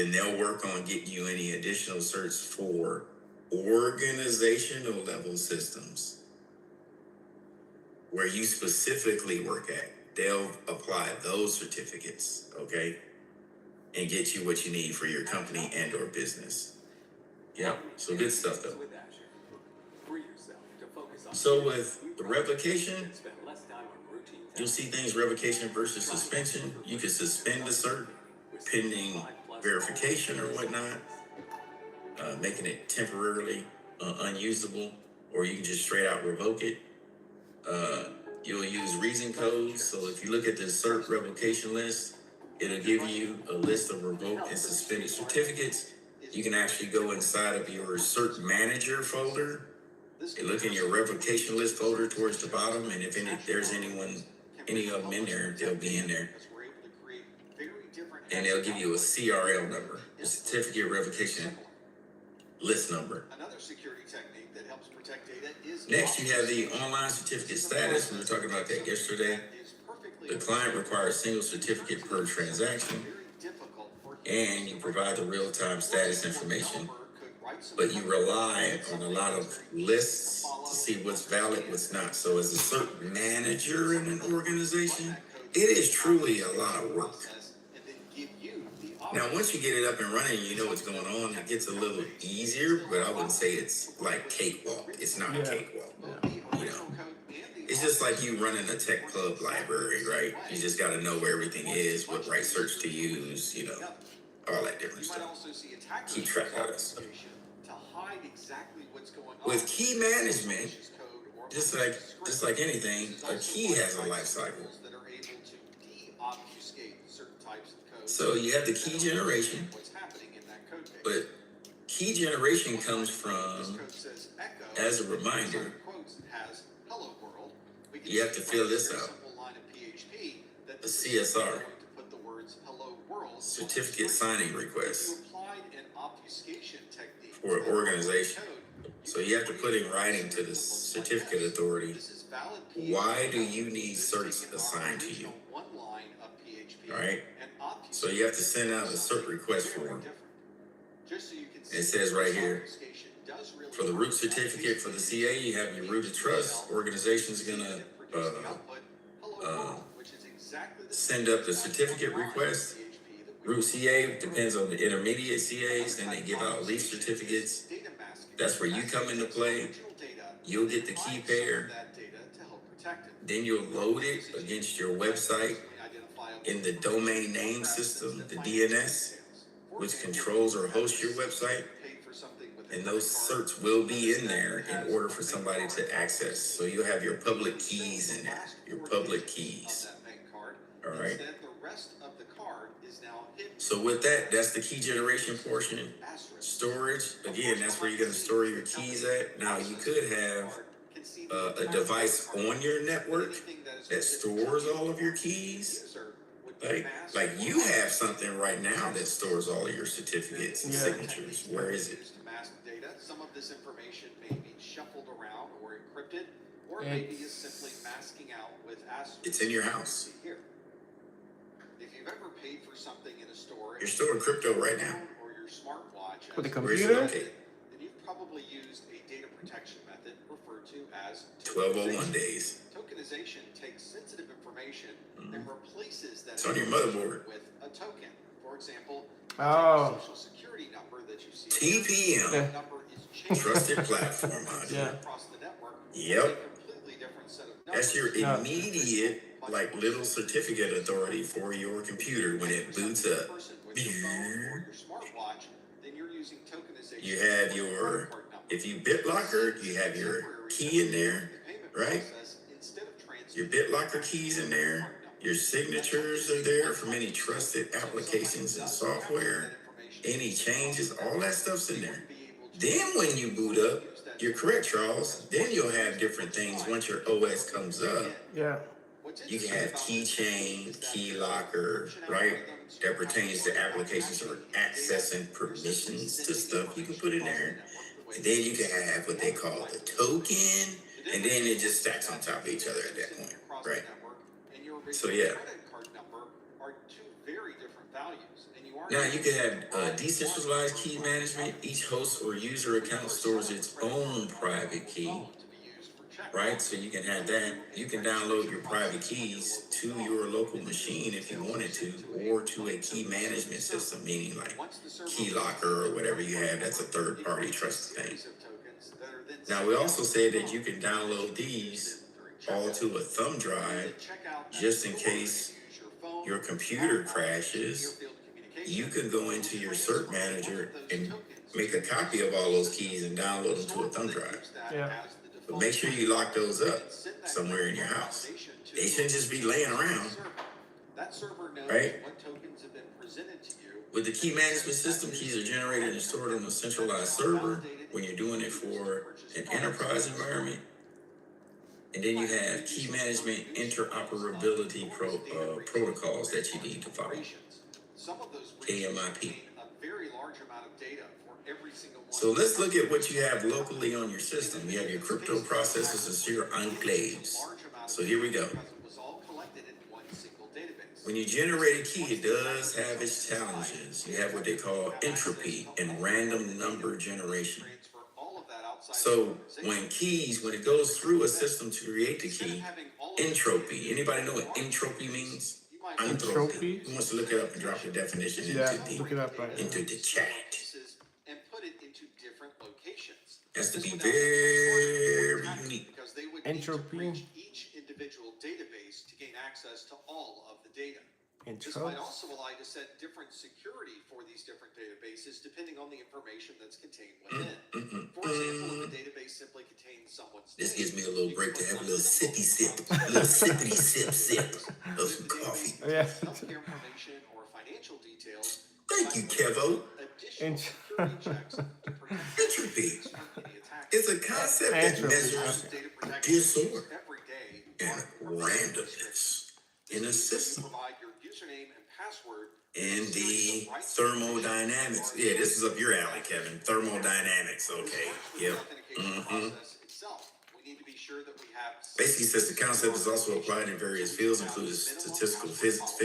then they'll work on getting you any additional certs for organizational level systems where you specifically work at. They'll apply those certificates, okay, and get you what you need for your company and or business. Yep, so good stuff though. So with the revocation, you'll see things revocation versus suspension. You can suspend the cert pending verification or whatnot, making it temporarily unusable, or you can just straight out revoke it. You'll use reason codes. So if you look at the cert revocation list, it'll give you a list of revoked and suspended certificates. You can actually go inside of your cert manager folder and look in your revocation list folder towards the bottom, and if there's any of them in there, they'll be in there. And they'll give you a CRL number, a certificate revocation list number. Another security technique that helps protect data is next, you have the online certificate status. We were talking about that yesterday. The client requires a single certificate per transaction, and you provide the real-time status information, but you rely on a lot of lists to see what's valid, what's not. So as a cert manager in an organization, it is truly a lot of work. Now, once you get it up and running, you know what's going on, it gets a little easier, but I wouldn't say it's like cakewalk. It's not a cakewalk. You know, it's just like you running a tech club library, right? You just got to know where everything is, what right search to use, you know, all that different stuff. Keep track of that stuff. With key management, just like anything, a key has a life cycle. So you have the key generation, but key generation comes from, as a reminder, you have to fill this out, a CSR, certificate signing request for an organization. So you have to put in writing to the certificate authority, why do you need certs assigned to you? All right. So you have to send out a cert request form. It says right here, for the root certificate for the CA, you have your root of trust. Organization's gonna send up the certificate request. Root CA depends on the intermediate CAs. Then they give out leaf certificates. That's where you come into play. You'll get the key pair. Then you'll load it against your website in the domain name system, the DNS, which controls or hosts your website. And those certs will be in there in order for somebody to access. So you'll have your public keys in there, your public keys. All right. So with that, that's the key generation portion. Storage, again, that's where you're going to store your keys at. Now, you could have a device on your network that stores all of your keys. Like you have something right now that stores all of your certificates and signatures. Where is it? Some of this information may be shuffled around or encrypted, or maybe is simply masking out with asterisks. It's in your house. Here. If you've ever paid for something in a store, you're storing crypto right now. Or your smartwatch with the computer, then you've probably used a data protection method referred to as 1201 days. Tokenization takes sensitive information and replaces that it's on your motherboard with a token. For example, social security number that you see. TPM. Trusted platform module. Across the network. Yep. That's your immediate, like, little certificate authority for your computer when it boots up. You have your, if you BitLocker, you have your key in there, right? Your BitLocker keys in there. Your signatures are there from any trusted applications and software. Any changes, all that stuff's in there. Then when you boot up, you're correct, Charles. Then you'll have different things once your OS comes up. Yeah. You can have keychain, key locker, right? That pertains to applications or accessing permissions to stuff you can put in there. And then you can have what they call the token, and then it just stacks on top of each other at that point, right? So yeah. Credit card number are two very different values, and you you are Now you can have decentralized key management. Each host or user account stores its own private key, right? So you can have that. You can download your private keys to your local machine if you wanted to, or to a key management system, meaning like key locker or whatever you have. That's a third party trusted thing. Now we also said that you can download these all to a thumb drive just in case your computer crashes. You can go into your cert manager and make a copy of all those keys and download them to a thumb drive. Yeah. But make sure you lock those up somewhere in your house. They shouldn't just be laying around, right? With the key management system, keys are generated and stored on a centralized server when you're doing it for an enterprise environment. And then you have key management interoperability protocols that you need to follow. KMIP. So let's look at what you have locally on your system. You have your crypto processors and secure enclaves. So here we go. When you generate a key, it does have its challenges. You have what they call entropy and random number generation. So when it goes through a system to create the key, entropy. Anybody know what entropy means? Entropy? Who wants to look it up and drop the definition Look it up right into the chat? And put it into different locations. Has to be very unique. Because they would Entropy. need to reach each individual database to gain access to all of the data. This Intro. might also allow you to set different security for these different databases depending on the information that's contained within. For example, if a database simply contains someone's This name, gives me a little you break can to have a put little sippy sip, a little sippity sip of some coffee. Yeah. healthcare information or financial details. Thank you, Kevo. Additional security checks to protect Entropy. any attacks. It's a concept that Entropy. measures Data protection disorder every day and randomness in a system. Provide your username and password In the thermodynamics. Yeah, this is up your alley, Kevin. Thermodynamics, okay. Yep. process itself. We need to be sure that we have Basically says the concept is also applied in various fields, including statistical physics.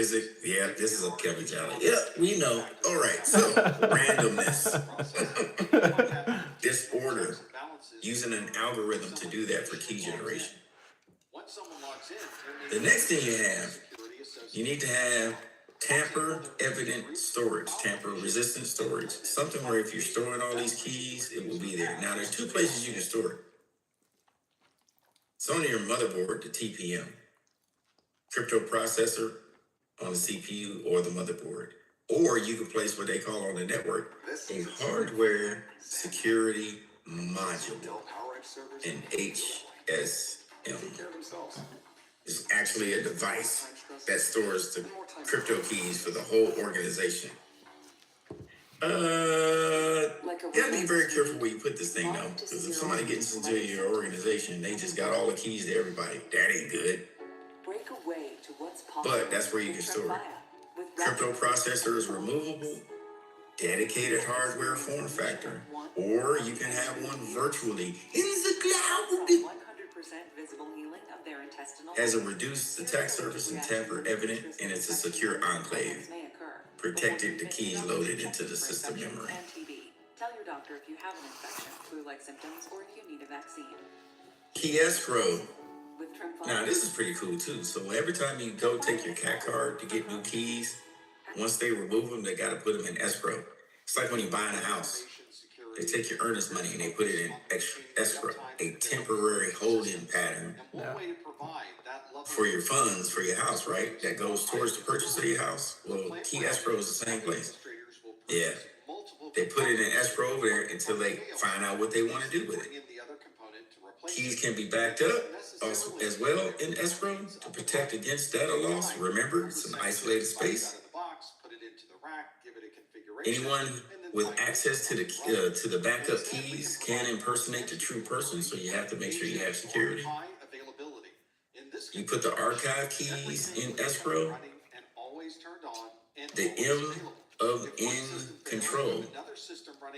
Yeah, this is up Kevin's alley. Yep, we know. All right, so randomness, disorder, using an algorithm to do that for key generation. Once someone logs in, The next thing you need to have tamper evident storage, tamper resistant storage, something where if you're storing all these keys, it will be there. Now, there's two places you can store it. It's on your motherboard, the TPM, crypto processor on the CPU or the motherboard. Or you can place what they call on the network a hardware security module, an HSM. It's actually a device that stores the crypto keys for the whole organization. You gotta be very careful where you put this thing though, because if somebody gets into your organization, they just got all the keys to everybody. That ain't good. But that's where you can store it. Crypto processor is removable, dedicated hardware form factor, or you can have one virtually in the cloud. Has a reduced attack surface and tamper evident, and it's a secure enclave. Protected the keys loaded into the system memory. Tell your doctor if you have an infection, flu-like symptoms, or if you need a vaccine. Key escrow. With Now this is pretty cool too. So every time you go take your CAT card to get new keys, once they remove them, they got to put them in escrow. It's like when you're buying a house. They take your earnest money and they put it in escrow, a temporary hold-in pattern for your funds for your house, right? That goes towards the purchase of your house. Well, key escrow is the same place. Yeah. They put it in escrow over there until they find out what they want to do with it. Keys can be backed up also as well in escrow to protect against data loss. Remember, it's an isolated space. Anyone with access to the backup keys can impersonate the true person, so you have to make sure you have security. You put the archive keys in escrow. The M of N control.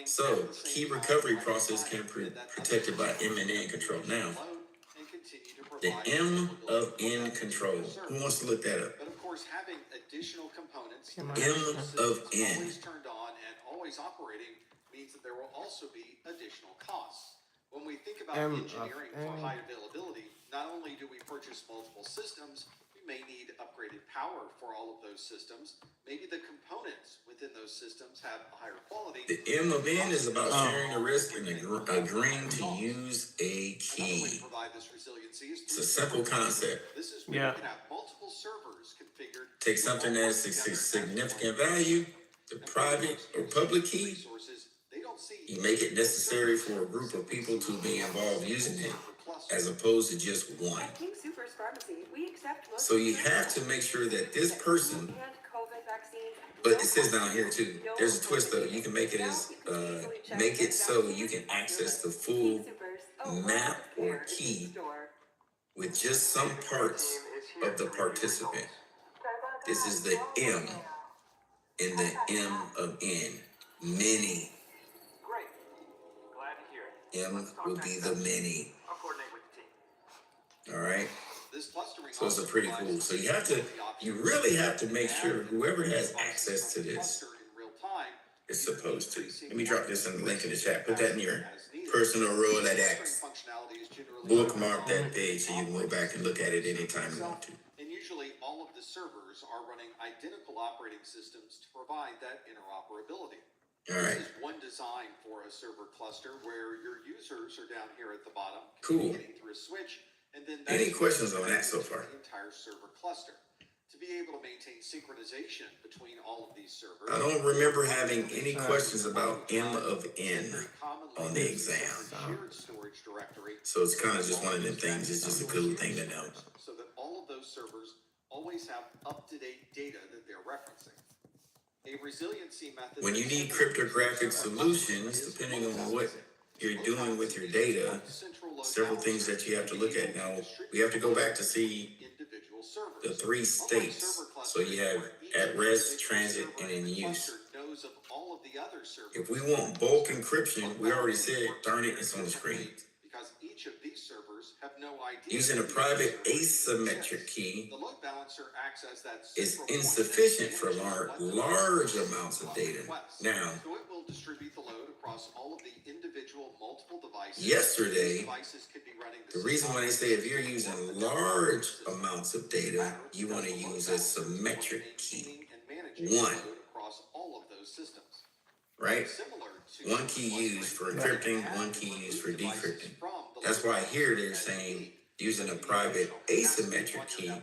So key recovery process can be protected by M and N control. Now, the M of N control. Who wants to look that up? But of course, having additional components components. M of N. Always turned on and always operating means that there will also be additional costs. When we think about M of engineering for N. high availability, not only do we purchase multiple systems, we may need upgraded power for all of those systems. Maybe the components within those systems have a higher quality. The M of N is about sharing the risk and agreeing to use a Another way to key. provide this resiliency is It's through a simple server concept. This is where Yeah. you can have multiple servers configured. Take something that is a significant value, the private or public key, you make it necessary for a group of people to be involved using it, as opposed to just one. At King Soopers Pharmacy, we accept most So you have to make sure that this person, and COVID vaccines. but it says down here too, there's a twist though. You can make it as, make it so you can access the full map or key with just some parts of the participant. This is the M in the M of N. Many. Great. Glad to hear it. M will be the many. I'll coordinate with the team. All right. This clustering So it's a pretty cool. So you really have to make sure whoever has access to this is supposed to. Let me drop this in the link in the chat. Put that in your personal Rolodex. Bookmark that page so you can go back and look at it anytime you want to. And usually all of the servers are running identical operating systems to provide that interoperability. All right. This is one design for a server cluster where your users are down here at the bottom, Cool. communicating through a switch, and then Any questions on that so far? The entire server cluster. To be able to maintain synchronization between all of these servers. I don't remember having any questions about M of N on the exam. Shared storage directory. So it's kind of just one of them things. It's just a cool thing to know. So that all of those servers always have up-to-date data that they're referencing. A resiliency method. When you need cryptographic solutions, depending on what you're doing with your data, several things that you have to look at. Now, we have to go back to see the 3 states. So you have at rest, transit, and in use. If we want bulk encryption, we already said, darn it, it's on the screen. Because each of these servers have no idea. Using a private asymmetric key The load balancer acts as that is central point insufficient for that large amounts of data. Now, So it will distribute the load across all of the individual multiple devices. yesterday, These devices could be running the reason why they say if you're using large amounts of data, you want to use a symmetric key. One. Across all of those systems. Right? Similar to One key used for encrypting, one key used for decrypting. That's why here they're saying using a private asymmetric key, a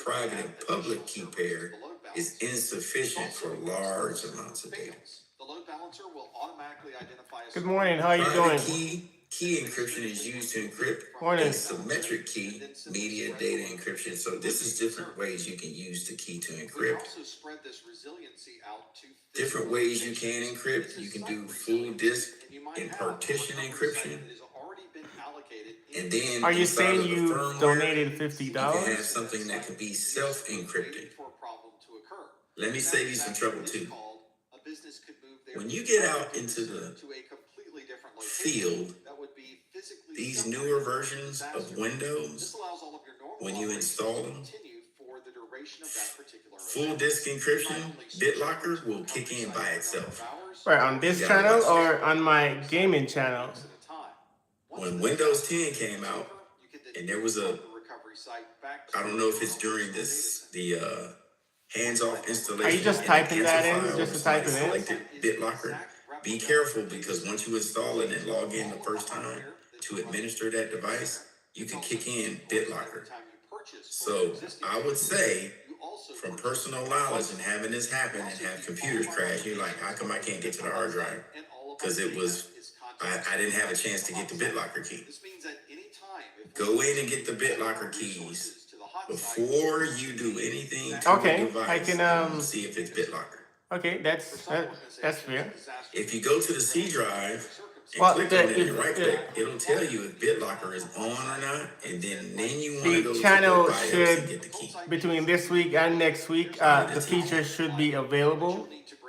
private and public key pair is insufficient for large amounts of data. The load balancer will automatically identify a Good morning. How are you Private doing? key encryption is used to encrypt. Morning. Asymmetric key, media data encryption. So this is different ways you can use the key to We can encrypt. also spread this resiliency out to Different ways you can encrypt. You can do full disk and partition encryption. And then Are you inside saying of the you firmware, donated you can have $50? something that can be self-encrypted. Let me save you some trouble too. When you get out into the field, these newer versions of Windows, when you install them, full disk encryption, BitLocker will kick in by itself. Right, on this channel or on my gaming channel? When Windows 10 came out, and there was a, I don't know if it's during the hands-off installation. Are you just and typing the that in? cancel file Just to was type it in? selected BitLocker. Be careful because once you install it and log in the first time to administer that device, you can kick in BitLocker. So I would say, from personal knowledge and having this happen and have computers crash, you're like, how come I can't get to the hard drive? Because it was, I didn't have a chance to get the BitLocker key. Go in and get the BitLocker keys before you do anything to Okay, the device. I can, see if it's BitLocker. Okay, that's fair. If you go to the C drive and Well, click on it and right click, it'll tell you if BitLocker is on or not, and then you want to go The to channel BIOS and should, get the key. between this week and next week, the feature should be available,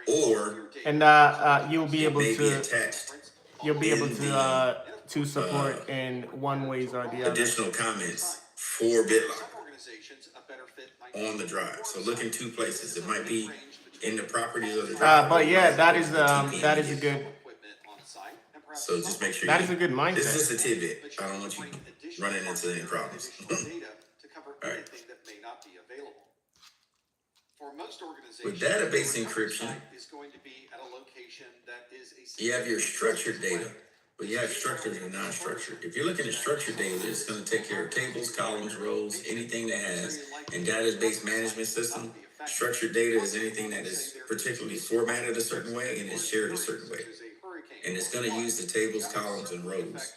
Or and you'll be it able may be to attached. to support in one ways or the other. Additional comments for BitLocker on the drive. So look in 2 places. It might be in the properties of the driver. But yeah, that is the TPM that is a is. good equipment on site, and perhaps So just make sure that you. is a good This mindset. is just a tidbit. but I you don't can want you bring additional running into any hardware and problems. additional data to cover All right. anything that may not be available. For most organizations, With database your recovery encryption, site is going to be at a location that is a you have your significant structured distance data, away. but you have structured and non-structured. If you're looking at structured data, it's going to take care of tables, columns, rows, anything that has a database management system. Structured data is anything that is particularly formatted a certain way and is shared a certain way. And it's going to use the tables, columns, and rows.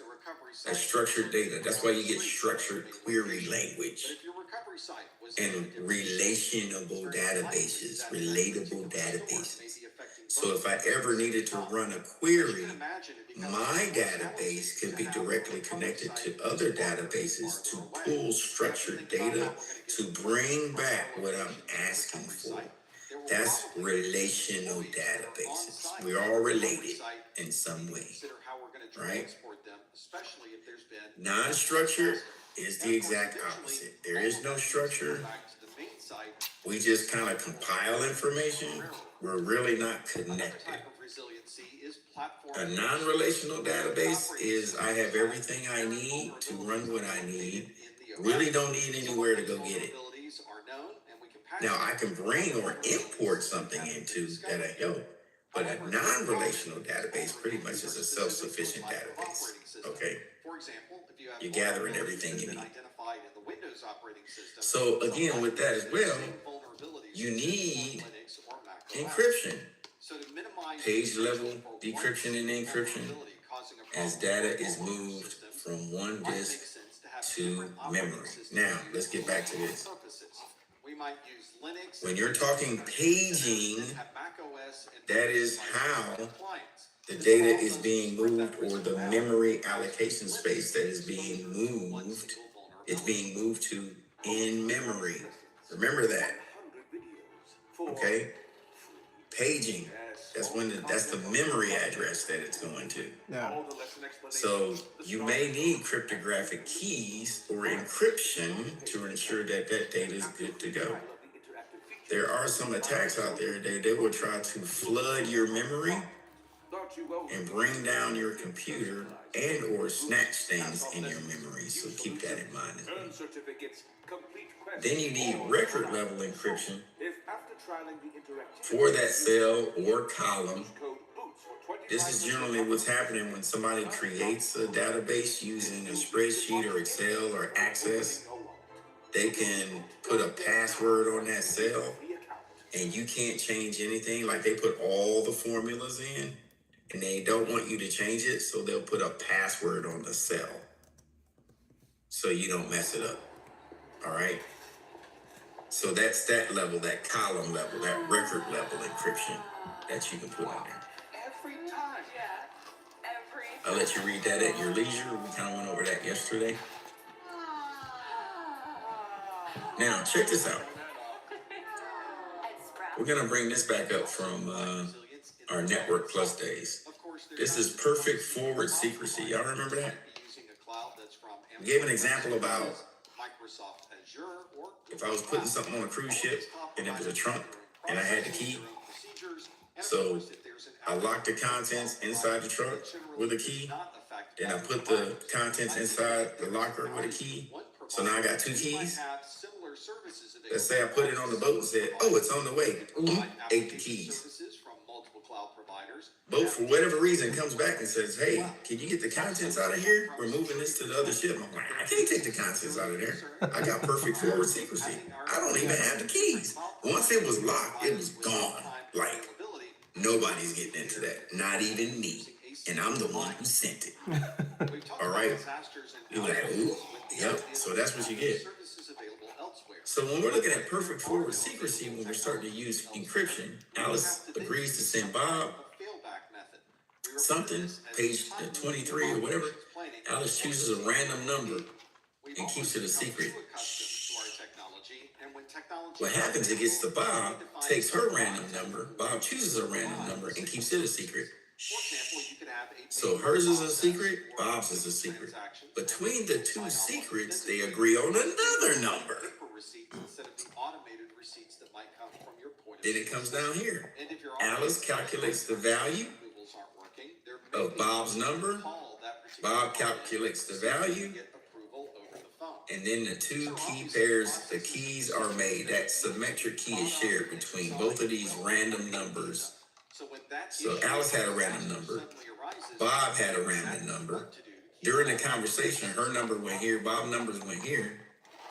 That's structured data. That's why you get structured query language and relational databases, relatable databases. So if I ever needed to run a query, my database could be directly connected to other databases to pull structured data to bring back what I'm asking for. That's relational databases. We're all related in some way, right? Non-structured is the exact opposite. There is no structure. We just kind of compile information. We're really not connected. A non-relational database is I have everything I need to run what I need. Really don't need anywhere to go get it. Now I can bring or import something into that I help, but a non-relational database pretty much is a self-sufficient database. Okay. You're gathering everything you need. So again, with that as well, you need encryption. Page level decryption and encryption as data is moved from one disk to memory. Now, let's get back to this. When you're talking paging, that is how the data is being moved, or the memory allocation space that is being moved. It's being moved to in memory. Remember that. Okay? Paging. That's the memory address that it's going to. Yeah. So you may need cryptographic keys or encryption to ensure that that data is good to go. There are some attacks out there that they will try to flood your memory and bring down your computer and or snatch things in your memory. So keep that in mind as well. Then you need record level encryption for that cell or column. This is generally what's happening when somebody creates a database using a spreadsheet or Excel or Access. They can put a password on that cell and you can't change anything. Like they put all the formulas in and they don't want you to change it, so they'll put a password on the cell so you don't mess it up. All right? So that's that level, that column level, that record level encryption that you can put on there. I'll let you read that at your leisure. We kind of went over that yesterday. Now, check this out. We're going to bring this back up from our Network Plus days. This is perfect forward secrecy. Y'all remember that? We gave an example about if I was putting something on a cruise ship and it was a trunk and I had the key. So I locked the contents inside the trunk with a key. Then I put the contents inside the locker with a key. So now I got two keys. Let's say I put it on the boat and said, oh, it's on the way. Ate the keys. Boat, for whatever reason, comes back and says, hey, can you get the contents out of here? We're moving this to the other ship. I'm like, I can't take the contents out of there. I got perfect forward secrecy. I don't even have the keys. Once it was locked, it was gone. Like, nobody's getting into that. Not even me. And I'm the one who sent it. All right? You're like, ooh, yep. So that's what you get. So when we're looking at perfect forward secrecy, when we're starting to use encryption, Alice agrees to send Bob something, page 23 or whatever. Alice chooses a random number and keeps it a secret. What happens, it gets to Bob, takes her random number, Bob chooses a random number and keeps it a secret. So hers is a secret, Bob's is a secret. Between the two secrets, they agree on another number. Then it comes down here. And if you're Alice calculates the value approvals aren't working, there may of be Bob's number. call that particular Bob call in calculates the to see if you value, can get approval over the phone. and then the two key pairs, the keys are made. That symmetric key is shared between both of these random numbers. So Alice had a random number. Bob had a random number. During the conversation, her number went here, Bob's numbers went here.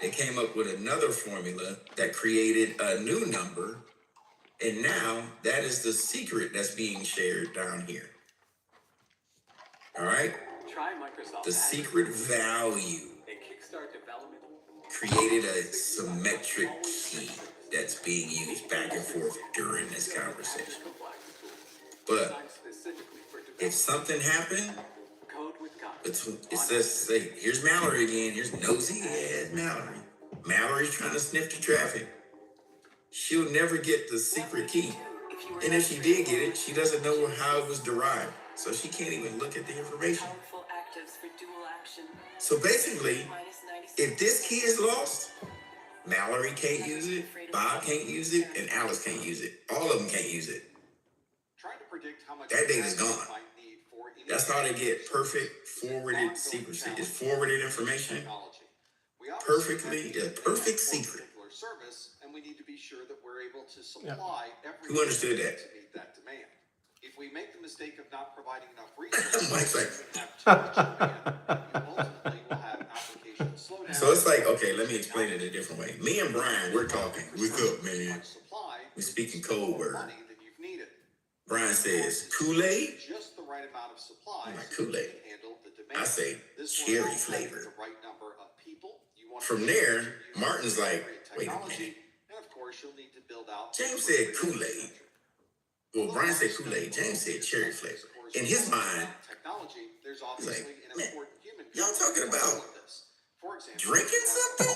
They came up with another formula that created a new number. And now that is the secret that's being shared down here. All right? Try Microsoft The Azure secret value and kickstart development. created a symmetric key that's being used back and forth during this conversation. But Designed specifically for if something happened, code with confidence. it says, say, here's Mallory again. Here's Nosy. Yeah, it's Mallory. Mallory's trying to sniff the traffic. She'll never get the secret key. And if she did get it, she doesn't know how it was derived. So she can't even look at the information. Powerful actives for dual action. So basically, Minus 96. if this key is lost, Mallory can't use it, Bob can't use it, and Alice can't use it. All of them can't use it. Trying to predict how much That data's gone. you might need for any That's how they get perfect forwarded secrecy. It's forwarded information technology. We obviously perfectly, have to a perfect for a secret. particular service, and we need to be sure that we're able to supply everything Who understood that? to meet that demand. If we make the mistake of not providing enough resources, Mike's like, we have too much demand, you ultimately will have application slowdown. so it's like, okay, let me explain it a different way. Me and Brian, we're talking. What's up, man? We speaking code word. Money than you've needed. Brian says Kool-Aid. Just the right amount of supply. I'm like, so you Kool-Aid. can handle the demand. I say This will cherry help flavor. the right number of people. You want to From be there, able to use Martin's like, appropriate wait a technology, minute. And of course, you'll need to build out. James said Kool-Aid. Well, Brian said Kool-Aid. James said cherry flavor. In his mind, technology, there's he's obviously like, an man, important human. y'all talking component to about all of this. For example, drinking something?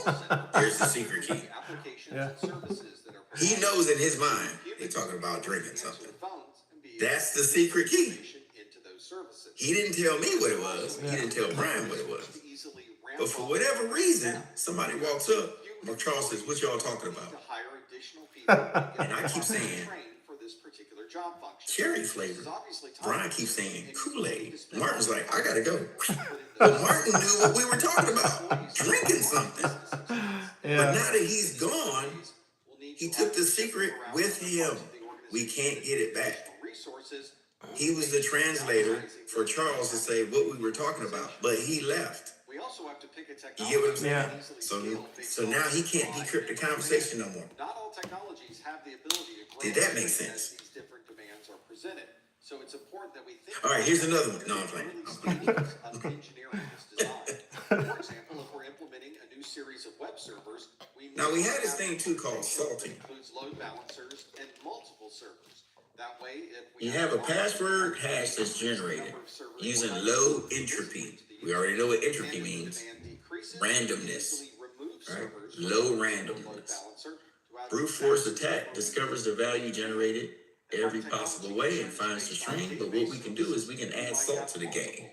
Here's the secret key. applications Yeah. and services that are He provided knows in his mind humans they're talking about drinking answer something. the phones and be That's able the to secret put key. information into those services. He didn't tell me what it was. He didn't tell Brian what it was. To easily ramp But for up whatever reason, somebody walks up, or Charles says, what y'all talking about? to hire additional people to get And I keep them saying, trained for this particular job function. cherry This flavor. is obviously Brian time keeps saying consuming, and you Kool-Aid. need to spend Martin's like, I gotta go. put into But those Martin knew what we were talking about. employees who Drinking are something. business experience. But Yeah. now that he's gone, Will need he to took the shift secret around with other him. parts of the We organization can't get it back. additional resources. He was the translator for Charles to say what we were talking about, but he left. We also have to pick a You technology get what I'm saying? Yeah. that easily So, scale based so now on he can't supply decrypt the and conversation no more. demand. Not all technologies have the ability to grow Did that make as sense? these different demands are presented. So it's important that we think. All right, here's another one. No, I'm about playing. the I'm early playing. stages of engineering this design. For example, if we're implementing a new series of web servers, Now, we had may this have thing too called configuration salting. that includes load balancers and multiple servers. That way, if we You have a password hash that's generated using low entropy. We already know what entropy means. Randomness. Right? Low randomness. Brute force attack discovers the value generated every possible way and finds the string. But what we can do is we can add salt to the game.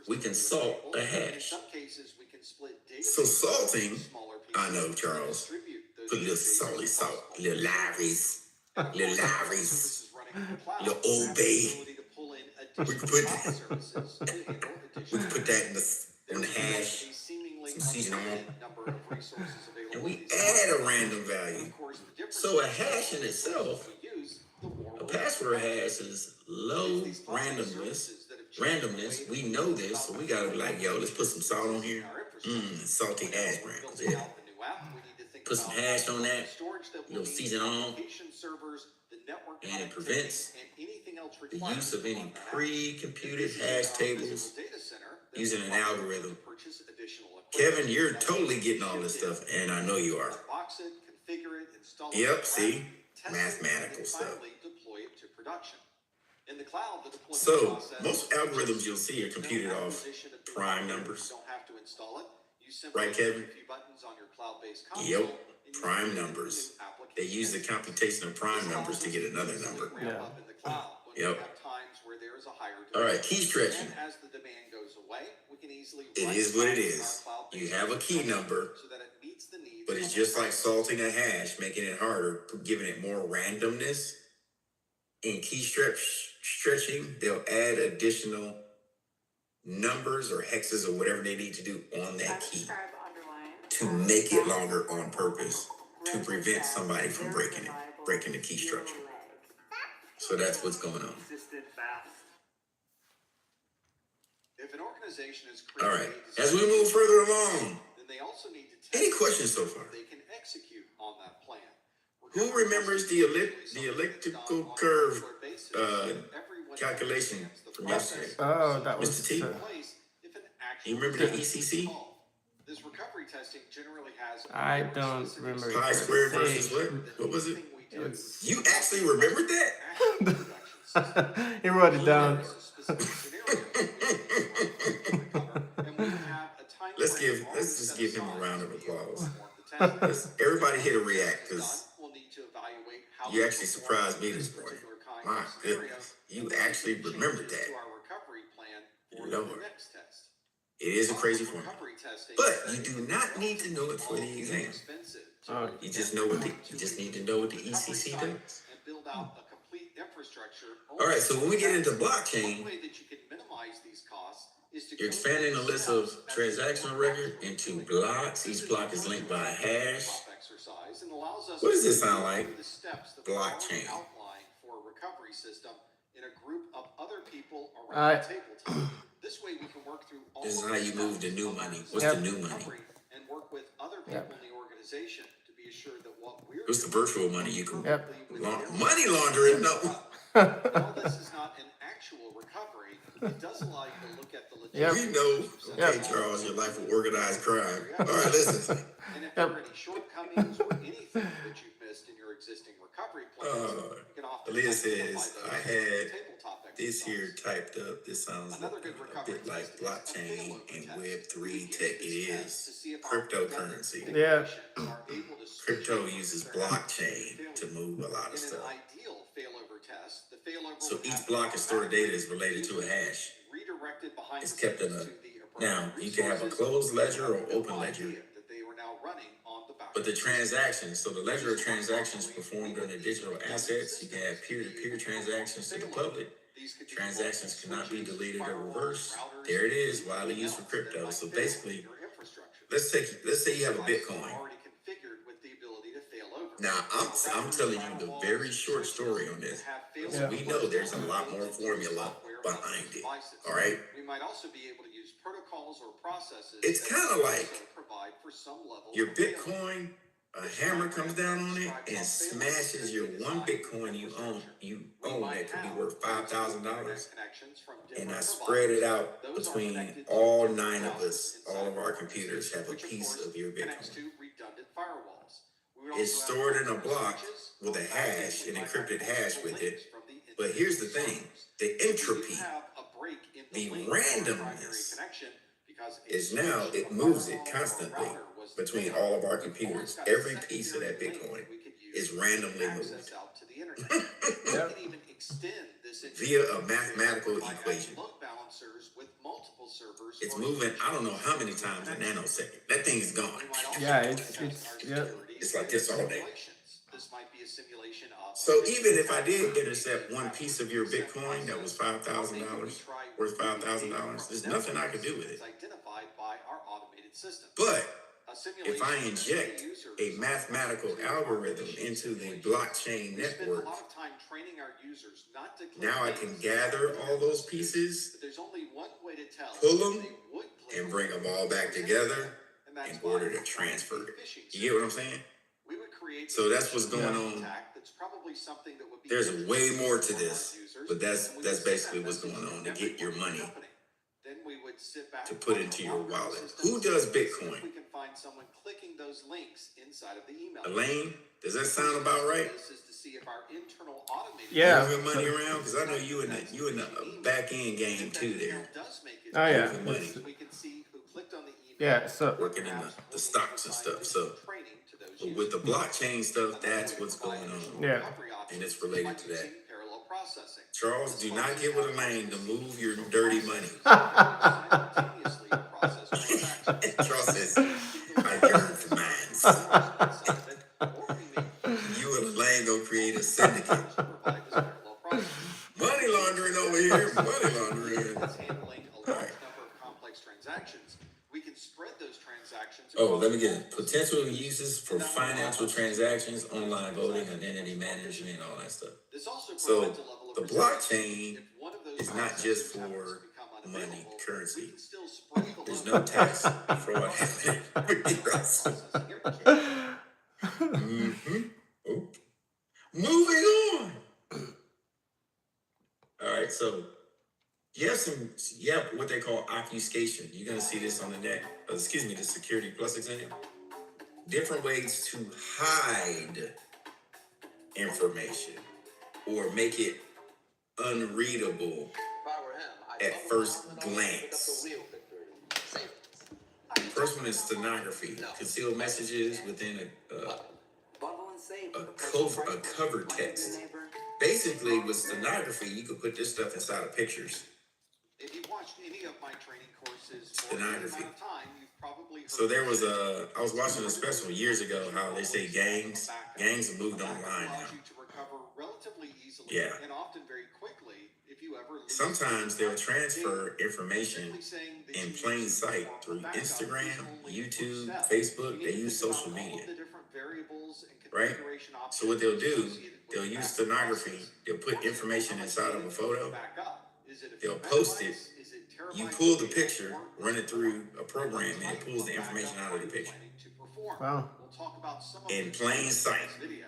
We can salt a hash. So salting, I know, Charles. Put a little salty salt, little liveries, little liveries, little Old Bay. We can put that in the hash, some seasoning on, and we add a random value. So a hash in itself, a password hash is low randomness. Randomness, we know this, so we gotta be like, yo, let's put some salt on here. Salty hash browns, yeah. Put some hash on that, little season on, and it prevents the use of any pre-computed hash tables using an algorithm. Kevin, you're totally getting all this stuff, and I know you are. Yep, see? Mathematical stuff. In the cloud, the deployment So, process most algorithms you'll see are computed off prime numbers. You don't have to install it. You simply Right, Kevin? click a few buttons on your cloud-based console. Yep, and you prime create a numbers. new application. They use the computation of prime numbers to get another number. Ramp up in the cloud when Yep. we have times where there is a higher All right, demand. key stretching. And as the demand goes away, we can easily It right is what it size is. our cloud-based You have a key number. so that it meets the needs but it's just like salting a hash, making it harder, giving it more randomness. In key stretching, they'll add additional numbers or hexes or whatever they need to do on that key to make it longer on purpose to prevent somebody from breaking the key structure. So that's what's going on. Consistent, fast. If an organization is All right, created as we move further along, then they also need to any test questions so far? they can execute on that plan. Who remembers the elliptical curve calculation from yesterday? Oh, that was. Mr. T? You remember the ECC? This recovery testing generally has I don't remember. Pi squared versus what? What was it? You actually remembered that? He wrote it down. Let's just give him a round of applause. Everybody hit a react because you actually surprised me this morning. My goodness, you actually remembered that. Lord. It is a crazy formula, but you do not need to know it for the exam. You just need to know what the ECC does. All right, so when we get into blockchain, you're expanding the list of transactional record into blocks. Each block is linked by a hash. What does this sound like? Blockchain. This way we can work through all This is how you move the new money. What's the new money? and work with other people in the organization to be assured that what we're What's the virtual money you can Yep. money laundering? No. while this is not an actual recovery, it does allow you to look at the Yep. We know, okay, Yep. Charles, your life of organized crime. All right, listen. And if there are any shortcomings or anything that you've missed in your existing recovery plans, you can often Aaliyah says, identify I those had tabletop this exercises. here typed up. This sounds Another a good recovery bit like test is a blockchain failover and test. Web3 We tech. It use this test is to see if our cryptocurrency. redundant Yeah. configurations are able to switch Crypto over uses if there happens to be blockchain failure. to move a lot of In an stuff. ideal failover test, the failover So would each have block of stored data is automatically related to a hash. redirected behind It's the kept in scenes a. to the Now, appropriate you can have a resources. closed ledger or No open ledger. idea that they were now running on the back But the end. transactions, so the ledger of transactions performed under digital assets, you can have peer-to-peer transactions to the public. These could be Transactions cannot be switches, deleted or firewalls, reversed. routers, There it is, anything widely used for else crypto. that might So fail basically, your infrastructure. let's say you have a Devices Bitcoin. are already configured with the ability to fail over. Now, I'm telling you the very short story on this. Because Yeah. we know there's a lot more formula behind it. All right? We might also be able to use protocols or processes. It's that kinda also like provide for some level Your of failover. Bitcoin, a hammer comes down on it and smashes your one Bitcoin you own that could be worth $5,000. And I spread it out between all 9 of us. All of our computers have a piece of your Bitcoin. It's stored in a block with a hash, an encrypted hash with it. But here's the thing, the entropy, the randomness is now, it moves it constantly between all of our computers. Every piece of that Bitcoin is randomly moved via a mathematical equation. It's moving, I don't know how many times a nanosecond. That thing is gone. Yeah, it's yeah. It's like this all day. This might be a simulation of. So even if I did intercept one piece of your Bitcoin that was $5,000, worth $5,000, there's nothing I could do with it. Identified by our automated system. But if I inject a mathematical algorithm into the blockchain network, now I can gather all those pieces, pull them, and bring them all back together in order to transfer it. You get what I'm saying? So that's what's going on. There's way more to this, but that's basically what's going on to get your money to put into your wallet. Who does Bitcoin? We can find someone clicking those links inside of the email. Elaine, does that sound about right? This is to see if our internal automated Yeah. Moving money around, because I know you in the back end game too there. Oh yeah. Moving money. It's- We can see who clicked on the email. Yeah. So Working in the stocks and stuff. So but with the blockchain stuff, that's what's going on. yeah. And it's related to that. Charles, do not get with Elaine to move your dirty money. Charles says, I yearn for mine. laundering over here. Money laundering. That's handling a large Alright. number of complex transactions. We can spread those transactions. Oh, across let me get it. multiple Potential systems. uses for financial transactions, online voting, identity management, all that stuff. This also So provides a level of the resiliency. blockchain If one of those is not just processes happens for to become money, unavailable, currency. we can still spread the There's load no tax fraud happening. Oh. Moving on. All right, so you have what they call obfuscation. You're gonna see this on the the Security Plus exam. Different ways to hide information or make it unreadable at first glance. First one is stenography, concealed messages within a cover text. Basically, with stenography, you could put this stuff inside of pictures. If you've watched any of my training courses for Stenography. any amount of time, you've probably heard So there was I was watching a special years ago how they say gangs have moved online now. allows you to recover relatively easily Yeah. and often very quickly if you ever lose Sometimes they'll transfer data. information Simply saying that in you plain use sight a through backup is Instagram, only YouTube, one step. Facebook. You They need to use think about social all of media, the different variables and right? configuration So what they'll options do, associated with they'll the use backup stenography. process. They'll put For example, information how much inside of data a do you photo. back up? Is it a They'll few post it. megabytes? Is it terabytes You of pull the data? picture, Or run is it through a program, and it type pulls of the information backup out of the are you picture planning to perform? Wow. We'll talk about some of in these plain in sight. this video.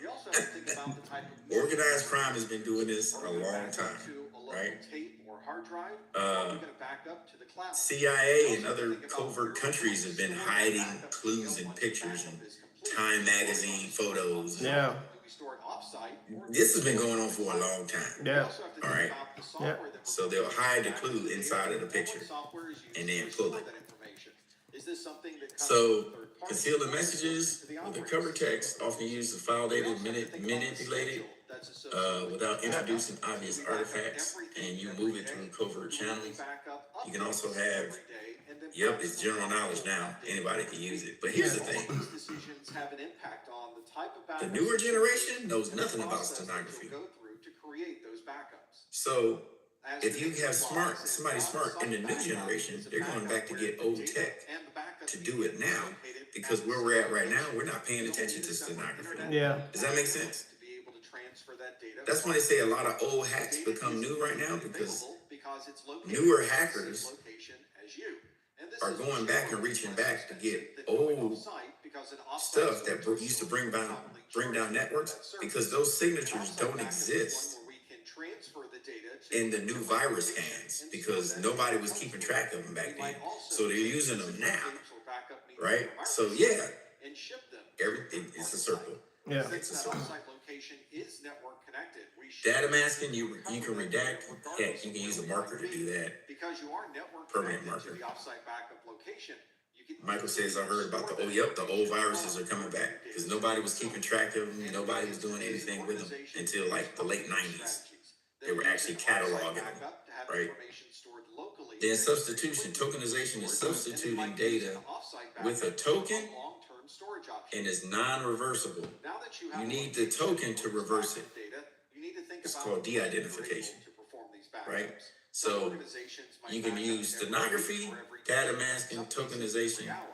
We also have to think about the type of Organized crime has been doing this Are a we gonna long back up time, to a local right? tape or hard drive? Or are we gonna back up to the cloud? CIA and We also other think about covert where countries have been we store hiding backup clues data and once the pictures backup and is complete. Time magazine photos. Yeah. Do we store it offsite or This has been going on for a long time. we Yeah. also have to All think right. about the software that So they'll hide the clue inside of the what picture software is used and to then restore pull it. that information. Is this something that comes So from third parties concealing or is it messages to the with a operating cover system? text, often used to file We data also have to think about the manipulated schedule that's associated with without the backup. introducing obvious We back up artifacts, everything and you every move it day. through covert We channels. back up You can also updates have, every day, and then yep, perhaps it's general knowledge now. updates Anybody every can use week. it. But here's the All of thing. these decisions have an impact on the type of The backups newer that generation you knows and the nothing about process that stenography. you'll go through to create those backups. So As if the you name have implies, an somebody smart in the new on-site generation, backup is a they're going backup back to where get the old data tech and the backup to media do it is now, located because at where the we're at same right now, location. we're not paying You don't attention need to a separate stenography. internet Yeah. Does that make sense? to be able to transfer that data. That's why they say a lot of old The hacks data become is new right now, easily because available because it's located newer at the same hackers location as you. And this are is going back and generally reaching less back to get expensive than going old off-site because an off-site stuff that storage used to facility bring will down probably charge you networks, for that service. because those An signatures off-site don't backup is exist one where we can transfer the data to in the new a virus location scans, and because store that nobody data was keeping track of them We back then. might also So they're take using them physical now, tapes or backup media right? from our So facility yeah, and ship them everything to it's a on-site. circle. Yeah. Since It's a that circle. on-site location is network connected, we should Data masking, you can recover that redact. data regardless Heck, you of can use a where we marker to might do be. that. Because you are network Permanent connected to marker. the offsite backup location, you can Michael easily says, I heard about store that the old information viruses are on coming your back, data because nobody was keeping track of them. and Nobody was many doing entities and anything with them organizations until use like the late appropriate 90s. strategies. They were They'll actually use an offsite cataloging them, backup to have right? information stored locally Then and substitution, quickly tokenization is stored, and they substituting might use data an offsite with a backup token, for long-term storage option. and it's non-reversible. Now that you have You a need the location token to for this reverse it, backup data, you need to think It's about called when you're able de-identification, to perform these backups. right? Some So organizations might you can back up use every stenography, week or every data day, masking, some cases every tokenization hour.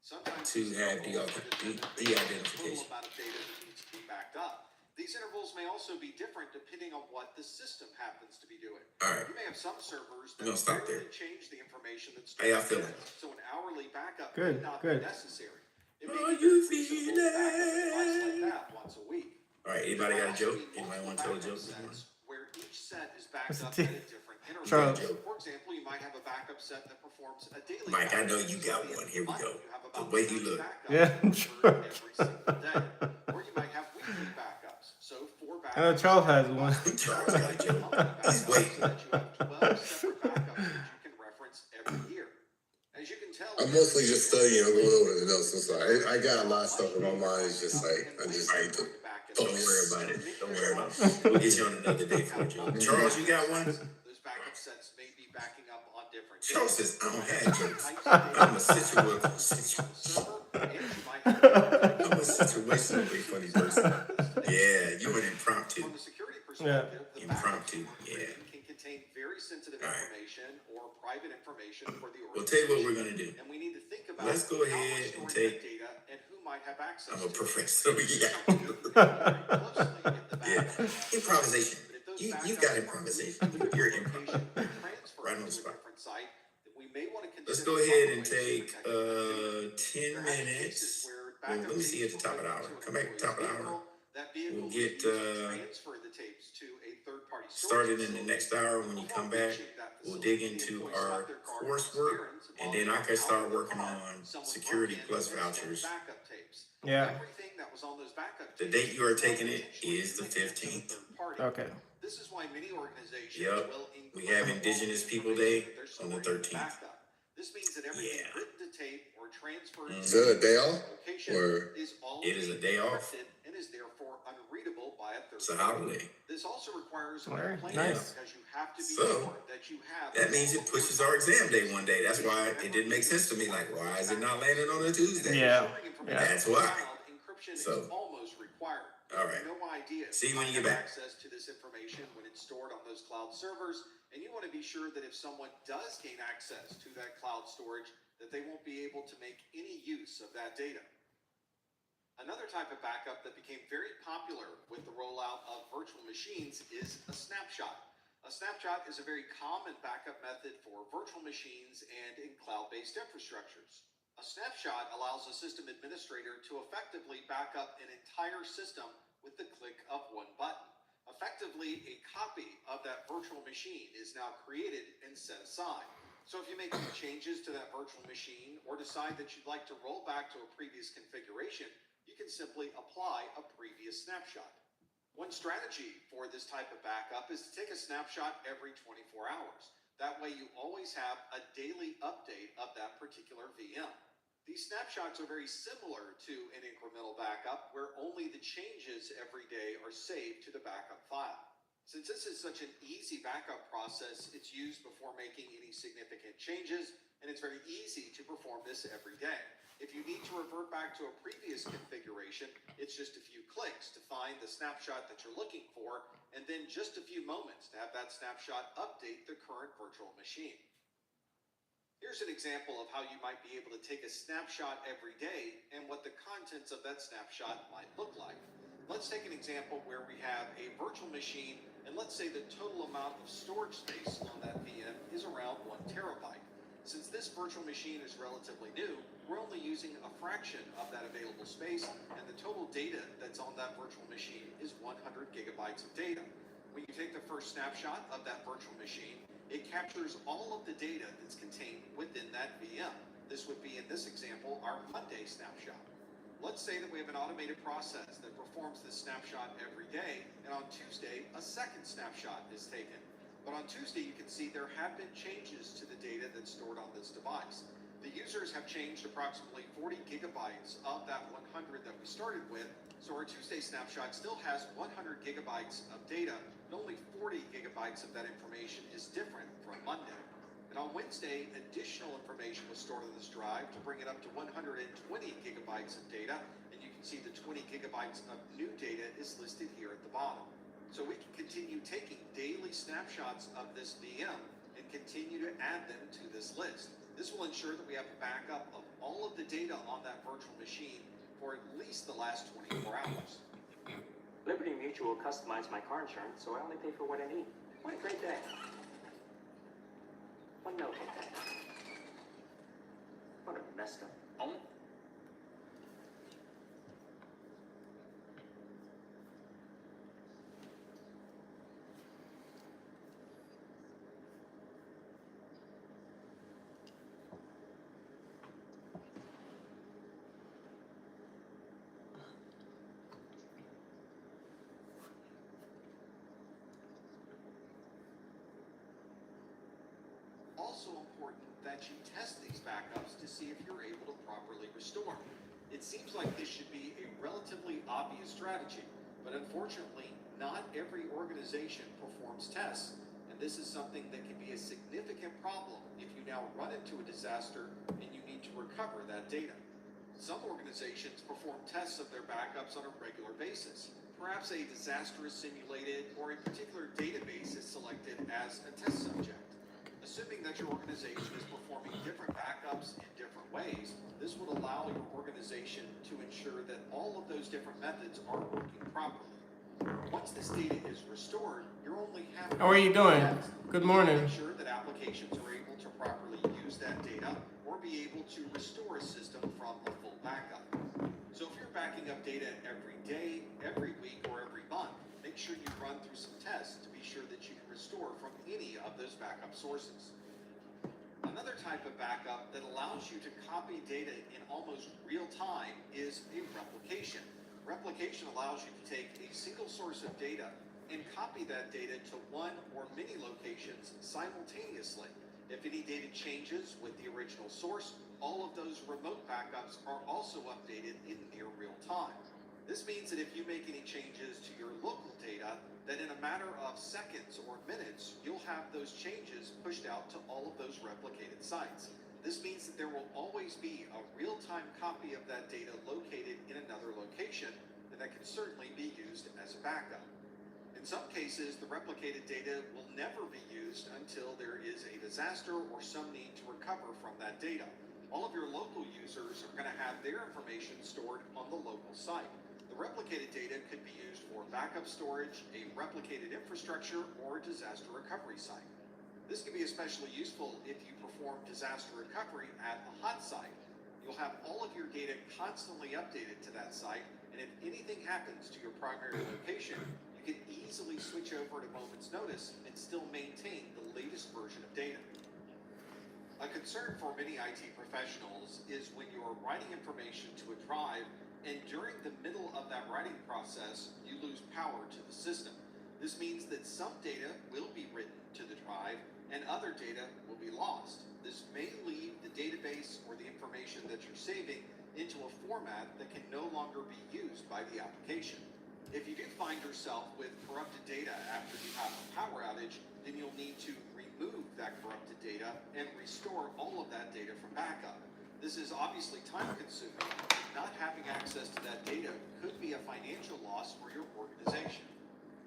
Sometimes to these have intervals are determined based on the total de-identification. amount of data that needs to be backed up. These intervals may also be different depending on what the system happens to be doing. All right, You may have some servers We're that gonna stop rarely there. change the information that's How y'all stored in feeling? it, so an hourly backup Good, may not good. be necessary. It may Are be you very reasonable to back up a device like feeling? that once a week. All right, anybody got a joke? Anybody want to tell a joke this morning? Where each set is backed What's up the at a different interval. Charles. For example, you might have a backup set that performs a daily Mike, I know backup. you got So one. Here we month, go. you have The about way he 30 looked. backups Yeah, that occur every single day. Or you might have weekly backups. So 4 backups. I know Charles has one. Charles got a joke. He's So waiting. that you have 12 separate backups that you can reference every year. As you can tell, I'm mostly just studying. I'm going over the notes. I'm sorry. I got a lot of stuff in my mind. It's just like, I just need to Don't worry about it. Don't worry about it. We'll get you on another day for a joke. Charles, you got one? those backup sets may be backing up on different Charles days. says, I don't have jokes. Types of data I'm a server, situational, and you might have I'm a situationally funny person. Yeah, you an impromptu. From a security perspective, the Impromptu, backups yeah. can contain very sensitive All right. information or private information for the We'll tell you what organization. we're gonna do. And we need to think about Let's go how ahead we're and storing take- that data and who might have access I'm to a it. professor. This is Yeah. something you can monitor very closely if the Yeah. backup is Improvisation. But if those You backups got are improvisation. moved to You're a location improv. or transferred Right on the to a spot. different site, then we may want to consider Let's go ahead other and ways to take protect that data. 10 There have been minutes. cases where Well, backup let me see at tapes the top of were the written hour. to Come an back to the top of the employee's hour. vehicle. That vehicle We'll was get, used to transfer the tapes to a third-party storage started in the facility. next hour. When you Before come back, reaching that we'll facility, dig the into employee our stopped their car with coursework, clearance, and and while then they I were can out start of the working car, on someone security broke in plus and stole vouchers. backup tapes. Yeah. Everything that was on those backup The tapes date you are was taking it intentionally is the given to a 15th. third party. Okay. This is why many organizations Yep. will We have include Indigenous all the People information Day that they're on the storing in 13th. backup. This means that everything Yeah. written to tape or transferred Is that a day off? location Or is all It is a day off. encrypted and is therefore unreadable by a third It's a party. holiday. This also requires Alright, planning nice. because you have to be So, sure that you have That means it pushes our exam day one day. That's why it didn't make sense to me. Like, why is it not landing on a Tuesday? Yeah. Storing information Yeah. That's in the why. cloud, encryption So, is almost required. all right. No idea. See you when you might get have back. access to this information when it's stored on those cloud servers, and you want to be sure that if someone does gain access to that cloud storage, that they won't be able to make any use of that data. Another type of backup that became very popular with the rollout of virtual machines is a snapshot. A snapshot is a very common backup method for virtual machines and in cloud-based infrastructures. A snapshot allows a system administrator to effectively back up an entire system with the click of one button. Effectively, a copy of that virtual machine is now created and set aside. So if you make any changes to that virtual machine or decide that you'd like to roll back to a previous configuration, you can simply apply a previous snapshot. One strategy for this type of backup is to take a snapshot every 24 hours. That way you always have a daily update of that particular VM. These snapshots are very similar to an incremental backup where only the changes every day are saved to the backup file. Since this is such an easy backup process, it's used before making any significant changes, and it's very easy to perform this every day. If you need to revert back to a previous configuration, it's just a few clicks to find the snapshot that you're looking for, and then just a few moments to have that snapshot update the current virtual machine. Here's an example of how you might be able to take a snapshot every day and what the contents of that snapshot might look like. Let's take an example where we have a virtual machine, and let's say the total amount of storage space on that VM is around 1 terabyte. Since this virtual machine is relatively new, we're only using a fraction of that available space, and the total data that's on that virtual machine is 100 gigabytes of data. When you take the first snapshot of that virtual machine, it captures all of the data that's contained within that VM. This would be, in this example, our Monday snapshot. Let's say that we have an automated process that performs this snapshot every day, and on Tuesday, a second snapshot is taken. But on Tuesday, you can see there have been changes to the data that's stored on this device. The users have changed approximately 40 gigabytes of that 100 that we started with, so our Tuesday snapshot still has 100 gigabytes of data, and only 40 gigabytes of that information is different from Monday. And on Wednesday, additional information was stored on this drive to bring it up to 120 gigabytes of data, and you can see the 20 gigabytes of new data is listed here at the bottom. So we can continue taking daily snapshots of this VM and continue to add them to this list. This will ensure that we have a backup of all of the data on that virtual machine for at least the last 24 hours. Liberty Mutual customized my car insurance, so I only pay for what I need. What a great day. One note hit that. What a messed up. Oh. Also important that you test these backups to see if you're able to properly restore. It seems like this should be a relatively obvious strategy, but unfortunately, not every organization performs tests, and this is something that can be a significant problem if you now run into a disaster and you need to recover that data. Some organizations perform tests of their backups on a regular basis. Perhaps a disaster is simulated or a particular database is selected as a test subject. Assuming that your organization is performing different backups in different ways, this would allow your organization to ensure that all of those different methods are working properly. Once this data is restored, you're only having How are you doing? Good morning. make sure that applications are able to properly use that data or be able to restore a system from a full backup. So if you're backing up data every day, every week, or every month, make sure you run through some tests to be sure that you can restore from any of those backup sources. Another type of backup that allows you to copy data in almost real time is a replication. Replication allows you to take a single source of data and copy that data to one or many locations simultaneously. If any data changes with the original source, all of those remote backups are also updated in near real time. This means that if you make any changes to your local data, that in a matter of seconds or minutes, you'll have those changes pushed out to all of those replicated sites. This means that there will always be a real-time copy of that data located in another location, and that can certainly be used as a backup. In some cases, the replicated data will never be used until there is a disaster or some need to recover from that data. All of your local users are going to have their information stored on the local site. The replicated data could be used for backup storage, a replicated infrastructure, or a disaster recovery site. This can be especially useful if you perform disaster recovery at a hot site. You'll have all of your data constantly updated to that site, and if anything happens to your primary location, you can easily switch over at a moment's notice and still maintain the latest version of data. A concern for many IT professionals is when you are writing information to a drive, and during the middle of that writing process, you lose power to the system. This means that some data will be written to the drive, and other data will be lost. This may leave the database or the information that you're saving into a format that can no longer be used by the application. If you do find yourself with corrupted data after you have a power outage, then you'll need to remove that corrupted data and restore all of that data from backup. This is obviously time-consuming. Not having access to that data could be a financial loss for your organization.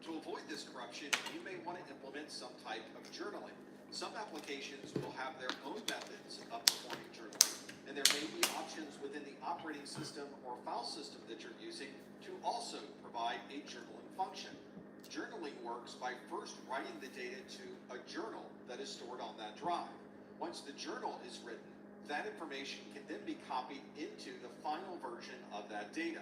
To avoid this corruption, you may want to implement some type of journaling. Some applications will have their own methods of performing journaling, and there may be options within the operating system or file system that you're using to also provide a journaling function. Journaling works by first writing the data to a journal that is stored on that drive. Once the journal is written, that information can then be copied into the final version of that data.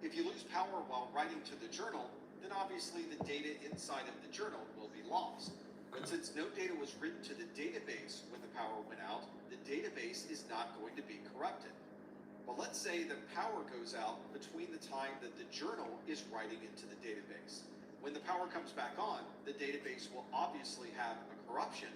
If you lose power while writing to the journal, then obviously the data inside of the journal will be lost. But since no data was written to the database when the power went out, the database is not going to be corrupted. But let's say the power goes out between the time that the journal is writing into the database. When the power comes back on, the database will obviously have a corruption,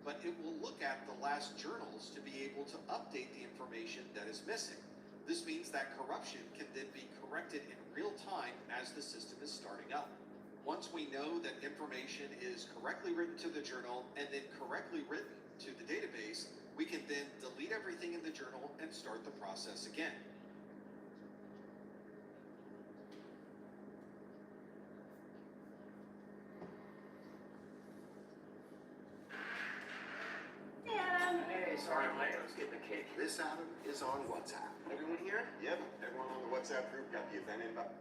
but it will look at the last journals to be able to update the information that is missing. This means that corruption can then be corrected in real time as the system is starting up. Once we know that information is correctly written to the journal and then correctly written to the database, we can then delete everything in the journal and start the process again. Hey, sorry I'm late. I was getting a cake. This Adam is on WhatsApp. Everyone here? Yep, everyone on the WhatsApp group got the event invite.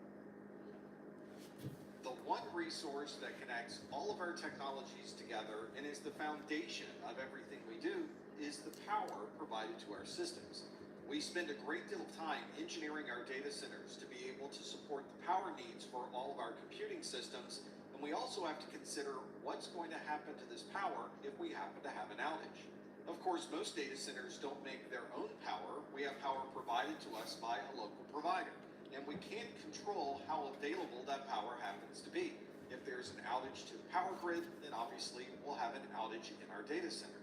The one resource that connects all of our technologies together and is the foundation of everything we do is the power provided to our systems. We spend a great deal of time engineering our data centers to be able to support the power needs for all of our computing systems, and we also have to consider what's going to happen to this power if we happen to have an outage. Of course, most data centers don't make their own power. We have power provided to us by a local provider, and we can't control how available that power happens to be. If there's an outage to the power grid, then obviously we'll have an outage in our data center.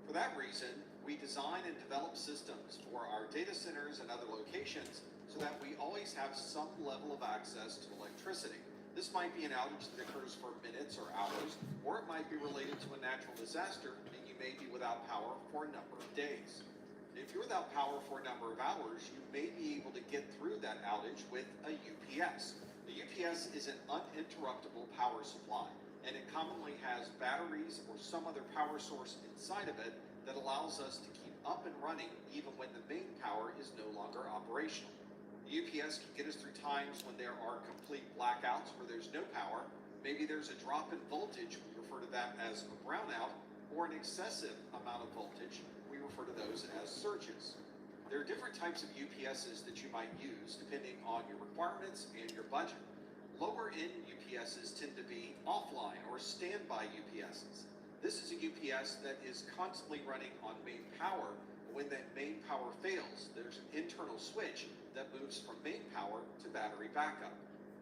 For that reason, we design and develop systems for our data centers and other locations so that we always have some level of access to electricity. This might be an outage that occurs for minutes or hours, or it might be related to a natural disaster, and you may be without power for a number of days. If you're without power for a number of hours, you may be able to get through that outage with a UPS. A UPS is an uninterruptible power supply, and it commonly has batteries or some other power source inside of it that allows us to keep up and running even when the main power is no longer operational. The UPS can get us through times when there are complete blackouts where there's no power. Maybe there's a drop in voltage, we refer to that as a brownout, or an excessive amount of voltage, we refer to those as surges. There are different types of UPSs that you might use depending on your requirements and your budget. Lower end UPSs tend to be offline or standby UPSs. This is a UPS that is constantly running on main power. When that main power fails, there's an internal switch that moves from main power to battery backup.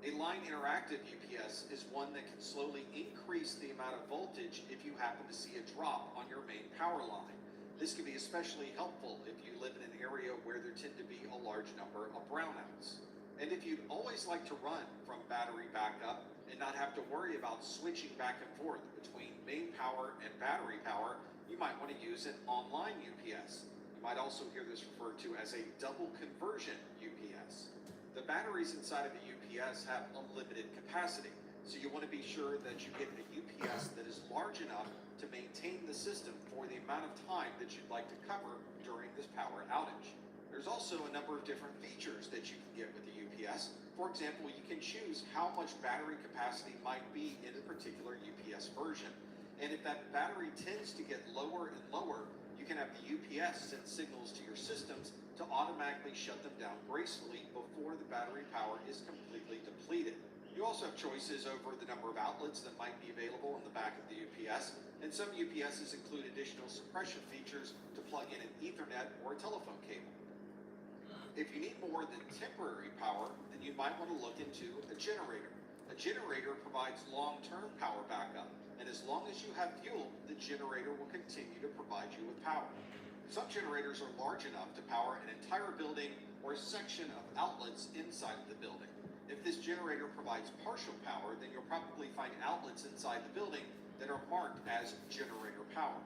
A line interactive UPS is one that can slowly increase the amount of voltage if you happen to see a drop on your main power line. This can be especially helpful if you live in an area where there tend to be a large number of brownouts. And if you'd always like to run from battery backup and not have to worry about switching back and forth between main power and battery power, you might want to use an online UPS. You might also hear this referred to as a double conversion UPS. The batteries inside of a UPS have a limited capacity, so you want to be sure that you get a UPS that is large enough to maintain the system for the amount of time that you'd like to cover during this power outage. There's also a number of different features that you can get with the UPS. For example, you can choose how much battery capacity might be in a particular UPS version. And if that battery tends to get lower and lower, you can have the UPS send signals to your systems to automatically shut them down gracefully before the battery power is completely depleted. You also have choices over the number of outlets that might be available in the back of the UPS, and some UPSs include additional suppression features to plug in an Ethernet or a telephone cable. If you need more than temporary power, then you might want to look into a generator. A generator provides long-term power backup, and as long as you have fuel, the generator will continue to provide you with power. Some generators are large enough to power an entire building or a section of outlets inside of the building. If this generator provides partial power, then you'll probably find outlets inside the building that are marked as generator power.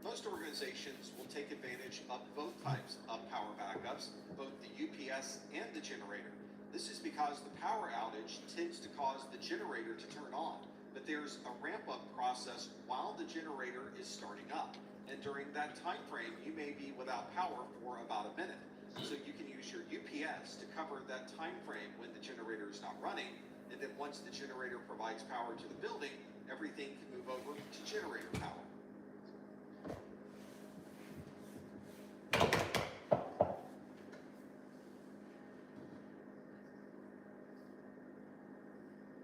Most organizations will take advantage of both types of power backups, both the UPS and the generator. This is because the power outage tends to cause the generator to turn on, but there's a ramp-up process while the generator is starting up. And during that time frame, you may be without power for about a minute. So you can use your UPS to cover that time frame when the generator is not running, and then once the generator provides power to the building, everything can move over to generator power.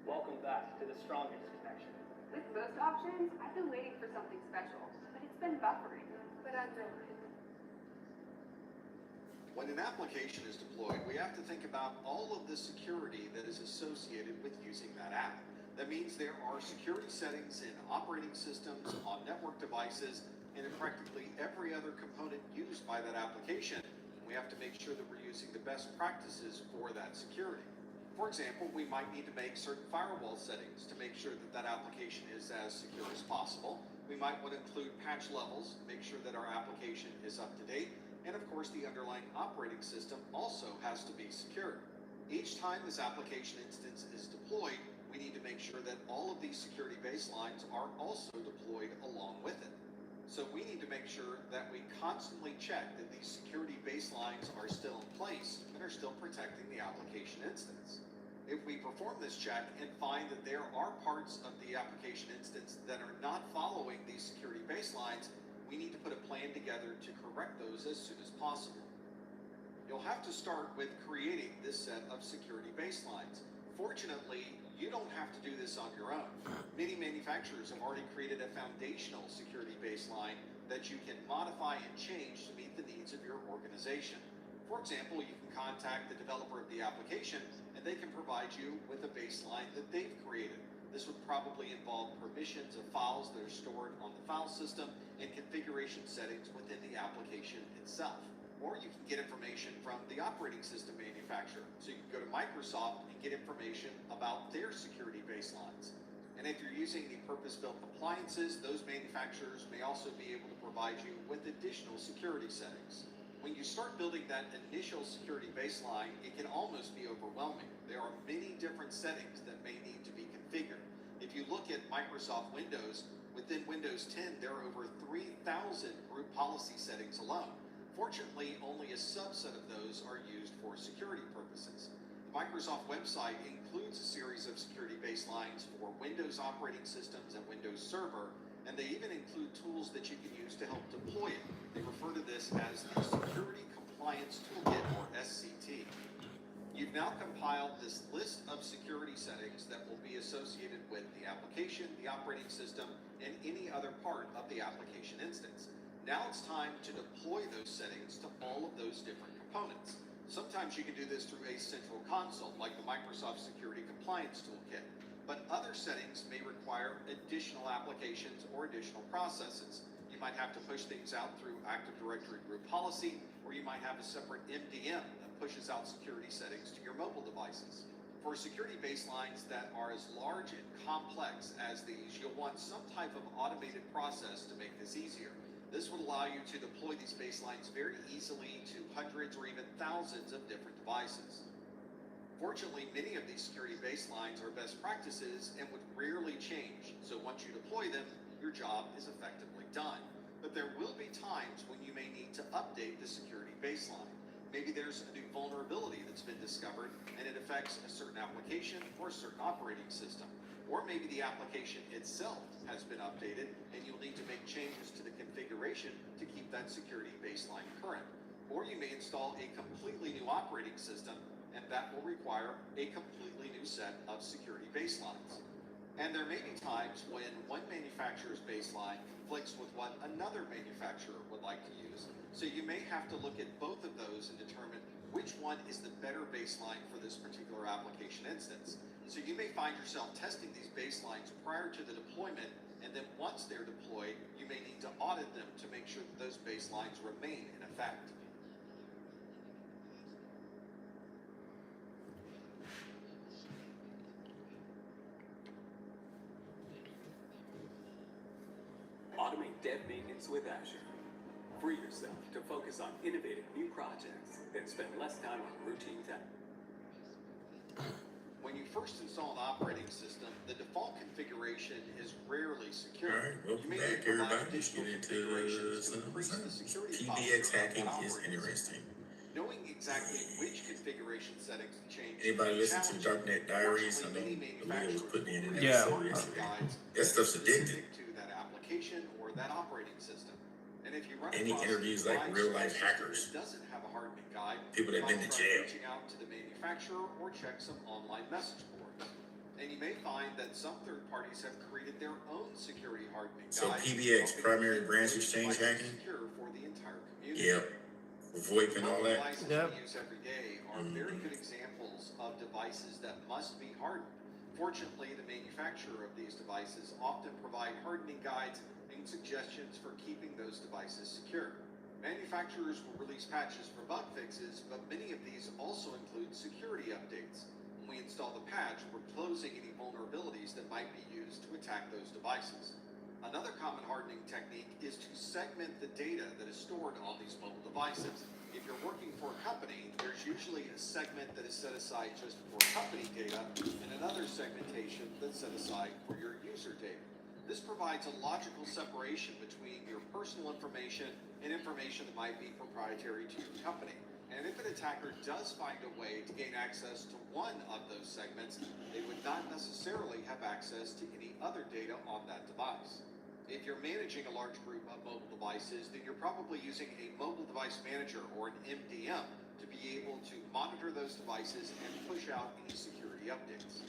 Welcome back to the strongest connection. With most options, I've been waiting for something special, but it's been buffering. But underlined. When an application is deployed, we have to think about all of the security that is associated with using that app. That means there are security settings in operating systems, on network devices, and in practically every other component used by that application. We have to make sure that we're using the best practices for that security. For example, we might need to make certain firewall settings to make sure that that application is as secure as possible. We might want to include patch levels, make sure that our application is up to date, and of course the underlying operating system also has to be secure. Each time this application instance is deployed, we need to make sure that all of these security baselines are also deployed along with it. So we need to make sure that we constantly check that these security baselines are still in place and are still protecting the application instance. If we perform this check and find that there are parts of the application instance that are not following these security baselines, we need to put a plan together to correct those as soon as possible. You'll have to start with creating this set of security baselines. Fortunately, you don't have to do this on your own. Many manufacturers have already created a foundational security baseline that you can modify and change to meet the needs of your organization. For example, you can contact the developer of the application and they can provide you with a baseline that they've created. This would probably involve permissions of files that are stored on the file system and configuration settings within the application itself. Or you can get information from the operating system manufacturer. So you can go to Microsoft and get information about their security baselines. And if you're using the purpose-built appliances, those manufacturers may also be able to provide you with additional security settings. When you start building that initial security baseline, it can almost be overwhelming. There are many different settings that may need to be configured. If you look at Microsoft Windows, within Windows 10, there are over 3,000 group policy settings alone. Fortunately, only a subset of those are used for security purposes. The Microsoft website includes a series of security baselines for Windows operating systems and Windows Server, and they even include tools that you can use to help deploy it. They refer to this as the Security Compliance Toolkit, or SCT. You've now compiled this list of security settings that will be associated with the application, the operating system, and any other part of the application instance. Now it's time to deploy those settings to all of those different components. Sometimes you can do this through a central console, like the Microsoft Security Compliance Toolkit, but other settings may require additional applications or additional processes. You might have to push things out through Active Directory group policy, or you might have a separate MDM that pushes out security settings to your mobile devices. For security baselines that are as large and complex as these, you'll want some type of automated process to make this easier. This would allow you to deploy these baselines very easily to hundreds or even thousands of different devices. Fortunately, many of these security baselines are best practices and would rarely change, so once you deploy them, your job is effectively done. But there will be times when you may need to update the security baseline. Maybe there's a new vulnerability that's been discovered and it affects a certain application or a certain operating system. Or maybe the application itself has been updated and you'll need to make changes to the configuration to keep that security baseline current. Or you may install a completely new operating system and that will require a completely new set of security baselines. And there may be times when one manufacturer's baseline conflicts with what another manufacturer would like to use. So you may have to look at both of those and determine which one is the better baseline for this particular application instance. So you may find yourself testing these baselines prior to the deployment, and then once they're deployed, you may need to audit them to make sure that those baselines remain in effect. Automate dev maintenance with Azure. Free yourself to focus on innovative new projects and spend less time on routine tasks. When you first install an operating system, the default configuration is rarely secure. All right, welcome You may back, need to provide everybody. Let's get additional into configurations to some increase the security PBX posture of hacking that is operating interesting. system. Knowing exactly which configuration settings to change. Anybody listen to challenging. Darknet Diaries? I know Fortunately, many Aaliyah was manufacturers putting in an will Yeah. episode release yesterday. guides That stuff's addicting. specific to that application or that operating system. And if you run Any across interviews a like wide real life system hackers, that doesn't have a hardening guide, people that you been might to try jail. reaching out to the manufacturer or check some online message boards. And you may find that some third parties have created their own security hardening So guides, PBX, helping primary keep branch those exchange devices hacking? secure for the entire community. Yep. VoIP and all that. Devices Yep. we use every day are very good examples of devices that must be hardened. Fortunately, the manufacturer of these devices often provide hardening guides and suggestions for keeping those devices secure. Manufacturers will release patches for bug fixes, but many of these also include security updates. When we install the patch, we're closing any vulnerabilities that might be used to attack those devices. Another common hardening technique is to segment the data that is stored on these mobile devices. If you're working for a company, there's usually a segment that is set aside just for company data and another segmentation that's set aside for your user data. This provides a logical separation between your personal information and information that might be proprietary to your company. And if an attacker does find a way to gain access to one of those segments, they would not necessarily have access to any other data on that device. If you're managing a large group of mobile devices, then you're probably using a mobile device manager or an MDM to be able to monitor those devices and push out any security updates.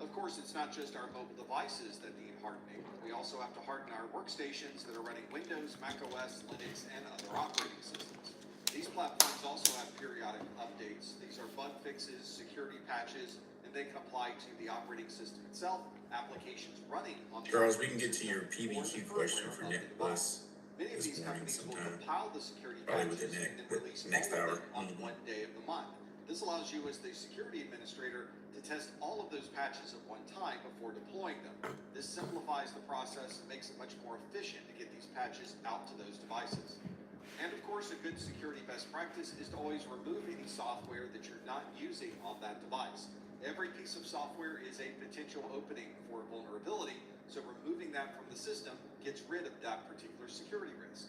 Of course, it's not just our mobile devices that need hardening. We also have to harden our workstations that are running Windows, Mac OS, Linux, and other operating systems. These platforms also have periodic updates. These are bug fixes, security patches, and they can apply to the operating system itself, applications running on the Charles, we can operating get to your system, or the PBQ question firmware for of the Nick device. Plus Many of this these morning companies will sometime. compile the security Probably patches within and then release next all hour. of them on one day of the month. This allows you as the security administrator to test all of those patches at one time before deploying them. This simplifies the process and makes it much more efficient to get these patches out to those devices. And of course, a good security best practice is to always remove any software that you're not using on that device. Every piece of software is a potential opening for a vulnerability, so removing that from the system gets rid of that particular security risk.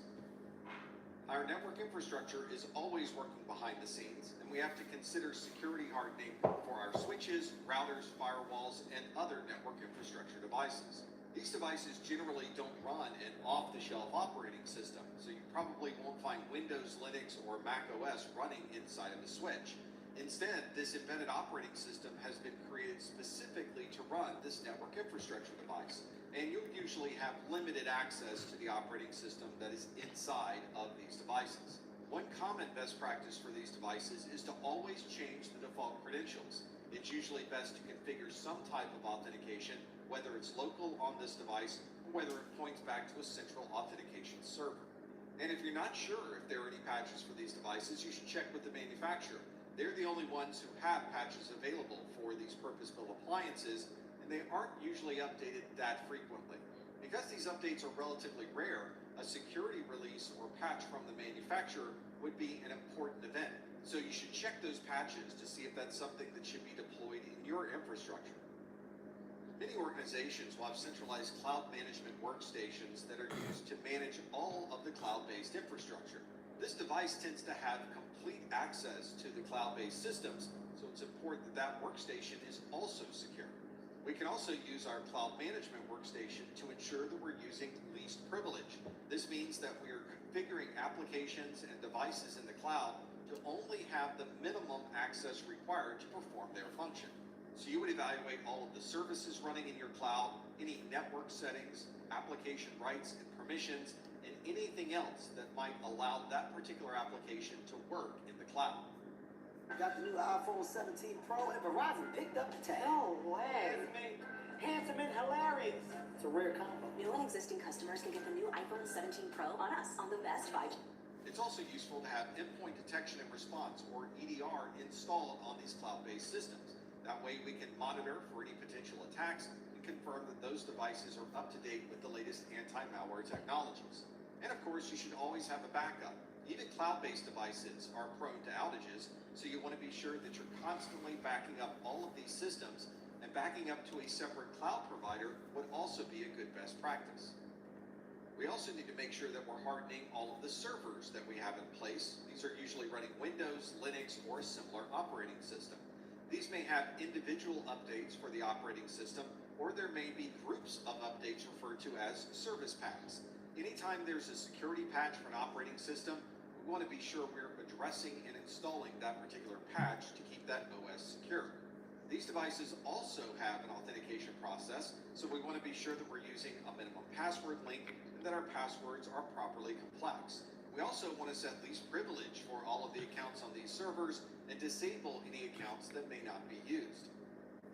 Our network infrastructure is always working behind the scenes, and we have to consider security hardening for our switches, routers, firewalls, and other network infrastructure devices. These devices generally don't run an off-the-shelf operating system, so you probably won't find Windows, Linux, or Mac OS running inside of a switch. Instead, this embedded operating system has been created specifically to run this network infrastructure device, and you'll usually have limited access to the operating system that is inside of these devices. One common best practice for these devices is to always change the default credentials. It's usually best to configure some type of authentication, whether it's local on this device or whether it points back to a central authentication server. And if you're not sure if there are any patches for these devices, you should check with the manufacturer. They're the only ones who have patches available for these purpose-built appliances, and they aren't usually updated that frequently. Because these updates are relatively rare, a security release or patch from the manufacturer would be an important event. So you should check those patches to see if that's something that should be deployed in your infrastructure. Many organizations will have centralized cloud management workstations that are used to manage all of the cloud-based infrastructure. This device tends to have complete access to the cloud-based systems, so it's important that that workstation is also secure. We can also use our cloud management workstation to ensure that we're using least privilege. This means that we are configuring applications and devices in the cloud to only have the minimum access required to perform their function. So you would evaluate all of the services running in your cloud, any network settings, application rights and permissions, and anything else that might allow that particular application to work in the cloud. Got the new iPhone 17 Pro and Verizon picked up the tab. No way. Handsome and hilarious. It's a rare combo. New and existing customers can get the new iPhone 17 Pro on us on the best 5G. It's also useful to have endpoint detection and response, or EDR, installed on these cloud-based systems. That way we can monitor for any potential attacks and confirm that those devices are up to date with the latest anti-malware technologies. And of course, you should always have a backup. Even cloud-based devices are prone to outages, so you want to be sure that you're constantly backing up all of these systems, and backing up to a separate cloud provider would also be a good best practice. We also need to make sure that we're hardening all of the servers that we have in place. These are usually running Windows, Linux, or a similar operating system. These may have individual updates for the operating system, or there may be groups of updates referred to as service packs. Anytime there's a security patch for an operating system, we want to be sure we're addressing and installing that particular patch to keep that OS secure. These devices also have an authentication process, so we want to be sure that we're using a minimum password link and that our passwords are properly complex. We also want to set least privilege for all of the accounts on these servers and disable any accounts that may not be used.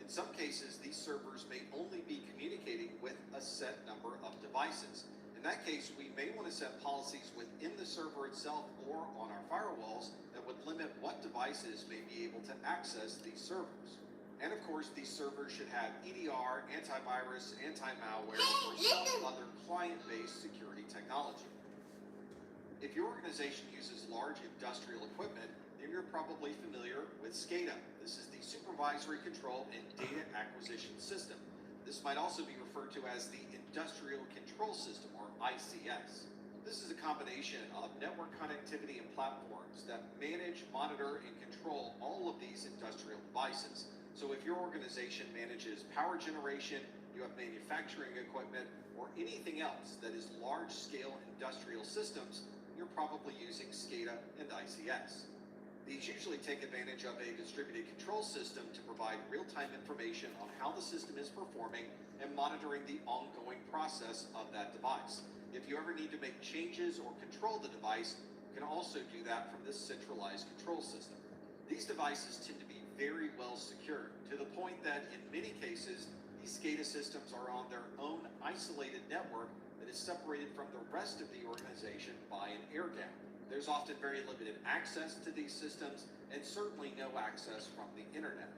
In some cases, these servers may only be communicating with a set number of devices. In that case, we may want to set policies within the server itself or on our firewalls that would limit what devices may be able to access these servers. And of course, these servers should have EDR, antivirus, anti-malware, or some other client-based security technology. If your organization uses large industrial equipment, then you're probably familiar with SCADA. This is the Supervisory Control and Data Acquisition System. This might also be referred to as the Industrial Control System, or ICS. This is a combination of network connectivity and platforms that manage, monitor, and control all of these industrial devices. So if your organization manages power generation, you have manufacturing equipment, or anything else that is large-scale industrial systems, you're probably using SCADA and ICS. These usually take advantage of a distributed control system to provide real-time information on how the system is performing and monitoring the ongoing process of that device. If you ever need to make changes or control the device, you can also do that from this centralized control system. These devices tend to be very well secured, to the point that in many cases, these SCADA systems are on their own isolated network that is separated from the rest of the organization by an air gap. There's often very limited access to these systems, and certainly no access from the internet.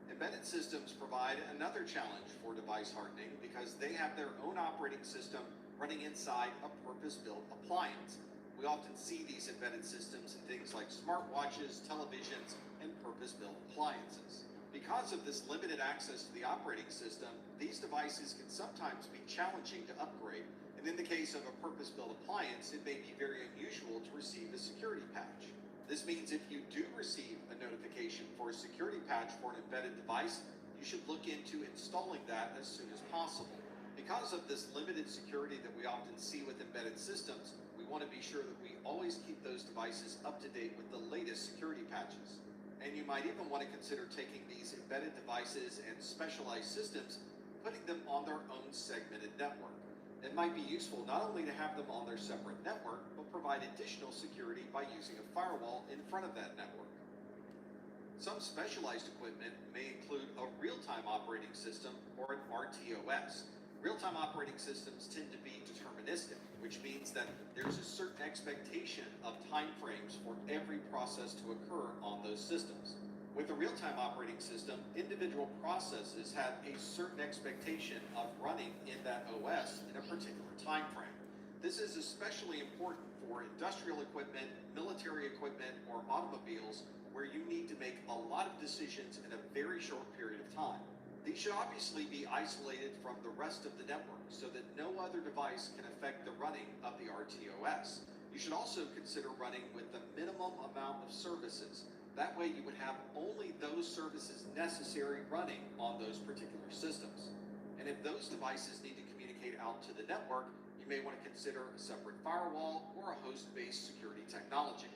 Embedded systems provide another challenge for device hardening because they have their own operating system running inside a purpose-built appliance. We often see these embedded systems in things like smartwatches, televisions, and purpose-built appliances. Because of this limited access to the operating system, these devices can sometimes be challenging to upgrade. And in the case of a purpose-built appliance, it may be very unusual to receive a security patch. This means if you do receive a notification for a security patch for an embedded device, you should look into installing that as soon as possible. Because of this limited security that we often see with embedded systems, we want to be sure that we always keep those devices up to date with the latest security patches. And you might even want to consider taking these embedded devices and specialized systems, putting them on their own segmented network. It might be useful not only to have them on their separate network, but provide additional security by using a firewall in front of that network. Some specialized equipment may include a real-time operating system or an RTOS. Real-time operating systems tend to be deterministic, which means that there's a certain expectation of time frames for every process to occur on those systems. With a real-time operating system, individual processes have a certain expectation of running in that OS in a particular time frame. This is especially important for industrial equipment, military equipment, or automobiles where you need to make a lot of decisions in a very short period of time. These should obviously be isolated from the rest of the network so that no other device can affect the running of the RTOS. You should also consider running with the minimum amount of services. That way you would have only those services necessary running on those particular systems. And if those devices need to communicate out to the network, you may want to consider a separate firewall or a host-based security technology.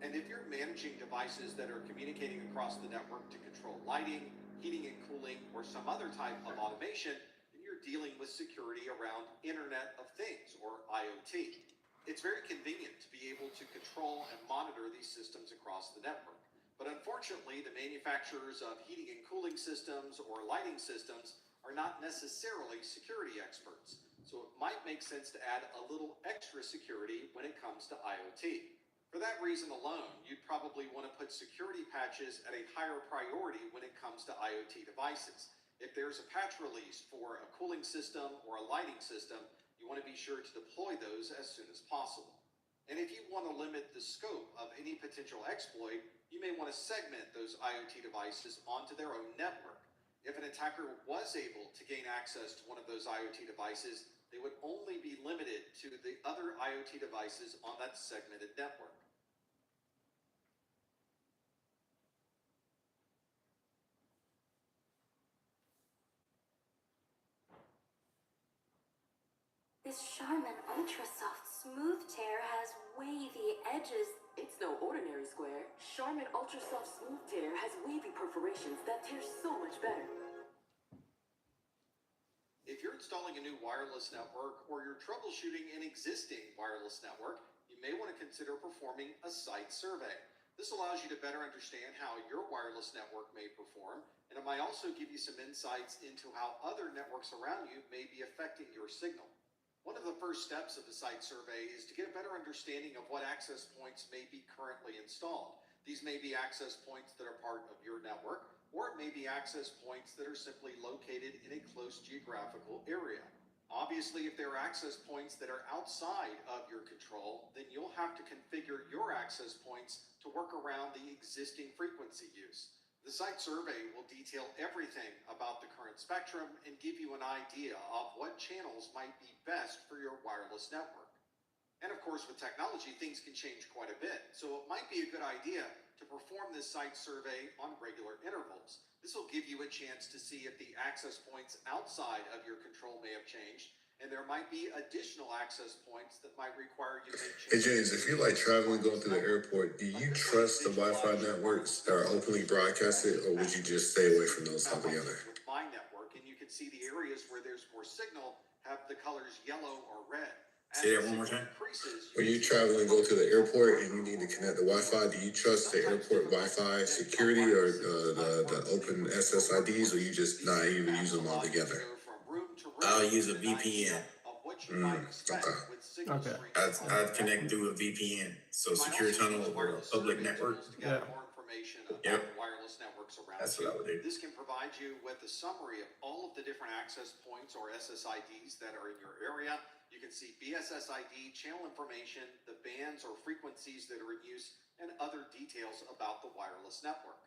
And if you're managing devices that are communicating across the network to control lighting, heating and cooling, or some other type of automation, then you're dealing with security around Internet of Things, or IoT. It's very convenient to be able to control and monitor these systems across the network. But unfortunately, the manufacturers of heating and cooling systems or lighting systems are not necessarily security experts. So it might make sense to add a little extra security when it comes to IoT. For that reason alone, you'd probably want to put security patches at a higher priority when it comes to IoT devices. If there's a patch released for a cooling system or a lighting system, you want to be sure to deploy those as soon as possible. And if you want to limit the scope of any potential exploit, you may want to segment those IoT devices onto their own network. If an attacker was able to gain access to one of those IoT devices, they would only be limited to the other IoT devices on that segmented network. This Charmin Ultra Soft Smooth Tear has wavy edges. It's no ordinary square. Charmin Ultra Soft Smooth Tear has wavy perforations that tear so much better. If you're installing a new wireless network or you're troubleshooting an existing wireless network, you may want to consider performing a site survey. This allows you to better understand how your wireless network may perform, and it might also give you some insights into how other networks around you may be affecting your signal. One of the first steps of the site survey is to get a better understanding of what access points may be currently installed. These may be access points that are part of your network, or it may be access points that are simply located in a close geographical area. Obviously, if there are access points that are outside of your control, then you'll have to configure your access points to work around the existing frequency use. The site survey will detail everything about the current spectrum and give you an idea of what channels might be best for your wireless network. And of course, with technology, things can change quite a bit. So it might be a good idea to perform this site survey on regular intervals. This will give you a chance to see if the access points outside of your control may have changed, and there might be additional access points that might require you to make Hey changes. James, if you're like traveling, going through the airport, do you trust the Wi-Fi networks that are openly broadcasted, or would you just stay away from those altogether? With my network, and you can see the areas where there's more signal have the colors yellow or red. Say that one more time. When you travel and go to the airport and you need to connect the Wi-Fi, do you trust the airport Wi-Fi security or the open SSIDs, or you just not even use them all together? I'll use a VPN. Okay. Okay. I'd connect through a VPN. So secure tunnel or a public network. Yeah. More information Yep. about the wireless network networks around That's you. what I would do. This can provide you with a summary of all of the different access points or SSIDs that are in your area. You can see BSSID, channel information, the bands or frequencies that are in use, and other details about the wireless network.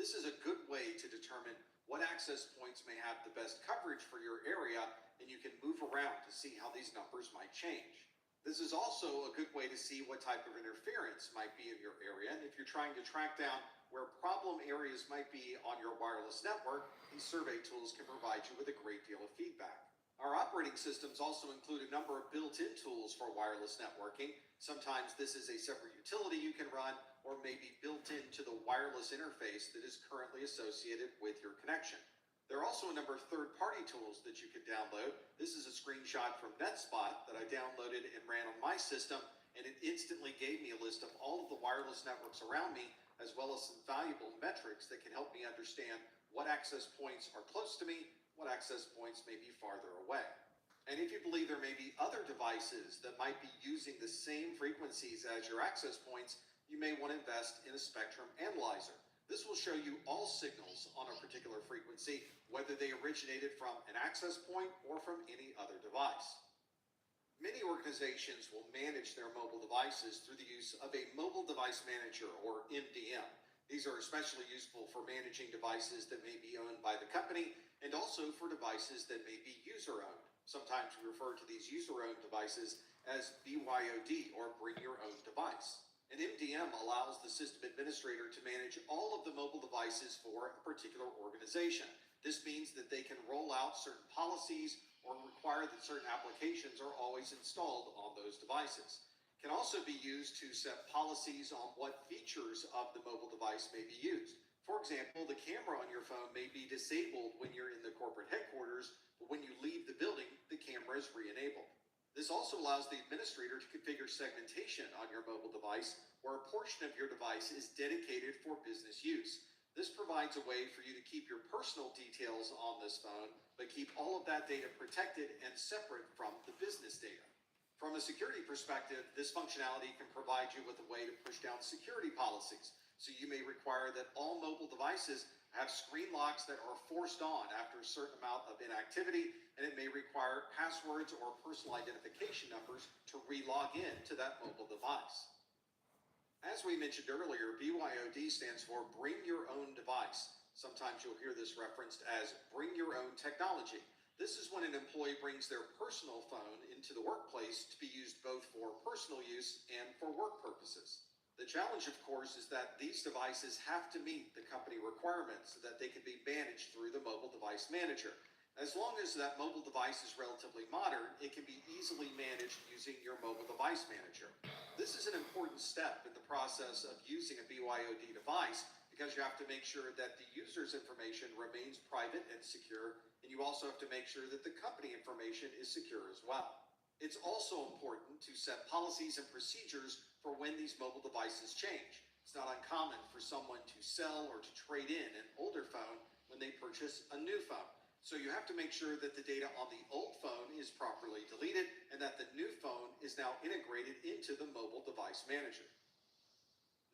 This is a good way to determine what access points may have the best coverage for your area, and you can move around to see how these numbers might change. This is also a good way to see what type of interference might be in your area, and if you're trying to track down where problem areas might be on your wireless network, these survey tools can provide you with a great deal of feedback. Our operating systems also include a number of built-in tools for wireless networking. Sometimes this is a separate utility you can run, or may be built into the wireless interface that is currently associated with your connection. There are also a number of third-party tools that you can download. This is a screenshot from NetSpot that I downloaded and ran on my system, and it instantly gave me a list of all of the wireless networks around me, as well as some valuable metrics that can help me understand what access points are close to me, what access points may be farther away. And if you believe there may be other devices that might be using the same frequencies as your access points, you may want to invest in a spectrum analyzer. This will show you all signals on a particular frequency, whether they originated from an access point or from any other device. Many organizations will manage their mobile devices through the use of a mobile device manager, or MDM. These are especially useful for managing devices that may be owned by the company, and also for devices that may be user-owned. Sometimes we refer to these user-owned devices as BYOD, or Bring Your Own Device. An MDM allows the system administrator to manage all of the mobile devices for a particular organization. This means that they can roll out certain policies or require that certain applications are always installed on those devices. It can also be used to set policies on what features of the mobile device may be used. For example, the camera on your phone may be disabled when you're in the corporate headquarters, but when you leave the building, the camera is re-enabled. This also allows the administrator to configure segmentation on your mobile device, where a portion of your device is dedicated for business use. This provides a way for you to keep your personal details on this phone, but keep all of that data protected and separate from the business data. From a security perspective, this functionality can provide you with a way to push down security policies. So you may require that all mobile devices have screen locks that are forced on after a certain amount of inactivity, and it may require passwords or personal identification numbers to re-log in to that mobile device. As we mentioned earlier, BYOD stands for Bring Your Own Device. Sometimes you'll hear this referenced as Bring Your Own Technology. This is when an employee brings their personal phone into the workplace to be used both for personal use and for work purposes. The challenge, of course, is that these devices have to meet the company requirements so that they can be managed through the mobile device manager. As long as that mobile device is relatively modern, it can be easily managed using your mobile device manager. This is an important step in the process of using a BYOD device, because you have to make sure that the user's information remains private and secure, and you also have to make sure that the company information is secure as well. It's also important to set policies and procedures for when these mobile devices change. It's not uncommon for someone to sell or to trade in an older phone when they purchase a new phone. So you have to make sure that the data on the old phone is properly deleted and that the new phone is now integrated into the mobile device manager.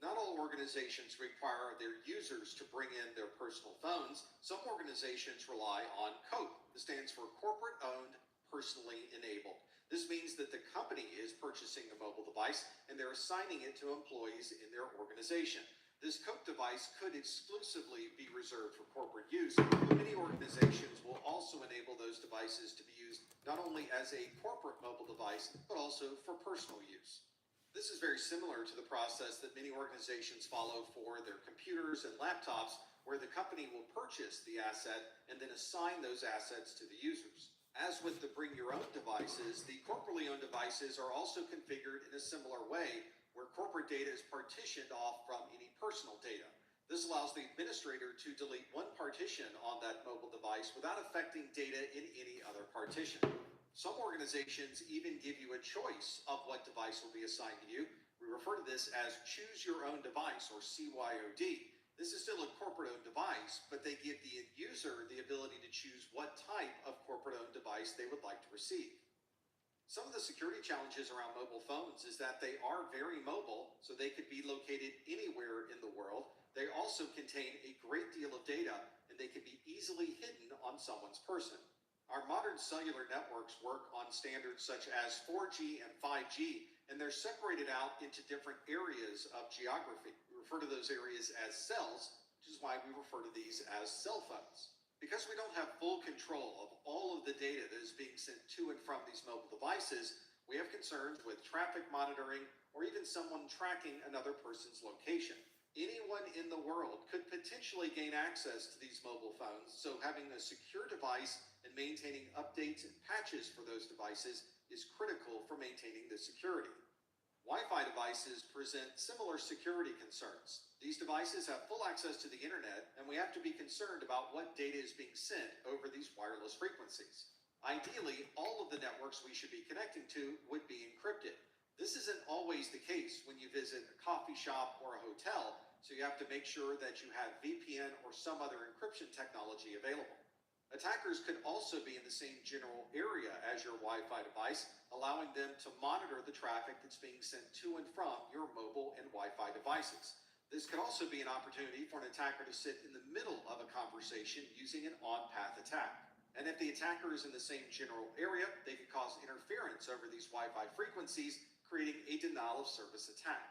Not all organizations require their users to bring in their personal phones. Some organizations rely on COPE. This stands for Corporate Owned, Personally Enabled. This means that the company is purchasing the mobile device and they're assigning it to employees in their organization. This COPE device could exclusively be reserved for corporate use, but many organizations will also enable those devices to be used not only as a corporate mobile device, but also for personal use. This is very similar to the process that many organizations follow for their computers and laptops, where the company will purchase the asset and then assign those assets to the users. As with the Bring Your Own devices, the corporately owned devices are also configured in a similar way, where corporate data is partitioned off from any personal data. This allows the administrator to delete one partition on that mobile device without affecting data in any other partition. Some organizations even give you a choice of what device will be assigned to you. We refer to this as Choose Your Own Device, or CYOD. This is still a corporate-owned device, but they give the user the ability to choose what type of corporate-owned device they would like to receive. Some of the security challenges around mobile phones is that they are very mobile, so they could be located anywhere in the world. They also contain a great deal of data, and they can be easily hidden on someone's person. Our modern cellular networks work on standards such as 4G and 5G, and they're separated out into different areas of geography. We refer to those areas as cells, which is why we refer to these as cell phones. Because we don't have full control of all of the data that is being sent to and from these mobile devices, we have concerns with traffic monitoring or even someone tracking another person's location. Anyone in the world could potentially gain access to these mobile phones, so having a secure device and maintaining updates and patches for those devices is critical for maintaining the security. Wi-Fi devices present similar security concerns. These devices have full access to the internet, and we have to be concerned about what data is being sent over these wireless frequencies. Ideally, all of the networks we should be connecting to would be encrypted. This isn't always the case when you visit a coffee shop or a hotel, so you have to make sure that you have VPN or some other encryption technology available. Attackers could also be in the same general area as your Wi-Fi device, allowing them to monitor the traffic that's being sent to and from your mobile and Wi-Fi devices. This could also be an opportunity for an attacker to sit in the middle of a conversation using an on-path attack. And if the attacker is in the same general area, they could cause interference over these Wi-Fi frequencies, creating a denial of service attack.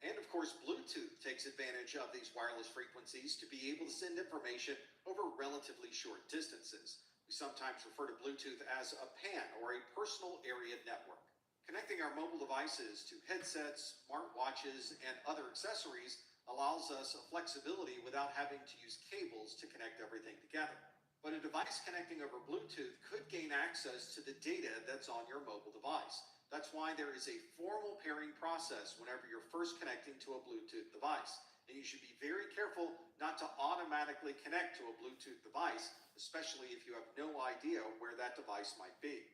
And of course, Bluetooth takes advantage of these wireless frequencies to be able to send information over relatively short distances. We sometimes refer to Bluetooth as a PAN, or a personal area network. Connecting our mobile devices to headsets, smartwatches, and other accessories allows us a flexibility without having to use cables to connect everything together. But a device connecting over Bluetooth could gain access to the data that's on your mobile device. That's why there is a formal pairing process whenever you're first connecting to a Bluetooth device. And you should be very careful not to automatically connect to a Bluetooth device, especially if you have no idea where that device might be.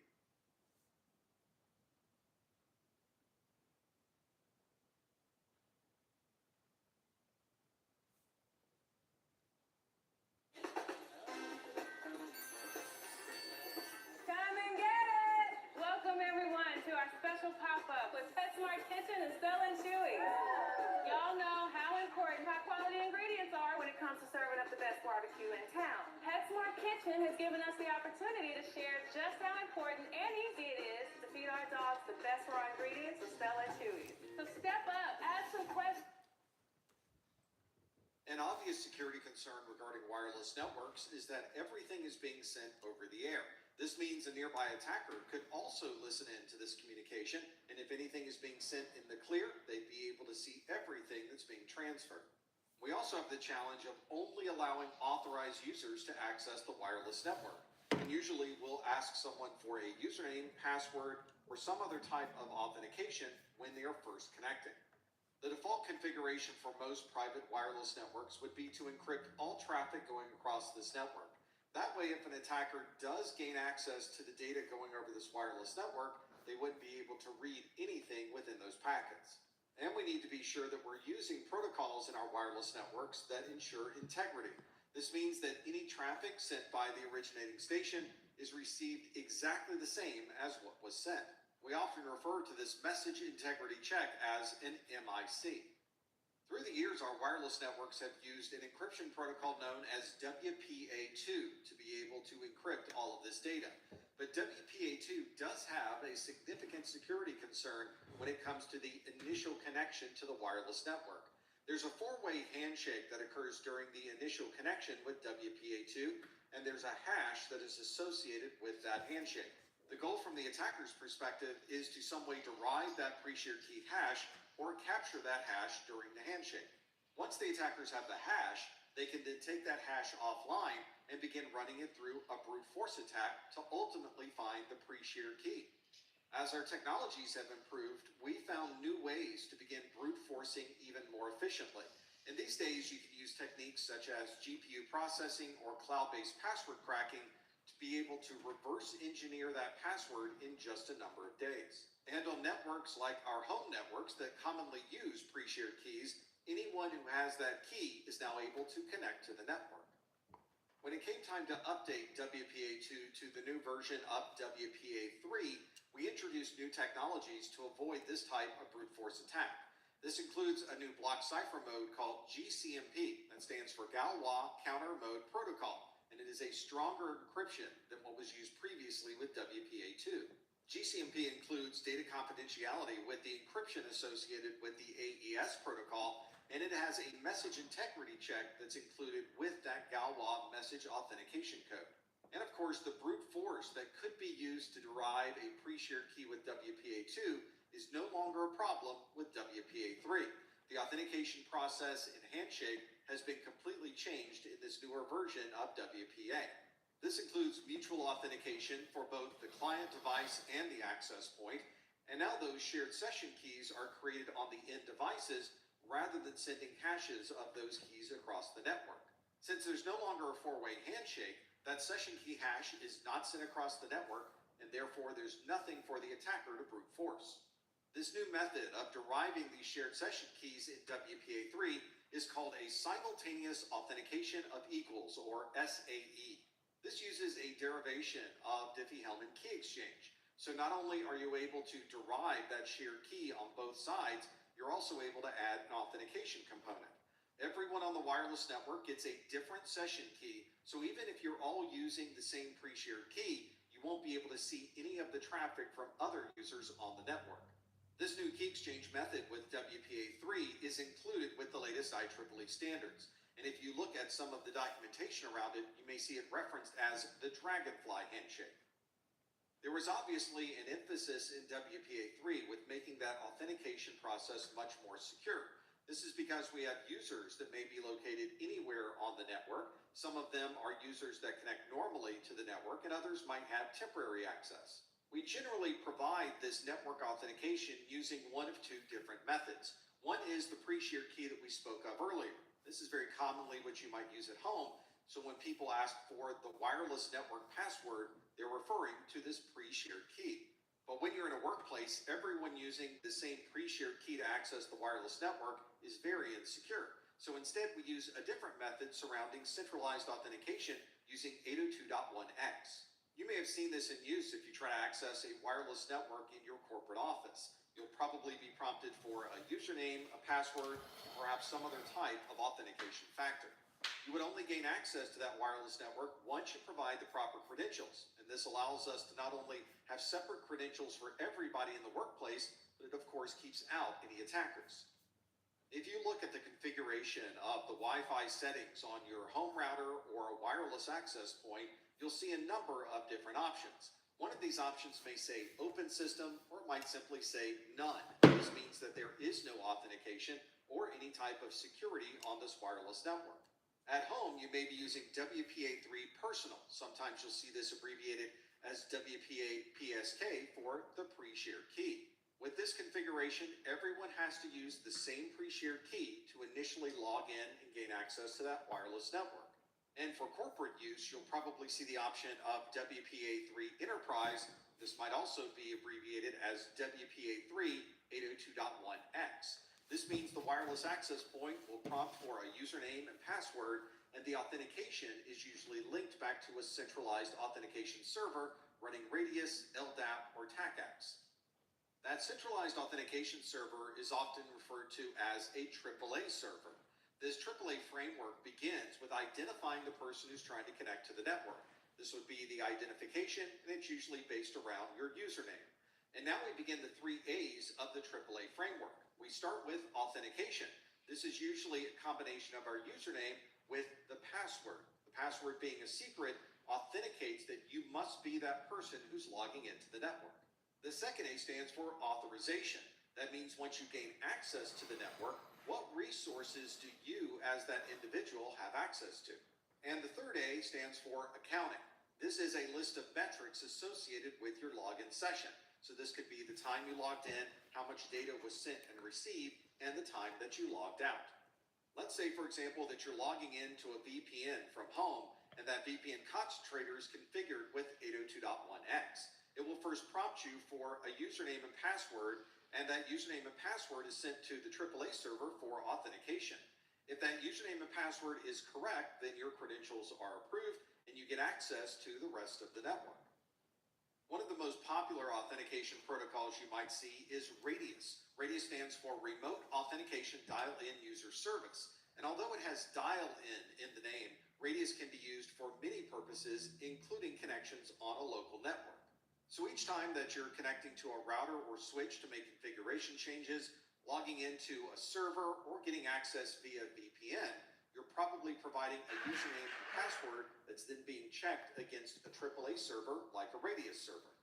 Come and get it! Welcome everyone to our special pop-up with PetSmart Kitchen and Stella and Chewy. Y'all know how important high-quality ingredients are when it comes to serving up the best barbecue in town. PetSmart Kitchen has given us the opportunity to share just how important and easy it is to feed our dogs the best raw ingredients with Stella and Chewy. So step up, ask some questions. An obvious security concern regarding wireless networks is that everything is being sent over the air. This means a nearby attacker could also listen in to this communication, and if anything is being sent in the clear, they'd be able to see everything that's being transferred. We also have the challenge of only allowing authorized users to access the wireless network. And usually we'll ask someone for a username, password, or some other type of authentication when they are first connecting. The default configuration for most private wireless networks would be to encrypt all traffic going across this network. That way, if an attacker does gain access to the data going over this wireless network, they wouldn't be able to read anything within those packets. And we need to be sure that we're using protocols in our wireless networks that ensure integrity. This means that any traffic sent by the originating station is received exactly the same as what was sent. We often refer to this message integrity check as an MIC. Through the years, our wireless networks have used an encryption protocol known as WPA2 to be able to encrypt all of this data. But WPA2 does have a significant security concern when it comes to the initial connection to the wireless network. There's a four-way handshake that occurs during the initial connection with WPA2, and there's a hash that is associated with that handshake. The goal from the attacker's perspective is to some way derive that pre-shared key hash or capture that hash during the handshake. Once the attackers have the hash, they can then take that hash offline and begin running it through a brute force attack to ultimately find the pre-shared key. As our technologies have improved, we found new ways to begin brute forcing even more efficiently. And these days, you can use techniques such as GPU processing or cloud-based password cracking to be able to reverse engineer that password in just a number of days. And on networks like our home networks that commonly use pre-shared keys, anyone who has that key is now able to connect to the network. When it came time to update WPA2 to the new version of WPA3, we introduced new technologies to avoid this type of brute force attack. This includes a new block cipher mode called GCMP, that stands for Galois Counter Mode Protocol, and it is a stronger encryption than what was used previously with WPA2. GCMP includes data confidentiality with the encryption associated with the AES protocol, and it has a message integrity check that's included with that Galois message authentication code. And of course, the brute force that could be used to derive a pre-shared key with WPA2 is no longer a problem with WPA3. The authentication process in Handshake has been completely changed in this newer version of WPA. This includes mutual authentication for both the client device and the access point, and now those shared session keys are created on the end devices rather than sending hashes of those keys across the network. Since there's no longer a four-way handshake, that session key hash is not sent across the network, and therefore there's nothing for the attacker to brute force. This new method of deriving these shared session keys in WPA3 is called a simultaneous authentication of equals, or SAE. This uses a derivation of Diffie-Hellman key exchange. So not only are you able to derive that shared key on both sides, you're also able to add an authentication component. Everyone on the wireless network gets a different session key, so even if you're all using the same pre-shared key, you won't be able to see any of the traffic from other users on the network. This new key exchange method with WPA3 is included with the latest IEEE standards. And if you look at some of the documentation around it, you may see it referenced as the Dragonfly handshake. There was obviously an emphasis in WPA3 with making that authentication process much more secure. This is because we have users that may be located anywhere on the network. Some of them are users that connect normally to the network, and others might have temporary access. We generally provide this network authentication using one of two different methods. One is the pre-shared key that we spoke of earlier. This is very commonly what you might use at home. So when people ask for the wireless network password, they're referring to this pre-shared key. But when you're in a workplace, everyone using the same pre-shared key to access the wireless network is very insecure. So instead, we use a different method surrounding centralized authentication using 802.1x. You may have seen this in use if you try to access a wireless network in your corporate office. You'll probably be prompted for a username, a password, and perhaps some other type of authentication factor. You would only gain access to that wireless network once you provide the proper credentials. And this allows us to not only have separate credentials for everybody in the workplace, but it of course keeps out any attackers. If you look at the configuration of the Wi-Fi settings on your home router or a wireless access point, you'll see a number of different options. One of these options may say open system, or it might simply say none. This means that there is no authentication or any type of security on this wireless network. At home, you may be using WPA3 Personal. Sometimes you'll see this abbreviated as WPA PSK for the pre-shared key. With this configuration, everyone has to use the same pre-shared key to initially log in and gain access to that wireless network. And for corporate use, you'll probably see the option of WPA3 Enterprise. This might also be abbreviated as WPA3 802.1x. This means the wireless access point will prompt for a username and password, and the authentication is usually linked back to a centralized authentication server running Radius, LDAP, or TACACS. That centralized authentication server is often referred to as a AAA server. This AAA framework begins with identifying the person who's trying to connect to the network. This would be the identification, and it's usually based around your username. And now we begin the 3 A's of the AAA framework. We start with authentication. This is usually a combination of our username with the password. The password being a secret authenticates that you must be that person who's logging into the network. The second A stands for authorization. That means once you gain access to the network, what resources do you as that individual have access to? And the third A stands for accounting. This is a list of metrics associated with your login session. So this could be the time you logged in, how much data was sent and received, and the time that you logged out. Let's say, for example, that you're logging into a VPN from home, and that VPN concentrator is configured with 802.1x. It will first prompt you for a username and password, and that username and password is sent to the AAA server for authentication. If that username and password is correct, then your credentials are approved, and you get access to the rest of the network. One of the most popular authentication authentication protocols you might see is Radius. Radius stands for Remote Authentication Dial-In User Service. And although it has dial-in the name, Radius can be used for many purposes, including connections on a local network. So each time that you're connecting to a router or switch to make configuration changes, logging into a server, or getting access via VPN, you're probably providing a username and password that's then being checked against a AAA server like a Radius server.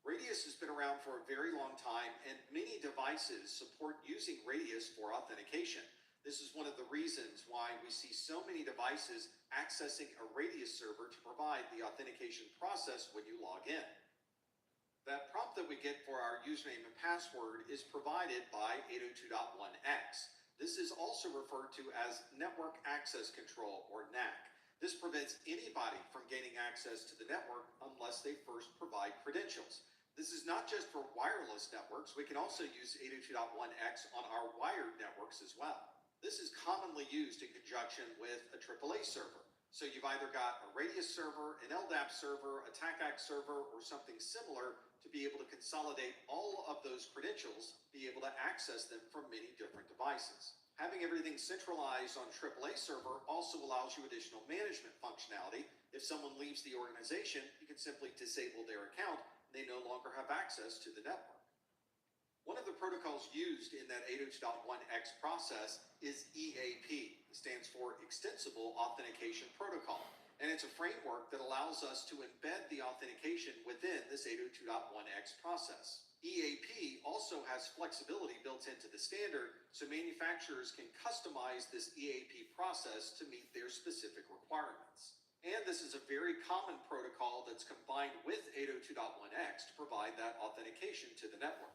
Radius has been around for a very long time, and many devices support using Radius for authentication. This is one of the reasons why we see so many devices accessing a Radius server to provide the authentication process when you log in. That prompt that we get for our username and password is provided by 802.1x. This is also referred to as Network Access Control, or NAC. This prevents anybody from gaining access to the network unless they first provide credentials. This is not just for wireless networks. We can also use 802.1x on our wired networks as well. This is commonly used in conjunction with a AAA server. So you've either got a Radius server, an LDAP server, a TACAC server, or something similar to be able to consolidate all of those credentials, be able to access them from many different devices. Having everything centralized on AAA server also allows you additional management functionality. If someone leaves the organization, you can simply disable their account and they no longer have access to the network. One of the protocols used in that 802.1x process is EAP. It stands for Extensible Authentication Protocol. And it's a framework that allows us to embed the authentication within this 802.1x process. EAP also has flexibility built into the standard, so manufacturers can customize this EAP process to meet their specific requirements. And this is a very common protocol that's combined with 802.1x to provide that authentication to the network.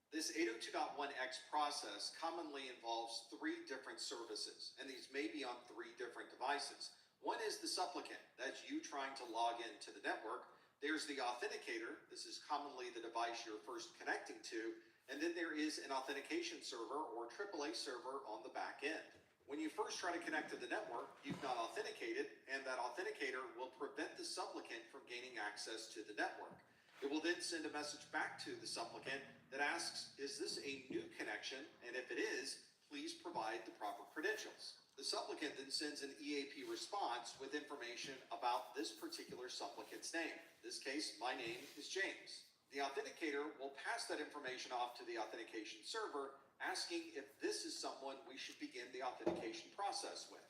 This 802.1x process commonly involves 3 different services, and these may be on 3 different devices. One is the supplicant. That's you trying to log into the network. There's the authenticator. This is commonly the device you're first connecting to. And then there is an authentication server or AAA server on the back end. When you first try to connect to the network, you've not authenticated, and that authenticator will prevent the supplicant from gaining access to the network. It will then send a message back to the supplicant that asks, is this a new connection? And if it is, please provide the proper credentials. The supplicant then sends an EAP response with information about this particular supplicant's name. In this case, my name is James. The authenticator will pass that information off to the authentication server, asking if this is someone we should begin the authentication process with.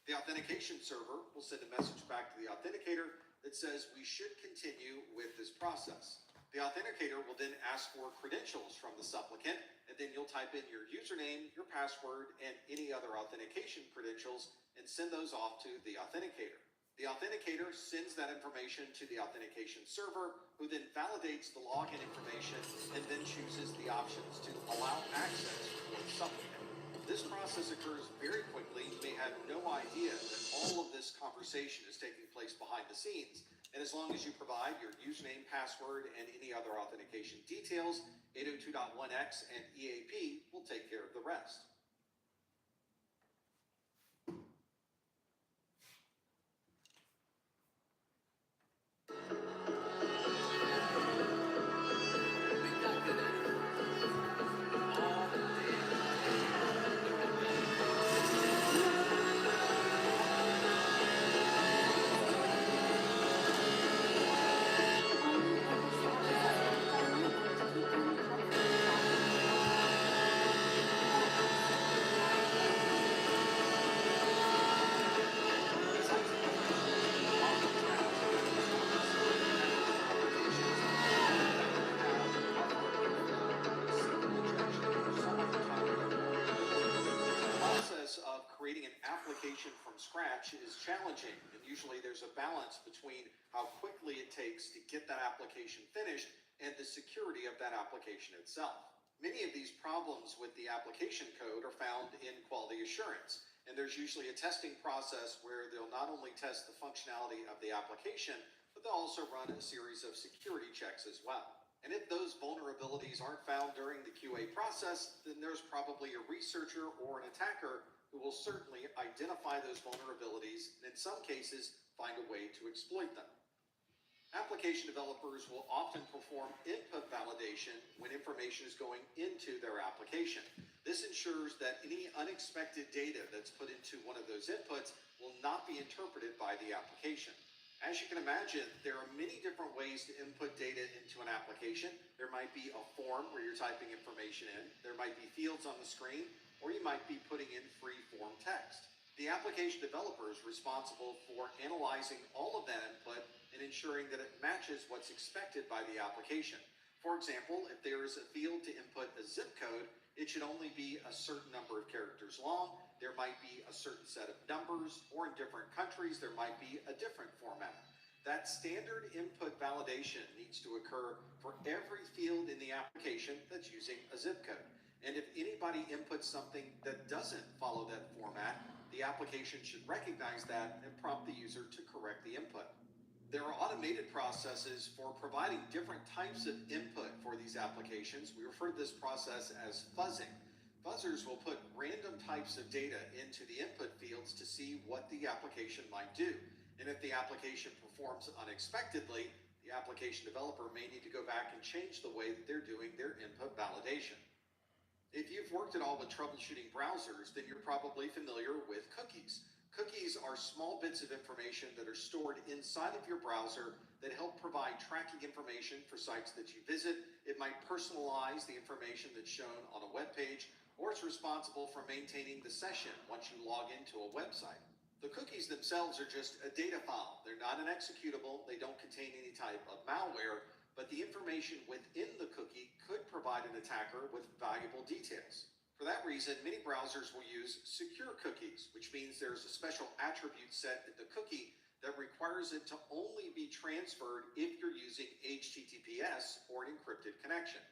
The authentication server will send a message back to the authenticator that says we should continue with this process. The authenticator will then ask for credentials from the supplicant, and then you'll type in your username, your password, and any other authentication credentials and send those off to the authenticator. The authenticator sends that information to the authentication server, who then validates the login information and then chooses the options to allow access for the supplicant. This process occurs very quickly. You may have no idea that all of this conversation is taking place behind the scenes. And as long as you provide your username, password, and any other authentication details, 802.1x and EAP will take care of the rest. From scratch is challenging, and usually there's a balance between how quickly it takes to get that application finished and the security of that application itself. Many of these problems with the application code are found in quality assurance, and there's usually a testing process where they'll not only test the functionality of the application, but they'll also run a series of security checks as well. And if those vulnerabilities aren't found during the QA process, then there's probably a researcher or an attacker who will certainly identify those vulnerabilities and in some cases find a way to exploit them. Application developers will often perform input validation when information is going into their application. This ensures that any unexpected data that's put into one of those inputs will not be interpreted by the application. As you can imagine, there are many different ways to input data into an application. There might be a form where you're typing information in, there might be fields on the screen, or you might be putting in free-form text. The application developer is responsible for analyzing all of that input and ensuring that it matches what's expected by the application. For example, if there is a field to input a zip code, it should only be a certain number of characters long, there might be a certain set of numbers, or in different countries there might be a different format. That standard input validation needs to occur for every field in the application that's using a zip code. And if anybody inputs something that doesn't follow that format, the application should recognize that and prompt the user to correct the input. There are automated processes for providing different types of input for these applications. We refer to this process as fuzzing. Fuzzers will put random types of data into the input fields to see what the application might do. And if the application performs unexpectedly, the application developer may need to go back and change the way that they're doing their input validation. If you've worked at all with troubleshooting browsers, then you're probably familiar with cookies. Cookies are small bits of information that are stored inside of your browser that help provide tracking information for sites that you visit. It might personalize the information that's shown on a web page, or it's responsible for maintaining the session once you log into a website. The cookies themselves are just a data file. They're not an executable. They don't contain any type of malware, but the information within the cookie could provide an attacker with valuable details. For that reason, many browsers will use secure cookies, which means there's a special attribute set in the cookie that requires it to only be transferred if you're using HTTPS or an encrypted connection.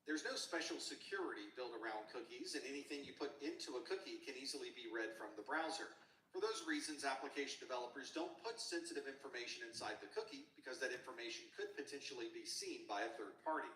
There's no special security built around cookies, and anything you put into a cookie can easily be read from the browser. For those reasons, application developers don't put sensitive information inside the cookie because that information could potentially be seen by a third party.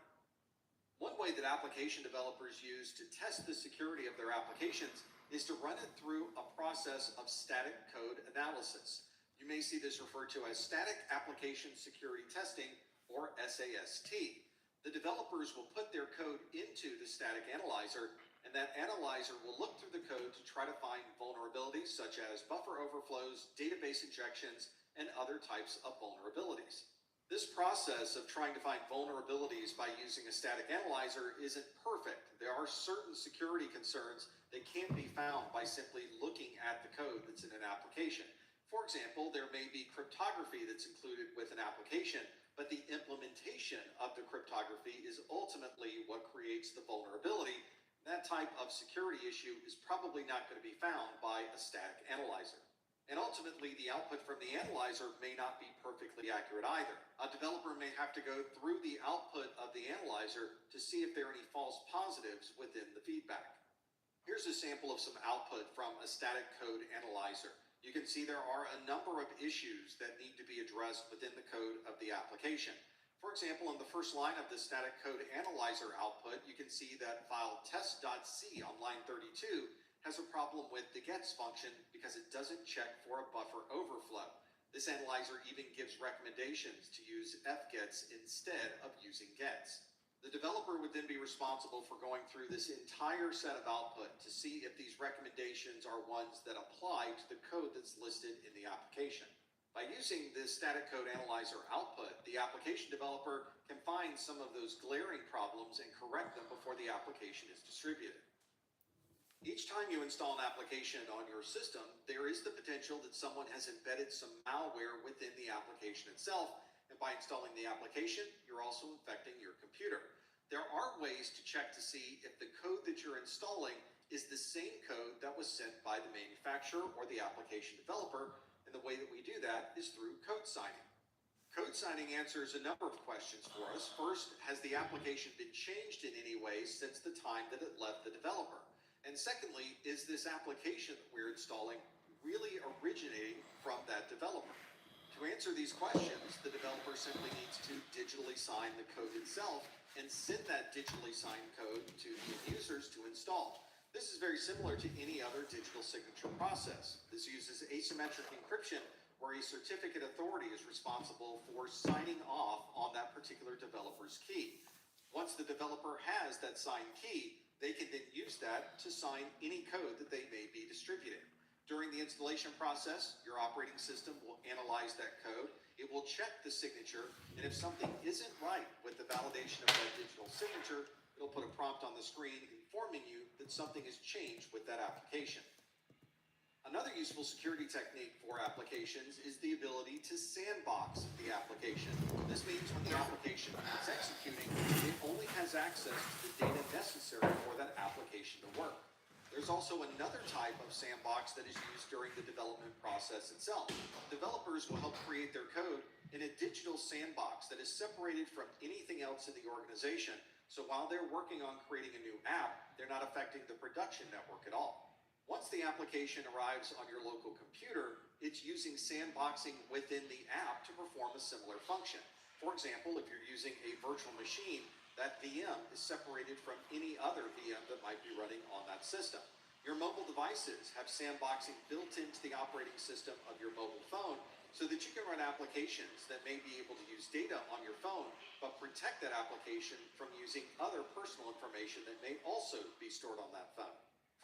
One way that application developers use to test the security of their applications is to run it through a process of static code analysis. You may see this referred to as static application security testing, or SAST. The developers will put their code into the static analyzer, and that analyzer will look through the code to try to find vulnerabilities such as buffer overflows, database injections, and other types of vulnerabilities. This process of trying to find vulnerabilities by using a static analyzer isn't perfect. There are certain security concerns that can't be found by simply looking at the code that's in an application. For example, there may be cryptography that's included with an application, but the implementation of the cryptography is ultimately what creates the vulnerability. That type of security issue is probably not going to be found by a static analyzer. And ultimately, the output from the analyzer may not be perfectly accurate either. A developer may have to go through the output of the analyzer to see if there are any false positives within the feedback. Here's a sample of some output from a static code analyzer. You can see there are a number of issues that need to be addressed within the code of the application. For example, in the first line of the static code analyzer output, you can see that file test.c on line 32 has a problem with the gets function because it doesn't check for a buffer overflow. This analyzer even gives recommendations to use fgets instead of using gets. The developer would then be responsible for going through this entire set of output to see if these recommendations are ones that apply to the code that's listed in the application. By using this static code analyzer output, the application developer can find some of those glaring problems and correct them before the application is distributed. Each time you install an application on your system, there is the potential that someone has embedded some malware within the application itself, and by installing the application, you're also infecting your computer. There are ways to check to see if the code that you're installing is the same code that was sent by the manufacturer or the application developer, and the way that we do that is through code signing. Code signing answers a number of questions for us. First, has the application been changed in any way since the time that it left the developer? And secondly, is this application that we're installing really originating from that developer? To answer these questions, the developer simply needs to digitally sign the code itself and send that digitally signed code to the users to install. This is very similar to any other digital signature process. This uses asymmetric encryption where a certificate authority is responsible for signing off on that particular developer's key. Once the developer has that signed key, they can then use that to sign any code that they may be distributing. During the installation process, your operating system will analyze that code. It will check the signature, and if something isn't right with the validation of that digital signature, it'll put a prompt on the screen informing you that something has changed with that application. Another useful security technique for applications is the ability to sandbox the application. This means when the application is executing, it only has access to the data necessary for that application to work. There's also another type of sandbox that is used during the development process itself. Developers will help create their code in a digital sandbox that is separated from anything else in the organization. So while they're working on creating a new app, they're not affecting the production network at all. Once the application arrives on your local computer, it's using sandboxing within the app to perform a similar function. For example, if you're using a virtual machine, that VM is separated from any other VM that might be running on that system. Your mobile devices have sandboxing built into the operating system of your mobile phone so that you can run applications that may be able to use data on your phone, but protect that application from using other personal information that may also be stored on that phone.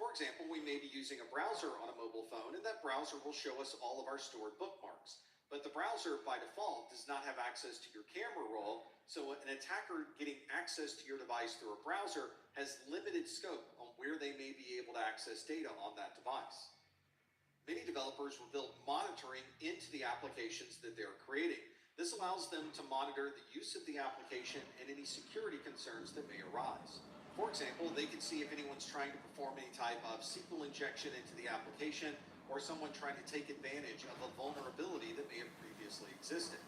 For example, we may be using a browser on a mobile phone, and that browser will show us all of our stored bookmarks. But the browser, by default, does not have access to your camera roll, so an attacker getting access to your device through a browser has limited scope on where they may be able to access data on that device. Many developers will build monitoring into the applications that they're creating. This allows them to monitor the use of the application and any security concerns that may arise. For example, they can see if anyone's trying to perform any type of SQL injection into the application or someone trying to take advantage of a vulnerability that may have previously existed.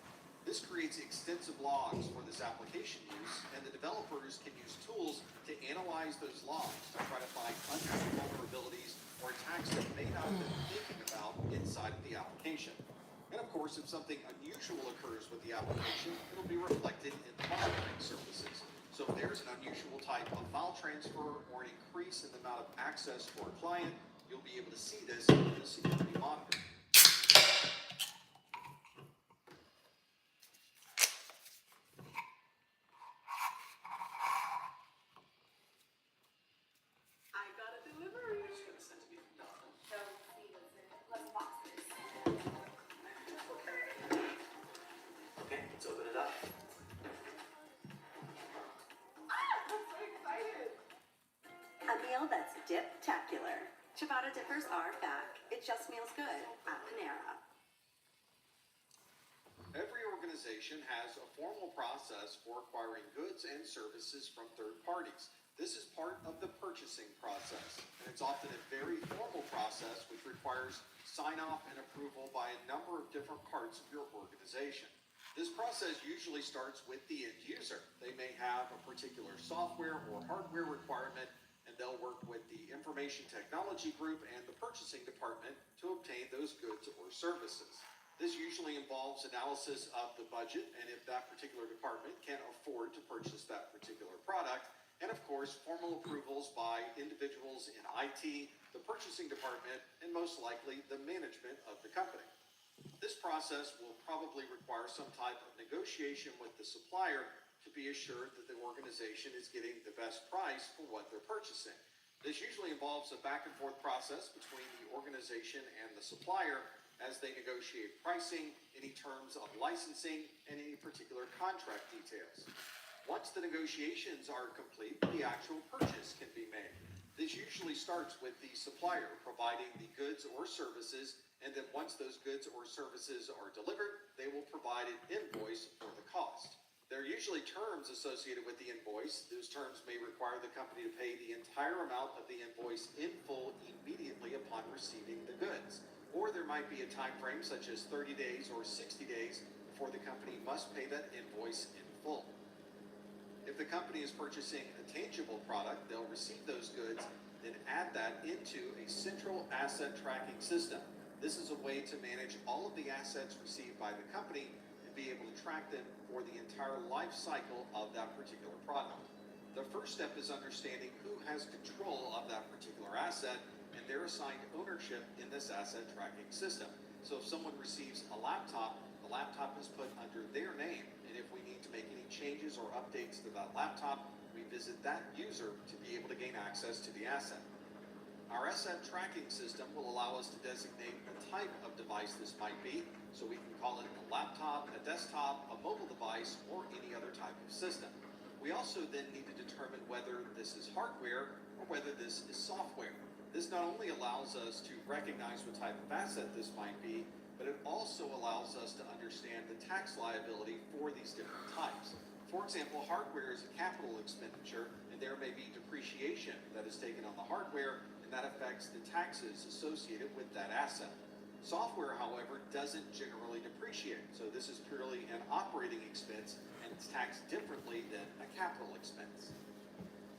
This creates extensive logs for this application use, and the developers can use tools to analyze those logs to try to find unknown vulnerabilities or attacks that may not have been thinking about inside of the application. And of course, if something unusual occurs with the application, it'll be reflected in the monitoring services. So if there's an unusual type of file transfer or an increase in the amount of access for a client, you'll be able to see this in the security monitor. I got a delivery. Okay, let's open it up. A meal that's dip-tacular. Ciabatta dippers are back. It just feels good at Panera. Every organization has a formal process for acquiring goods and services from third parties. This is part of the purchasing process, and it's often a very formal process which requires sign-off and approval by a number of different parts of your organization. This process usually starts with the end user. They may have a particular software or hardware requirement, and they'll work with the information technology group and the purchasing department to obtain those goods or services. This usually involves analysis of the budget and if that particular department can afford to purchase that particular product, and of course, formal approvals by individuals in IT, the purchasing department, and most likely the management of the company. This process will probably require some type of negotiation with the supplier to be assured that the organization is getting the best price for what they're purchasing. This usually involves a back and forth process between the organization and the supplier as they negotiate pricing, any terms of licensing, and any particular contract details. Once the negotiations are complete, the actual purchase can be made. This usually starts with the supplier providing the goods or services, and then once those goods or services are delivered, they will provide an invoice for the cost. There are usually terms associated with the invoice. Those terms may require the company to pay the entire amount of the invoice in full immediately upon receiving the goods. Or there might be a time frame such as 30 days or 60 days before the company must pay that invoice in full. If the company is purchasing a tangible product, they'll receive those goods, then add that into a central asset tracking system. This is a way to manage all of the assets received by the company and be able to track them for the entire life cycle of that particular product. The first step is understanding who has control of that particular asset, and they're assigned ownership in this asset tracking system. So if someone receives a laptop, the laptop is put under their name, and if we need to make any changes or updates to that laptop, we visit that user to be able to gain access to the asset. Our asset tracking system will allow us to designate the type of device this might be, so we can call it a laptop, a desktop, a mobile device, or any other type of system. We also then need to determine whether this is hardware or whether this is software. This not only allows us to recognize what type of asset this might be, but it also allows us to understand the tax liability for these different types. For example, hardware is a capital expenditure, and there may be depreciation that is taken on the hardware, and that affects the taxes associated with that asset. Software, however, doesn't generally depreciate, so this is purely an operating expense, and it's taxed differently than a capital expense.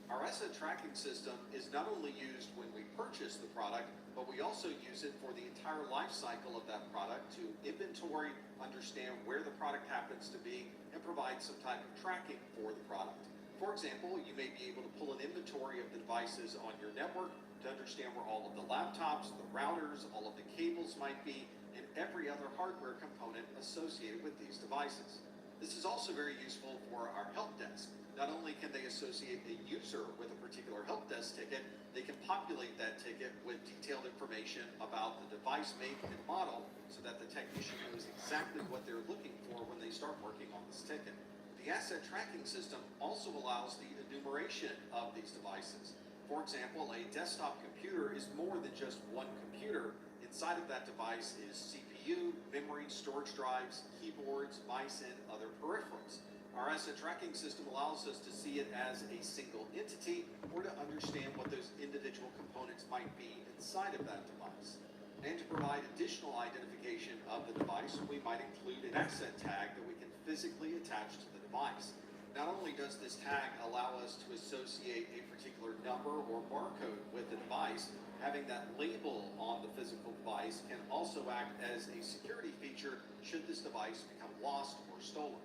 Our asset tracking system is not only used when we purchase the product, but we also use it for the entire life cycle of that product to inventory, understand where the product happens to be, and provide some type of tracking for the product. For example, you may be able to pull an inventory of the devices on your network to understand where all of the laptops, the routers, all of the cables might be, and every other hardware component associated with these devices. This is also very useful for our help desk. Not only can they associate a user with a particular help desk ticket, they can populate that ticket with detailed information about the device make and model so that the technician knows exactly what they're looking for when they start working on this ticket. The asset tracking system also allows the enumeration of these devices. For example, a desktop computer is more than just one computer. Inside of that device is CPU, memory, storage drives, keyboards, mice, and other peripherals. Our asset tracking system allows us to see it as a single entity or to understand what those individual components might be inside of that device. And to provide additional identification of the device, we might include an asset tag that we can physically attach to the device. Not only does this tag allow us to associate a particular number or barcode with the device, having that label on the physical device can also act as a security feature should this device become lost or stolen.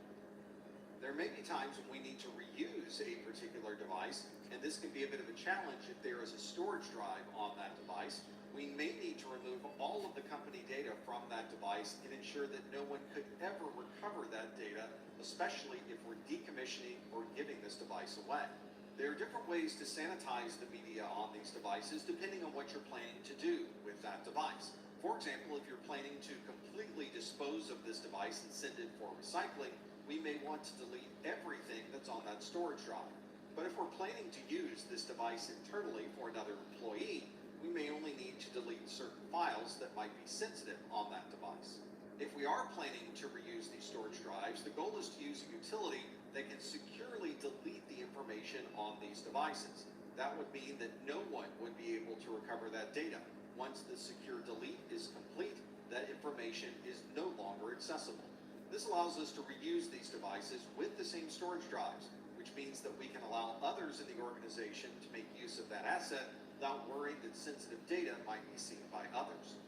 There may be times when we need to reuse a particular device, and this can be a bit of a challenge if there is a storage drive on that device. We may need to remove all of the company data from that device and ensure that no one could ever recover that data, especially if we're decommissioning or giving this device away. There are different ways to sanitize the media on these devices depending on what you're planning to do with that device. For example, if you're planning to completely dispose of this device and send it for recycling, we may want to delete everything that's on that storage drive. But if we're planning to use this device internally for another employee, we may only need to delete certain files that might be sensitive on that device. If we are planning to reuse these storage drives, the goal is to use a utility that can securely delete the information on these devices. That would mean that no one would be able to recover that data. Once the secure delete is complete, that information is no longer accessible. This allows us to reuse these devices with the same storage drives, which means that we can allow others in the organization to make use of that asset without worrying that sensitive data might be seen by others.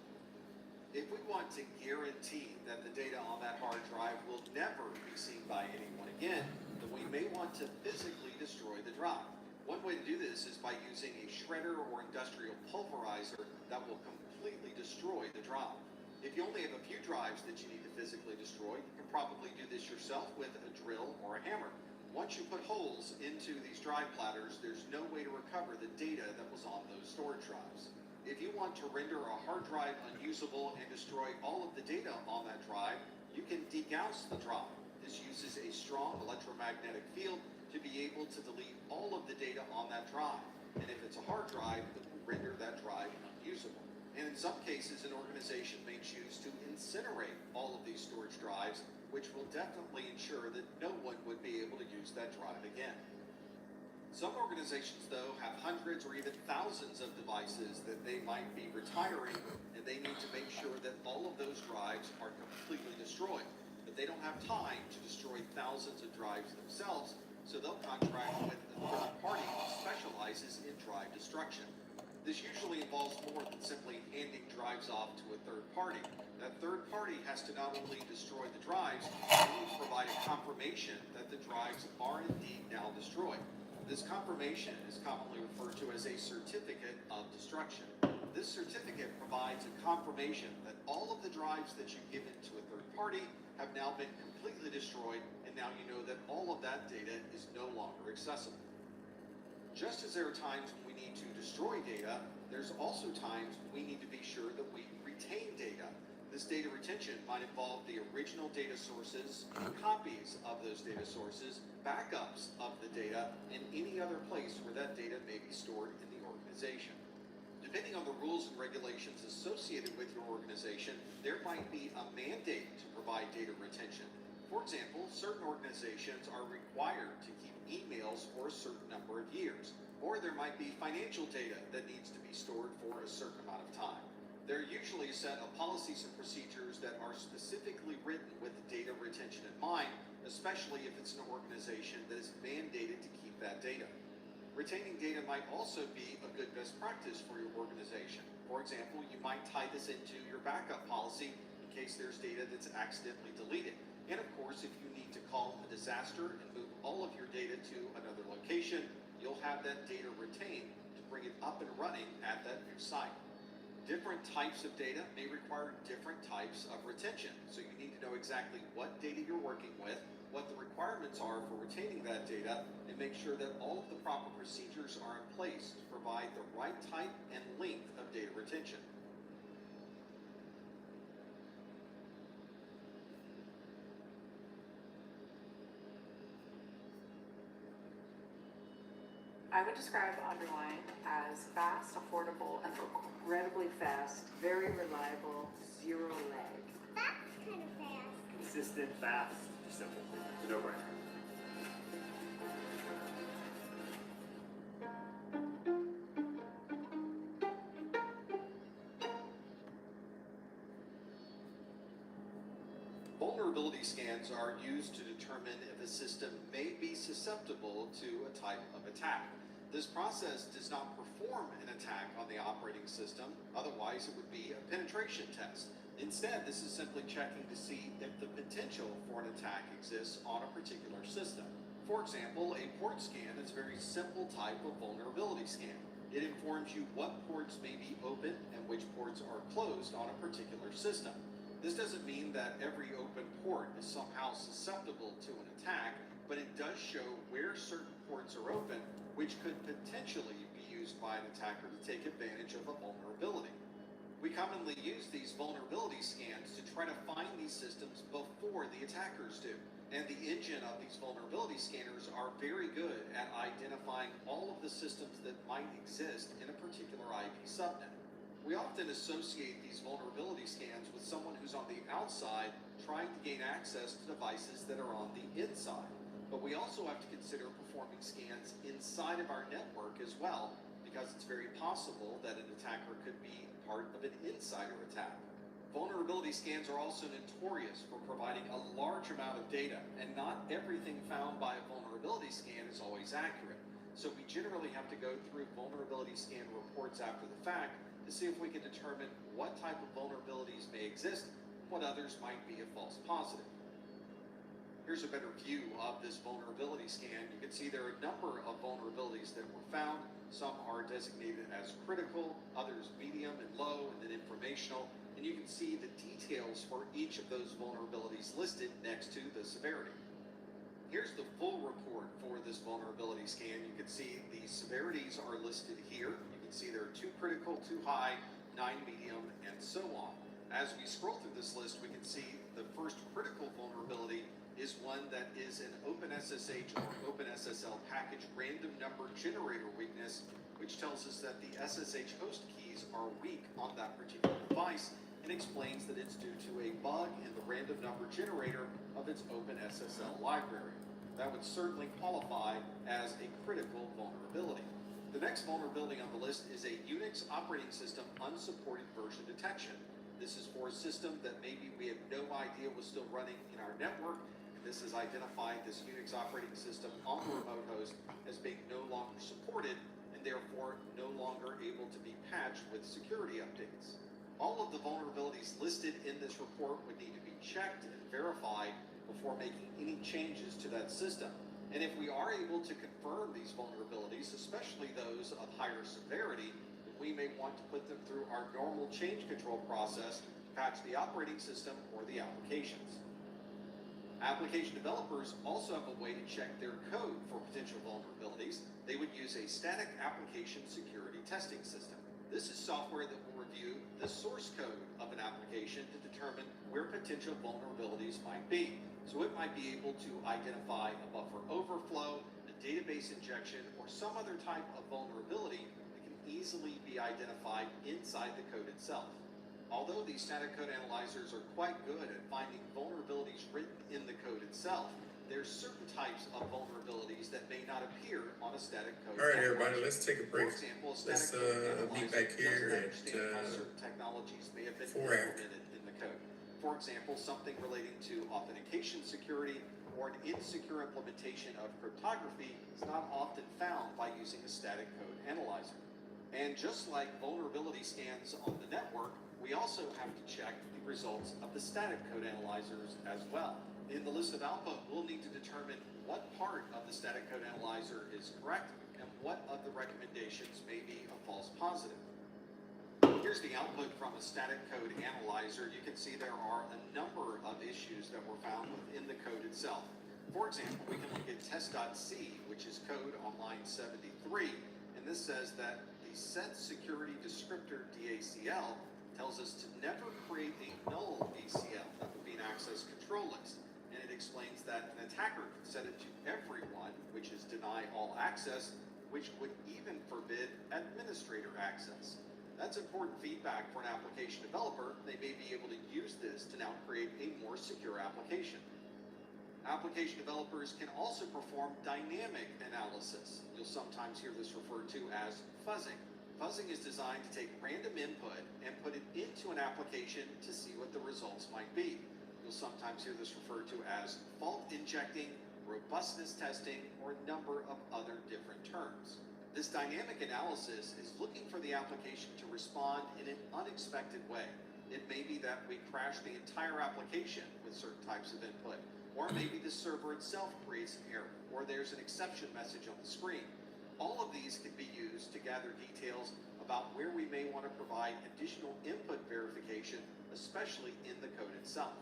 If we want to guarantee that the data on that hard drive will never be seen by anyone again, then we may want to physically destroy the drive. One way to do this is by using a shredder or industrial pulverizer that will completely destroy the drive. If you only have a few drives that you need to physically destroy, you can probably do this yourself with a drill or a hammer. Once you put holes into these drive platters, there's no way to recover the data that was on those storage drives. If you want to render a hard drive unusable and destroy all of the data on that drive, you can degauss the drive. This uses a strong electromagnetic field to be able to delete all of the data on that drive. And if it's a hard drive, it will render that drive unusable. And in some cases, an organization may choose to incinerate all of these storage drives, which will definitely ensure that no one would be able to use that drive again. Some organizations, though, have hundreds or even thousands of devices that they might be retiring, and they need to make sure that all of those drives are completely destroyed. But they don't have time to destroy thousands of drives themselves, so they'll contract with a third party who specializes in drive destruction. This usually involves more than simply handing drives off to a third party. That third party has to not only destroy the drives, but also provide a confirmation that the drives are indeed now destroyed. This confirmation is commonly referred to as a certificate of destruction. This certificate provides a confirmation that all of the drives that you've given to a third party have now been completely destroyed, and now you know that all of that data is no longer accessible. Just as there are times when we need to destroy data, there's also times when we need to be sure that we retain data. This data retention might involve the original data sources, copies of those data sources, backups of the data, and any other place where that data may be stored in the organization. Depending on the rules and regulations associated with your organization, there might be a mandate to provide data retention. For example, certain organizations are required to keep emails for a certain number of years, or there might be financial data that needs to be stored for a certain amount of time. There are usually a set of policies and procedures that are specifically written with data retention in mind, especially if it's an organization that is mandated to keep that data. Retaining data might also be a good best practice for your organization. For example, you might tie this into your backup policy in case there's data that's accidentally deleted. And of course, if you need to call a disaster and move all of your data to another location, you'll have that data retained to bring it up and running at that new site. Different types of data may require different types of retention. So you need to know exactly what data you're working with, what the requirements are for retaining that data, and make sure that all of the proper procedures are in place to provide the right type and length of data retention. I would describe Underline as fast, affordable, and Incredibly fast, very reliable, zero lag. That's kind of fast. Consistent, fast, simple. It's a no-brainer. Vulnerability scans are used to determine if a system may be susceptible to a type of attack. This process does not perform an attack on the operating system, otherwise it would be a penetration test. Instead, this is simply checking to see if the potential for an attack exists on a particular system. For example, a port scan is a very simple type of vulnerability scan. It informs you what ports may be open and which ports are closed on a particular system. This doesn't mean that every open port is somehow susceptible to an attack, but it does show where certain ports are open, which could potentially be used by an attacker to take advantage of a vulnerability. We commonly use these vulnerability scans to try to find these systems before the attackers do. And the engine of these vulnerability scanners are very good at identifying all of the systems that might exist in a particular IP subnet. We often associate these vulnerability scans with someone who's on the outside trying to gain access to devices that are on the inside. But we also have to consider performing scans inside of our network as well, because it's very possible that an attacker could be part of an insider attack. Vulnerability scans are also notorious for providing a large amount of data, and not everything found by a vulnerability scan is always accurate. So we generally have to go through vulnerability scan reports after the fact to see if we can determine what type of vulnerabilities may exist, what others might be a false positive. Here's a better view of this vulnerability scan. You can see there are a number of vulnerabilities that were found. Some are designated as critical, others medium and low, and then informational. And you can see the details for each of those vulnerabilities listed next to the severity. Here's the full report for this vulnerability scan. You can see the severities are listed here. You can see there are 2 critical, 2 high, 9 medium, and so on. As we scroll through this list, we can see the first critical vulnerability is one that is an OpenSSH or OpenSSL package random number generator weakness, which tells us that the SSH host keys are weak on that particular device, and explains that it's due to a bug in the random number generator of its OpenSSL library. That would certainly qualify as a critical vulnerability. The next vulnerability on the list is a Unix operating system unsupported version detection. This is for a system that maybe we had no idea was still running in our network. This has identified this Unix operating system on the remote host as being no longer supported and therefore no longer able to be patched with security updates. All of the vulnerabilities listed in this report would need to be checked and verified before making any changes to that system. And if we are able to confirm these vulnerabilities, especially those of higher severity, we may want to put them through our normal change control process to patch the operating system or the applications. Application developers also have a way to check their code for potential vulnerabilities. They would use a static application security testing system. This is software that will review the source code of an application to determine where potential vulnerabilities might be. So it might be able to identify a buffer overflow, a database injection, or some other type of vulnerability that can easily be identified inside the code itself. Although these static code analyzers are quite good at finding vulnerabilities written in the code itself, there's certain types of vulnerabilities that may not appear on a static code. All right, everybody, let's take a break. For example, a Let's static code meet analyzer back here doesn't at understand how certain technologies may have been 4 implemented in the code. For example, something relating to authentication security or an insecure implementation of cryptography is not often found by using a static code analyzer. And just like vulnerability scans on the network, we also have to check the results of the static code analyzers as well. In the list of output, we'll need to determine what part of the static code analyzer is correct and what of the recommendations may be a false positive. Here's the output from a static code analyzer. You can see there are a number of issues that were found within the code itself. For example, we can look at test.c, which is code on line 73, and this says that the set security descriptor DACL tells us to never create a null ACL. That would be an access control list. And it explains that an attacker can set it to everyone, which is deny all access, which would even forbid administrator access. That's important feedback for an application developer. They may be able to use this to now create a more secure application. Application developers can also perform dynamic analysis. You'll sometimes hear this referred to as fuzzing. Fuzzing is designed to take random input and put it into an application to see what the results might be. You'll sometimes hear this referred to as fault injecting, robustness testing, or a number of other different terms. This dynamic analysis is looking for the application to respond in an unexpected way. It may be that we crash the entire application with certain types of input, or maybe the server itself creates an error, or there's an exception message on the screen. All of these can be used to gather details about where we may want to provide additional input verification, especially in the code itself.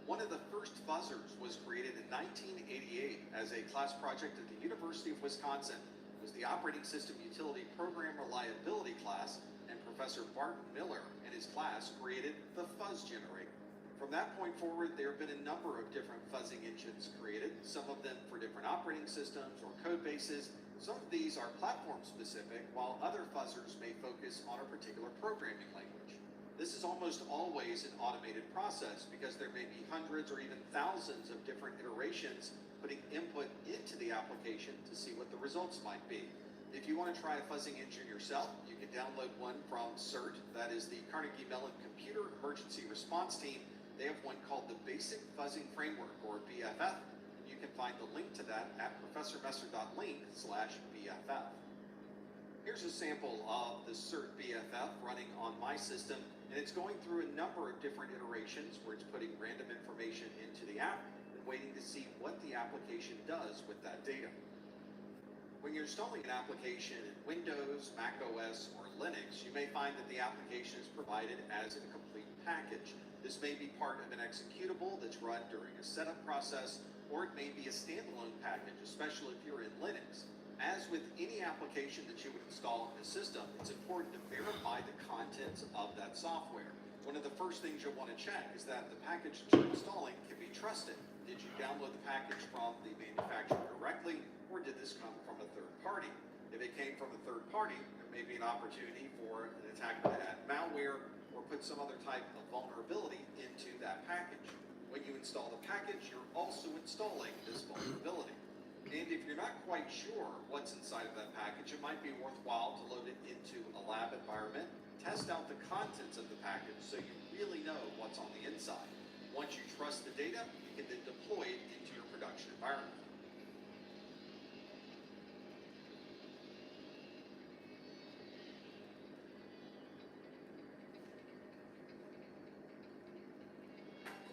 One of the first fuzzers was created in 1988 as a class project at the University of Wisconsin. It was the Operating System Utility Program Reliability class, and Professor Barton Miller and his class created the fuzz generator. From that point forward, there have been a number of different fuzzing engines created, some of them for different operating systems or code bases. Some of these are platform specific, while other fuzzers may focus on a particular programming language. This is almost always an automated process because there may be hundreds or even thousands of different iterations putting input into the application to see what the results might be. If you want to try a fuzzing engine yourself, you can download one from CERT, that is the Carnegie Mellon Computer Emergency Response Team. They have one called the Basic Fuzzing Framework, or BFF. You can find the link to that at professormesser.link/BFF. Here's a sample of the CERT BFF running on my system, and it's going through a number of different iterations where it's putting random information into the app and waiting to see what the application does with that data. When you're installing an application in Windows, Mac OS, or Linux, you may find that the application is provided as a complete package. This may be part of an executable that's run during a setup process, or it may be a standalone package, especially if you're in Linux. As with any application that you would install in the system, it's important to verify the contents of that software. One of the first things you'll want to check is that the package that you're installing can be trusted. Did you download the package from the manufacturer directly, or did this come from a third party? If it came from a third party, there may be an opportunity for an attacker to add malware or put some other type of vulnerability into that package. When you install the package, you're also installing this vulnerability. And if you're not quite sure what's inside of that package, it might be worthwhile to load it into a lab environment, test out the contents of the package so you really know what's on the inside. Once you trust the data, you can then deploy it into your production environment.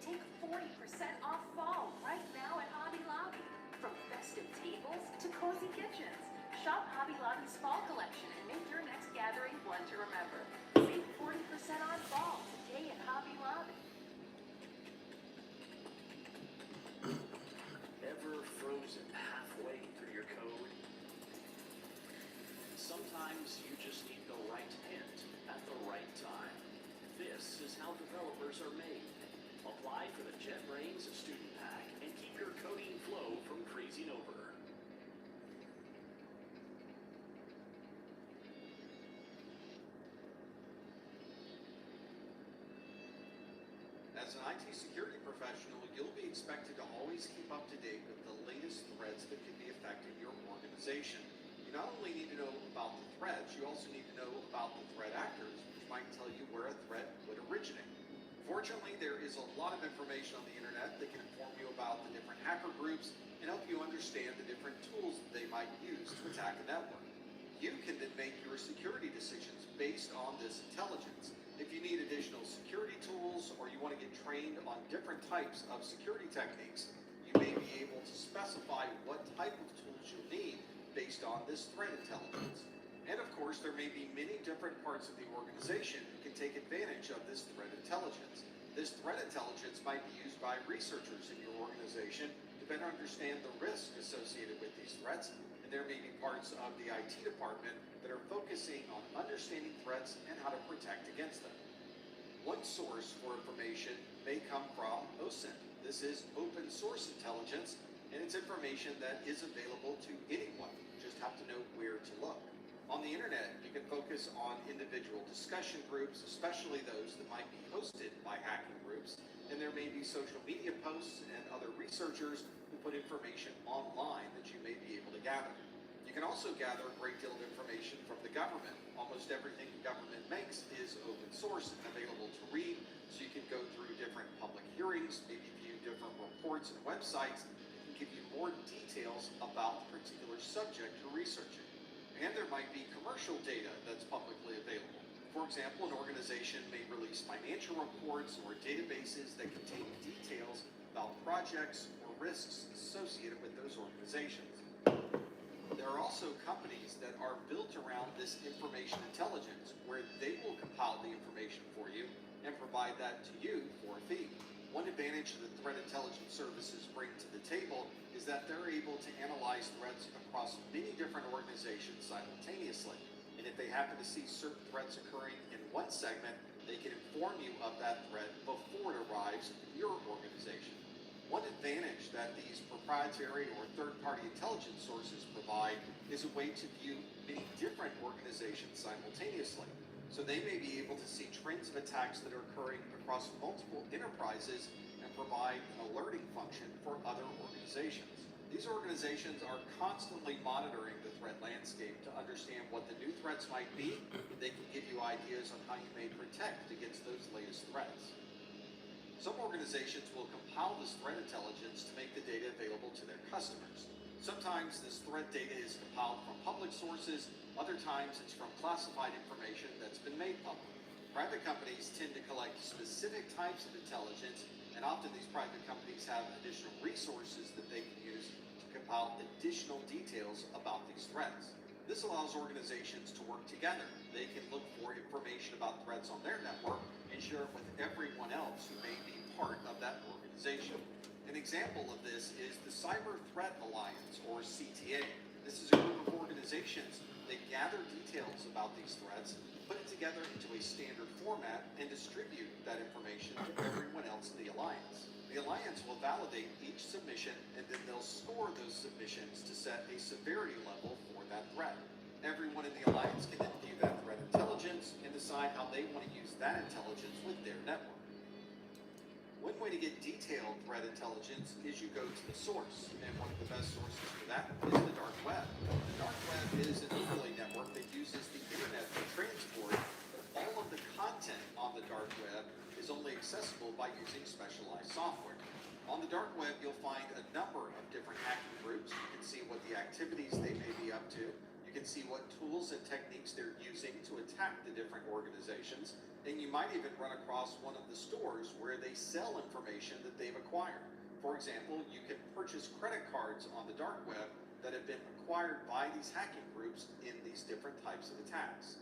Take 40% off fall right now at Hobby Lobby. From festive tables to cozy kitchens, Shop Hobby Lobby's fall collection and make your next gathering one to remember. Save 40% on fall today at Hobby Lobby. Ever frozen halfway through your code? Sometimes you just need the right hint at the right time. This is how developers are made. Apply for the JetBrains Student Pack and keep your coding flow from freezing over. As an IT security professional, you'll be expected to always keep up to date with the latest threats that could be affecting your organization. You not only need to know about the threats, you also need to know about the threat actors, which might tell you where a threat would originate. Fortunately, there is a lot of information on the internet that can inform you about the different hacker groups and help you understand the different tools that they might use to attack a network. You can then make your security decisions based on this intelligence. If you need additional security tools or you want to get trained on different types of security techniques, you may be able to specify what type of tools you'll need based on this threat intelligence. And of course, there may be many different parts of the organization who can take advantage of this threat intelligence. This threat intelligence might be used by researchers in your organization to better understand the risk associated with these threats. And there may be parts of the IT department that are focusing on understanding threats and how to protect against them. One source for information may come from OSINT. This is open source intelligence, and it's information that is available to anyone. You just have to know where to look. On the internet, you can focus on individual discussion groups, especially those that might be hosted by hacking groups, and there may be social media posts and other researchers who put information online that you may be able to gather. You can also gather a great deal of information from the government. Almost everything the government makes is open source and available to read, so you can go through different public hearings, maybe view different reports and websites that can give you more details about the particular subject you're researching. And there might be commercial data that's publicly available. For example, an organization may release financial reports or databases that contain details about projects or risks associated with those organizations. There are also companies that are built around this information intelligence, where they will compile the information for you and provide that to you for a fee. One advantage that the threat intelligence services bring to the table is that they're able to analyze threats across many different organizations simultaneously. And if they happen to see certain threats occurring in one segment, they can inform you of that threat before it arrives in your organization. One advantage that these proprietary or third-party intelligence sources provide is a way to view many different organizations simultaneously. So they may be able to see trends of attacks that are occurring across multiple enterprises and provide an alerting function for other organizations. These organizations are constantly monitoring the threat landscape to understand what the new threats might be. They can give you ideas on how you may protect against those latest threats. Some organizations will compile this threat intelligence to make the data available to their customers. Sometimes this threat data is compiled from public sources, other times it's from classified information that's been made public. Private companies tend to collect specific types of intelligence, and often these private companies have additional resources that they can use to compile additional details about these threats. This allows organizations to work together. They can look for information about threats on their network and share it with everyone else who may be part of that organization. An example of this is the Cyber Threat Alliance, or CTA. This is a group of organizations that gather details about these threats, put it together into a standard format, and distribute that information to everyone else in the alliance. The alliance will validate each submission, and then they'll score those submissions to set a severity level for that threat. Everyone in the alliance can then view that threat intelligence and decide how they want to use that intelligence with their network. One way to get detailed threat intelligence is you go to the source, and one of the best sources for that is the dark web. The dark web is an overlay network that uses the internet to transport, but all of the content on the dark web is only accessible by using specialized software. On the dark web, you'll find a number of different hacking groups. You can see what the activities they may be up to. You can see what tools and techniques they're using to attack the different organizations. And you might even run across one of the stores where they sell information that they've acquired. For example, you can purchase credit cards on the dark web that have been acquired by these hacking groups in these different types of attacks.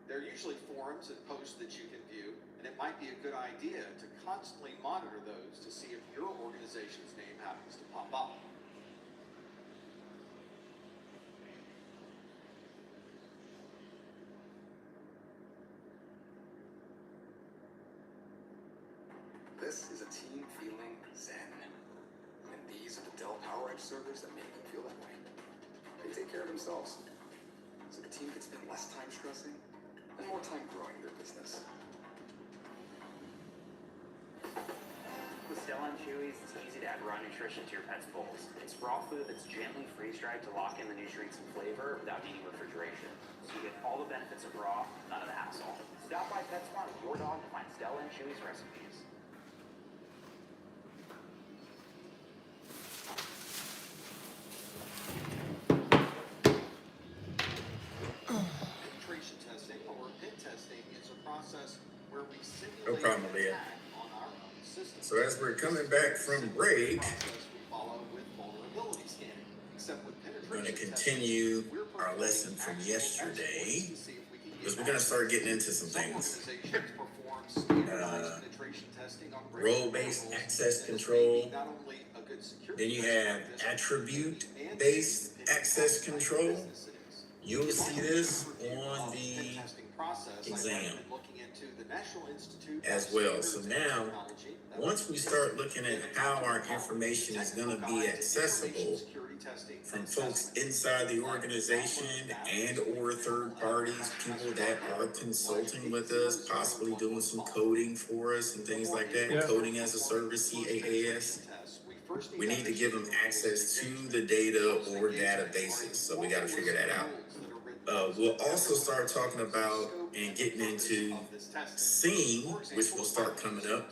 There are usually forums and posts that you can view, and it might be a good idea to constantly monitor those to see if your organization's name happens to pop up. This is a team feeling zen. And these are the Dell PowerEdge servers that make them feel that way. They take care of themselves. So the team can spend less time stressing and more time growing their business. With Stella and Chewy's, it's easy to add raw nutrition to your pet's bowls. It's raw food that's gently freeze-dried to lock in the nutrients and flavor without needing refrigeration. So you get all the benefits of raw, none of the hassle. Stop by PetSmart with your dog to find Stella and Chewy's recipes. Penetration testing, or pen testing, is a process where we No simulate problem, an Leah. attack on our own system. So as we're coming back from break, Process we follow with vulnerability scanning. Except with we're going to penetration continue testing, we're our performing lesson from actual yesterday, exploits to see if we can get because we're going to start getting into some Some things. organizations perform standardized penetration testing on Role-based regular access intervals control. that is not only a good security Then you measure have of this, attribute-based access control. business it is. You'll see this on Pen the testing process, I exam recommend looking into the National Institute as of well. So Standards and now, Technology. once we start looking at how our information is going to be accessible from folks inside the organization and or third parties, people that are consulting with us, possibly doing some coding for us and things like that, Yeah. coding as a service, CAAS, we need to give them access to the data or databases. So we got to figure that out. We'll also start talking about and getting into SIEM, which will start coming up.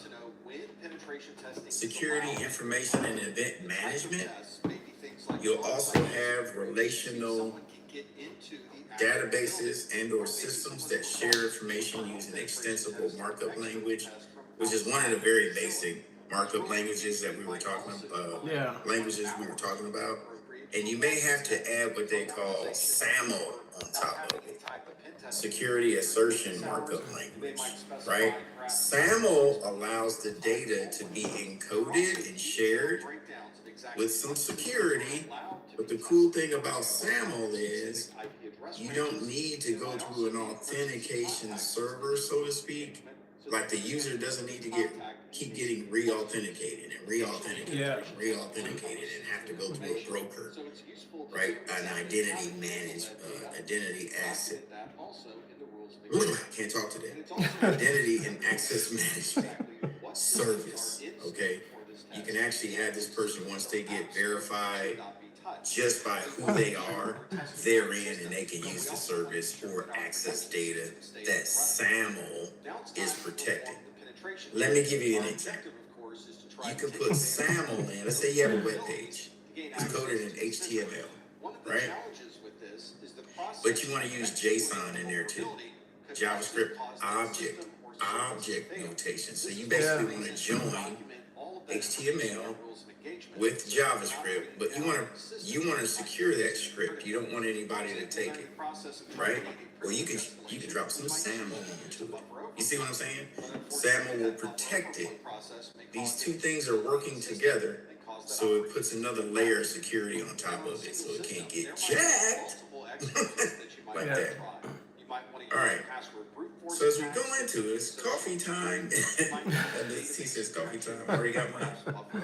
Security, information, and event management. You'll also have relational databases and or systems that share information using extensible markup language, which is one of the very basic markup languages that we were talking about. Languages we were talking about. And you may have to add what they call SAML on top of it. Security Assertion Markup Language, right? SAML allows the data to be encoded and shared with some security. But the cool thing about SAML is you don't need to go through an authentication server, so to speak. Like the user doesn't need to keep getting re-authenticated and re-authenticated and re-authenticated and have to go through a broker, right? An identity asset. Can't talk today. Identity and access management service, okay? You can actually have this person, once they get verified just by who they are, they're in and they can use the service or access data that SAML is protecting. Let me give you an example. You can put SAML in, let's say you have a web page. It's coded in HTML, right? But you want to use JSON in there too. JavaScript object notation. So you basically want to join HTML with JavaScript, but you want to secure that script. You don't want anybody to take it, right? Well, you can drop some SAML into it. You see what I'm saying? SAML will protect it. These two things are working together, so it puts another layer of security on top of it, so it can't get jacked like that. All right. So as we go into it, it's coffee time. He says coffee time. I already got mine.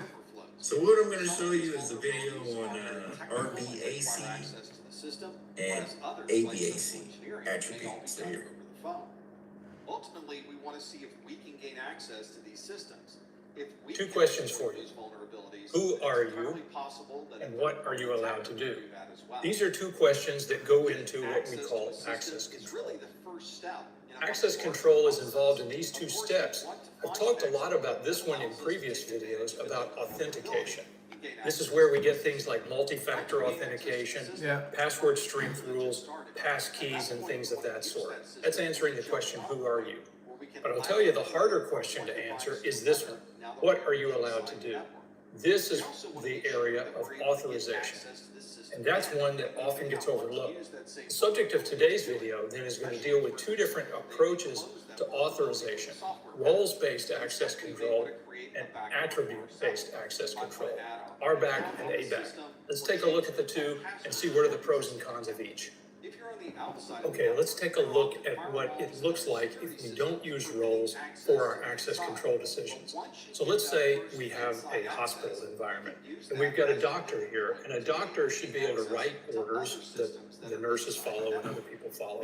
So what I'm going to show you is a video on RBAC and ABAC attributes. So here. Ultimately, we want to see if we can gain access to these systems. Two questions for you. Who are you, and what are you allowed to do? These are two questions that go into what we call access control. Access control is involved in these two steps. I've talked a lot about this one in previous videos about authentication. This is where we get things like multi-factor authentication, password strength rules, pass keys, and things of that sort. That's answering the question, who are you? But I'll tell you the harder question to answer is this one. What are you allowed to do? This is the area of authorization, and that's one that often gets overlooked. The subject of today's video then is going to deal with two different approaches to authorization: roles-based access control and attribute-based access control, RBAC and ABAC. Let's take a look at the two and see what are the pros and cons of each. Okay, let's take a look at what it looks like if we don't use roles for our access control decisions. So let's say we have a hospital environment and we've got a doctor here, and a doctor should be able to write orders that the nurses follow and other people follow.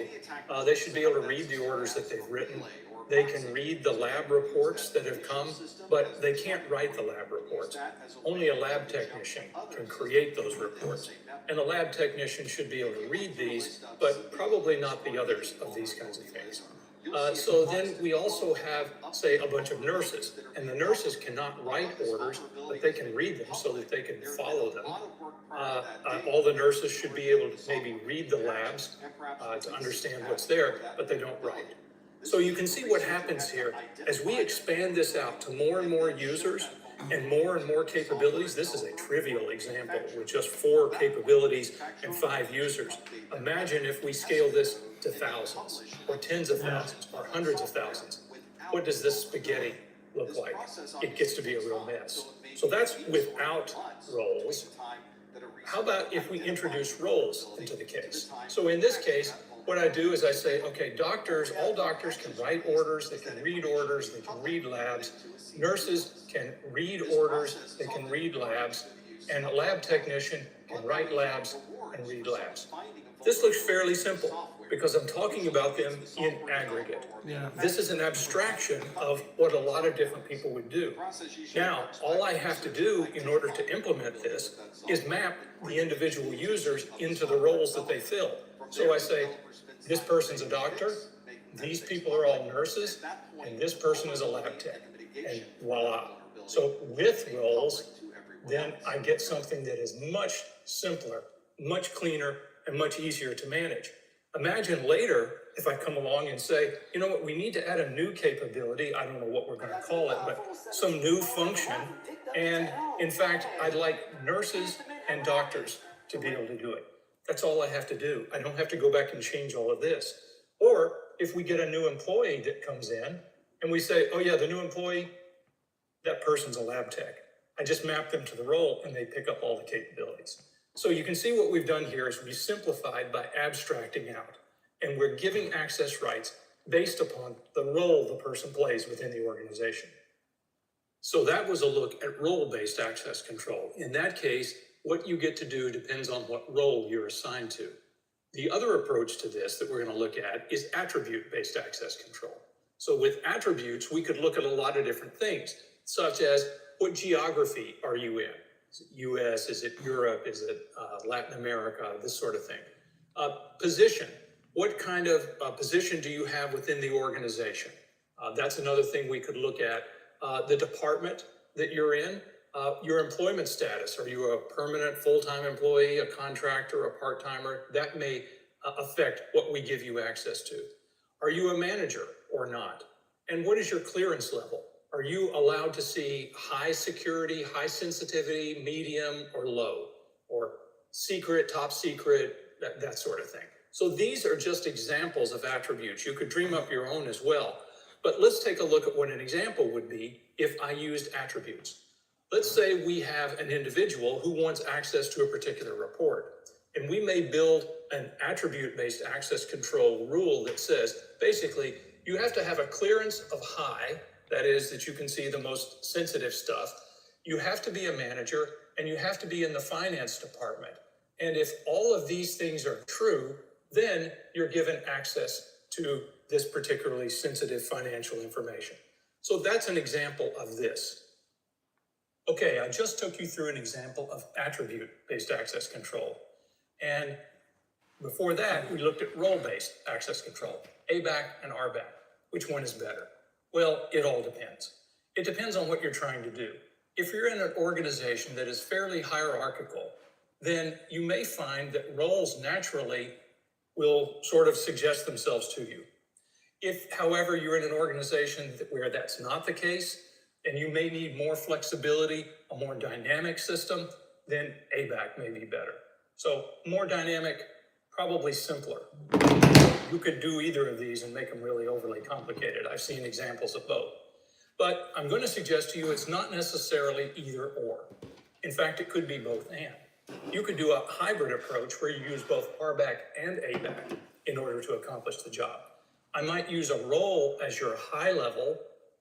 They should be able to read the orders that they've written. They can read the lab reports that have come, but they can't write the lab reports. Only a lab technician can create those reports. And the lab technician should be able to read these, but probably not the others of these kinds of things. So then we also have, say, a bunch of nurses, and the nurses cannot write orders, but they can read them so that they can follow them. All the nurses should be able to maybe read the labs to understand what's there, but they don't write. So you can see what happens here. As we expand this out to more and more users and more capabilities, this is a trivial example with just 4 capabilities and 5 users. Imagine if we scale this to thousands, or tens of thousands, or hundreds of thousands. What does this spaghetti look like? It gets to be a real mess. So that's without roles. How about if we introduce roles into the case? So in this case, what I do is I say, okay, all doctors can write orders, they can read orders, they can read labs. Nurses can read orders, they can read labs, and a lab technician can write labs and read labs. This looks fairly simple because I'm talking about them in aggregate. Yeah. This is an abstraction of what a lot of different people would do. Now, all I have to do in order to implement this is map the individual users into the roles that they fill. So I say, this person's a doctor, these people are all nurses, and this person is a lab tech, and voila. So with roles, then I get something that is much simpler, much cleaner, and much easier to manage. Imagine later if I come along and say, you know what, we need to add a new capability, I don't know what we're going to call it, but some new function, and in fact, I'd like nurses and doctors to be able to do it. That's all I have to do. I don't have to go back and change all of this. Or if we get a new employee that comes in and we say, oh yeah, the new employee, that person's a lab tech. I just map them to the role and they pick up all the capabilities. So you can see what we've done here is we simplified by abstracting out, and we're giving access rights based upon the role the person plays within the organization. So that was a look at role-based access control. In that case, what you get to do depends on what role you're assigned to. The other approach to this that we're going to look at is attribute-based access control. So with attributes, we could look at a lot of different things, such as what geography are you in? Is it US? Is it Europe? Is it Latin America? This sort of thing. Position. What kind of position do you have within the organization? That's another thing we could look at. The department that you're in. Your employment status. Are you a permanent full-time employee, a contractor, a part-timer? That may affect what we give you access to. Are you a manager or not? And what is your clearance level? Are you allowed to see high security, high sensitivity, medium, or low? Or secret, top secret, that sort of thing. So these are just examples of attributes. You could dream up your own as well. But let's take a look at what an example would be if I used attributes. Let's say we have an individual who wants access to a particular report, and we may build an attribute-based access control rule that says, basically, you have to have a clearance of high, that is, that you can see the most sensitive stuff. You have to be a manager, and you have to be in the finance department. And if all of these things are true, then you're given access to this particularly sensitive financial information. So that's an example of this. Okay, I just took you through an example of attribute-based access control. And before that, we looked at role-based access control, ABAC and RBAC. Which one is better? Well, it all depends. It depends on what you're trying to do. If you're in an organization that is fairly hierarchical, then you may find that roles naturally will sort of suggest themselves to you. If, however, you're in an organization where that's not the case, and you may need more flexibility, a more dynamic system, then ABAC may be better. So more dynamic, probably simpler. You could do either of these and make them really overly complicated. I've seen examples of both. But I'm going to suggest to you it's not necessarily either or. In fact, it could be both and. You could do a hybrid approach where you use both RBAC and ABAC in order to accomplish the job. I might use a role as your high level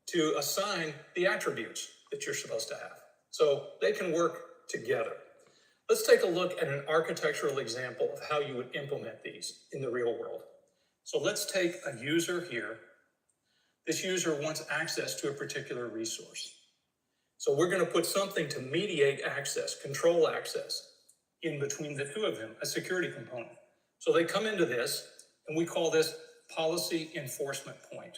to assign the attributes that you're supposed to have. So they can work together. Let's take a look at an architectural example of how you would implement these in the real world. So let's take a user here. This user wants access to a particular resource. So we're going to put something to mediate access, control access in between the two of them, a security component. So they come into this, and we call this policy enforcement point.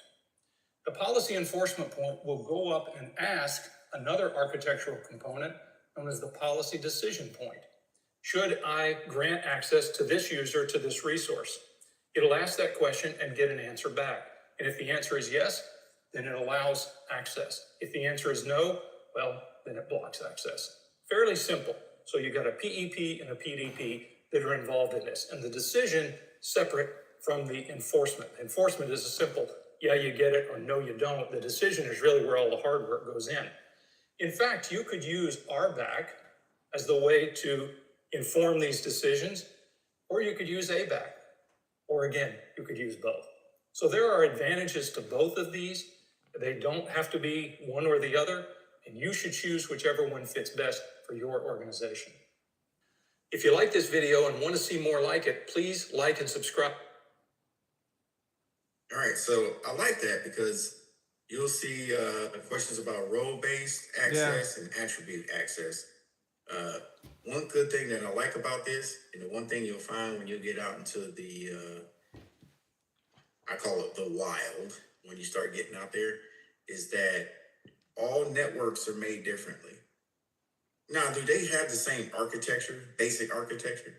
The policy enforcement point will go up and ask another architectural component known as the policy decision point. Should I grant access to this user to this resource? It'll ask that question and get an answer back. And if the answer is yes, then it allows access. If the answer is no, well, then it blocks access. Fairly simple. So you've got a PEP and a PDP that are involved in this. And the decision separate from the enforcement. Enforcement is a simple, yeah, you get it, or no, you don't. The decision is really where all the hard work goes in. In fact, you could use RBAC as the way to inform these decisions, or you could use ABAC, or again, you could use both. So there are advantages to both of these. They don't have to be one or the other, and you should choose whichever one fits best for your organization. If you like this video and want to see more like it, please like and subscribe. All right, so I like that because you'll see questions about role-based access and attribute access. One good thing that I like about this, and the one thing you'll find when you get out into the, I call it the wild, when you start getting out there, is that all networks are made differently. Now, do they have the same architecture, basic architecture?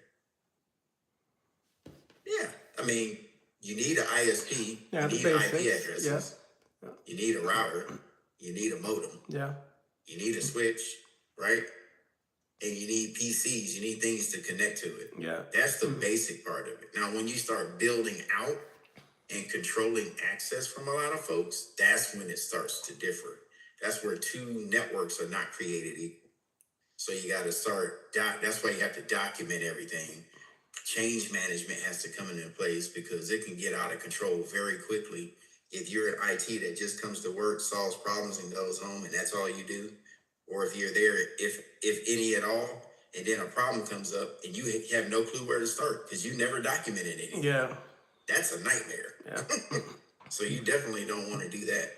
Yeah, I mean, you need an ISP, you need IP addresses, you need a router, you need a modem, you need a switch, right? And you need PCs, you need things to connect to it. That's the basic part of it. Now, when you start building out and controlling access from a lot of folks, that's when it starts to differ. That's where two networks are not created equal. So you got to start, that's why you have to document everything. Change management has to come into place because it can get out of control very quickly. If you're an IT that just comes to work, solves problems, and goes home, and that's all you do, or if you're there, if any at all, and then a problem comes up and you have no clue where to start because you never documented anything. That's a nightmare. So you definitely don't want to do that.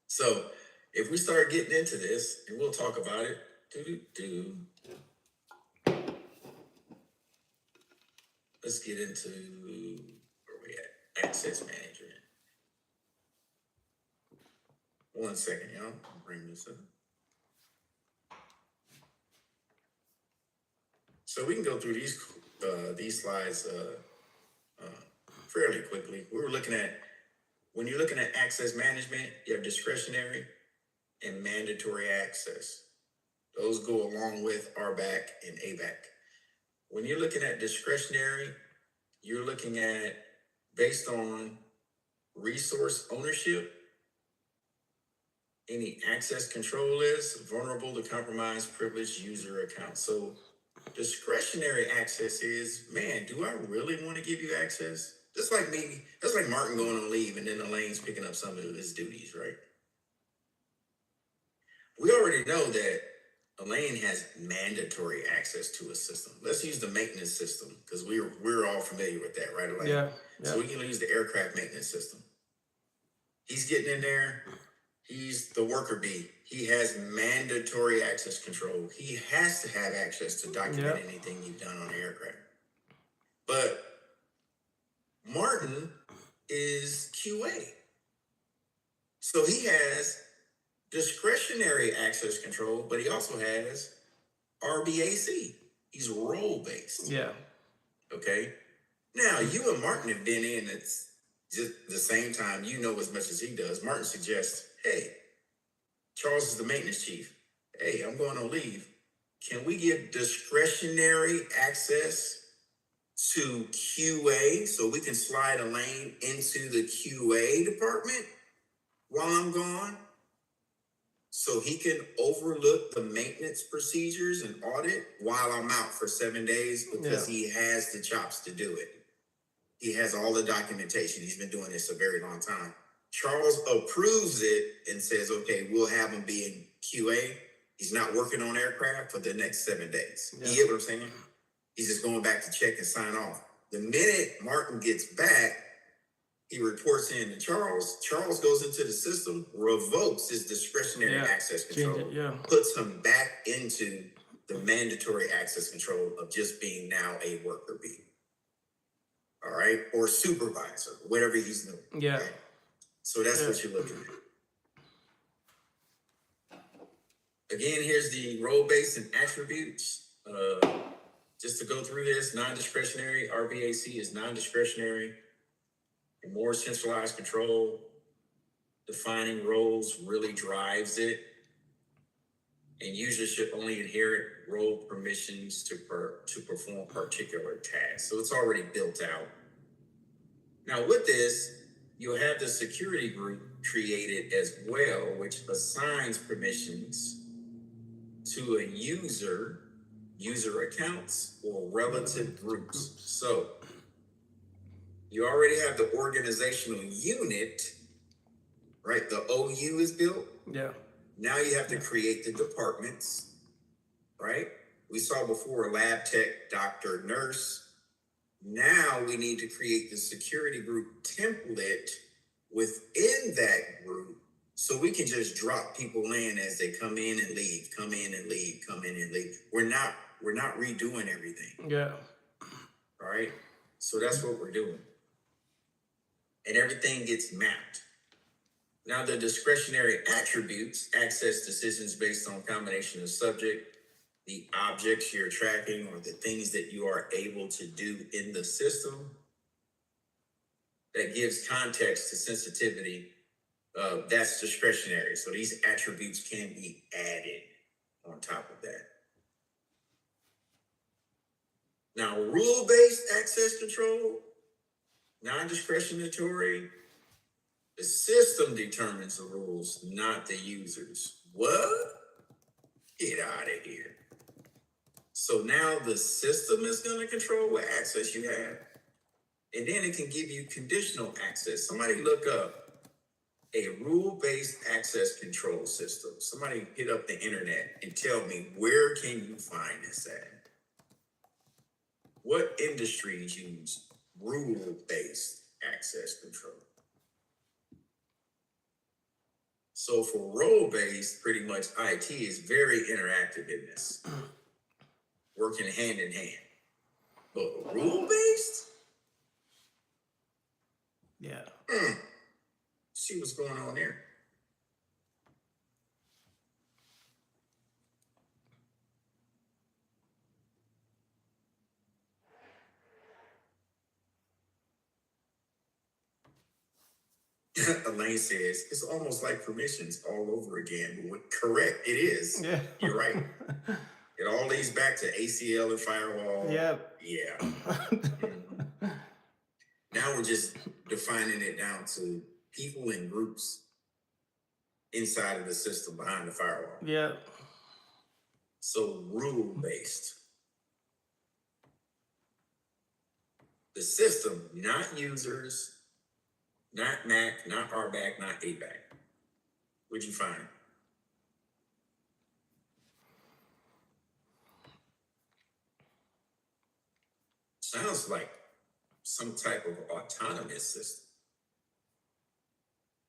So if we start getting into this, and we'll talk about it. Let's get into where we at. Access management. 1 second, y'all. I'll bring this up. So we can go through these slides fairly quickly. We were looking at, when you're looking at access management, you have discretionary and mandatory access. Those go along with RBAC and ABAC. When you're looking at discretionary, you're looking at based on resource ownership, any access control list, vulnerable to compromised privileged user accounts. So discretionary access is, man, do I really want to give you access? Just like me, that's like Martin going on leave and then Elaine's picking up some of his duties, right? We already know that Elaine has mandatory access to a system. Let's use the maintenance system because we're all familiar with that, right, Elaine? So we can use the aircraft maintenance system. He's getting in there. He's the worker bee. He has mandatory access control. He has to have access to document anything you've done on the aircraft. But Martin is QA. So he has discretionary access control, but he also has RBAC. He's role-based. Okay? Now, you and Martin have been in at just the same time. You know as much as he does. Martin suggests, hey, Charles is the maintenance chief. Hey, I'm going on leave. Can we give discretionary access to QA so we can slide a lane into the QA department while I'm gone? So he can overlook the maintenance procedures and audit while I'm out for 7 days because he has the chops to do it. He has all the documentation. He's been doing this a very long time. Charles approves it and says, okay, we'll have him be in QA. He's not working on aircraft for the next 7 days. You get what I'm saying? He's just going back to check and sign off. The minute Martin gets back, he reports in to Charles. Charles goes into the system, revokes his discretionary access control, puts him back into the mandatory access control of just being now a worker bee. All right? Or supervisor, whatever he's doing. Yeah. Right? So that's what you're looking at. Again, here's the role-based and attributes. Just to go through this, non-discretionary, RBAC is non-discretionary. And more centralized control, defining roles really drives it. And users should only inherit role permissions to perform particular tasks. So it's already built out. Now with this, you'll have the security group created as well, which assigns permissions to a user accounts, or relative groups. So you already have the organizational unit, right? The OU is built. Yeah. Now you have to create the departments, right? We saw before lab tech, doctor, nurse. Now we need to create the security group template within that group so we can just drop people in as they come in and leave, come in and leave, come in and leave. We're not redoing everything. Yeah. All right. So that's what we're doing. And everything gets mapped. Now the discretionary attributes access decisions based on combination of subject, the objects you're tracking, or the things that you are able to do in the system. That gives context to sensitivity. That's discretionary. So these attributes can be added on top of that. Now, rule-based access control, non-discretionary, the system determines the rules, not the users. What? Get out of here. So now the system is going to control what access you have. And then it can give you conditional access. Somebody look up a rule-based access control system. Somebody hit up the internet and tell me, where can you find this at? What industries use rule-based access control? So for role-based, pretty much IT is very interactive in this, working hand in hand. But rule-based? Yeah. See what's going on there. Elaine says, it's almost like permissions all over again. But correct, it is. Yeah. You're right. It all leads back to ACL and firewall. Yeah. Yeah. Now we're just defining it down to people and groups inside of the system behind the firewall. Yeah. So rule-based. The system, not users, not MAC, not RBAC, not ABAC. What'd you find? Sounds like some type of autonomous system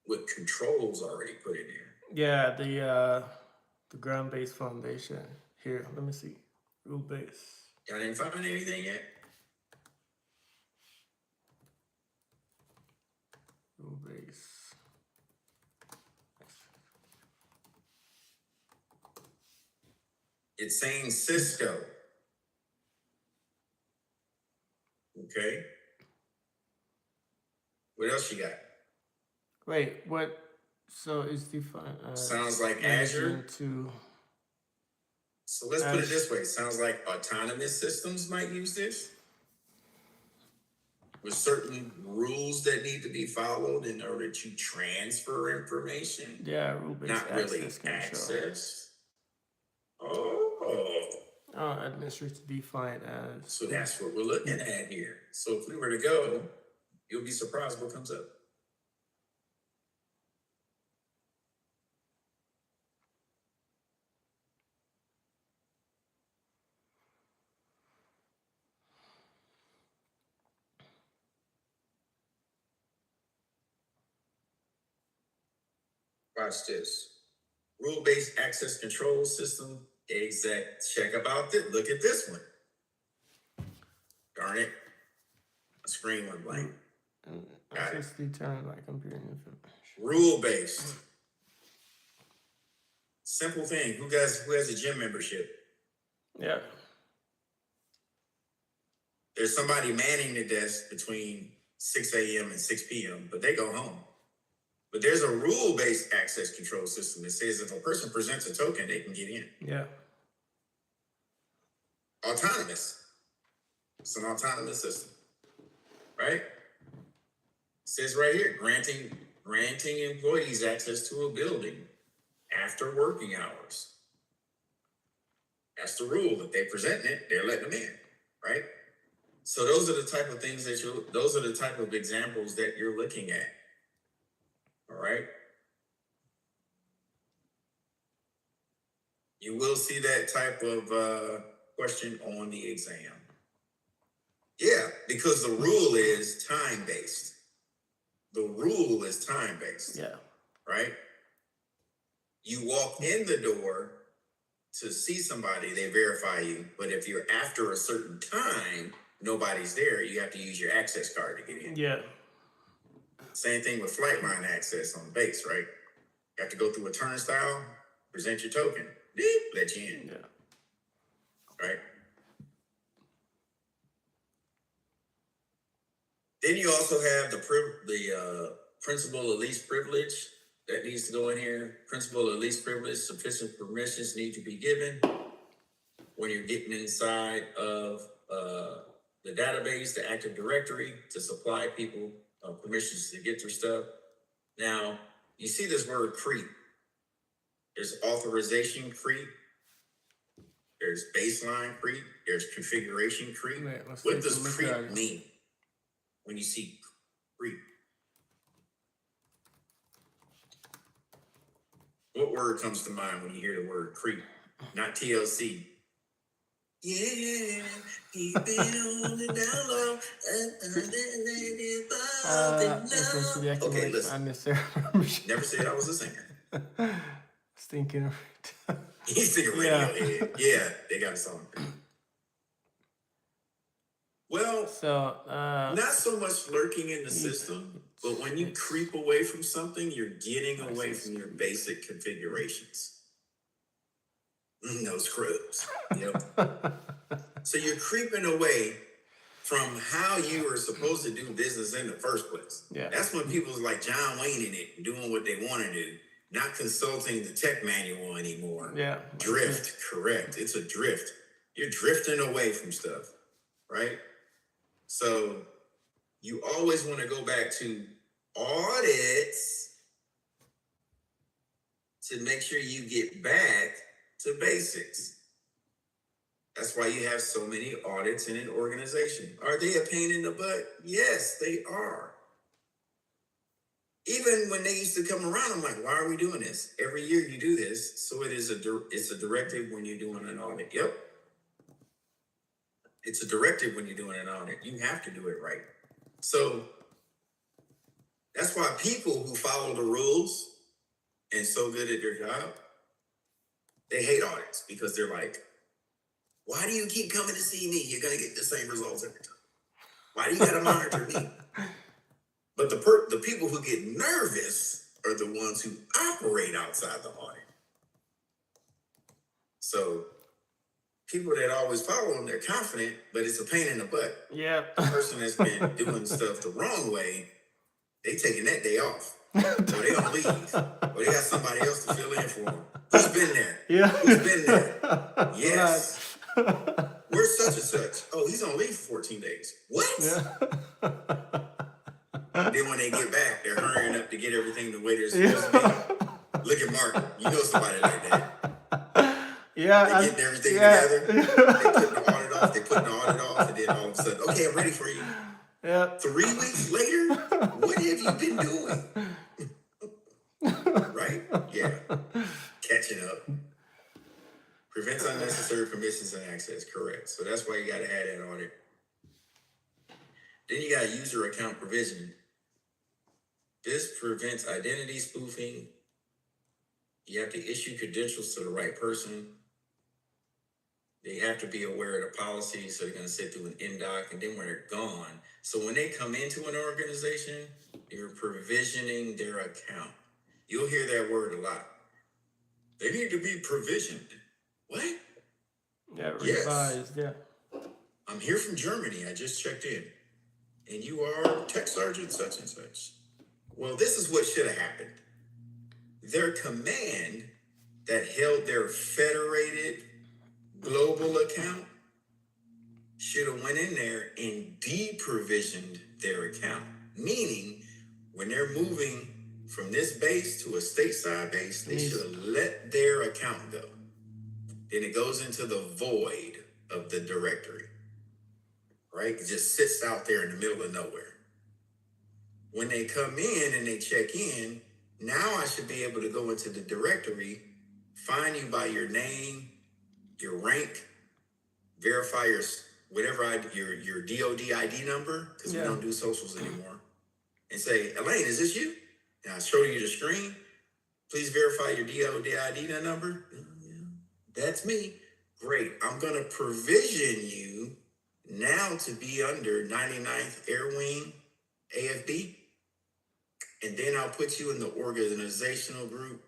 with controls already put in there. Yeah, the ground-based foundation. Here, let me see. Rule-based. Y'all didn't find anything yet? Rule-based. It's saying Cisco. Okay. What else you got? Wait, what? So it's defined Sounds like managing Azure. to So let's put it this way. Sounds like autonomous systems might use this with certain rules that need to be followed in order to transfer information, yeah, rule-based not really access control. access. Oh, Administrator defined as. so that's what we're looking at here. So if we were to go, you'll be surprised what comes up. Watch this. Rule-based access control system. Exact. Check about it. Look at this one. Darn it. My screen went blank. Got it. Access determined by computer information. Rule-based. Simple thing. Who has a gym membership? Yeah. There's somebody manning the desk between 6 a.m. and 6 p.m., but they go home. But there's a rule-based access control system that says if a person presents a token, they can get in. Yeah. Autonomous. It's an autonomous system, right? It says right here, granting employees access to a building after working hours. That's the rule. If they present it, they're letting them in, right? So those are the type of things those are the type of examples that you're looking at. All right. You will see that type of question on the exam. Yeah, because the rule is time-based. The rule is time-based. Yeah. Right? You walk in the door to see somebody, they verify you. But if you're after a certain time, nobody's there, you have to use your access card to get in. Yeah. Same thing with flight line access on base, right? You have to go through a turnstile, present your token, beep, let you in. Yeah. Right? Then you also have the principal of least privilege that needs to go in here. Principal of least privilege, sufficient permissions need to be given when you're getting inside of the database, the Active Directory, to supply people permissions to get their stuff. Now, you see this word creep. There's authorization creep. There's baseline creep. There's configuration creep. Right, What does creep mean when you see creep? What word comes to mind when you hear the word creep? Not TLC. Yeah, keep it on the down low. Okay, listen. I miss her. Never said I was a singer. Stinking. He's thinking radio. Yeah, they got a song. Well, so not so much lurking in the system, but when you creep away from something, you're getting away from your basic configurations. No scrubs. Yep. So you're creeping away from how you were supposed to do business in the first place. Yeah. That's when people's like John Wayne in it, doing what they want to do, not consulting the tech manual anymore. Yeah. Drift, correct. It's a drift. You're drifting away from stuff, right? So you always want to go back to audits to make sure you get back to basics. That's why you have so many audits in an organization. Are they a pain in the butt? Yes, they are. Even when they used to come around, I'm like, why are we doing this? Every year you do this, so it's a directive when you're doing an audit. Yep. It's a directive when you're doing an audit. You have to do it right. So that's why people who follow the rules and so good at their job, they hate audits because they're like, why do you keep coming to see me? You're going to get the same results every time. Why do you got to monitor me? But the people who get nervous are the ones who operate outside the audit. So people that always follow them, they're confident, but it's a pain in the butt. Yeah. The person that's been doing stuff the wrong way, they taking that day off. or they on leave, or they got somebody else to fill in for them. Who's been there? Yeah. Who's been there? Yes. Right. Where's such and such? Oh, he's on leave for 14 days. What? Yeah. Then when they get back, they're hurrying up to get everything the way they're Yeah. supposed to be. Look at Mark. You know somebody like that. Yeah. They getting everything Yeah. together. They putting the audit off. They putting the audit off, and then all of a sudden, okay, I'm ready for you. Yeah. 3 weeks later, what have you been doing? Right? Yeah. Catching up. Prevents unnecessary permissions and access. Correct. So that's why you got to add that audit. Then you got user account provisioning. This prevents identity spoofing. You have to issue credentials to the right person. They have to be aware of the policy, so they're going to sit through an NDOC, and then when they're gone. So when they come into an organization, you're provisioning their account. You'll hear that word a lot. They need to be provisioned. What? Yeah. Yes. Revised. Yeah. I'm here from Germany. I just checked in. And you are Tech Sergeant such and such. Well, this is what should have happened. Their command that held their federated global account should have went in there and deprovisioned their account. Meaning, when they're moving from this base to a stateside base, they should have let their account go. Then it goes into the void of the directory. Right? It just sits out there in the middle of nowhere. When they come in and they check in, now I should be able to go into the directory, find you by your name, your rank, verify your your DOD ID number, because we don't do socials anymore, and say, Elaine, is this you? And I show you the screen. Please verify your DOD ID number. That's me. Great. I'm going to provision you now to be under 99th Air Wing AFB. And then I'll put you in the organizational group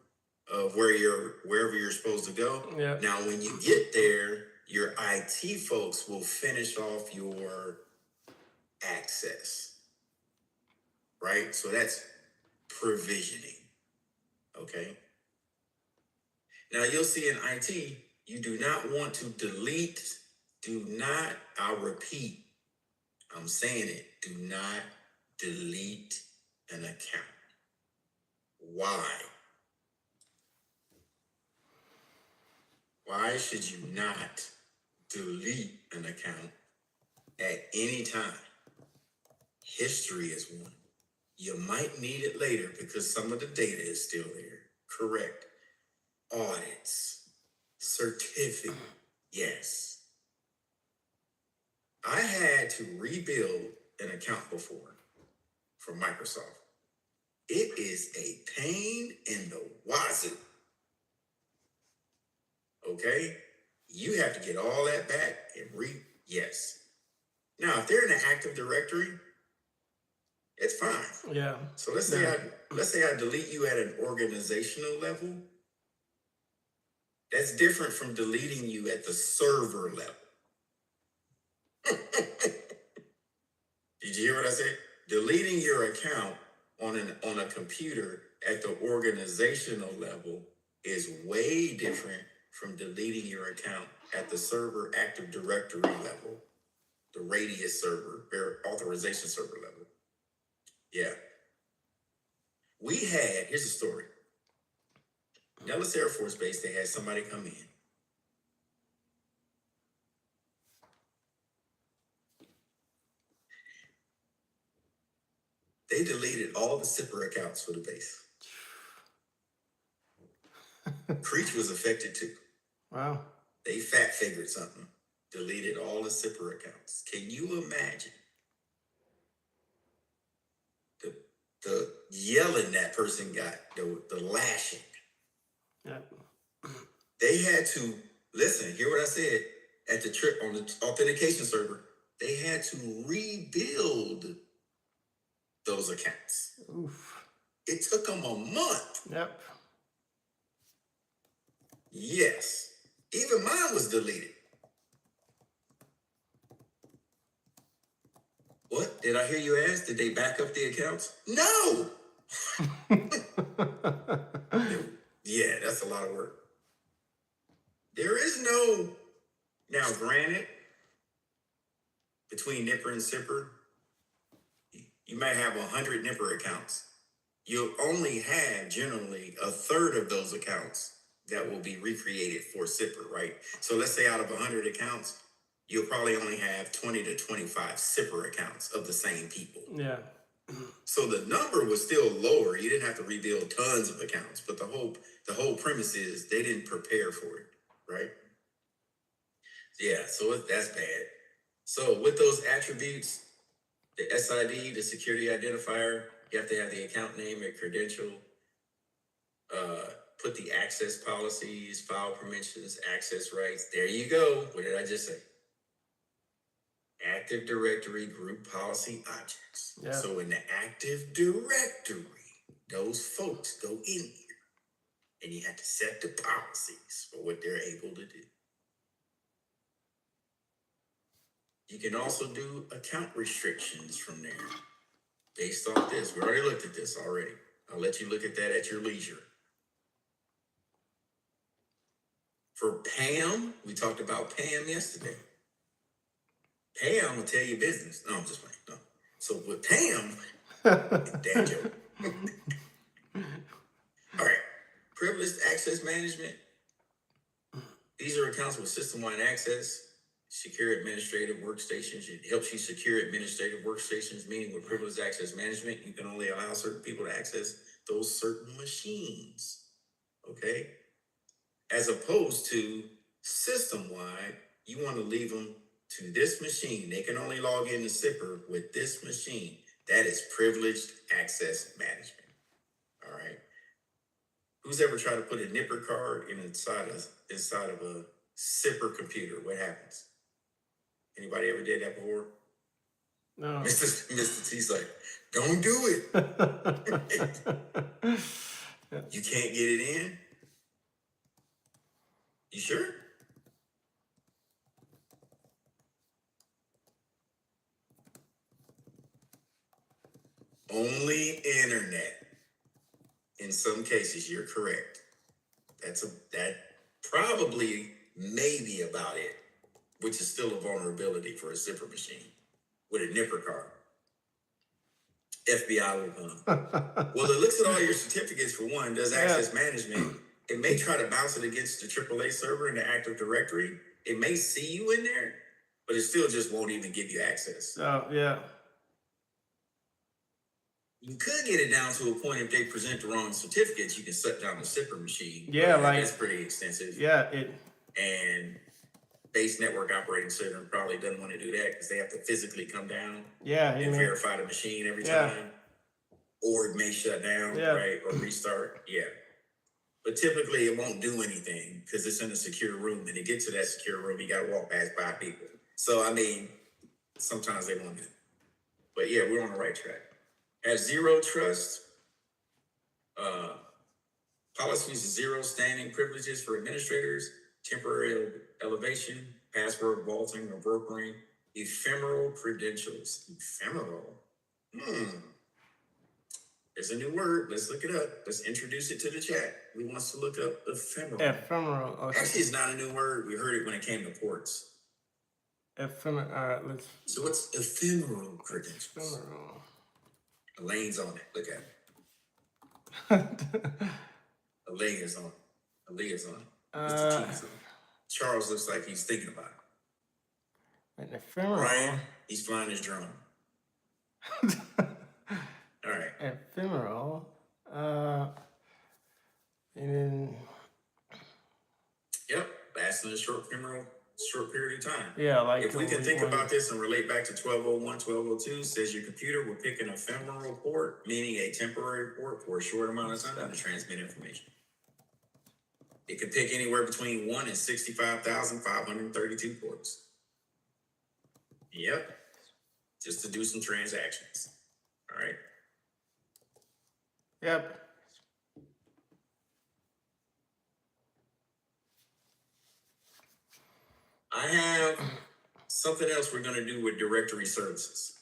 of wherever you're supposed to go. Yeah. Now, when you get there, your IT folks will finish off your access. Right? So that's provisioning. Okay? Now, you'll see in IT, you do not want to delete, I'll repeat, I'm saying it, do not delete an account. Why? Why should you not delete an account at any time? History is one. You might need it later because some of the data is still there. Correct. Audits. Certificate. Yes. I had to rebuild an account before from Microsoft. It is a pain in the wazoo. Okay? You have to get all that back and yes. Now, if they're in an Active Directory, it's fine. Yeah. So let's say I delete you at an organizational level. That's different from deleting you at the server level. Did you hear what I said? Deleting your account on a computer at the organizational level is way different from deleting your account at the server Active Directory level, the radius server, authorization server level. Yeah. Here's a story. Nellis Air Force Base, they had somebody come in. They deleted all the SIPR accounts for the base. Creech was affected too. Wow. They fat figured something. Deleted all the SIPR accounts. Can you imagine the yelling that person got, the lashing? Yeah. They had to, listen, hear what I said, at the trip on the authentication server, they had to rebuild those accounts. Oof. It took them a month. Yep. Yes. Even mine was deleted. What? Did I hear you ask? Did they back up the accounts? No. Yeah, that's a lot of work. There is no, now granted, between Nipper and Sipper, you might have 100 Nipper accounts. You'll only have generally a third of those accounts that will be recreated for Sipper, right? So let's say out of 100 accounts, you'll probably only have 20 to 25 Sipper accounts of the same people. Yeah. So the number was still lower. You didn't have to rebuild tons of accounts, but the whole premise is they didn't prepare for it, right? Yeah, so that's bad. So with those attributes, the SID, the security identifier, you have to have the account name and credential. Put the access policies, file permissions, access rights. There you go. What did I just say? Active Directory group policy objects. Yeah. So in the Active Directory, those folks go in here and you have to set the policies for what they're able to do. You can also do account restrictions from there based off this. We already looked at this already. I'll let you look at that at your leisure. For Pam, we talked about Pam yesterday. Pam will tell you business. No, I'm just playing. No. So with Pam, dad joke. All right. Privileged access management. These are accounts with system-wide access. Secure administrative workstations. It helps you secure administrative workstations, meaning with privileged access management, you can only allow certain people to access those certain machines. Okay? As opposed to system-wide, you want to leave them to this machine. They can only log into Sipper with this machine. That is privileged access management. All right. Who's ever tried to put a Nipper card inside of a Sipper computer? What happens? Anybody ever did that before? No. Mr. T's like, don't do it. You can't get it in? You sure? Only internet. In some cases, you're correct. That probably may be about it, which is still a vulnerability for a Zipper machine with a Nipper card. FBI will come. Well, it looks at all your certificates for one, does access management. It may try to bounce it against the AAA server in the Active Directory. It may see you in there, but it still just won't even give you access. Oh, yeah. You could get it down to a point if they present the wrong certificates, you can shut down the Zipper machine. Yeah, like that's pretty extensive. Yeah, and base network operating system probably doesn't want to do that because they have to physically come down and verify the machine every time, or it may shut down, right, or restart. Yeah, but typically it won't do anything because it's in a secure room, and to get to that secure room, you got to walk past 5 people. So I mean, sometimes they won't do it, but yeah, we're on the right track. Have zero trust. Policies of zero standing privileges for administrators, temporary elevation, password vaulting or brokering, ephemeral credentials. Ephemeral. There's a new word. Let's look it up. Let's introduce it to the chat. Who wants to look up ephemeral? Ephemeral. Okay. Actually, it's not a new word. We heard it when it came to ports. Ephemeral. All right, let's. So what's ephemeral credentials? Ephemeral. Elaine's on it. Look at it. Elaine is on it. Aaliyah's on it. Mr. T's on it. Charles looks like he's thinking about it. An ephemeral. Ryan, he's flying his drone. All right. Ephemeral. And then. Yep, lasting a short period of time. Yeah, like if we can think about this and relate back to 1201, 1202, says your computer will pick an ephemeral port, meaning a temporary port for a short amount of time to transmit information. It could pick anywhere between 1 and 65,532 ports. Yep, just to do some transactions. All right. Yep. I have something else we're going to do with directory services.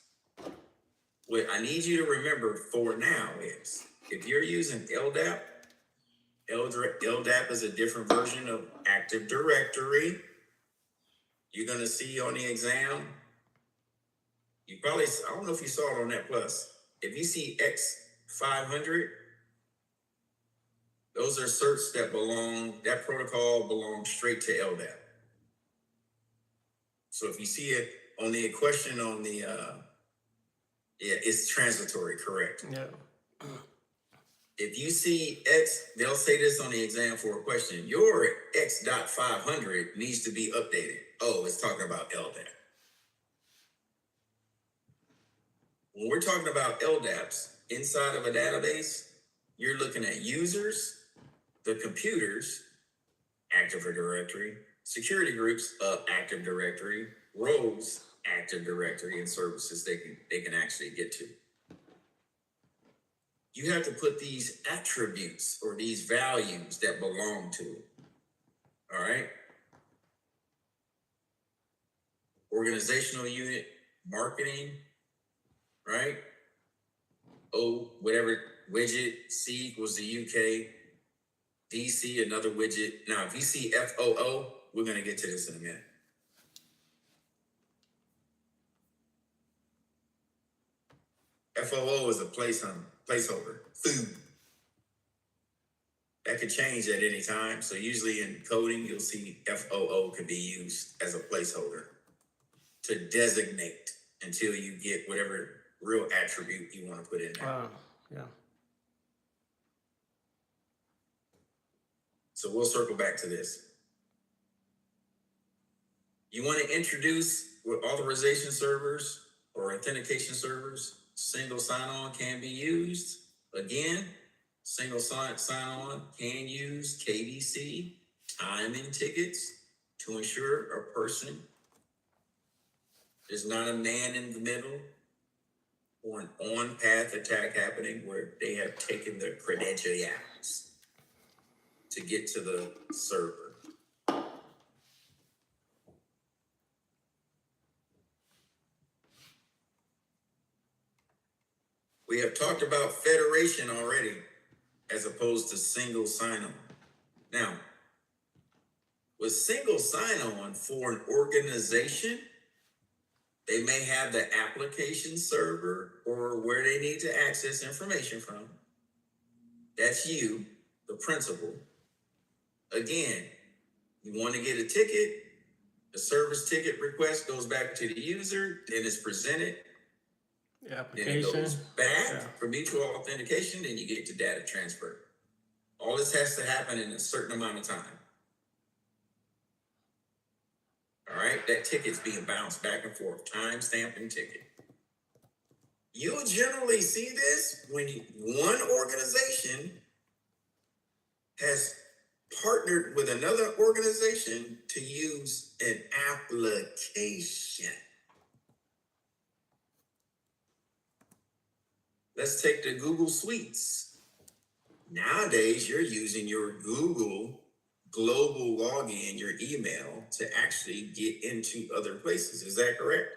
What I need you to remember for now is if you're using LDAP, LDAP is a different version of Active Directory. You're gonna see on the exam, you probably, I don't know if you saw it on that plus. If you see X500, those are certs that protocol belongs straight to LDAP. So if you see it on the question on the, yeah, it's transitory, correct. Yeah. If you see X, they'll say this on the exam for a question. Your X.500 needs to be updated. Oh, it's talking about LDAP. When we're talking about LDAPs inside of a database, you're looking at users, the computers, Active Directory, security groups of Active Directory, roles, Active Directory, and services they can actually get to. You have to put these attributes or these values that belong to it. All right. Organizational unit, marketing, right? O, whatever widget, C equals the UK, DC, another widget. Now, if you see FOO, we're going to get to this in a minute. FOO is a placeholder, food. That could change at any time. So usually in coding, you'll see FOO can be used as a placeholder to designate until you get whatever real attribute you want to put in there. Yeah. So we'll circle back to this. You want to introduce with authorization servers or authentication servers, single sign-on can be used. Again, single sign-on can use KBC, timing tickets to ensure a person is not a man in the middle or an on-path attack happening where they have taken their credentials to get to the server. We have talked about federation already as opposed to single sign-on. Now, with single sign-on for an organization, they may have the application server or where they need to access information from. That's you, the principal. Again, you want to get a ticket, the service ticket request goes back to the user, then it's presented. The Then application. it goes back for mutual authentication, then you get to data transfer. All this has to happen in a certain amount of time. All right, that ticket's being bounced back and forth, time stamping ticket. You'll generally see this when one organization has partnered with another organization to use an application. Let's take the Google Suites. Nowadays, you're using your Google global login, your email, to actually get into other places. Is that correct?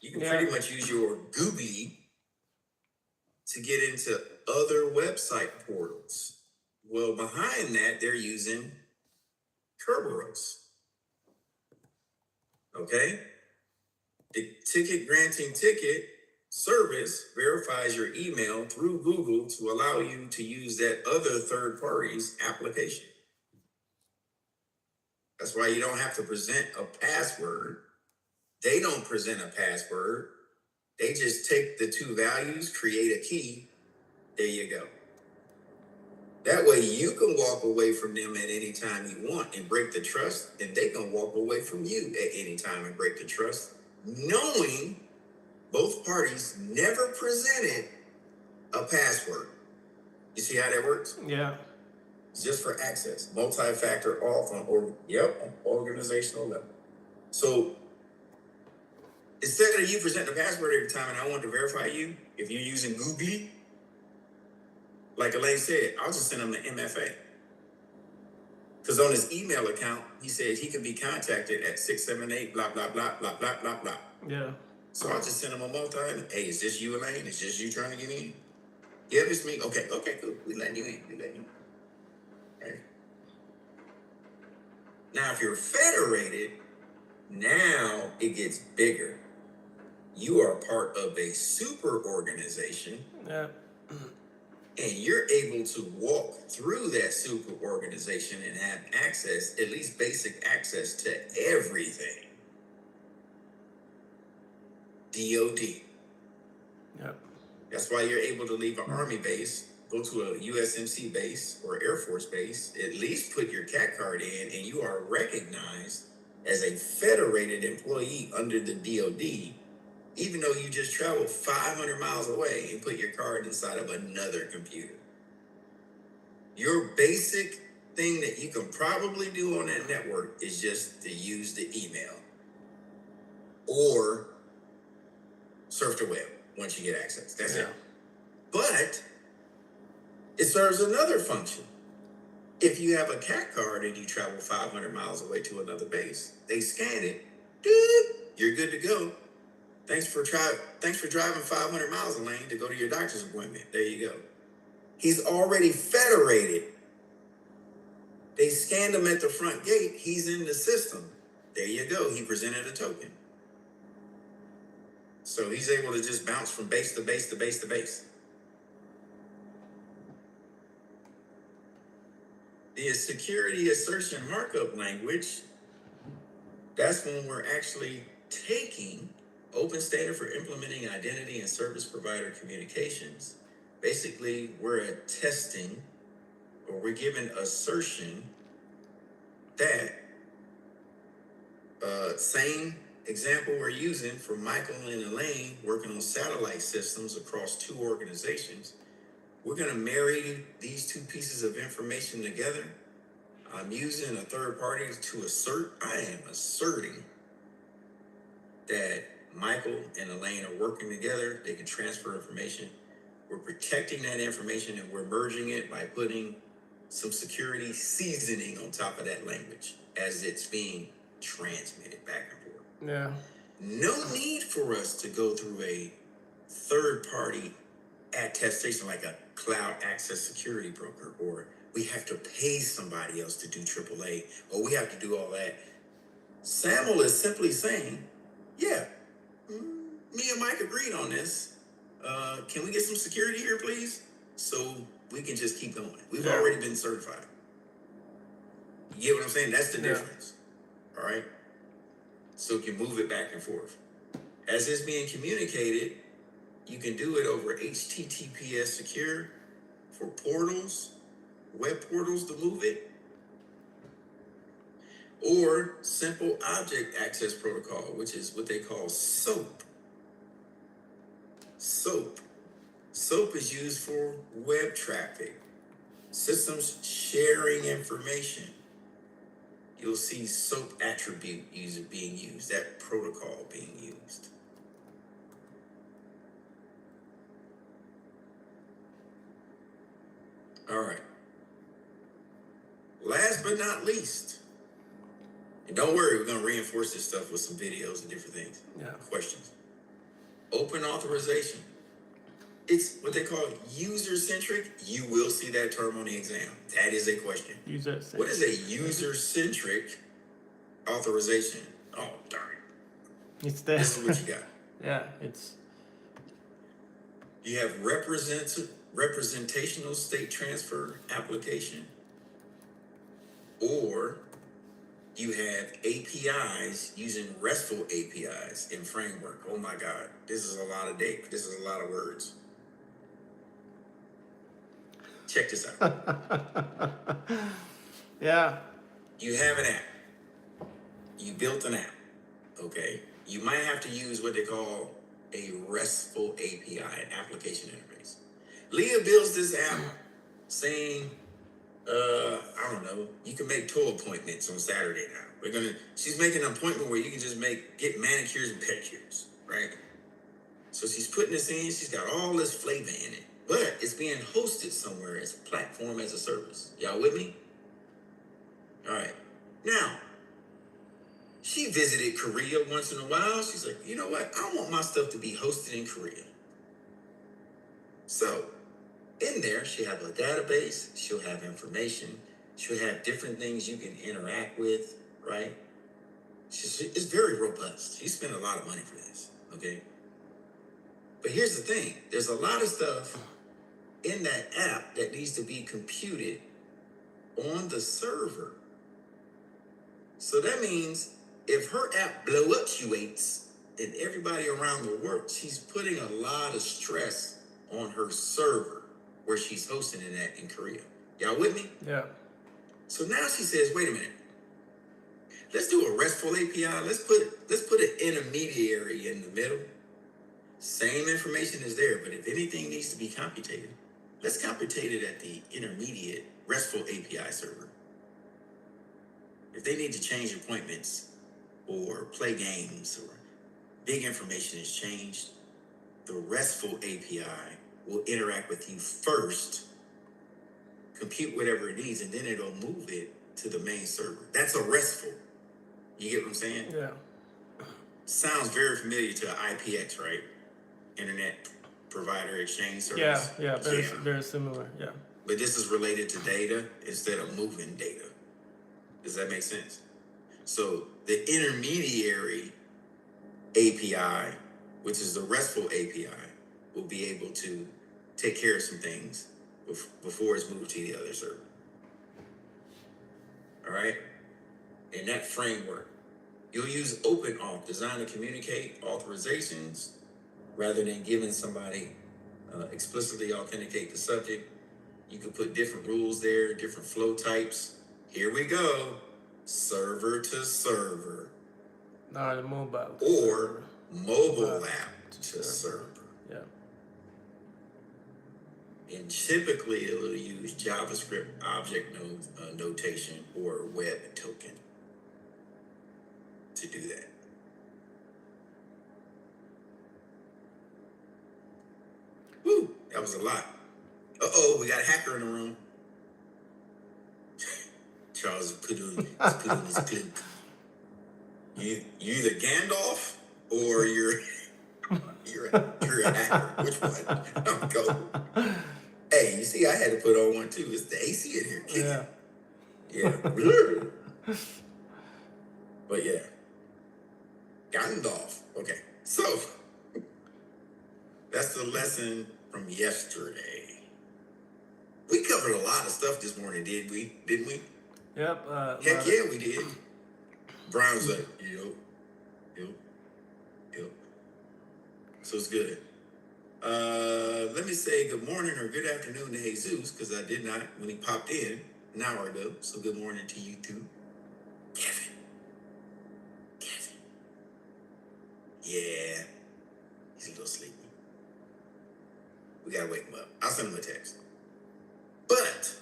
You can pretty much use your Googly to get into other website portals. Well, behind that, they're using Kerberos. Okay? The ticket granting ticket service verifies your email through Google to allow you to use that other third party's application. That's why you don't have to present a password. They don't present a password. They just take the two values, create a key. There you go. That way you can walk away from them at any time you want and break the trust, and they can walk away from you at any time and break the trust, knowing both parties never presented a password. You see how that works? Yeah. It's just for access, multi-factor auth on organizational level. So instead of you presenting a password every time and I want to verify you, if you're using Google, like Elaine said, I'll just send him the MFA. Because on his email account, he said he could be contacted at 678 blah, blah, blah, blah, blah, blah, blah. Yeah. So I'll just send him a hey, is this you, Elaine? Is this you trying to get in? You have this meeting? Okay, cool. We letting you in. Right. Now, if you're federated, now it gets bigger. You are part of a super organization. Yeah. And you're able to walk through that super organization and have access, at least basic access to everything. DOD. Yep. That's why you're able to leave an Army base, go to a USMC base or Air Force base, at least put your CAT card in, and you are recognized as a federated employee under the DOD, even though you just traveled 500 miles away and put your card inside of another computer. Your basic thing that you can probably do on that network is just to use the email or surf the web once you get access. That's it. But it serves another function. If you have a CAT card and you travel 500 miles away to another base, they scan it. You're good to go. Thanks for driving 500 miles, Elaine, to go to your doctor's appointment. There you go. He's already federated. They scanned him at the front gate. He's in the system. There you go. He presented a token. So he's able to just bounce from base to base to base to base. The security assertion markup language, that's when we're actually taking Open Standard for Implementing Identity and Service Provider Communications. Basically, we're attesting or we're giving assertion that same example we're using for Michael and Elaine working on satellite systems across two organizations. We're going to marry these two pieces of information together. I'm using a third party to assert. I am asserting that Michael and Elaine are working together. They can transfer information. We're protecting that information and we're merging it by putting some security seasoning on top of that language as it's being transmitted back and forth. Yeah. No need for us to go through a third-party attestation like a cloud access security broker, or we have to pay somebody else to do AAA, or we have to do all that. SAML is simply saying, yeah, me and Mike agreed on this. Can we get some security here, please? So we can just keep going. We've already been certified. You get what I'm saying? That's the difference. All right? So you can move it back and forth. As it's being communicated, you can do it over HTTPS secure for portals, web portals to move it, or simple object access protocol, which is what they call SOAP. SOAP. SOAP is used for web traffic, systems sharing information. You'll see SOAP attribute being used, that protocol being used. All right. Last but not least, and don't worry, we're going to reinforce this stuff with some videos and different things. Questions. Open authorization. It's what they call user-centric. You will see that term on the exam. That is a question. User-centric. What is a user-centric authorization? Oh, darn. It's there. This is what you got. Yeah, it's... You have representational state transfer application, or you have APIs using RESTful APIs in framework. Oh my God, this is a lot of data. This is a lot of words. Check this out. Yeah. You have an app. You built an app. Okay. You might have to use what they call a RESTful API, an application interface. Leah builds this app saying, I don't know, you can make toe appointments on Saturday now. She's making an appointment where you can just get manicures and pedicures, right? So she's putting this in, she's got all this flavor in it, but it's being hosted somewhere as platform as a service. Y'all with me? All right. Now, she visited Korea once in a while. She's like, you know what? I want my stuff to be hosted in Korea. So In there, she'll have a database, she'll have information, she'll have different things you can interact with, right? It's very robust. She spent a lot of money for this, okay? But here's the thing. There's a lot of stuff in that app that needs to be computed on the server. So that means if her app fluctuates and everybody around the world, she's putting a lot of stress on her server where she's hosting it at in Korea. Y'all with me? Yeah. So now she says, wait a minute. Let's do a RESTful API. Let's put an intermediary in the middle. Same information is there, but if anything needs to be computed, let's computate it at the intermediate RESTful API server. If they need to change appointments or play games or big information is changed, the RESTful API will interact with you first, compute whatever it needs, and then it'll move it to the main server. That's a RESTful. You get what I'm saying? Yeah. Sounds very familiar to IPX, right? Internet Provider Exchange Service. Yeah, very similar, yeah. But this is related to data instead of moving data. Does that make sense? So the intermediary API, which is the RESTful API, will be able to take care of some things before it's moved to the other server. All right? In that framework, you'll use OpenAuth, designed to communicate authorizations, rather than giving somebody explicitly authenticate the subject. You could put different rules there, different flow types. Here we go. Server to server. Not mobile. Or mobile app to server. Yeah. And typically it'll use JavaScript object notation or web token to do that. Woo, that was a lot. Uh-oh, we got a hacker in the room. Charles put on his cloak. You either Gandalf or you're a hacker. Which one? Go. Hey, you see, I had to put on one too. It's the AC in here kicking. Yeah. But yeah. Gandalf. Okay. So that's the lesson from yesterday. We covered a lot of stuff this morning, didn't we? Yep. Heck yeah, we did. Brian's like, yep. So it's good. Let me say good morning or good afternoon to Jesus, because I did not when he popped in an hour ago. So good morning to you too. Kevin. Yeah. He's a little sleepy. We gotta wake him up. I'll send him a text. But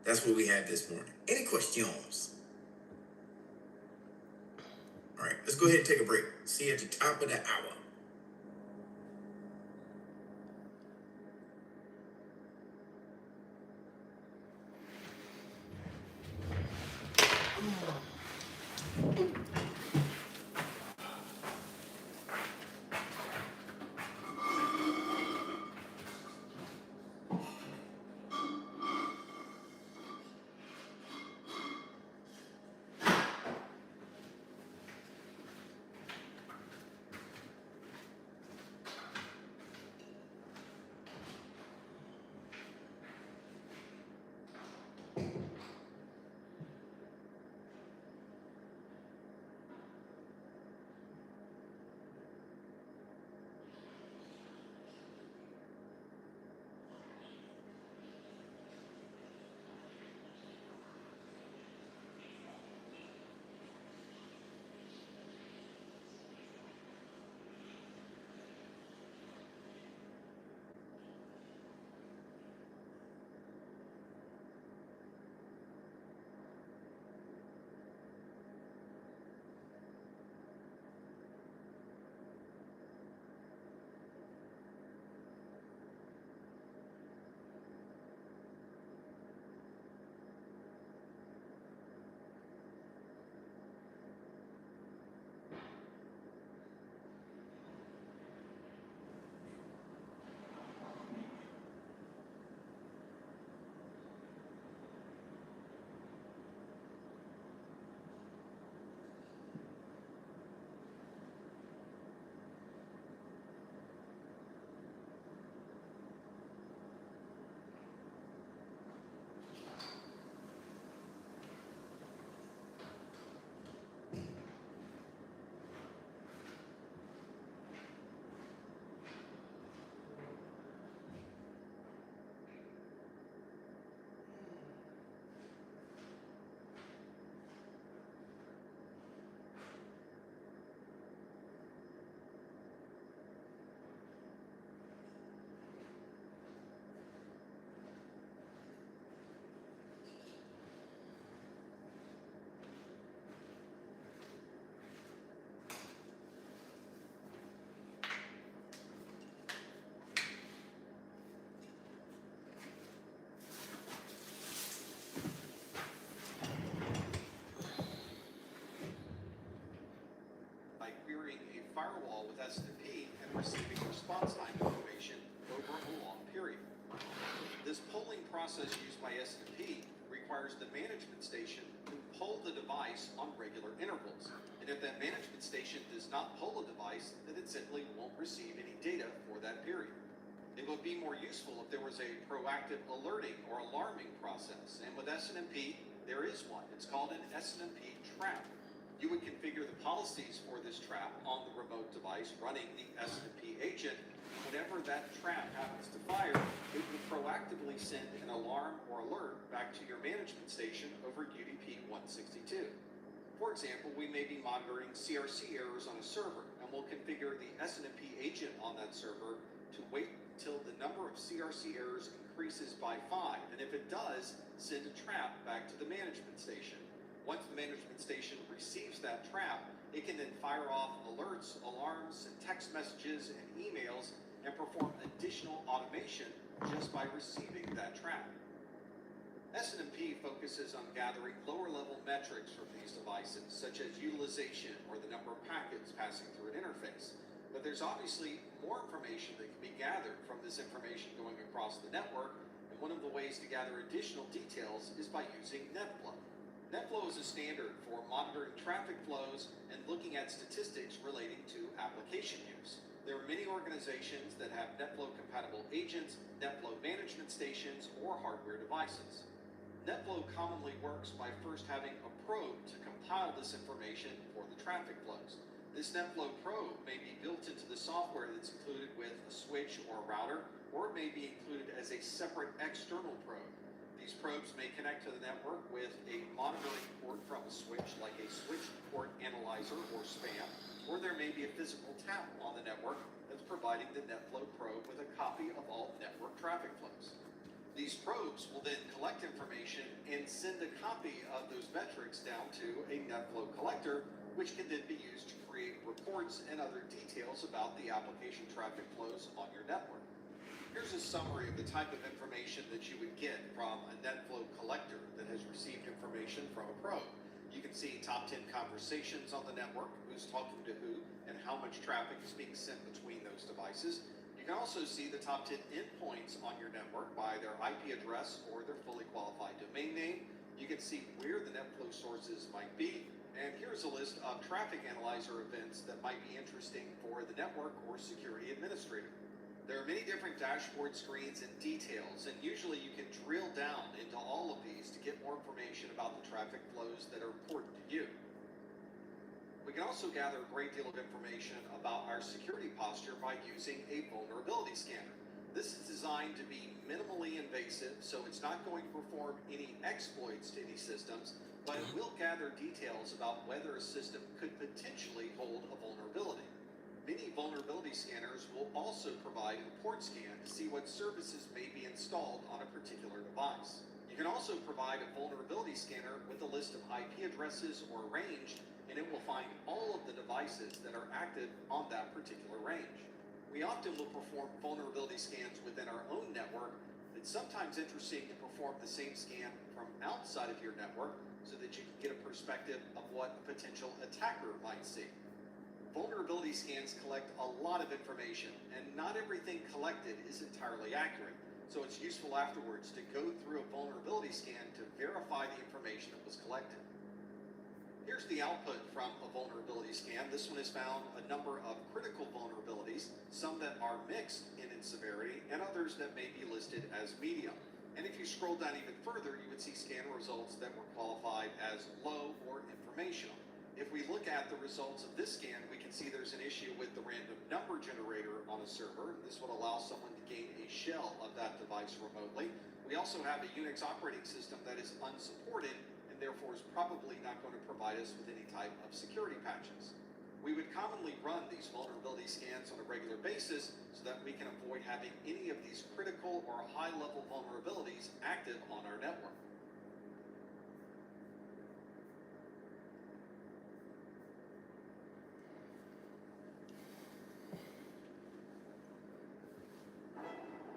that's what we had this morning. Any questions? All right, let's go ahead and take a break. See you at the top of the hour. receiving response time information over a long period. This polling process used by S&P requires the management station to poll the device on regular intervals. And if that management station does not poll a device, then it simply won't receive any data for that period. It would be more useful if there was a proactive alerting or alarming process. And with S&P, there is one. It's called an S&P trap. You would configure the policies for this trap on the remote device running the S&P agent. Whenever that trap happens to fire, it will proactively send an alarm or alert back to your management station over UDP 162. For example, we may be monitoring CRC errors on a server, and we'll configure the S&P agent on that server to wait until the number of CRC errors increases by 5, and if it does, send a trap back to the management station. Once the management station receives that trap, it can then fire off alerts, alarms, and text messages and emails and perform additional automation just by receiving that trap. S&P focuses on gathering lower-level metrics from these devices, such as utilization or the number of packets passing through an interface. But there's obviously more information that can be gathered from this information going across the network, and one of the ways to gather additional details is by using NetFlow. NetFlow is a standard for monitoring traffic flows and looking at statistics relating to application use. There are many organizations that have NetFlow-compatible agents, NetFlow management stations, or hardware devices. NetFlow commonly works by first having a probe to compile this information for the traffic flows. This NetFlow probe may be built into the software that's included with a switch or a router, or it may be included as a separate external probe. These probes may connect to the network with a monitoring port from a switch, like a switch port analyzer or SPAN, or there may be a physical tap on the network that's providing the NetFlow probe with a copy of all network traffic flows. These probes will then collect information and send a copy of those metrics down to a NetFlow collector, which can then be used to create reports and other details about the application traffic flows on your network. Here's a summary of the type of information that you would get from a NetFlow collector that has received information from a probe. You can see top 10 conversations on the network, who's talking to who, and how much traffic is being sent between those devices. You can also see the top 10 endpoints on your network by their IP address or their fully qualified domain name. You can see where the NetFlow sources might be. And here's a list of traffic analyzer events that might be interesting for the network or security administrator. There are many different dashboard screens and details, and usually you can drill down into all of these to get more information about the traffic flows that are important to you. We can also gather a great deal of information about our security posture by using a vulnerability scanner. This is designed to be minimally invasive, so it's not going to perform any exploits to any systems, but it will gather details about whether a system could potentially hold a vulnerability. Many vulnerability scanners will also provide a port scan to see what services may be installed on a particular device. You can also provide a vulnerability scanner with a list of IP addresses or range, and it will find all of the devices that are active on that particular range. We often will perform vulnerability scans within our own network. It's sometimes interesting to perform the same scan from outside of your network so that you can get a perspective of what a potential attacker might see. Vulnerability scans collect a lot of information, and not everything collected is entirely accurate. So it's useful afterwards to go through a vulnerability scan to verify the information that was collected. Here's the output from a vulnerability scan. This one has found a number of critical vulnerabilities, some that are mixed in its severity, and others that may be listed as medium. And if you scroll down even further, you would see scan results that were qualified as low or informational. If we look at the results of this scan, we can see there's an issue with the random number generator on a server. This would allow someone to gain a shell of that device remotely. We also have a Unix operating system that is unsupported and therefore is probably not going to provide us with any type of security patches. We would commonly run these vulnerability scans on a regular basis so that we can avoid having any of these critical or high-level vulnerabilities active on our network.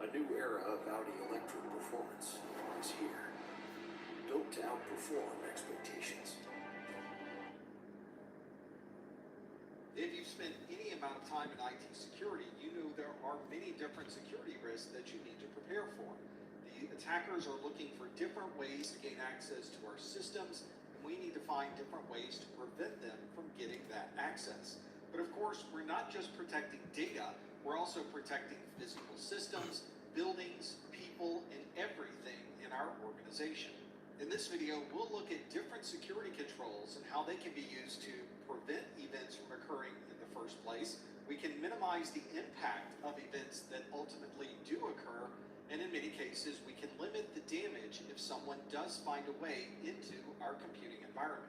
A new era of Audi electric performance is here. Built to outperform expectations. If you've spent any amount of time in IT security, are many different security risks that you need to prepare for. The attackers are looking for different ways to gain access to our systems, and we need to find different ways to prevent them from getting that access. But of course, we're not just protecting data, we're also protecting physical systems, buildings, people, and everything in our organization. In this video, we'll look at different security controls and how they can be used to prevent events from occurring in the first place. We can minimize the impact of events that ultimately do occur, and in many cases, we can limit the damage if someone does find a way into our computing environment.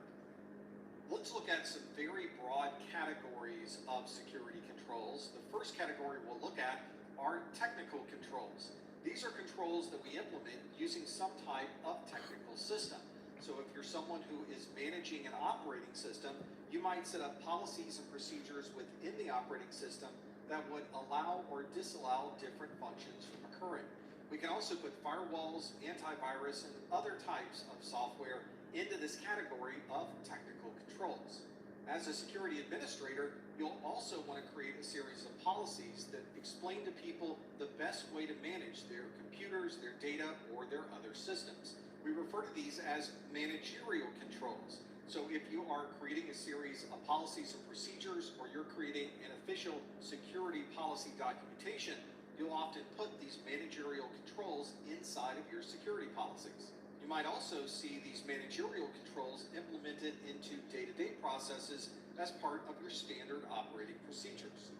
Let's look at some very broad categories of security controls. The first category we'll look at are technical controls. These are controls that we implement using some type of technical system. So if you're someone who is managing an operating system, you might set up policies and procedures within the operating system that would allow or disallow different functions from occurring. We can also put firewalls, antivirus, and other types of software into this category of technical controls. As a security administrator, you'll also want to create a series of policies that explain to people the best way to manage their computers, their data, or their other systems. We refer to these as managerial controls. So if you are creating a series of policies and procedures, or you're creating an official security policy documentation, you'll often put these managerial controls inside of your security policies. You might also see these managerial controls implemented into day-to-day processes as part of your standard operating procedures.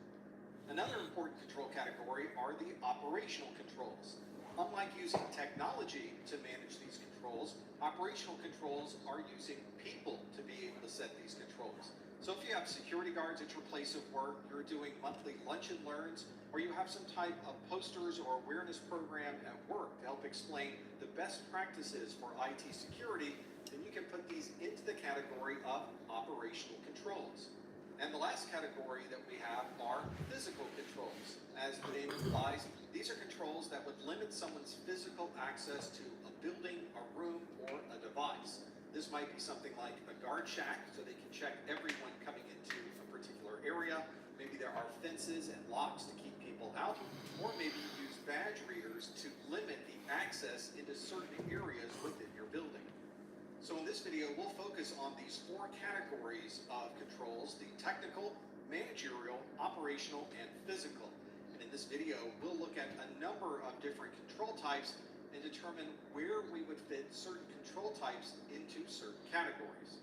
Another important control category are the operational controls. Unlike using technology to manage these controls, operational controls are using people to be able to set these controls. So if you have security guards at your place of work, you're doing monthly lunch and learns, or you have some type of posters or awareness program at work to help explain the best practices for IT security, then you can put these into the category of operational controls. And the last category that we have are physical controls. As the name implies, these are controls that would limit someone's physical access to a building, a room, or a device. This might be something like a guard shack, so they can check everyone coming into a particular area. Maybe there are fences and locks to keep people out, or maybe you use badge readers to limit the access into certain areas within your building. So in this video, we'll focus on these four categories of controls: the technical, managerial, operational, and physical. And in this video, we'll look at a number of different control types and determine where we would fit certain control types into certain categories.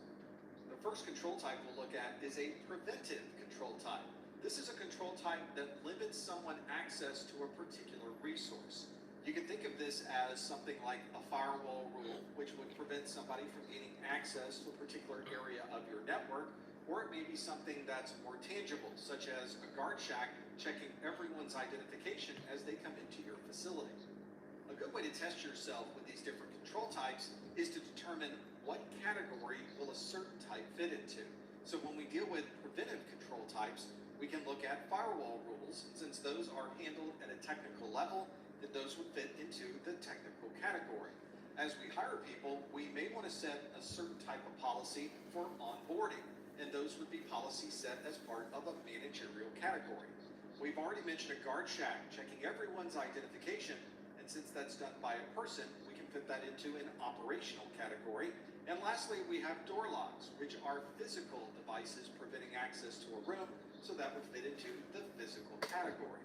The first control type we'll look at is a preventive control type. This is a control type that limits someone access to a particular resource. You can think of this as something like a firewall rule, which would prevent somebody from gaining access to a particular area of your network, or it may be something that's more tangible, such as a guard shack checking everyone's identification as they come into your facility. A good way to test yourself with these different control types is to determine what category will a certain type fit into. So when we deal with preventive control types, we can look at firewall rules. Since those are handled at a technical level, then those would fit into the technical category. As we hire people, we may want to set a certain type of policy for onboarding, and those would be policies set as part of a managerial category. We've already mentioned a guard shack checking everyone's identification, and since that's done by a person, we can fit that into an operational category. And lastly, we have door locks, which are physical devices preventing access to a room, so that would fit into the physical category.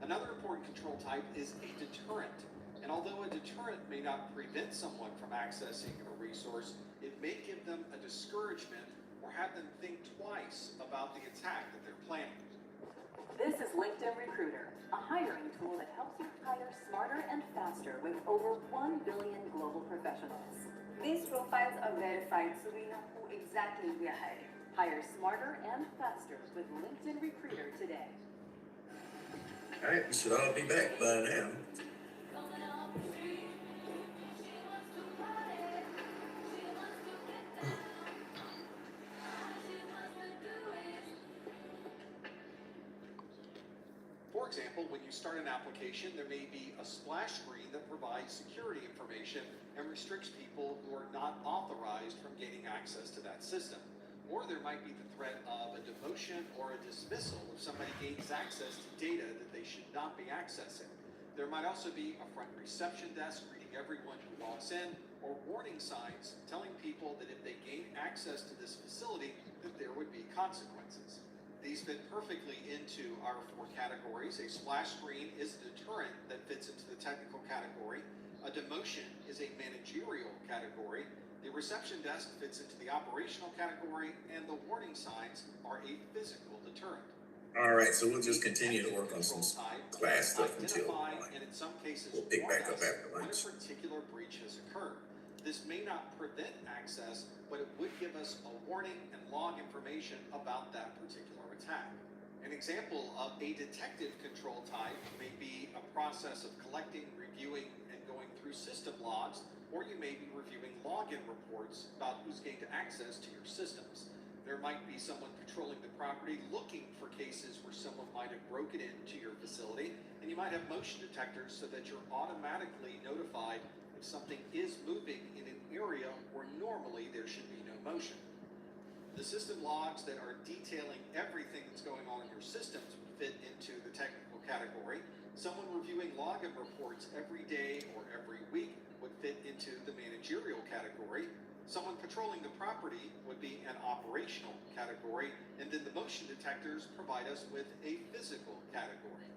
Another important control type is a deterrent. And although a deterrent may not prevent someone from accessing a resource, it may give them a discouragement or have them think twice about the attack that they're planning. This is LinkedIn Recruiter, a hiring tool that helps you hire smarter and faster with over 1 billion global professionals. These profiles are verified, so we know who exactly we are hiring. Hire smarter and faster with LinkedIn Recruiter today. All right, we should all be back by now. For example, when you start an application, there may be a splash screen that provides security information and restricts people who are not authorized from gaining access to that system. Or there might be the threat of a demotion or a dismissal if somebody gains access to data that they should not be accessing. There might also be a front reception desk greeting everyone who walks in, or warning signs telling people that if they gain access to this facility, that there would be consequences. These fit perfectly into our 4 categories. A splash screen is a deterrent that fits into the technical category. A demotion is a managerial category. The reception desk fits into the operational category, and the warning signs are a physical deterrent. All right, so we'll just continue to work on some class stuff until and in some cases, we'll pick back up after when a lunch. particular breach has occurred. This may not prevent access, but it would give us a warning and log information about that particular attack. An example of a detective control type may be a process of collecting, reviewing, and going through system logs, or you may be reviewing login reports about who's gained access to your systems. There might be someone patrolling the property looking for cases where someone might have broken into your facility, and you might have motion detectors so that you're automatically notified if something is moving in an area where normally there should be no motion. The system logs that are detailing everything that's going on in your systems would fit into the technical category. Someone reviewing login reports every day or every week would fit into the managerial category. Someone patrolling the property would be an operational category, and then the motion detectors provide us with a physical category.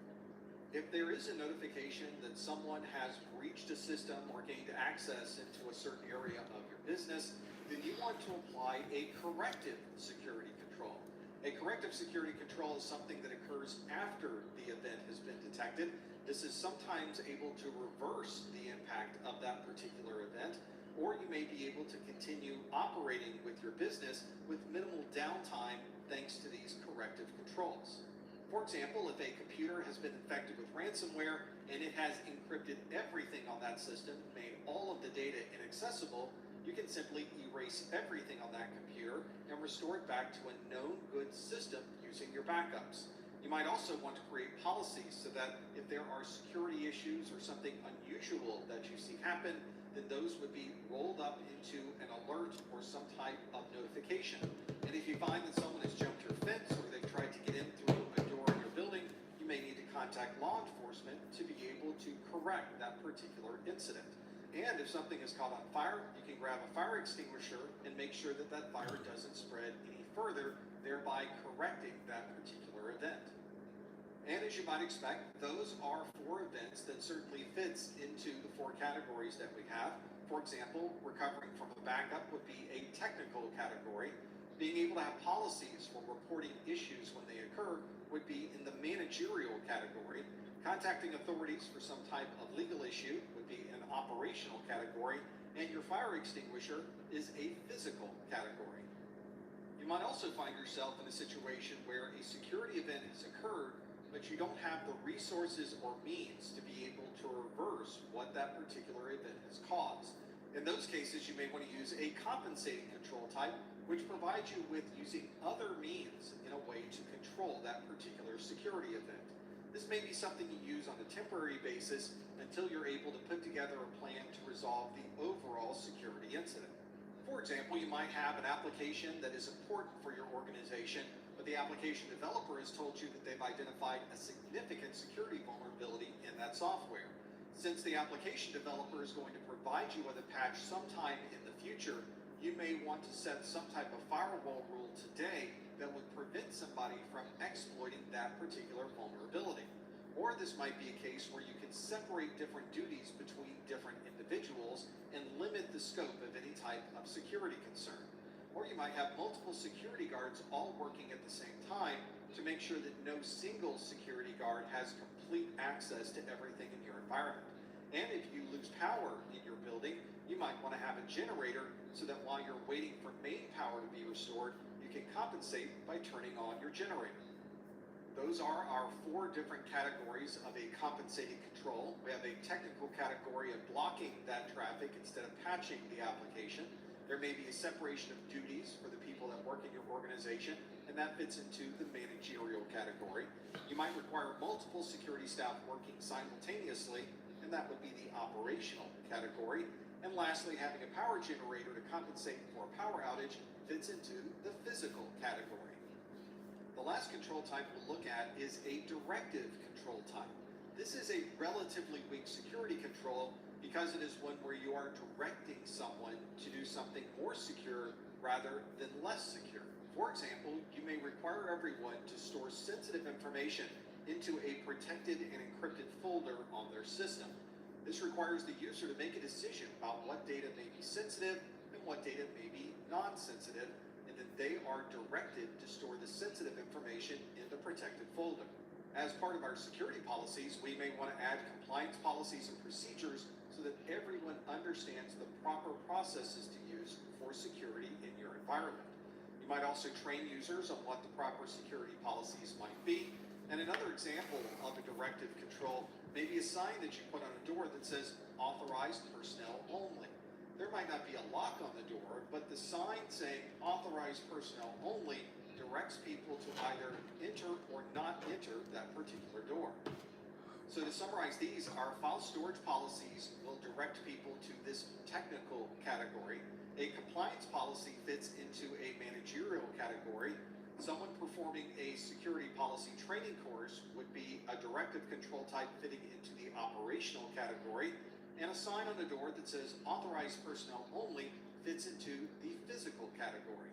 If there is a notification that someone has breached a system or gained access into a certain area of your business, then you want to apply a corrective security control. A corrective security control is something that occurs after the event has been detected. This is sometimes able to reverse the impact of that particular event, or you may be able to continue operating with your business with minimal downtime thanks to these corrective controls. For example, if a computer has been infected with ransomware and it has encrypted everything on that system, made all of the data inaccessible, you can simply erase everything on that computer and restore it back to a known good system using your backups. You might also want to create policies so that if there are security issues or something unusual that you see happen, then those would be rolled up into an alert or some type of notification. And if you find that someone has jumped your fence or they've tried to get in through a door in your building, you may need to contact law enforcement to be able to correct that particular incident. And if something is caught on fire, you can grab a fire extinguisher and make sure that that fire doesn't spread any further, thereby correcting that particular event. And as you might expect, those are 4 events that certainly fits into the 4 categories that we have. For example, recovering from a backup would be a technical category. Being able to have policies for reporting issues when they occur would be in the managerial category. Contacting authorities for some type of legal issue would be an operational category. And your fire extinguisher is a physical category. You might also find yourself in a situation where a security event has occurred, but you don't have the resources or means to be able to reverse what that particular event has caused. In those cases, you may want to use a compensating control type, which provides you with using other means in a way to control that particular security event. This may be something you use on a temporary basis until you're able to put together a plan to resolve the overall security incident. For example, you might have an application that is important for your organization, but the application developer has told you that they've identified a significant security vulnerability in that software. Since the application developer is going to provide you with a patch sometime in the future, you may want to set some type of firewall rule today that would prevent somebody from exploiting that particular vulnerability. Or this might be a case where you can separate different duties between different individuals and limit the scope of any type of security concern. Or you might have multiple security guards all working at the same time to make sure that no single security guard has complete access to everything in your environment. And if you lose power in your building, you might want to have a generator so that while you're waiting for main power to be restored, you can compensate by turning on your generator. Those are our 4 different categories of a compensating control. We have a technical category of blocking that traffic instead of patching the application. There may be a separation of duties for the people that work in your organization, and that fits into the managerial category. You might require multiple security staff working simultaneously, and that would be the operational category. And lastly, having a power generator to compensate for a power outage fits into the physical category. The last control type we'll look at is a directive control type. This is a relatively weak security control because it is one where you are directing someone to do something more secure rather than less secure. For example, you may require everyone to store sensitive information into a protected and encrypted folder on their system. This requires the user to make a decision about what data may be sensitive and what data may be non-sensitive, and then they are directed to store the sensitive information in the protected folder. As part of our security policies, we may want to add compliance policies and procedures so that everyone understands the proper processes to use for security in your environment. You might also train users on what the proper security policies might be. And another example of a directive control may be a sign that you put on a door that says authorized personnel only. There might not be a lock on the door, but the sign saying authorized personnel only directs people to either enter or not enter that particular door. So to summarize these, our file storage policies will direct people to this technical category. A compliance policy fits into a managerial category. Someone performing a security policy training course would be a directive control type fitting into the operational category. And a sign on the door that says authorized personnel only fits into the physical category.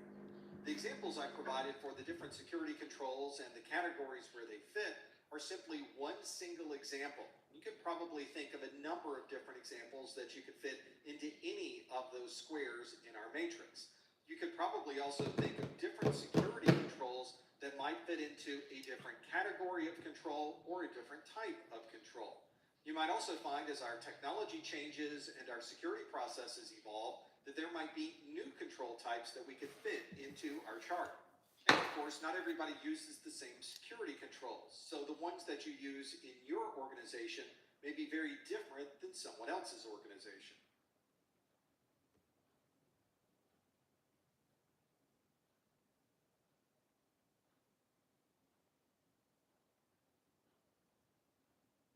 The examples I provided for the different security controls and the categories where they fit are simply one single example. You could probably think of a number of different examples that you could fit into any of those squares in our matrix. You could probably also think of different security controls that might fit into a different category of control or a different type of control. You might also find as our technology changes and our security processes evolve that there might be new control types that we could fit into our chart. And of course, not everybody uses the same security controls. So the ones that you use in your organization may be very different than someone else's organization.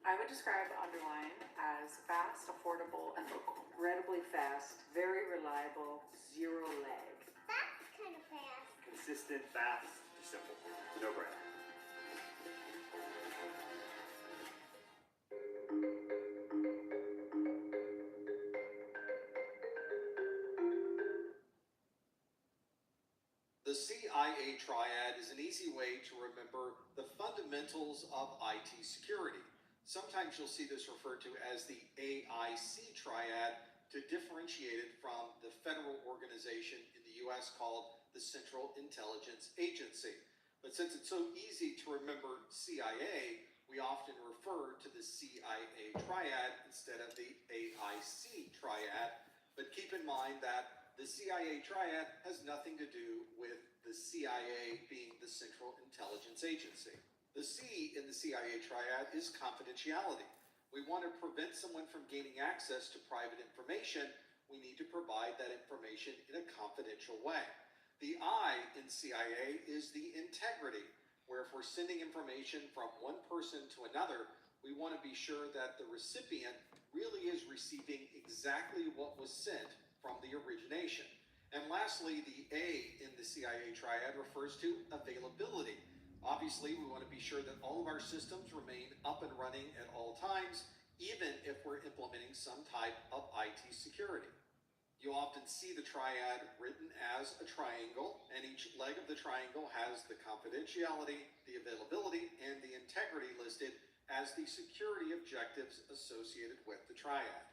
I would describe Underline as fast, affordable, and incredibly fast, very reliable, zero lag. That's kind of fast. Consistent, fast, simple. No brainer. The CIA triad is an easy way to remember the fundamentals of IT security. Sometimes you'll see this referred to as the AIC triad to differentiate it from the federal organization in the US called the Central Intelligence Agency. But since it's so easy to remember CIA, we often refer to the CIA triad instead of the AIC triad. But keep in mind that the CIA triad has nothing to do with the CIA being the Central Intelligence Agency. The C in the CIA triad is confidentiality. We want to prevent someone from gaining access to private information. We need to provide that information in a confidential way. The I in CIA is the integrity, where if we're sending information from one person to another, we want to be sure that the recipient really is receiving exactly what was sent from the origination. And lastly, the A in the CIA triad refers to availability. Obviously, we want to be sure that all of our systems remain up and running at all times, even if we're implementing some type of IT security. You'll often see the triad written as a triangle, and each leg of the triangle has the confidentiality, the availability, and the integrity listed as the security objectives associated with the triad.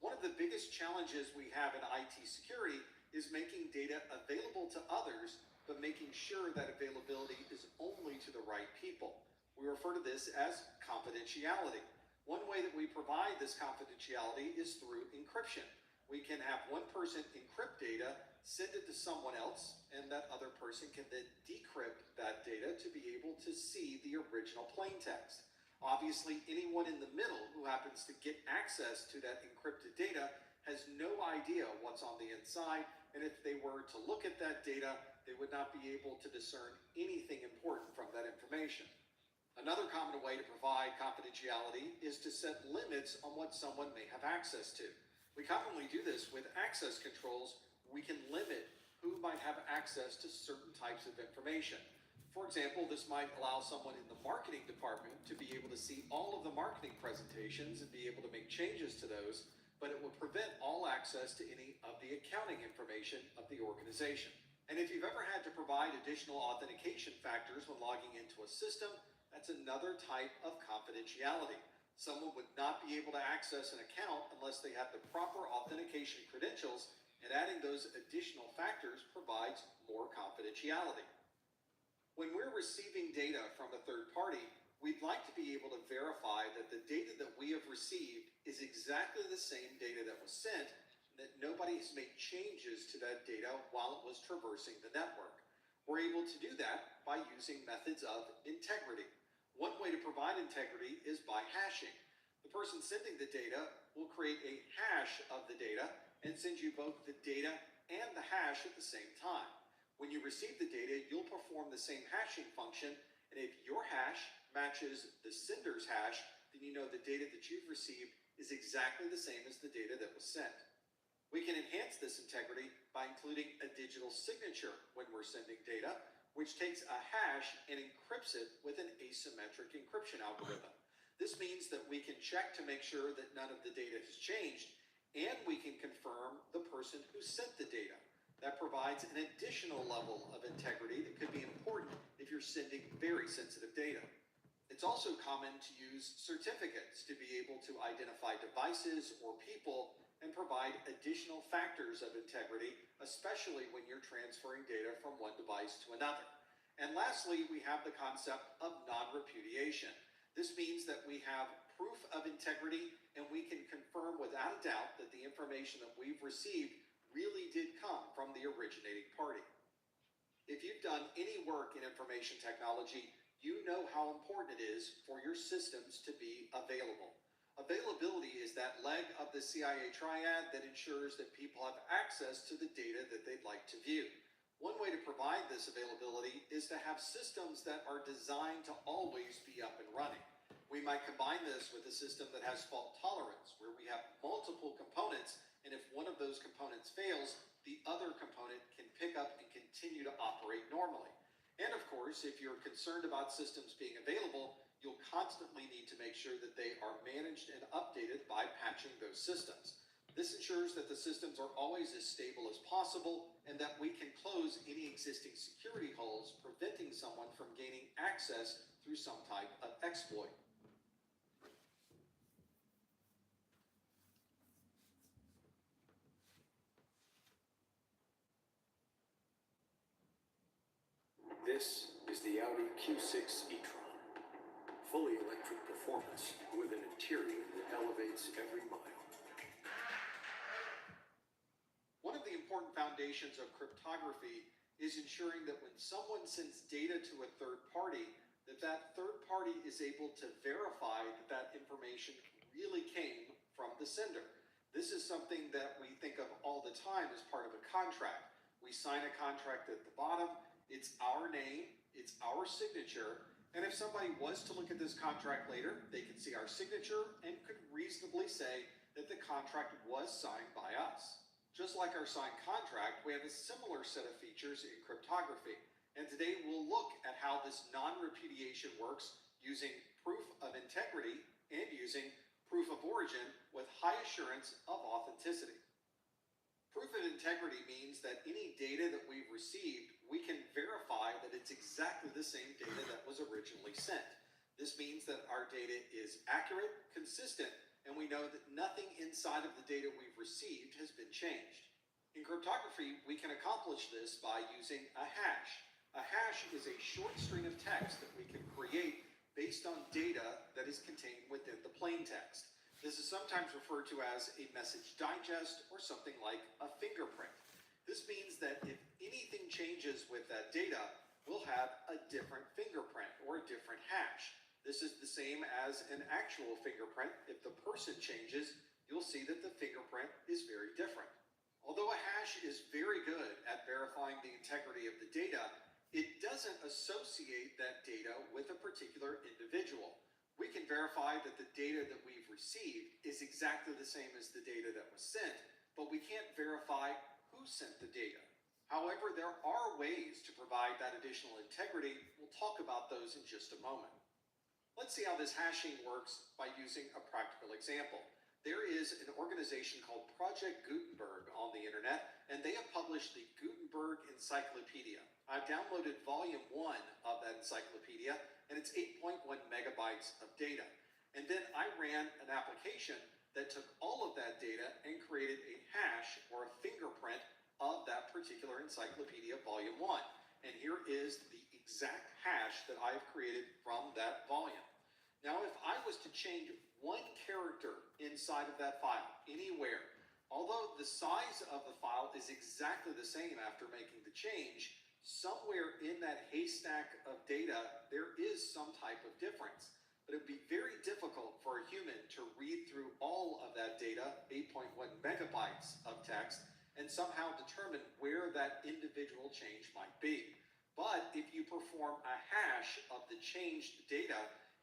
One of the biggest challenges we have in IT security is making data available to others, but making sure that availability is only to the right people. We refer to this as confidentiality. One way that we provide this confidentiality is through encryption. We can have one person encrypt data, send it to someone else, and that other person can then decrypt that data to be able to see the original plain text. Obviously, anyone in the middle who happens to get access to that encrypted data has no idea what's on the inside, and if they were to look at that data, they would not be able to discern anything important from that information. Another common way to provide confidentiality is to set limits on what someone may have access to. We commonly do this with access controls. We can limit who might have access to certain types of information. For example, this might allow someone in the marketing department to be able to see all of the marketing presentations and be able to make changes to those, but it will prevent all access to any of the accounting information of the organization. And if you've ever had to provide additional authentication factors when logging into a system, that's another type of confidentiality. Someone would not be able to access an account unless they have the proper authentication credentials, and adding those additional factors provides more confidentiality. When we're receiving data from a third party, we'd like to be able to verify that the data that we have received is exactly the same data that was sent, and that nobody has made changes to that data while it was traversing the network. We're able to do that by using methods of integrity. One way to provide integrity is by hashing. The person sending the data will create a hash of the data and send you both the data and the hash at the same time. When you receive the data, you'll perform the same hashing function, and if your hash matches the sender's hash, then you know the data that you've received is exactly the same as the data that was sent. We can enhance this integrity by including a digital signature when we're sending data, which takes a hash and encrypts it with an asymmetric encryption algorithm. This means that we can check to make sure that none of the data has changed, and we can confirm the person who sent the data. That provides an additional level of integrity that could be important if you're sending very sensitive data. It's also common to use certificates to be able to identify devices or people and provide additional factors of integrity, especially when you're transferring data from one device to another. And lastly, we have the concept of non-repudiation. This means that we have proof of integrity, and we can confirm without a doubt that the information that we've received really did come from the originating party. If you've done any work in information technology, you know how important it is for your systems to be available. Availability is that leg of the CIA triad that ensures that people have access to the data that they'd like to view. One way to provide this availability is to have systems that are designed to always be up and running. We might combine this with a system that has fault tolerance, where we have multiple components, and if one of those components fails, the other component can pick up and continue to operate normally. And of course, if you're concerned about systems being available, you'll constantly need to make sure that they are managed and updated by patching those systems. This ensures that the systems are always as stable as possible and that we can close any existing security holes, preventing someone from gaining access through some type of exploit. This is the Audi Q6 e-tron. Fully electric performance with an interior that elevates every mile. One of the important foundations of cryptography is ensuring that when someone sends data to a third party, that third party is able to verify that information really came from the sender. This is something that we think of all the time as part of a contract. We sign a contract at the bottom. It's our name, it's our signature, and if somebody was to look at this contract later, they could see our signature and could reasonably say that the contract was signed by us. Just like our signed contract, we have a similar set of features in cryptography, and today we'll look at how this non-repudiation works using proof of integrity and using proof of origin with high assurance of authenticity. Proof of integrity means that any data that we've received, we can verify that it's exactly the same data that was originally sent. This means that our data is accurate, consistent, and we know that nothing inside of the data we've received has been changed. In cryptography, we can accomplish this by using a hash. A hash is a short string of text that we can create based on data that is contained within the plain text. This is sometimes referred to as a message digest or something like a fingerprint. This means that if anything changes with that data, we'll have a different fingerprint or a different hash. This is the same as an actual fingerprint. If the person changes, you'll see that the fingerprint is very different. Although a hash is very good at verifying the integrity of the data, it doesn't associate that data with a particular individual. We can verify that the data that we've received is exactly the same as the data that was sent, but we can't verify who sent the data. However, there are ways to provide that additional integrity. We'll talk about those in just a moment. Let's see how this hashing works by using a practical example. There is an organization called Project Gutenberg on the internet, and they have published the Gutenberg Encyclopedia. I've downloaded volume 1 of that encyclopedia, and it's 8.1 megabytes of data. And then I ran an application that took all of that data and created a hash or a fingerprint of that particular encyclopedia volume 1. And here is the exact hash that I've created from that volume. Now, if I was to change one character inside of that file, anywhere, although the size of the file is exactly the same after making the change, somewhere in that haystack of data, there is some type of difference. But it would be very difficult for a human to read through all of that data, 8.1 megabytes of text, and somehow determine where that individual change might be. But if you perform a hash of the changed data,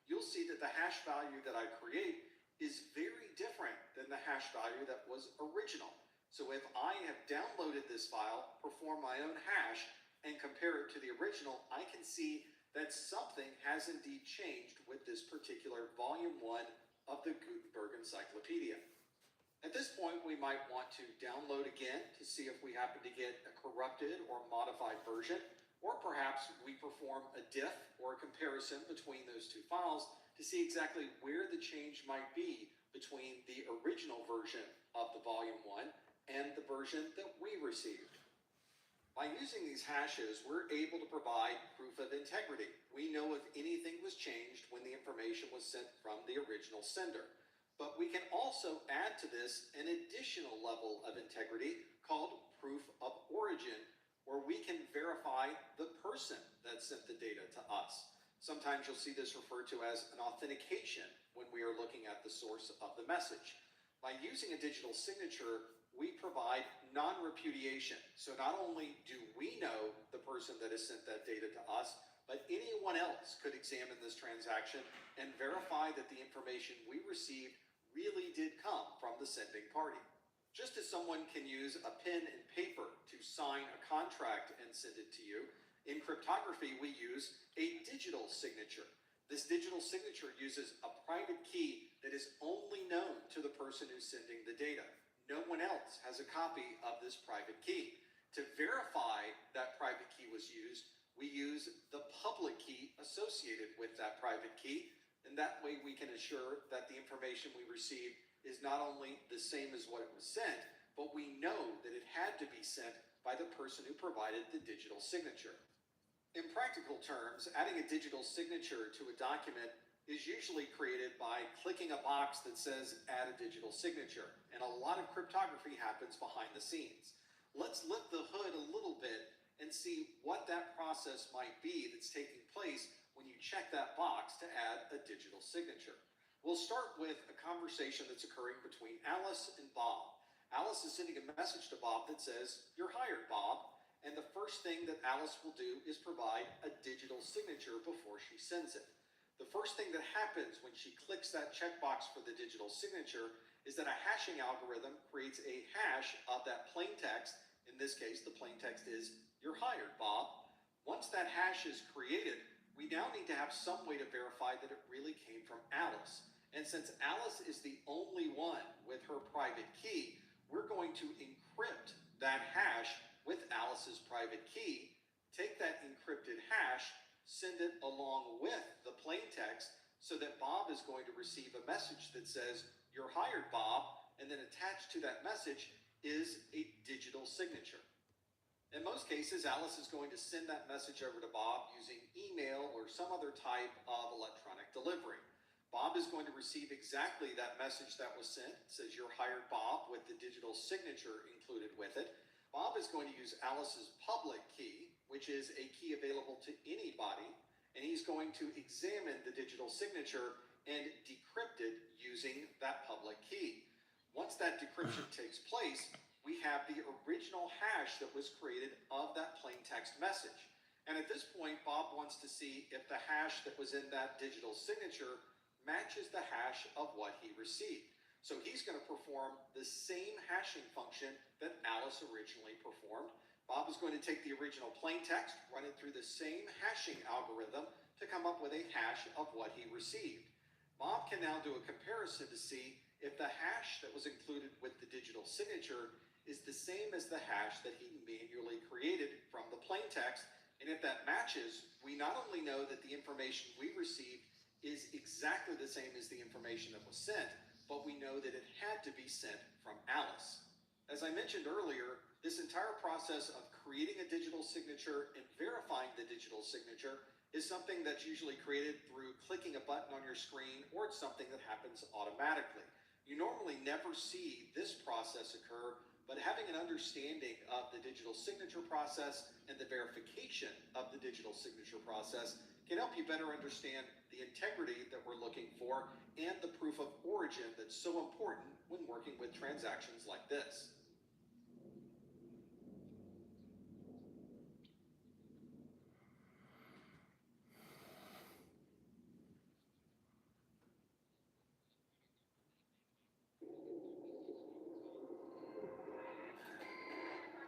you'll see that the hash value that I create is very different than the hash value that was original. So if I have downloaded this file, perform my own hash, and compare it to the original, I can see that something has indeed changed with this particular volume 1 of the Gutenberg Encyclopedia. At this point, we might want to download again to see if we happen to get a corrupted or modified version, or perhaps we perform a diff or a comparison between those two files to see exactly where the change might be between the original version of the volume 1 and the version that we received. By using these hashes, we're able to provide proof of integrity. We know if anything was changed when the information was sent from the original sender. But we can also add to this an additional level of integrity called proof of origin, where we can verify the person that sent the data to us. Sometimes you'll see this referred to as an authentication when we are looking at the source of the message. By using a digital signature, we provide non-repudiation. So not only do we know the person that has sent that data to us, but anyone else could examine this transaction and verify that the information we received really did come from the sending party. Just as someone can use a pen and paper to sign a contract and send it to you, in cryptography we use a digital signature. This digital signature uses a private key that is only known to the person who's sending the data. No one else has a copy of this private key. To verify that private key was used, we use the public key associated with that private key, and that way we can assure that the information we receive is not only the same as what it was sent, but we know that it had to be sent by the person who provided the digital signature. In practical terms, adding a digital signature to a document is usually created by clicking a box that says add a digital signature, and a lot of cryptography happens behind the scenes. Let's lift the hood a little bit and see what that process might be that's taking place when you check that box to add a digital signature. We'll start with a conversation that's occurring between Alice and Bob. Alice is sending a message to Bob that says, "You're hired, Bob." And the first thing that Alice will do is provide a digital signature before she sends it. The first thing that happens when she clicks that checkbox for the digital signature is that a hashing algorithm creates a hash of that plain text. In this case, the plain text is, "You're hired, Bob." Once that hash is created, we now need to have some way to verify that it really came from Alice. And since Alice is the only one with her private key, we're going to encrypt that hash with Alice's private key, take that encrypted hash, send it along with the plain text so that Bob is going to receive a message that says, "You're hired, Bob," and then attached to that message is a digital signature. In most cases, Alice is going to send that message over to Bob using email or some other type of electronic delivery. Bob is going to receive exactly that message that was sent. It says, "You're hired, Bob," with the digital signature included with it. Bob is going to use Alice's public key, which is a key available to anybody, and he's going to examine the digital signature and decrypt it using that public key. Once that decryption takes place, we have the original hash that was created of that plain text message. And at this point, Bob wants to see if the hash that was in that digital signature matches the hash of what he received. So he's going to perform the same hashing function that Alice originally performed. Bob is going to take the original plain text, run it through the same hashing algorithm to come up with a hash of what he received. Bob can now do a comparison to see if the hash that was included with the digital signature is the same as the hash that he manually created from the plain text. And if that matches, we not only know that the information we received is exactly the same as the information that was sent, but we know that it had to be sent from Alice. As I mentioned earlier, this entire process of creating a digital signature and verifying the digital signature is something that's usually created through clicking a button on your screen, or it's something that happens automatically. You normally never see this process occur, but having an understanding of the digital signature process and the verification of the digital signature process can help you better understand the integrity that we're looking for and the proof of origin that's so important when working with transactions like this.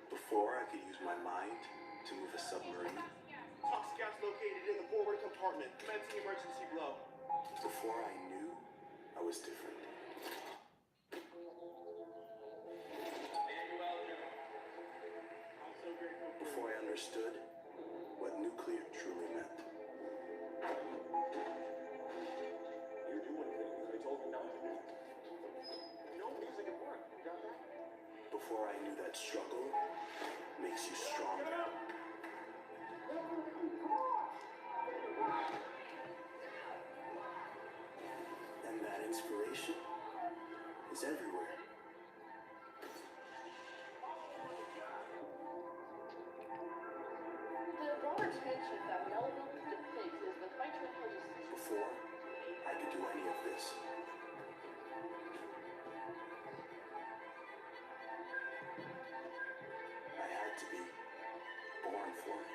Before I could use my mind to move a submarine. Toxic gas located in the forward compartment. Commencing emergency blow. Before I knew, I was different. Before I understood what nuclear truly meant. You're doing things I told you not to do. No music at work. You got that? Before I knew that struggle makes you stronger. And that inspiration is everywhere. The broader tension that we all faces with microintelligence. Before I could do any of this. I had to be born for it.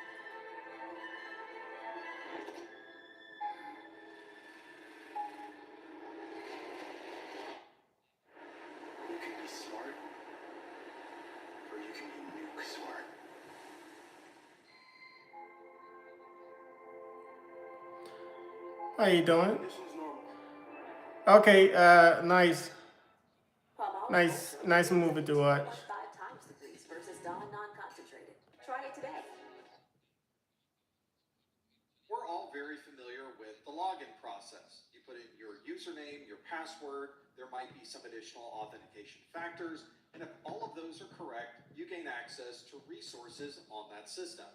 You can be smart, or you can be nuke smart. How you doing? Okay, nice movie to watch. 5 times degrees versus non-concentrated. Try it today. We're all very familiar with the login process. You put in your username, your password, there might be some additional authentication factors, and if all of those are correct, you gain access to resources on that system.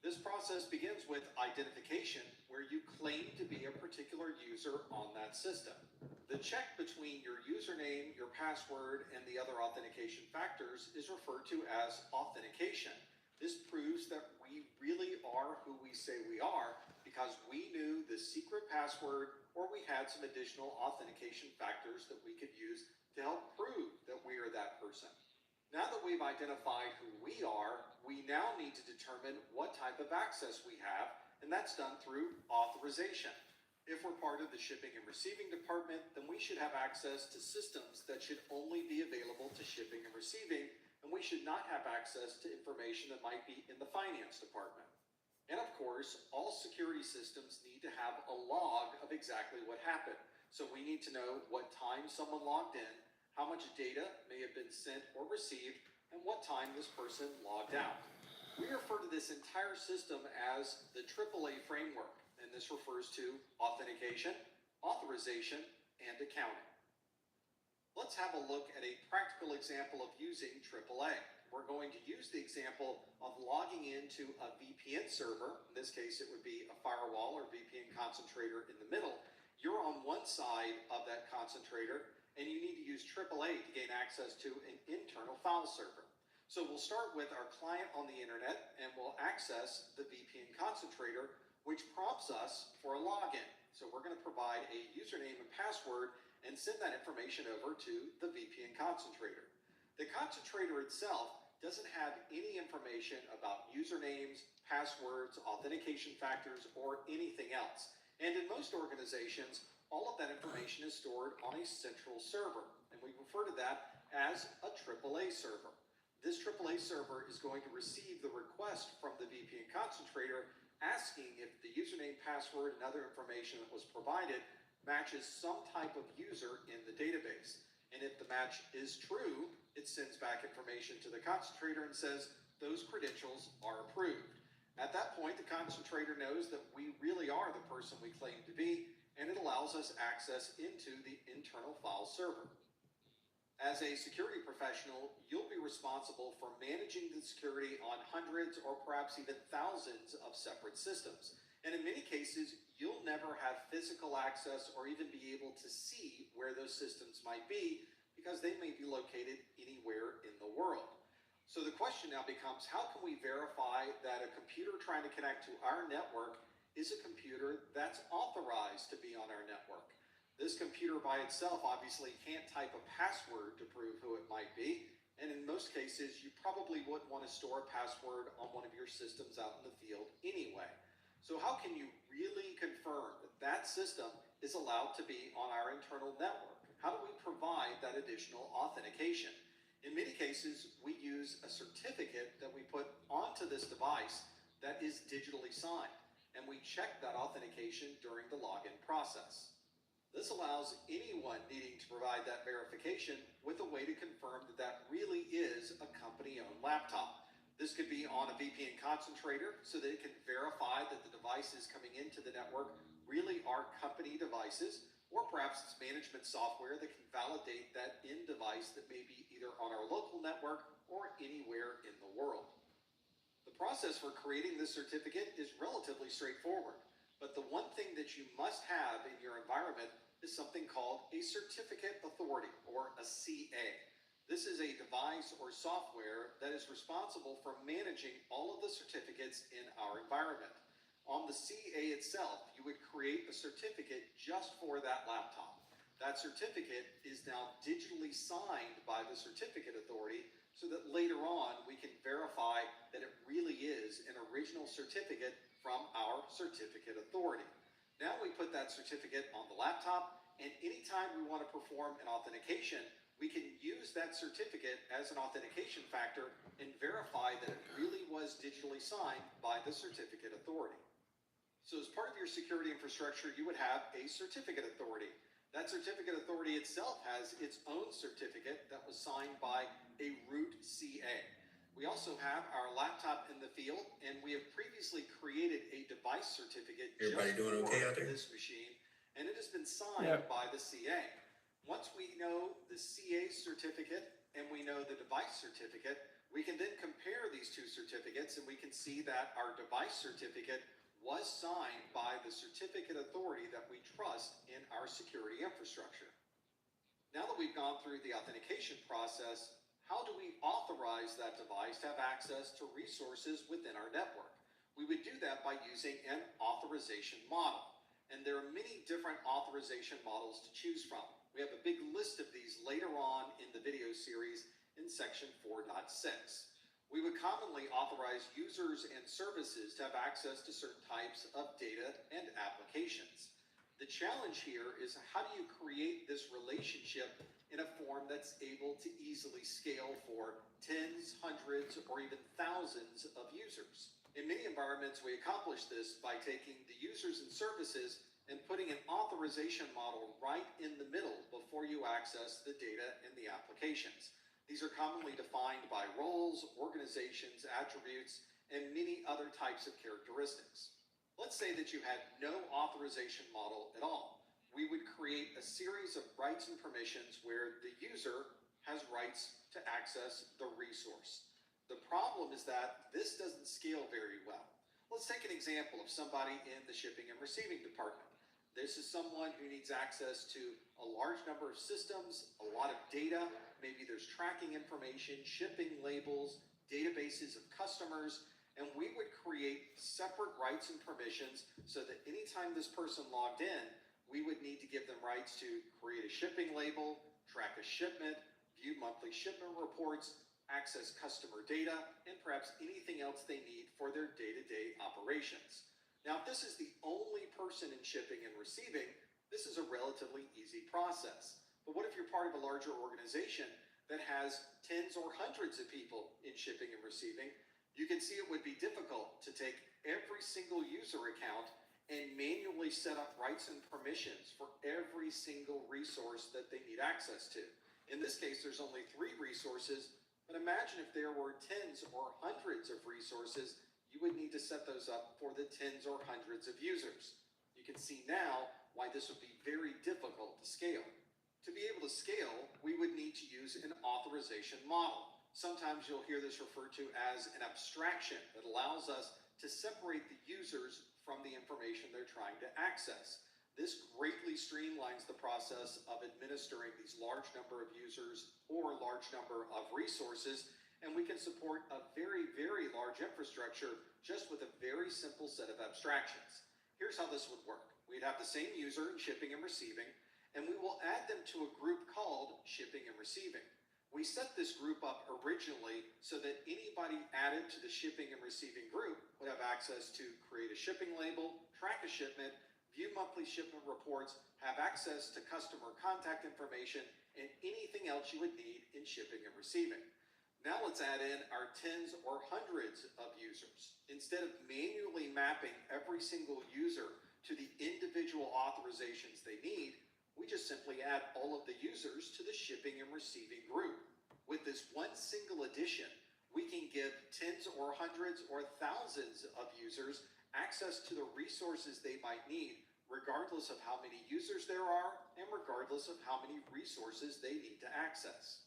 This process begins with identification, where you claim to be a particular user on that system. The check between your username, your password, and the other authentication factors is referred to as authentication. This proves that we really are who we say we are because we knew the secret password, or we had some additional authentication factors that we could use to help prove that we are that person. Now that we've identified who we are, we now need to determine what type of access we have, and that's done through authorization. If we're part of the shipping and receiving department, then we should have access to systems that should only be available to shipping and receiving, and we should not have access to information that might be in the finance department. And of course, all security systems need to have a log of exactly what happened. So we need to know what time someone logged in, how much data may have been sent or received, and what time this person logged out. We refer to this entire system as the AAA framework, and this refers to authentication, authorization, and accounting. Let's have a look at a practical example of using AAA. We're going to use the example of logging into a VPN server. In this case, it would be a firewall or VPN concentrator in the middle. You're on one side of that concentrator, and you need to use AAA to gain access to an internal file server. So we'll start with our client on the internet, and we'll access the VPN concentrator, which prompts us for a login. So we're going to provide a username and password and send that information over to the VPN concentrator. The concentrator itself doesn't have any information about usernames, passwords, authentication factors, or anything else. And in most organizations, all of that information is stored on a central server, and we refer to that as a AAA server. This AAA server is going to receive the request from the VPN concentrator asking if the username, password, and other information that was provided matches some type of user in the database. And if the match is true, it sends back information to the concentrator and says those credentials are approved. At that point, the concentrator knows that we really are the person we claim to be, and it allows us access into the internal file server. As a security professional, you'll be responsible for managing the security on hundreds or perhaps even thousands of separate systems. And in many cases, you'll never have physical access or even be able to see where those systems might be because they may be located anywhere in the world. So the question now becomes, how can we verify that a computer trying to connect to our network is a computer that's authorized to be on our network? This computer by itself obviously can't type a password to prove who it might be, and in most cases you probably wouldn't want to store a password on one of your systems out in the field anyway. So how can you really confirm that that system is allowed to be on our internal network? How do we provide that additional authentication? In many cases, we use a certificate that we put onto this device that is digitally signed, and we check that authentication during the login process. This allows anyone needing to provide that verification with a way to confirm that that really is a company-owned laptop. This could be on a VPN concentrator so that it can verify that the devices coming into the network really are company devices, or perhaps it's management software that can validate that end device that may be either on our local network or anywhere in the world. The process for creating this certificate is relatively straightforward, but the one thing that you must have in your environment is something called a certificate authority, or a CA. This is a device or software that is responsible for managing all of the certificates in our environment. On the CA itself, you would create a certificate just for that laptop. That certificate is now digitally signed by the certificate authority so that later on we can verify that it really is an original certificate from our certificate authority. Now we put that certificate on the laptop, and anytime we want to perform an authentication, we can use that certificate as an authentication factor and verify that it really was digitally signed by the certificate authority. So as part of your security infrastructure, you would have a certificate authority. That certificate authority itself has its own certificate that was signed by a root CA. We also have our laptop in the field, and we have previously created a device certificate Everybody just doing okay out for there? this machine, and it has been signed by the CA. Once we know the CA certificate and we know the device certificate, we can then compare these two certificates, and we can see that our device certificate was signed by the certificate authority that we trust in our security infrastructure. Now that we've gone through the authentication process, how do we authorize that device to have access to resources within our network? We would do that by using an authorization model. And there are many different authorization models to choose from. We have a big list of these later on in the video series in section 4.6. We would commonly authorize users and services to have access to certain types of data and applications. The challenge here is, how do you create this relationship in a form that's able to easily scale for tens, hundreds, or even thousands of users? In many environments, we accomplish this by taking the users and services and putting an authorization model right in the middle before you access the data and the applications. These are commonly defined by roles, organizations, attributes, and many other types of characteristics. Let's say that you had no authorization model at all. We would create a series of rights and permissions where the user has rights to access the resource. The problem is that this doesn't scale very well. Let's take an example of somebody in the shipping and receiving department. This is someone who needs access to a large number of systems, a lot of data. Maybe there's tracking information, shipping labels, databases of customers, and we would create separate rights and permissions so that anytime this person logged in, we would need to give them rights to create a shipping label, track a shipment, view monthly shipment reports, access customer data, and perhaps anything else they need for their day-to-day operations. Now, if this is the only person in shipping and receiving, This is a relatively easy process. But what if you're part of a larger organization that has tens or hundreds of people in shipping and receiving? You can see it would be difficult to take every single user account and manually set up rights and permissions for every single resource that they need access to. In this case, there's only 3 resources, but imagine if there were tens or hundreds of resources, you would need to set those up for the tens or hundreds of users. You can see now why this would be very difficult to scale. To be able to scale, we would need to use an authorization model. Sometimes you'll hear this referred to as an abstraction that allows us to separate the users from the information they're trying to access. This greatly streamlines the process of administering these large number of users or large number of resources, and we can support a very, very large infrastructure just with a very simple set of abstractions. Here's how this would work. We'd have the same user in shipping and receiving, and we will add them to a group called shipping and receiving. We set this group up originally so that anybody added to the shipping and receiving group would have access to create a shipping label, track a shipment, view monthly shipment reports, have access to customer contact information, and anything else you would need in shipping and receiving. Now let's add in our tens or hundreds of users. Instead of manually mapping every single user to the individual authorizations they need, we just simply add all of the users to the shipping and receiving group. With this one single addition, we can give tens or hundreds or thousands of users access to the resources they might need, regardless of how many users there are and regardless of how many resources they need to access.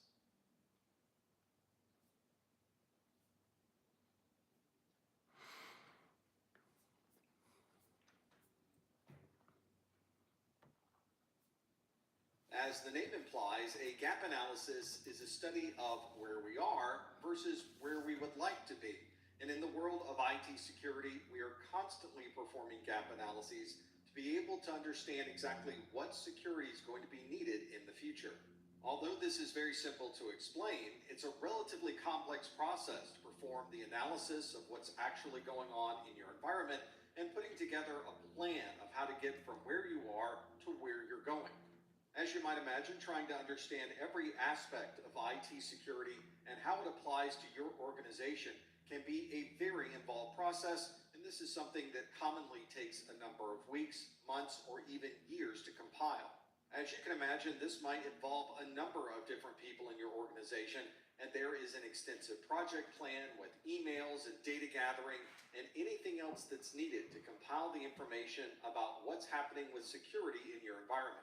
As the name implies, a gap analysis is a study of where we are versus where we would like to be. And in the world of IT security, we are constantly performing gap analyses to be able to understand exactly what security is going to be needed in the future. Although this is very simple to explain, it's a relatively complex process to perform the analysis of what's actually going on in your environment and putting together a plan of how to get from where you are to where you're going. As you might imagine, trying to understand every aspect of IT security and how it applies to your organization can be a very involved process, and this is something that commonly takes a number of weeks, months, or even years to compile. As you can imagine, this might involve a number of different people in your organization, and there is an extensive project plan with emails and data gathering and anything else that's needed to compile the information about what's happening with security in your environment.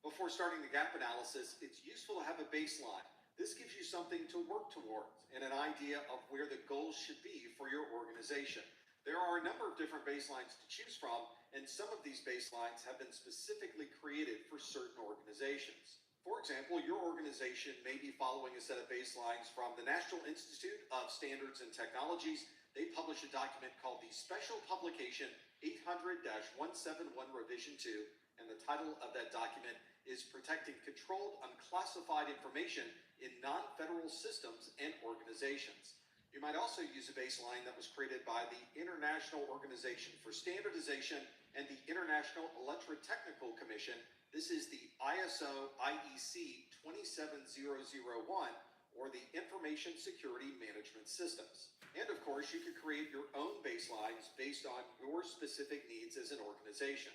Before starting the gap analysis, it's useful to have a baseline. This gives you something to work towards and an idea of where the goals should be for your organization. There are a number of different baselines to choose from, and some of these baselines have been specifically created for certain organizations. For example, your organization may be following a set of baselines from the National Institute of Standards and Technologies. They publish a document called the Special Publication 800-171 Revision 2, and the title of that document is Protecting Controlled Unclassified Information in Non-Federal Systems and Organizations. You might also use a baseline that was created by the International Organization for Standardization and the International Electrotechnical Commission. This is the ISO IEC 27001, or the Information Security Management Systems. And of course, you could create your own baselines based on your specific needs as an organization.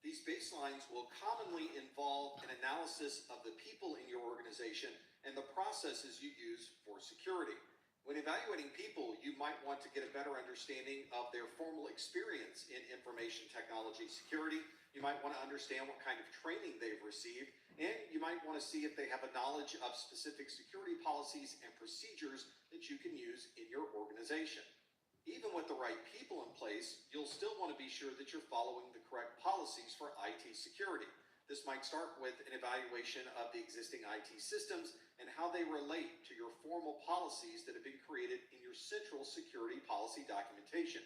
These baselines will commonly involve an analysis of the people in your organization and the processes you use for security. When evaluating people, you might want to get a better understanding of their formal experience in information technology security. You might want to understand what kind of training they've received, and you might want to see if they have a knowledge of specific security policies and procedures that you can use in your organization. Even with the right people in place, you'll still want to be sure that you're following the correct policies for IT security. This might start with an evaluation of the existing IT systems and how they relate to your formal policies that have been created in your central security policy documentation.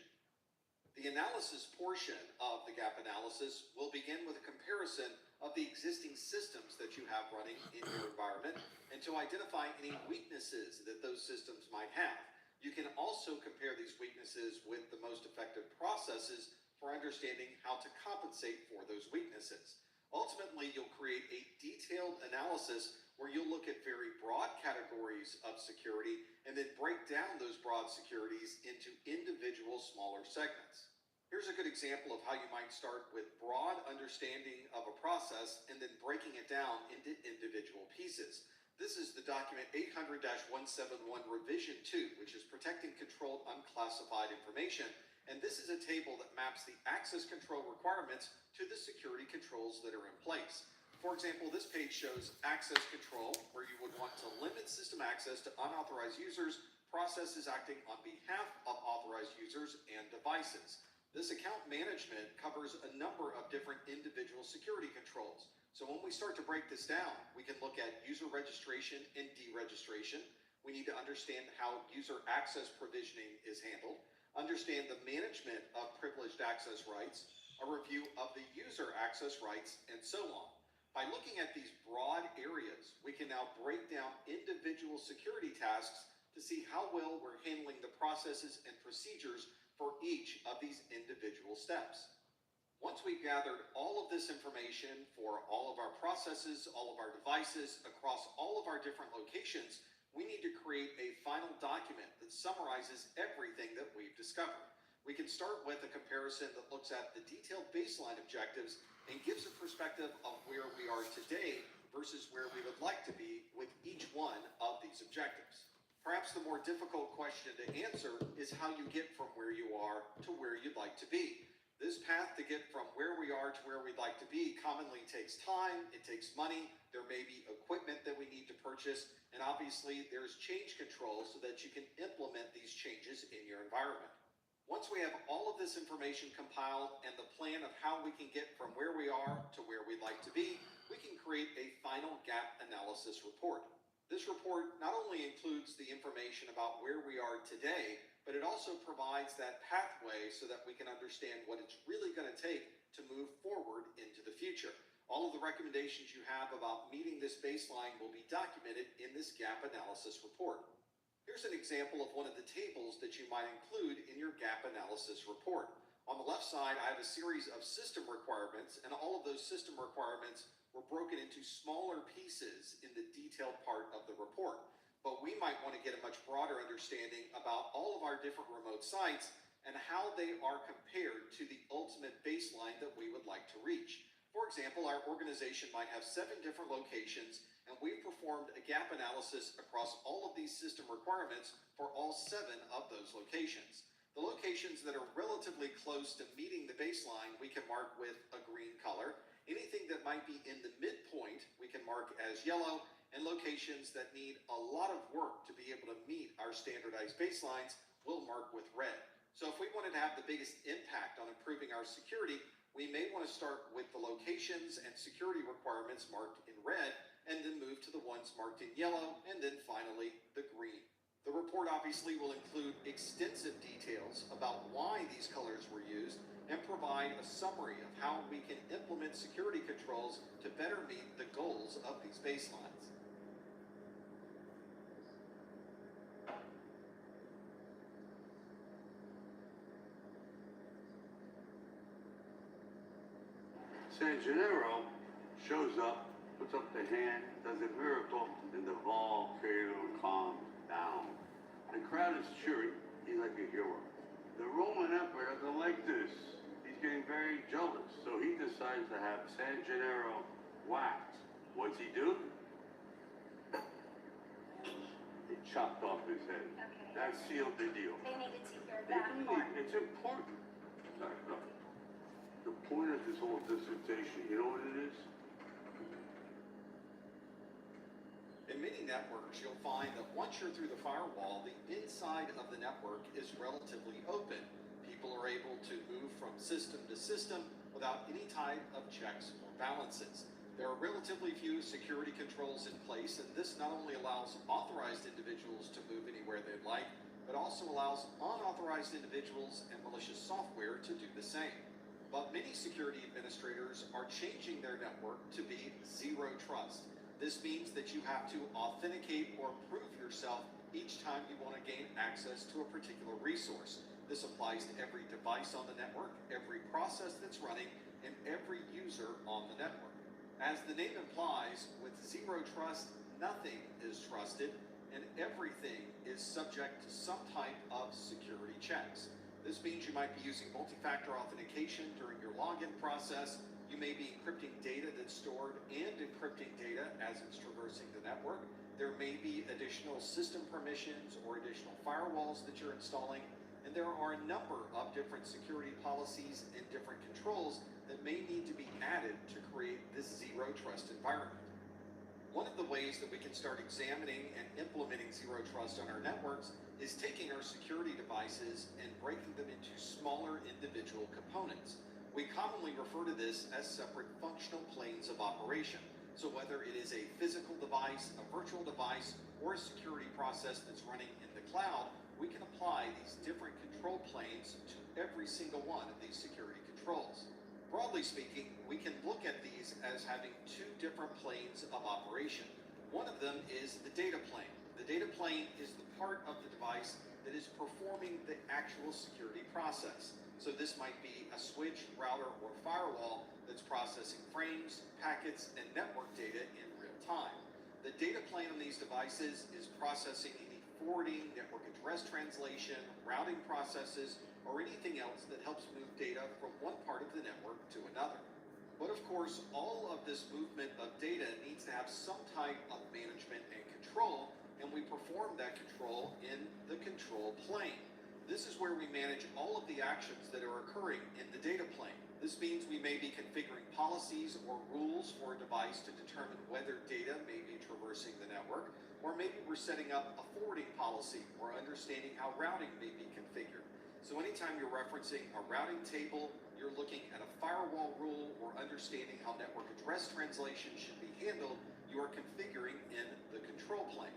The analysis portion of the gap analysis will begin with a comparison of the existing systems that you have running in your environment and to identify any weaknesses that those systems might have. You can also compare these weaknesses with the most effective processes for for understanding how to compensate for those weaknesses. Ultimately, you'll create a detailed analysis where you'll look at very broad categories of security and then break down those broad securities into individual smaller segments. Here's a good example of how you might start with broad understanding of a process and then breaking it down into individual pieces. This is the document 800-171 Revision 2, which is Protecting Controlled Unclassified Information. And this is a table that maps the access control requirements to the security controls that are in place. For example, this page shows access control, where you would want to limit system access to unauthorized users, processes acting on behalf of authorized users and devices. This account management covers a number of different individual security controls. So when we start to break this down, we can look at user registration and deregistration. We need to understand how user access provisioning is handled, understand the management of privileged access rights, a review of the user access rights, and so on. By looking at these broad areas, we can now break down individual security tasks to see how well we're handling the processes and procedures for each of these individual steps. Once we've gathered all of this information for all of our processes, all of our devices, across all of our different locations, we need to create a final document that summarizes everything that we've discovered. We can start with a comparison that looks at the detailed baseline objectives and gives a perspective of where we are today versus where we would like to be with each one of these objectives. Perhaps the more difficult question to answer is how you get from where you are to where you'd like to be. This path to get from where we are to where we'd like to be commonly takes time, it takes money, there may be equipment that we need to purchase, and obviously there's change control so that you can implement these changes in your environment. Once we have all of this information compiled and the plan of how we can get from where we are to where we'd like to be, we can create a final gap analysis report. This report not only includes the information about where we are today, but it also provides that pathway so that we can understand what it's really going to take to move forward into the future. All of the recommendations you have about meeting this baseline will be documented in this gap analysis report. Here's an example of one of the tables that you might include in your gap analysis report. On the left side, I have a series of system requirements, and all of those system requirements were broken into smaller pieces in the detailed part of the report. But we might want to get a much broader understanding about all of our different remote sites and how they are compared to the ultimate baseline that we would like to reach. For example, our organization might have 7 different locations, and we've performed a gap analysis across all of these system requirements for all 7 of those locations. The locations that are relatively close to meeting the baseline, we can mark with a green color. Anything that might be in the midpoint, we can mark as yellow, and locations that need a lot of work to be able to meet our standardized baselines, we'll mark with red. So if we wanted to have the biggest impact on improving our security, we may want to start with the locations and security requirements marked in red, and then move to the ones marked in yellow, and then finally the green. The report obviously will include extensive details about why these colors were used and provide a summary of how we can implement security controls to better meet the goals of these baselines. San Gennaro shows up, puts up the hand, does a miracle, and the volcano calms down. The crowd is cheering. He's like a hero. The Roman Emperor doesn't like this. He's getting very jealous, so he decides to have San Gennaro whacked. What's he do? He chopped off his head. Okay. That sealed the deal. They needed to hear that part. It's important. Sorry, no. The point of this whole dissertation, you know what it is? In many networks, you'll find that once you're through the firewall, the inside of the network is relatively open. People are able to move from system to system without any type of checks or balances. There are relatively few security controls in place, and this not only allows authorized individuals to move anywhere they'd like, but also allows unauthorized individuals and malicious software to do the same. But many security administrators are changing their network to be zero trust. This means that you have to authenticate or prove yourself each time you want to gain access to a particular resource. This applies to every device on the network, every process that's running, and every user on the network. As the name implies, with zero trust, nothing is trusted, and everything is subject to some type of security checks. This means you might be using multi-factor authentication during your login process. You may be encrypting data that's stored and encrypting data as it's traversing the network. There may be additional system permissions or additional firewalls that you're installing, and there are a number of different security policies and different controls that may need to be added to create this zero trust environment. One of the ways that we can start examining and implementing zero trust on our networks is taking our security devices and breaking them into smaller individual components. We commonly refer to this as separate functional planes of operation. So whether it is a physical device, a virtual device, or a security process that's running in the cloud, we can apply these different control planes to every single one of these security controls. Broadly speaking, we can look at these as having two different planes of operation. One of them is the data plane. The data plane is the part of the device that is performing the actual security process. So this might be a switch, router, or firewall that's processing frames, packets, and network data in real time. The data plane on these devices is processing any forwarding, network address translation, routing processes, or anything else that helps move data from one part of the network to another. But of course, all of this movement of data needs to have some type of management and control, and we perform that control in the control plane. This is where we manage all of the actions that are occurring in the data plane. This means we may be configuring policies or rules for a device to determine whether data may be traversing the network, or maybe we're setting up a forwarding policy or understanding how routing may be configured. So anytime you're referencing a routing table, you're looking at a firewall rule or understanding how network address translation should be handled, you are configuring in the control plane.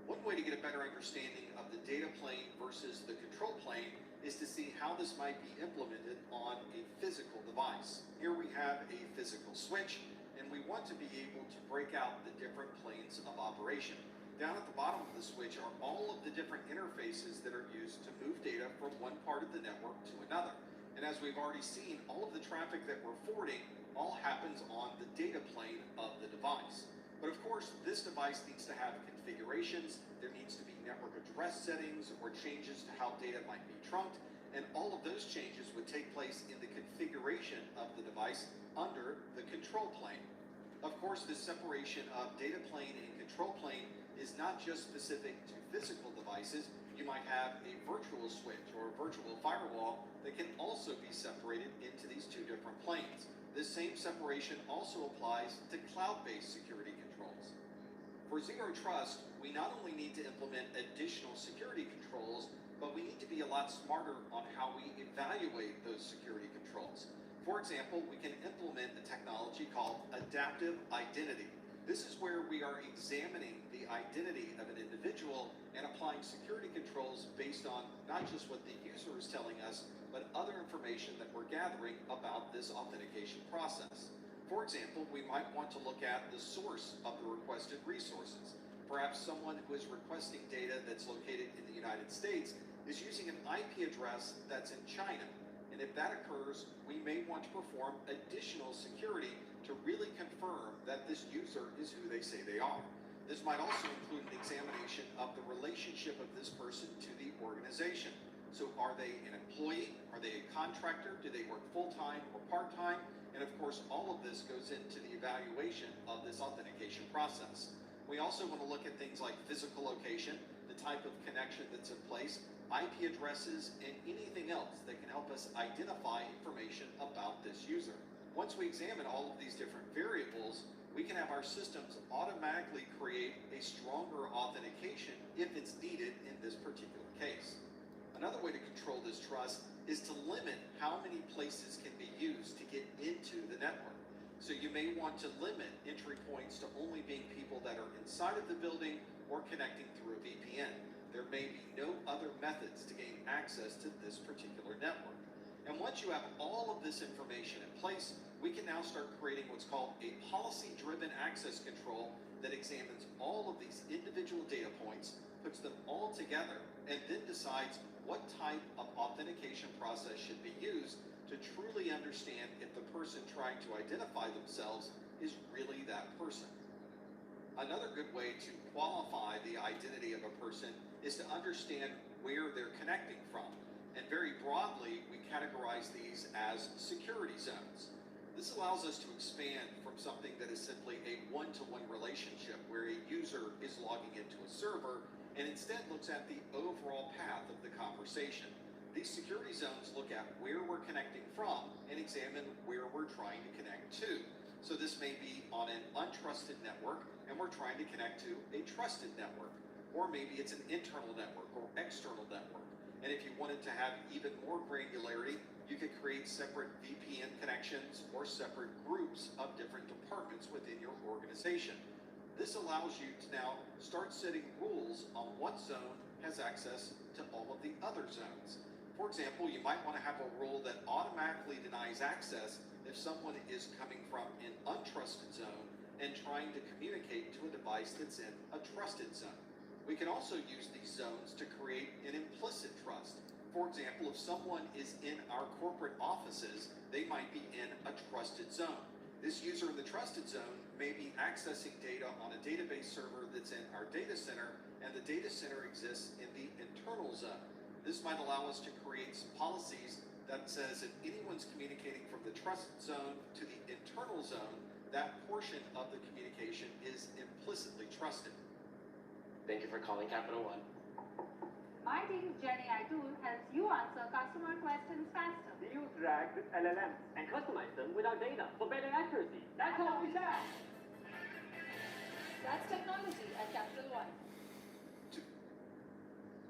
One way to get a better understanding of the data plane versus the control plane is to see how this might be implemented on a physical device. Here we have a physical switch, and we want to be able to break out the different planes of operation. Down at the bottom of the switch are all of the different interfaces that are used to move data from one part of the network to another. And as we've already seen, all of the traffic that we're forwarding all happens on the data plane of the device. But of course, this device needs to have configurations, there needs to be network address settings or changes to how data might be trunked, and all of those changes would take place in the configuration of the device under the control plane. Of course, this separation of data plane and control plane is not just specific to physical devices. You might have a virtual switch or a virtual firewall that can also be separated into these two different planes. This same separation also applies to cloud-based security controls. For zero trust, we not only need to implement additional security controls, but we need to be a lot smarter on how we evaluate those security controls. For example, we can implement a technology called adaptive identity. This is where we are examining the identity of an individual and applying security controls based on not just what the user is telling us, but other information that we're gathering about this authentication process. For example, we might want to look at the source of the requested resources. Perhaps someone who is requesting data that's located in the United States is using an IP address that's in China. And if that occurs, we may want to perform additional security to really confirm that this user is who they say they are. This might also include an examination of the relationship of this person to the organization. So are they an employee? Are they a contractor? Do they work full-time or part-time? And of course, all of this goes into the evaluation of this authentication process. We also want to look at things like physical location, the type of connection that's in place, IP addresses, and anything else that can help us identify information about this user. Once we examine all of these different variables, we can have our systems automatically create a stronger authentication if it's needed in this particular case. Another way to control this trust is to limit how many places can be used to get into the network. So you may want to limit entry points to only being people that are inside of the building or connecting through a VPN. There may be no other methods to gain access to this particular network. And once you have all of this information in place, we can now start creating what's called a policy-driven access control that examines all of these individual data points, puts them all together, and then decides what type of authentication process should be used to truly understand if the person trying to identify themselves is really that person. Another good way to qualify the identity of a person is to understand where they're connecting from. And very broadly, we categorize these as security zones. This allows us to expand from something that is simply a one-to-one relationship where a user is logging into a server and instead looks at the overall path of the conversation. These security zones look at where we're connecting from and examine where we're trying to connect to. So this may be on an untrusted network and we're trying to connect to a trusted network. Or maybe it's an internal network or external network. And if you wanted to have even more granularity, you could create separate VPN connections or separate groups of different departments within your organization. This allows you to now start setting rules on what zone has access to all of the other zones. For example, you might want to have a rule that automatically denies access if someone is coming from an untrusted zone and trying to communicate to a device that's in a trusted zone. We can also use these zones to create an implicit trust. For example, if someone is in our corporate offices, they might be in a trusted zone. This user in the trusted zone may be accessing data on a database server that's in our data center, and the data center exists in the internal zone. This might allow us to create some policies that says if anyone's communicating from the trusted zone to the internal zone, that portion of the communication is implicitly trusted. Thank you for calling Capital One. My team Gen AI tool helps you answer customer questions faster. We use RAG with LLMs and customize them with our data for better accuracy. That's how we chat. That's technology at Capital One. To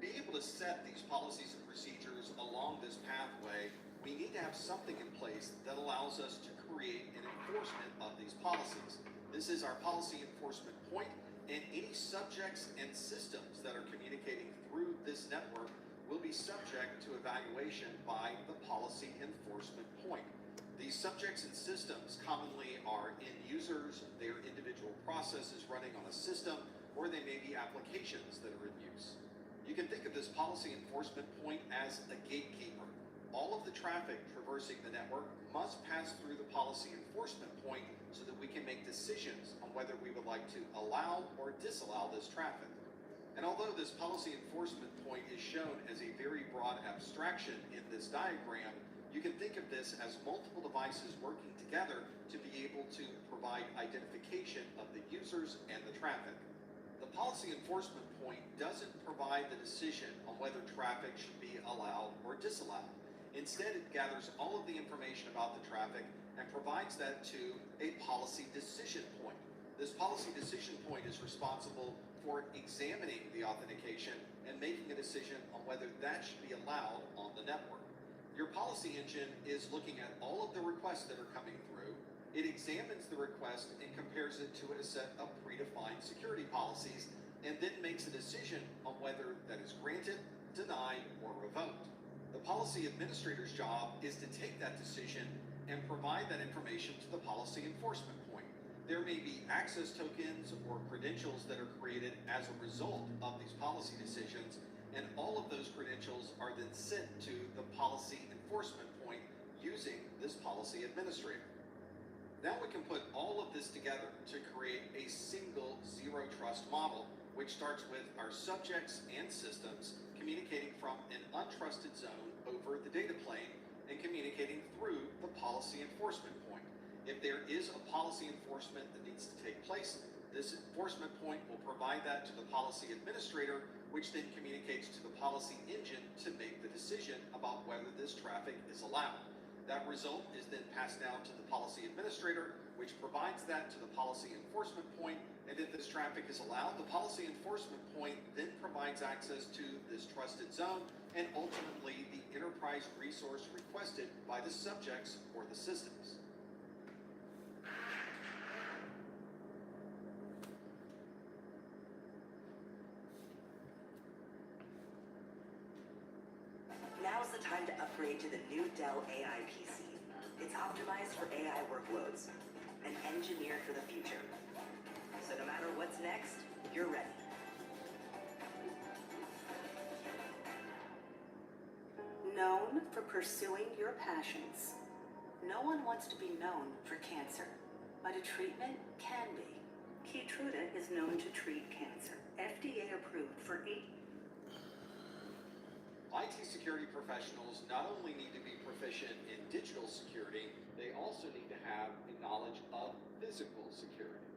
be able to set these policies and procedures along this pathway, we need to have something in place that allows us to create an enforcement of these policies. This is our policy enforcement point, and any subjects and systems that are communicating through this network will be subject to evaluation by the policy enforcement point. These subjects and systems commonly are end users, their individual processes running on a system, or they may be applications that are in use. You can think of this policy enforcement point as a gatekeeper. All of the traffic traversing the network must pass through the policy enforcement point so that we can make decisions on whether we would like to allow or disallow this traffic. And although this policy enforcement point is shown as a very broad abstraction in this diagram, you can think of this as multiple devices working together to be able to provide identification of the users and the traffic. The policy enforcement point doesn't provide the decision on whether traffic should be allowed or disallowed. Instead, it gathers all of the information about the traffic and provides that to a policy decision point. This policy decision point is responsible for examining the authentication and making a decision on whether that should be allowed on the network. Your policy engine is looking at all of the requests that are coming through. It examines the request and compares it to a set of predefined security policies, and then makes a decision on whether that is granted, denied, or revoked. The policy administrator's job is to take that decision and provide that information to the policy enforcement point. There may be access tokens or credentials that are created as a result of these policy decisions, and all of those credentials are then sent to the policy enforcement point using this policy administrator. Now we can put all of this together to create a single zero trust model, which starts with our subjects and systems communicating from an untrusted zone over the data plane and communicating through the policy enforcement point. If there is a policy enforcement that needs to take place, this enforcement point will provide that to the policy administrator, which then communicates to the policy engine to make the decision about whether this traffic is allowed. That result is then passed down to the policy administrator, which provides that to the policy enforcement point, and if this traffic is allowed, the policy enforcement point then provides access to this trusted zone and ultimately the enterprise resource requested by the subjects or the systems. Now's the time to upgrade to the new Dell AI PC. It's optimized for AI workloads and engineered for the future. So no matter what's next, you're ready. Known for pursuing your passions. No one wants to be known for cancer, but a treatment can be. KEYTRUDA is known to treat cancer. FDA approved for 8. IT security professionals not only need to be proficient in digital security, they also need to have a knowledge of physical security.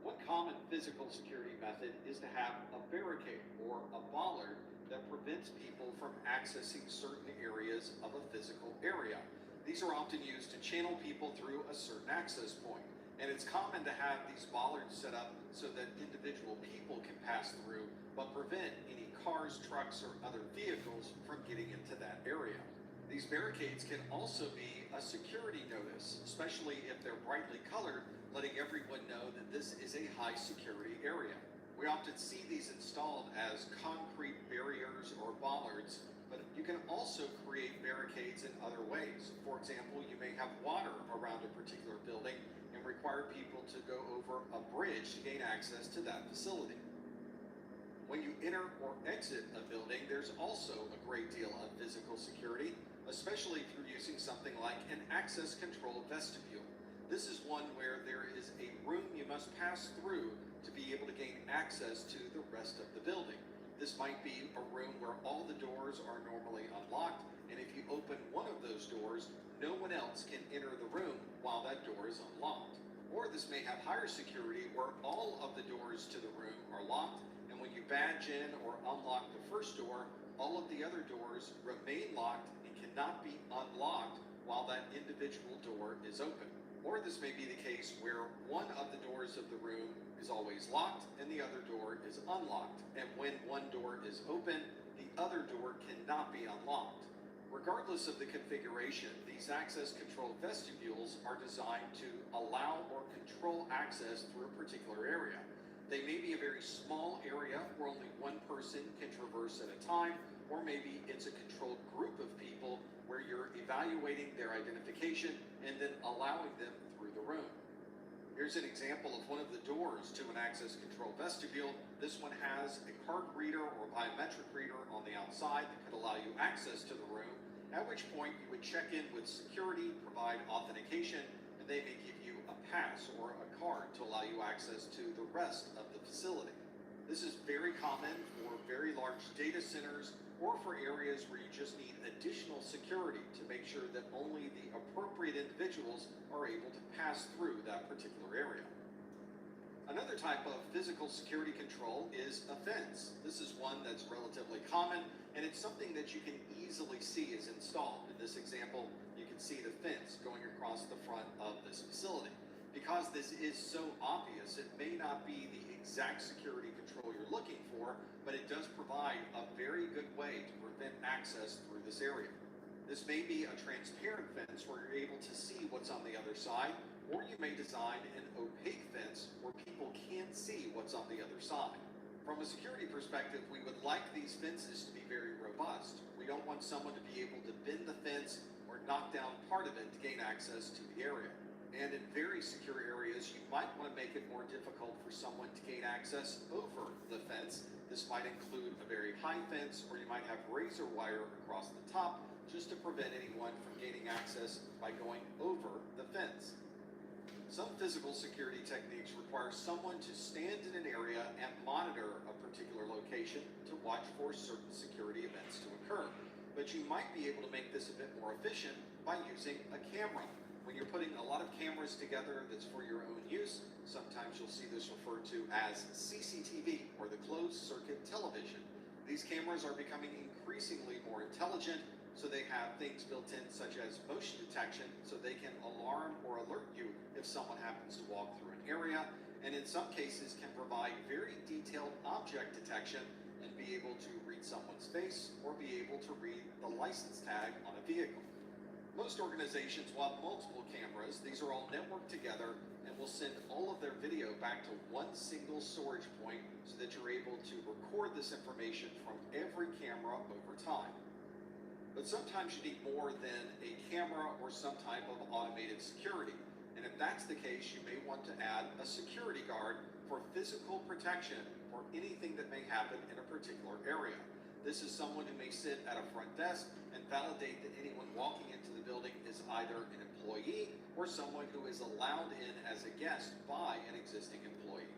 One common physical security method is to have a barricade or a bollard that prevents people from accessing certain areas of a physical area. These are often used to channel people through a certain access point. And it's common to have these bollards set up so that individual people can pass through, but prevent any cars, trucks, or other vehicles from getting into that area. These barricades can also be a security notice, especially if they're brightly colored, letting everyone know that this is a high security area. We often see these installed as concrete barriers or bollards, but you can also create barricades in other ways. For example, you may have water around a particular building and require people to go over a bridge to gain access to that facility. When you enter or exit a building, there's also a great deal of physical security, especially through using something like an access control vestibule. This is one where there is a room you must pass through to be able to gain access to the rest of the building. This might be a room where all the doors are normally unlocked, and if you open one of those doors, no one else can enter the room while that door is unlocked. Or this may have higher security where all of the doors to the room are locked, and when you badge in or unlock the first door, all of the other doors remain locked and cannot be unlocked while that individual door is open. Or this may be the case where one of the doors of the room is always locked and the other door is unlocked. And when one door is open, the other door cannot be unlocked. Regardless of the configuration, these access control vestibules are designed to allow or control access through a particular area. They may be a very small area where only one person can traverse at a time, or maybe it's a controlled group of people where you're evaluating their identification and then allowing them through the room. Here's an example of one of the doors to an access control vestibule. This one has a card reader or biometric reader on the outside that could allow you access to the room, at which point you would check in with security, provide authentication, and they may give you a pass or a card to allow you access to the rest of the facility. This is very common for very large data centers or for areas where you just need additional security to make sure that only the appropriate individuals are able to pass through that particular area. Another type of physical security control is a fence. This is one that's relatively common, and it's something that you can easily see is installed. In this example, you can see the fence going across the front of this facility. Because this is so obvious, it may not be the exact security control you're looking for, but it does provide a very good way to prevent access through this area. This may be a transparent fence where you're able to see what's on the other side, or you may design an opaque fence where people can't see what's on the other side. From a security perspective, we would like these fences to be very robust. We don't want someone to be able to bend the fence or knock down part of it to gain access to the area. And in very secure areas, you might want to make it more difficult for someone to gain access over the fence. This might include a very high fence, or you might have razor wire across the top just to prevent anyone from gaining access by going over the fence. Some physical security techniques require someone to stand in an area and monitor a particular location to watch for certain security events to occur. But you might be able to make this a bit more efficient by using a camera. When you're putting a lot of cameras together that's for your own use, sometimes you'll see this referred to as CCTV, or the closed circuit television. These cameras are becoming increasingly more intelligent, so they have things built in such as motion detection, so they can alarm or alert you if someone happens to walk through an area, and in some cases can provide very detailed object detection and be able to read someone's face or be able to read the license tag on a vehicle. Most organizations will have multiple cameras. These are all networked together and will send all of their video back to one single storage point so that you're able to record this information from every camera over time. But sometimes you need more than a camera or some type of automated security. And if that's the case, you may want to add a security guard for physical protection for anything that may happen in a particular area. This is someone who may sit at a front desk and validate that anyone walking into the building is either an employee or someone who is allowed in as a guest by an existing employee.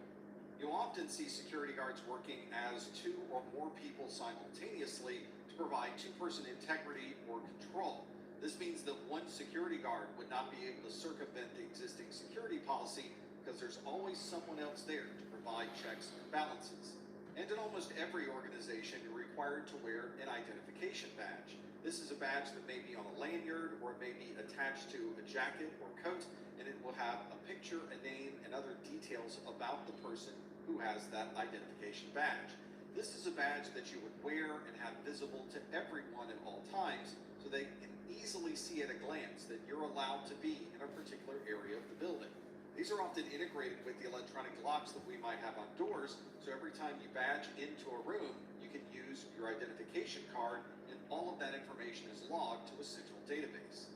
You'll often see security guards working as two or more people simultaneously to provide two-person integrity or control. This means that one security guard would not be able to circumvent the existing security policy because there's always someone else there to provide checks and balances. And in almost every organization, you're required to wear an identification badge. This is a badge that may be on a lanyard or it may be attached to a jacket or coat, and it will have a picture, a name, and other details about the person who has that identification badge. This is a badge that you would wear and have visible to everyone at all times, so they can easily see at a glance that you're allowed to be in a particular area of the building. These are often integrated with the electronic locks that we might have on doors, so every time you badge into a room, you can use your identification card, and all of that information is logged to a central database.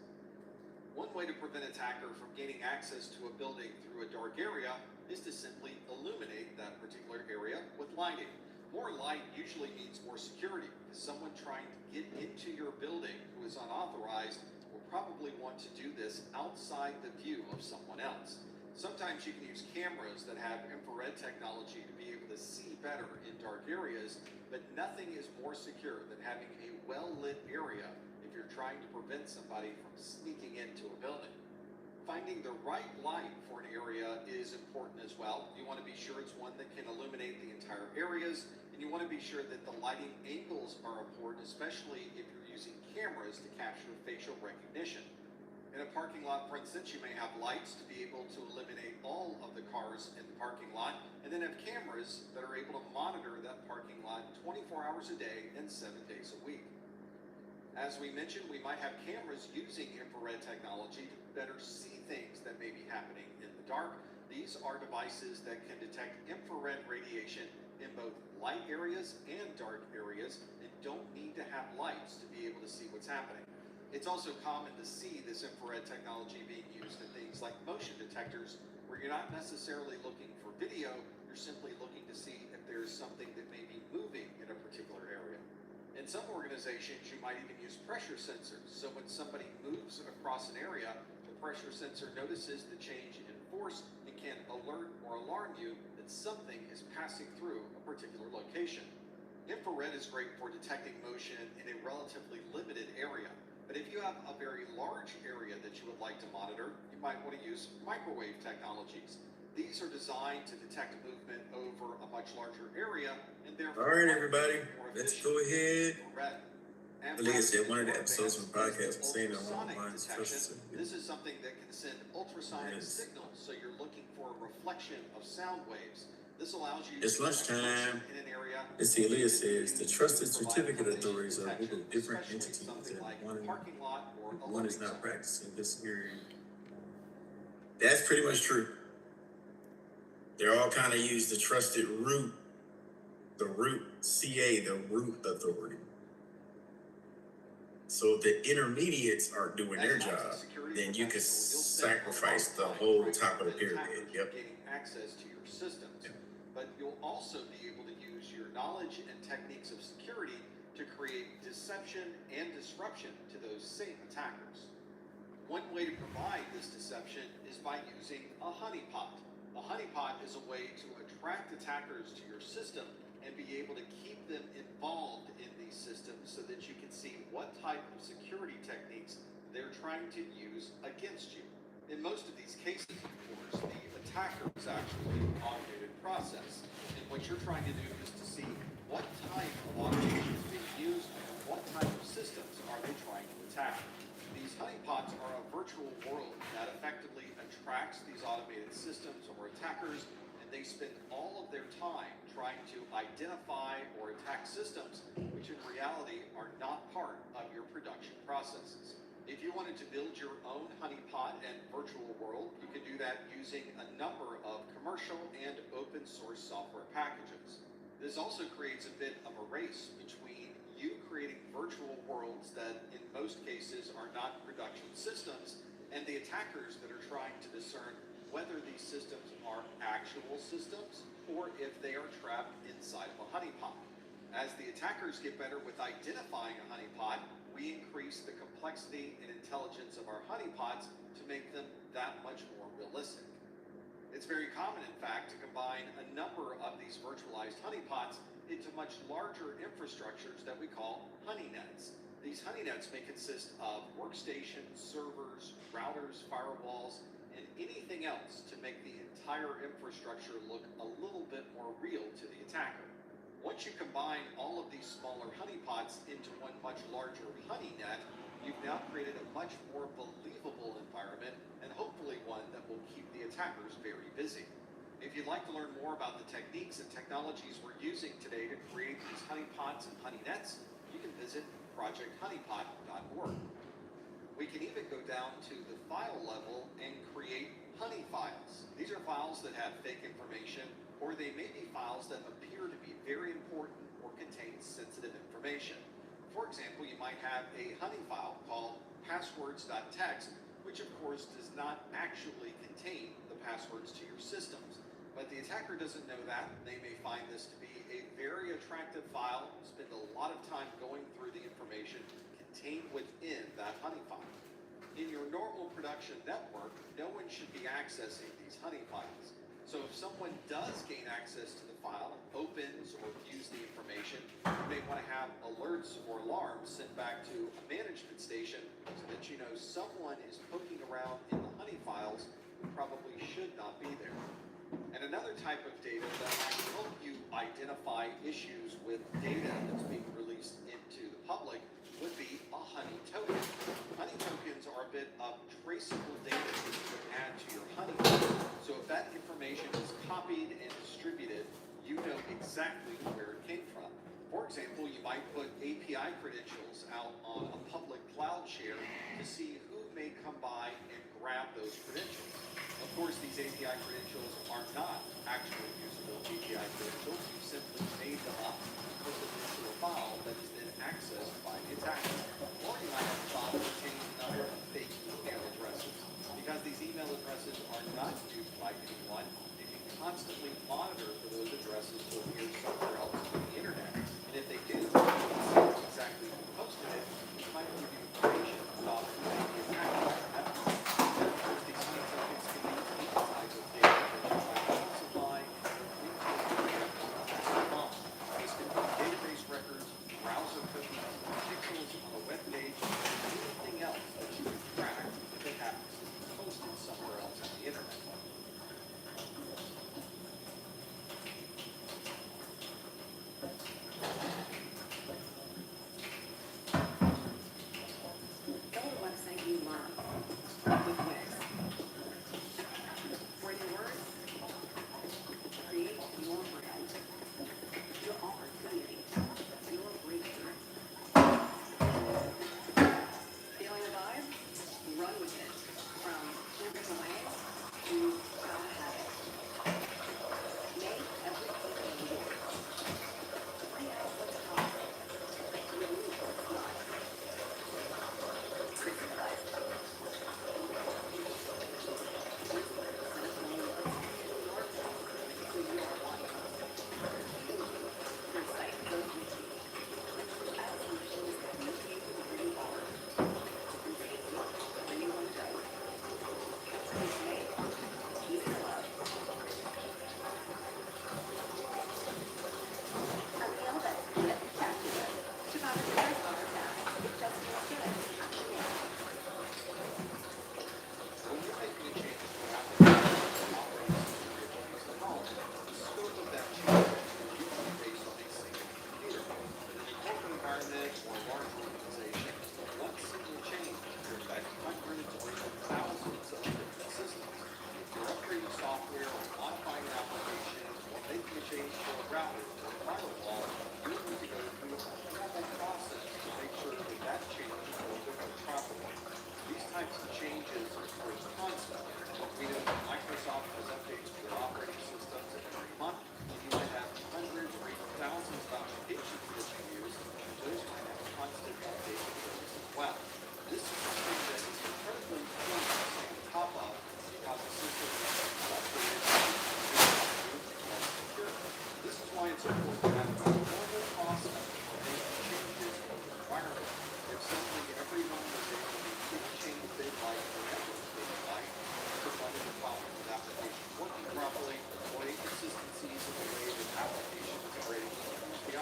One way to prevent an attacker from gaining access to a building through a dark area is to simply illuminate that particular area with lighting. More light usually means more security, because someone trying to get into your building who is unauthorized will probably want to do this outside the view of someone else. Sometimes you can use cameras that have infrared technology to be able to see better in dark areas, but nothing is more secure than having a well-lit area if you're trying to prevent somebody from sneaking into a building. Finding the right light for an area is important as well. You want to be sure it's one that can illuminate the entire areas, and you want to be sure that the lighting angles are important, especially if you're using cameras to capture facial recognition. In a parking lot, for instance, you may have lights to be able to eliminate all of the cars in the parking lot, and then have cameras that are able to monitor that parking lot 24 hours a day and 7 days a week. As we mentioned, we might have cameras using infrared technology to better see things that may be happening in the dark. These are devices that can detect infrared radiation in both light areas and dark areas, and don't need to have lights to be able to see what's happening. It's also common to see this infrared technology being used in things like motion detectors, where you're not necessarily looking for video, you're simply looking to see if there's something that may be moving in a particular area. In some organizations, you might even use pressure sensors. So when somebody moves across an area, the pressure sensor notices the change in force and can alert or alarm you that something is passing through a particular location. Infrared is great for detecting motion in a relatively limited area. But if you have a very large area that you would like to monitor, you might want to use microwave technologies. These are designed to detect movement over a much larger area, and therefore... All right, everybody, let's go ahead. Like I said, one of the episodes from the podcast was saying I want mine's trusted. This is something that can send ultrasonic signals, so you're looking for a reflection of sound waves. This allows you It's lunchtime. Let's see, Leah says the trusted certificate authorities are a group of different entities and one is not practicing this area. That's pretty much true. They're all kind of use the trusted root, the root CA, the root authority. So if the intermediates aren't doing their job, then you could sacrifice the whole top of the pyramid. Yep. Getting access to your systems. Yep. But you'll also be able to use your knowledge and techniques of security to create deception and disruption to those same attackers. One way to provide this deception is by using a honeypot. A honeypot is a way to attract attackers to your system and be able to keep them involved in these systems so that you can see what type of security techniques they're trying to use against you. In most of these cases, of course, the attacker is actually an automated process. And what you're trying to do is to see what type of automation is being used and what type of systems are they trying to attack. These honeypots are a virtual world that effectively attracts these automated systems or attackers, and they spend all of their time trying to identify or attack systems which in reality are not part of your production processes. If you wanted to build your own honeypot and virtual world, you could do that using a number of commercial and open source software packages. This also creates a bit of a race between you creating virtual worlds that in most cases are not production systems and the attackers that are trying to discern whether these systems are actual systems or if they are trapped inside of a honeypot. As the attackers get better with identifying a honeypot, we increase the complexity and intelligence of our honeypots to make them that much more realistic. It's very common, in fact, to combine a number of these virtualized honeypots into much larger infrastructures that we call honeynets. These honeynets may consist of workstations, servers, routers, firewalls, and anything else to make the entire infrastructure look a little bit more real to the attacker. Once you combine all of these smaller honeypots into one much larger honeynet, you've now created a much more believable environment and hopefully one that will keep the attackers very busy. If you'd like to learn more about the techniques and technologies we're using today to create these honeypots and honeynets, you can visit projecthoneypot.org. We can even go down to the file level and create honey files. These are files that have fake information, or they may be files that appear to be very important or contain sensitive information. For example, you might have a honey file called passwords.txt, which of course does not actually contain the passwords to your systems. But the attacker doesn't know that. They may find this to be a very attractive file, spend a lot of time going through the information contained within that honey file. In your normal production network, no one should be accessing these honey files. So if someone does gain access to the file, opens or views the information, you may want to have alerts or alarms sent back to a management station so that you know someone is poking around in the honey files who probably should not be there. And another type of data that might help you identify issues with data that's being released into the public would be a honey token. Honey tokens are a bit of traceable data that you can add to your honey. So if that information is copied and distributed, you know exactly where it came from. For example, you might put API credentials out on a public cloud share to see who may come by and grab those credentials. Of course, these API credentials are not actually usable API credentials. You simply made them up and put them into a file that is then accessed by the attacker. Or you might have a file that contains a number of fake email addresses. Because these email addresses are not used by anyone, you can constantly monitor for those addresses to appear somewhere else on the internet. And if they do, you can see exactly who posted it, which might give you information about who may be attacked by that. And of course, these honey tokens can be any type of data that you might falsify or this could be database records, browser cookies, pixels on a web page, and anything else that you can track if it happens to be posted somewhere else on the internet. Go to the website you learn with Wix. For your words, create your brand, your opportunity, your breakthrough. Feeling the vibe? Run with it. From flipping away to gotta have it. Make everything yours. Find out what's possible. Remove what's not. Crystallize it. Your site goes with you. Add solutions that meet you where you are and take you where you want to go. Easy made, easy to love. A meal that's spectacular. Ciabatta dippers are back. It just feels good. When you're making a change to an application or operating system that you use at home, the scope of that change is usually based on a single computer. But in a corporate environment or a large organization, one single change can affect hundreds or even thousands of different systems. If you're upgrading software or modifying an application or making a change to a router or a firewall, you'll need to go through a formal process to make sure that that change will go properly. These types of changes are constant. We know that Microsoft has updates to their operating systems every month, and you might have hundreds or even thousands of applications that you use, and those might have constant updates as well. This is something that is incredibly important to pop up because the system is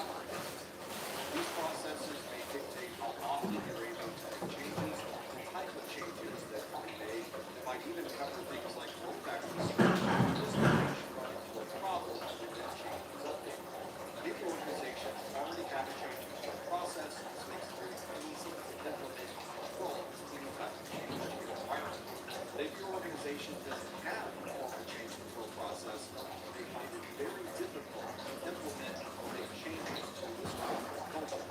These processes may dictate how often you're able to make changes, the type of changes that can be made. It might even cover things like rollback procedures, just in case you run into a problem when that change is updated. If your organization already have a change control process, this makes it very easy to implement and control any type of change in your environment. But if your organization doesn't have a formal change control process, you may find it very difficult to implement or make changes to this corporate culture.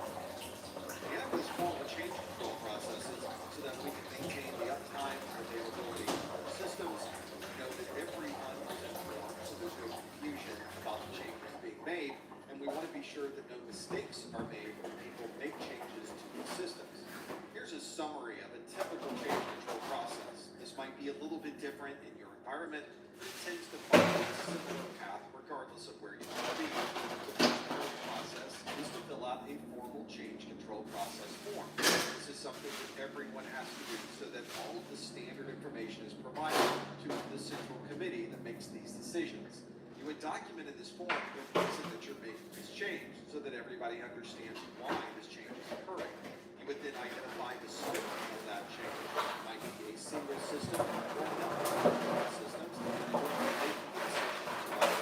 We have these formal change control processes so that we can maintain the uptime and availability of our systems. We know that everyone is informed, so there's no confusion about the changes being made, and we want to be sure that no mistakes are made when people make changes to the systems. Here's a summary of a typical change control process. This might be a little bit different in your environment, but it tends to follow a similar path regardless of where you want to be. The first part of the process is to fill out a formal change control process form. This is something that everyone has to do so that all of the standard information is provided to the central committee that makes these decisions. You would document in this form the reason that you're making this change so that everybody understands why this change is occurring. You would then identify the scope of that change. It might be a single system or a number of systems. And in order to make the decision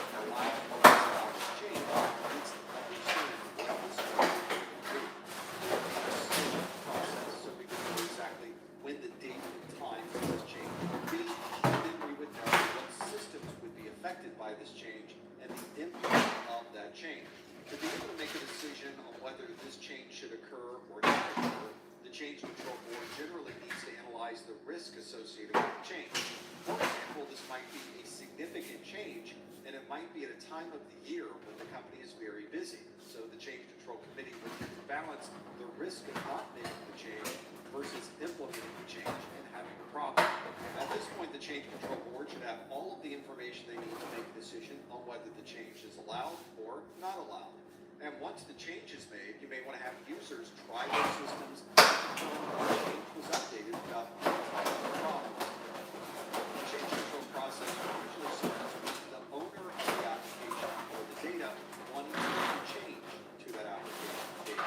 to allow or disallow this change, it needs to understand what this change will do. Decision process so we can know exactly when the date and time of this change would be, and then we would know what systems would be affected by this change and the impact of that change. To be able to make a decision on whether this change should occur or not occur, the change control board generally needs to analyze the risk associated with the change. For example, this might be a significant change, and it might be at a time of the year when the company is very busy. So the change control committee would need to balance the risk of not making the change versus implementing the change and having a problem. At this point, the change control board should have all of the information they need to make a decision on whether the change is allowed or not allowed. And once the change is made, you may want to have users try those systems to confirm that the change was updated without any type of problems. The change control process usually starts with the owner of the application or the data wanting to make a change to that application data.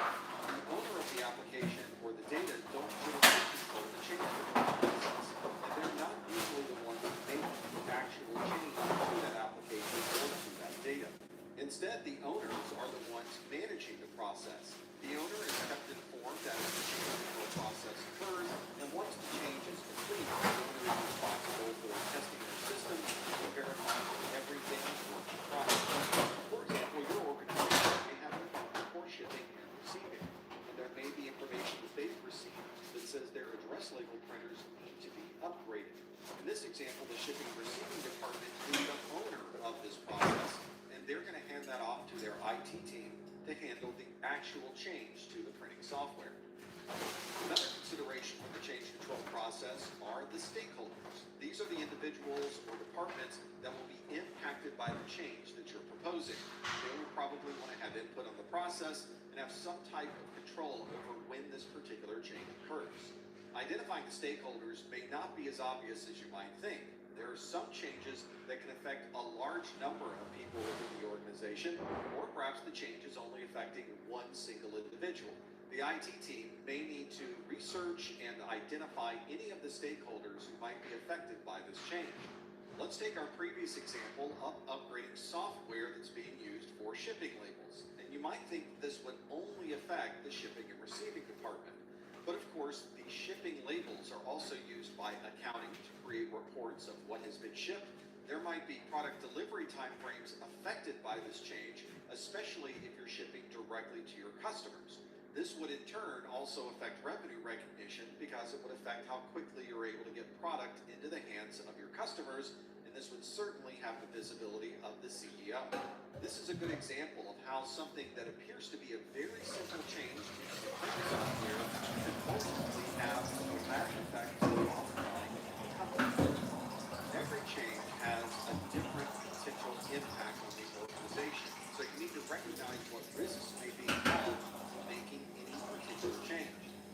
The owner of the application or the data don't generally control the change control process, and they're not usually the ones making the actual change to that application or to that data. Instead, the owners are the ones managing the process. The owner is kept informed as the change control process occurs, and once the change is complete, the owner is responsible for testing their systems and verifying that everything is working properly. For example, your organization may have a department for shipping and receiving, and there may be information that they've received that says their address label printers need to be upgraded. In this example, the shipping and receiving department is the owner of this process, and they're going to hand that off to their IT team to handle the actual change to the printing software. Another consideration for the change control process are the stakeholders. These are the individuals or departments that will be impacted by the change that you're proposing. They will probably want to have input on the process and have some type of control over when this particular change occurs. Identifying the stakeholders may not be as obvious as you might think. There are some changes that can affect a large number of people within the organization, or perhaps the change is only affecting one single individual. The IT team may need to research and identify any of the stakeholders who might be affected by this change. Let's take our previous example of upgrading software that's being used for shipping labels. And you might think this would only affect the shipping and receiving department. But of course, the shipping labels are also used by accounting to create reports of what has been shipped. There might be product delivery timeframes affected by this change, especially if you're shipping directly to your customers. This would in turn also affect revenue recognition because it would affect how quickly you're able to get product into the hands of your customers, and this would certainly have the visibility of the CEO. This is a good example of how something that appears to be a very simple change to the printing software can ultimately have a dramatic effect on the bottom line of the company. Every change has a different potential impact on the organization, so you need to recognize what risks may be involved in making any particular change.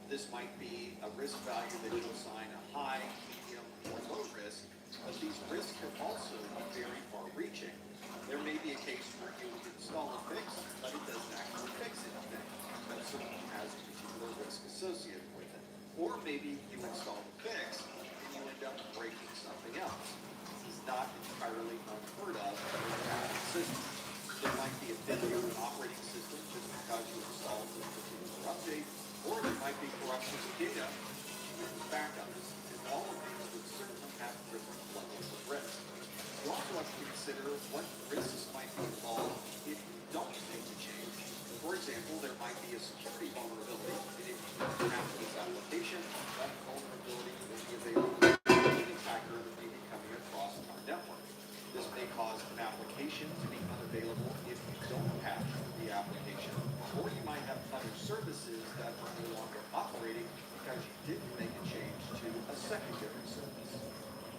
This might be a risk value that you assign a high, medium, or low risk, but these risks can also be very far-reaching. There may be a case where you install a fix, but it doesn't actually fix Or maybe you install the fix and you end up breaking something else. This is not entirely unheard of in the system. There might be a failure in an operating system just because you installed this particular update, or there might be corruption of data with backups, and all of these would certainly have different levels of risk. You also have to consider what risks might be involved if you don't make the change. For example, there might be a security vulnerability, and if you don't have this application, that vulnerability will be available to any attacker that may be coming across our network. This may cause an application to be unavailable if you don't patch the application, or you might have other services that are no longer operating because you didn't make a change to a secondary service.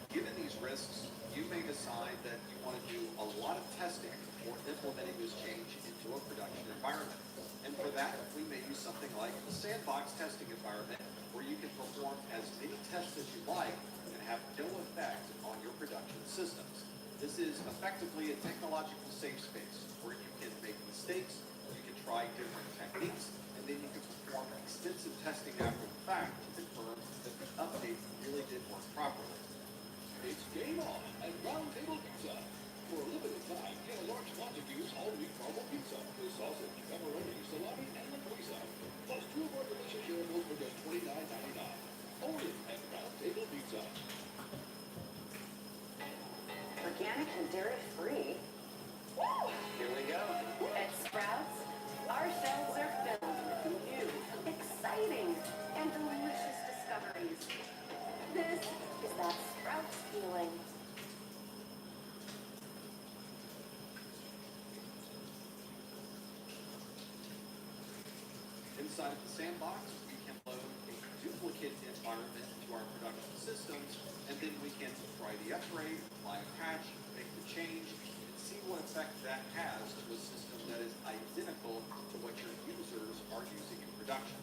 Given these risks, you may decide that you want to do a lot of testing before implementing this change into a production environment. And for that, we may use something like a sandbox testing environment where you can perform as many tests as you like and have no effect on your production systems. This is effectively a technological safe space where you can make mistakes, you can try different techniques, and then you can perform extensive testing after the fact to confirm that the update really did work properly. It's game on at Round Table Pizza. For a limited time, get a large quantity of all-wheat marble pizza with sausage, pepperoni, salami, and lampresa, plus 2 of our delicious shareables for just $29.99. Only at Round Table Pizza. Organic and dairy-free. Woo! Here we go. At Sprouts, our shelves are filled with new, exciting, and delicious discoveries. This is that Sprouts feeling. Inside of the sandbox, we can load a duplicate environment to our production systems, and then we can try the upgrade, apply a patch, make the change, and see what effect that has to a system that is identical to what your users are using in production.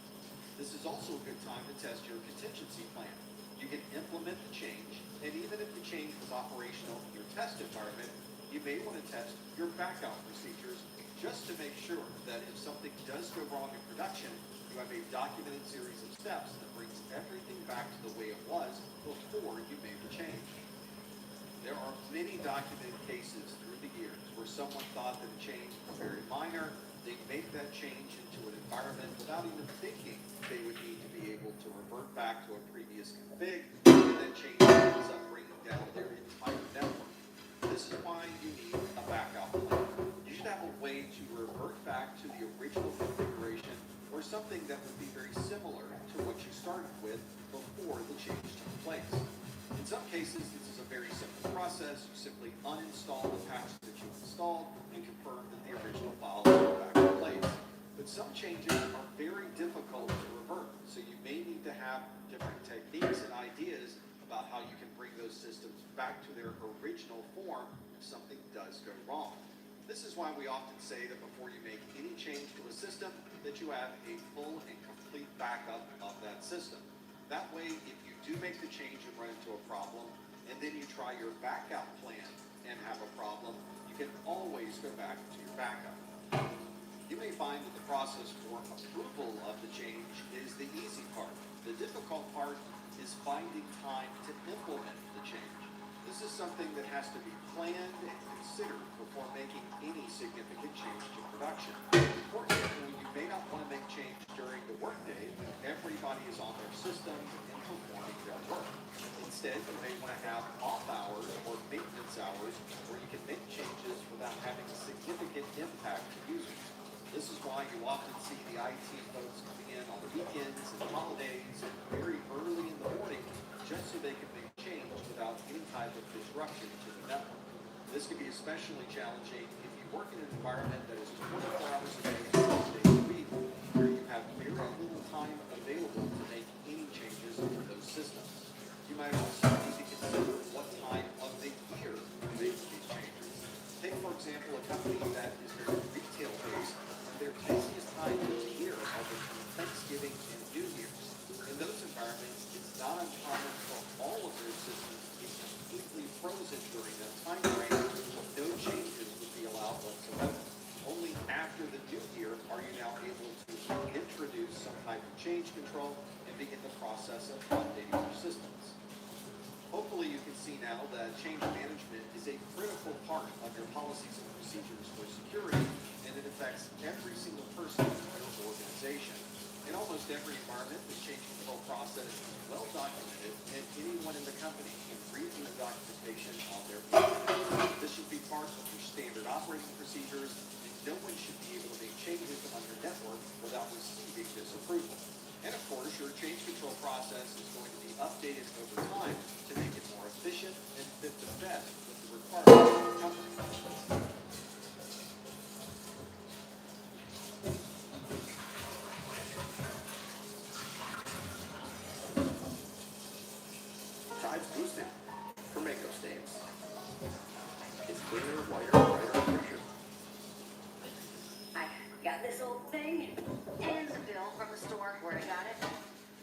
This is also a good time to test your contingency plan. You can implement the change, and even if the change was operational in your test environment, you may want to test your backup procedures just to make sure that if something does go wrong in production, you have a documented series of steps that brings everything back to the way it was before you made the change. There are many documented cases through the years where someone thought that a change was very minor, they make that change into an environment without even thinking they would need to be able to revert back to a previous config, and that change ends up bringing down their entire network. This is why you need a backup plan. You should have a way to revert back to the original configuration or something that would be very similar to what you started with before the change took place. In some cases, this is a very simple process. You simply uninstall the patch that you installed and confirm that the original files are back in place. But some changes are very difficult to revert, so you may need to have different techniques and ideas about how you can bring those systems back to their original form if something does go wrong. This is why we often say that before you make any change to a system, that you have a full and complete backup of that system. That way, if you do make the change and run into a problem, and then you try your backup plan and have a problem, you can always go back to your backup. You may find that the process for approval of the change is the easy part. The difficult part is finding time to implement the change. This is something that has to be planned and considered before making any significant change to production. For example, you may not want to make change during the workday when everybody is on their systems and performing their work. Instead, you may want to have off hours or maintenance hours where you can make changes without having a significant impact to users. This is why you often see the IT folks coming in on the weekends and holidays and very early in the morning just so they can make change without any type of disruption to the network. This can be especially challenging if you work in an environment that is 24 hours a day, 6 days a week, where you have very little time available to make any changes to those systems. You might also need to consider what time of the year you make these changes. Take, for example, a company that is very retail-based, and their busiest time of the year are between Thanksgiving and New Year's. In those environments, it's not uncommon for all of their systems to be completely frozen during that time frame, so no changes would be allowed whatsoever. Only after the new year are you now able to introduce some type of change control and begin the process of updating your systems. Hopefully you can see now that change management is a critical part of your policies and procedures for security, and it affects every single person in your organization. In almost every environment, the change control process is well documented, and anyone in the company can review the documentation on their computer. This should be part of your standard operating procedures, and no one should be able to make changes on your network without receiving this approval. And of course, your change control process is going to be updated over time to make it more efficient and fit the best with the requirements of the company. Tide's boosting for makeup stains. It's cleaner, whiter, brighter, fresher. I got this old thing and the bill from the store where I got it.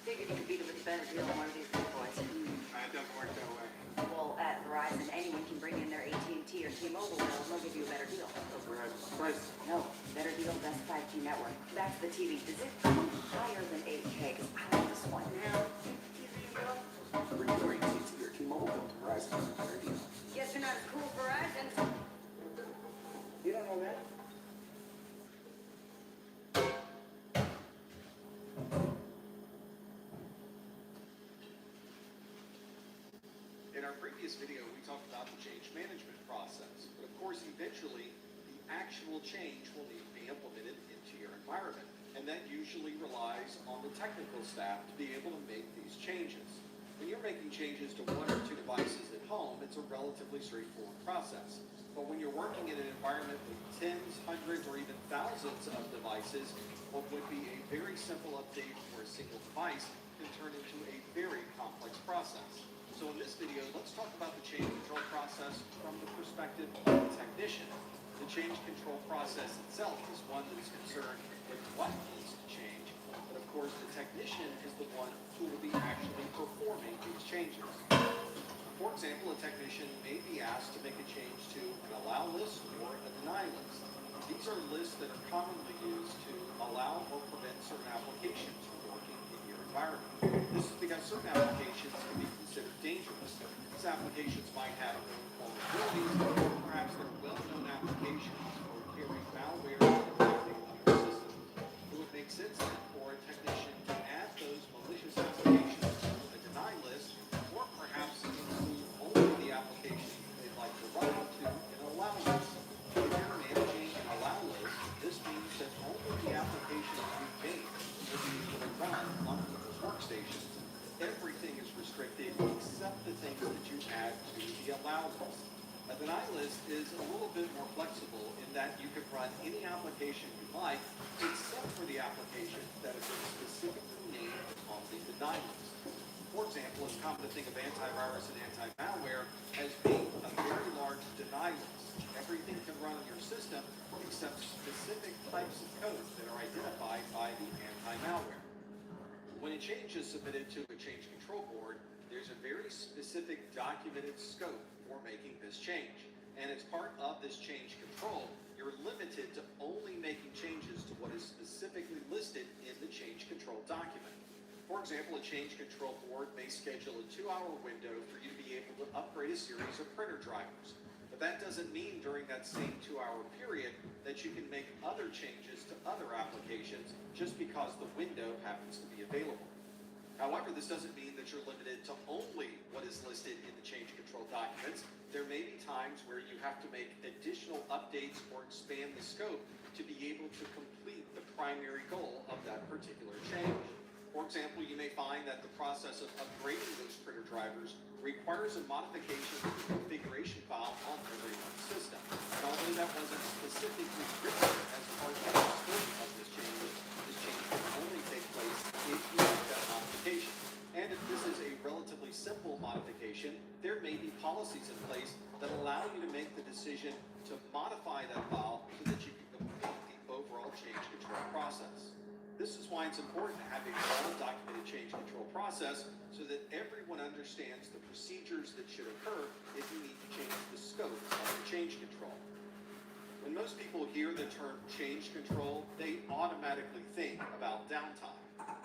Figured you could beat it with a better deal on one of these big boys. It doesn't work that way. Well, at Verizon, anyone can bring in their AT&T or T-Mobile bill and they'll give you a better deal. Price. No, better deal, best 5G network. That's the TV. Does it come higher than 8K? 'Cause I want this one now. Bring your AT&T or T-Mobile bill to Verizon. Better deal. Guess you're not as cool as Verizon. You don't know that? In our previous video, we talked about the change management process, but of course, eventually, the actual change will need to be implemented into your environment, and that usually relies on the technical staff to be able to make these changes. When you're making changes to one or two devices at home, it's a relatively straightforward process. But when you're working in an environment with tens, hundreds, or even thousands of devices, what would be a very simple update for a single device can turn into a very complex process. So in this video, let's talk about the change control process from the perspective of the technician. The change control process itself is one that is concerned with what needs to change, but of course the technician is the one who will be actually performing these changes. For example, a technician may be asked to make a change to an allow list or a deny list. These are lists that are commonly used to allow or prevent certain applications from working in your environment. This is because certain applications can be considered dangerous. These applications might have known vulnerabilities, or perhaps they're well-known applications or carry malware directly on your system. It would make sense then for a technician to add those malicious applications to a deny list, or perhaps include only the applications they'd like to run into an allow list. If you're managing an allow list, this means that only the applications you've made will be able to run on people's workstations. Everything is restricted except the things that you add to the allow list. A deny list is a little bit more flexible in that you can run any application you like except for the applications that have been specifically named on the deny list. For example, it's common to think of antivirus and anti-malware as being a very large deny list. Everything can run on your system except specific types of code that are identified by the anti-malware. When a change is submitted to a change control board, there's a very specific documented scope for making this change. And as part of this change control, you're limited to only making changes to what is specifically listed in the change control document. For example, a change control board may schedule a 2-hour window for you to be able to upgrade a series of printer drivers. But that doesn't mean during that same 2-hour period that you can make other changes to other applications just because the window happens to be available. However, this doesn't mean that you're limited to only what is listed in the change control documents. There may be times where you have to make additional updates or expand the scope to be able to complete the primary goal of that particular change. For example, you may find that the process of upgrading those printer drivers requires a modification to the configuration file on everyone's system. And although that wasn't specifically written as part of the scope of this change can only take place if you make that modification. And if this is a relatively simple modification, there may be policies in place that allow you to make the decision to modify that file so that you can complete the overall change control process. This is why it's important to have a well-documented change control process so that everyone understands the procedures that should occur if you need to change the scope of the change control. When most people hear the term change control, they automatically think about downtime.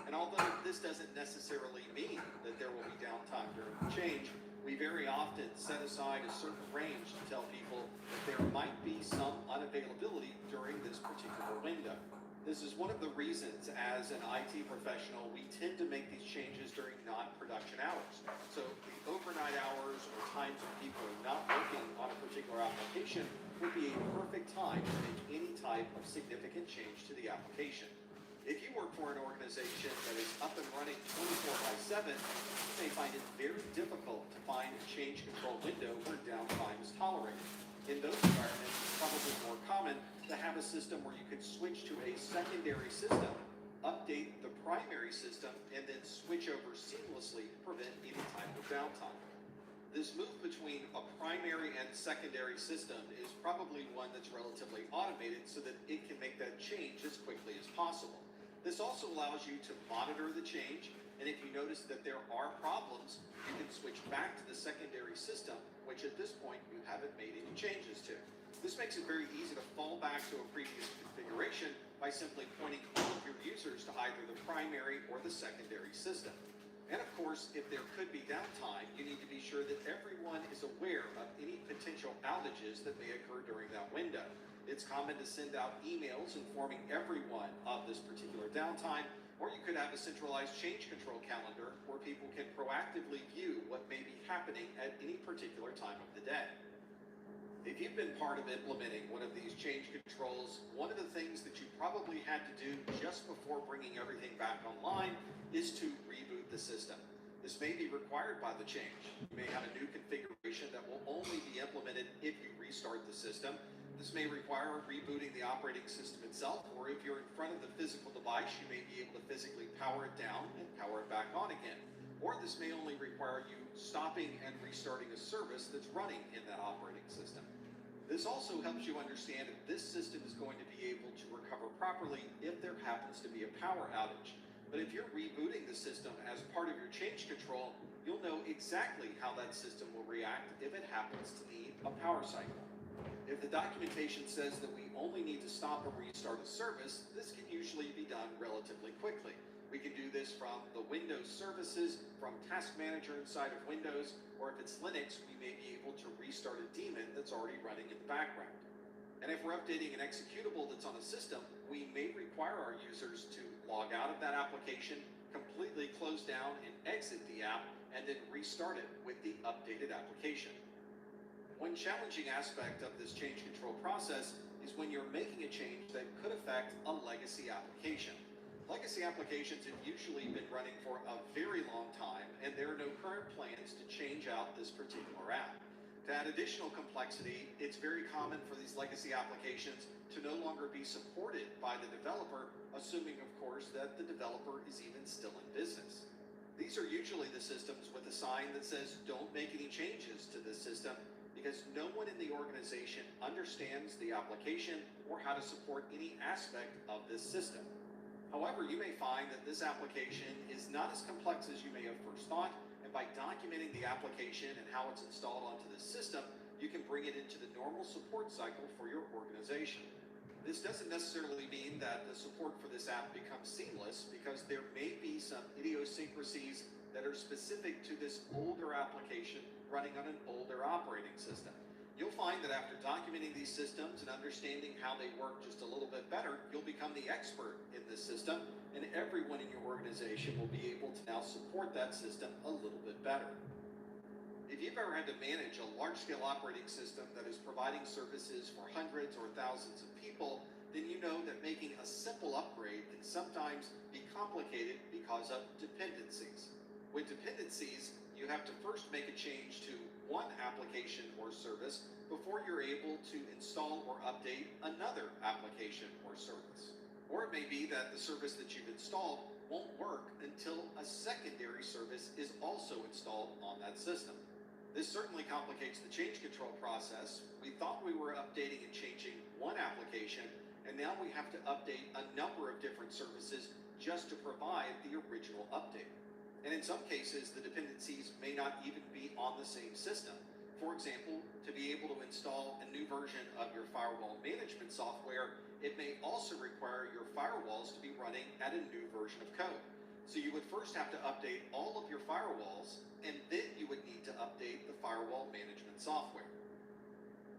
And although this doesn't necessarily mean that there will be downtime during the change. We very often set aside a certain range to tell people that there might be some unavailability during this particular window. This is one of the reasons, as an IT professional, we tend to make these changes during non-production hours. So the overnight hours or times when people are not working on a particular application would be a perfect time to make any type of significant change to the application. If you work for an organization that is up and running 24/7, you may find it very difficult to find a change control window where downtime is tolerated. In those environments, it's probably more common to have a system where you could switch to a secondary system, update the primary system, and then switch over seamlessly to prevent any type of downtime. This move between a primary and secondary system is probably one that's relatively automated so that it can make that change as quickly as possible. This also allows you to monitor the change, and if you notice that there are problems, you can switch back to the secondary system, which at this point you haven't made any changes to. This makes it very easy to fall back to a previous configuration by simply pointing all of your users to either the primary or the secondary system. And of course, if there could be downtime, you need to be sure that everyone is aware of any potential outages that may occur during that window. It's common to send out emails informing everyone of this particular downtime, or you could have a centralized change control calendar where people can proactively view what may be happening at any particular time of the day. If you've been part of implementing one of these change controls, one of the things that you probably had to do just before bringing everything back online is to reboot the system. This may be required by the change. You may have a new configuration that will only be implemented if you restart the system. This may require rebooting the operating system itself, or if you're in front of the physical device, you may be able to physically power it down and power it back on again. Or this may only require you stopping and restarting a service that's running in that operating system. This also helps you understand if this system is going to be able to recover properly if there happens to be a power outage. But if you're rebooting the system as part of your change control, you'll know exactly how that system will react if it happens to need a power cycle. If the documentation says that we only need to stop and restart a service, this can usually be done relatively quickly. We can do this from the Windows services, from Task Manager inside of Windows, or if it's Linux, we may be able to restart a daemon that's already running in the background. And if we're updating an executable that's on a system, we may require our users to log out of that application, completely close down and exit the app, and then restart it with the updated application. One challenging aspect of this change control process is when you're making a change that could affect a legacy application. Legacy applications have usually been running for a very long time, and there are no current plans to change out this particular app. To add additional complexity, it's very common for these legacy applications to no longer be supported by the developer, assuming, of course, that the developer is even still in business. These are usually the systems with a sign that says, "Don't make any changes to this system," because no one in the organization understands the application or how to support any aspect of this system. However, you may find that this application is not as complex as you may have first thought, and by documenting the application and how it's installed onto the system, you can bring it into the normal support cycle for your organization. This doesn't necessarily mean that the support for this app becomes seamless, because there may be some idiosyncrasies that are specific to this older application running on an older operating system. You'll find that after documenting these systems and understanding how they work just a little bit better, you'll become the expert in this system, and everyone in your organization will be able to now support that system a little bit better. If you've ever had to manage a large-scale operating system that is providing services for hundreds or thousands of people, then you know that making a simple upgrade can sometimes be complicated because of dependencies. With dependencies, you have to first make a change to one application or service before you're able to install or update another application or service. Or it may be that the service that you've installed won't work until a secondary service is also installed on that system. This certainly complicates the change control process. We thought we were updating and changing one application, and now we have to update a number of different services just to provide the original update. And in some cases, the dependencies may not even be on the same system. For example, to be able to install a new version of your firewall management software, it may also require your firewalls to be running at a new version of code. So you would first have to update all of your firewalls, and then you would need to update the firewall management software.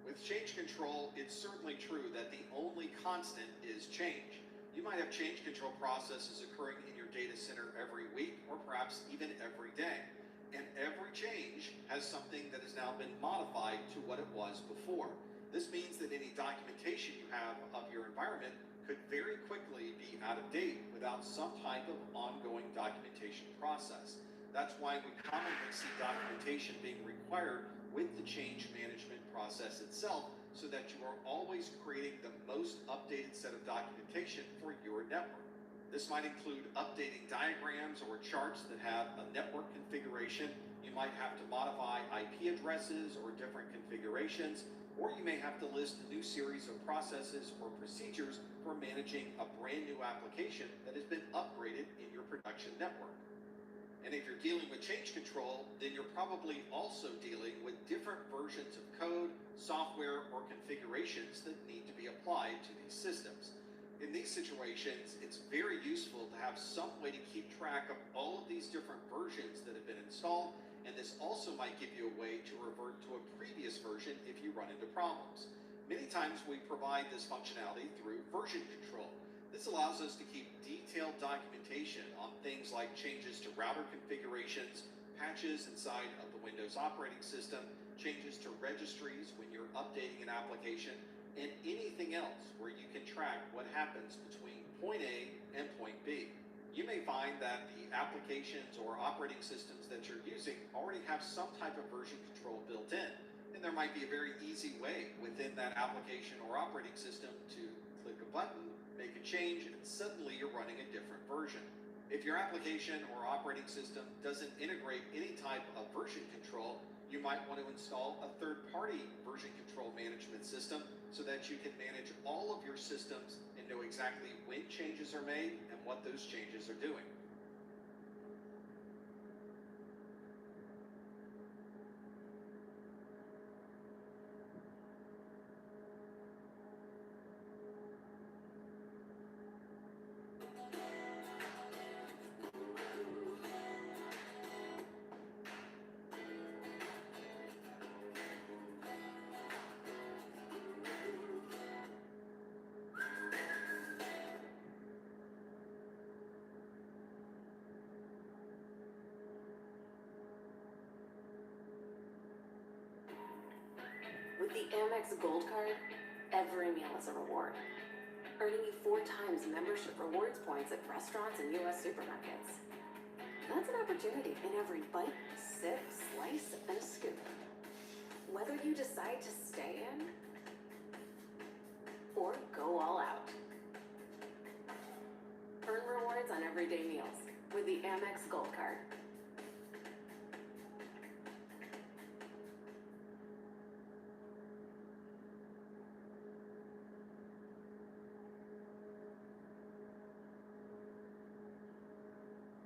With change control, it's certainly true that the only constant is change. You might have change control processes occurring in your data center every week, or perhaps even every day. And every change has something that has now been modified to what it was before. This means that any documentation you have of your environment could very quickly be out of date without some type of ongoing documentation process. That's why we commonly see documentation being required with the change management process itself, so that you are always creating the most updated set of documentation for your network. This might include updating diagrams or charts that have a network configuration. You might have to modify IP addresses or different configurations, or you may have to list a new series of processes or procedures for managing a brand new application that has been upgraded in your production network. And if you're dealing with change control, then you're probably also dealing with different versions of code, software, or configurations that need to be applied to these systems. In these situations, it's very useful to have some way to keep track of all of these different versions that have been installed, and this also might give you a way to revert to a previous version if you run into problems. Many times we provide this functionality through version control. This allows us to keep detailed documentation on things like changes to router configurations, patches inside of the Windows operating system, changes to registries when you're updating an application, and anything else where you can track what happens between point A and point B. You may find that the applications or operating systems that you're using already have some type of version control built in, and there might be a very easy way within that application or operating system to click a button, make a change, and suddenly you're running a different version. If your application or operating system doesn't integrate any type of version control, you might want to install a third-party version control management system so that you can manage all of your systems and know exactly when changes are made and what those changes are doing. With the Amex Gold Card, every meal is a reward, earning you 4 times membership rewards points at restaurants and U.S. supermarkets. That's an opportunity in every bite, sip, slice, and a scoop. Whether you decide to stay in or go all out. Earn rewards on everyday meals with the Amex Gold Card.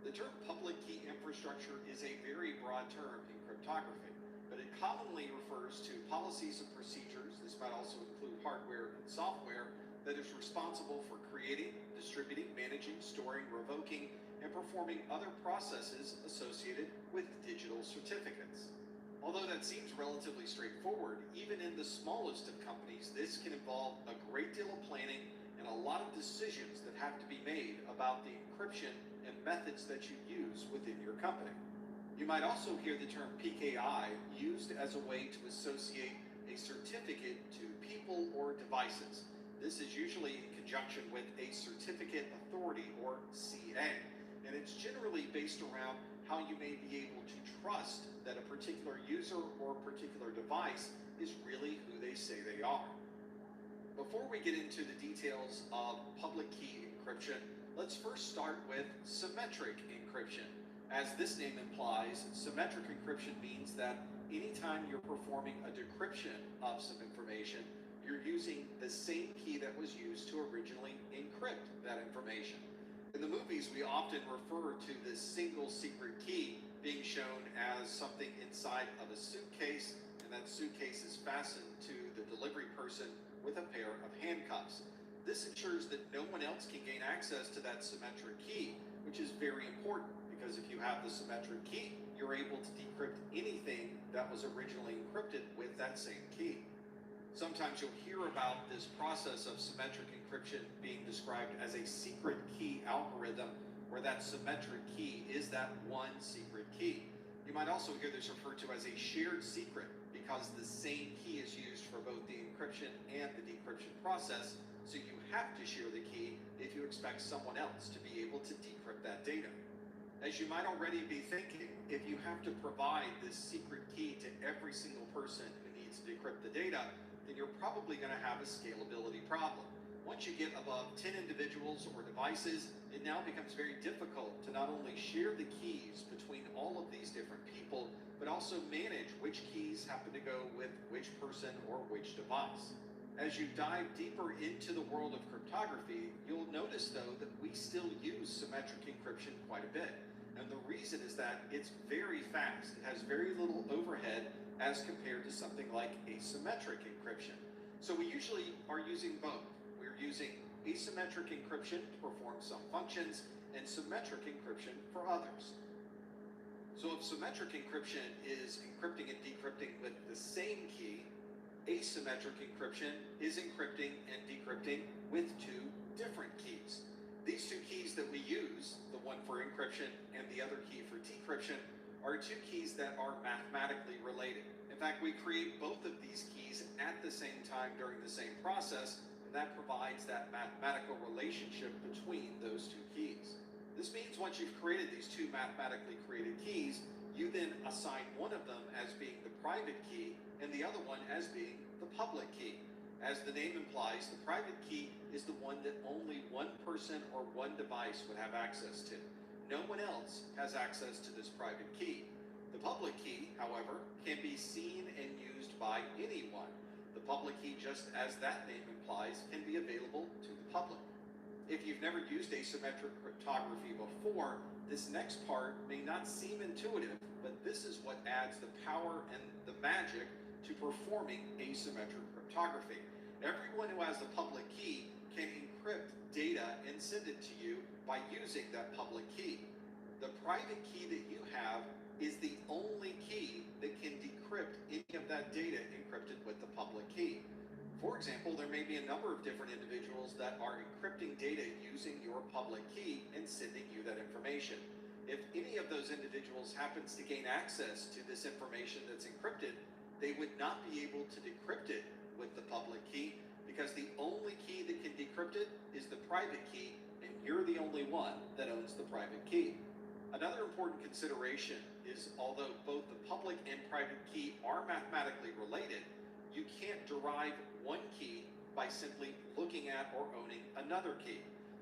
The term public key infrastructure is a very broad term in cryptography, but it commonly refers to policies and procedures. This might also include hardware and software that is responsible for creating, distributing, managing, storing, revoking, and performing other processes associated with digital certificates. Although that seems relatively straightforward, even in the smallest of companies, this can involve a great deal of planning and a lot of decisions that have to be made about the encryption and methods that you use within your company. You might also hear the term PKI used as a way to associate a certificate to people or devices. This is usually in conjunction with a certificate authority, or CA, and it's generally based around how you may be able to trust that a particular user or a particular device is really who they say they are. Before we get into the details of public key encryption, let's first start with symmetric encryption. As this name implies, symmetric encryption means that anytime you're performing a decryption of some information, you're using the same key that was used to originally encrypt that information. In the movies, we often refer to this single secret key being shown as something inside of a suitcase, and that suitcase is fastened to the delivery person with a pair of handcuffs. This ensures that no one else can gain access to that symmetric key, which which is very important because if you have the symmetric key, you're able to decrypt anything that was originally encrypted with that same key. Sometimes you'll hear about this process of symmetric encryption being described as a secret key algorithm, where that symmetric key is that one secret key. You might also hear this referred to as a shared secret because the same key is used for both the encryption and the decryption process, so you have to share the key if you expect someone else to be able to decrypt that data. As you might already be thinking, if you have to provide this secret key to every single person who needs to decrypt the data, then you're probably going to have a scalability problem. Once you get above 10 individuals or devices, it now becomes very difficult to not only share the keys between all of these different people, but also manage which keys happen to go with which person or which device. As you dive deeper into the world of cryptography, you'll notice though that we still use symmetric encryption quite a bit. And the reason is that it's very fast. It has very little overhead as compared to something like asymmetric encryption. So we usually are using both. We're using asymmetric encryption to perform some functions and symmetric encryption for others. So if symmetric encryption is encrypting and decrypting with the same key, asymmetric encryption is encrypting and decrypting with two different keys. These two keys that we use, the one for encryption and the other key for decryption, are two keys that are mathematically related. In fact, we create both of these keys at the same time during the same process, and that provides that mathematical relationship between those two keys. This means once you've created these two mathematically created keys, you then assign one of them as being the private key and the other one as being the public key. As the name implies, the private key is the one that only one person or one device would have access to. No one else has access to this private key. The public key, however, can be seen and used by anyone. The public key, just as that name implies, can be available to the public. If you've never used asymmetric cryptography before, this next part may not seem intuitive, but this is what adds the power and the magic to performing asymmetric cryptography. Everyone who has the public key can encrypt data and send it to you by using that public key. The private key that you have is the only key that can decrypt any of that data encrypted with the public key. For example, there may be a number of different individuals that are encrypting data using your public key and sending you that information. If any of those individuals happens to gain access to this information that's encrypted, they would not be able to decrypt it with the public key because the only key that can decrypt it is the private key, and you're the only one that owns the private key. Another important consideration is although both the public and private key are mathematically related, you can't derive one key by simply looking at or owning another key.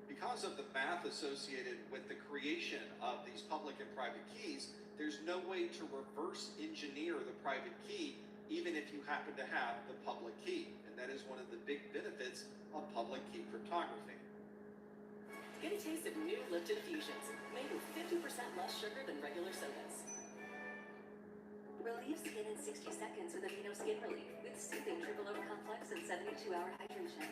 Because of the math associated with the creation of these public and private keys, there's no way to reverse engineer the private key even if you happen to have the public key. And that is one of the big benefits of public key cryptography. Get a taste of new Lipton Fusions, made with 50% less sugar than regular sodas. Relieve skin in 60 seconds with Amino Skin Relief with soothing triple oat complex and 72-hour hydration.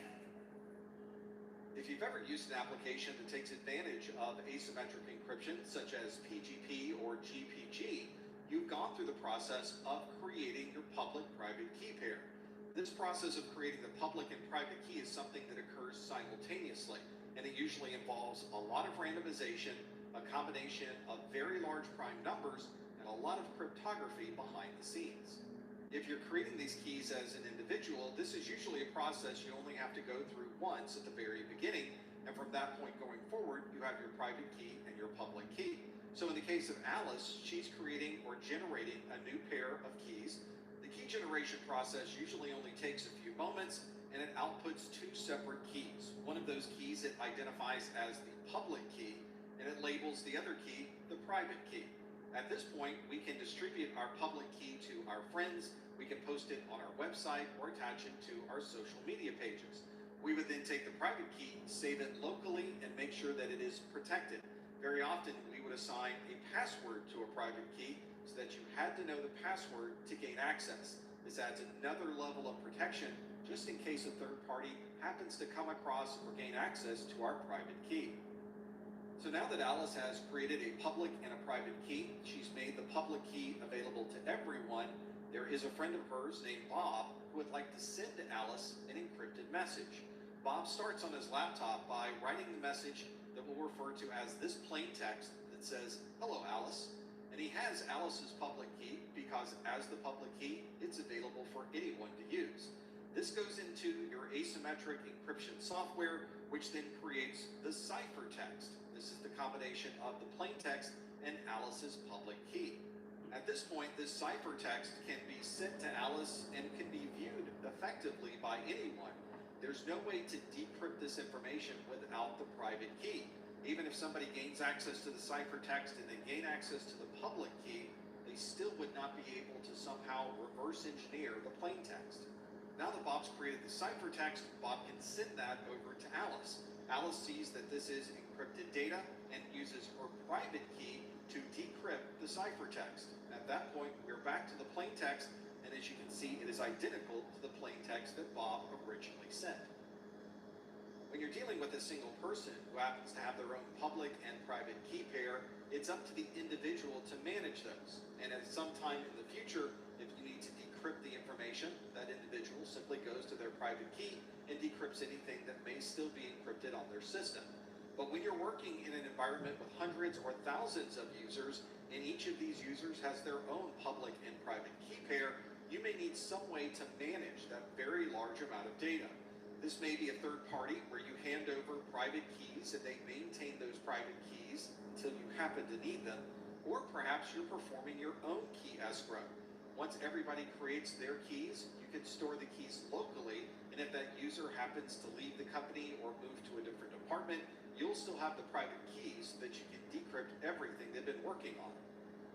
If you've ever used an application that takes advantage of asymmetric encryption, such as PGP or GPG, you've gone through the process of creating your public-private key pair. This process of creating the public and private key is something that occurs simultaneously, and it usually involves a lot of randomization, a combination of very large prime numbers, and a lot of cryptography behind the scenes. If you're creating these keys as an individual, this is usually a process you only have to go through once at the very beginning, and from that point going forward, you have your private key and your public key. So in the case of Alice, she's creating or generating a new pair of keys. The key generation process usually only takes a few moments, and it outputs two separate keys. One of those keys it identifies as the public key, and it labels the other key the private key. At this point, we can distribute our public key to our friends, we can post it on our website, or attach it to our social media pages. We would then take the private key, save it locally, and make sure that it is protected. Very often, we would assign a password to a private key so that you had to know the password to gain access. This adds another level of protection just in case a third party happens to come across or gain access to our private key. So now that Alice has created a public and a private key, she's made the public key available to everyone. There is a friend of hers named Bob who would like to send to Alice an encrypted message. Bob starts on his laptop by writing the message that we'll refer to as this plain text that says, "Hello, Alice." And he has Alice's public key because as the public key, it's available for anyone to use. This goes into your asymmetric encryption software, which then creates the ciphertext. This is the combination of the plain text and Alice's public key. At this point, this ciphertext can be sent to Alice and can be viewed effectively by anyone. There's no way to decrypt this information without the private key. Even if somebody gains access to the ciphertext and they gain access to the public key, they still would not be able to somehow reverse engineer the plain text. Now that Bob's created the ciphertext, Bob can send that over to Alice. Alice sees that this is encrypted data and uses her private key to decrypt the ciphertext. At that point, we're back to the plain text, and as you can see, it is identical to the plain text that Bob originally sent. When you're dealing with a single person who happens to have their own public and private key pair, it's up to the individual to manage those. And at some time in the future, if you need to decrypt the information, that individual simply goes to their private key and decrypts anything that may still be encrypted on their system. But when you're working in an environment with hundreds or thousands of users, and each of these users has their own public and private key pair, you may need some way to manage that very large amount of data. This may be a third party where you hand over private keys and they maintain those private keys until you happen to need them, or perhaps you're performing your own key escrow. Once everybody creates their keys, you can store the keys locally, and if that user happens to leave the company or move to a different department, you'll still have the private keys so that you can decrypt everything they've been working on.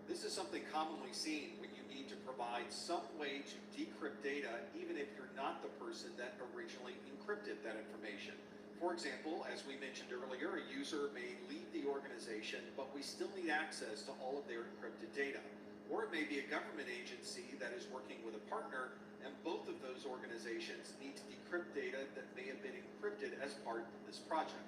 This is something commonly seen when you need to provide some way to decrypt data, even if you're not the person that originally encrypted that information. For example, as we mentioned earlier, a user may leave the organization, but we still need access to all of their encrypted data. Or it may be a government agency that is working with a partner, and both of those organizations need to decrypt data that may have been encrypted as part of this project.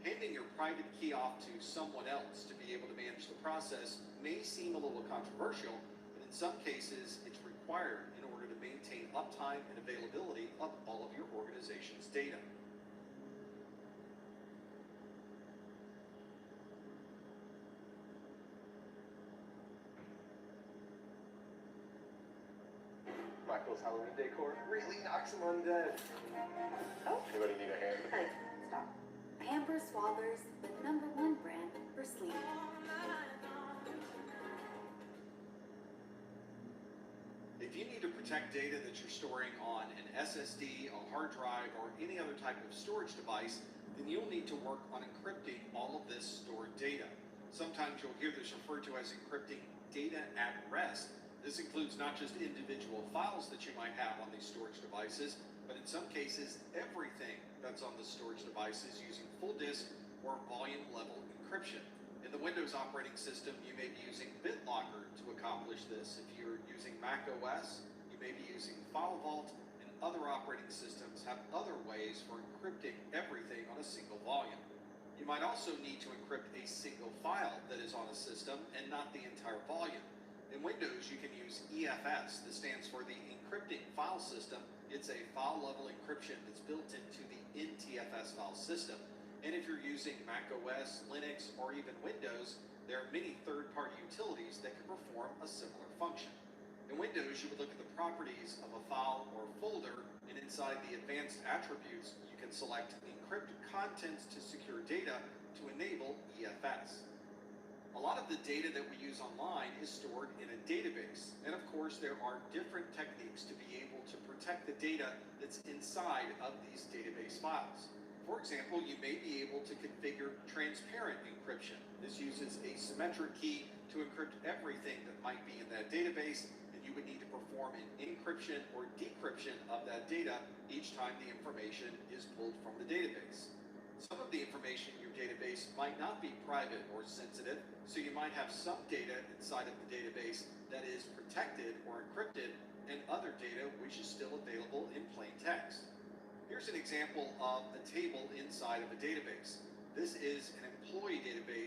Handing your private key off to someone else to be able to manage the process may seem a little controversial, but in some cases it's required in order to maintain uptime and availability of all of your organization's data. Michael's Halloween decor really knocks him undead. Oh. Anybody need a hand? Hey, stop. Pampers Swabbers, the #1 brand for sleep. If you need to protect data that you're storing on an SSD, a hard drive, or any other type of storage device, then you'll need to work on encrypting all of this stored data. Sometimes you'll hear this referred to as encrypting data at rest. This includes not just individual files that you might have on these storage devices, but in some cases, everything that's on the storage devices using full disk or volume level encryption. In the Windows operating system, you may be using BitLocker to accomplish this. If you're using Mac OS, you may be using File Vault, and other operating systems have other ways for encrypting everything on a single volume. You might also need to encrypt a single file that is on a system and not the entire volume. In Windows, you can use EFS. This stands for the Encrypting File System. It's a file level encryption that's built into the NTFS file system. And if you're using Mac OS, Linux, or even Windows, there are many third-party utilities that can perform a similar function. In Windows, you would look at the properties of a file or folder, and inside the advanced attributes, you can select encrypt contents to secure data to enable EFS. A lot of the data that we use online is stored in a database, and of course there are different techniques to be able to protect the data that's inside of these database files. For example, you may be able to configure transparent encryption. This uses a symmetric key to encrypt everything that might be in that database, and you would need to perform an encryption or decryption of that data each time the information is pulled from the database. Some of the information in your database might not be private or sensitive, so you might have some data inside of the database that is protected or encrypted, and other data which is still available in plain text. Here's an example of a table inside of a database. This is an employee database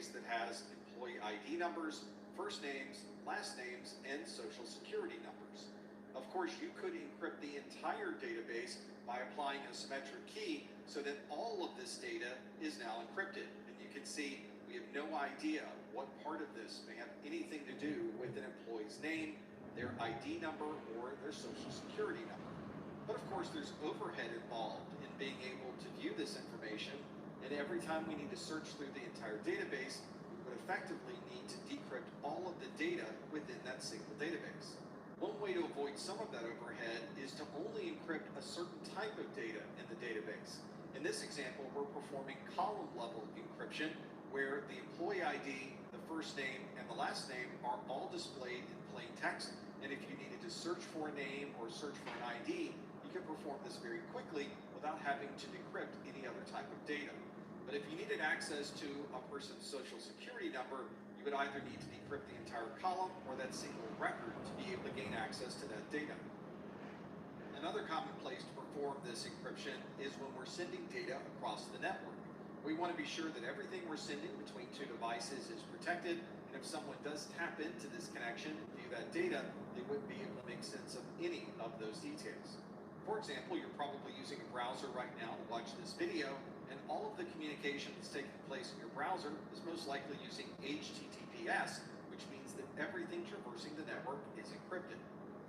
has employee ID numbers, first names, last names, and social security numbers. Of course, you could encrypt the entire database by applying a symmetric key so that all of this data is now encrypted. And you can see we have no idea what part of this may have anything to do with an employee's name, their ID number, or their social security number. But of course, there's overhead involved in being able to view this information, and every time we need to search through the entire database, we would effectively need to decrypt all of the data within that single database. One way to avoid some of that overhead is to only encrypt a certain type of data in the database. In this example, we're performing column level encryption, where the employee ID, the first name, and the last name are all displayed in plain text. And if you needed to search for a name or search for an ID, you can perform this very quickly without having to decrypt any other type of data. But if you needed access to a person's social security number, you would either need to decrypt the entire column or that single record to be able to gain access to that data. Another common place to perform this encryption is when we're sending data across the network. We want to be sure that everything we're sending between two devices is protected, and if someone does tap into this connection and view that data, they wouldn't be able to make sense of any of those details. For example, you're probably using a browser right now to watch this video, and all of the communication that's taking place in your browser is most likely using HTTPS, which means that everything traversing the network is encrypted.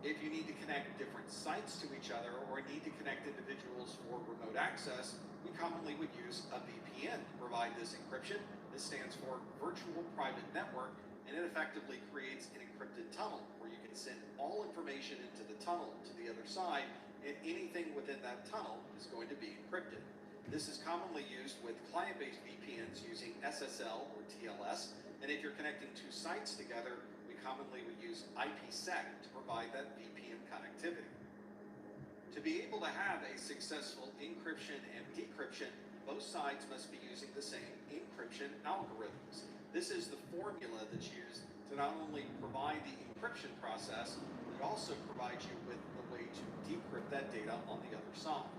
If you need to connect different sites to each other or need to connect individuals for remote access, we commonly would use a VPN to provide this encryption. This stands for Virtual Private Network, and it effectively creates an encrypted tunnel where you can send all information into the tunnel to the other side, and anything within that tunnel is going to be encrypted. This is commonly used with client-based VPNs using SSL or TLS, and if you're connecting two sites together, we commonly would use IPsec to provide that VPN connectivity. To be able to have a successful encryption and decryption, both sides must be using the same encryption algorithms. This is the formula that's used to not only provide the encryption process, but it also provides you with a way to decrypt that data on the other side.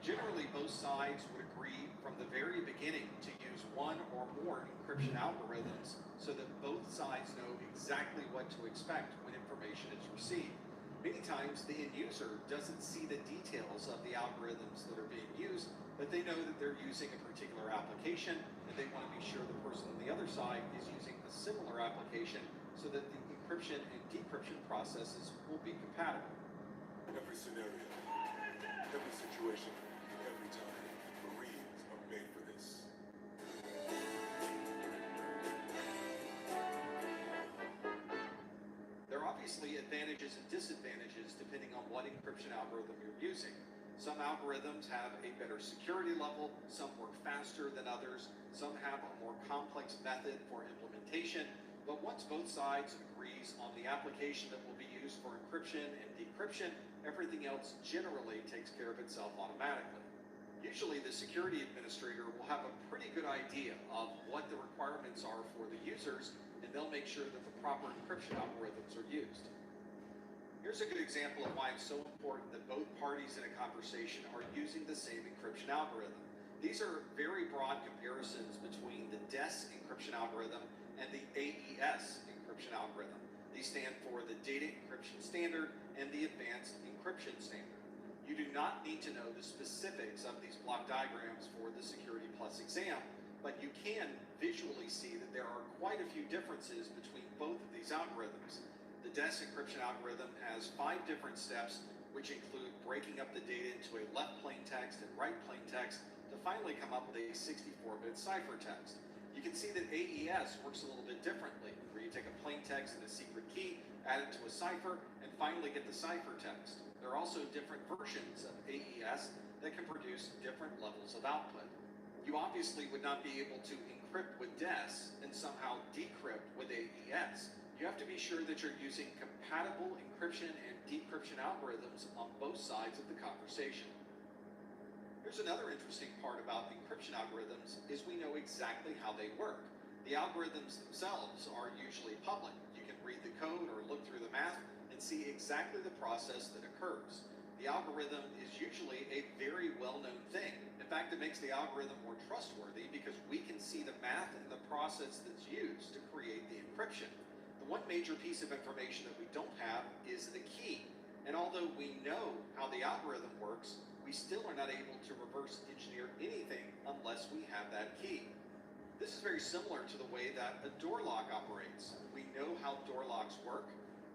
Generally, both sides would agree from the very beginning to use one or more encryption algorithms so that both sides know exactly what to expect when information is received. Many times, the end user doesn't see the details of the algorithms that are being used, but they know that they're using a particular application, and they want to be sure the person on the other side is using a similar application so that the encryption and decryption processes will be compatible. Every scenario, every situation, every time, Marines are made for this. There are obviously advantages and disadvantages depending on what encryption algorithm you're using. Some algorithms have a better security level, some work faster than others, some have a more complex method for implementation, but once both sides agrees on the application that will be used for encryption and decryption, everything else generally takes care of itself automatically. Usually the security administrator will have a pretty good idea of what the requirements are for the users, and they'll make sure that the proper encryption algorithms are used. Here's a good example of why it's so important that both parties in a conversation are using the same encryption algorithm. These are very broad comparisons between the DES encryption algorithm and the AES encryption algorithm. These stand for the Data Encryption Standard and the Advanced Encryption Standard. You do not need to know the specifics of these block diagrams for the Security Plus exam, but you can visually see that there are quite a few differences between both of these algorithms. The DES encryption algorithm has 5 different steps, which include breaking up the data into a left plain text and right plain text to finally come up with a 64-bit ciphertext. You can see that AES works a little bit differently, where you take a plain text and a secret key, add it to a cipher, and finally get the ciphertext. There are also different versions of AES that can produce different levels of output. You obviously would not be able to encrypt with DES and somehow decrypt with AES. You have to be sure that you're using compatible encryption and decryption algorithms on both sides of the conversation. Here's another interesting part about encryption algorithms is we know exactly how they work. The algorithms themselves are usually public. You can read the code or look through the math and see exactly the process that occurs. The the algorithm is usually a very well-known thing. In fact, it makes the algorithm more trustworthy because we can see the math and the process that's used to create the encryption. The one major piece of information that we don't have is the key. And although we know how the algorithm works, we still are not able to reverse engineer anything unless we have that key. This is very similar to the way that a door lock operates. We know how door locks work.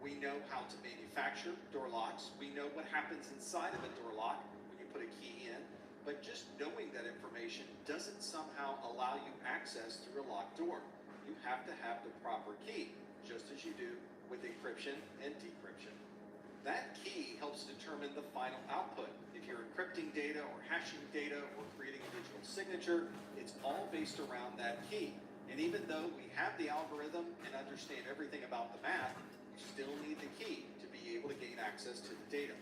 We know how to manufacture door locks. We know what happens inside of a door lock when you put a key in. But just knowing that information doesn't somehow allow you access through a locked door. You have to have the proper key, just as you do with encryption and decryption. That key helps determine the final output. If you're encrypting data or hashing data or creating a digital signature, it's all based around that key. And even though we have the algorithm and understand everything about the math, you still need the key to be able to gain access to the data.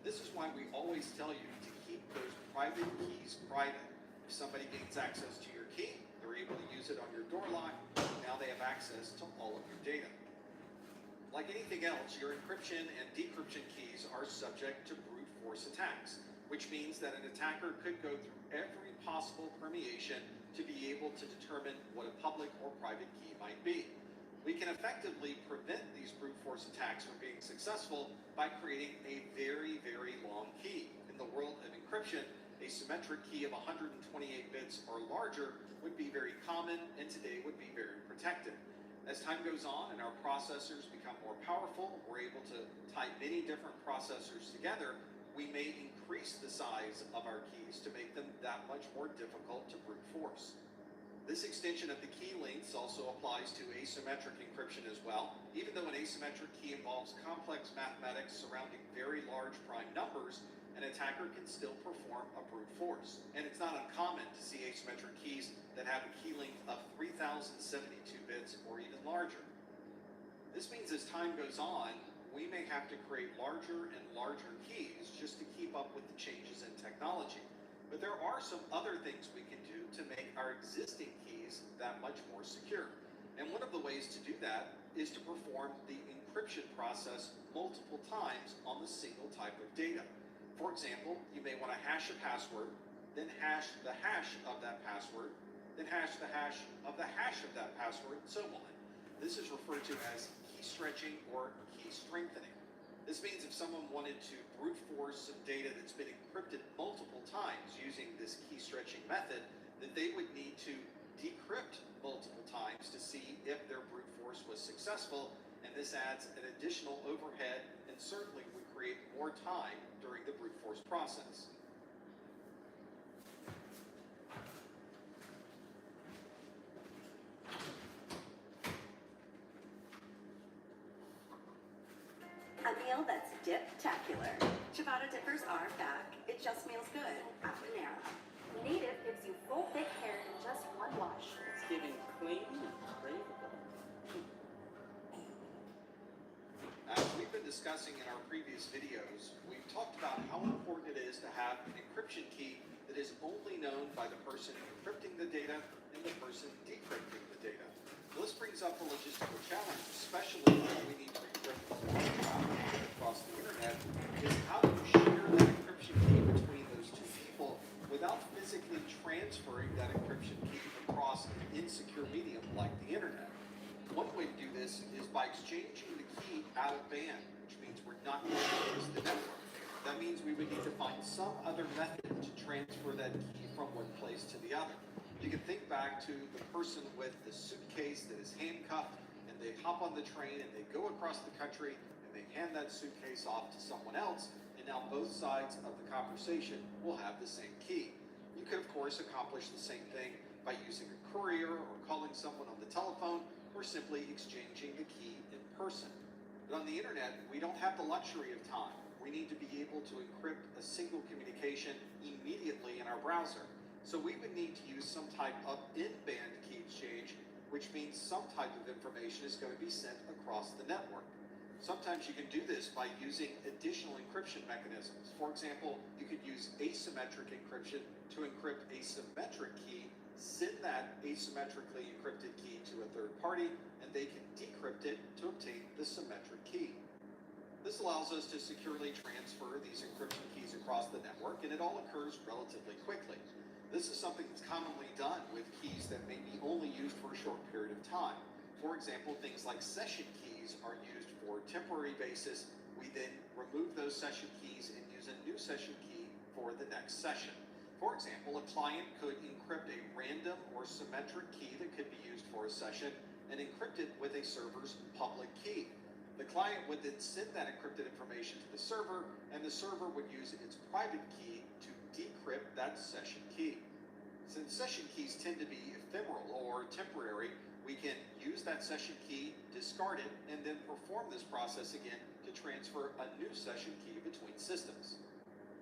This is why we always tell you to keep those private keys private. If somebody gains access to your key, they're able to use it on your door lock. Now they have access to all of your data. Like anything else, your encryption and decryption keys are subject to brute force attacks, which means that an attacker could go through every possible permutation to be able to determine what a public or private key might be. We can effectively prevent these brute force attacks from being successful by creating a very, very long key. In the world of encryption, a symmetric key of 128 bits or larger would be very common and today would be very protected. As time goes on and our processors become more powerful, we're able to tie many different processors together, we may increase the size of our keys to make them that much more difficult to brute force. This extension of the key lengths also applies to asymmetric encryption as well. Even though an asymmetric key involves complex mathematics surrounding very large prime numbers, an attacker can still perform a brute force. And it's not uncommon to see asymmetric keys that have a key length of 3072 bits or even larger. This means as time goes on, we may have to create larger and larger keys just to keep up with the changes in technology. But there are some other things we can do to make our existing keys that much more secure. And one of the ways to do that is to perform the encryption process multiple times on the single type of data. For example, you may want to hash a password, then hash the hash of that password, then hash the hash of the hash of that password, and so on. This is referred to as key stretching or key strengthening. This means if someone wanted to brute force some data that's been encrypted multiple times using this key stretching method, that they would need to decrypt multiple times to see if their brute force was successful, and this adds an additional overhead and certainly would create more time during the brute force process. A meal that's dip-tacular. Ciabatta dippers are back. It just meals good at Panera. Native gives you full thick hair in just one wash. It's giving clean and craveable. As we've been discussing in our previous videos, we've talked about how important it is to have an encryption key that is only known by the person encrypting the data and the person decrypting the data. This brings up a logistical challenge, especially when we need to encrypt across the internet, is how do you share that encryption key between those two people without physically transferring that encryption key across an insecure medium like the internet? One way to do this is by exchanging the key out of band, which means we're not going to use the network. That means we would need to find some other method to transfer that key from one place to the other. You can think back to the person with the suitcase that is handcuffed, and they hop on the train and they go across the country and they hand that suitcase off to someone else, and now both sides of the conversation will have the same key. You could, of course, accomplish the same thing by using a courier or calling someone on the telephone, or simply exchanging the key in person. But on the internet, we don't have the luxury of time. We need to be able to encrypt a single communication immediately in our browser. So we would need to use some type of in-band key exchange, which means some type of information is going to be sent across the network. Sometimes you can do this by using additional encryption mechanisms. For example, you could use asymmetric encryption to encrypt a symmetric key, send that asymmetrically encrypted key to a third party, and they can decrypt it to obtain the symmetric key. This allows us to securely transfer these encryption keys across the network, and it all occurs relatively quickly. This is something that's commonly done with keys that may be only used for a short period of time. For example, things like session keys are used for a temporary basis. We then remove those session keys and use a new session key for the next session. For example, a client could encrypt a random or symmetric key that could be used for a session and encrypt it with a server's public key. The client would then send that encrypted information to the server, and the server would use its private key to decrypt that session key. Since session keys tend to be ephemeral or temporary, we can use that session key, discard it, and then perform this process again to transfer a new session key between systems.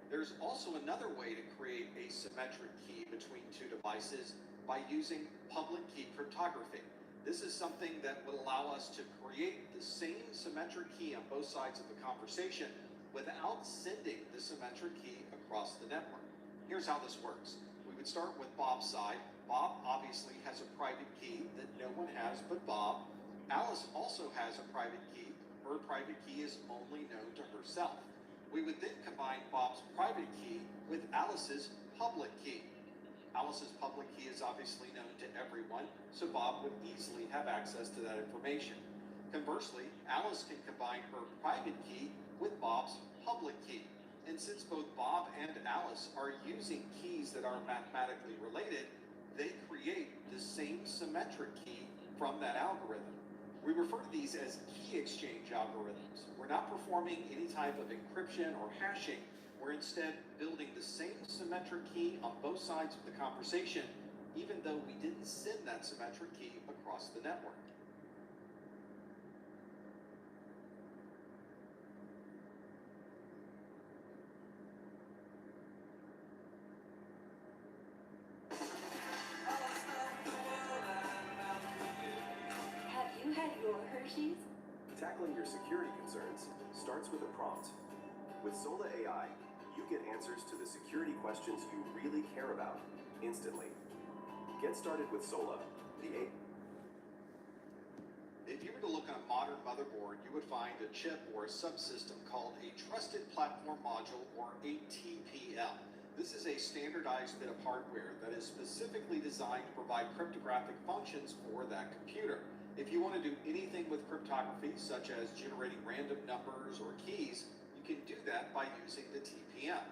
There's also another way to create a symmetric key between two devices by using public key cryptography. This is something that would allow us to create the same symmetric key on both sides of the conversation without sending the symmetric key across the network. Here's how this works. We would start with Bob's side. Bob obviously has a private key that no one has but Bob. Alice also has a private key. Her private key is only known to herself. We would then combine Bob's private key with Alice's public key. Alice's public key is obviously known to everyone, so Bob would easily have access to that information. Conversely, Alice can combine her private key with Bob's public key. And since both Bob and Alice are using keys that are mathematically related, they create the same symmetric key from that algorithm. We refer to these as key exchange algorithms. We're not performing any type of encryption or hashing. We're instead building the same symmetric key on both sides of the conversation, even though we didn't send that symmetric key across the network. Have you had your Hershey's? Tackling your security concerns starts with a prompt. With Sola AI, you get answers to the security questions you really care about instantly. Get started with Sola, the AI. If you were to look on a modern motherboard, you would find a chip or a subsystem called a Trusted Platform Module, or a TPM. This is a standardized bit of hardware that is specifically designed to provide cryptographic functions for that computer. If you want to do anything with cryptography, such as generating random numbers or keys, you can do that by using the TPM.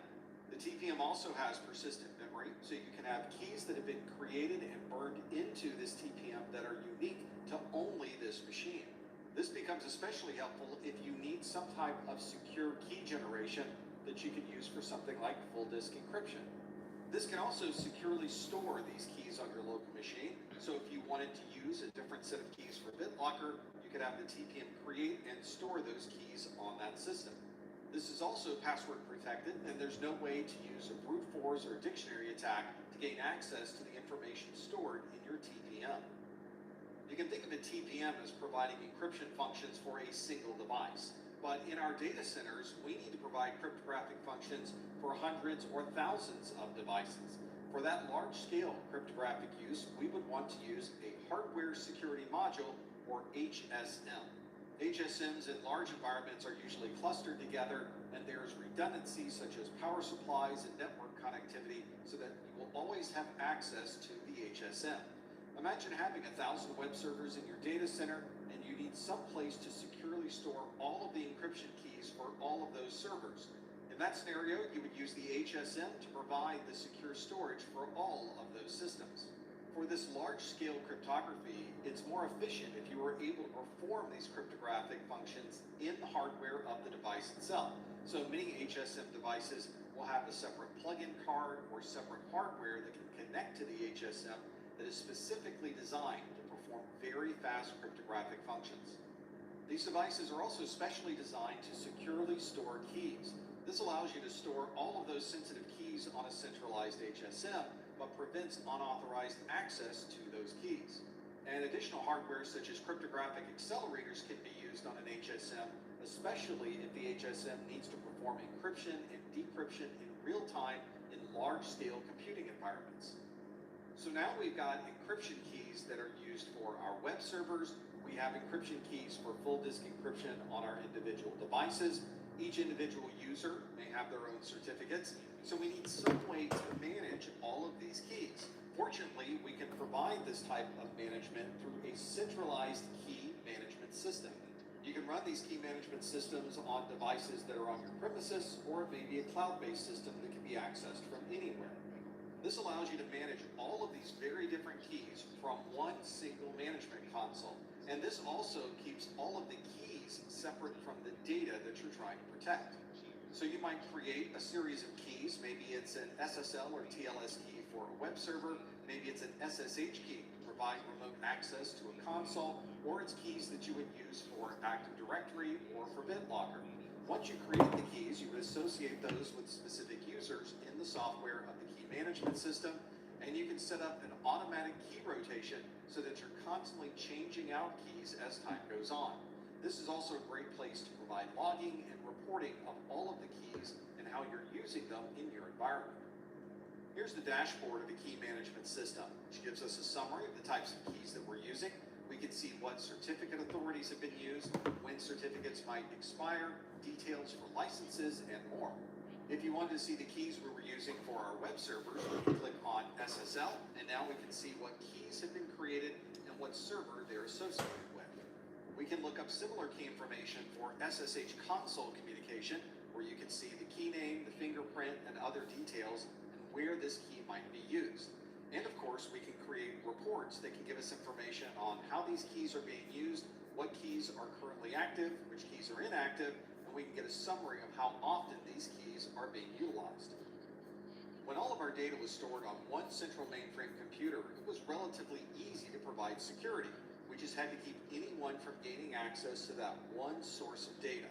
The TPM also has persistent memory, so you can have keys that have been created and burned into this TPM that are unique to only this machine. This becomes especially helpful if you need some type of secure key generation that you could use for something like full disk encryption. This can also securely store these keys on your local machine, so if you wanted to use a different set of keys for BitLocker, you could have the TPM create and store those keys on that system. This is also password protected, and there's no way to use a brute force or dictionary attack to gain access to the information stored in your TPM. You can think of a TPM as providing encryption functions for a single device, but in our data centers, we need to provide cryptographic functions for hundreds or thousands of devices. For that large-scale cryptographic use, we would want to use a hardware security module, or HSM. HSMs in large environments are usually clustered together, and there's redundancy such as power supplies and network connectivity, so that you will always have access to the HSM. Imagine having 1,000 web servers in your data center, and you need some place to securely store all of the encryption keys for all of those servers. In that scenario, you would use the HSM to provide the secure storage for all of those systems. For this large-scale cryptography, it's more efficient if you were able to perform these cryptographic functions in the hardware of the device itself. So many HSM devices will have a separate plug-in card or separate hardware that can connect to the HSM that is specifically designed to perform very fast cryptographic functions. These devices are also specially designed to securely store keys. This allows you to store all of those sensitive keys on a centralized HSM, but prevents unauthorized access to those keys. And additional hardware such as cryptographic accelerators can be used on an HSM, especially if the HSM needs to perform encryption and decryption in real time in large-scale computing environments. So now we've got encryption keys that are used for our web servers. We have encryption keys for full disk encryption on our individual devices. Each individual user may have their own certificates, so we need some way to manage all of these keys. Fortunately, we can provide this type of management through a centralized key management system. You can run these key management systems on devices that are on your premises, or it may be a cloud-based system that can be accessed from anywhere. This allows you to manage all of these very different keys from one single management console. And this also keeps all of the keys separate from the data that you're trying to protect. So you might create a series of keys. Maybe it's an SSL or TLS key for a web server. Maybe it's an SSH key to provide remote access to a console, or it's keys that you would use for Active Directory or for BitLocker. Once you create the keys, you would associate those with specific users in the software of the key management system, and you can set up an automatic key rotation so that you're constantly changing out keys as time goes on. This is also a great place to provide logging and reporting of all of the keys and how you're using them in your environment. Here's the dashboard of the key management system, which gives us a summary of the types of keys that we're using. We can see what certificate authorities have been used, when certificates might expire, details for licenses, and more. If you wanted to see the keys we were using for our web servers, we can click on SSL, and now we can see what keys have been created and what server they're associated with. We can look up similar key information for SSH console communication, where you can see the key name, the fingerprint, and other details, and where this key might be used. And of course, we can create reports that can give us information on how these keys are being used, what keys are currently active, which keys are inactive, and we can get a summary of how often these keys are being utilized. When all of our data was stored on one central mainframe computer, it was relatively easy to provide security. We just had to keep anyone from gaining access to that one source of data.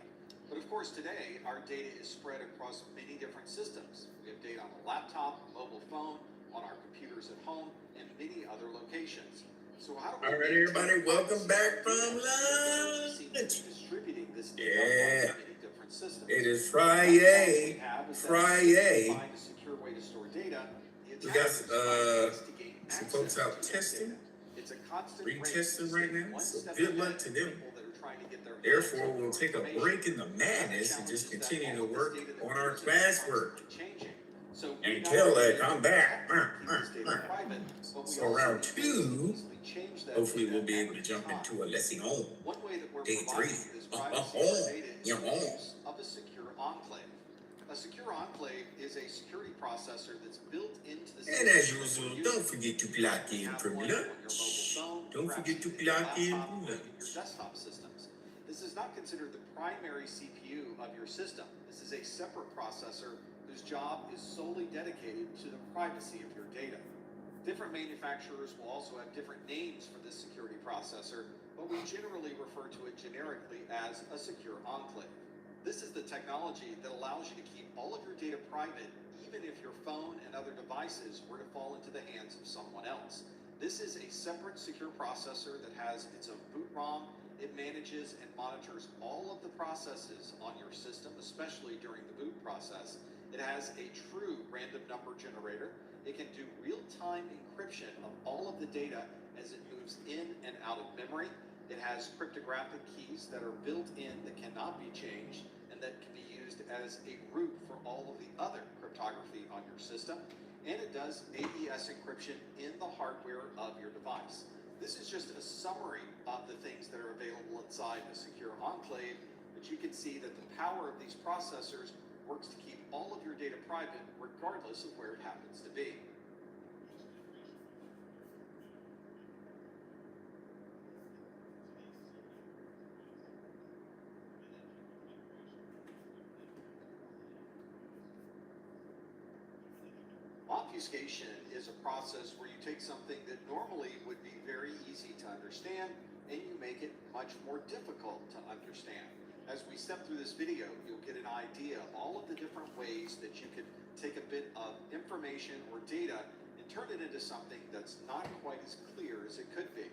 But of course today, our data is spread across many different systems. We have data on a laptop, mobile phone, on our computers at home, and many other locations. So how do we... All right, everybody, welcome back from lunch. Distributing this data among many different systems. It is Friday. Friday. Find a secure way to store data. We got some folks out testing, retesting right now, so good luck to them. Therefore, we'll take a break in the madness and just continue to work on our classwork. Until they come back. So round 2, hopefully we'll be able to jump into a lesson on day 3. You're on. Of a secure enclave. A secure enclave is a security processor that's built into the system. And as usual, don't forget to clock in from lunch. Don't forget to clock in from lunch. Your desktop systems. This is not considered the primary CPU of your system. This is a separate processor whose job is solely dedicated to the privacy of your data. Different manufacturers will also have different names for this security processor, but we generally refer to it generically as a secure enclave. This is the technology that allows you to keep all of your data private, even if your phone and other devices were to fall into the hands of someone else. This is a separate secure processor that has its own boot ROM. It manages and monitors all of the processes on your system, especially during the boot process. It has a true random number generator. It can do real-time encryption of all of the data as it moves in and out of memory. It has cryptographic keys that are built in that cannot be changed and that can be used as a root for all of the other cryptography on your system. And it does AES encryption in the hardware of your device. This is just a summary of the things that are available inside a secure enclave, but you can see that the power of these processors works to keep all of your data private regardless of where it happens to be. Obfuscation is a process where you take something that normally would be very easy to understand and you make it much more difficult to understand. As we step through this video, you'll get an idea of all of the different ways that you could take a bit of information or data and turn it into something that's not quite as clear as it could be.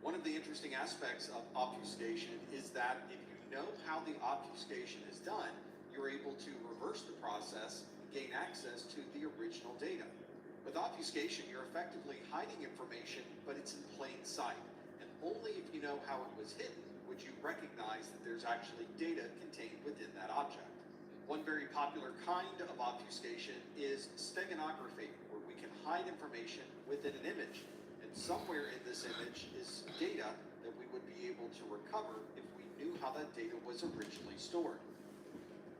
One of the interesting aspects of obfuscation is that if you know how the obfuscation is done, you're able to reverse the process and gain access to the original data. With obfuscation, you're effectively hiding information, but it's in plain sight. And only if you know how it was hidden would you recognize that there's actually data contained within that object. One very popular kind of obfuscation is steganography, where we can hide information within an image. And somewhere in this image is data that we would be able to recover if we knew how that data was originally stored.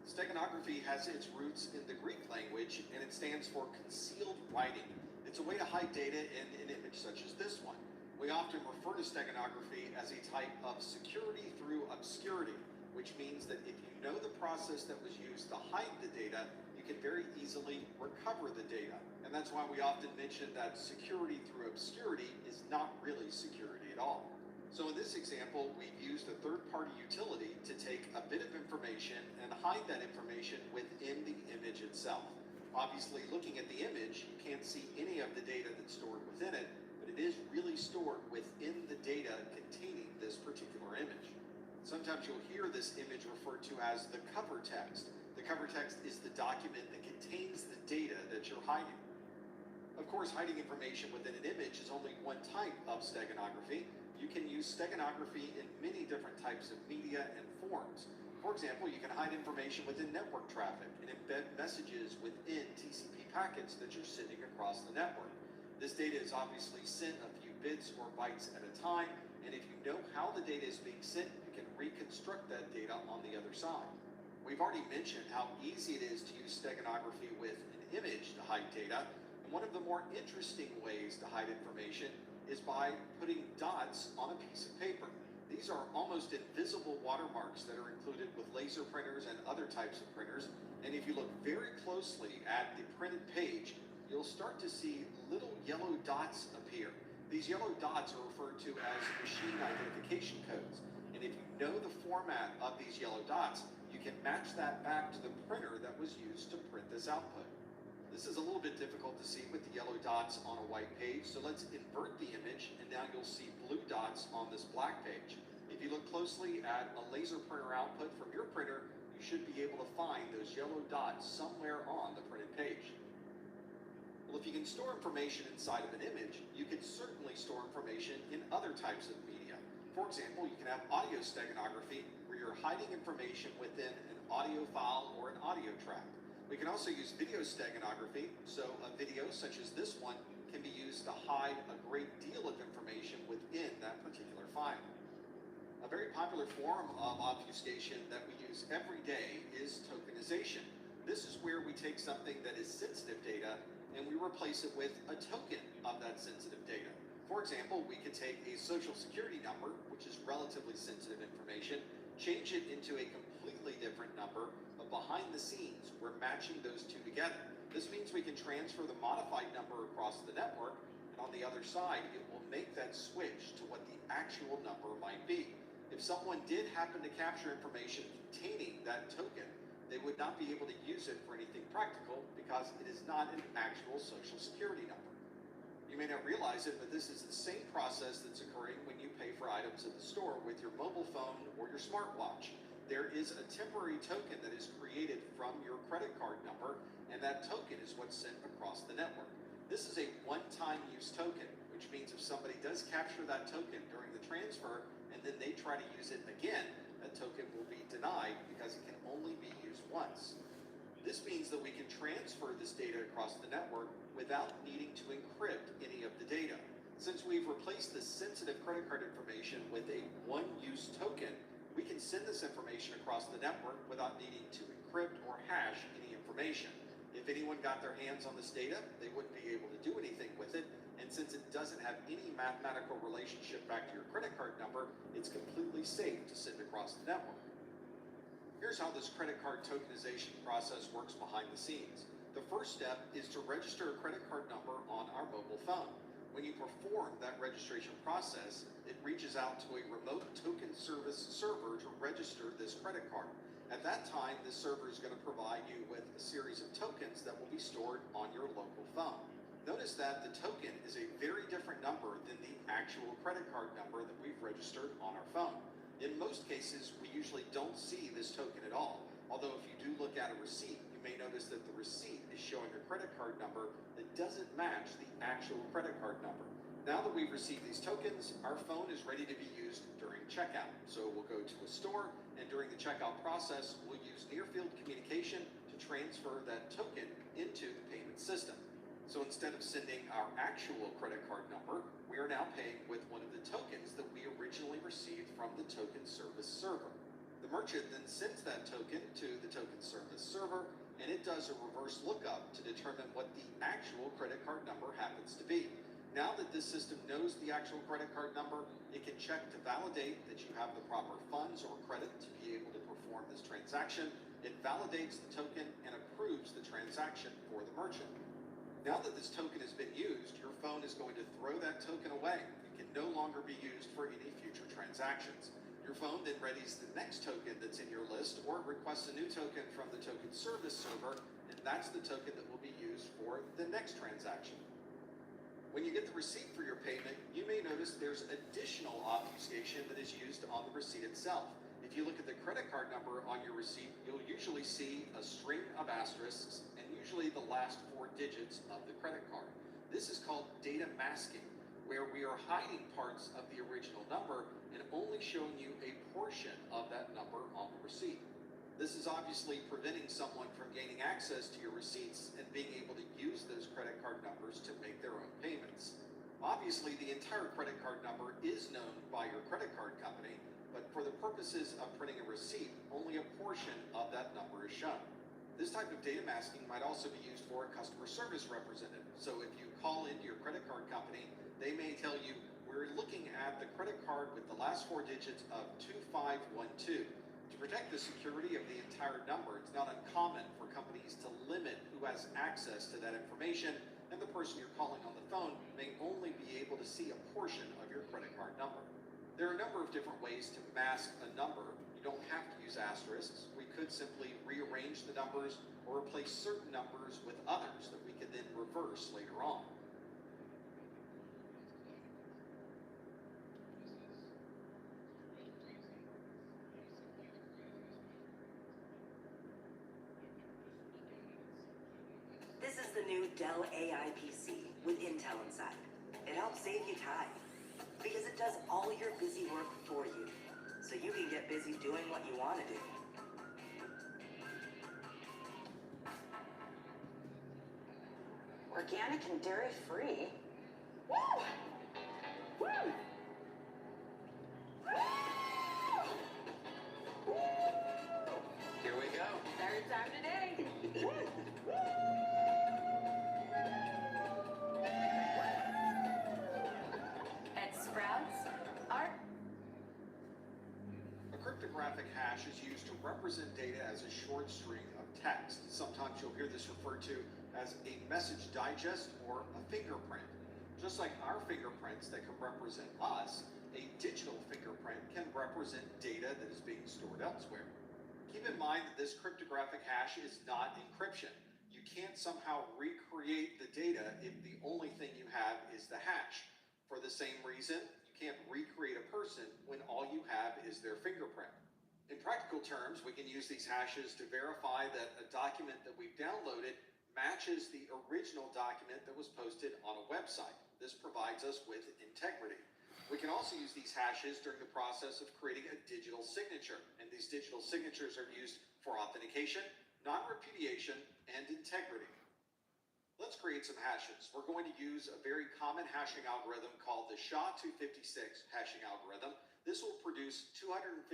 Steganography has its roots in the Greek language, and it stands for concealed writing. It's a way to hide data in an image such as this one. We often refer to steganography as a type of security through obscurity, which means that if you know the process that was used to hide the data, you can very easily recover the data. And that's why we often mention that security through obscurity is not really security at all. So in this example, we've used a third-party utility to take a bit of information and hide that information within the image itself. Obviously, looking at the image, you can't see any of the data that's stored within it, but it is really stored within the data containing this particular image. Sometimes you'll hear this image referred to as the cover text. The cover text is the document that contains the data that you're hiding. Of course, hiding information within an image is only one type of steganography. You can use steganography in many different types of media and forms. For example, you can hide information within network traffic and embed messages within TCP packets that you're sending across the network. This data is obviously sent a few bits or bytes at a time, and if you know how the data is being sent, you can reconstruct that data on the other side. We've already mentioned how easy it is to use steganography with an image to hide data, and one of the more interesting ways to hide information is by putting dots on a piece of paper. These are almost invisible watermarks that are included with laser printers and other types of printers, and if you look very closely at the printed page, you'll start to see little yellow dots appear. These yellow dots are referred to as machine identification codes, and if you know the format of these yellow dots, you can match that back to the printer that was used to print this output. This is a little bit difficult to see with the yellow dots on a white page, so let's invert the image, and now you'll see blue dots on this black page. If you look closely at a laser printer output from your printer, you should be able to find those yellow dots somewhere on the printed page. Well, if you can store information inside of an image, you can certainly store information in other types of media. For example, you can have audio steganography, where you're hiding information within an audio file or an audio track. We can also use video steganography, so a video such as this one can be used to hide a great deal of information within that particular file. A very popular form of obfuscation that we use every day is tokenization. This is where we take something that is sensitive data and we replace it with a token of that sensitive data. For example, we could take a social security number, which is relatively sensitive information, change it into a completely different number, but behind the scenes, we're matching those two together. This means we can transfer the modified number across the network, and on the other side, it will make that switch to what the actual number might be. If someone did happen to capture information containing that token, they would not be able to use it for anything practical because it is not an actual social security number. You may not realize it, but this is the same process that's occurring when you pay for items at the store with your mobile phone or your smartwatch. There is a temporary token that is created from your credit card number, and that token is what's sent across the network. This is a one-time use token, which means if somebody does capture that token during the transfer and then they try to use it again, that token will be denied because it can only be used once. This means that we can transfer this data across the network without needing to encrypt any of the data. Since we've replaced the sensitive credit card information with a one-use token, we can send this information across the network without needing to encrypt or hash any information. If anyone got their hands on this data, they wouldn't be able to do anything with it, and since it doesn't have any mathematical relationship back to your credit card number, it's completely safe to send across the network. Here's how this credit card tokenization process works behind the scenes. The first step is to register a credit card number on our mobile phone. When you perform that registration process, it reaches out to a remote token service server to register this credit card. At that time, this server is going to provide you with a series of tokens that will be stored on your local phone. Notice that the token is a very different number than the actual credit card number that we've registered on our phone. In most cases, we usually don't see this token at all, although if you do look at a receipt, you may notice that the receipt is showing a credit card number that doesn't match the actual credit card number. Now that we've received these tokens, our phone is ready to be used during checkout. So we'll go to a store, and during the checkout process, we'll use near-field communication to transfer that token into the payment system. So instead of sending our actual credit card number, we are now paying with one of the tokens that we originally received from the token service server. The merchant then sends that token to the token service server, and it does a reverse lookup to determine what the actual credit card number happens to be. Now that this system knows the actual credit card number, it can check to validate that you have the proper funds or credit to be able to perform this transaction. It validates the token and approves the transaction for the merchant. Now that this token has been used, your phone is going to throw that token away. It can no longer be used for any future transactions. Your phone then readies the next token that's in your list, or it requests a new token from the token service server, and that's the token that will be used for the next transaction. When you get the receipt for your payment, you may notice there's additional obfuscation that is used on the receipt itself. If you look at the credit card number on your receipt, you'll usually see a string of asterisks and usually the last 4 digits of the credit card. This is called data masking, where we are hiding parts of the original number and only showing you a portion of that number on the receipt. This is obviously preventing someone from gaining access to your receipts and being able to use those credit card numbers to make their own payments. Obviously, the entire credit card number is known by your credit card company, but for the purposes of printing a receipt, only a portion of that number is shown. This type of data masking might also be used for a customer service representative. So if you call into your credit card company, they may tell you, we're looking at the credit card with the last 4 digits of 2512. To protect the security of the entire number, it's not uncommon for companies to limit who has access to that information, and the person you're calling on the phone may only be able to see a portion of your credit card number. There are a number of different ways to mask a number. You don't have to use asterisks. We could simply rearrange the numbers or replace certain numbers with others that we could then reverse later on. This is the new Dell AI PC with Intel inside. It helps save you time because it does all your busy work for you, so you can get busy doing what you want to do. Organic and dairy-free? Woo! Woo! Here we go. Third time today. At Sprouts, our A cryptographic hash is used to represent data as a short string of text. Sometimes you'll hear this referred to as a message digest or a fingerprint. Just like our fingerprints that can represent us, a digital fingerprint can represent data that is being stored elsewhere. Keep in mind that this cryptographic hash is not encryption. You can't somehow recreate the data if the only thing you have is the hash. For the same reason, you can't recreate a person when all you have is their fingerprint. In practical terms, we can use these hashes to verify that a document that we've downloaded matches the original document that was posted on a website. This provides us with integrity. We can also use these hashes during the process of creating a digital signature, and these digital signatures are used for authentication, non-repudiation, and integrity. Let's create some hashes. We're going to use a very common hashing algorithm called the SHA-256 hashing algorithm. This will produce 256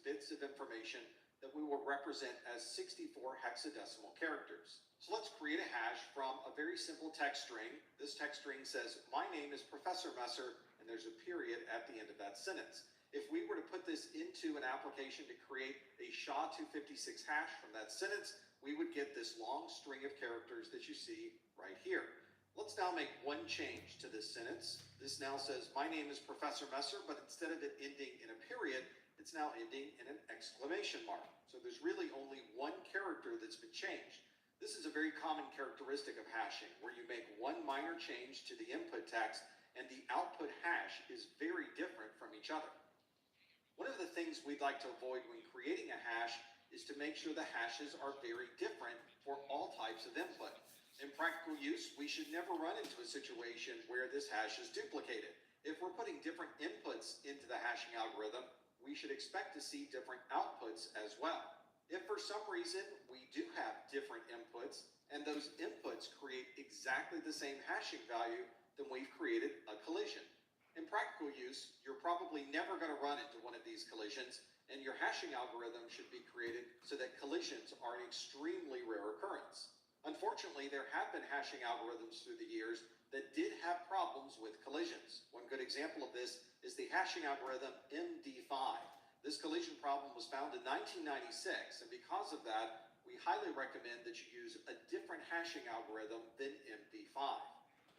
bits of information that we will represent as 64 hexadecimal characters. So let's create a hash from a very simple text string. This text string says, my name is Professor Messer, and there's a period at the end of that sentence. If we were to put this into an application to create a SHA-256 hash from that sentence, we would get this long string of characters that you see right here. Let's now make one change to this sentence. This now says, my name is Professor Messer, but instead of it ending in a period, it's now ending in an exclamation mark. So there's really only one character that's been changed. This is a very common characteristic of hashing, where you make one minor change to the input text and the output hash is very different from each other. One of the things we'd like to avoid when creating a hash is to make sure the hashes are very different for all types of input. In practical use, we should never run into a situation where this hash is duplicated. If we're putting different inputs into the hashing algorithm, we should expect to see different outputs as well. If for some reason we do have different inputs, and those inputs create exactly the same hashing value, then we've created a collision. In practical use, you're probably never going to run into one of these collisions, and your hashing algorithm should be created so that collisions are an extremely rare occurrence. Unfortunately, there have been hashing algorithms through the years that did have problems with collisions. One good example of this is the hashing algorithm MD5. This collision problem was found in 1996, and because of that, we highly recommend that you use a different hashing algorithm than MD5.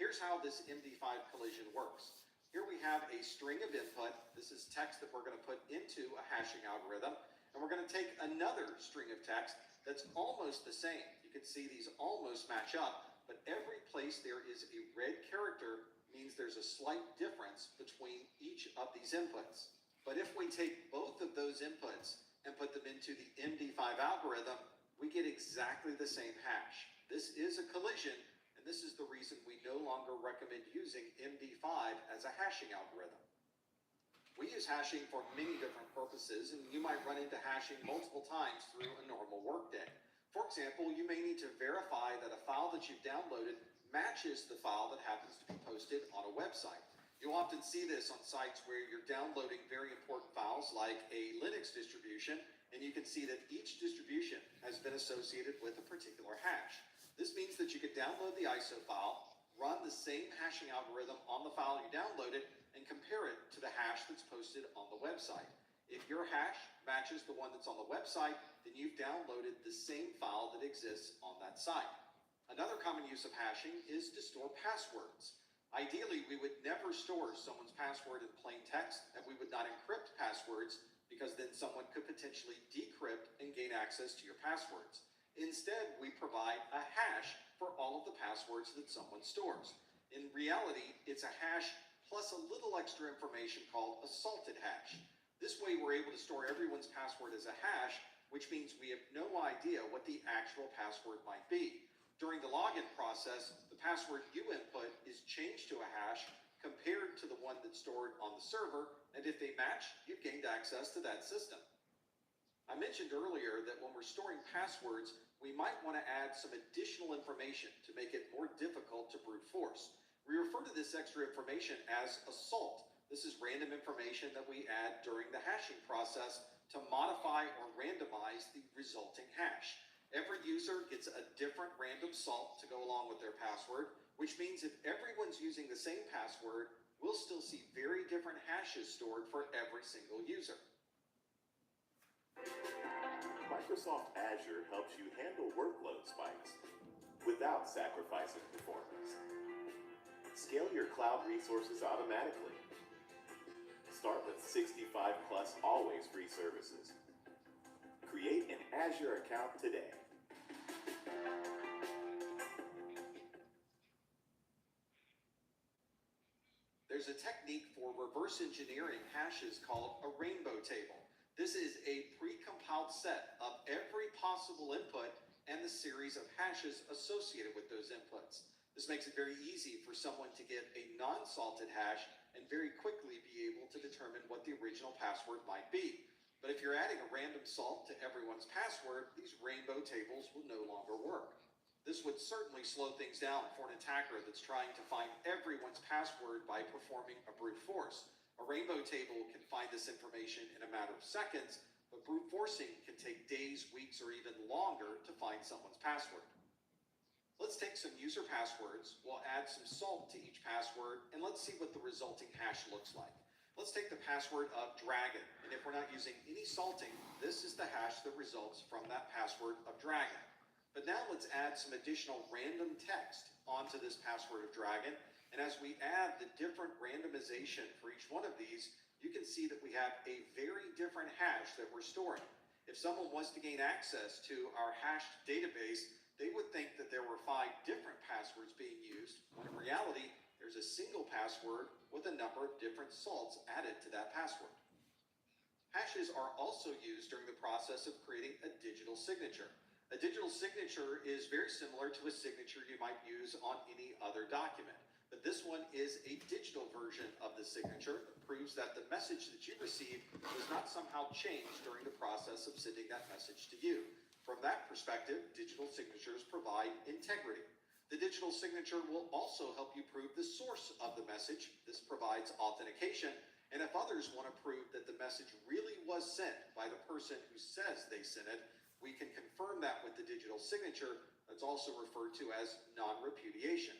Here's how this MD5 collision works. Here we have a string of input. This is text that we're going to put into a hashing algorithm, and we're going to take another string of text that's almost the same. You can see these almost match up, but every place there is a red character means there's a slight difference between each of these inputs. But if we take both of those inputs and put them into the MD5 algorithm, we get exactly the same hash. This is a collision, and this is the reason we no longer recommend using MD5 as a hashing algorithm. We use hashing for many different purposes, and you might run into hashing multiple times through a normal workday. For example, you may need to verify that a file that you've downloaded matches the file that happens to be posted on a website. You'll often see this on sites where you're downloading very important files like a Linux distribution, and you can see that each distribution has been associated with a particular hash. This means that you could download the ISO file, run the same hashing algorithm on the file you downloaded, and compare it to the hash that's posted on the website. If your hash matches the one that's on the website, then you've downloaded the same file that exists on that site. Another common use of hashing is to store passwords. Ideally, we would never store someone's password in plain text, and we would not encrypt passwords because then someone could potentially decrypt and gain access to your passwords. Instead, we provide a hash for all of the passwords that someone stores. In reality, it's a hash plus a little extra information called a salted hash. This way, we're able to store everyone's password as a hash, which means we have no idea what the actual password might be. During the login process, the password you input is changed to a hash compared to the one that's stored on the server, and if they match, you've gained access to that system. I mentioned earlier that when we're storing passwords, we might want to add some additional information to make it more difficult to brute force. We refer to this extra information as a salt. This is random information that we add during the hashing process to modify or randomize the resulting hash. Every user gets a different random salt to go along with their password, which means if everyone's using the same password, we'll still see very different hashes stored for every single user. Microsoft Azure helps you handle workload spikes without sacrificing performance. Scale your cloud resources automatically. Start with 65 plus always free services. Create an Azure account today. There's a technique for reverse engineering hashes called a rainbow table. This is a pre-compiled set of every possible input and the series of hashes associated with those inputs. This makes it very easy for someone to get a non-salted hash and very quickly be able to determine what the original password might be. But if you're adding a random salt to everyone's password, these rainbow tables will no longer work. This would certainly slow things down for an attacker that's trying to find everyone's password by performing a brute force. A rainbow table can find this information in a matter of seconds, but brute forcing can take days, weeks, or even longer to find someone's password. Let's take some user passwords, we'll add some salt to each password, and let's see what the resulting hash looks like. Let's take the password of Dragon, and if we're not using any salting, this is the hash that results from that password of Dragon. But now let's add some additional random text onto this password of Dragon, and as we add the different randomization for each one of these, you can see that we have a very different hash that we're storing. If someone was to gain access to our hashed database, they would think that there were 5 different passwords being used, when in reality, there's a single password with a number of different salts added to that password. Hashes are also used during the process of creating a digital signature. A digital signature is very similar to a signature you might use on any other document. But this one is a digital version of the signature that proves that the message that you received was not somehow changed during the process of sending that message to you. From that perspective, digital signatures provide integrity. The digital signature will also help you prove the source of the message. This provides authentication. And if others want to prove that the message really was sent by the person who says they sent it, we can confirm that with the digital signature. That's also referred to as non-repudiation.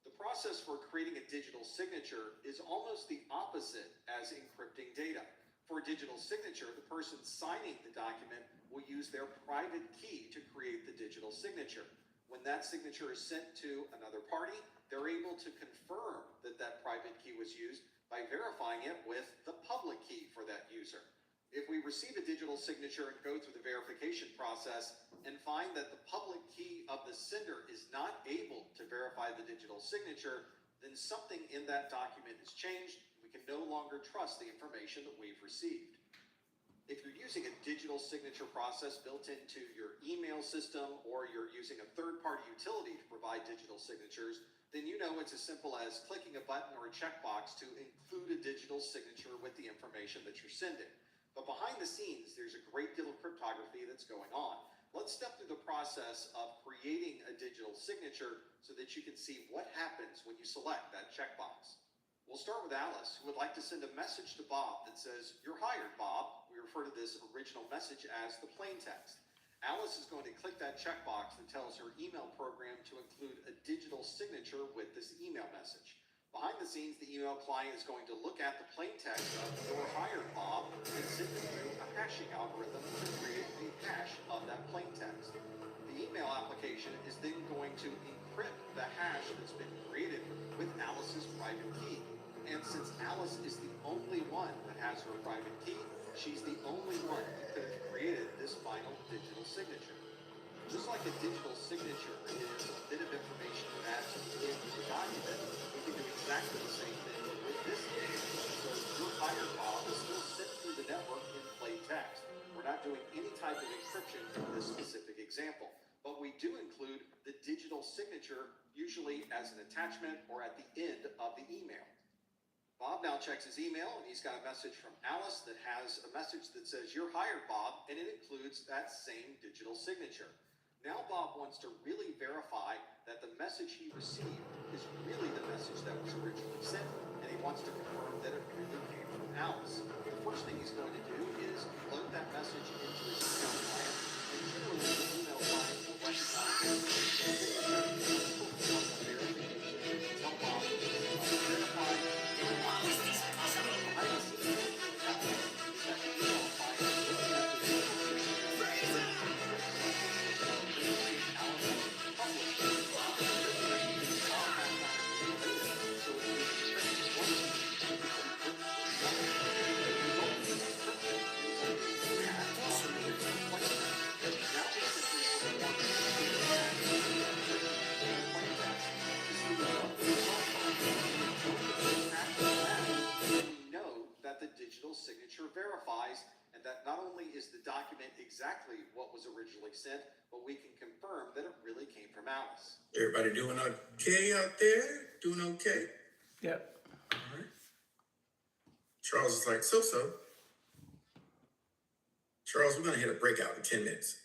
The process for creating a digital signature is almost the opposite as encrypting data. For a digital signature, the person signing the document will use their private key to create the digital signature. When that signature is sent to another party, they're able to confirm that that private key was used by verifying it with the public key for that user. If we receive a digital signature and go through the verification process and find that the public key of the sender is not able to verify the digital signature, then something in that document is changed. We can no longer trust the information that we've received. If you're using a digital signature process built into your email system, or you're using a third-party utility to provide digital signatures, then you know it's as simple as clicking a button or a checkbox to include a digital signature with the information that you're sending. But behind the scenes, there's a great deal of cryptography that's going on. Let's step through the process of creating a digital signature so that you can see what happens when you select that checkbox. We'll start with Alice, who would like to send a message to Bob that says, "You're hired, Bob." We refer to this original message as the plain text. Alice is going to click that checkbox that tells her email program to include a digital signature with this email message. Behind the scenes, the email client is going to look at the plain text of "You're hired, Bob" and send it through a hashing algorithm to create a hash of that plain text. The email application is then going to encrypt the hash that's been created with Alice's private key. And since Alice is the only one that has her private key, she's the only one who could have created this final digital signature. Just like a digital signature is a bit of information to add to the end of the document, we can do exactly the same thing with this image. So "You're hired, Bob" is still sent through the network in plain text. We're not doing any type of encryption in this specific example, but we do include the digital signature, usually as an attachment or at the end of the email. Bob now checks his email, and he's got a message from Alice that has a message that says, "You're hired, Bob," and it includes that same digital signature. Now Bob wants to really verify that the message he received is really the message that was originally sent, and he wants to confirm that it really came from Alice. The first thing he's going to do is load that message into his email client, and generally the email client will recognize the signature and perform a verification to tell Bob that it's verified. Behind the scenes, what happens is that the email client looks at the signature signature verifies, and that not only is the document exactly what was originally sent, but we can confirm that it really came from Alice. Everybody doing okay out there? Doing okay? Yep. All right. Charles is like, so. Charles, we're going to hit a breakout in 10 minutes.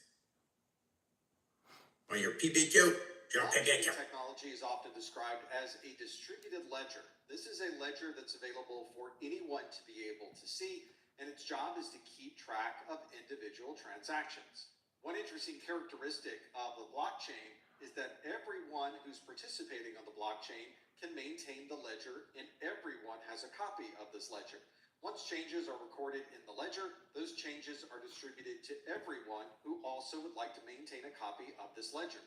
On your PBQ. Blockchain technology is often described as a distributed ledger. This is a ledger that's available for anyone to be able to see, and its job is to keep track of individual transactions. One interesting characteristic of the blockchain is that everyone who's participating on the blockchain can maintain the ledger, and everyone has a copy of this ledger. Once changes are recorded in the ledger, those changes are distributed to everyone who also would like to maintain a copy of this ledger.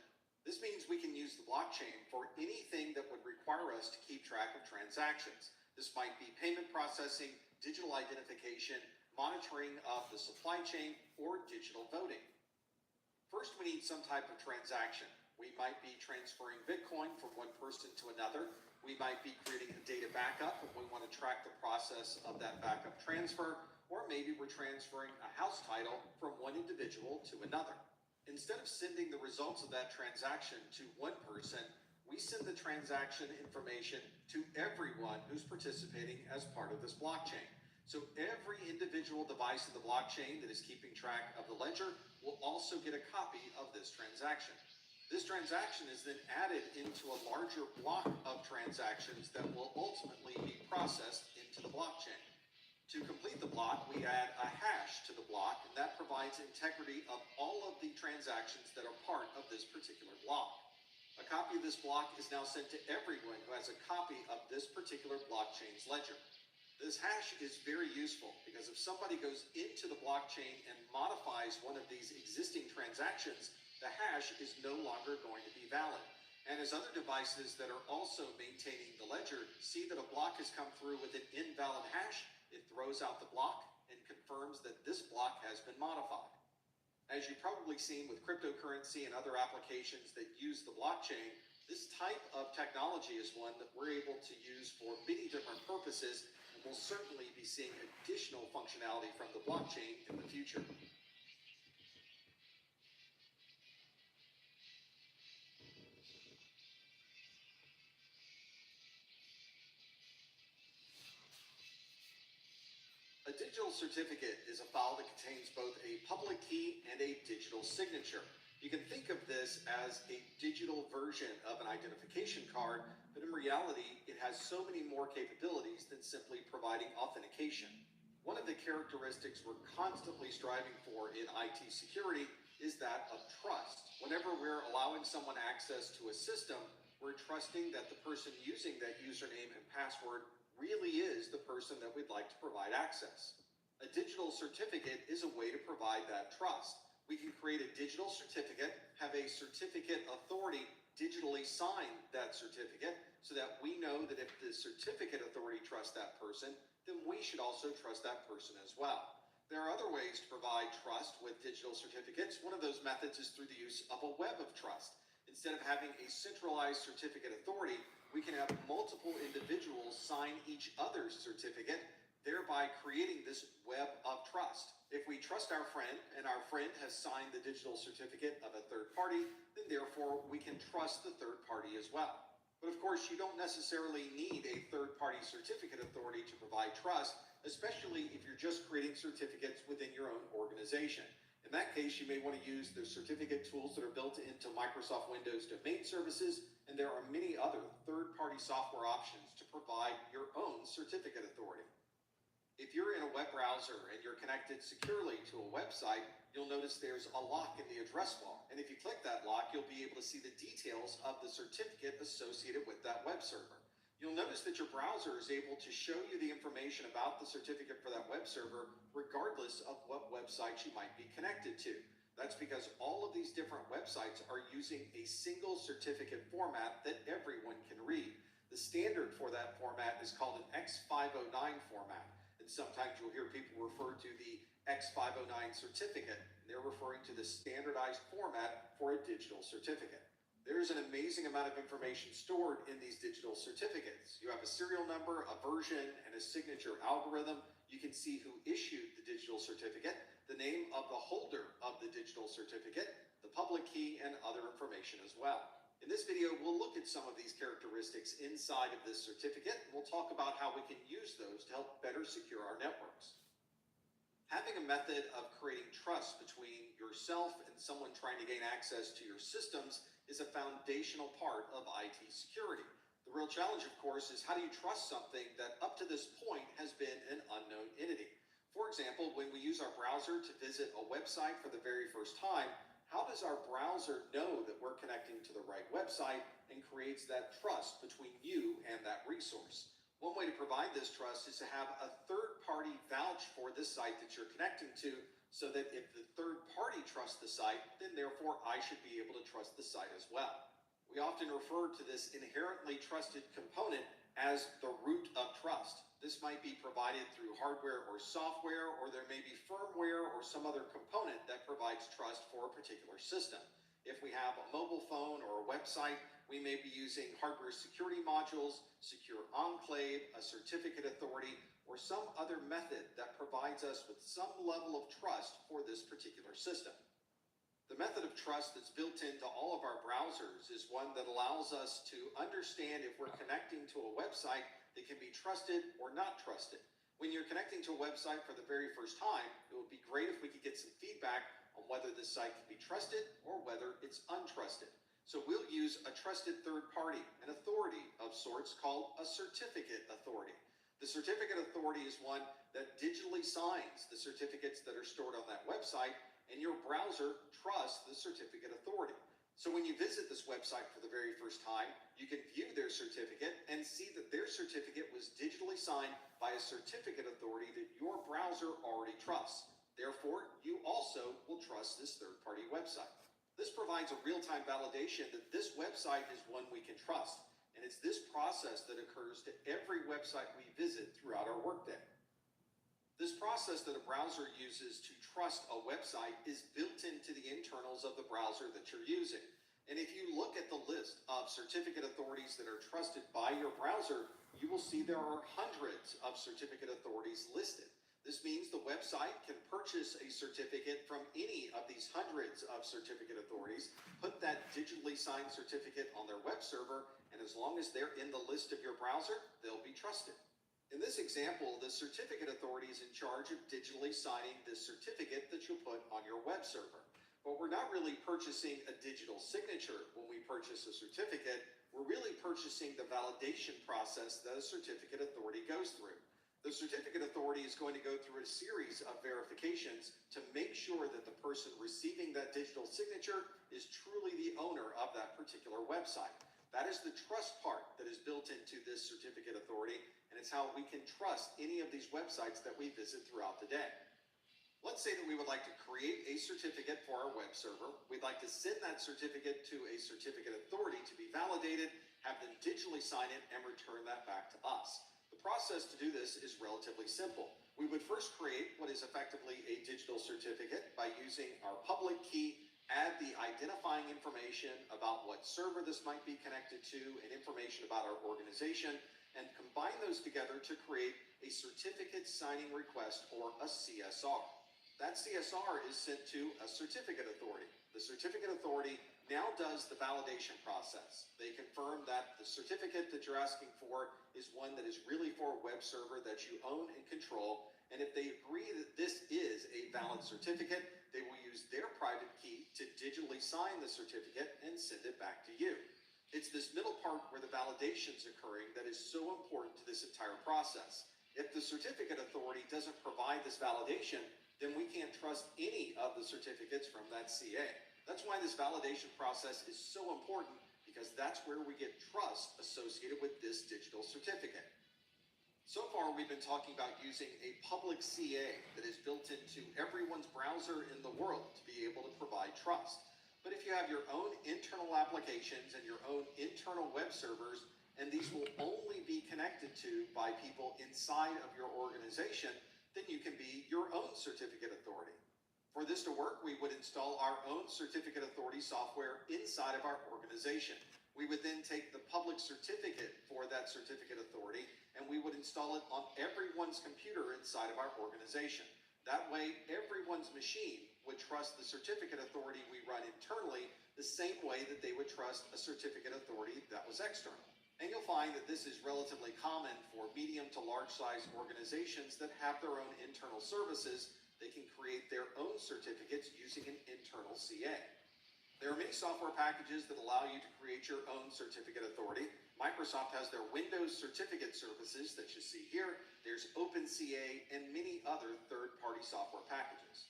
This means we can use the blockchain for anything that would require us to keep track of transactions. This might be payment processing, digital identification, monitoring of the supply chain, or digital voting. First, we need some type of transaction. We might be transferring Bitcoin from one person to another. We might be creating a data backup, and we want to track the process of that backup transfer. or maybe we're transferring a house title from one individual to another. Instead of sending the results of that transaction to one person, we send the transaction information to everyone who's participating as part of this blockchain. So every individual device of the blockchain that is keeping track of the ledger will also get a copy of this transaction. This transaction is then added into a larger block of transactions that will ultimately be processed into the blockchain. To complete the block, we add a hash to the block, and that provides integrity of all of the transactions that are part of this particular block. A copy of this block is now sent to everyone who has a copy of this particular blockchain's ledger. This hash is very useful because if somebody goes into the blockchain and modifies one of these existing transactions, the hash is no longer going to be valid. And as other devices that are also maintaining the ledger see that a block has come through with an invalid hash, it throws out the block and confirms that this block has been modified. As you've probably seen with cryptocurrency and other applications that use the blockchain, this type of technology is one that we're able to use for many different purposes, and we'll certainly be seeing additional functionality from the blockchain in the future. A digital certificate is a file that contains both a public key and a digital signature. You can think of this as a digital version of an identification card, but in reality, it has so many more capabilities than simply providing authentication. One of the characteristics we're constantly striving for in IT security is that of trust. Whenever we're allowing someone access to a system, we're trusting that the person using that username and password really is the person that we'd like to provide access. A digital certificate is a way to provide that trust. We can create a digital certificate, have a certificate authority digitally sign that certificate so that we know that if the certificate authority trusts that person, then we should also trust that person as well. There are other ways to provide trust with digital certificates. One of those methods is through the use of a web of trust. Instead of having a centralized certificate authority, we can have multiple individuals sign each other's certificate, thereby creating this web of trust. If we trust our friend and our friend has signed the digital certificate of a third party, then therefore we can trust the third party as well. But of course, you don't necessarily need a third-party certificate authority to provide trust, especially if you're just creating certificates within your own organization. In that case, you may want to use the certificate tools that are built into Microsoft Windows domain services, and there are many other third-party software options to provide your own certificate authority. If you're in a web browser and you're connected securely to a website, you'll notice there's a lock in the address bar. And if you click that lock, you'll be able to see the details of the certificate associated with that web server. You'll notice that your browser is able to show you the information about the certificate for that web server, regardless of what website you might be connected to. That's because all of these different websites are using a single certificate format that everyone can read. The standard for that format is called an X509 format. And sometimes you'll hear people refer to the X509 certificate. They're referring to the standardized format for a digital certificate. There's an amazing amount of information stored in these digital certificates. You have a serial number, a version, and a signature algorithm. You can see who issued the digital certificate, the name of the holder of the digital certificate, the public key, and other information as well. In this video, we'll look at some of these characteristics inside of this certificate, and we'll talk about how we can use those to help better secure our networks. Having a method of creating trust between yourself and someone trying to gain access to your systems is a foundational part of IT security. The real challenge, of course, is how do you trust something that up to this point has been an unknown entity? For example, when we use our browser to visit a website for the very first time, how does our browser know that we're connecting to the right website and creates that trust between you and that resource? One way to provide this trust is to have a third party vouch for this site that you're connecting to, so that if the third party trusts the site, then therefore I should be able to trust the site as well. We often refer to this inherently trusted component as the root of trust. This might be provided through hardware or software, or there may be firmware or some other component that provides trust for a particular system. If we have a mobile phone or a website, we may be using hardware security modules, secure enclave, a certificate authority, or some other method that provides us with some level of trust for this particular system. The method of trust that's built into all of our browsers is one that allows us to understand if we're connecting to a website that can be trusted or not trusted. When you're connecting to a website for the very first time, it would be great if we could get some feedback on whether this site can be trusted or whether it's untrusted. So we'll use a trusted third party, an authority of sorts called a certificate authority. The certificate authority is one that digitally signs the certificates that are stored on that website, and your browser trusts the certificate authority. So when you visit this website for the very first time, you can view their certificate and see that their certificate was digitally signed by a certificate authority that your browser already trusts. Therefore, you also will trust this third-party website. This provides a real-time validation that this website is one we can trust, and it's this process that occurs to every website we visit throughout our workday. This process that a browser uses to trust a website is built into the internals of the browser that you're using. And if you look at the list of certificate authorities that are trusted by your browser, you will see there are hundreds of certificate authorities listed. This means the website can purchase a certificate from any of these hundreds of certificate authorities, put that digitally signed certificate on their web server, and as long as they're in the list of your browser, they'll be trusted. In this example, the certificate authority is in charge of digitally signing this certificate that you'll put on your web server. But we're not really purchasing a digital signature when we purchase a certificate. We're really purchasing the validation process that a certificate authority goes through. The certificate authority is going to go through a series of verifications to make sure that the person receiving that digital signature is truly the owner of that particular website. That is the trust part that is built into this certificate authority, and it's how we can trust any of these websites that we visit throughout the day. Let's say that we would like to create a certificate for our web server. We'd like to send that certificate to a certificate authority to be validated, have them digitally sign it, and return that back to us. The process to do this is relatively simple. We would first create what is effectively a digital certificate by using our public key, add the identifying information about what server this might be connected to, and information about our organization, and combine those together to create a certificate signing request, or a CSR. That CSR is sent to a certificate authority. The certificate authority now does the validation process. They confirm that the certificate that you're asking for is one that is really for a web server that you own and control, and if they agree that this is a valid certificate, they will use their private key to digitally sign the certificate and send it back to you. It's this middle part where the validation's occurring that is so important to this entire process. If the certificate authority doesn't provide this validation, then we can't trust any of the certificates from that CA. That's why this validation process is so important, because that's where we get trust associated with this digital certificate. So far, we've been talking about using a public CA that is built into everyone's browser in the world to be able to provide trust. But if you have your own internal applications and your own internal web servers, and these will only be connected to by people inside of your organization, then you can be your own certificate authority. For this to work, we would install our own certificate authority software inside of our organization. We would then take the public certificate for that certificate authority, and we would install it on everyone's computer inside of our organization. That way, everyone's machine would trust the certificate authority we run internally the same way that they would trust a certificate authority that was external. And you'll find that this is relatively common for medium to large size organizations that have their own internal services. They can create their own certificates using an internal CA. There are many software packages that allow you to create your own certificate authority. Microsoft has their Windows certificate services that you see here. There's OpenCA and many other third-party software packages.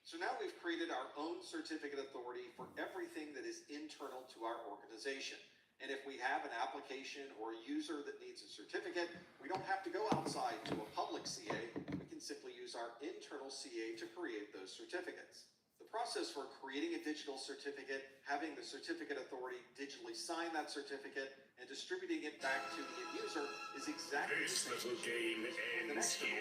So now we've created our own certificate authority for everything that is internal to our organization. And if we have an application or a user that needs a certificate, we don't have to go outside to a public CA. We can simply use our internal CA to create those certificates. The process for creating a digital certificate, having the certificate authority digitally sign that certificate, and distributing it back to the end user is exactly the same. This little game ends here.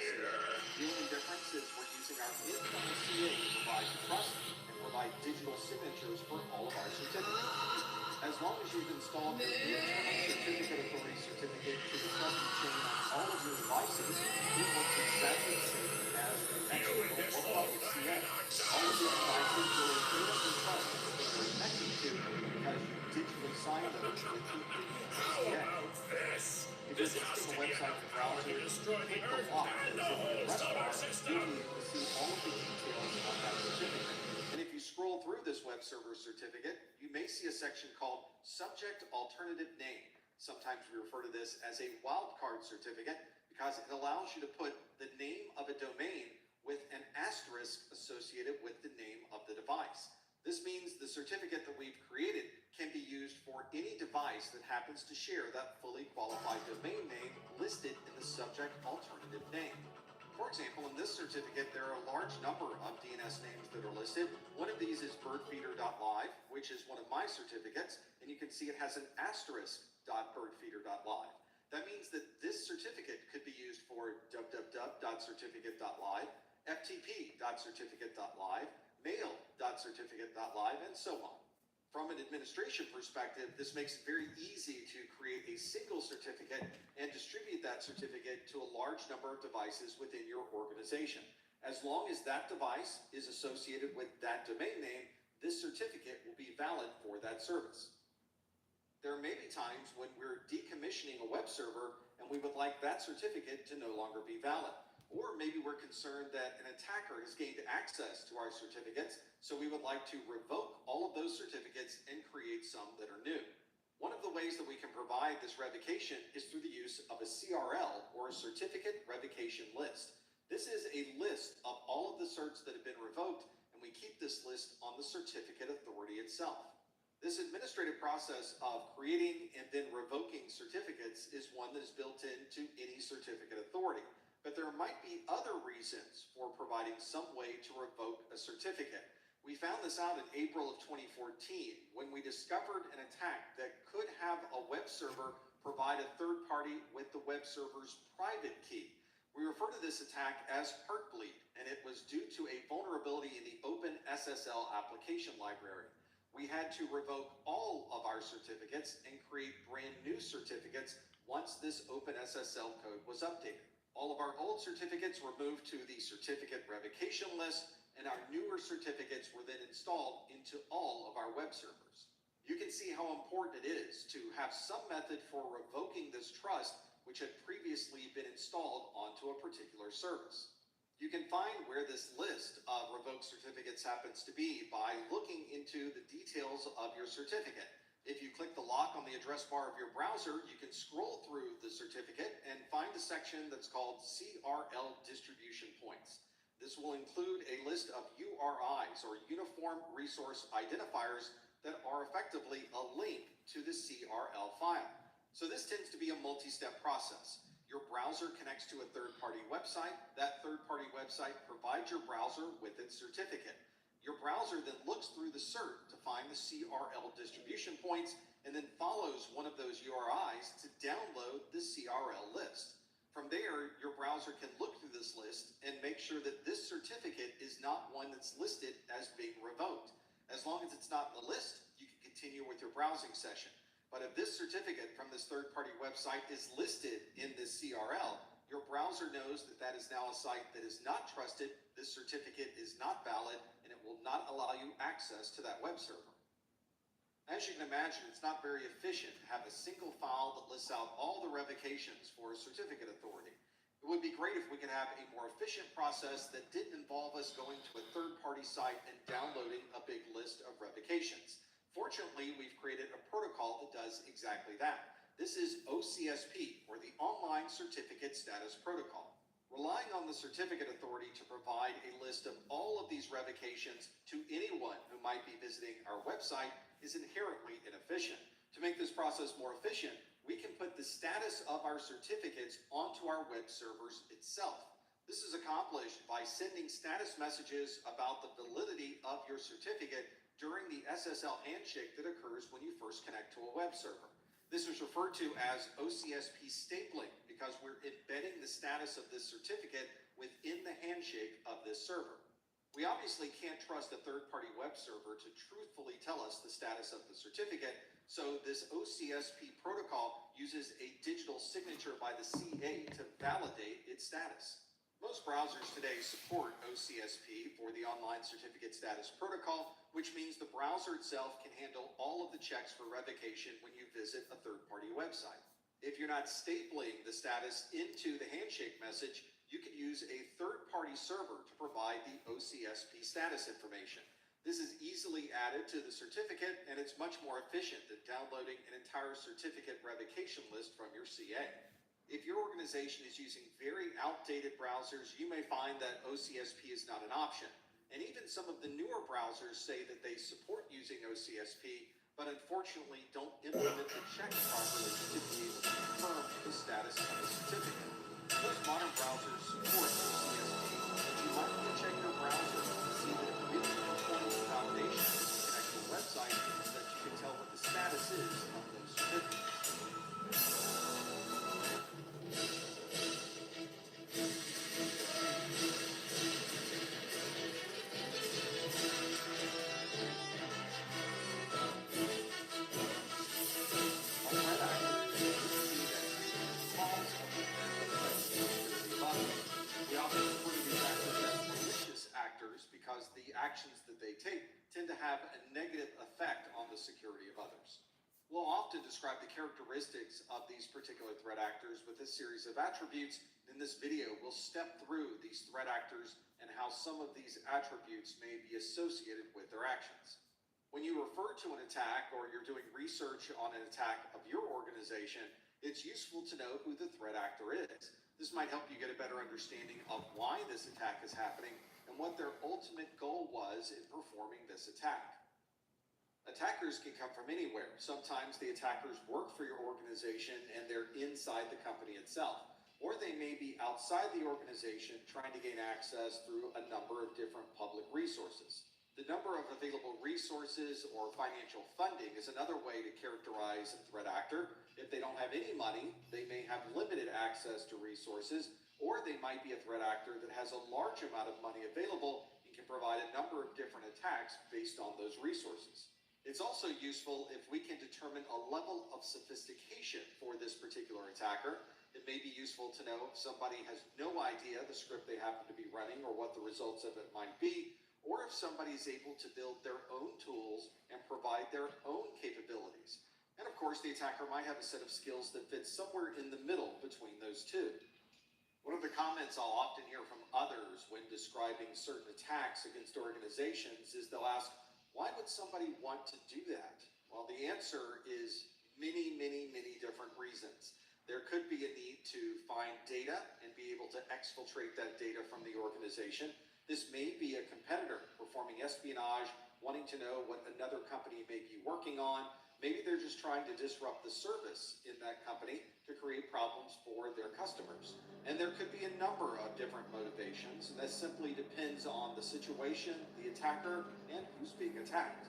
The only difference is we're using our internal CA to provide trust and provide digital signatures for all of our certificates. As long as you've installed your internal certificate authority certificate to the trusted chain on all of your devices, it works exactly the same as an external or public CA. All of these devices will inherently trust that they're connected to because you digitally signed them with the CA. If you're visiting a website in the browser, click the lock that's in the address bar, you'll be able to see all of the details on that certificate. And if you scroll through this web server certificate, you may see a section called Subject Alternative Name. Sometimes we refer to this as a wildcard certificate because it allows you to put the name of a domain with an asterisk associated with the name of the device. This means the certificate that we've created can be used for any device that happens to share that fully qualified domain name listed in the subject alternative name. For example, in this certificate, there are a large number of DNS names that are listed. One of these is birdfeeder.live, which is one of my certificates, and you can see it has an asterisk.birdfeeder.live. That means that this certificate could be used for www.certificate.live, ftp.certificate.live, mail.certificate.live, and so on. From an administration perspective, this makes it very easy to create a single certificate and distribute that certificate to a large number of devices within your organization. As long as that device is associated with that domain name, this certificate will be valid for that service. There may be times when we're decommissioning a web server and we would like that certificate to no longer be valid. Or maybe we're concerned that an attacker has gained access to our certificates, so we would like to revoke all of those certificates and create some that are new. One of the ways that we can provide this revocation is through the use of a CRL, or a certificate revocation list. This is a list of all of the certs that have been revoked, and we keep this list on the certificate authority itself. This administrative process of creating and then revoking certificates is one that is built into any certificate authority. But there might be other reasons for providing some way to revoke a certificate. We found this out in April of 2014 when we discovered an attack that could have a web server provide a third party with the web server's private key. We refer to this attack as Heartbleed, and it was due to a vulnerability in the OpenSSL application library. We had to revoke all of our certificates and create brand new certificates once this OpenSSL code was updated. All of our old certificates were moved to the certificate revocation list, and our newer certificates were then installed into all of our web servers. You can see how important it is to have some method for revoking this trust which had previously been installed onto a particular service. You can find where this list of revoked certificates happens to be by looking into the details of your certificate. If you click the lock on the address bar of your browser, you can scroll through the certificate and find a section that's called CRL distribution points. This will include a list of URIs, or Uniform Resource Identifiers, that are effectively a link to the CRL file. So this tends to be a multi-step process. Your browser connects to a third-party website. That third-party website provides your browser with its certificate. Your browser then looks through the cert to find the CRL distribution points and then follows one of those URIs to download the CRL list. From there, your browser can look through this list and make sure that this certificate is not one that's listed as being revoked. As long as it's not in the list, you can continue with your browsing session. But if this certificate from this third-party website is listed in this CRL, your browser knows that that is now a site that is not trusted, this certificate is not valid, and it will not allow you access to that web server. As you can imagine, it's not very efficient to have a single file that lists out all the revocations for a certificate authority. It would be great if we could have a more efficient process that didn't involve us going to a third-party site and downloading a big list of revocations. Fortunately, we've created a protocol that does exactly that. This is OCSP, or the Online Certificate Status Protocol. Relying on the certificate authority to provide a list of all of these revocations to anyone who might be visiting our website is inherently inefficient. To make this process more efficient, we can put the status of our certificates onto our web servers itself. This is accomplished by sending status messages about the validity of your certificate during the SSL handshake that occurs when you first connect to a web server. This is referred to as OCSP stapling because we're embedding the status of this certificate within the handshake of this server. We obviously can't trust a third-party web server to truthfully tell us the status of the certificate, so this OCSP protocol uses a digital signature by the CA to validate its status. Most browsers today support OCSP for the Online Certificate Status Protocol, which means the browser itself can handle all of the checks for revocation when you visit a third-party website. If you're not stapling the status into the handshake message, you can use a third-party server to provide the OCSP status information. This is easily added to the certificate, and it's much more efficient than downloading an entire certificate revocation list from your CA. If your organization is using very outdated browsers, you may find that OCSP is not an option. And even some of the newer browsers say that they support using OCSP, but unfortunately don't implement the checks properly to be able to confirm the status of the certificate. Most modern browsers support OCSP, but you might want to check your browser to see that it really performs the validation to connect to a website so that you can tell what the status is of those certificates. We often refer to these actors as malicious actors because the actions that they take tend to have a negative effect on the security of others. We'll often describe the characteristics of these particular threat actors with a series of attributes. In this video, we'll step through these threat actors and how some of these attributes may be associated with their actions. When you refer to an attack or you're doing research on an attack of your organization, it's useful to know who the threat actor is. This might help you get a better understanding of why this attack is happening and what their ultimate goal was in performing this attack. Attackers can come from anywhere. Sometimes the attackers work for your organization and they're inside the company itself. Or they may be outside the organization trying to gain access through a number of different public resources. The number of available resources or financial funding is another way to characterize a threat actor. If they don't have any money, they may have limited access to resources, or they might be a threat actor that has a large amount of money available and can provide a number of different attacks based on those resources. It's also useful if we can determine a level of sophistication for this particular attacker. It may be useful to know if somebody has no idea the script they happen to be running or what the results of it might be, or if somebody is able to build their own tools and provide their own capabilities. And of course, the attacker might have a set of skills that fits somewhere in the middle between those two. One of the comments I'll often hear from others when describing certain attacks against organizations is they'll ask, why would somebody want to do that? Well, the answer is many, many, many different reasons. There could be a need to find data and be able to exfiltrate that data from the organization. This may be a competitor performing espionage, wanting to know what another company may be working on. Maybe they're just trying to disrupt the service in that company to create problems for their customers. And there could be a number of different motivations, and that simply depends on the situation, the attacker, and who's being attacked.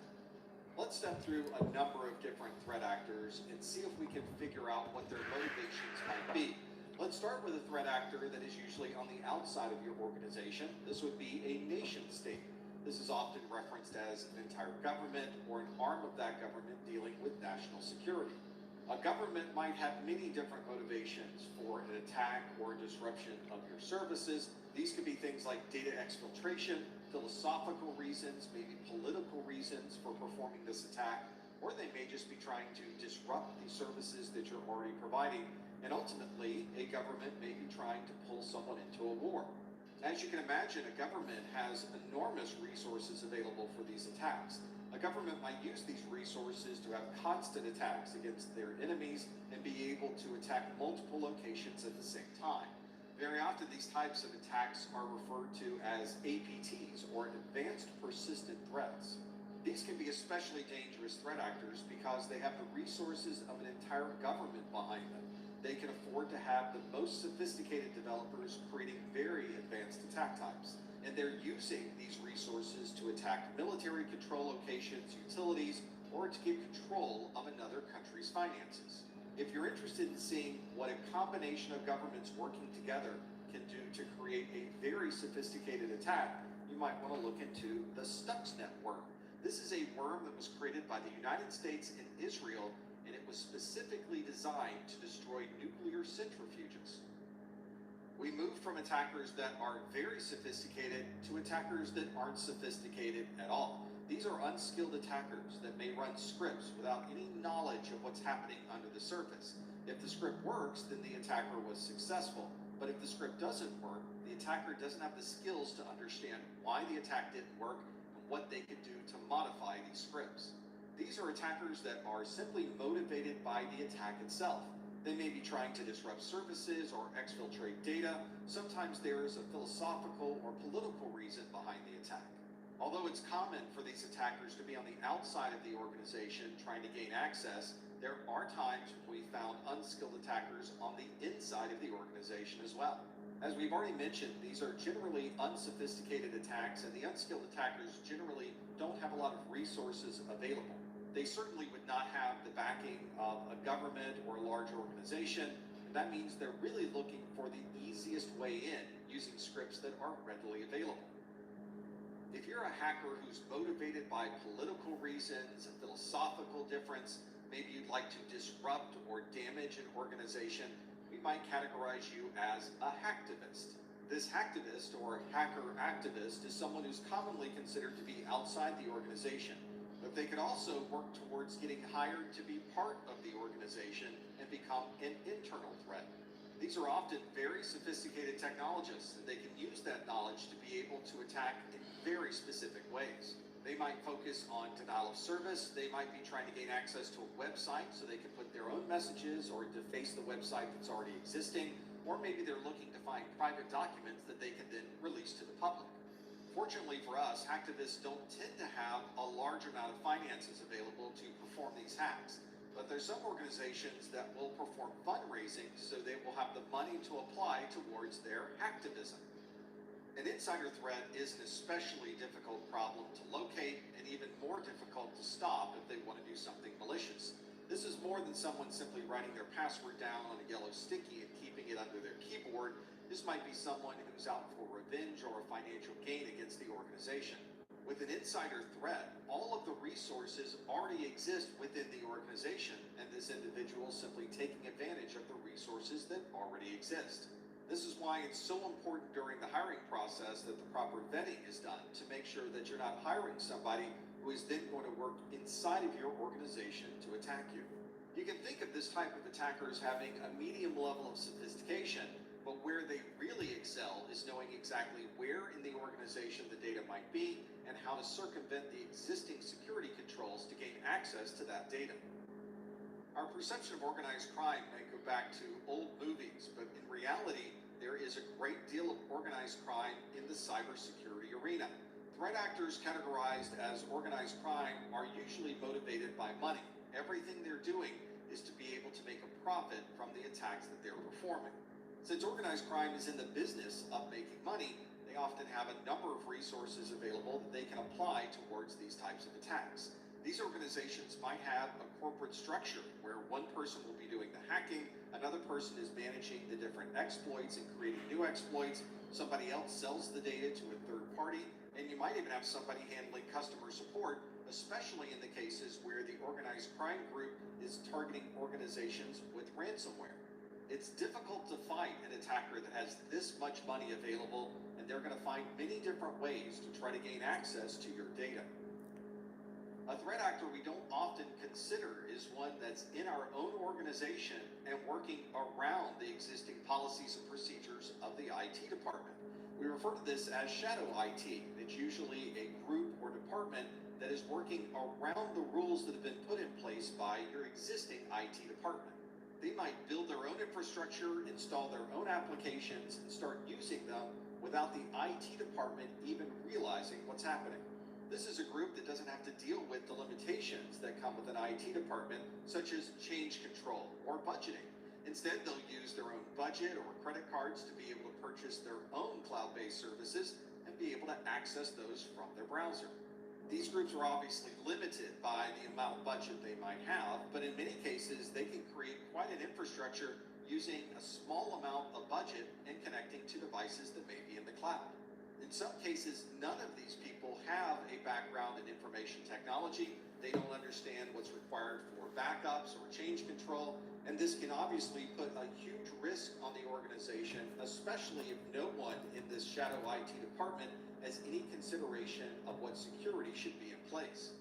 Let's step through a number of different threat actors and see if we can figure out what their motivations might be. Let's start with a threat actor that is usually on the outside of your organization. This would be a nation state. This is often referenced as an entire government or an arm of that government dealing with national security. A government might have many different motivations for an attack or a disruption of your services. These could be things like data exfiltration, philosophical reasons, maybe political reasons for performing this attack, or they may just be trying to disrupt the services that you're already providing. And ultimately, a government may be trying to pull someone into a war. As you can imagine, a government has enormous resources available for these attacks. A government might use these resources to have constant attacks against their enemies and be able to attack multiple locations at the same time. Very often, these types of attacks are referred to as APTs, or Advanced Persistent Threats. These can be especially dangerous threat actors because they have the resources of an entire government behind them. They can afford to have the most sophisticated developers creating very advanced attack types. And they're using these resources to attack military control locations, utilities, or to get control of another country's finances. If you're interested in seeing what a combination of governments working together can do to create a very sophisticated attack, you you might want to look into the Stuxnet worm. This is a worm that was created by the United States and Israel, and it was specifically designed to destroy nuclear centrifuges. We move from attackers that are very sophisticated to attackers that aren't sophisticated at all. These are unskilled attackers that may run scripts without any knowledge of what's happening under the surface. If the script works, then the attacker was successful. But if the script doesn't work, the attacker doesn't have the skills to understand why the attack didn't work and what they could do to modify these scripts. These are attackers that are simply motivated by the attack itself. They may be trying to disrupt services or exfiltrate data. Sometimes there is a philosophical or political reason behind the attack. Although it's common for these attackers to be on the outside of the organization trying to gain access, there are times when we found unskilled attackers on the inside of the organization as well. As we've already mentioned, these are generally unsophisticated attacks, and the unskilled attackers generally don't have a lot of resources available. They certainly would not have the backing of a government or a large organization. That means they're really looking for the easiest way in using scripts that are readily available. If you're a hacker who's motivated by political reasons, a philosophical difference, maybe you'd like to disrupt or damage an organization, we might categorize you as a hacktivist. This hacktivist or hacker activist is someone who's commonly considered to be outside the organization, but they could also work towards getting hired to be part of the organization and become an internal threat. These are often very sophisticated technologists, and they can use that knowledge to be able to attack in very specific ways. They might focus on denial of service. They might be trying to gain access to a website so they can put their own messages or deface the website that's already existing, or maybe they're looking to find private documents that they can then release to the public. Fortunately for us, hacktivists don't tend to have a large amount of finances available to perform these hacks. But there's some organizations that will perform fundraising so they will have the money to apply towards their hacktivism. An insider threat is an especially difficult problem to locate and even more difficult to stop if they want to do something malicious. This is more than someone simply writing their password down on a yellow sticky and keeping it under their keyboard. This might be someone who's out for revenge or a financial gain against the organization. With an insider threat, all of the resources already exist within the organization, and this individual is simply taking advantage of the resources that already exist. This is why it's so important during the hiring process that the proper vetting is done to make sure that you're not hiring somebody who is then going to work inside of your organization to attack you. You can think of this type of attacker as having a medium level of sophistication, but where they really excel is knowing exactly where in the organization the data might be and how to circumvent the existing security controls to gain access to that data. Our perception of organized crime may go back to old movies, but in reality, there is a great deal of organized crime in the cybersecurity arena. Threat actors categorized as organized crime are usually motivated by money. Everything they're doing is to be able to make a profit from the attacks that they're performing. Since organized crime is in the business of making money, they often have a number of resources available that they can apply towards these types of attacks. These organizations might have a corporate structure where one person will be doing the hacking, another person is managing the different exploits and creating new exploits, somebody else sells the data to a third party, and you might even have somebody handling customer support, especially in the cases where the organized crime group is targeting organizations with ransomware. It's difficult to fight an attacker that has this much money available, and they're going to find many different ways to try to gain access to your data. A threat actor we don't often consider is one that's in our own organization and working around the existing policies and procedures of the IT department. We refer to this as shadow IT. It's usually a group or department that is working around the rules that have been put in place by your existing IT department. They might build their own infrastructure, install their own applications, and start using them without the IT department even realizing what's happening. This is a group that doesn't have to deal with the limitations that come with an IT department, such as change control or budgeting. Instead, they'll use their own budget or credit cards to be able to purchase their own cloud-based services and be able to access those from their browser. These groups are obviously limited by the amount of budget they might have, but in many cases, they can create quite an infrastructure using a small amount of budget and connecting to devices that may be in the cloud. In some cases, none of these people have a background in information technology. They don't understand what's required for backups or change control, and this can obviously put a huge risk on the organization, especially if no one in this shadow IT department has any consideration of what security should be in place.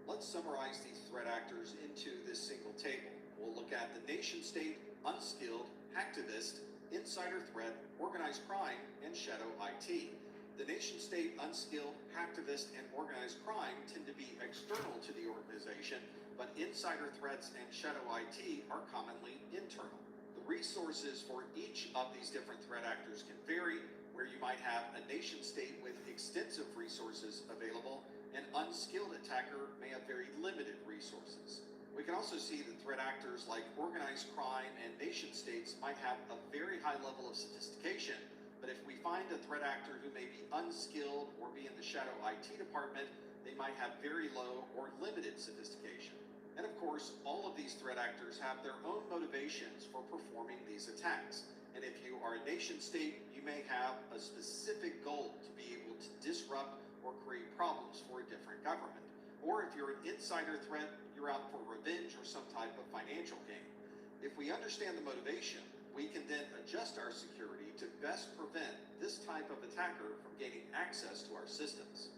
Let's summarize these threat actors into this single table. We'll look at the nation state, unskilled, hacktivist, insider threat, organized crime, and shadow IT. The nation state, unskilled, hacktivist, and organized crime tend to be external to the organization, but insider threats and shadow IT are commonly internal. The resources for each of these different threat actors can vary, where you might have a nation state with extensive resources available. An unskilled attacker may have very limited resources. We can also see that threat actors like organized crime and nation states might have a very high level of sophistication, but if we find a threat actor who may be unskilled or be in the shadow IT department, they might have very low or limited sophistication. And of course, all of these threat actors have their own motivations for performing these attacks. And if you are a nation state, you may have a specific goal to be able to disrupt or create problems for a different government. Or if you're an insider threat, you're out for revenge or some type of financial gain. If we understand the motivation, we can then adjust our security to best prevent this type of attacker from gaining access to our systems.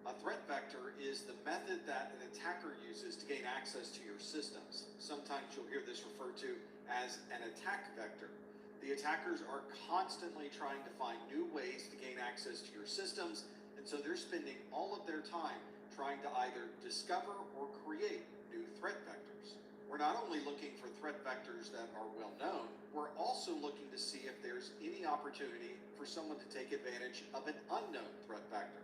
A threat vector is the method that an attacker uses to gain access to your systems. Sometimes you'll hear this referred to as an attack vector. The attackers are constantly trying to find new ways to gain access to your systems, and so they're spending all of their time trying to either discover or create new threat vectors. We're not only looking for threat vectors that are well known, we're also looking to see if there's any opportunity for someone to take advantage of an unknown threat vector.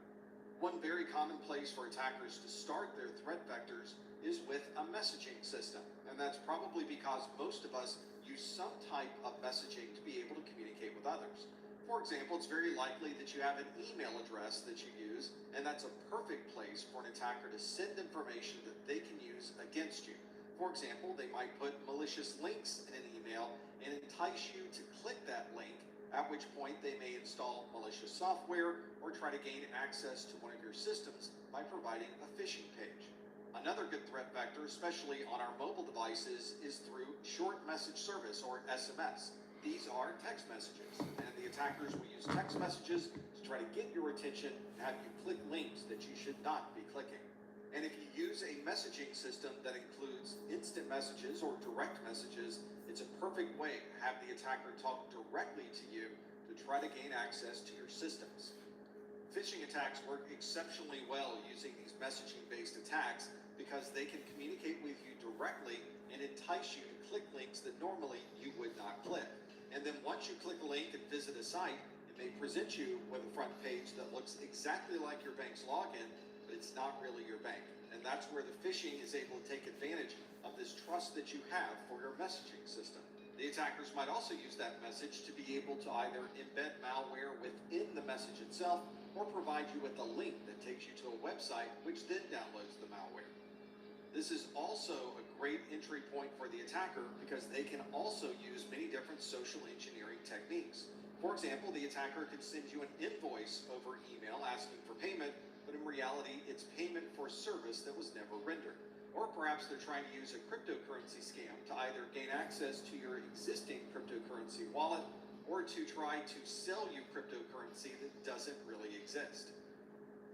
One very common place for attackers to start their threat vectors is with a messaging system, and that's probably because most of us use some type of messaging to be able to communicate with others. For example, it's very likely that you have an email address that you use, and that's a perfect place for an attacker to send information that they can use against you. For example, they might put malicious links in an email and entice you to click that link, at which point they may install malicious software or try to gain access to one of your systems by providing a phishing page. Another good threat vector, especially on our mobile devices, is through short message service or SMS. These are text messages, and the attackers will use text messages to try to get your attention and have you click links that you should not be clicking. And if you use a messaging system that includes instant messages or direct messages, it's a perfect way to have the attacker talk directly to you to try to gain access to your systems. Phishing attacks work exceptionally well using these messaging-based attacks because they can communicate with you directly and entice you to click links that normally you would not click. And then once you click a link and visit a site, it may present you with a front page that looks exactly like your bank's login, but it's not really your bank. And that's where the phishing is able to take advantage of this trust that you have for your messaging system. The attackers might also use that message to be able to either embed malware within the message itself or provide you with a link that takes you to a website which then downloads the malware. This is also a great entry point for the attacker because they can also use many different social engineering techniques. For example, the attacker could send you an invoice over email asking for payment, but in reality, it's payment for a service that was never rendered. Or perhaps they're trying to use a cryptocurrency scam to either gain access to your existing cryptocurrency wallet or to try to sell you cryptocurrency that doesn't really exist.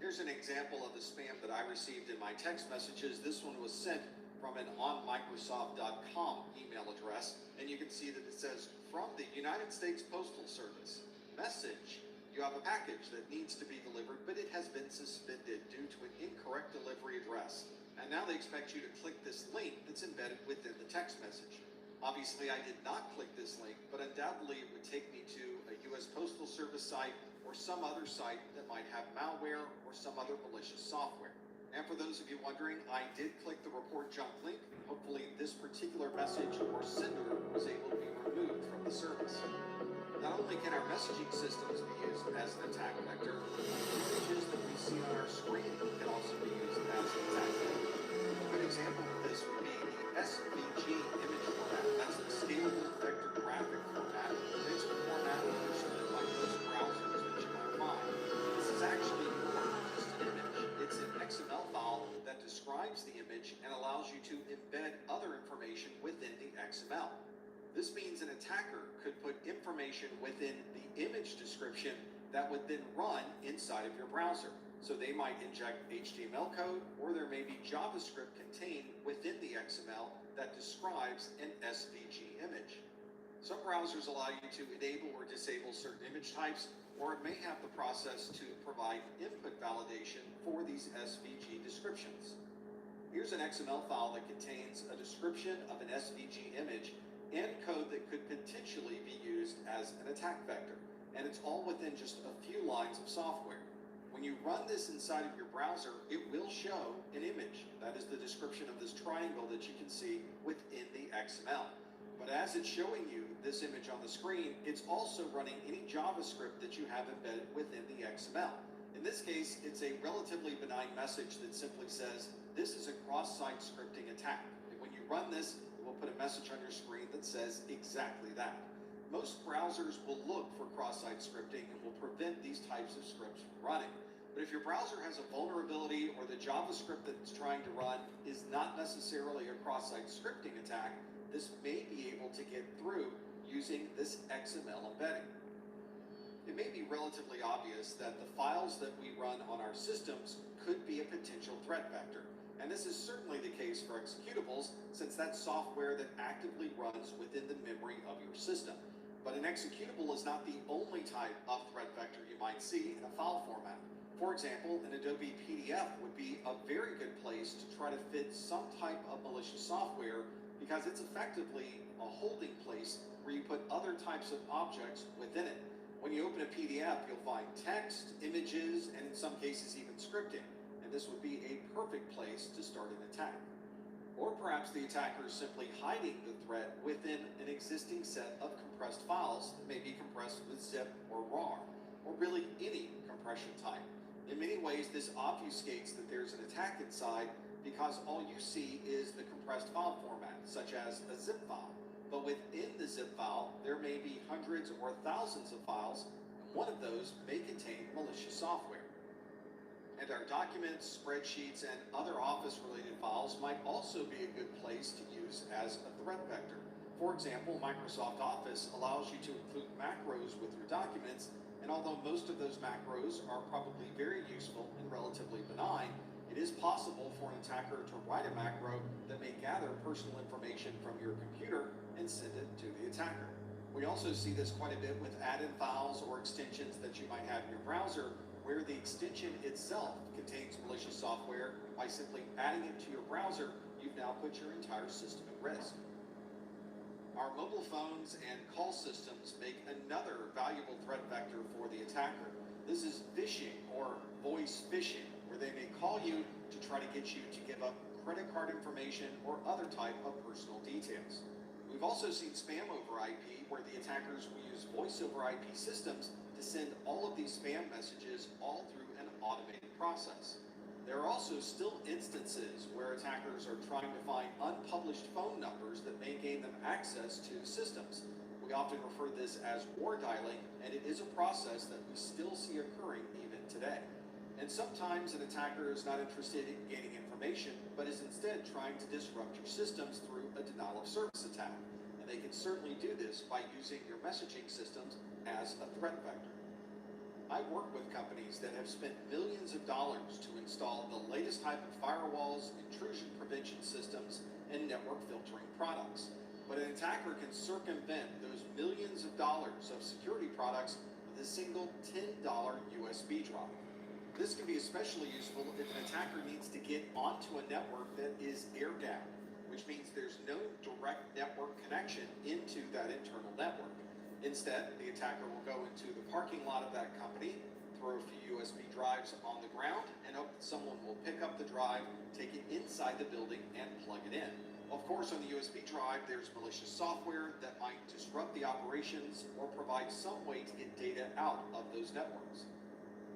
Here's an example of the spam that I received in my text messages. This one was sent from an onmicrosoft.com email address, and you can see that it says, from the United States Postal Service, message, you have a package that needs to be delivered, but it has been suspended due to an incorrect delivery address. And now they expect you to click this link that's embedded within the text message. Obviously, I did not click this link, but undoubtedly it would take me to a U.S. Postal Service site or some other site that might have malware or some other malicious software. And for those of you wondering, I did click the report junk link. Hopefully this particular message or sender was able to be removed from the service. Not only can our messaging systems be used as an attack vector, images that we see on our screen can also be used as an attack vector. A good example of this would be the SVG image format. That's the scalable vector graphic format. It's a format understood by most browsers that you might find. This is actually more than just an image. It's an XML file that describes the image and allows you to embed other information within the XML. This means an attacker could put information within the image description that would then run inside of your browser. So they might inject HTML code, or there may be JavaScript contained within the XML that describes an SVG image. Some browsers allow you to enable or disable certain image types, or it may have the process to provide input validation for these SVG descriptions. Here's an XML file that contains a description of an SVG image and code that could potentially be used as an attack vector. And it's all within just a few lines of software. When you run this inside of your browser, it will show an image. That is the description of this triangle that you can see within the XML. But as it's showing you this image on the screen, it's also running any JavaScript that you have embedded within the XML. In this case, it's a relatively benign message that simply says, this is a cross-site scripting attack. And when you run this, will put a message on your screen that says exactly that. Most browsers will look for cross-site scripting and will prevent these types of scripts from running. But if your browser has a vulnerability or the JavaScript that it's trying to run is not necessarily a cross-site scripting attack, this may be able to get through using this XML embedding. It may be relatively obvious that the files that we run on our systems could be a potential threat vector. And this is certainly the case for executables, since that's software that actively runs within the memory of your system. But an executable is not the only type of threat vector you might see in a file format. For example, an Adobe PDF would be a very good place to try to fit some type of malicious software because it's effectively a holding place where you put other types of objects within it. When you open a PDF, you'll find text, images, and in some cases even scripting. This would be a perfect place to start an attack. Or perhaps the attacker is simply hiding the threat within an existing set of compressed files that may be compressed with zip or RAR, or really any compression type. In many ways, this obfuscates that there's an attack inside because all you see is the compressed file format, such as a zip file. But within the zip file, there may be hundreds or thousands of files, and one of those may contain malicious software. And our documents, spreadsheets, and other office-related files might also be a good place to use as a threat vector. For example, Microsoft Office allows you to include macros with your documents, and although most of those macros are probably very useful and relatively benign, it is possible for an attacker to write a macro that may gather personal information from your computer and send it to the attacker. We also see this quite a bit with add-in files or extensions that you might have in your browser, where the extension itself contains malicious software. By simply adding it to your browser, you've now put your entire system at risk. Our mobile phones and call systems make another valuable threat vector for the attacker. This is phishing or voice phishing, where they may call you to try to get you to give up credit card information or other type of personal details. We've also seen spam over IP, where the attackers will use voice over IP systems to send all of these spam messages all through an automated process. There are also still instances where attackers are trying to find unpublished phone numbers that may gain them access to systems. We often refer to this as war dialing, and it is a process that we still see occurring even today. And sometimes an attacker is not interested in gaining information, but is instead trying to disrupt your systems through a denial of service attack. And they can certainly do this by using your messaging systems as a threat vector. I work with companies that have spent millions of dollars to install the latest type of firewalls, intrusion prevention systems, and network filtering products. But an attacker can circumvent those millions of dollars of security products with a single $10 USB drive. This can be especially useful if an attacker needs to get onto a network that is air-gapped, which means there's no direct network connection into that internal network. Instead, the attacker will go into the parking lot of that company, throw a few USB drives on the ground and hope that someone will pick up the drive, take it inside the building, and plug it in. Of course, on the USB drive, there's malicious software that might disrupt the operations or provide some way to get data out of those networks.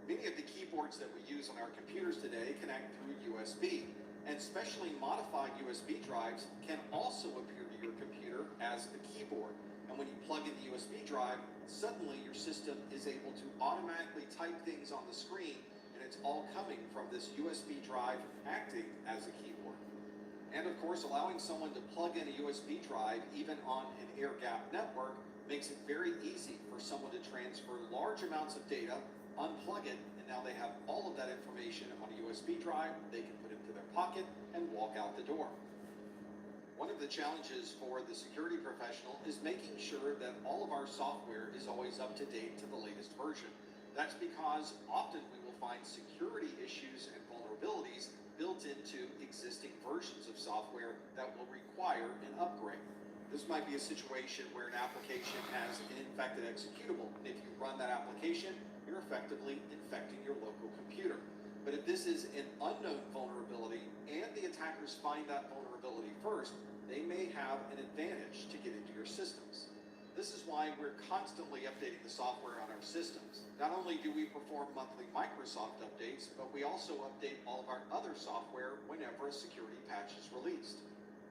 Many of the keyboards that we use on our computers today connect through USB, and specially modified USB drives can also appear to your computer as a keyboard. And when you plug in the USB drive, suddenly your system is able to automatically type things on the screen, and it's all coming from this USB drive acting as a keyboard. And of course, allowing someone to plug in a USB drive, even on an air-gapped network, makes it very easy for someone to transfer large amounts of data, unplug it, and now they have all of that information on a USB drive. They can put it into their pocket and walk out the door. One of the challenges for the security professional is making sure that all of our software is always up to date to the latest version. That's because often we will find security issues and vulnerabilities built into existing versions of software that will require an upgrade. This might be a situation where an application has an infected executable. If you run that application, you're effectively infecting your local computer. But if this is an unknown vulnerability and the attackers find that vulnerability first, they may have an advantage to get into your systems. This is why we're constantly updating the software on our systems. Not only do we perform monthly Microsoft updates, but we also update all of our other software whenever a security patch is released.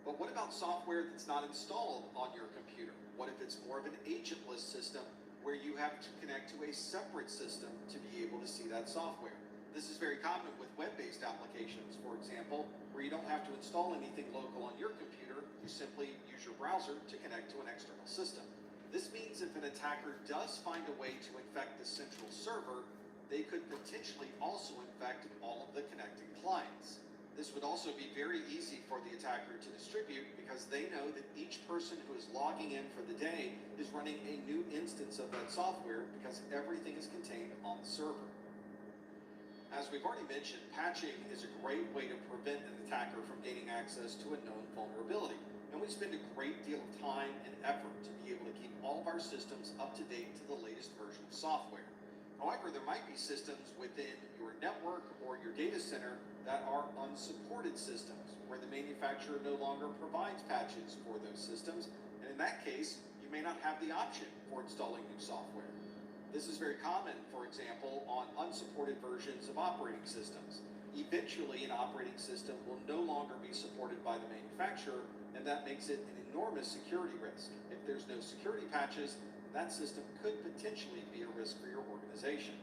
But what about software that's not installed on your computer? What if it's more of an agentless system where you have to connect to a separate system to be able to see that software? This is very common with web-based applications, for example, where you don't have to install anything local on your computer. You simply use your browser to connect to an external system. This means if an attacker does find a way to infect the central server, they could potentially also infect all of the connecting clients. This would also be very easy for the attacker to distribute because they know that each person who is logging in for the day is running a new instance of that software because everything is contained on the server. As we've already mentioned, patching is a great way to prevent an attacker from gaining access to a known vulnerability. And we spend a great deal of time and effort to be able to keep all of our systems up to date to the latest version of software. However, there might be systems within your network or your data center that are unsupported systems, where the manufacturer no longer provides patches for those systems. And in that case, you may not have the option for installing new software. This is very common, for example, on unsupported versions of operating systems. Eventually, an operating system will no longer be supported by the manufacturer, and that makes it an enormous security risk. If there's no security patches, that system could potentially be a risk for your organization.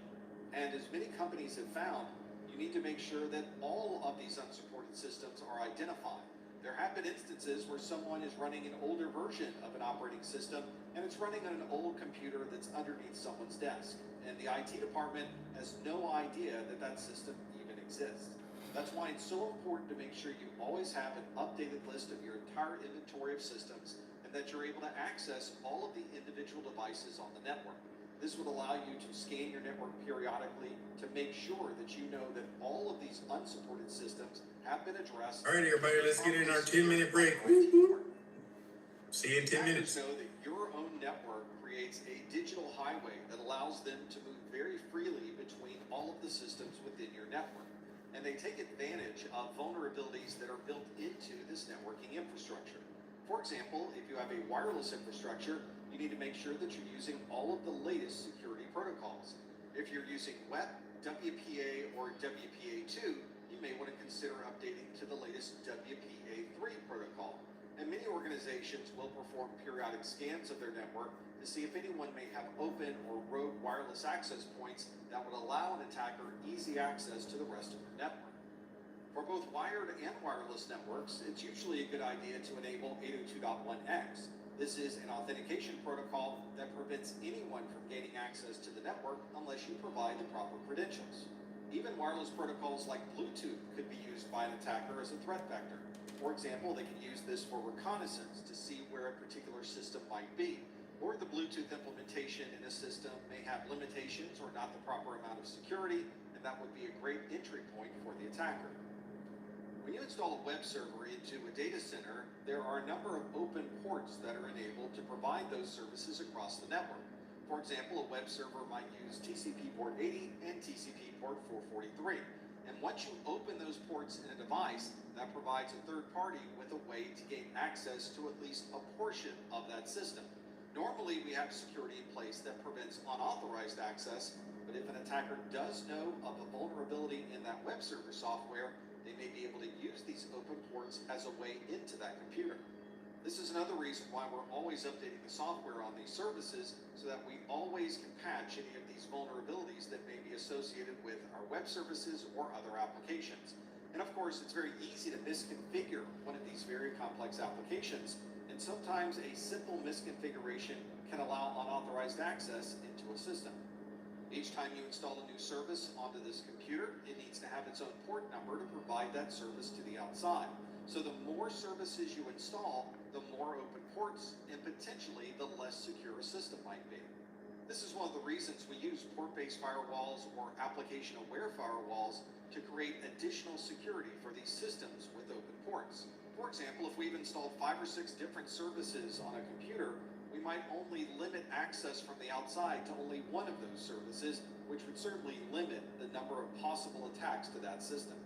And as many companies have found, you need to make sure that all of these unsupported systems are identified. There have been instances where someone is running an older version of an operating system, and it's running on an old computer that's underneath someone's desk. And the IT department has no idea that that system even exists. That's why it's so important to make sure you always have an updated list of your entire inventory of systems and that you're able to access all of the individual devices on the network. This would allow you to scan your network periodically to make sure that you know that all of these unsupported systems have been addressed. All right, everybody, let's get in our 10-minute break. See you in 10 minutes. Know that your own network creates a digital highway that allows them to move very freely between all of the systems within your network. And they take advantage of vulnerabilities that are built into this networking infrastructure. For example, if you have a wireless infrastructure, you need to make sure that you're using all of the latest security protocols. If you're using WEP, WPA, or WPA2, you may want to consider updating to the latest WPA3 protocol. And many organizations will perform periodic scans of their network to see if anyone may have open or rogue wireless access points that would allow an attacker easy access to the rest of your network. For both wired and wireless networks, it's usually a good idea to enable 802.1x. This is an authentication protocol that prevents anyone from gaining access to the network unless you provide the proper credentials. Even wireless protocols like Bluetooth could be used by an attacker as a threat vector. For example, they can use this for reconnaissance to see where a particular system might be. Or the Bluetooth implementation in a system may have limitations or not the proper amount of security, and that would be a great entry point for the attacker. When you install a web server into a data center, there are a number of open ports that are enabled to provide those services across the network. For example, a web server might use TCP port 80 and TCP port 443. And once you open those ports in a device, that provides a third party with a way to gain access to at least a portion of that system. Normally, we have security in place that prevents unauthorized access, but if an attacker does know of a vulnerability in that web server software, they may be able to use these open ports as a way into that computer. This is another reason why we're always updating the software on these services so that we always can patch any of these vulnerabilities that may be associated with our web services or other applications. And of course, it's very easy to misconfigure one of these very complex applications, and sometimes a simple misconfiguration can allow unauthorized access into a system. Each time you install a new service onto this computer, it needs to have its own port number to provide that service to the outside. So the more services you install, the more open ports and potentially the less secure a system might be. This is one of the reasons we use port-based firewalls or application-aware firewalls to create additional security for these systems with open ports. For example, if we've installed 5 or 6 different services on a computer, we might only limit access from the outside to only one of those services, which would certainly limit the number of possible attacks to that system.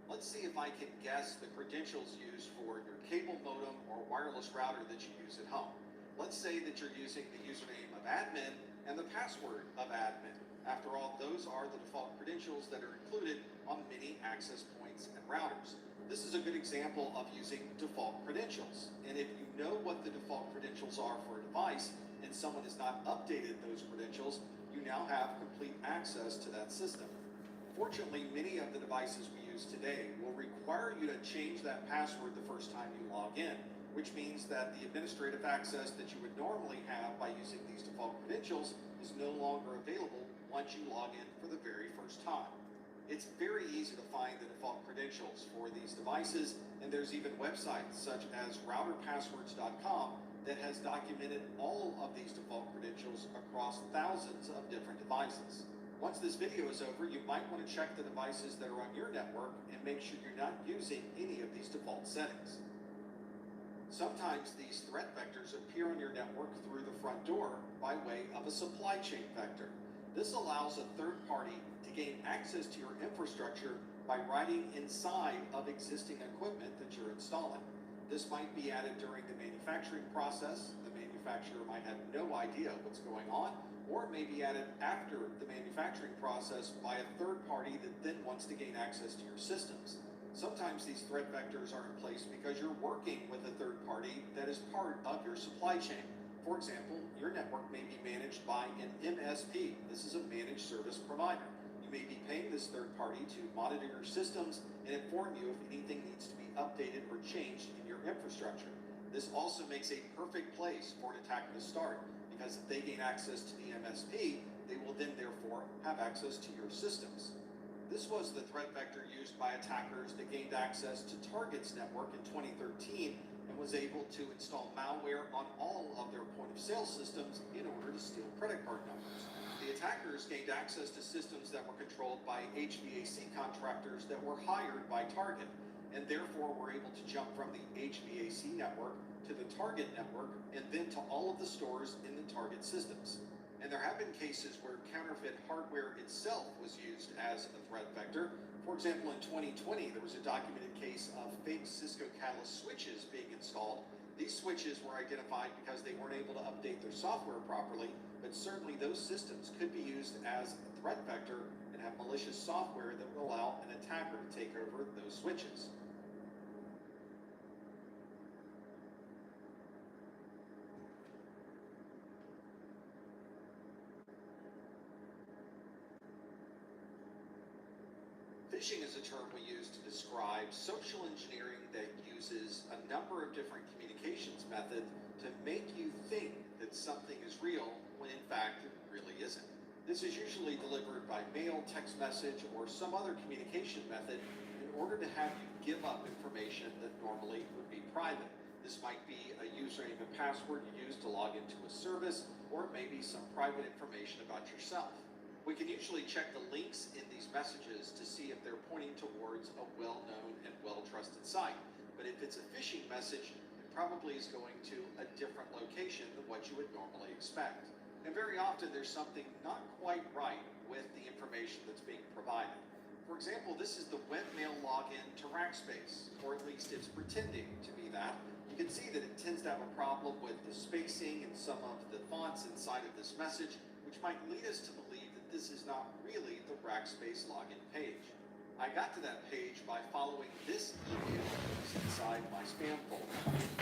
Let's see if I can guess the credentials used for your cable modem or wireless router that you use at home. Let's say that you're using the username of admin and the password of admin. After all, those are the default credentials that are included on many access points and routers. This is a good example of using default credentials. And if you know what the default credentials are for a device and someone has not updated those credentials, you now have complete access to that system. Fortunately, many of the devices we use today will require you to change that password the first time you log in, which means that the administrative access that you would normally have by using these default credentials is no longer available once you log in for the very first time. It's very easy to find the default credentials for these devices, and there's even websites such as routerpasswords.com that has documented all of these default credentials across thousands of different devices. Once this video is over, you might want to check the devices that are on your network and make sure you're not using any of these default settings. Sometimes these threat vectors appear on your network through the front door by way of a supply chain vector. This allows a third party to gain access to your infrastructure by writing inside of existing equipment that you're installing. This might be added during the manufacturing process. The manufacturer might have no idea what's going on, or it may be added after the manufacturing process by a third party that then wants to gain access to your systems. Sometimes these threat vectors are in place because you're working with a third party that is part of your supply chain. For example, your network may be managed by an MSP. This is a managed service provider. You may be paying this third party to monitor your systems and inform you if anything needs to be updated or changed in your infrastructure. This also makes a perfect place for an attacker to start, because if they gain access to the MSP, they will then therefore have access to your systems. This was the threat vector used by attackers that gained access to Target's network in 2013 and was able to install malware on all of their point-of-sale systems in order to steal credit card numbers. The attackers gained access to systems that were controlled by HVAC contractors that were hired by Target, and therefore were able to jump from the HVAC network to the Target network and then to all of the stores in the Target systems. And there have been cases where counterfeit hardware itself was used as a threat vector. For example, in 2020, there was a documented case of fake Cisco Catalyst switches being installed. These switches were identified because they weren't able to update their software properly, but certainly those systems could be used as a threat vector and have malicious software that will allow an attacker to take over those switches. Phishing is a term we use to describe social engineering that uses a number of different communications methods to make you think that something is real when in fact it really isn't. This is usually delivered by mail, text message, or some other communication method in order to have you give up information that normally would be private. This might be a username and password you use to log into a service, or it may be some private information about yourself. We can usually check the links in these messages to see if they're pointing towards a well-known and well-trusted site. But if it's a phishing message, it probably is going to a different location than what you would normally expect. And very often there's something not quite right with the information that's being provided. For example, this is the webmail login to Rackspace, or at least it's pretending to be that. You can see that it tends to have a problem with the spacing and some of the fonts inside of this message, which might lead us to believe that this is not really the Rackspace login page. I got to that page by following this email that's inside my spam folder.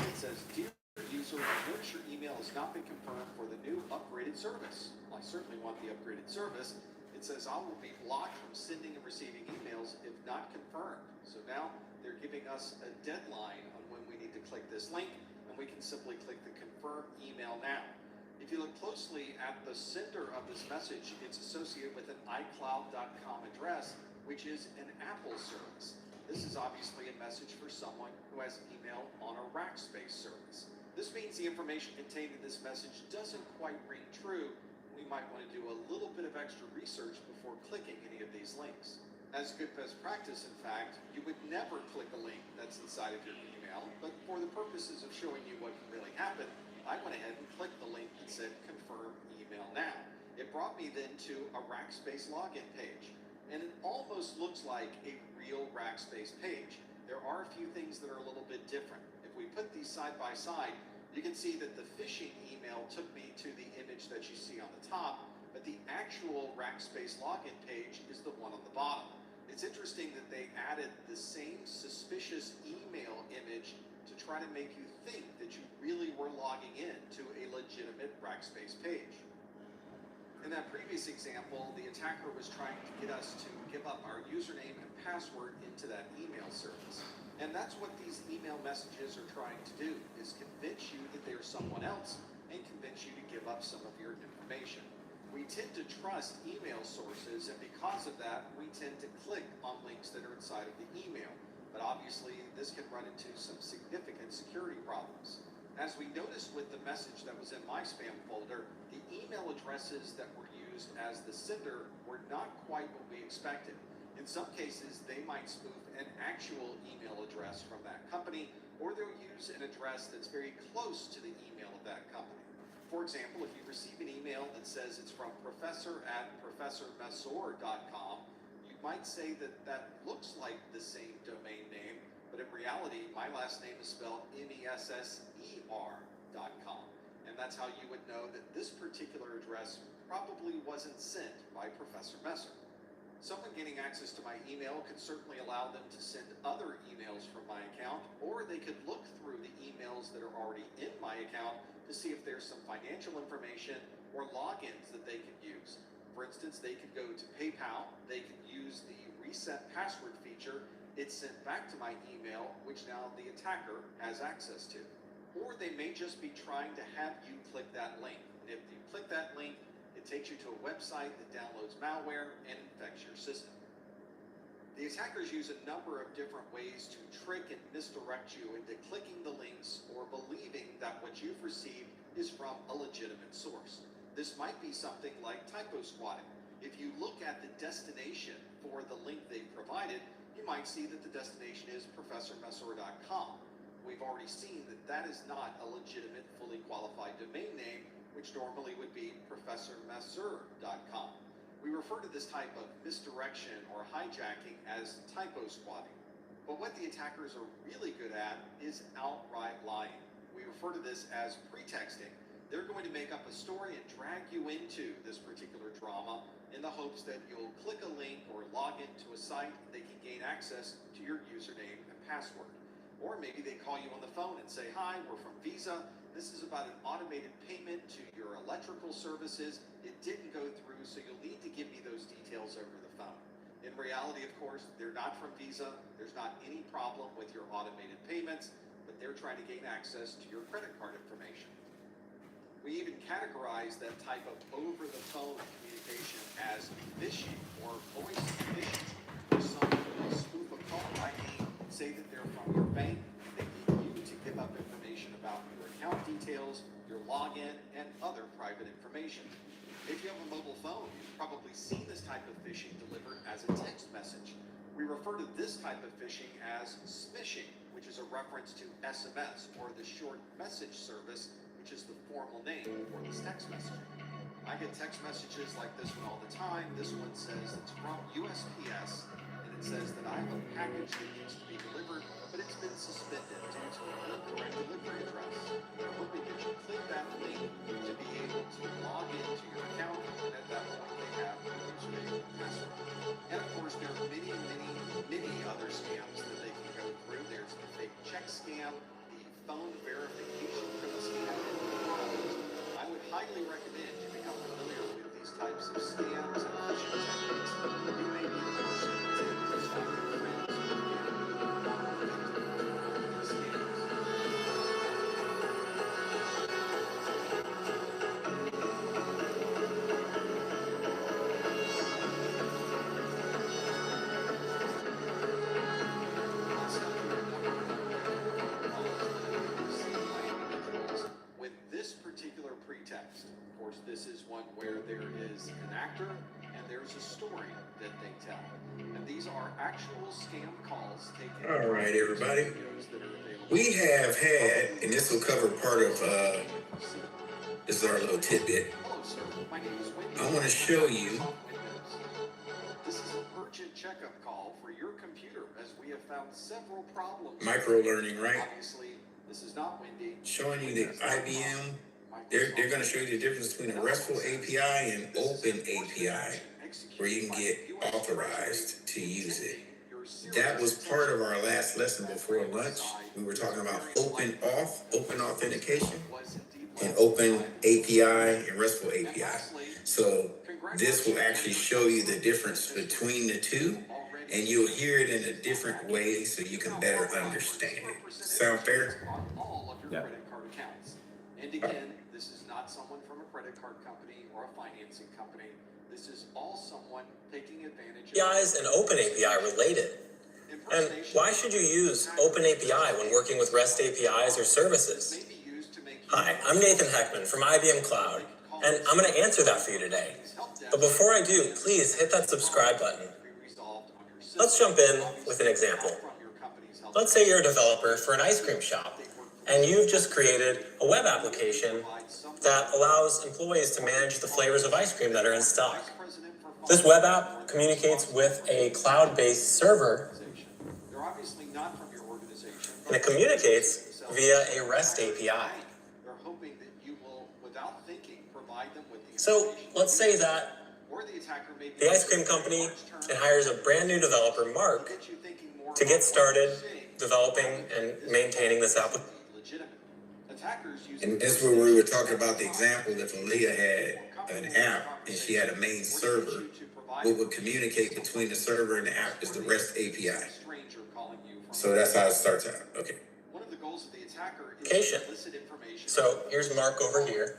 It says, "Dear user, notice your email has not been confirmed for the new upgraded service." Well, I certainly want the upgraded service. It says I will be blocked from sending and receiving emails if not confirmed. So now they're giving us a deadline on when we need to click this link, and we can simply click the confirm email now. If you look closely at the sender of this message, it's associated with an iCloud.com address, which is an Apple service. This is obviously a message for someone who has email on a Rackspace service. This means the information contained in this message doesn't quite ring true. We might want to do a little bit of extra research before clicking any of these links. As good best practice, in fact, you would never click a link that's inside of your email, but for the purposes of showing you what really happened, I went ahead and clicked the link that said confirm email now. It brought me then to a Rackspace login page, and it almost looks like a real Rackspace page. There are a few things that are a little bit different. If we put these side by side, you can see that the phishing email took me to the image that you see on the top, but the actual Rackspace login page is the one on the bottom. It's interesting that they added the same suspicious email image to try to make you think that you really were logging in to a legitimate Rackspace page. In that previous example, the attacker was trying to get us to give up our username and password into that email service. And that's what these email messages are trying to do, is convince you that they're someone else and convince you to give up some of your information. We tend to trust email sources, and because of that, we tend to click on links that are inside of the email. But obviously, this can run into some significant security problems. As we noticed with the message that was in my spam folder, the email addresses that were used as the sender were not quite what we expected. In some cases, they might spoof an actual email address from that company, or they'll use an address that's very close to the email of that company. For example, if you receive an email that says it's from professor@professormessor.com, you might say that that looks like the same domain name, but in reality, my last name is spelled MESSER.com. And that's how you would know that this particular address probably wasn't sent by Professor Messer. Someone getting access to my email could certainly allow them to send other emails from my account, or they could look through the emails that are already in my account to see if there's some financial information or logins that they could use. For instance, they could go to PayPal, they could use the reset password feature. It's sent back to my email, which now the attacker has access to. Or they may just be trying to have you click that link. And if you click that link, it takes you to a website that downloads malware and infects your system. The attackers use a number of different ways to trick and misdirect you into clicking the links or believing that what you've received is from a legitimate source. This might be something like typo squatting. If you look at the destination for the link they've provided, you might see that the destination is professormessor.com. We've already seen that that is not a legitimate, fully qualified domain name, which normally would be professormessor.com. We refer to this type of misdirection or hijacking as typo squatting. But what the attackers are really good at is outright lying. We refer to this as pretexting. They're going to make up a story and drag you into this particular drama in the hopes that you'll click a link or log into a site and they can gain access to your username and password. Or maybe they call you on the phone and say, "Hi, we're from Visa. This is about an automated payment to your electrical services. It didn't go through, so you'll need to give me those details over the phone." In reality, of course, they're not from Visa. There's not any problem with your automated payments, but they're trying to gain access to your credit card information. We even categorize that type of over-the-phone communication as phishing or voice phishing. Someone will spoof a call ID, say that they're from your bank, they need you to give up information about your account details, your login, and other private information. If you have a mobile phone, you've probably seen this type of phishing delivered as a text message. We refer to this type of phishing as smishing, which is a reference to SMS, or the short message service, which is the formal name for this text messaging. I get text messages like this one all the time. This one says it's from USPS, and it says that I have a package that needs to be delivered, but it's been suspended due to an incorrect delivery address. They're hoping that you click that link to be able to log into your account, and at that point they have your username and password. And of course, there are many other scams that they can go through. There's the fake check scam, the phone verification code scam, and many others. I would highly recommend you become familiar with these types of scams and phishing techniques. You may be the person that's able to stop your friends from getting these scams. With this particular pretext, of course, this is one where there is an actor and there's a story that they tell. And these are actual scam calls taken. All right, everybody. We have had, and this will cover part of, this is our little tidbit. Hello, sir. My name is Wendy. I want to show you. This is an urgent checkup call for your computer, as we have found several problems. Micro learning, right? Obviously, this is not Wendy. Showing you that IBM, they're going to show you the difference between a RESTful API and Open API, where you can get authorized to use it. That was part of our last lesson before lunch. We were talking about open authentication, and Open API and RESTful API. So this will actually show you the difference between the two, and you'll hear it in a different way so you can better understand it. Sound fair? All of your credit card accounts. And again, this is not someone from a credit card company or a financing company. This is all someone taking advantage of APIs and Open API related. And why should you use Open API when working with REST APIs or services? Hi, I'm Nathan Heckman from IBM Cloud, and I'm going to answer that for you today. But before I do, please hit that subscribe button. Let's jump in with an example. Let's say you're a developer for an ice cream shop, and you've just created a web application that allows employees to manage the flavors of ice cream that are in stock. This web app communicates with a cloud-based server, and it communicates via a REST API. So let's say that the ice cream company hires a brand new developer, Mark, to get started developing and maintaining this application. And this is where we were talking about the example if Aaliyah had an app and she had a main server, what would communicate between the server and the app is the REST API. So that's how it starts out. Okay. So here's Mark over here.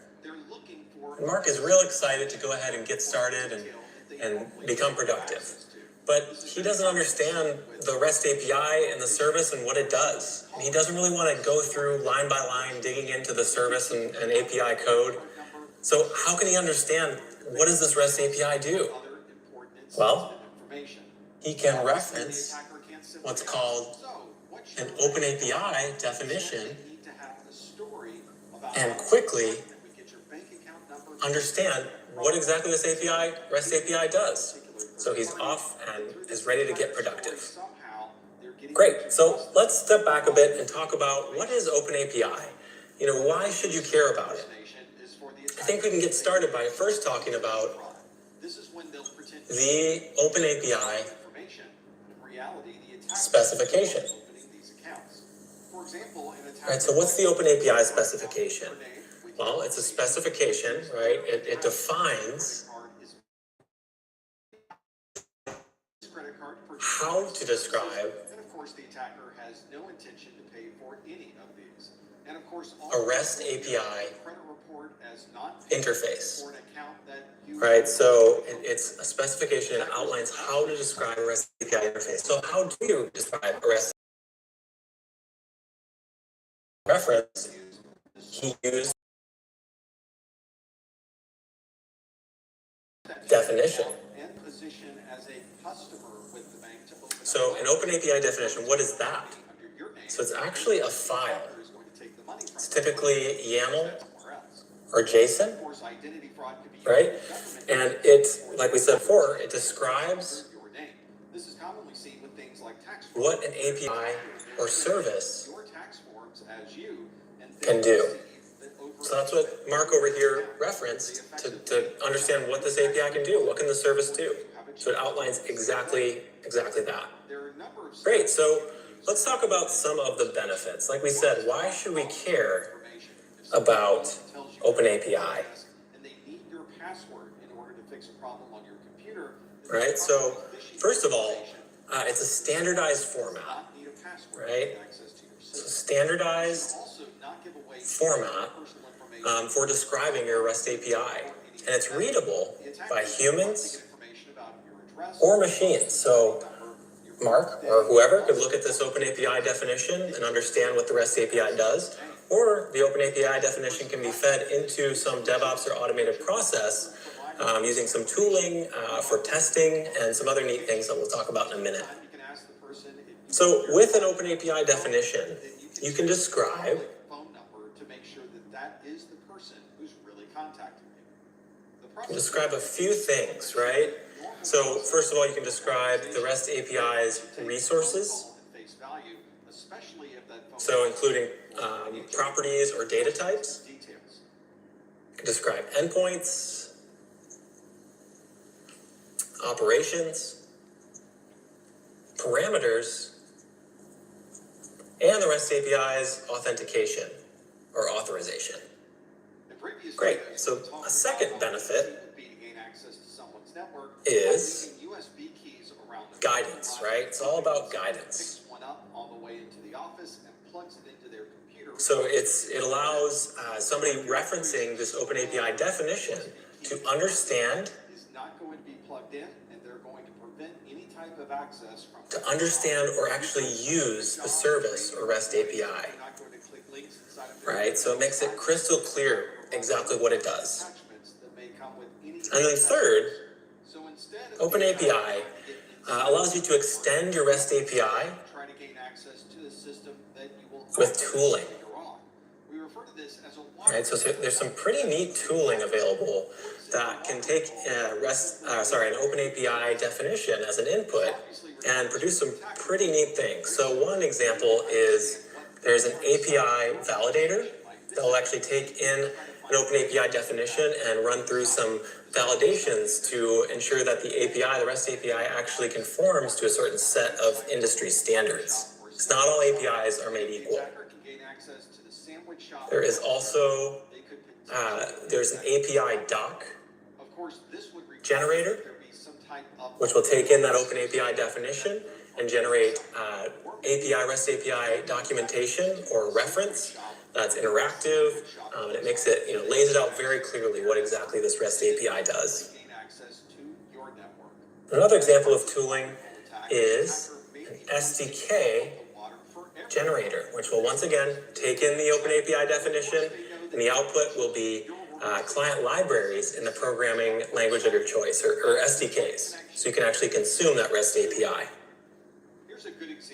And Mark is real excited to go ahead and get started and become productive. But he doesn't understand the REST API and the service and what it does. He doesn't really want to go through line by line digging into the service and API code. So how can he understand what does this REST API do? Well, he can reference what's called an Open API definition and quickly understand what exactly this REST API does. So he's off and is ready to get productive. Great, so let's step back a bit and talk about what is Open API? Why should you care about it? I think we can get started by first talking about the Open API specification. Right, so what's the Open API specification? Well, it's a specification, right? It defines how to describe a REST API interface. Right, so it's a specification that outlines how to describe a REST API interface. So how do you describe a REST reference? He used definition. So an Open API definition, what is that? So it's actually a file. It's typically YAML or JSON, Of course, identity fraud could be right? And it's, like we said before, it describes your name. This is commonly seen with things like tax what an API or service your tax forms as you and can do. So that's what Mark over here referenced to understand what this API can do. What can the service do? So it outlines exactly that. Great, so let's talk about some of the benefits. Like we said, why should we care about OpenAPI? And they need your password in order to fix a problem on your computer. Right, so first of all, it's a standardized format, right? So standardized format for describing your REST API. And it's readable by humans or machines. So Mark or whoever could look at this OpenAPI definition and understand what the REST API does, or the OpenAPI definition can be fed into some DevOps or automated process using some tooling for testing and some other neat things that we'll talk about in a minute. So with an OpenAPI definition, you can describe phone number to make sure that that is the person who's really contacting you. Describe a few things, right? So first of all, you can describe the REST API's resources. So including properties or data types. You can describe endpoints, operations, parameters, and the REST API's authentication or authorization. Great. So a second benefit is guidance, right? It's all about guidance. So it allows somebody referencing this OpenAPI definition to understand, or actually use the service or REST API, right? So it makes it crystal clear exactly what it does. And then third, OpenAPI allows you to extend your REST API with tooling. Right, so there's some pretty neat tooling available that can take an OpenAPI definition as an input and produce some pretty neat things. So one example is there's an API validator that will actually take in an OpenAPI definition and run through some validations to ensure that the REST API actually conforms to a certain set of industry standards. Because not all APIs are made equal. There is also, there's an API doc generator, which will take in that OpenAPI definition and generate REST API documentation or reference that's interactive, and it makes it, lays it out very clearly what exactly this REST API does. Another example of tooling is an SDK generator, which will once again take in the OpenAPI definition, and the output will be client libraries in the programming language of your choice, or SDKs, so you can actually consume that REST API.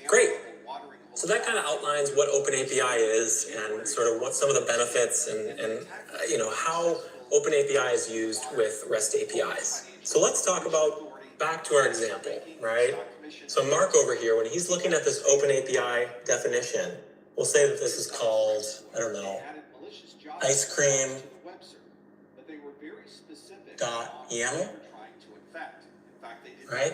Great. So that kind of outlines what OpenAPI is and sort of what some of the benefits and how OpenAPI is used with REST APIs. So let's talk about back to our example, right? So Mark over here, when he's looking at this OpenAPI definition, we'll say that this is called, ice cream .yaml, right?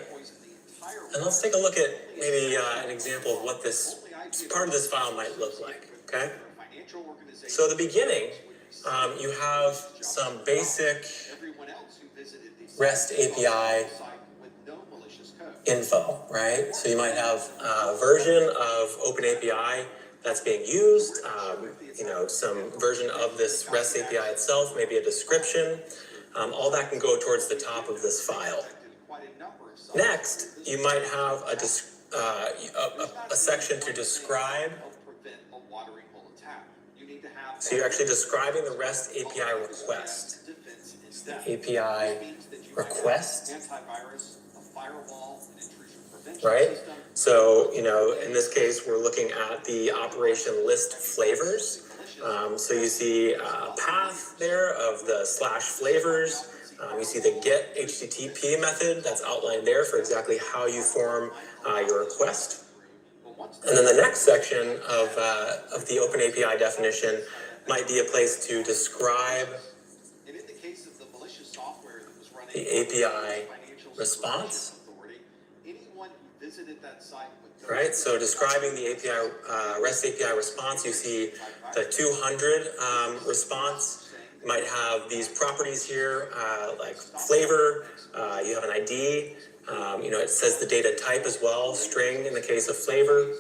And let's take a look at maybe an example of what this part of this file might look like, okay? So at the beginning, you have some basic REST API info, right? So you might have a version of OpenAPI that's being used, some version of this REST API itself, maybe a description. All that can go towards the top of this file. Next, you might have a section to describe. So you're actually describing the REST API request. API request, right? So, in this case, we're looking at the operation list flavors. So you see a path there of the /flavors. You see the get HTTP method that's outlined there for exactly how you form your request. And then the next section of the OpenAPI definition might be a place to describe the API response. Right, so describing the API, REST API response, you see the 200 response. You might have these properties here, like flavor, you have an ID, it says the data type as well, string in the case of flavor.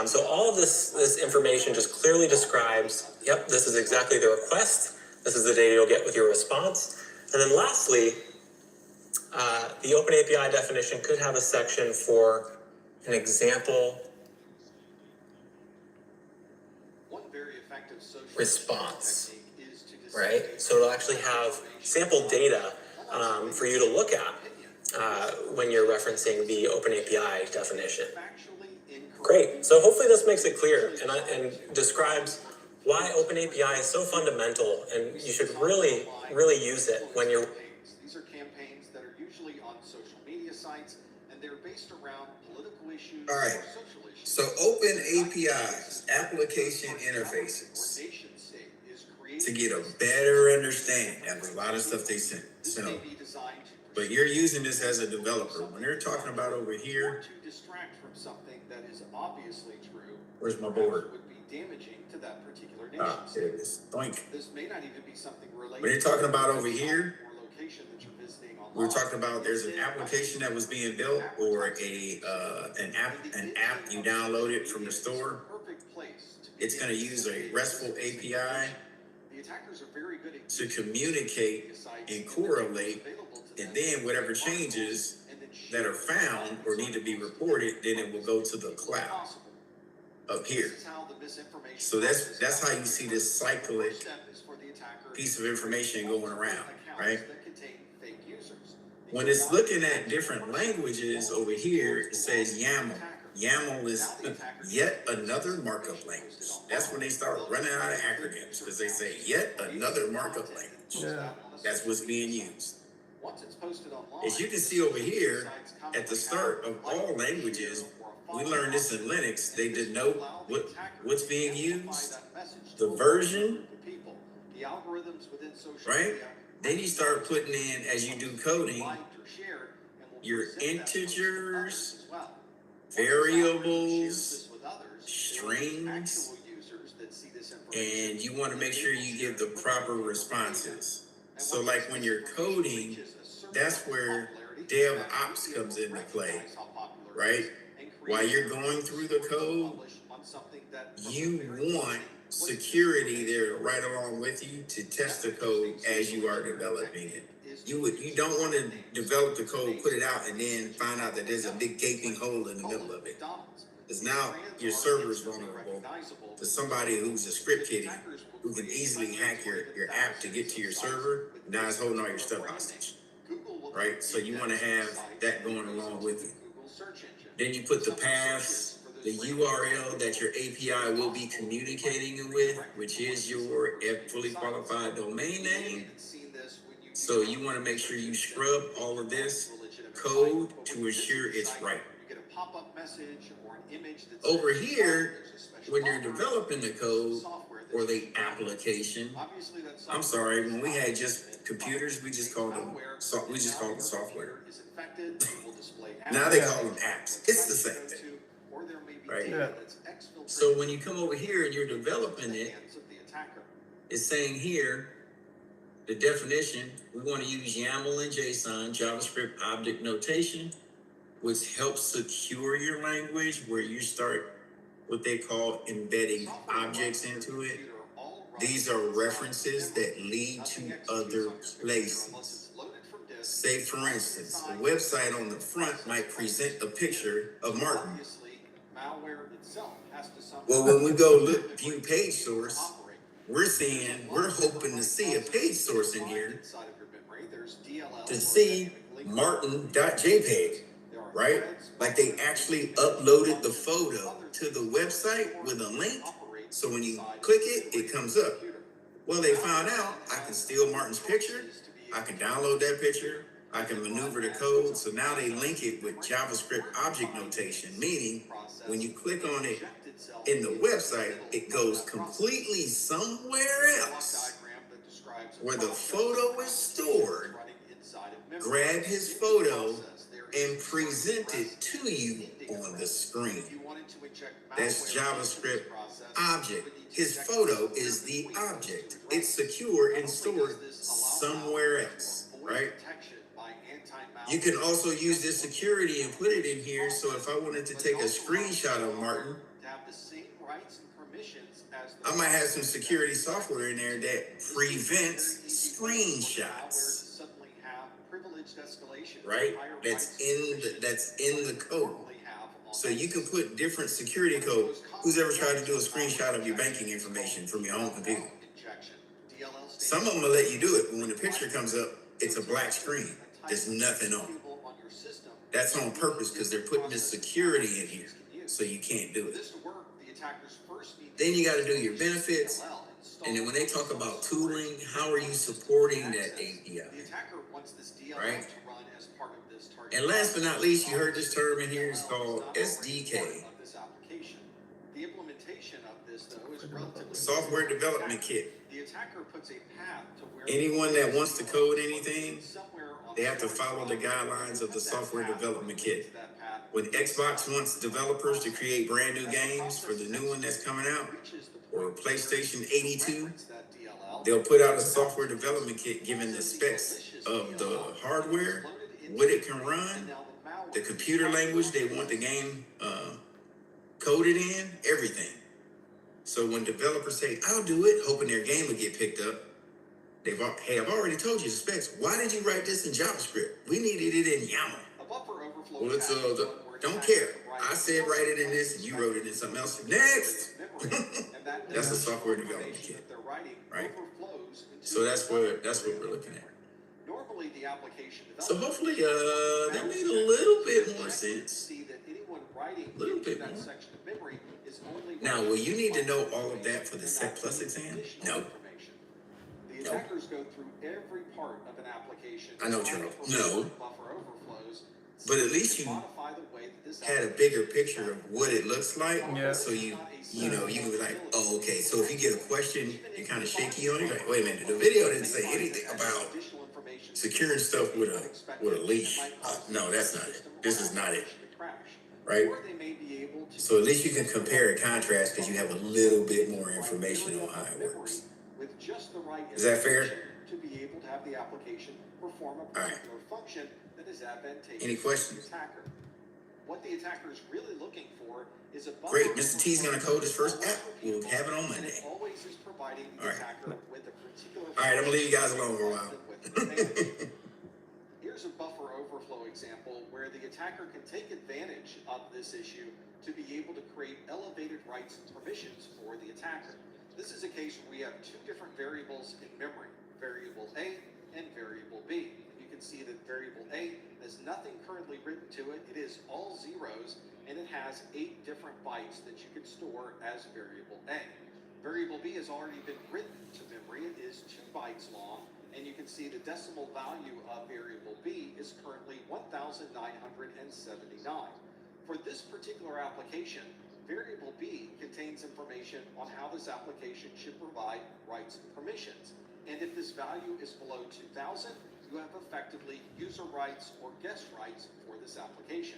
So all of this information just clearly describes, yep, this is exactly the request, this is the data you'll get with your response. And then lastly, the OpenAPI definition could have a section for an example response, right? So it'll actually have sample data for you to look at when you're referencing the OpenAPI definition. Great, so hopefully this makes it clear and describes why OpenAPI is so fundamental, and you should really, really use it when you're... These are campaigns that are usually on social media sites, and they're based around political issues All right. or social issues. So open APIs, application interfaces, to get a better understanding. That's a lot of stuff they sent over. But you're using this as a developer. When they're talking about over here, to distract from something that is obviously true, where's my board? would be damaging to that particular nation. There it is. Doink. This may not even be something related. When they're talking about over here, or location that you're visiting online. we're talking about there's an application that was being built or an app you downloaded from the store. It's going to use a RESTful API to communicate and correlate, and then whatever changes that are found or need to be reported, then it will go to the cloud up here. So that's how you see this cyclic piece of information going around, right? When it's looking at different languages over here, it says YAML. YAML is yet another markup language. That's when they start running out of acronyms, because they say yet another markup language. Yeah. That's what's being used. As you can see over here, at the start of all languages, we learned this in Linux, they denote what's being used, the version, right? Then you start putting in, as you do coding, your integers, variables, strings, and you want to make sure you give the proper responses. So like when you're coding, that's where DevOps comes into play, right? While you're going through the code, you want security there right along with you to test the code as you are developing it. You don't want to develop the code, put it out, and then find out that there's a big gaping hole in the middle of it. Because now your server is vulnerable to somebody who's a script kiddie who can easily hack your app to get to your server. Now it's holding all your stuff hostage, right? So you want to have that going along with it. Then you put the paths, the URL that your API will be communicating with, which is your fully qualified domain name. So you want to make sure you scrub all of this code to ensure it's right. Over here, when you're developing the code or the application, I'm sorry, when we had just computers, we just called them software. Now they call them apps. It's the same thing, right? Yeah. So when you come over here and you're developing it, it's saying here, the definition, we want to use YAML and JSON, JavaScript object notation, which helps secure your language, where you start what they call embedding objects into it. These are references that lead to other places. Say, for instance, a website on the front might present a picture of Martin. Well, when we go view page source, we're hoping to see a page source in here to see Martin.jpg, right? Like they actually uploaded the photo to the website with a link So when you click it, it comes up. Well, they found out I can steal Martin's picture, I can download that picture, I can maneuver the code. So now they link it with JavaScript object notation, meaning when you click on it in the website, it goes completely somewhere else where the photo is stored. Grab his photo and present it to you on the screen. That's JavaScript object. His photo is the object. It's secure and stored somewhere else, right? You can also use this security and put it in here. So if I wanted to take a screenshot of Martin, I might have some security software in there that prevents screenshots. Right? That's in the code. So you can put different security code. Who's ever tried to do a screenshot of your banking information from your own computer? Some of them will let you do it, but when the picture comes up, it's a black screen. There's nothing on it. That's on purpose because they're putting this security in here, so you can't do it. Then you got to do your benefits, and then when they talk about tooling, how are you supporting that API? Right? And last but not least, you heard this term in here, it's called SDK. The implementation of this, though, is relatively Software Development Kit. The attacker puts a path to where anyone that wants to code anything, they have to follow the guidelines of the Software Development Kit. When Xbox wants developers to create brand new games for the new one that's coming out, or PlayStation 82, they'll put out a Software Development Kit giving the specs of the hardware, what it can run, the computer language they want the game coded in, everything. So when developers say, I'll do it, hoping their game will get picked up, hey, I've already told you the specs. Why did you write this in JavaScript? We needed it in YAML. Well, it's don't care. I said write it in this, and you wrote it in something else. Next! That's a software development kit, right? So that's what we're looking at. normally the application So hopefully that made a little bit more sense. A little bit more. Now, will you need to know all of that for the Sec Plus exam? No. The attackers go through every part of an application. I know, Charles. No. But at least you had a bigger picture of what it looks like. Yeah. So you can be like, oh, okay. So if you get a question, you're kind of shaky on it. Like, wait a minute, the video didn't say anything about securing stuff with a leash. No, that's not it. This is not it. Right? So at least you can compare and contrast because you have a little bit more information on how it works. Is that fair? To be able to have the application perform a particular function that is advantageous. Any questions? To the attacker. What the attacker is really looking for is a great. Mr. T's gonna code his first app. We'll have it on Monday. Always is providing the attacker with a particular. All right, I'm gonna leave you guys alone for a while. Here's a buffer overflow example where the attacker can take advantage of this issue to be able to create elevated rights and permissions for the attacker. This is a case where we have two different variables in memory, variable A and variable B. You can see that variable A has nothing currently written to it. It is all zeros, and it has 8 different bytes that you can store as variable A. Variable B has already been written to memory. It is 2 bytes long, and you can see the decimal value of variable B is currently 1,979. For this particular application, variable B contains information on how this application should provide rights and permissions. And if this value is below 2,000, you have effectively user rights or guest rights for this application.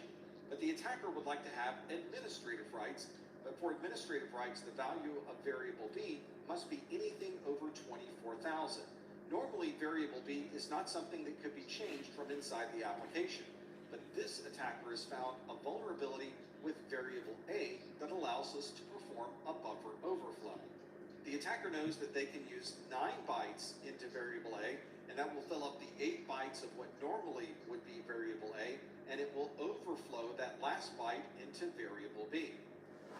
But the attacker would like to have administrative rights, but for administrative rights, the value of variable B must be anything over 24,000. Normally, variable B is not something that could be changed from inside the application. But this attacker has found a vulnerability with variable A that allows us to perform a buffer overflow. The attacker knows that they can use 9 bytes into variable A, and that will fill up the 8 bytes of what normally would be variable A, and it will overflow that last byte into variable B.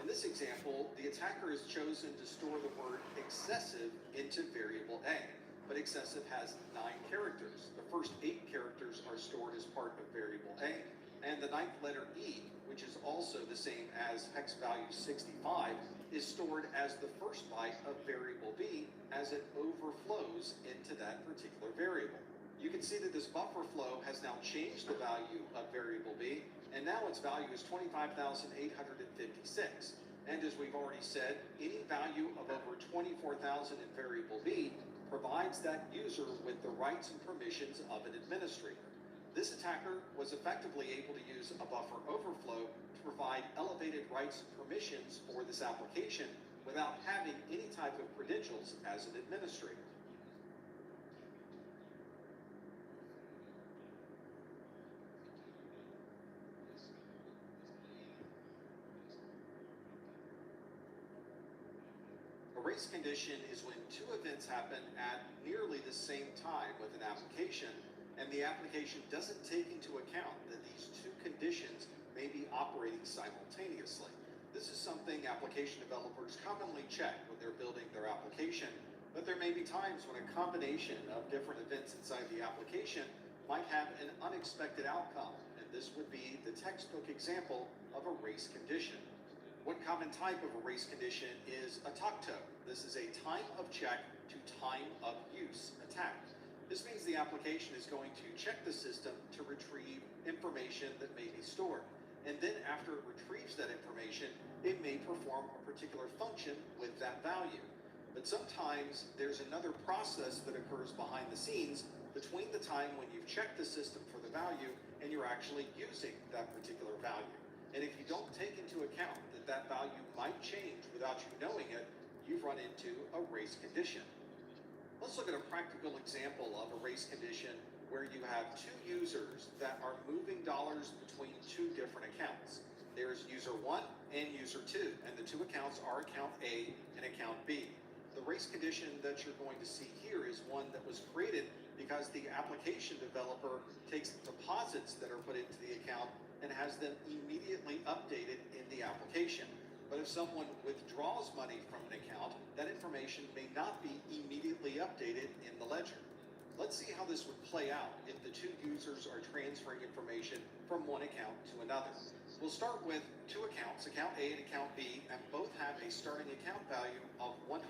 In this example, the attacker has chosen to store the word excessive into variable A, but excessive has 9 characters. The first 8 characters are stored as part of variable A, And the ninth letter E, which is also the same as hex value 65, is stored as the first byte of variable B as it overflows into that particular variable. You can see that this buffer flow has now changed the value of variable B, and now its value is 25,856. And as we've already said, any value of over 24,000 in variable B provides that user with the rights and permissions of an administrator. This attacker was effectively able to use a buffer overflow to provide elevated rights and permissions for this application without having any type of credentials as an administrator. A race condition is when two events happen at nearly the same time with an application, and the application doesn't take into account that these two conditions may be operating simultaneously. This is something application developers commonly check when they're building their application, but there may be times when a combination of different events inside the application might have an unexpected outcome, and this would be the textbook example of a race condition. One common type of a race condition is a TOCTO. This is a time of check to time of use attack. This means the application is going to check the system to retrieve information that may be stored. And then after it retrieves that information, it may perform a particular function with that value. But sometimes there's another process that occurs behind the scenes between the time when you've checked the system for the value and you're actually using that particular value. And if you don't take into account that that value might change without you knowing it, you've run into a race condition. Let's look at a practical example of a race condition where you have two users that are moving dollars between two different accounts. There's user 1 and user 2, and the two accounts are account A and account B. The race condition that you're going to see here is one that was created because the application developer takes deposits that are put into the account and has them immediately updated in the application. But if someone withdraws money from an account, that information may not be immediately updated in the ledger. Let's see how this would play out if the two users are transferring information from one account to another. We'll start with two accounts, account A and account B, and both have a starting account value of $100.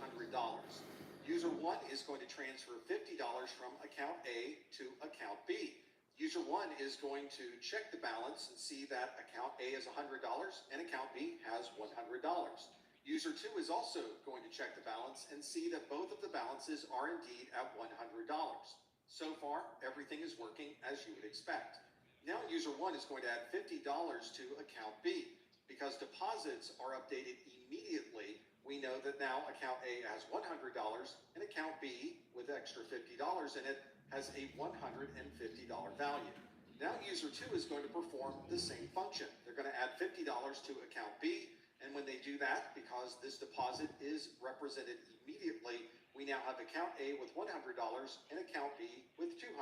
User 1 is going to transfer $50 from account A to account B. User 1 is going to check the balance and see that account A is $100 and account B has $100. User 2 is also going to check the balance and see that both of the balances are indeed at $100. So far, everything is working as you would expect. Now user 1 is going to add $50 to account B. Because deposits are updated immediately, we know that now account A has $100 and account B, with extra $50 in it, has a $150 value. Now user 2 is going to perform the same function. They're going to add $50 to account B, and when they do that, because this deposit is represented immediately, we now have account A with $100 and account B with $200.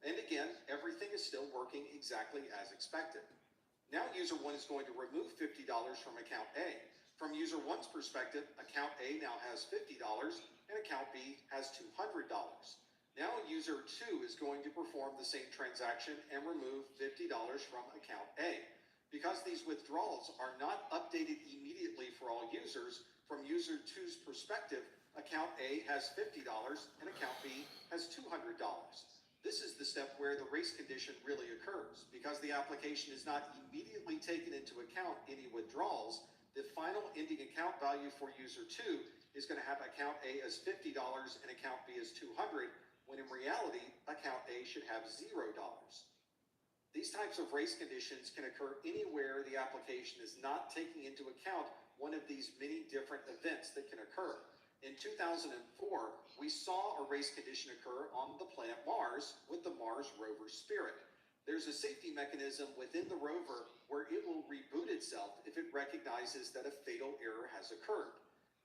And again, everything is still working exactly as expected. Now user 1 is going to remove $50 from account A. From user 1's perspective, account A now has $50 and account B has $200. Now user 2 is going to perform the same transaction and remove $50 from account A. Because these withdrawals are not updated immediately for all users, from user 2's perspective, account A has $50 and account B has $200. This is the step where the race condition really occurs. Because the application is not immediately taken into account any withdrawals, the final ending account value for user 2 is going to have account A as $50 and account B as $200, when in reality, account A should have $0. These types of race conditions can occur anywhere the application is not taking into account one of these many different events that can occur. In 2004, we saw a race condition occur on the planet Mars with the Mars rover Spirit. There's a safety mechanism within the rover where it will reboot itself if it recognizes that a fatal error has occurred.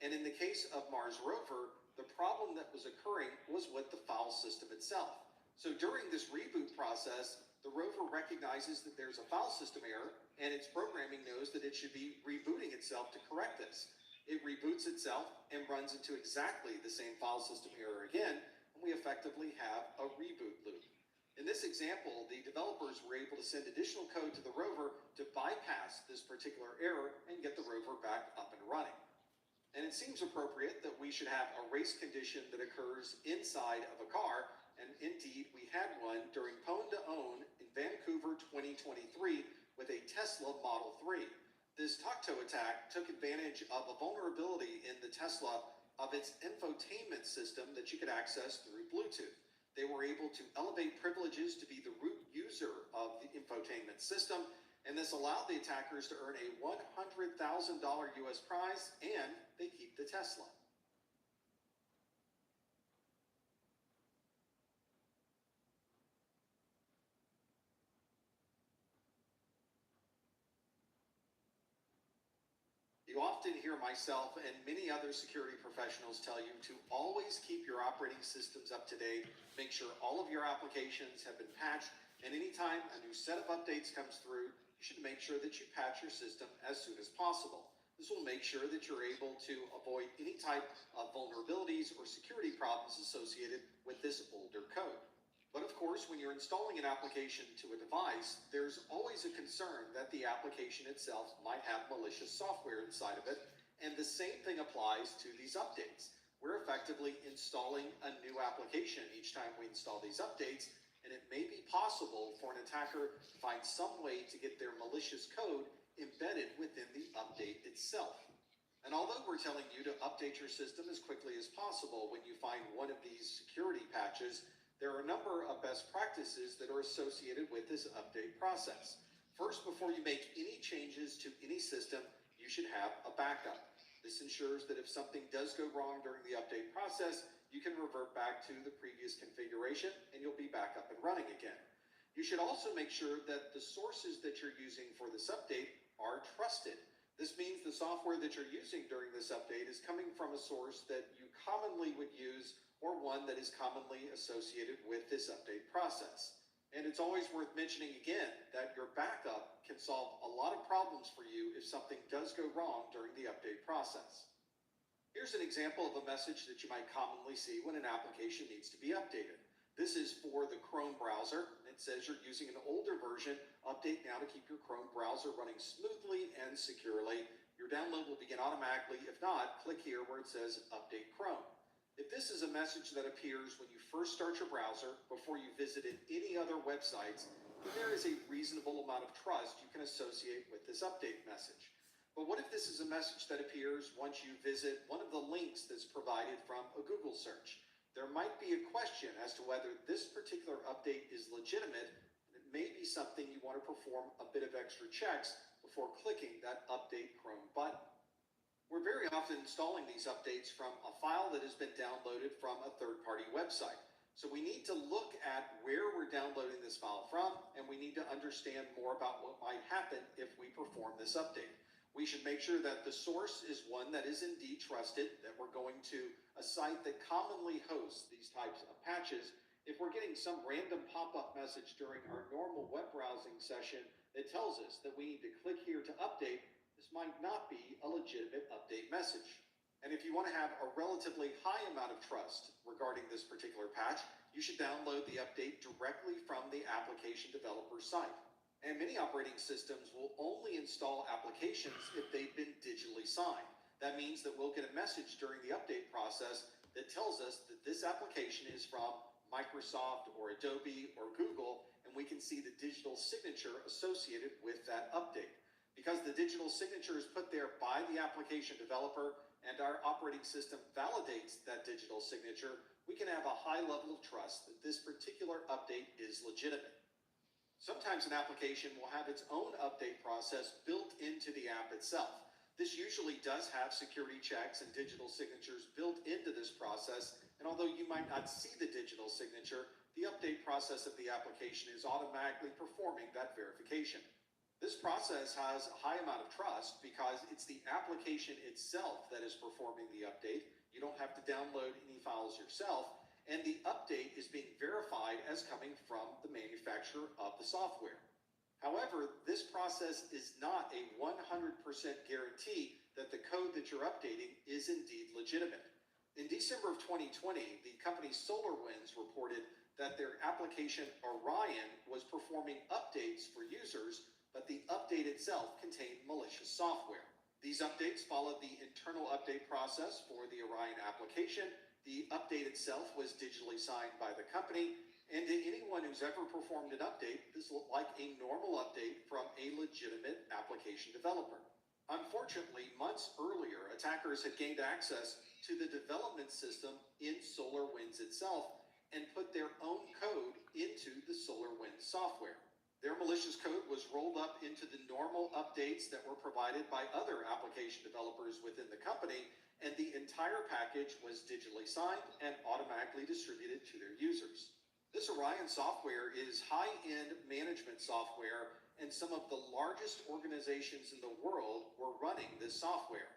And in the case of Mars rover, the problem that was occurring was with the file system itself. So during this reboot process, the rover recognizes that there's a file system error, and its programming knows that it should be rebooting itself to correct this. It reboots itself and runs into exactly the same file system error again, and we effectively have a reboot loop. In this example, the developers were able to send additional code to the rover to bypass this particular error and get the rover back up and running. And it seems appropriate that we should have a race condition that occurs inside of a car, and indeed we had one during Pwn to Own in Vancouver 2023 with a Tesla Model 3. This CompTIA attack took advantage of a vulnerability in the Tesla of its infotainment system that you could access through Bluetooth. They were able to elevate privileges to be the root user of the infotainment system, and this allowed the attackers to earn a $100,000 US prize, and they keep the Tesla. You often hear myself and many other security professionals tell you to always keep your operating systems up to date, make sure all of your applications have been patched, and anytime a new set of updates comes through, you should make sure that you patch your system as soon as possible. This will make sure that you're able to avoid any type of vulnerabilities or security problems associated with this older code. But of course, when you're installing an application to a device, there's always a concern that the application itself might have malicious software inside of it, and the same thing applies to these updates. We're effectively installing a new application each time we install these updates, and it may be possible for an attacker to find some way to get their malicious code embedded within the update itself. And although we're telling you to update your system as quickly as possible when you find one of these security patches, there are a number of best practices that are associated with this update process. First, before you make any changes to any system, you should have a backup. This ensures that if something does go wrong during the update process, you can revert back to the previous configuration and you'll be back up and running again. You should also make sure that the sources that you're using for this update are trusted. This means the software that you're using during this update is coming from a source that you commonly would use or one that is commonly associated with this update process. And it's always worth mentioning again that your backup can solve a lot of problems for you if something does go wrong during the update process. Here's an example of a message that you might commonly see when an application needs to be updated. This is for the Chrome browser. It says you're using an older version. Update now to keep your Chrome browser running smoothly and securely. Your download will begin automatically. If not, click here where it says Update Chrome. If this is a message that appears when you first start your browser before you visited any other websites, then there is a reasonable amount of trust you can associate with this update message. But what if this is a message that appears once you visit one of the links that's provided from a Google search? There might be a question as to whether this particular update is legitimate, and it may be something you want to perform a bit of extra checks before clicking that Update Chrome button. We're very often installing these updates from a file that has been downloaded from a third-party website. So we need to look at where we're downloading this file from, and we need to understand more about what might happen if we perform this update. We should make sure that the source is one that is indeed trusted, that we're going to a site that commonly hosts these types of patches. If we're getting some random pop-up message during our normal web browsing session that tells us that we need to click here to update, this might not be a legitimate update message. And if you want to have a relatively high amount of trust regarding this particular patch, you should download the update directly from the application developer site. And many operating systems will only install applications if they've been digitally signed. That means that we'll get a message during the update process that tells us that this application is from Microsoft or Adobe or Google, and we can see the digital signature associated with that update. Because the digital signature is put there by the application developer and our operating system validates that digital signature, we can have a high level of trust that this particular update is legitimate. Sometimes an application will have its own update process built into the app itself. This usually does have security checks and digital signatures built into this process, and although you might not see the digital signature, the update process of the application is automatically performing that verification. This process has a high amount of trust because it's the application itself that is performing the update. You don't have to download any files yourself, and the update is being verified as coming from the manufacturer of the software. However, this process is not a 100% guarantee that the code that you're updating is indeed legitimate. In December of 2020, the company SolarWinds reported that their application Orion was performing updates for users, but the update itself contained malicious software. These updates followed the internal update process for the Orion application. The update itself was digitally signed by the company, and to anyone who's ever performed an update, this looked like a normal update from a legitimate application developer. Unfortunately, months earlier, attackers had gained access to the development system in SolarWinds itself and put their own code into the SolarWinds software. Their malicious code was rolled up into the normal updates that were provided by other application developers within the company, and the entire package was digitally signed and automatically distributed to their users. This Orion software is high-end management software, and some of the largest organizations in the world were running this software.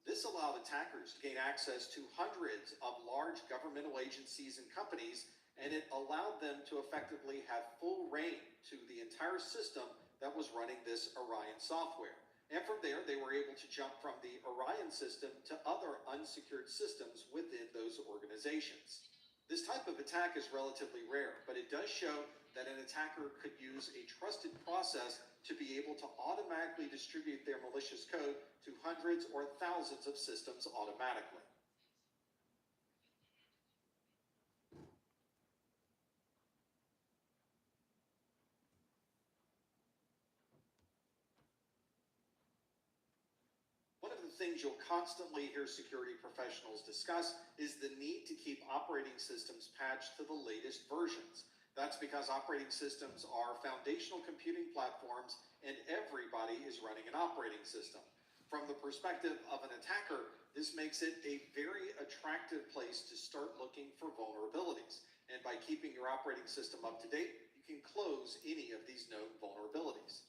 This allowed attackers to gain access to hundreds of large governmental agencies and companies, and it allowed them to effectively have full reign to the entire system that was running this Orion software. And from there, they were able to jump from the Orion system to other unsecured systems within those organizations. This type of attack is relatively rare, but it does show that an attacker could use a trusted process to be able to automatically distribute their malicious code to hundreds or thousands of systems automatically. One of the things you'll constantly hear security professionals discuss is the need to keep operating systems patched to the latest versions. That's because operating systems are foundational computing platforms and everybody is running an operating system. From the perspective of an attacker, this makes it a very attractive place to start looking for vulnerabilities. And by keeping your operating system up to date, you can close any of these known vulnerabilities.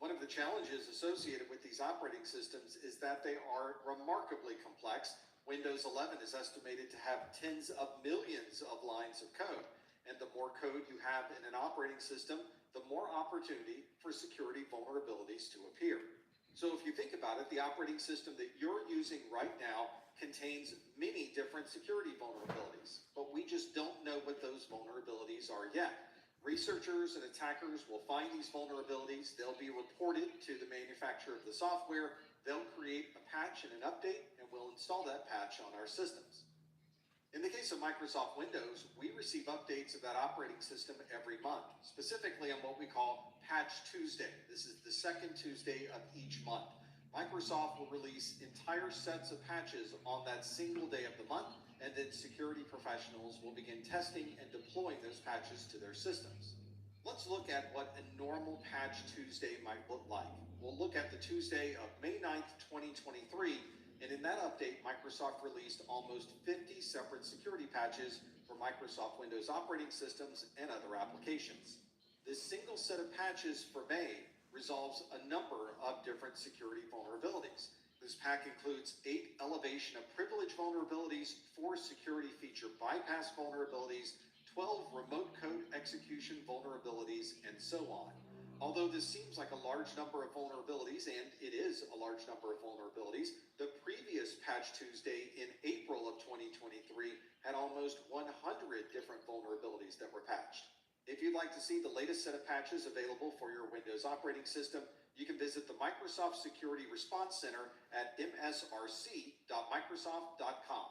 One of the challenges associated with these operating systems is that they are remarkably complex. Windows 11 is estimated to have tens of millions of lines of code. And the more code you have in an operating system, the more opportunity for security vulnerabilities to appear. So if you think about it, the operating system that you're using right now contains many different security vulnerabilities, but we just don't know what those vulnerabilities are yet. Researchers and attackers will find these vulnerabilities. They'll be reported to the manufacturer of the software. They'll create a patch and an update, and we'll install that patch on our systems. In the case of Microsoft Windows, we receive updates of that operating system every month, specifically on what we call Patch Tuesday. This is the second Tuesday of each month. Microsoft will release entire sets of patches on that single day of the month, and then security professionals will begin testing and deploying those patches to their systems. Let's look at what a normal Patch Tuesday might look like. We'll look at the Tuesday of May 9th, 2023, and in that update, Microsoft released almost 50 separate security patches for Microsoft Windows operating systems and other applications. This single set of patches for May resolves a number of different security vulnerabilities. This pack includes 8 elevation of privilege vulnerabilities, 4 security feature bypass vulnerabilities, 12 remote code execution vulnerabilities, and so on. Although this seems like a large number of vulnerabilities, and it is a large number of vulnerabilities, the previous Patch Tuesday in April of 2023 had almost 100 different vulnerabilities that were patched. If you'd like to see the latest set of patches available for your Windows operating system, you can visit the Microsoft Security Response Center at msrc.microsoft.com.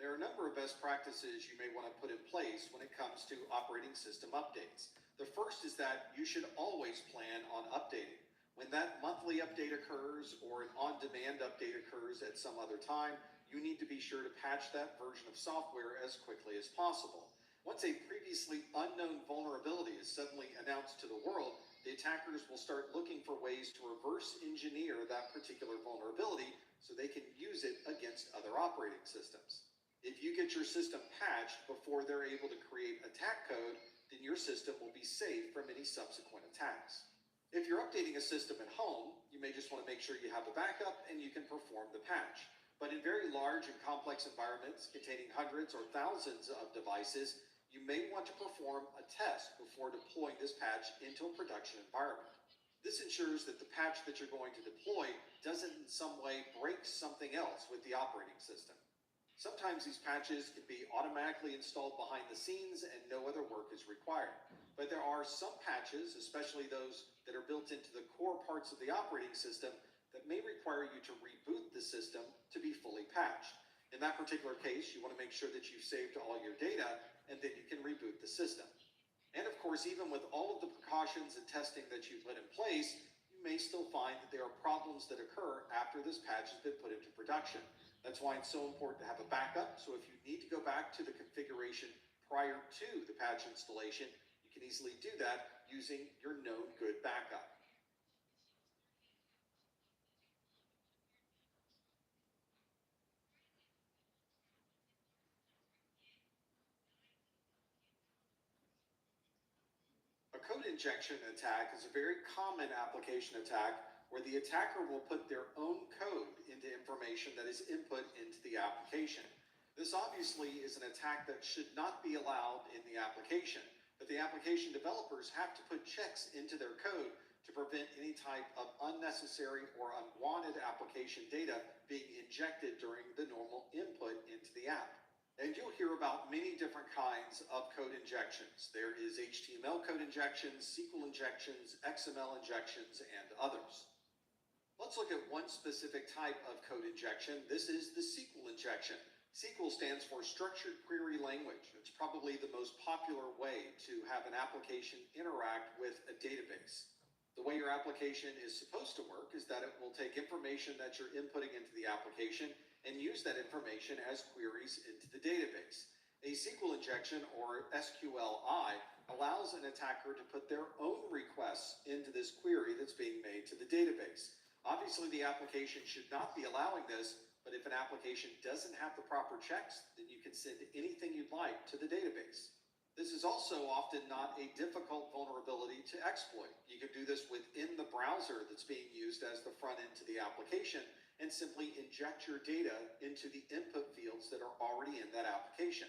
There are a number of best practices you may want to put in place when it comes to operating system updates. The first is that you should always plan on updating. When that monthly update occurs or an on-demand update occurs at some other time, you need to be sure to patch that version of software as quickly as possible. Once a previously unknown vulnerability is suddenly announced to the world, the attackers will start looking for ways to reverse engineer that particular vulnerability so they can use it against other operating systems. If you get your system patched before they're able to create attack code, then your system will be safe from any subsequent attacks. If you're updating a system at home, you may just want to make sure you have a backup and you can perform the patch. But in very large and complex environments containing hundreds or thousands of devices, you may want to perform a test before deploying this patch into a production environment. This ensures that the patch that you're going to deploy doesn't in some way break something else with the operating system. Sometimes these patches can be automatically installed behind the scenes and no other work is required. But there are some patches, especially those that are built into the core parts of the operating system, that may require you to reboot the system to be fully patched. In that particular case, you want to make sure that you've saved all your data and then you can reboot the system. And of course, even with all of the precautions and testing that you put in place, you may still find that there are problems that occur after this patch has been put into production. That's why it's so important to have a backup. So if you need to go back to the configuration prior to the patch installation, you can easily do that using your known good backup. A code injection attack is a very common application attack where the attacker will put their own code into information that is input into the application. This obviously is an attack that should not be allowed in the application, but the application developers have to put checks into their code to prevent any type of unnecessary or unwanted application data being injected during the normal input into the app. And you'll hear about many different kinds of code injections. There is HTML code injections, SQL injections, XML injections, and others. Let's look at one specific type of code injection. This is the SQL injection. SQL stands for Structured Query Language. It's probably the most popular way to have an application interact with a database. The way your application is supposed to work is that it will take information that you're inputting into the application and use that information as queries into the database. A SQL injection, or SQLI, allows an attacker to put their own requests into this query that's being made to the database. Obviously, the application should not be allowing this, but if an application doesn't have the proper checks, then you can send anything you'd like to the database. This is also often not a difficult vulnerability to exploit. You can do this within the browser that's being used as the front end to the application and simply inject your data into the input fields that are already in that application.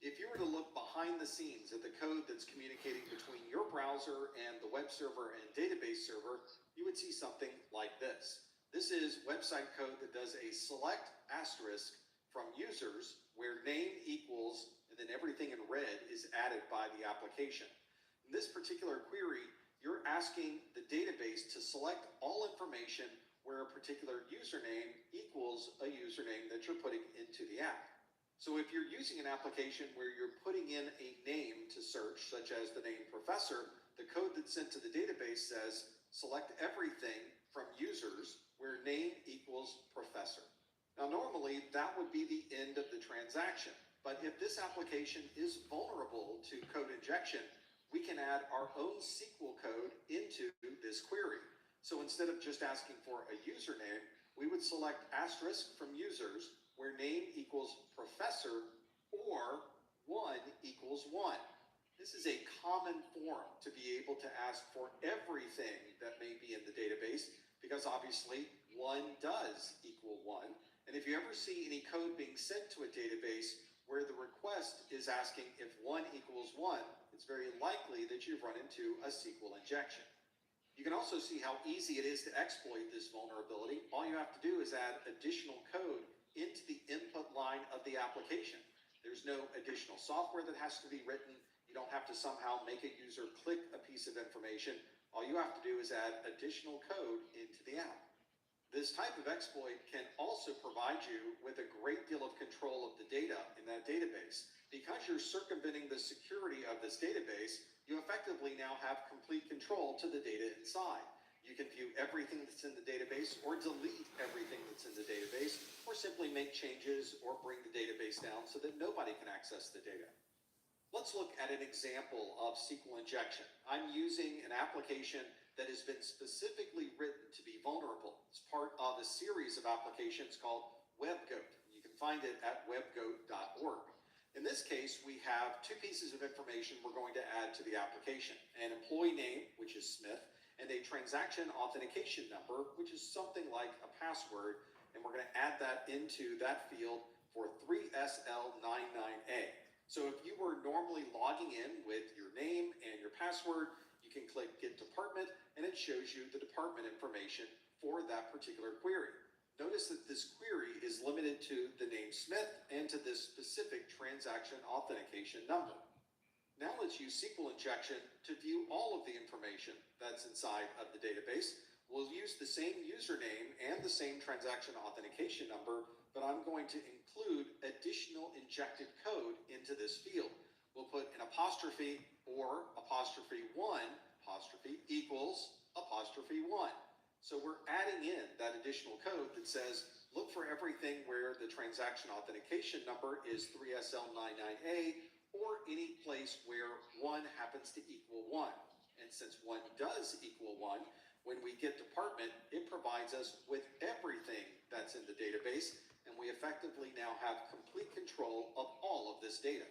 If you were to look behind the scenes at the code that's communicating between your browser and the web server and database server, you would see something like this. This is website code that does a select asterisk from users where name equals, and then everything in red is added by the application. In this particular query, you're asking the database to select all information where a particular username equals a username that you're putting into the app. So if you're using an application where you're putting in a name to search, such as the name professor, the code that's sent to the database says, select everything from users where name equals professor. Now normally that would be the end of the transaction, but if this application is vulnerable to code injection, we can add our own SQL code into this query. So instead of just asking for a username, we would select asterisk from users where name equals professor or 1 equals 1. This is a common form to be able to ask for everything that may be in the database because obviously 1 does equal 1. And if you ever see any code being sent to a database where the request is asking if 1 equals 1, it's very likely that you've run into a SQL injection. You can also see how easy it is to exploit this vulnerability. All you have to do is add additional code into the input line of the application. There's no additional software that has to be written. You don't have to somehow make a user click a piece of information. All you have to do is add additional code into the app. This type of exploit can also provide you with a great deal of control of the data in that database. Because you're circumventing the security of this database, you effectively now have complete control to the data inside. You can view everything that's in the database or delete everything that's in the database or simply make changes or bring the database down so that nobody can access the data. Let's look at an example of SQL injection. I'm using an application that has been specifically written to be vulnerable. It's part of a series of applications called WebGoat. You can find it at webgoat.org. In this case, we have two pieces of information we're going to add to the application. An employee name, which is Smith, and a transaction authentication number, which is something like a password, and we're going to add that into that field for 3SL99A. So if you were normally logging in with your name and your password, you can click Get Department, and it shows you the department information for that particular query. Notice that this query is limited to the name Smith and to this specific transaction authentication number. Now let's use SQL injection to view all of the information that's inside of the database. We'll use the same username and the same transaction authentication number, but I'm going to include additional injected code into this field. We'll put an apostrophe or apostrophe 1 apostrophe equals apostrophe 1. So we're adding in that additional code that says, look for everything where the transaction authentication number is 3SL99A or any place where 1 happens to equal 1. And since 1 does equal 1, when we get department, it provides us with everything that's in the database, and we effectively now have complete control of all of this data.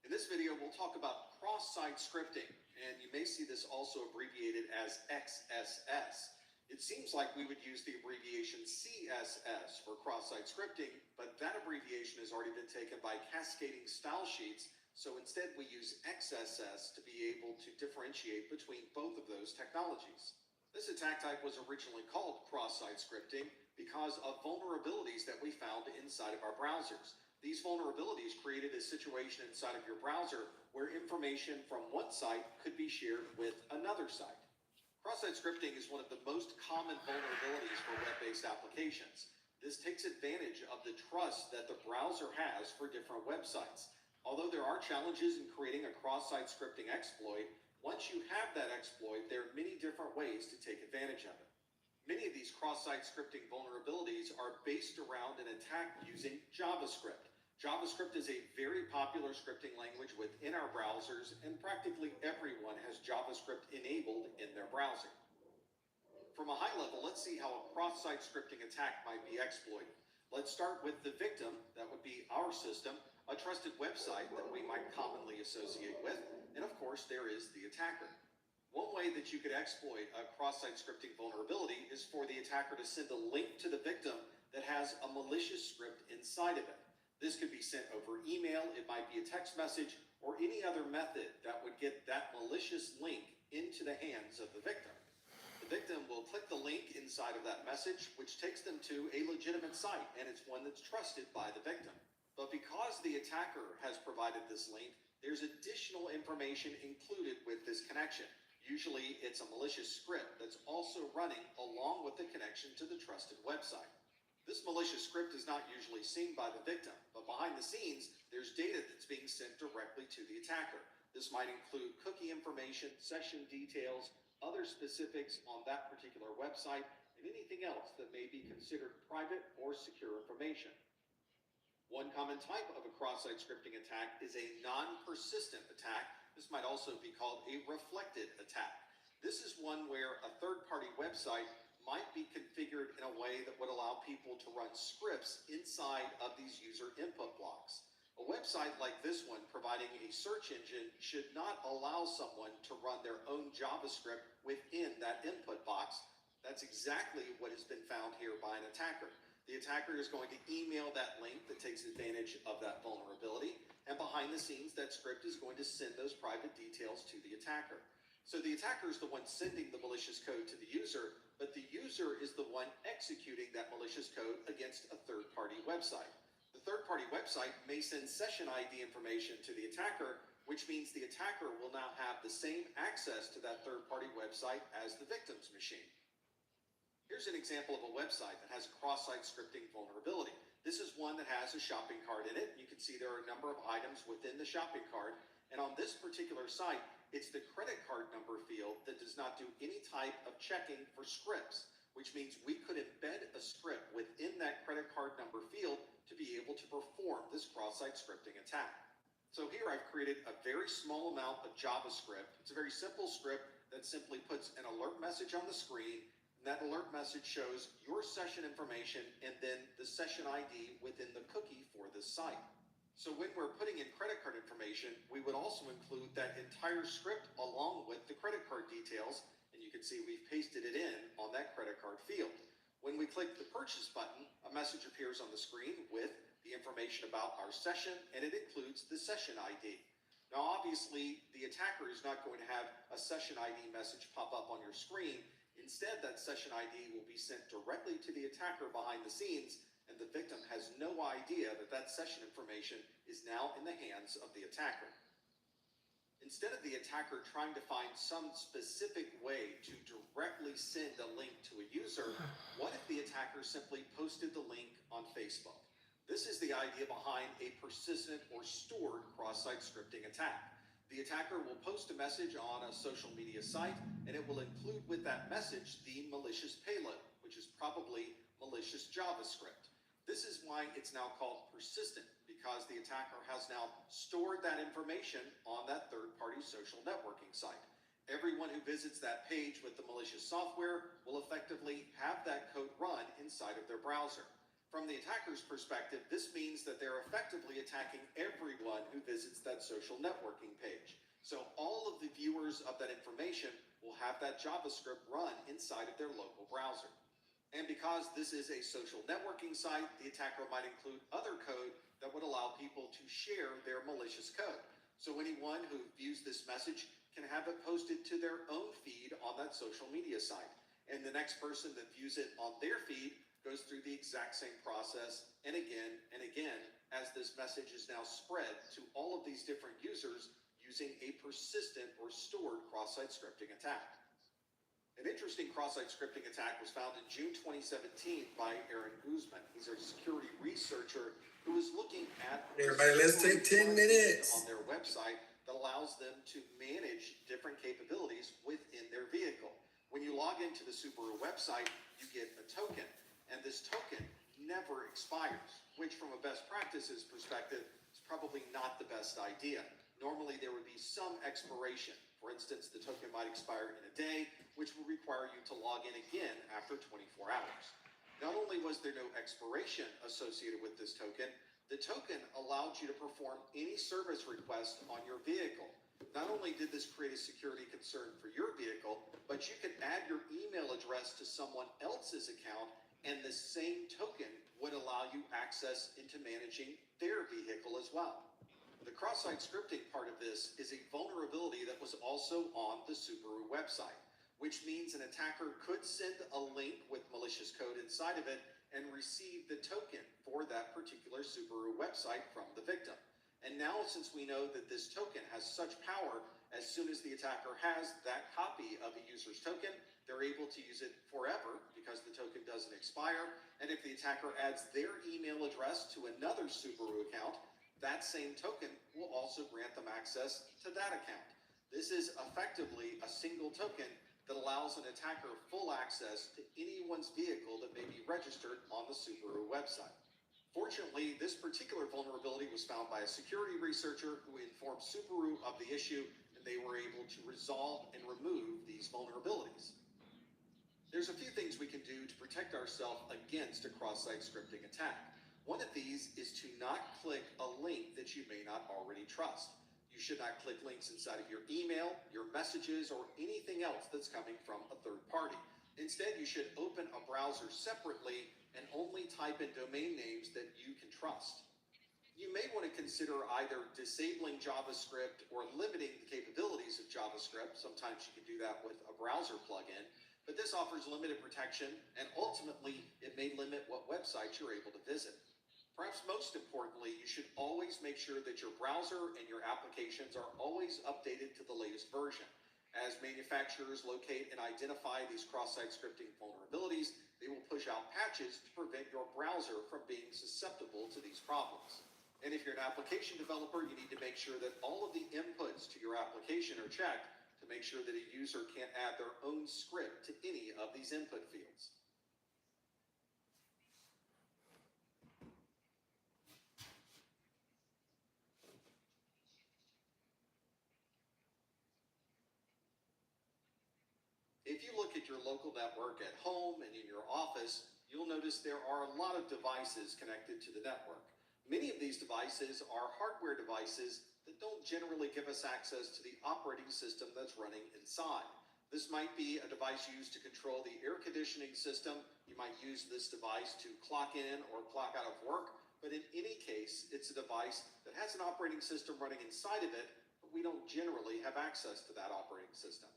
In this video, we'll talk about cross-site scripting, and you may see this also abbreviated as XSS. It seems like we would use the abbreviation CSS for cross-site scripting, but that abbreviation has already been taken by cascading style sheets, so instead we use XSS to be able to differentiate between both of those technologies. This attack type was originally called cross-site scripting because of vulnerabilities that we found inside of our browsers. These vulnerabilities created a situation inside of your browser where information from one site could be shared with another site. Cross-site scripting is one of the most common vulnerabilities for web-based applications. This takes advantage of the trust that the browser has for different websites. Although there are challenges in creating a cross-site scripting exploit, once you have that exploit, there are many different ways to take advantage of it. Many of these cross-site scripting vulnerabilities are based around an attack using JavaScript. JavaScript is a very popular scripting language within our browsers, and practically everyone has JavaScript enabled in their browser. From a high level, let's see how a cross-site scripting attack might be exploited. Let's start with the victim, that would be our system, a trusted website that we might commonly associate with, and of course there is the attacker. One way that you could exploit a cross-site scripting vulnerability is for the attacker to send a link to the victim that has a malicious script inside of it. This could be sent over email, it might be a text message, or any other method that would get that malicious link into the hands of the victim. The victim will click the link inside of that message, which takes them to a legitimate site, and it's one that's trusted by the victim. But because the attacker has provided this link, there's additional information included with this connection. Usually it's a malicious script that's also running along with the connection to the trusted website. This malicious script is not usually seen by the victim, but behind the scenes, there's data that's being sent directly to the attacker. This might include cookie information, session details, other specifics on that particular website, and anything else that may be considered private or secure information. One common type of a cross-site scripting attack is a non-persistent attack. This might also be called a reflected attack. This is one where a third-party website might be configured in a way that would allow people to run scripts inside of these user input blocks. A website like this one providing a search engine should not allow someone to run their own JavaScript within that input box. That's exactly what has been found here by an attacker. The attacker is going to email that link that takes advantage of that vulnerability, and behind the scenes, that script is going to send those private details to the attacker. So the attacker is the one sending the malicious code to the user, but the user is the one executing that malicious code against a third-party website. The third-party website may send session ID information to the attacker, which means the attacker will now have the same access to that third-party website as the victim's machine. Here's an example of a website that has a cross-site scripting vulnerability. This is one that has a shopping cart in it. You can see there are a number of items within the shopping cart, and on this particular site, it's the credit card number field that does not do any type of checking for scripts, which means we could embed a script within that credit card number field to be able to perform this cross-site scripting attack. So here I've created a very small amount of JavaScript. It's a very simple script that simply puts an alert message on the screen, and that alert message shows your session information and then the session ID within the cookie for this site. So when we're putting in credit card information, we would also include that entire script along with the credit card details, and you can see we've pasted it in on that credit card field. When we click the purchase button, a message appears on the screen with the information about our session, and it includes the session ID. Now, obviously, the attacker is not going to have a session ID message pop up on your screen. Instead, that session ID will be sent directly to the attacker behind the scenes, and the victim has no idea that that session information is now in the hands of the attacker. Instead of the attacker trying to find some specific way to directly send a link to a user, what if the attacker simply posted the link on Facebook? This is the idea behind a persistent or stored cross-site scripting attack. The attacker will post a message on a social media site, and it will include with that message the malicious payload, which is probably malicious JavaScript. This is why it's now called persistent, because the attacker has now stored that information on that third-party social networking site. Everyone who visits that page with the malicious software will effectively have that code run inside of their browser. From the attacker's perspective, this means that they're effectively attacking everyone who visits that social networking page. So all of the viewers of that information will have that JavaScript run inside of their local browser. And because this is a social networking site, the attacker might include other code that would allow people to share their malicious code. So anyone who views this message can have it posted to their own feed on that social media site. And the next person that views it on their feed goes through the exact same process and again, as this message is now spread to all of these different users using a persistent or stored cross-site scripting attack. An interesting cross-site scripting attack was found in June 2017 by Aaron Guzman. He's a security researcher who was looking at Everybody, let's take 10 minutes on their website that allows them to manage different capabilities within their vehicle. When you log into the Subaru website, you get a token, and this token never expires, which from a best practices perspective is probably not the best idea. Normally, there would be some expiration. For instance, the token might expire in a day, which will require you to log in again after 24 hours. Not only was there no expiration associated with this token, the token allowed you to perform any service request on your vehicle. Not only did this create a security concern for your vehicle, but you could add your email address to someone else's account, and the same token would allow you access into managing their vehicle as well. The cross-site scripting part of this is a vulnerability that was also on the Subaru website, which means an attacker could send a link with malicious code inside of it and receive the token for that particular Subaru website from the victim. And now, since we know that this token has such power, as soon as the attacker has that copy of a user's token, they're able to use it forever because the token doesn't expire. And if the attacker adds their email address to another Subaru account, that same token will also grant them access to that account. This is effectively a single token that allows an attacker full access to anyone's vehicle that may be registered on the Subaru website. Fortunately, this particular vulnerability was found by a security researcher who informed Subaru of the issue, and they were able to resolve and remove these vulnerabilities. There's a few things we can do to protect ourselves against a cross-site scripting attack. One of these is to not click a link that you may not already trust. You should not click links inside of your email, your messages, or anything else that's coming from a third party. Instead, you should open a browser separately and only type in domain names that you can trust. You may want to consider either disabling JavaScript or limiting the capabilities of JavaScript. Sometimes you can do that with a browser plugin, but this offers limited protection, and ultimately, it may limit what websites you're able to visit. Perhaps most importantly, you should always make sure that your browser and your applications are always updated to the latest version. As manufacturers locate and identify these cross-site scripting vulnerabilities, they will push out patches to prevent your browser from being susceptible to these problems. And if you're an application developer, you need to make sure that all of the inputs to your application are checked to make sure that a user can't add their own script to any of these input fields. If you look at your local network at home and in your office, you'll notice there are a lot of devices connected to the network. Many of these devices are hardware devices that don't generally give us access to the operating system that's running inside. This might be a device used to control the air conditioning system. You might use this device to clock in or clock out of work. but in any case, it's a device that has an operating system running inside of it, but we don't generally have access to that operating system.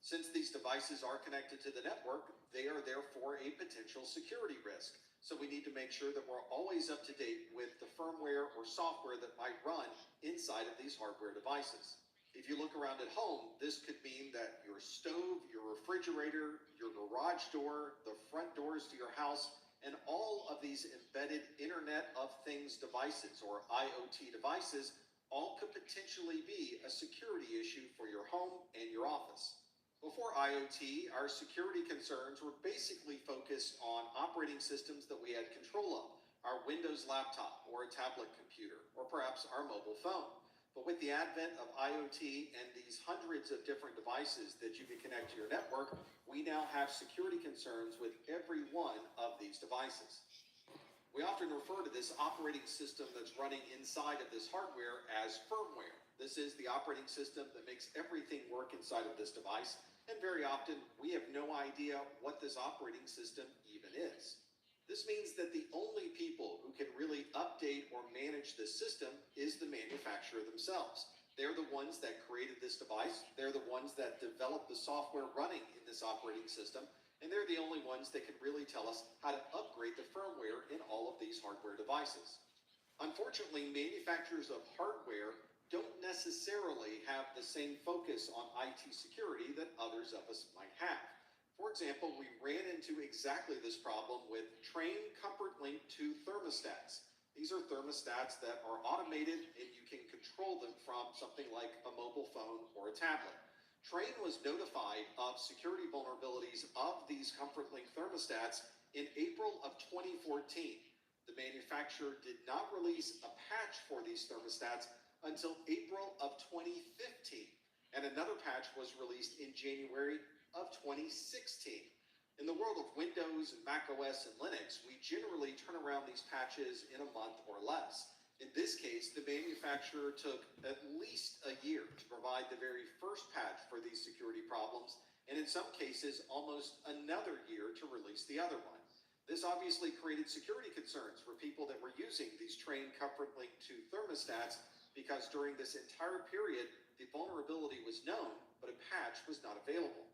Since these devices are connected to the network, they are therefore a potential security risk. So we need to make sure that we're always up to date with the firmware or software that might run inside of these hardware devices. If you look around at home, this could mean that your stove, your refrigerator, your garage door, the front doors to your house, and all of these embedded Internet of Things devices, or IoT devices, all could potentially be a security issue for your home and your office. Before IoT, our security concerns were basically focused on operating systems that we had control of, our Windows laptop or a tablet computer, or perhaps our mobile phone. But with the advent of IoT and these hundreds of different devices that you can connect to your network, we now have security concerns with every one of these devices. We often refer to this operating system that's running inside of this hardware as firmware. This is the operating system that makes everything work inside of this device, and very often we have no idea what this operating system even is. This means that the only people who can really update or manage this system is the manufacturer themselves. They're the ones that created this device, they're the ones that developed the software running in this operating system, and they're the only ones that can really tell us how to upgrade the firmware in all of these hardware devices. Unfortunately, manufacturers of hardware don't necessarily have the same focus on IT security that others of us might have. For example, we ran into exactly this problem with Train Comfort Link 2 thermostats. These are thermostats that are automated and you can control them from something like a mobile phone or a tablet. Train was notified of security vulnerabilities of these Comfort Link thermostats in April of 2014. The manufacturer did not release a patch for these thermostats until April of 2015, and another patch was released in January of 2016. In the world of Windows, Mac OS, and Linux, we generally turn around these patches in a month or less. In this case, the manufacturer took at least a year to provide the very first patch for these security problems, and in some cases, almost another year to release the other one. This obviously created security concerns for people that were using these Train Comfort Link 2 thermostats, because during this entire period, the vulnerability was known, but a patch was not available.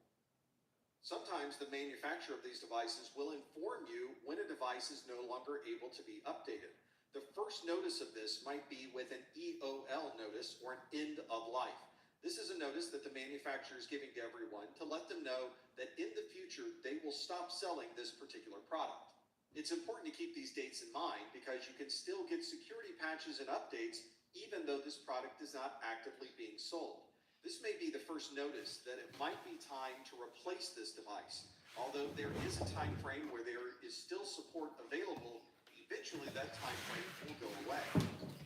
Sometimes the manufacturer of these devices will inform you when a device is no longer able to be updated. The first notice of this might be with an EOL notice, or an end of life. This is a notice that the manufacturer is giving to everyone to let them know that in the future they will stop selling this particular product. It's important to keep these dates in mind because you can still get security patches and updates even though this product is not actively being sold. This may be the first notice that it might be time to replace this device. Although there is a time frame where there is still support available, eventually that time frame will go away.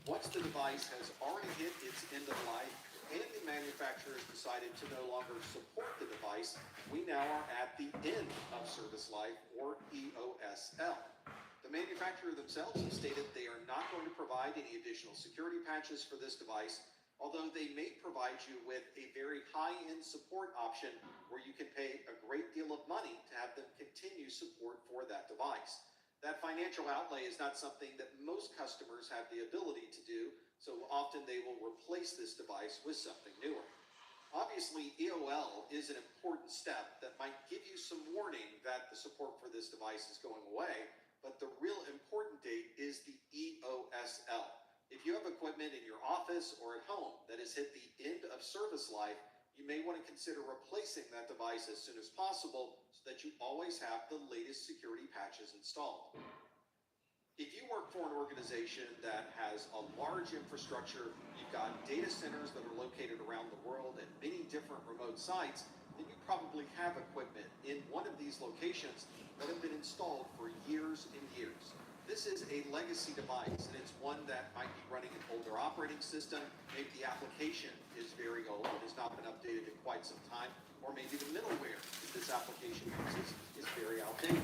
Once the device has already hit its end of life and the manufacturer has decided to no longer support the device, we now are at the end of service life, or EOSL. The manufacturer themselves have stated they are not going to provide any additional security patches for this device, although they may provide you with a very high-end support option where you can pay a great deal of money to have them continue support for that device. That financial outlay is not something that most customers have the ability to do, so often they will replace this device with something newer. Obviously, EOL is an important step that might give you some warning that the support for this device is going away, but the real important date is the EOSL. If you have equipment in your office or at home that has hit the end of service life, you may want to consider replacing that device as soon as possible so that you always have the latest security patches installed. If you work for an organization that has a large infrastructure, you've got data centers that are located around the world at many different remote sites, then you probably have equipment in one of these locations that have been installed for years and years. This is a legacy device, and it's one that might be running an older operating system. Maybe the application is very old and has not been updated in quite some time, or maybe the middleware that this application uses is very outdated.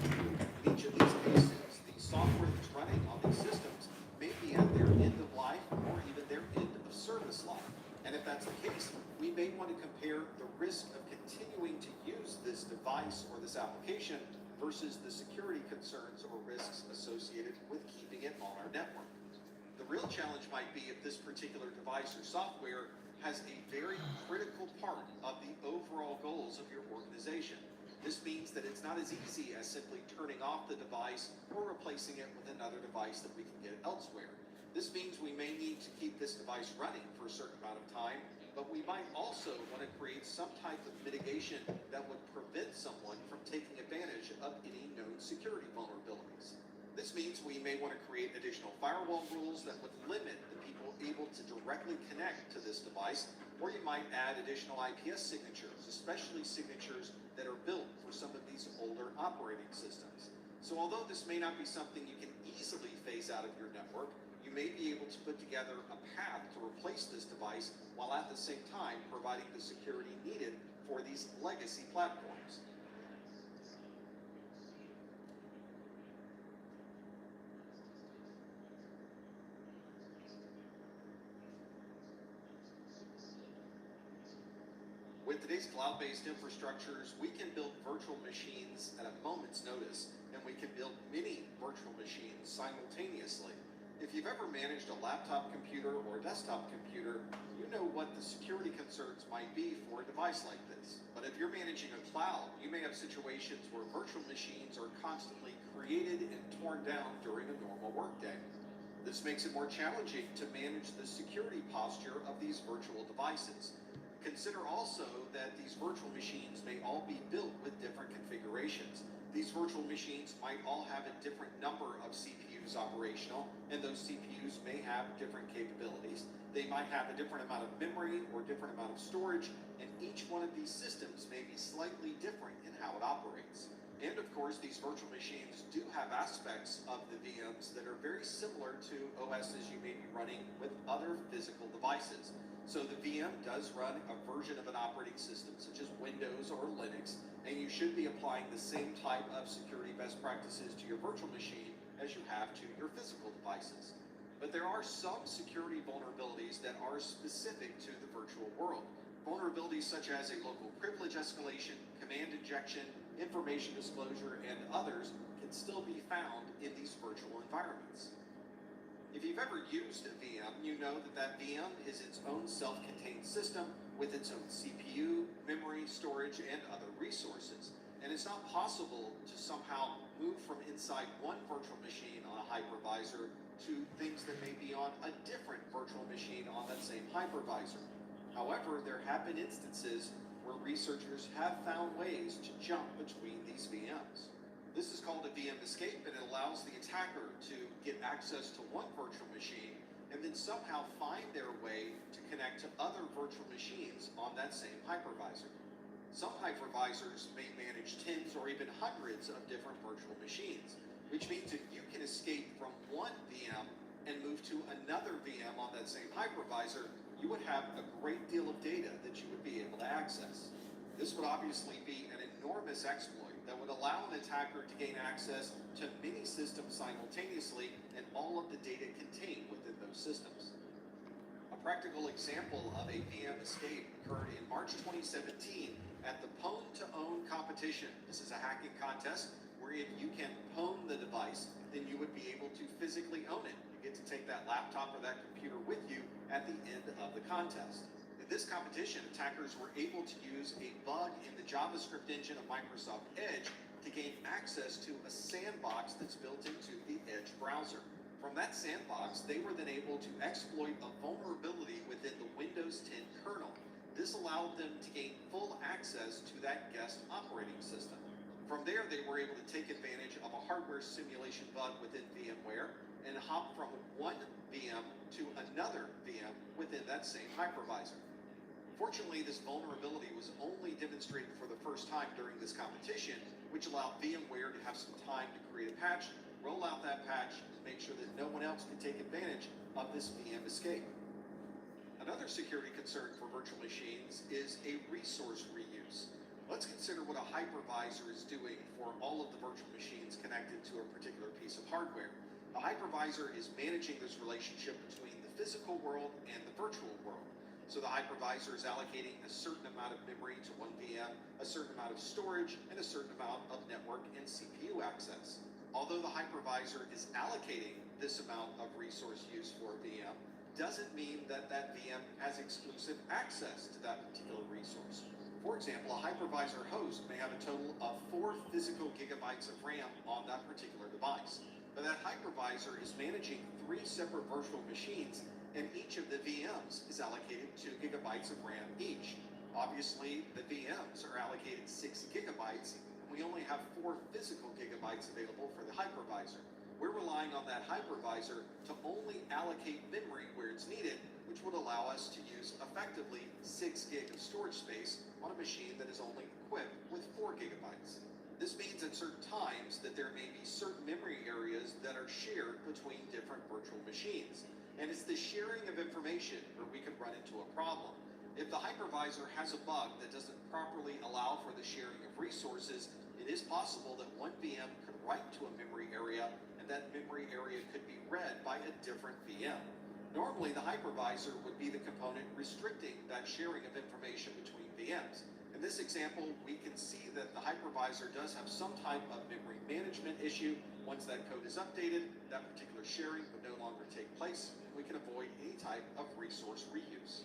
In each of these cases, the software that's running on these systems may be at their end of life or even their end of service life. And if that's the case, we may want to compare the risk of continuing to use this device or this application versus the security concerns or risks associated with keeping it on our network. The real challenge might be if this particular device or software has a very critical part of the overall goals of your organization. This means that it's not as easy as simply turning off the device or replacing it with another device that we can get elsewhere. This means we may need to keep this device running for a certain amount of time, but we might also want to create some type of mitigation that would prevent someone from taking advantage of any known security vulnerabilities. This means we may want to create additional firewall rules that would limit the people able to directly connect to this device, or you might add additional IPS signatures, especially signatures that are built for some of these older operating systems. So although this may not be something you can easily phase out of your network, you may be able to put together a path to replace this device while at the same time providing the security needed for these legacy platforms. With today's cloud-based infrastructures, we can build virtual machines at a moment's notice, and we can build many virtual machines simultaneously. If you've ever managed a laptop computer or a desktop computer, you know what the security concerns might be for a device like this. But if you're managing a cloud, you may have situations where virtual machines are constantly created and torn down during a normal workday. This makes it more challenging to manage the security posture of these virtual devices. Consider also that these virtual machines may all be built with different configurations. These virtual machines might all have a different number of CPUs operational, and those CPUs may have different capabilities. They might have a different amount of memory or different amount of storage, and each one of these systems may be slightly different in how it operates. And of course, these virtual machines do have aspects of the VMs that are very similar to OSs you may be running with other physical devices. So the VM does run a version of an operating system such as Windows or Linux, and you should be applying the same type of security best practices to your virtual machine as you have to your physical devices. But there are some security vulnerabilities that are specific to the virtual world. Vulnerabilities such as a local privilege escalation, command injection, information disclosure, and others can still be found in these virtual environments. If you've ever used a VM, you know that that VM is its own self-contained system with its own CPU, memory, storage, and other resources. And it's not possible to somehow move from inside one virtual machine on a hypervisor to things that may be on a different virtual machine on that same hypervisor. However, there have been instances where researchers have found ways to jump between these VMs. This is called a VM escape, and it allows the attacker to get access to one virtual machine and then somehow find their way to connect to other virtual machines on that same hypervisor. Some hypervisors may manage tens or even hundreds of different virtual machines, which means if you can escape from one VM and move to another VM on that same hypervisor, you would have a great deal of data that you would be able to access. This would obviously be an enormous exploit that would allow an attacker to gain access to many systems simultaneously and all of the data contained within those systems. A practical example of a VM escape occurred in March 2017 at the Pwn to Own competition. This is a hacking contest where if you can pwn the device, then you would be able to physically own it. You get to take that laptop or that computer with you at the end of the contest. In this competition, attackers were able to use a bug in the JavaScript engine of Microsoft Edge to gain access to a sandbox that's built into the Edge browser. From that sandbox, they were then able to exploit a vulnerability within the Windows 10 kernel. This allowed them to gain full access to that guest operating system. From there, they were able to take advantage of a hardware simulation bug within VMware and hop from one VM to another VM within that same hypervisor. Fortunately, this vulnerability was only demonstrated for the first time during this competition, which allowed VMware to have some time to create a patch, roll out that patch, and make sure that no one else could take advantage of this VM escape. Another security concern for virtual machines is a resource reuse. Let's consider what a hypervisor is doing for all of the virtual machines connected to a particular piece of hardware. A hypervisor is managing this relationship between the physical world and the virtual world. So the hypervisor is allocating a certain amount of memory to one VM, a certain amount of storage, and a certain amount of network and CPU access. Although the hypervisor is allocating this amount of resource use for a VM doesn't mean that that VM has exclusive access to that particular resource. For example, a hypervisor host may have a total of 4 physical gigabytes of RAM on that particular device. But that hypervisor is managing 3 separate virtual machines, and each of the VMs is allocated 2 gigabytes of RAM each. Obviously, the VMs are allocated 6 gigabytes, and we only have 4 physical gigabytes available for the hypervisor. We're relying on that hypervisor to only allocate memory where it's needed, which would allow us to use effectively 6 gig of storage space on a machine that is only equipped with 4 gigabytes. This means at certain times that there may be certain memory areas that are shared between different virtual machines. And it's the sharing of information where we can run into a problem. If the hypervisor has a bug that doesn't properly allow for the sharing of resources, it is possible that one VM could write to a memory area, and that memory area could be read by a different VM. Normally, the hypervisor would be the component restricting that sharing of information between VMs. In this example, we can see that the hypervisor does have some type of memory management issue. Once that code is updated, that particular sharing would no longer take place, and we can avoid any type of resource reuse.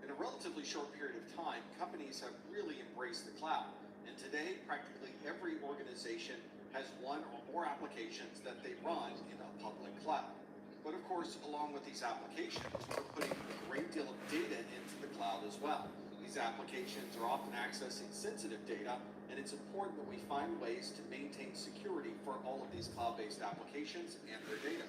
In a relatively short period of time, companies have really embraced the cloud. And today, practically every organization has one or more applications that they run in a public cloud. But of course, along with these applications, we're putting a great deal of data into the cloud as well. These applications are often accessing sensitive data, and it's important that we find ways to maintain security for all of these cloud-based applications and their data.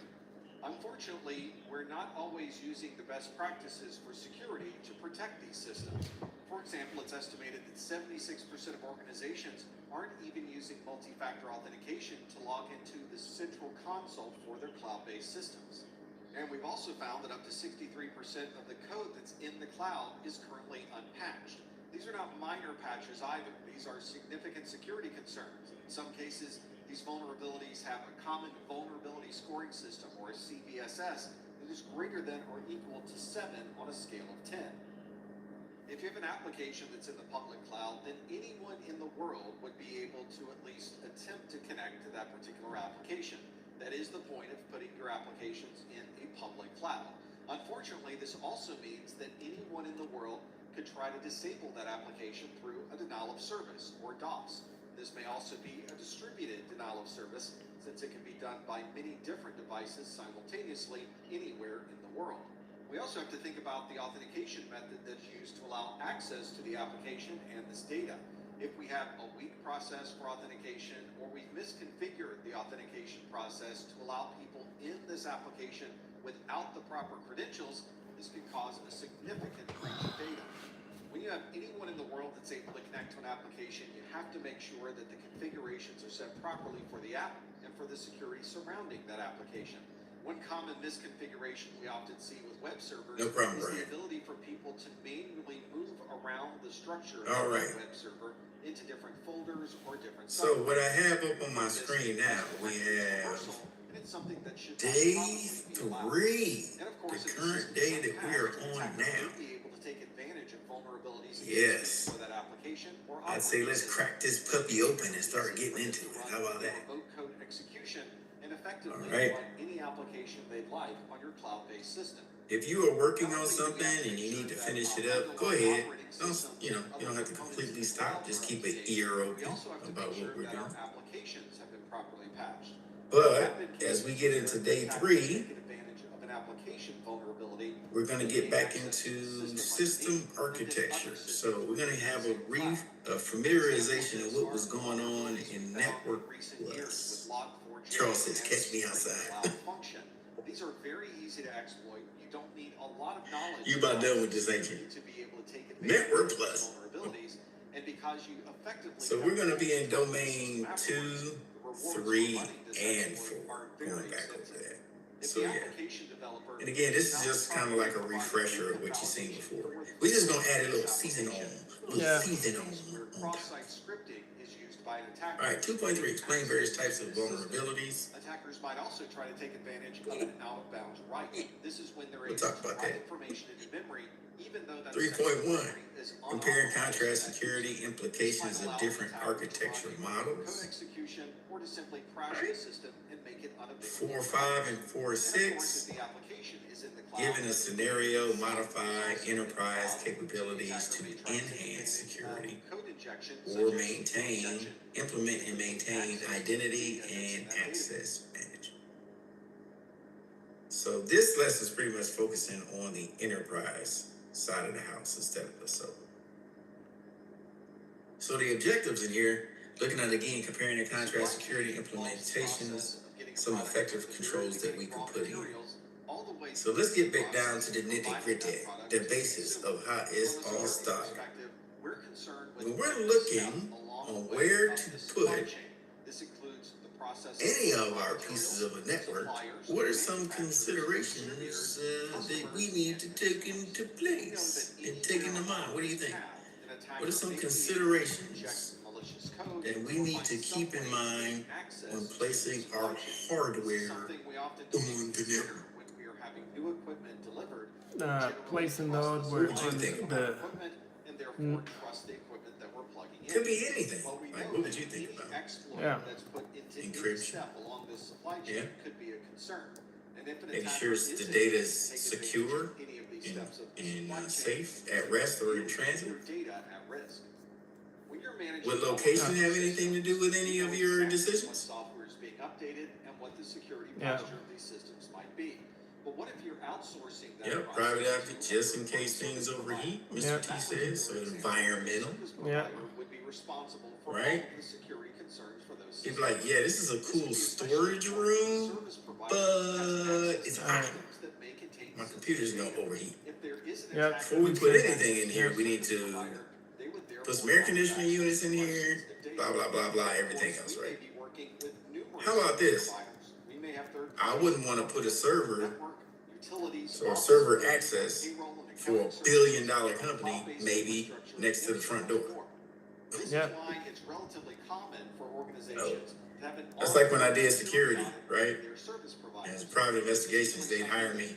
Unfortunately, we're not always using the best practices for security to protect these systems. For example, it's estimated that 76% of organizations aren't even using multi-factor authentication to log into the central console for their cloud-based systems. And we've also found that up to 63% of the code that's in the cloud is currently unpatched. These are not minor patches either. These are significant security concerns. In some cases, these vulnerabilities have a common vulnerability scoring system, or a CVSS, that is greater than or equal to 7 on a scale of 10. If you have an application that's in the public cloud, then anyone in the world would be able to at least attempt to connect to that particular application. That is the point of putting your applications in a public cloud. Unfortunately, this also means that anyone in the world could try to disable that application through a denial of service, or DOS. This may also be a distributed denial of service, since it can be done by many different devices simultaneously anywhere in the world. We also have to think about the authentication method that's used to allow access to the application and this data. If we have a weak process for authentication, or we've misconfigured the authentication process to allow people in this application without the proper credentials, this can cause a significant breach of data. When you have anyone in the world that's able to connect to an application, you have to make sure that the configurations are set properly for the app and for the security surrounding that application. One common misconfiguration we often see with web servers is the ability for people to manually move around the structure of the web server into different folders or different So what I have up on my screen now, we have day 3, the current day that we are on now. Yes. I'd say let's crack this puppy open and start getting into it. How about that? All right. Any application they'd like on your cloud-based system. If you are working on something and you need to finish it up, go ahead. You don't have to completely stop. Just keep an ear open about what we're doing. Applications have been properly patched. But as we get into day 3, we're going to get back into system architecture. So we're going to have a familiarization of what was going on in network plus. Charles says, catch me outside. These are very easy to exploit. You don't need a lot of knowledge. You about done with this, ain't you? To be able to take advantage Network of plus. vulnerabilities, and because you effectively. So we're going to be in domain 2, 3, and 4. Going back over that. So yeah. And again, this is just kind of like a refresher of what you've seen before. We're just going to add a little season on. Cross-site scripting is used by an attacker. All right, 2.3, explain various types of vulnerabilities. Attackers might also try to take advantage of an out-of-bounds write. This is when they're We'll able talk to about write that. information into memory, even though that 3.1, compare and contrast security implications of different architecture models. code execution, or to simply crash the system and make it unavailable. 4.5 and 4.6, The application is in the cloud. given a scenario, modify enterprise capabilities to enhance security Code injection, or maintain, implement and maintain identity and access management. So this lesson is pretty much focusing on the enterprise side of the house instead of the server. So the objectives in here, looking at again, comparing and contrast security implementations, some effective controls that we can put in. So let's get back down to the nitty-gritty, the basis of how it's all started. When we're looking on where to put any of our pieces of a network, what are some considerations that we need to take into place and take into mind? What do you think? What are some considerations that we need to keep in mind when placing our hardware on the network? Placing the hardware on the could be anything. Like, what would you think about? Yeah. Encryption. Yeah. Making sure the data is secure and safe at rest or in transit. Would location have anything to do with any of your decisions? Yeah. But what if you're outsourcing that? Yep, private IP just in case things overheat, Mr. T says, so environmental. Yeah. Would be responsible for right? all of the security concerns for those He'd be like, yeah, this is a cool storage room, but it's hot. My computer's gonna overheat. Yeah. Before we put anything in here, we need to put some air conditioning units in here, blah, blah, blah, blah, everything else, right? How about this? I wouldn't want to put a server or server access for $1 billion company, maybe next to the front door. Yeah. Oh. That's like when I did security, right? As private investigations, they'd hire me.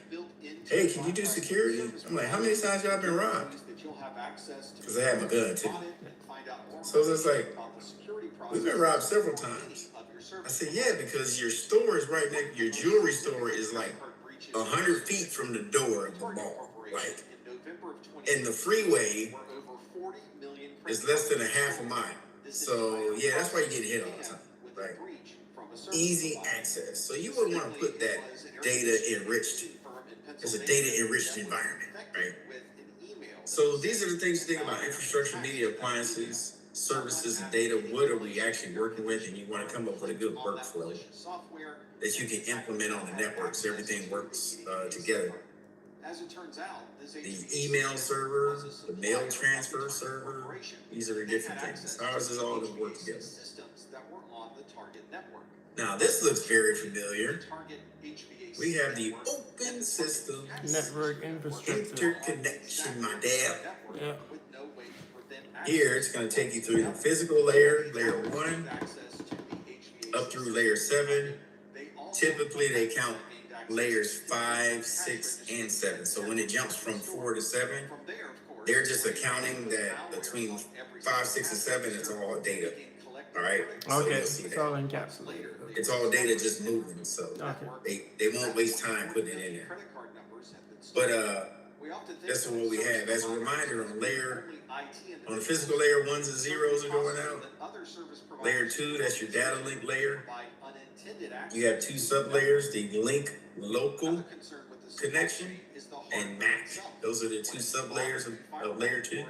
Hey, can you do security? I'm like, how many times y'all been robbed? Because I had my gun too. So it's like, we've been robbed several times. I said, yeah, because your store is right next, your jewelry store is like 100 feet from the door of the mall. Like, and the freeway is less than a half a mile. So yeah, that's why you're getting hit all the time, right? Easy access. So you would want to put that data enriched as a data enriched environment, right? So these are the things to think about: infrastructure, media, appliances, services, and data. What are we actually working with? And you want to come up with a good workflow that you can implement on the network so everything works together. As it turns out, the email server, the mail transfer server, these are the different things. How is this all going to work together? Now, this looks very familiar. We have the open system network infrastructure interconnection, my dad. Yeah. Here, it's going to take you through the physical layer, layer 1, up through layer 7. Typically, they count layers 5, 6, and 7. So when it jumps from 4 to 7, they're just accounting that between 5, 6, and 7, it's all data. All right. Okay. It's all encapsulated. It's all data just moving. So they won't waste time putting it in there. But that's what we have. As a reminder, on the physical layer, 1s and 0s are going out. Layer 2, that's your data link layer. You have 2 sub layers, the link local connection and MAC. Those are the 2 sub layers of layer 2.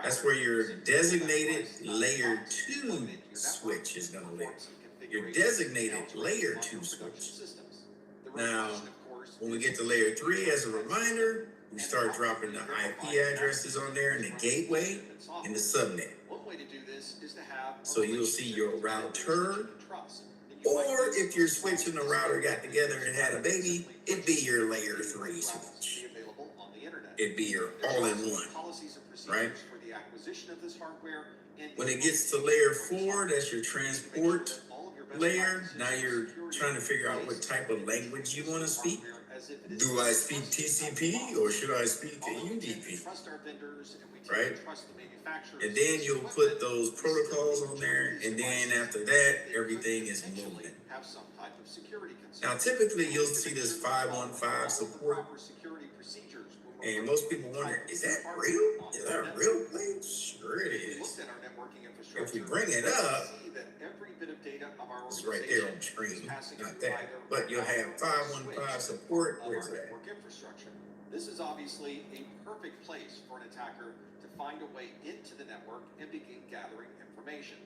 That's where your designated layer 2 switch is going to live. Your designated layer 2 switch. Now, when we get to layer 3, as a reminder, we start dropping the IP addresses on there and the gateway and the subnet. So you'll see your router, or if your switch and the router got together and had a baby, it'd be your layer 3 switch. It'd be your all-in-one, right? acquisition of this hardware. And when it gets to layer 4, that's your transport layer. Now you're trying to figure out what type of language you want to speak. Do I speak TCP or should I speak UDP? Right? And then you'll put those protocols on there, and then after that, everything is moving. Now, typically, you'll see this 515 support, and most people wonder, is that real? Is that a real place? Sure it is. If we bring it up, it's right there on the screen, not that. But you'll have 515 support. Where's that? This is obviously a perfect place for an attacker to find a way into the network and begin gathering information.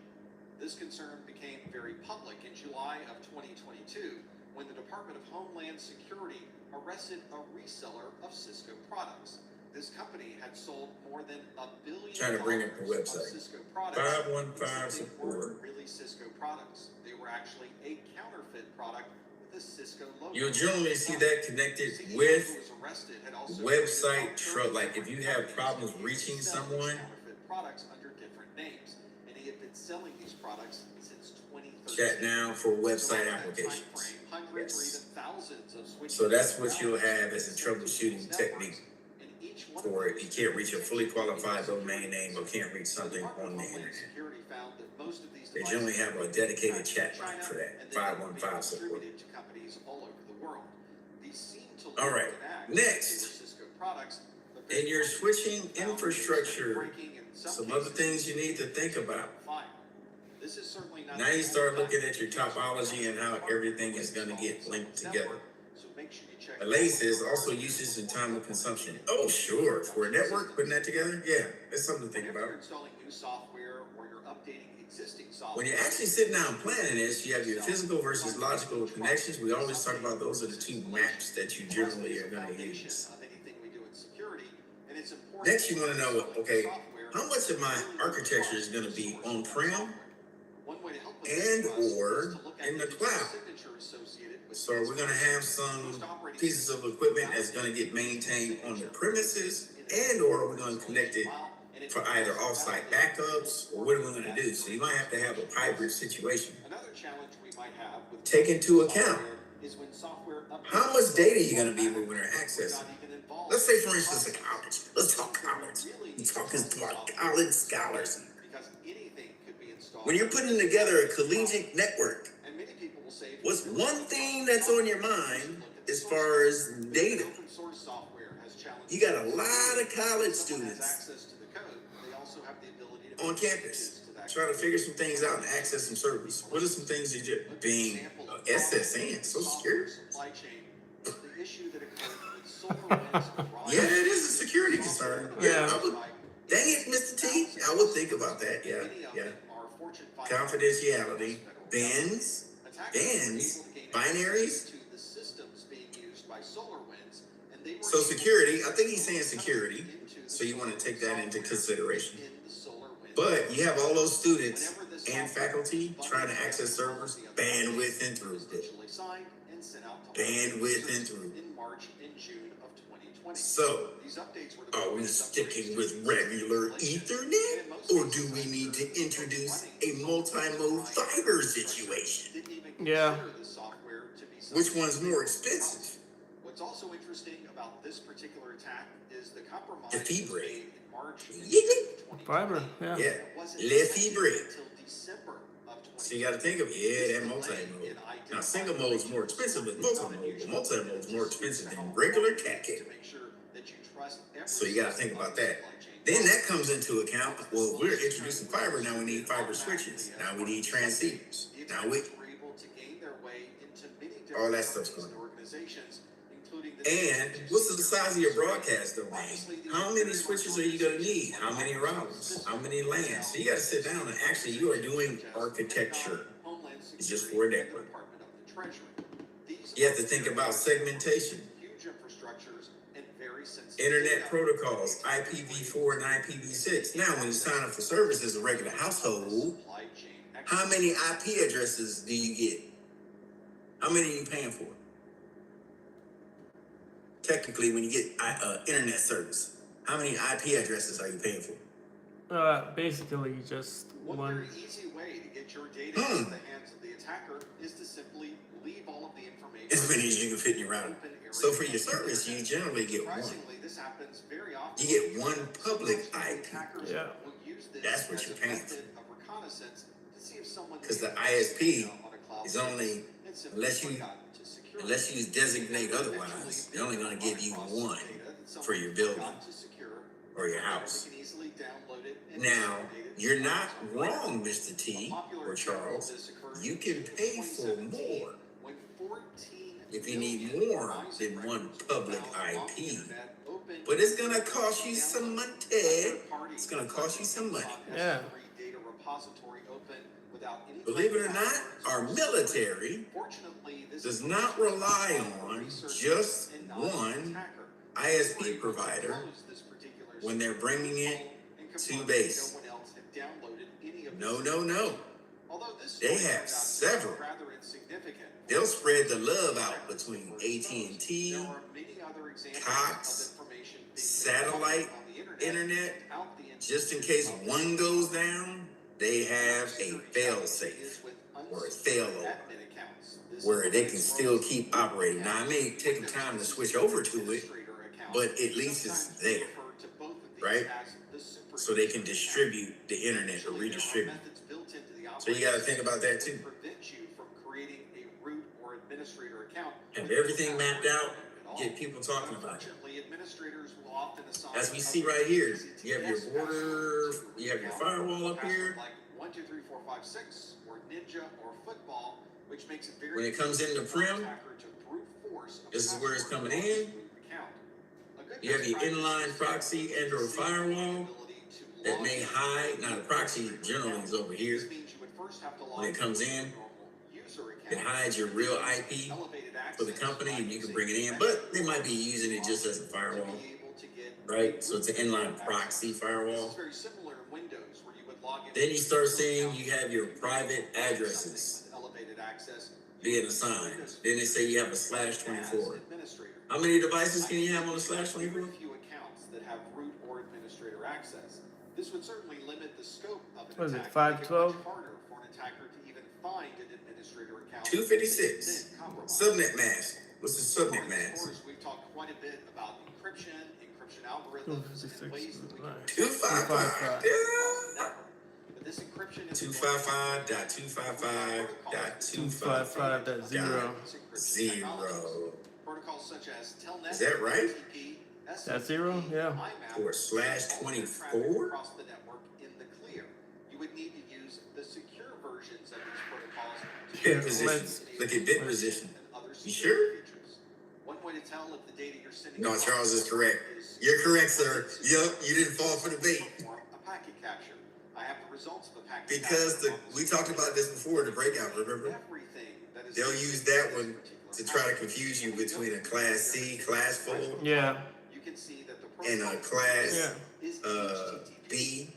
This concern became very public in July of 2022 when the Department of Homeland Security arrested a reseller of Cisco products. This company had sold more than $1 billion Trying to bring up the website. of Cisco products. 515 support. Really Cisco products. They were actually a counterfeit product with a Cisco logo. You'll generally see that connected with website trouble. Like if you have problems reaching someone, products under different names, and he had been selling these products since 2013. chat now for website applications. Hundreds or even thousands of switches. So that's what you'll have as a troubleshooting technique for it. You can't reach a fully qualified domain name or can't reach something on the internet. They generally have a dedicated chat line for that. 515 support. All right, next, in your switching infrastructure, some other things you need to think about. Now you start looking at your topology and how everything is going to get linked together. Alay says also usage and time of consumption. Oh, sure. For a network, putting that together, yeah, that's something to think about. When you're actually sitting down planning this, you have your physical versus logical connections. We always talk about those are the two maps that you generally are going to use. Next, you want to know, okay, how much of my architecture is going to be on-prem and or in the cloud? So we're going to have some pieces of equipment that's going to get maintained on the premises, and or we're going to connect it for either offsite backups, or what are we going to do? So you might have to have a hybrid situation. Take into account how much data you're going to be moving or accessing. Let's say, for instance, a college. Let's talk college. We're talking about college scholars. When you're putting together a collegiate network, what's one thing that's on your mind as far as data? You got a lot of college students on campus trying to figure some things out and access some service. What are some things you do? Being SSN, so secure. Yeah, it is a security concern. Yeah, dang it, Mr. T. I would think about that. Yeah. Confidentiality, bins, binaries. So security, I think he's saying security. So you want to take that into consideration. But you have all those students and faculty trying to access servers, bandwidth and throughput. Bandwidth and throughput. So, are we sticking with regular Ethernet, or do we need to introduce a multi-mode fiber situation? Yeah. Which one's more expensive? What's also interesting about this particular attack is the compromise the fibre. made in March. Fiber, yeah. Yeah, le fibre. So you got to think of that multi-mode. Now single mode is more expensive than multi-mode, but multi-mode is more expensive than regular cat cable. So you got to think about that. Then that comes into account. Well, we're introducing fiber. Now we need fiber switches. Now we need transceivers. Now we all that stuff's going on. And what's the size of your broadcast domain? How many switches are you going to need? How many routers? How many LANs? So you got to sit down and actually you are doing architecture. It's just for a network. You have to think about segmentation. Internet protocols, IPv4 and IPv6. Now, when you sign up for service as a regular household, how many IP addresses do you get? How many are you paying for? Technically, when you get internet service, how many IP addresses are you paying for? Basically just One one. very easy way to get your data into the hands of the attacker is to simply leave all of the information. As many as you can fit in your router. So for your service, you generally get one. Surprisingly, this happens very often. You get one public IP. Yeah. Will use this That's what as you're a paying method of reconnaissance to see if someone because the may have ISP on a cloud is service only, and simply unless you forgotten to secure it. unless you designate otherwise, they're only going to give you one for your building or your house. They can easily download it and Now, disseminate it. you're not wrong, Mr. T or Charles. You can pay for more When 14 if you need more than one public IP. But it's going to cost you some money. It's going to cost you some money. Yeah. Data repository open without any Believe it or not, our military does not rely on just one ISP provider when they're bringing it to base. No, no, no. They have several. They'll spread the love out between AT&T, Cox, satellite internet. Just in case one goes down, they have a fail-safe or a failover where they can still keep operating. Now, it may take them time to switch over to it, but at least it's there, right? So they can distribute the internet or redistribute. So you got to think about that too. Have everything mapped out, get people talking about it. As we see right here, you have your border, you have your firewall up here. 1, 2, 3, 4, 5, 6, or Ninja or Football, which makes it very when it comes into Prim, this is where it's coming in. You have your inline proxy and or firewall that may hide. Now the proxy generally is over here. When it comes in, it hides your real IP for the company and you can bring it in, but they might be using it just as a firewall, right? So it's an inline proxy firewall. Then you start seeing you have your private addresses being assigned. Then they say you have a /24. How many devices can you have on a /24? Few accounts that have root or administrator access. This would certainly limit the scope of an What is it, attack. 512? Harder for an attacker to even find an administrator account. 256. Subnet mask. What's the subnet mask? Of course, we've talked quite a bit about encryption algorithms, and ways that we can 255. But this encryption is 255.255.255.0. protocols such as Telnet. Is that right? That's 0? Yeah. Or /24? Across the network in the clear. You would need to use the secure versions of these protocols. Bit position. Look at bit position. You sure? One way to tell if the data you're sending. No, Charles is correct. You're correct, sir. Yep, you didn't fall for the bait. A packet capture. I have the results of a packet because we talked about this before, the breakout, remember? They'll use that one to try to confuse you between a class C, class full, yeah, and a class B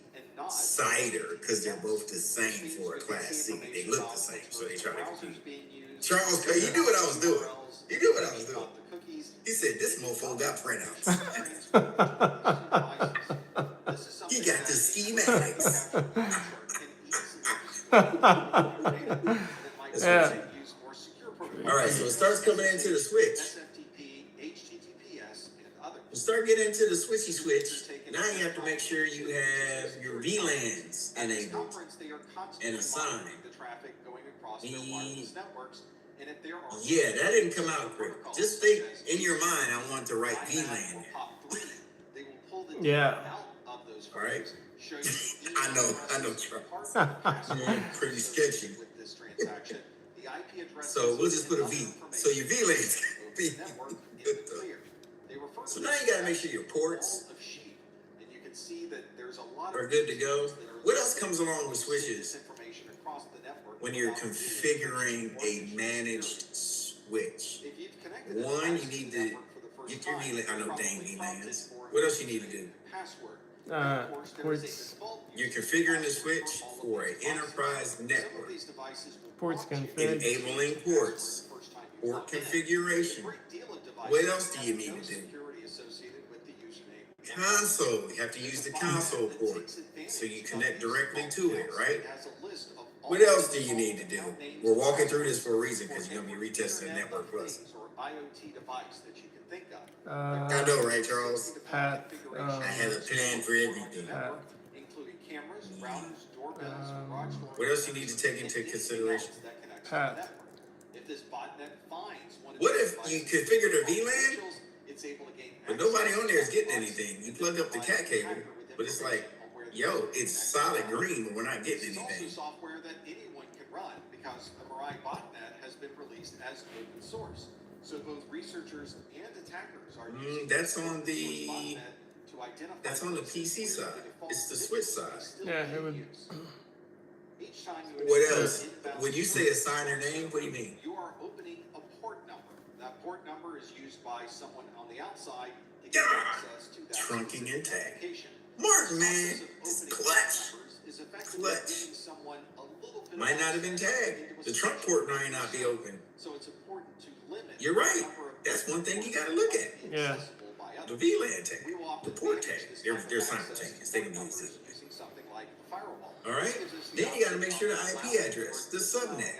cider, because they're both the same for a class C. They look the same, so they try to confuse you. Charles, you knew what I was doing. You knew what I was doing. He said, this mofo got printouts. He got the schematics. yeah. All right, so it starts coming into the switch. You start getting into the switchy switch. Now you have to make sure you have your VLANs enabled and assigned. Yeah, that didn't come out quick. Just think in your mind, I want to write VLAN. Yeah. All right. I know, Charles. Pretty sketchy. So we'll just put a V. So your VLAN's gonna be so now you gotta make sure your ports are good to go. What else comes along with switches when you're configuring a managed switch? One, you need to get your VLAN. I know dang VLANs. What else you need to do? Ports. You're configuring the switch for an enterprise network. Ports config. Enabling ports. Port configuration. What else do you need to do? console. You have to use the console port. So you connect directly to it, right? What else do you need to do? We're walking through this for a reason because you're going to be retesting the Network Plus. IoT device that you can think of. I know, right, Charles? Path. I have a plan for everything. Including cameras, routers, doorbells, garage doors. What else you need to take into consideration? Path. If this botnet finds one of What if you configure the VLAN, it's able to gain but nobody on there is getting anything? You plug up the cat cable, but it's like, yo, it's solid green, but we're not getting This is anything. also software that anyone can run because the Mirai botnet has been released as open source. So both researchers and attackers are using That's on the botnet to identify PC side. It's the Switch side. Yeah, it would. Each time you What else? When you say assign your name, what do you mean? you are opening a port number. That port number is used by someone on the outside to get access to that Trunking and tag. application. Mark, man, it's clutch. Is effectively Clutch. giving someone a little bit Might of not have been tagged. The trunk port might not be open. So it's important to limit. You're right. That's one thing you got to look at. Yeah. The VLAN tag, the port tag. They're simultaneous. They can be used. Using something like firewall. All right. Then you got to make sure the IP address, the subnet,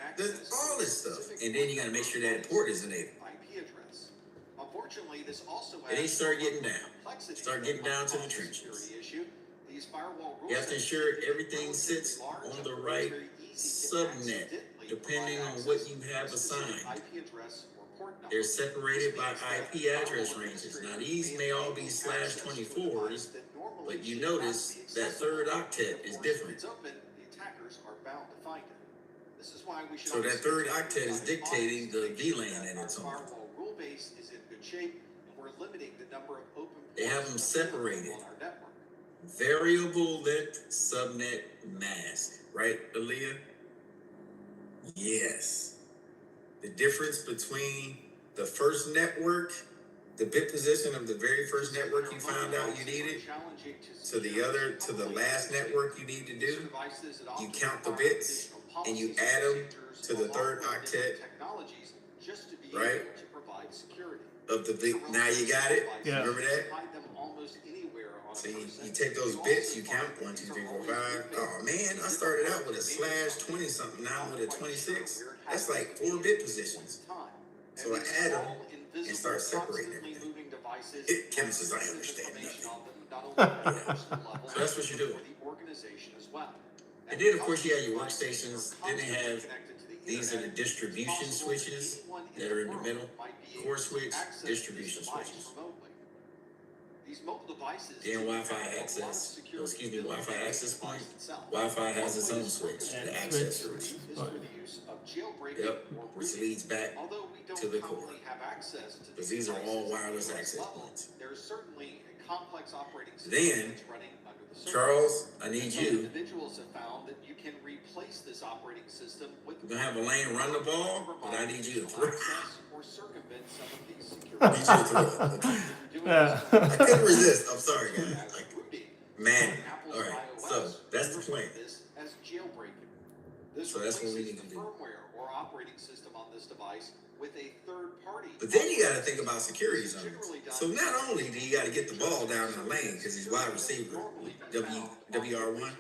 all this stuff, and then you got to make sure that port is enabled. IP address. Unfortunately, this also And then you start getting down. complexity. Start getting down to the trenches. Security issue. These firewall rules You have to ensure everything sits on the right subnet, depending on what you have assigned. IP address or port number. They're separated by IP address ranges. Now these may all be /24s, but you notice that third octet is different. It's open, the attackers are bound to find it. This is why we should So that third octet is dictating the VLAN that it's on. firewall rule base is in good shape, and we're limiting the number of open They have them ports separated. on our network. Variable length subnet mask, right, Aaliyah? Yes. The difference between the first network, the bit position of the very first network you found out you needed, to the last network you need to do, you count the bits and you add them to the third octet, Technologies just to be right? able to provide security. Of the big, now you got it? Yeah. Remember that? Hide them almost anywhere on So a you person. take those bits, you count 1, 2, 3, 4, 5. Oh man, I started out with a /20 something, now I'm with a 26. That's like 4 bit positions. So I add them and start separating everything. Kevin says I understand nothing. So that's what you're doing. And then of course you have your workstations. Then they have, these are the distribution switches that are in the middle. Core switch, distribution switches. These mobile devices Then Wi-Fi access, Wi-Fi access point. Wi-Fi has its own switch, the access switch. Yep, which leads back to the core. Because these are all wireless access points. There's certainly a complex operating system Then, that's running under the surface. Charles, I need Some you. individuals have found that you can replace this operating system with We're gonna have a lane run the ball, but I need you to throw. access or circumvent some of these I need security. you to throw it. Okay. Yeah. I couldn't resist. I'm sorry, guys. Like, Rooting. man. Apple's All right. iOS So that's the plan. this as jailbreaking. This So that's what we replaces need to the do. firmware or operating system on this device with a third party. But then you got to think about security zones. So not only do you got to get the ball down in the lane because he's wide receiver, WR1.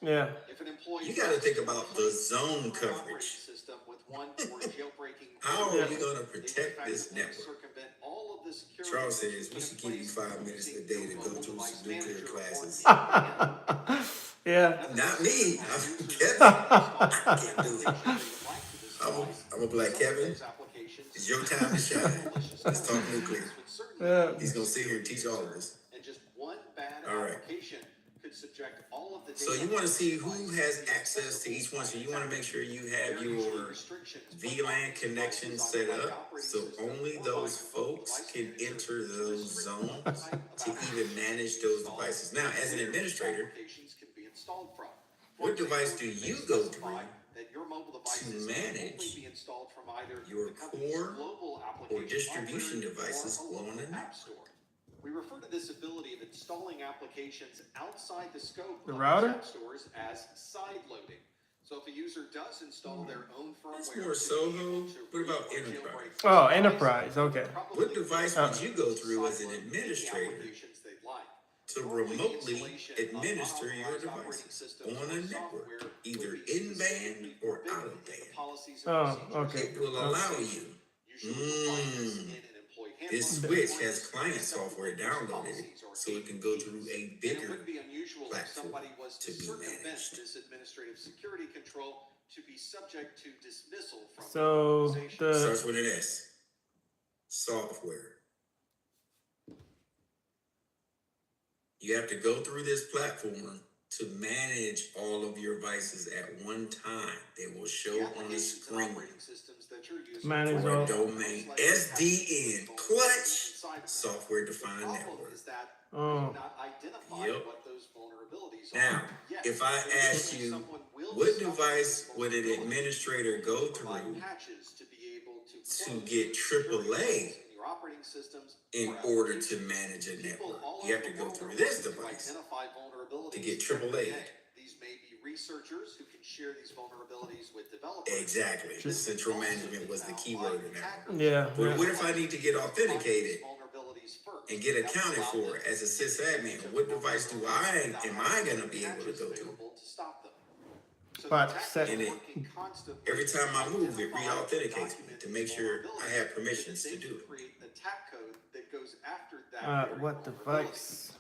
Yeah. If an employee You got to think about the zone coverage. system with one for jailbreaking. How are we going to protect this network? Circumvent all of the security. Charles says we should give you 5 minutes a day to go through some nuclear classes. Yeah. Not me. I'm Kevin. I can't do it. I'm gonna be like, Kevin, it's your time to shine. Let's talk nuclear. Yeah. He's gonna sit here and teach all of us. And just one bad All right. application could subject all of the So you want to see who has access to each one. So you want to make sure you have your VLAN connection set up, so only those folks can enter those zones to even manage those devices. Now, as an administrator, what device do you go through to manage your core or distribution devices on the network? We refer to this ability of installing applications outside the scope The of router? app stores as side loading. So if a user does install their own firmware, That's more Soho. What about enterprise? Oh, enterprise. Okay. What device would you go through as an administrator applications they'd like. to remotely administer your devices on a network, either in band or out of band. Oh, okay. It will allow you. This switch has client software downloaded, so it can go through a bigger platform to be managed. This administrative security control to be subject to dismissal from So the starts with an S. Software. You have to go through this platform to manage all of your devices at one time. They will show on the screen. manage For all. a domain SDN clutch software defined network. Oh, Yep. Now, if I ask you, what device would an administrator go through to get AAA in order to manage a network? You have to go through this device to get AAA. These may be researchers who can share these vulnerabilities with developers. Exactly. Central management was the key word in that. yeah. But Yeah. what if I need to get authenticated and get accounted for as a sysadmin? What device am I gonna be able to go to? But set. And every time I move, it re-authenticates me to make sure I have permissions to do it. What device?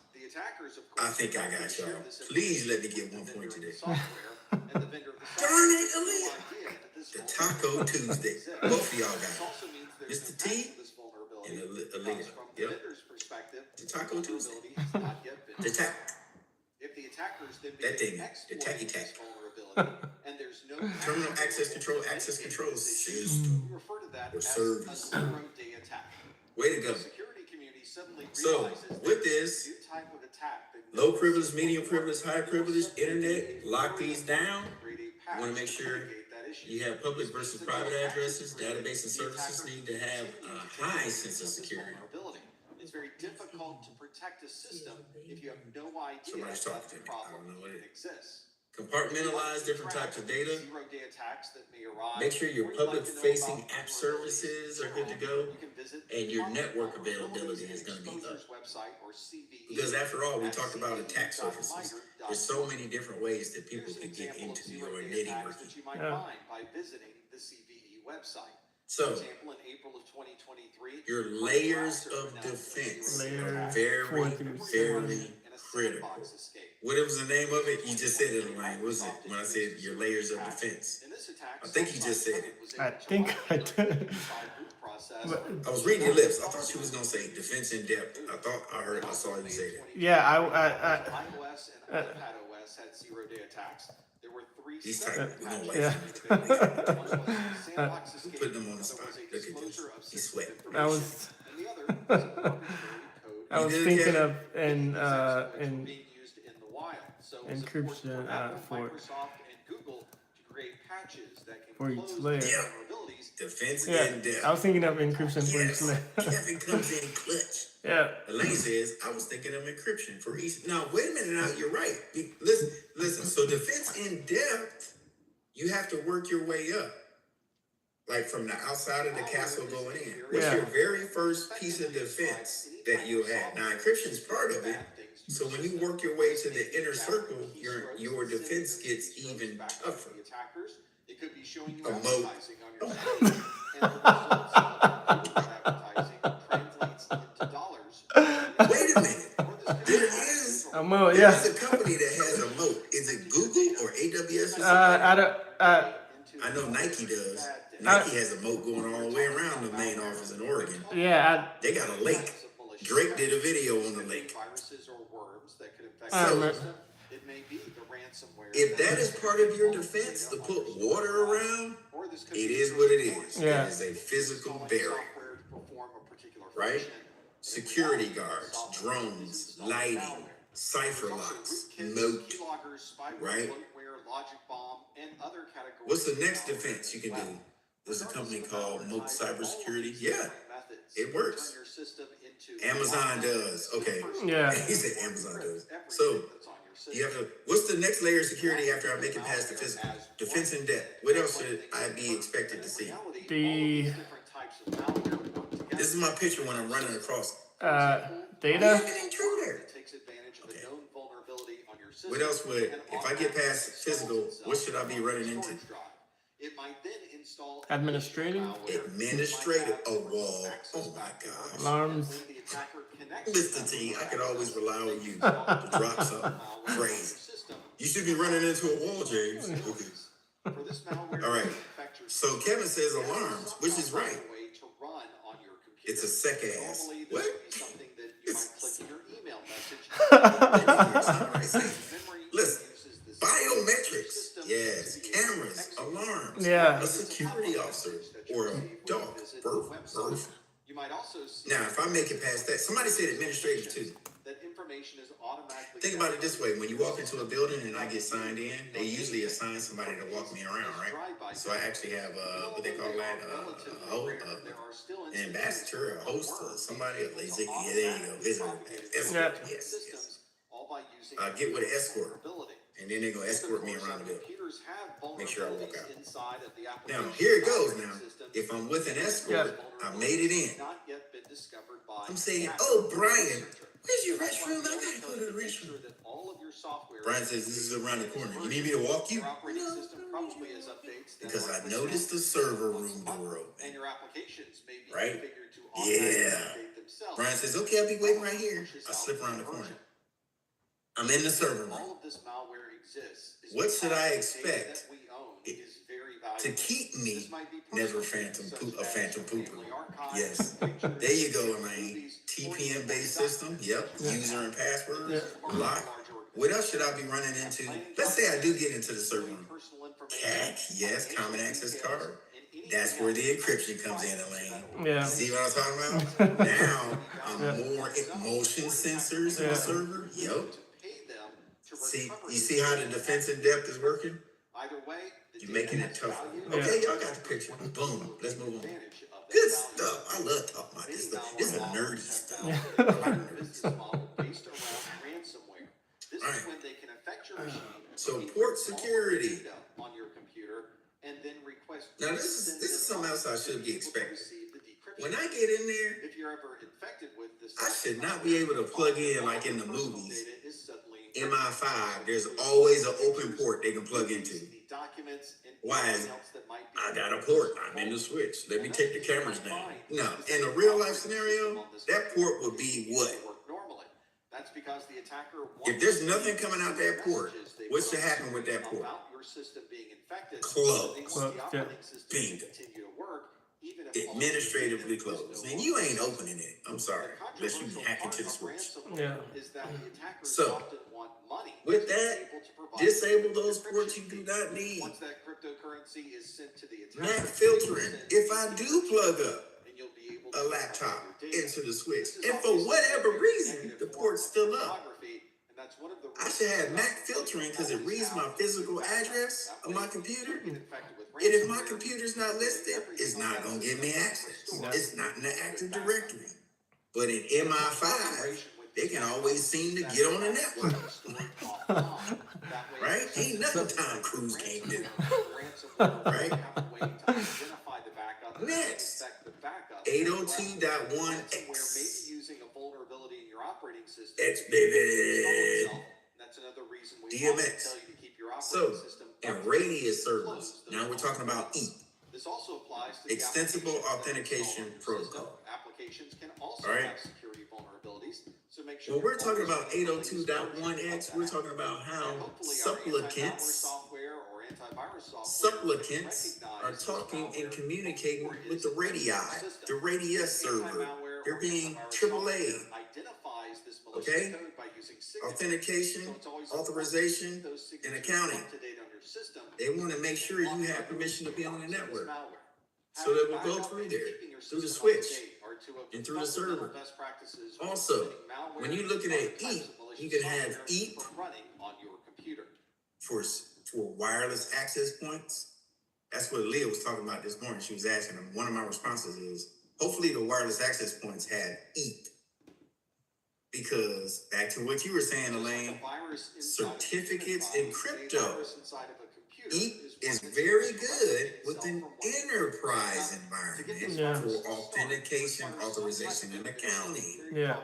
I think I got y'all. Please let me get 1 point today. Darn it, Aaliyah. The Taco Tuesday. Both of y'all got it. Mr. T and Aaliyah. Yep. The Taco Tuesday. The tack. That thing. The tacky tack. Terminal access control system or service. Way to go. So with this, low privilege, medium privilege, high privilege, internet, lock these down. You want to make sure you have public versus private addresses. Database and services need to have a high sense of security. It's very difficult to protect a system if you have no idea Somebody's talking to me. I don't know what it exists. Compartmentalize different types of data. Make sure your public-facing app services are good to go, and your network availability is going to be up. Because after all, we talked about attack surfaces. There's so many different ways that people can get into your nitty-gritty. Yeah. So, your layers of defense are very, very critical. What was the name of it? You just said it, Elaine. What was it when I said your layers of defense? I think you just said it. I think I did. I was reading your lips. I thought you was gonna say defense in depth. I saw you say that. Yeah, iOS and iPadOS had 0-day attacks. There were 3 He's typing. We don't like yeah. putting them on the spot. Look at this. He's sweating. I was thinking of an encryption for each layer. Yeah. Defense Yeah, in depth. I was thinking of encryption for each layer. Kevin comes in clutch. Yeah. Elaine says, I was thinking of encryption for each. Now, wait a minute now, you're right. Listen. So defense in depth, you have to work your way up. Like from the outside of the castle going in. What's your very first piece of defense that you have? Now, encryption is part of it. So when you work your way to the inner circle, your defense gets even tougher. It could be showing you A moat. advertising on your site, and the results of advertising translates into dollars. Wait a minute. There is a moat. Yeah. There's a company that has a moat. Is it Google or AWS? Or I don't. I know Nike does. Nike has a moat going all the way around the main office in Oregon. Yeah. They got a lake. Drake did a video on the lake. So, if that is part of your defense, to put water around, it is what it is. Yeah. It is a physical barrier. Right? Security guards, drones, lighting, cipher locks, moat. Right? What's the next defense you can do? There's a company called Moat Cybersecurity. Yeah, it works. Amazon does. Okay. Yeah. He said Amazon does. So you have to. What's the next layer of security after I make it past the physical? Defense in depth. What else should I be expected to see? This is my picture when I'm running across. Data. An intruder. system. What else would, and if I get past automatically physical, installs what itself should I be on running your into? storage drive. It might then install Administrative? Administrative, a wall. Oh my gosh. Alarms. Mr. T, I could always rely on you to drop something crazy. You should be running into a wall, James. Okay. All right. So Kevin says alarms, which is right. It's a sick ass. What? Listen, biometrics. Yes, cameras, alarms. Yeah. A security officer or a dog. Birth. Now, if I make it past that, somebody said administrative too. Think about it this way: when you walk into a building and I get signed in, they usually assign somebody to walk me around, right? So I actually have what they call that, an ambassador, a host, or somebody, a lazy. Yeah, there you go. Escort. Yes. I get with an escort, and then they're gonna escort me around the building. Make sure I walk out. Now, here it goes. Now, if I'm with an escort, I made it in. I'm saying, "Oh, Brian, where's your restroom? I gotta go to the restroom." Brian says, "This is around the corner. You need me to walk you?" No, because I noticed the server room door open. Right? Yeah. Brian says, "Okay, I'll be waiting right here." I slip around the corner. I'm in the server room. What should I expect to keep me never a phantom pooper? Yes. There you go, Elaine. TPM based system. Yep. User and password. Lock. What else should I be running into? Let's say I do get into the server room. CAC. Yes. Common access card. That's where the encryption comes in, Elaine. Yeah. See what I'm talking about? Now, more motion sensors in the server. Yep. See, you see how the defense in depth is working? You're making it tougher. Okay, y'all got the picture. Boom. Let's move on. Good stuff. I love talking about this stuff. This is nerdy stuff. Alright. So port security. Now this is something else I should be expecting. When I get in there, I should not be able to plug in like in the movies. MI5, there's always an open port they can plug into. Why is it? I got a port. I'm in the switch. Let me take the cameras down. No, in a real life scenario, that port would be what? If there's nothing coming out that port, what should happen with that port? Closed. Yeah. Bingo. Administratively closed. And you ain't opening it. I'm sorry. Unless you hack into the switch. Yeah. So, with that, disable those ports you do not need. MAC filtering. If I do plug up a laptop into the switch, and for whatever reason, the port's still up, I should have MAC filtering because it reads my physical address of my computer. And if my computer's not listed, it's not going to give me access. It's not in the Active Directory. But in MI5, they can always seem to get on the network. Right? Ain't nothing Tom Cruise can't do. Right? Next, 802.1x. X, baby. DMX. So, and radius servers. Now we're talking about EAP. Extensible Authentication Protocol. All right. When we're talking about 802.1x, we're talking about how supplicants are talking and communicating with the radii, the radius server. They're being AAA. Okay? Authentication, authorization, and accounting. They want to make sure you have permission to be on the network. So that will go through there, through the switch, and through the server. Also, when you're looking at EAP, you can have EAP for wireless access points. That's what Leah was talking about this morning. She was asking them. One of my responses is, hopefully the wireless access points have EAP. Because, back to what you were saying, Elaine, certificates in crypto. EAP is very good with an enterprise environment for authentication, authorization, and accounting. Yeah.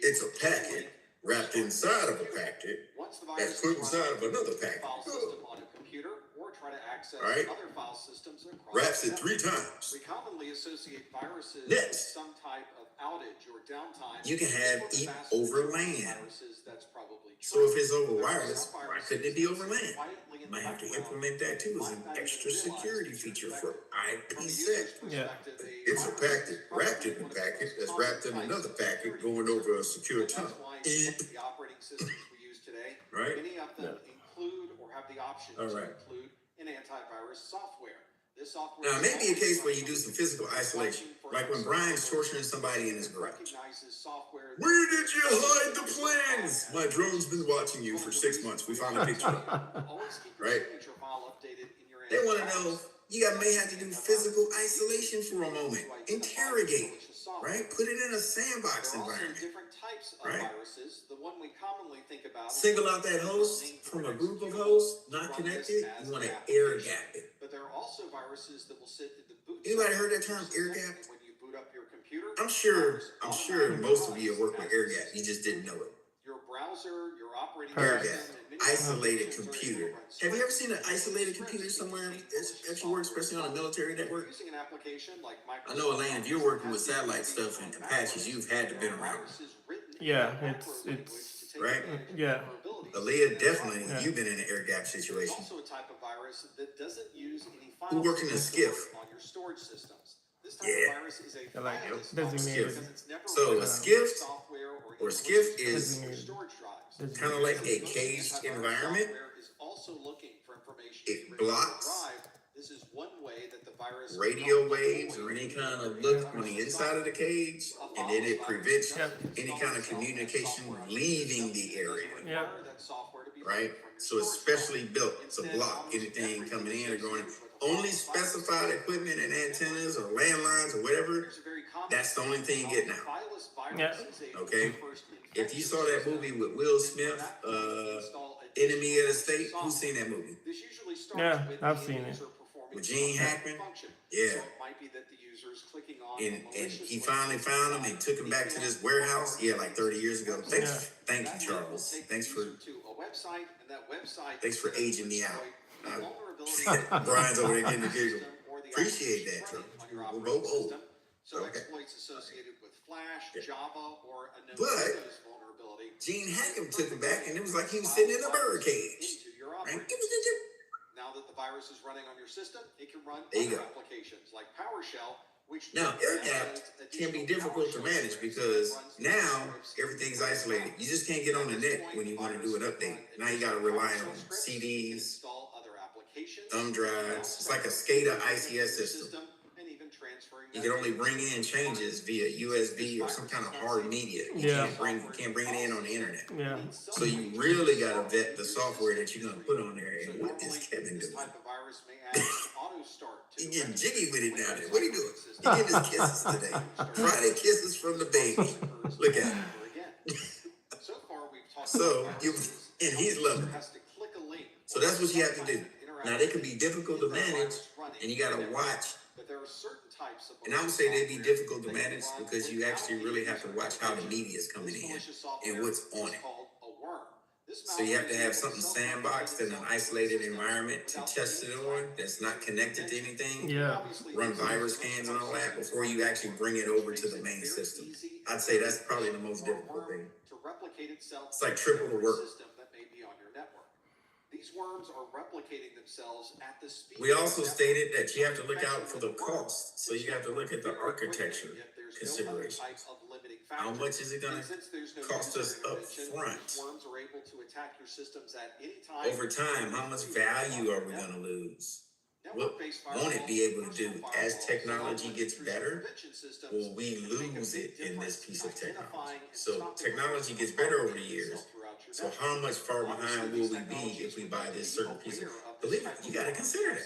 It's a packet wrapped inside of a packet that's put inside of another packet. File system on a computer or try to access Right. other file systems across Wraps the it 3 network. times. We commonly associate viruses Next. with some type of outage or downtime. You can have For the it vast over majority of LAN. viruses, that's probably So true. if it's over There are wireless, some why viruses couldn't it be that over sit LAN? quietly in Might the have to background, implement that too as might an not even extra realize security that you're feature for infected. From a IPsec. user's Yeah. perspective, a It's a virus packet is wrapped probably in a one of the packet most that's common wrapped in types another of packet security going concerns. over a secure And that's tunnel. why the operating systems we use today, Right? many of them include or have the option All to right. include an antivirus software. This software Now, it may be a case where you always do some physical isolation, like when Brian's torturing somebody in his garage. recognizes software. Where did you hide the plans? My drone's been watching you for 6 months. We found a picture of it. Always keep your Right? signature file updated in your They want to know, may have to do physical isolation for a moment. Interrogate, right? Put it in a sandbox There are also environment. different types of Right. viruses. The one we commonly think about is Single out that host from a group of hosts not connected. You want to air gap it. But there are also viruses that will sit in the boot. Anybody side heard that of your term, system, air gap? and when you boot up your computer, I'm sure automatically most of you have runs worked with as air the gap. You just didn't know it. Your browser, your operating Air system, gap, and many isolated applications are able to computer. run Have you ever scripts. seen an isolated computer somewhere at your work, especially on a military network? Using an application like I know, Elaine, if you're working with satellite stuff and Apaches, you've had to been around, Yeah, it's right? yeah. Aaliyah, definitely, Yeah. you've been in an air gap situation. Also a type of virus that doesn't use any file Who worked in a system skiff? on your storage systems. This type Yeah. of virus is a I like it. fileless Designated. because it's never So run a on skiff software or skiff is Designated. storage drives. kind of like a caged environment. Software is also looking for information It to retrieve blocks the drive. This is one way that the virus radio waves or any kind of look on the inside of the cage, and then it prevents any kind of communication leaving the area, Yeah. that software to be right? So it's specially built to block anything coming in or going. Only specified equipment and antennas or landlines or whatever, that's the only thing you get now. Yeah. Okay? If you saw that movie with Will Smith, Enemy of the State, who's seen that movie? Yeah, I've seen it. With Gene Hackman? Yeah. And he finally found him and took him back to this warehouse, like 30 years ago. Thank you, Charles. Thanks for aging me out. Brian's over there getting the giggle. Appreciate that, Charles. We're both old. So Okay. exploits associated with Flash, Java, or a known But Windows vulnerability. Gene Hackman took him back, and it was like he was sitting in a bird cage. Into your Right? operating system. Now that the virus is running on your system, it can run There you other go. applications like PowerShell, which Now, air gap can be difficult to manage because now everything's isolated. You just can't get on the net when you want to do an update. Now you got to rely on CDs, install other applications, thumb drives. It's like a SCADA ICS system. and even transferring You can only bring in changes via USB or some kind of hard media. You Yeah. can't bring it in on the internet. Yeah. So you really got to vet the software that you're going to put on there. And what is Kevin doing? type of virus may add auto start to He getting jiggy with it now. What are you doing? He getting his kisses today. Friday kisses from the baby. Look at him. So far we've talked So about you, viruses. and he's loving it. Has to click a link. So that's what you have to do. Now they can be difficult to manage, and you got to watch. But there are certain types of And I would say they'd be difficult to manage because you actually really have to watch how the media is coming in and what's on it. So you have to have something sandboxed in an isolated environment to test it on that's not connected to anything. Yeah. Run virus scans and all that before you actually bring it over to the main system. I'd say that's probably the most difficult thing. To replicate itself. It's like triple the work. System that may be on your network. These worms are replicating themselves at the speed. We also stated that you have to look out for the cost. So you have to look at the architecture considerations. How much is it going to cost us up front? Worms are able to attack your systems at any time. Over time, how much value are we going to lose? What won't it be able to do? As technology gets better, will we lose it in this piece of technology? So technology gets better over the years. So how much far behind will we be if we buy this certain piece of? Believe it, you got to consider that.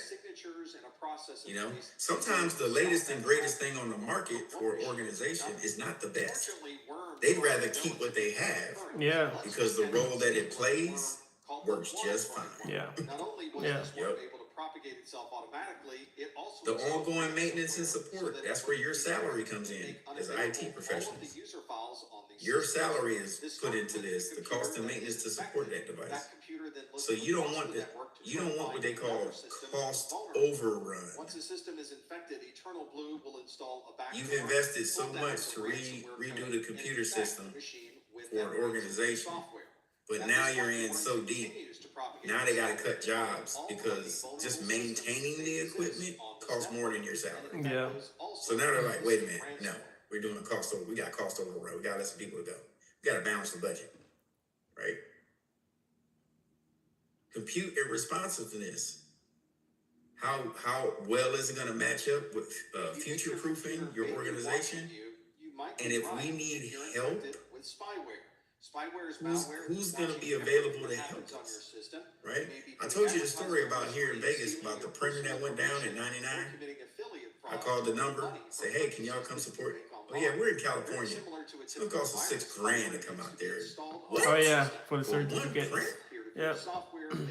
You know, sometimes the latest and greatest thing on the market for an organization is not the best. They'd rather keep what they have. Yeah. Because the role that it plays works just fine. Yeah. Not only was Yeah. this worm able to propagate itself automatically, it also The ongoing maintenance and support, that's where your salary comes in as IT professionals. Your salary is put into this, the cost of maintenance to support that device. So you don't want that. You don't want what they call cost overrun. Once the system is infected, Eternal Blue will install a backup. You've invested so much to redo the computer system for an organization, but now you're in so deep. Now they got to cut jobs because just maintaining the equipment costs more than your salary. Yeah. So now they're like, wait a minute, no, we're doing a cost over. We got cost overrun. We got to let some people go. We got to balance the budget, right? Compute and responsiveness. How well is it going to match up with future-proofing your organization? And if we need help, who's going to be available to help us, right? I told you the story about here in Vegas about the printer that went down in '99. I called the number, say, hey, can y'all come support? Oh yeah, we're in California. It's going to cost us $6,000 to come out there. What? Oh yeah, for the For one certificate. print? Yep.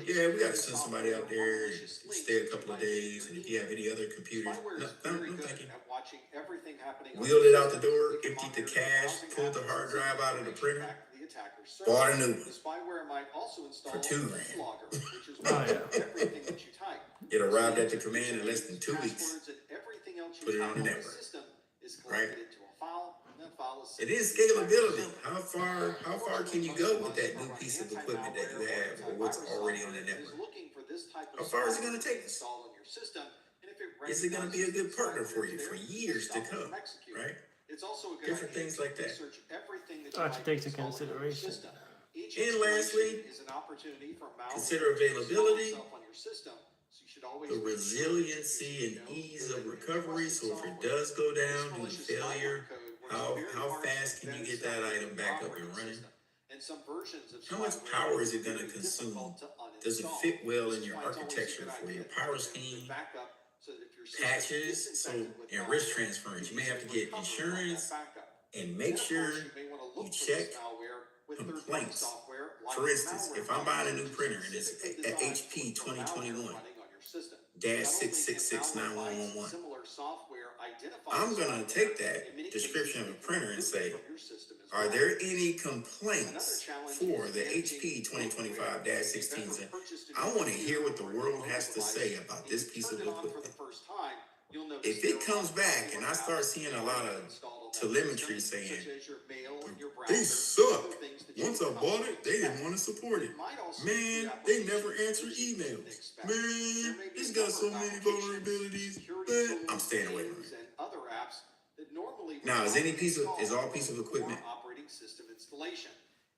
Yeah, we got to send somebody out there and stay a couple of days. And if you have any other computers, no, thank you. Wheeled it out the door, emptied the cash, pulled the hard drive out of the printer, bought a new one for $2,000. Oh yeah. It arrived at the command in less than 2 weeks. Put it on the network, right? It is scalability. How far can you go with that new piece of equipment that you have or what's already on the network? How far is it going to take us? Is it going to be a good partner for you for years to come, right? Different things like that. That takes into consideration. And lastly, consider availability, the resiliency and ease of recovery. So if it does go down due to failure, how fast can you get that item back up and running? How much power is it going to consume? Does it fit well in your architecture for your power scheme? Patches, so in risk transference, you may have to get insurance and make sure you check complaints. For instance, if I'm buying a new printer and it's a HP 2021 -6669111, I'm gonna take that description of a printer and say, are there any complaints for the HP 2025-16? I want to hear what the world has to say about this piece of equipment. If it comes back and I start seeing a lot of telemetry saying, they suck. Once I bought it, they didn't want to support it. Man, they never answer emails. Man, it's got so many vulnerabilities. Man, I'm staying away from it. Now, is all piece of equipment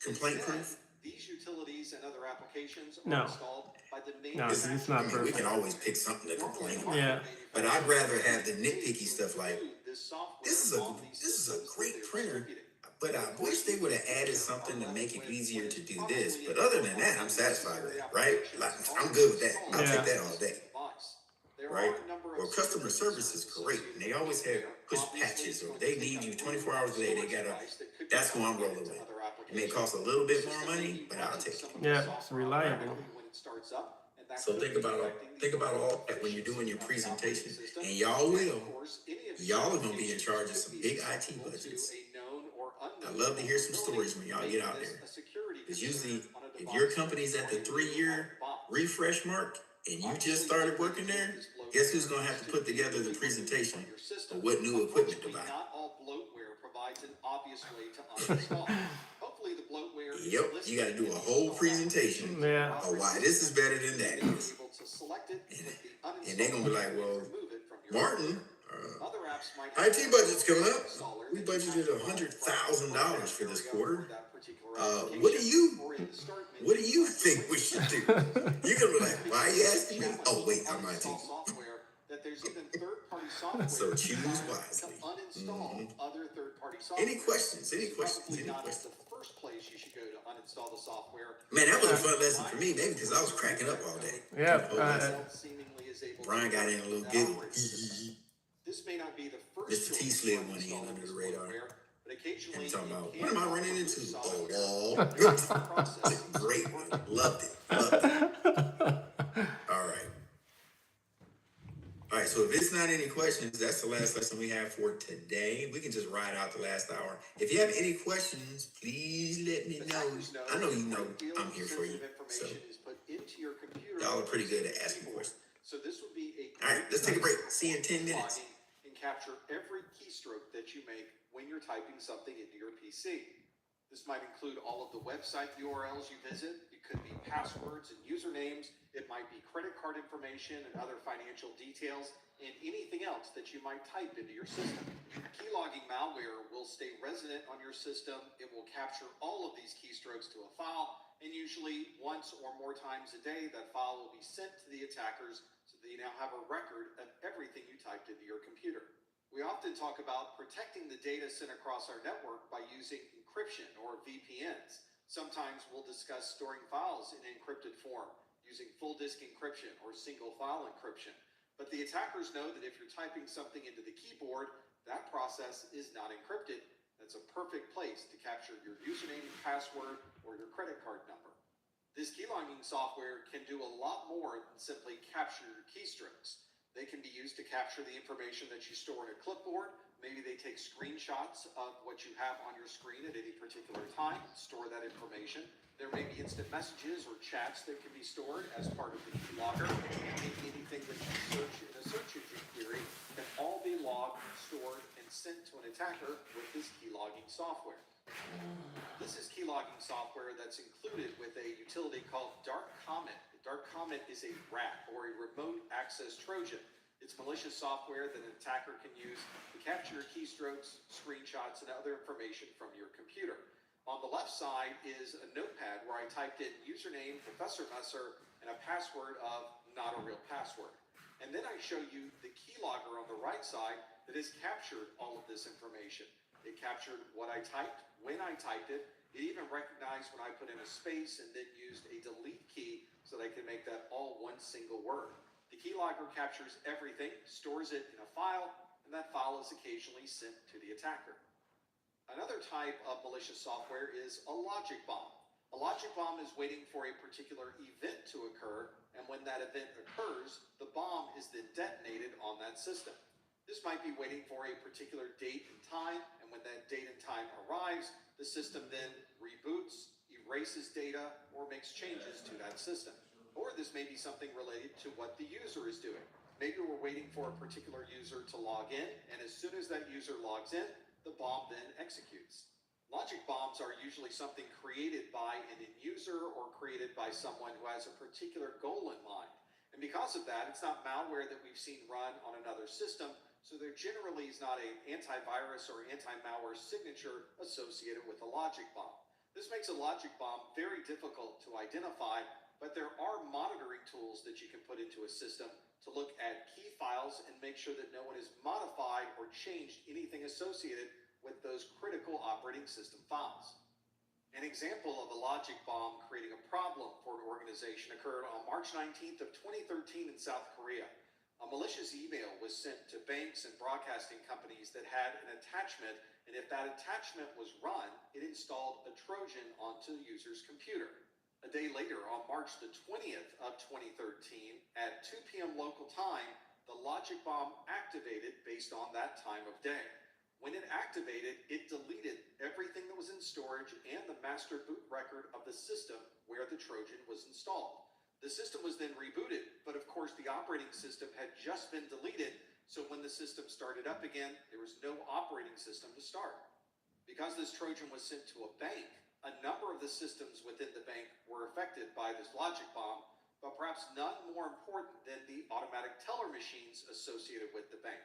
complaint proof? These utilities and other applications are No. installed by the main No, it's not We perfect. can always pick something to complain about. Yeah. But I'd rather have the nitpicky stuff like, this is a great printer, but I wish they would have added something to make it easier to do this. But other than that, I'm satisfied with it, right? Like, I'm good with that. I'll take that all day, right? Well, customer service is great, and they always have push patches, or they need you 24 hours a day. That's who I'm rolling with. It may cost a little bit more money, but I'll take it. Yeah, it's reliable. So think about all when you're doing your presentation, and y'all are gonna be in charge of some big IT budgets. I love to hear some stories when y'all get out there. Because usually, if your company's at the 3-year refresh mark and you just started working there, guess who's gonna have to put together the presentation of what new equipment to buy? Yep, you got to do a whole presentation of why this is better than that is. And they're going to be like, well, Martin, IT budget's coming up. We budgeted $100,000 for this quarter. What do you think we should do? You're going to be like, why are you asking me? Oh, wait, I'm IT. So choose wisely. Mm-hmm. Any questions? Man, that was a fun lesson for me, maybe because I was cracking up all day. Yeah. Brian got in a little giggle. Mr. T slid one in under the radar. And he's talking about, what am I running into? Oh, wall. Great one. Loved it. All right. not any questions, that's the last lesson we have for today. We can just ride out the last hour. If you have any questions, please let me know. I know you know I'm here for you. So y'all are pretty good at asking questions. So this would be a all right, let's take a break. See you in 10 minutes. And capture every keystroke that you make when you're typing something into your PC. This might include all of the website URLs you visit. It could be passwords and usernames. It might be credit card information and other financial details, and anything else that you might type into your system. Keylogging malware will stay resident on your system. It will capture all of these keystrokes to a file, and usually once or more times a day, that file will be sent to the attackers so that you now have a record of everything you typed into your computer. We often talk about protecting the data sent across our network by using encryption or VPNs. Sometimes we'll discuss storing files in encrypted form using full disk encryption or single file encryption. But the attackers know that if you're typing something into the keyboard, that process is not encrypted. That's a perfect place to capture your username, password, or your credit card number. This keylogging software can do a lot more than simply capture your keystrokes. They can be used to capture the information that you store in a clipboard. Maybe they take screenshots of what you have on your screen at any particular time, store that information. There may be instant messages or chats that can be stored as part of the keylogger. Anything that you search in a search engine query can all be logged, stored, and sent to an attacker with this keylogging software. This is keylogging software that's included with a utility called Dark Comet. Dark Comet is a RAT, or a remote access Trojan. It's malicious software that an attacker can use to capture keystrokes, screenshots, and other information from your computer. On the left side is a notepad where I typed in username, Professor Messer, and a password of not a real password. And then I show you the keylogger on the right side that has captured all of this information. It captured what I typed, when I typed it. It even recognized when I put in a space and then used a delete key so that I can make that all one single word. The keylogger captures everything, stores it in a file, and that file is occasionally sent to the attacker. Another type of malicious software is a logic bomb. A logic bomb is waiting for a particular event to occur, and when that event occurs, the bomb is then detonated on that system. This might be waiting for a particular date and time, and when that date and time arrives, the system then reboots, erases data, or makes changes to that system. Or this may be something related to what the user is doing. Maybe we're waiting for a particular user to log in, and as soon as that user logs in, the bomb then executes. Logic bombs are usually something created by an end user or created by someone who has a particular goal in mind. And because of that, it's not malware that we've seen run on another system, so there generally is not an antivirus or anti-malware signature associated with a logic bomb. This makes a logic bomb very difficult to identify, but there are monitoring tools that you can put into a system to look at key files and make sure that no one has modified or changed anything associated with those critical operating system files. An example of a logic bomb creating a problem for an organization occurred on March 19th of 2013 in South Korea. A malicious email was sent to banks and broadcasting companies that had an attachment, and if that attachment was run, it installed a Trojan onto the user's computer. A day later, on March the 20th of 2013, at 2 p.m. local time, the logic bomb activated based on that time of day. When it activated, it deleted everything that was in storage and the master boot record of the system where the Trojan was installed. The system was then rebooted, but of course the operating system had just been deleted, so when the system started up again, there was no operating system to start. Because this Trojan was sent to a bank, a number of the systems within the bank were affected by this logic bomb, but perhaps none more important than the automatic teller machines associated with the bank.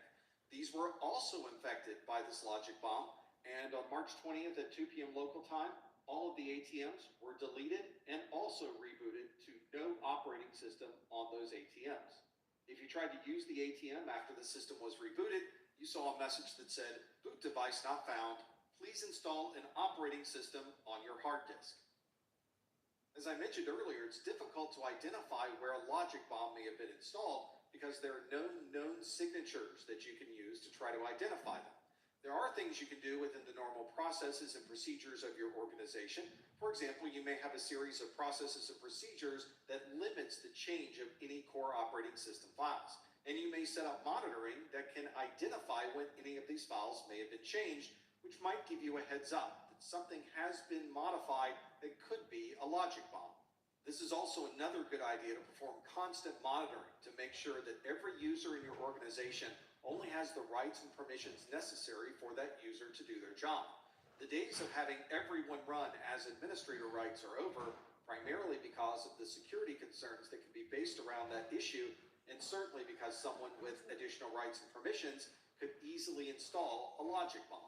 These were also infected by this logic bomb, and on March 20th at 2 p.m. local time, all of the ATMs were deleted and also rebooted to no operating system on those ATMs. If you tried to use the ATM after the system was rebooted, you saw a message that said, "Boot device not found. Please install an operating system on your hard disk." As I mentioned earlier, it's difficult to identify where a logic bomb may have been installed because there are no known signatures that you can use to try to identify them. There are things you can do within the normal processes and procedures of your organization. For example, you may have a series of processes and procedures that limits the change of any core operating system files. And you may set up monitoring that can identify when any of these files may have been changed, which might give you a heads up that something has been modified that could be a logic bomb. This is also another good idea to perform constant monitoring to make sure that every user in your organization only has the rights and permissions necessary for that user to do their job. The days of having everyone run as administrator rights are over, primarily because of the security concerns that can be based around that issue, and certainly because someone with additional rights and permissions could easily install a logic bomb.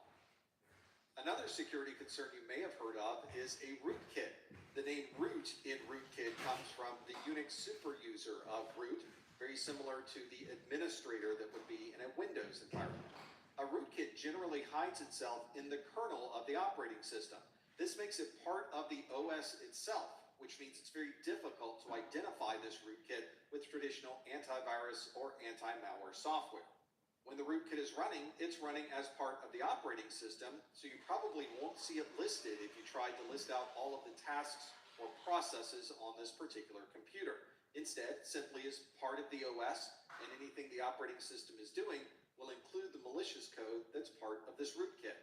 Another security concern you may have heard of is a rootkit. The name root in rootkit comes from the Unix super user of root, very similar to the administrator that would be in a Windows environment. A rootkit generally hides itself in the kernel of the operating system. This makes it part of the OS itself, which means it's very difficult to identify this rootkit with traditional antivirus or anti-malware software. When the rootkit is running, it's running as part of the operating system, so you probably won't see it listed if you tried to list out all of the tasks or processes on this particular computer. Instead, simply as part of the OS, and anything the operating system is doing will include the malicious code that's part of this rootkit.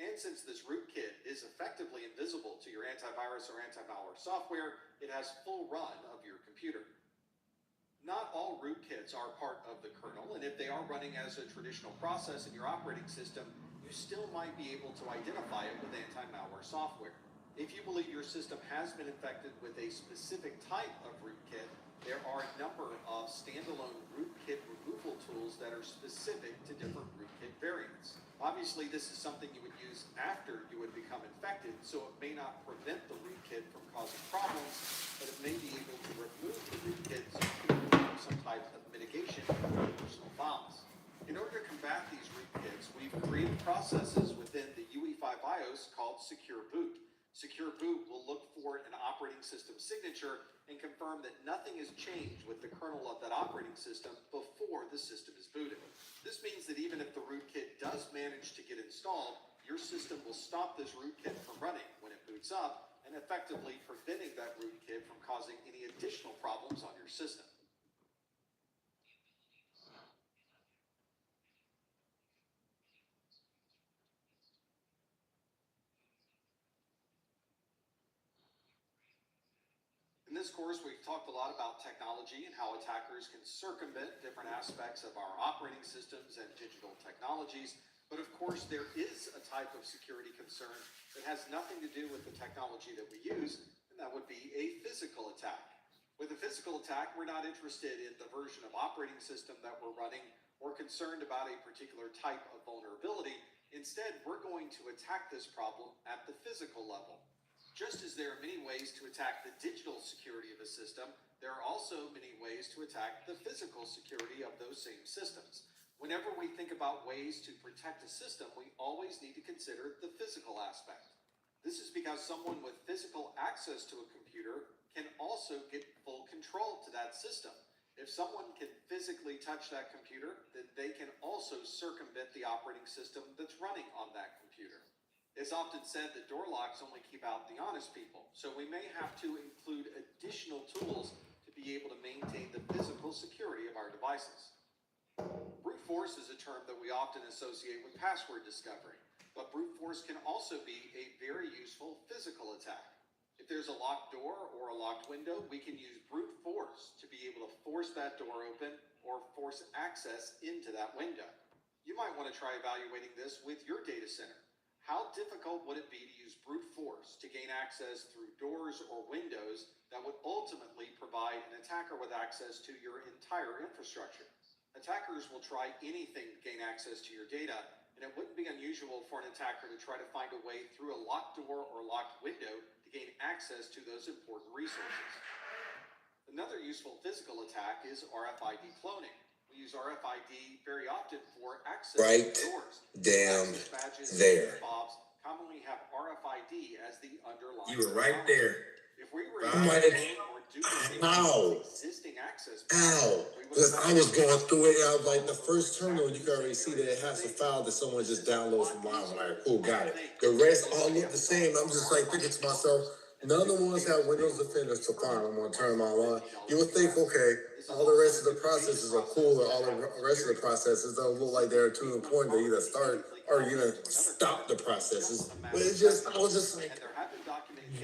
And since this rootkit is effectively invisible to your antivirus or anti-malware software, it has full run of your computer. Not all rootkits are part of the kernel, and if they are running as a traditional process in your operating system, you still might be able to identify it with anti-malware software. If you believe your system has been infected with a specific type of rootkit, there are a number of standalone rootkit removal tools that are specific to different rootkit variants. Obviously, this is something you would use after you would become infected, so it may not prevent the rootkit from causing problems, but it may be able to remove the rootkit so you can perform some type of mitigation of your personal files. In order to combat these rootkits, we've created processes within the UE5 BIOS called Secure Boot. Secure Boot will look for an operating system signature and confirm that nothing has changed with the kernel of that operating system before the system is booted. This means that even if the rootkit does manage to get installed, your system will stop this rootkit from running when it boots up and effectively preventing that rootkit from causing any additional problems on your system. In this course, we've talked a lot about technology and how attackers can circumvent different aspects of our operating systems and digital technologies. But of course, there is a type of security concern that has nothing to do with the technology that we use, and that would be a physical attack. With a physical attack, we're not interested in the version of operating system that we're running or concerned about a particular type of vulnerability. Instead, we're going to attack this problem at the physical level. Just as there are many ways to attack the digital security of a system, there are also many ways to attack the physical security of those same systems. Whenever we think about ways to protect a system, we always need to consider the physical aspect. This is because someone with physical access to a computer can also get full control to that system. If someone can physically touch that computer, then they can also circumvent the operating system that's running on that computer. It's often said that door locks only keep out the honest people, so we may have to include additional tools to be able to maintain the physical security of our devices. Brute force is a term that we often associate with password discovery, but brute force can also be a very useful physical attack. If there's a locked door or a locked window, we can use brute force to be able to force that door open or force access into that window. You might want to try evaluating this with your data center. How difficult would it be to use brute force to gain access through doors or windows that would ultimately provide an attacker with access to your entire infrastructure? Attackers will try anything to gain access to your data, and it wouldn't be unusual for an attacker to try to find a way through a locked door or locked window to gain access to those important resources. Another useful physical attack is RFID cloning. We use RFID very often for access to doors. Damn Badges there. and fobs commonly have RFID as the underlying. You were right there. If we were I'm like, ow, existing access, because I was going through it, and I was like, the first terminal, you can already see that it has a file that someone just downloads from mine. I'm like, cool, got it. The rest all look the same. I'm just like thinking to myself, None of the ones have Windows Defender, so fine, I'm gonna turn them all on. You would think, okay, all the rest of the processes are cool, or all the rest of the processes don't look like they're to the point to either start or even stop the processes. But it's just, I was just like,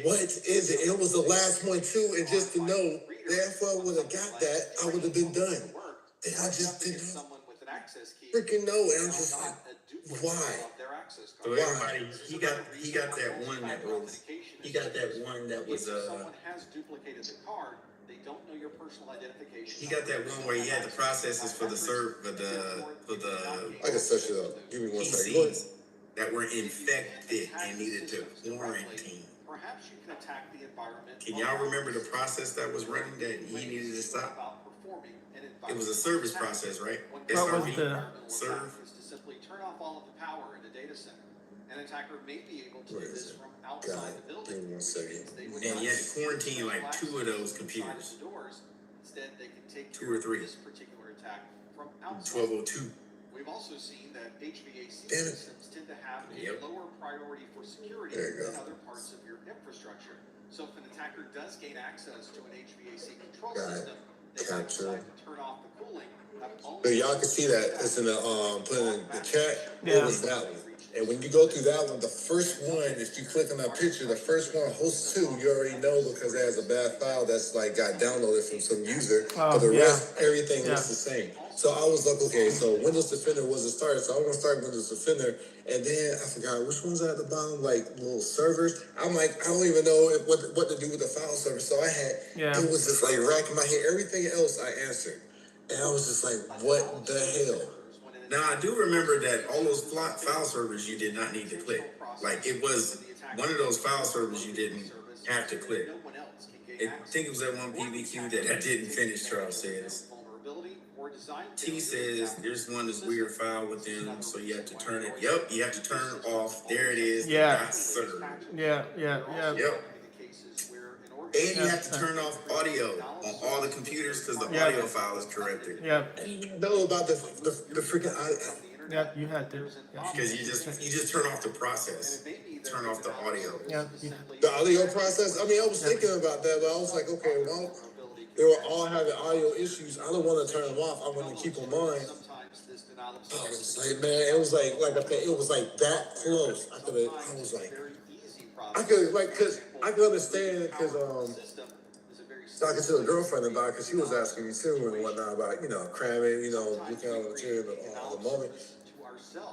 what is it? It was the last one too, and just to know that if I would have got that, I would have been done. And I just didn't freaking know, and I'm just like, why? So everybody, he got that one that was, Someone has duplicated the card, they don't know your personal identification. he got that one where he had the processes for the I can set it up. Give me 1 second. Go ahead. PCs that were infected and needed to quarantine. Perhaps you can attack the environment. Can y'all remember the process that was running that he needed to stop? It was a service process, right? What was the serve? Is to simply turn off all of the power in the data center. An attacker may be able to do this from outside the building. Give me 1 second. And you had to quarantine like 2 of those computers. Instead, they can take 2 or 3. this particular attack from outside. 1202. We've also seen that HVAC Damn it. systems tend to have a Yep. lower priority for security There you go. than other parts of your infrastructure. So if an attacker does gain access to an HVAC control Got it. system, they might Capture. decide to turn off the cooling. But y'all can see that it's in the put in the chat. Yeah. It was that one. And when you go through that one, the first one, if you click on that picture, the first one, host 2, you already know because it has a bad file that's like got downloaded from some user. Oh, but the yeah. rest, everything Yeah. looks the same. So I was like, okay, so Windows Defender was a start. So I'm gonna start Windows Defender, and then I forgot which ones at the bottom, like little servers. I'm like, I don't even know what to do with the file server. So I had, it was just like racking my head. Everything else I answered, and I was just like, what the hell? Now I do remember that all those file servers you did not need to click. Like it was one of those file servers you didn't have to click. I think it was that one PBQ that I didn't finish. Charles says. T says there's one that's weird file with them, so you have to turn it. Yep, you have to turn off. There it is. Yeah. The dot serve. Yeah. Yep. And you have to turn off audio on all the computers because the audio file is corrected. Yeah. Know about the freaking Yeah, you had to. Because you just turn off the process, turn off the audio. Yeah. the audio process. I mean, I was thinking about that, but I was like, okay, well, they were all having audio issues. I don't want to turn them off. I want to keep them on. Oh, it was like, man, it was like I said, it was like that close. I was like, cause I could understand, cause talking to a girlfriend about it, cause she was asking me too and whatnot about, cramming, looking at the material at the moment.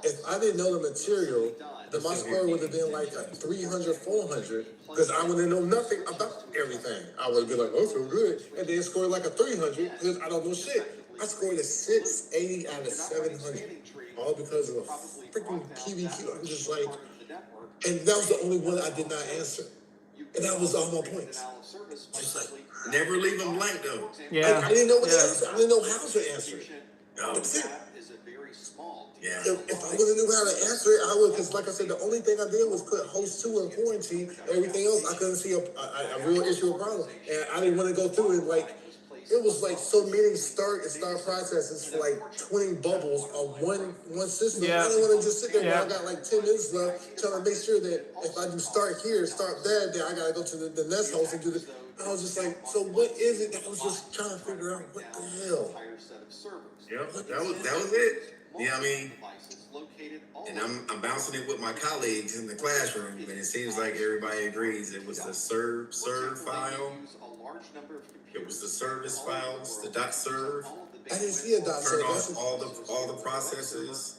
If I didn't know the material, then my score would have been like a 300, 400, because I wouldn't know nothing about everything. I would have been like, oh, so good, and then scored like a 300 because I don't know shit. I scored a 680 out of 700, all because of a freaking PBQ. I'm just like, and that was the only one I did not answer, and that was all my points. Just like, never leave them blank though. Yeah. I didn't know what to answer. I didn't know how to answer it. No. That's it. Yeah. If I would have knew how to answer it, I would, because like I said, the only thing I did was put host 2 in quarantine. Everything else, I couldn't see a real issue or problem. And I didn't want to go through it. Like, it was like so many start processes for like 20 bubbles on one system. Yeah. I didn't want to just sit there Yeah. when I got like 10 minutes left trying to make sure that if I do start here, start there, then I got to go to the next host and do the. I was just like, so what is it? I was just trying to figure out what the hell. Yep, that was it. Yeah, I mean, and I'm bouncing it with my colleagues in the classroom, and it seems like everybody agrees it was the serve file. It was the service files, the .serve. I didn't see a Turn serve. off all the processes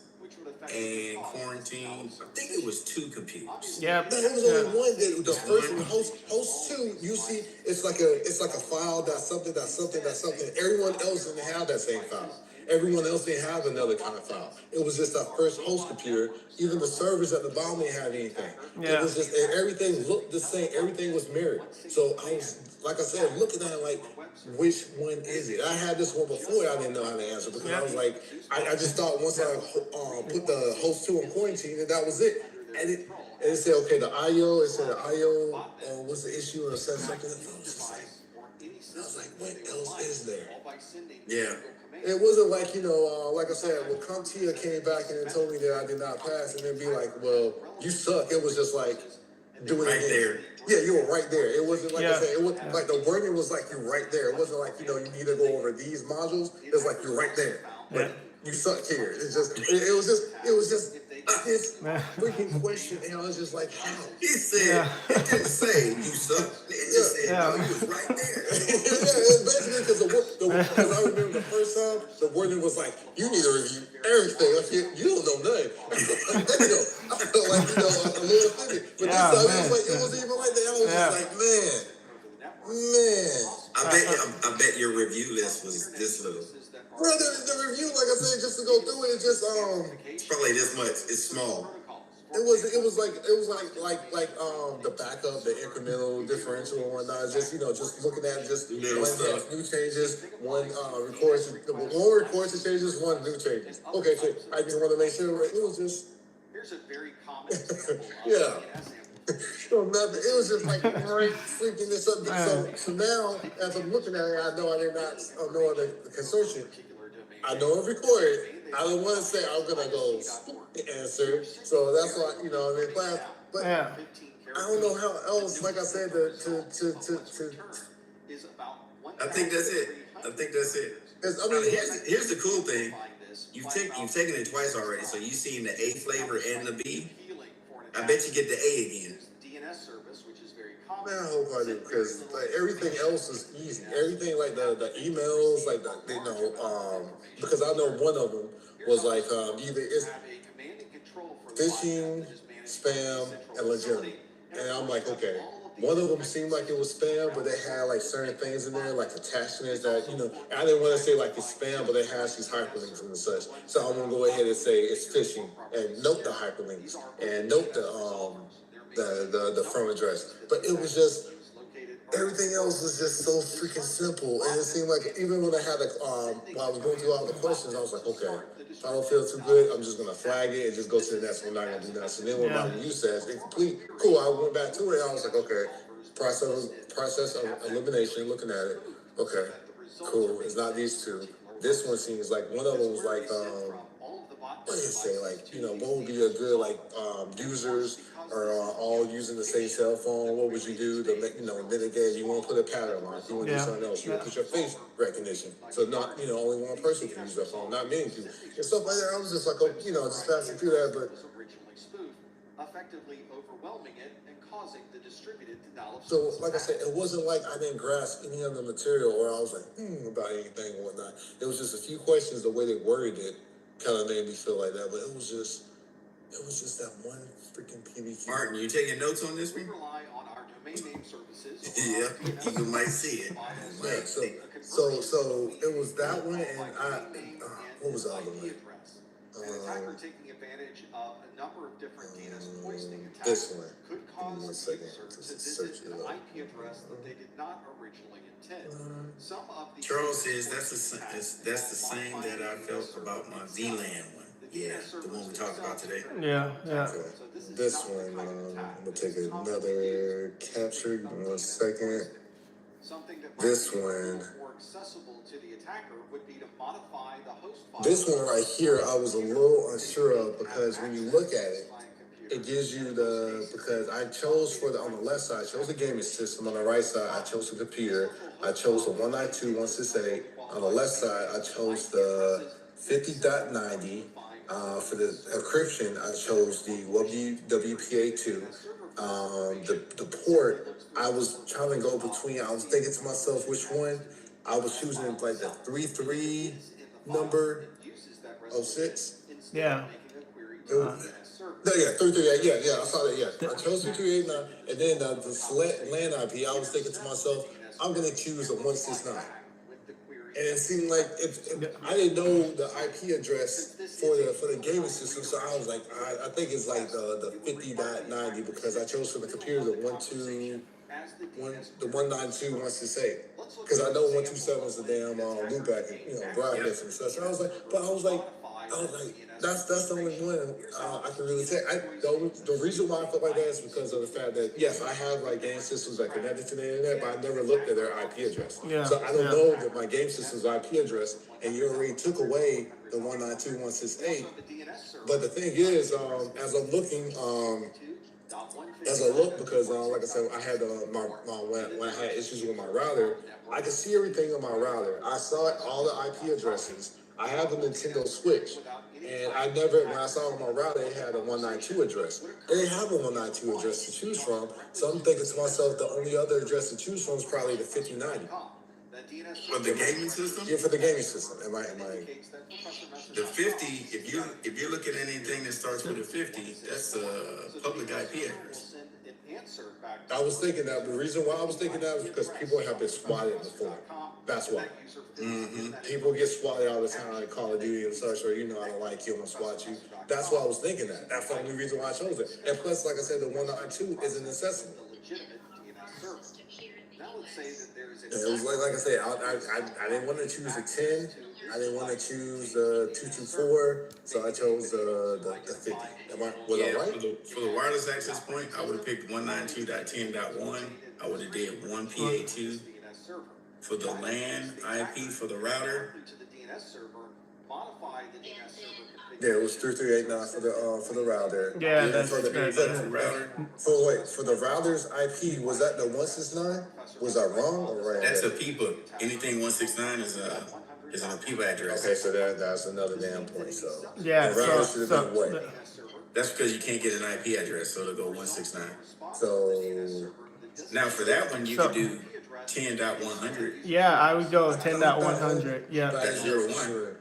and quarantine. I think it was 2 computers. Yeah. No, it was only one that the first one, host 2, you see, it's like a file something. Everyone else didn't have that same file. Everyone else didn't have another kind of file. It was just our first host computer. Even the servers at the bottom didn't have anything. Yeah. It was just, and everything looked the same. Everything was mirrored. So I was, like I said, looking at it like, which one is it? I had this one before. I didn't know how to answer because I was like, I just thought once I put the host 2 in quarantine, and that was it. And it said, okay, the IO. It said the IO. What's the issue? Or said something. I was like, what else is there? Yeah. It wasn't like, like I said, when CompTIA came back and then told me that I did not pass, and then be like, well, you suck. It was just like doing Right it there. Yeah, you were right there. It wasn't like I Yeah. said, it was like the wording was like you're right there. It wasn't like, you need to go over these modules. It was like you're right there. But you suck here. It's just it was just this freaking question, and I was just like, how? He said, it didn't say you suck. It just said, no, you was right there. It's basically because I remember the first time the wording was like, you need to review everything. Like, you don't know nothing. I felt like, a little offended. But this time it wasn't even like that. I was just like, man. I bet your review list was this little. Bro, the review, like I said, just to go through it, it's just it's probably this much. It's small. It was like the backup, the incremental differential and whatnot. Just just looking at just Little one stuff. new changes, one records to changes, one new changes. Okay, so I just want to make sure it was just Here's a very common example. yeah. Nothing. It was just like right freaking this up. So now, as I'm looking at it, I know I did not know the consortium. I know it recorded. I don't want to say I'm gonna go answer. So that's why class. But I don't know how else. Like I said, I think that's it. Here's the cool thing. You've taken it twice already, so you've seen the A flavor and the B. I bet you get the A again. DNS service, which is very Man, I hope I do, because everything else is easy. Everything like the emails, like because I know one of them was like either it's phishing, spam, and legitimate. And I'm like, okay. One of them seemed like it was spam, but they had like certain things in there, like attachments that, I didn't want to say like it's spam, but they had these hyperlinks and such. So I'm gonna go ahead and say it's phishing and note the hyperlinks and note the firm address. But it was just everything else was just so freaking simple. And it seemed like even when I had while I was going through all the questions, I was like, okay, if I don't feel too good, I'm just gonna flag it and just go to the next one. I'm not gonna do that. So then when my review says incomplete, cool. I went back to it. I was like, okay, process of elimination. Looking at it, okay, cool. It's not these two. This one seems like one of them was like, what did it say? Like, what would be a good users are all using the same cell phone? What would you do to mitigate? You want to put a pattern on. You want to do something else. You want to put your face recognition. So not only one person can use their phone, not many people and stuff like that. I was just like, just passing through that, but originally spoofed, effectively overwhelming it and causing the distributed denial of so, like I said, it wasn't like I didn't grasp any of the material or I was like, about anything and whatnot. It was just a few questions, the way they worded it kind of made me feel like that, but it was just that one freaking PDQ. Martin, you taking notes on this one? We rely on our domain name services. Yeah, you might see it. So it was that one, and what was the other one? An attacker taking advantage of a number of different DNS poisoning attacks This one. could cause One a second, user to just visit search it an up. IP address that they did not originally intend. Some of these Charles says that's the same that I felt about my VLAN one. Yeah, the one we talked about today. Yeah. Okay. This one, I'm gonna take another capture. Give me 1 second. Something that This might be one. more accessible to the attacker would be to modify the host file. This one right here, I was a little unsure of because when you look at it, it gives you because I chose on the left side, I chose the gaming system. On the right side, I chose the computer. I chose the 192.168. On the left side, I chose the 50.90. For the encryption, I chose the WPA2. The port, I was trying to go between. I was thinking to myself, which one? I was choosing like the 33 number 06. Yeah. No, 338. Yeah. I saw that. Yeah, I chose 2389, and then the select LAN IP. I was thinking to myself, I'm gonna choose a 169. And it seemed like I didn't know the IP address for the gaming system, so I was like, I think it's like the 50.90 because I chose for the computer the 192.168 because I know 127 is a damn loopback, broadcast and stuff. So I was like, that's the only one I can really say. The reason why I felt like that is because of the fact that yes, I have like game systems that connected to the internet, but I never looked at their IP address. Yeah. So I don't know that my game system's IP address, and you already took away the 192.168. But the thing is, as I'm looking, as I look, because like I said, I had when I had issues with my router, I could see everything on my router. I saw all the IP addresses. I have a Nintendo Switch, and I never, when I saw on my router, it had a 192 address. They didn't have a 192 address to choose from, so I'm thinking to myself, the only other address to choose from is probably the 5090. For the gaming system? Yeah, for the gaming system. Am I? The 50, if you're looking at anything that starts with a 50, that's a public IP address. I was thinking that. The reason why I was thinking that was because people have been swatted before. That's why. People get swatted all the time in Call of Duty and such, or I don't like you, I'm gonna swat you. That's why I was thinking that. That's the only reason why I chose it. And plus, like I said, the 192 is a necessity. And it was like I said, I didn't want to choose a 10. I didn't want to choose the 224, so I chose the 50. Was I right? For the wireless access point, I would have picked 192.10.1. I would have did 1PA2. For the LAN IP for the router, yeah, it was 3389 for the router. Yeah, that's for the router. For the router's IP, was that the 169? Was I wrong or right? That's a PIPA. Anything 169 is an PIPA address. Okay, so that's another damn point. So yeah, the router should have been what? That's because you can't get an IP address, so it'll go 169. So now for that one, you could do 10.100. Yeah, I would go 10.100. Yeah. That's 0.1.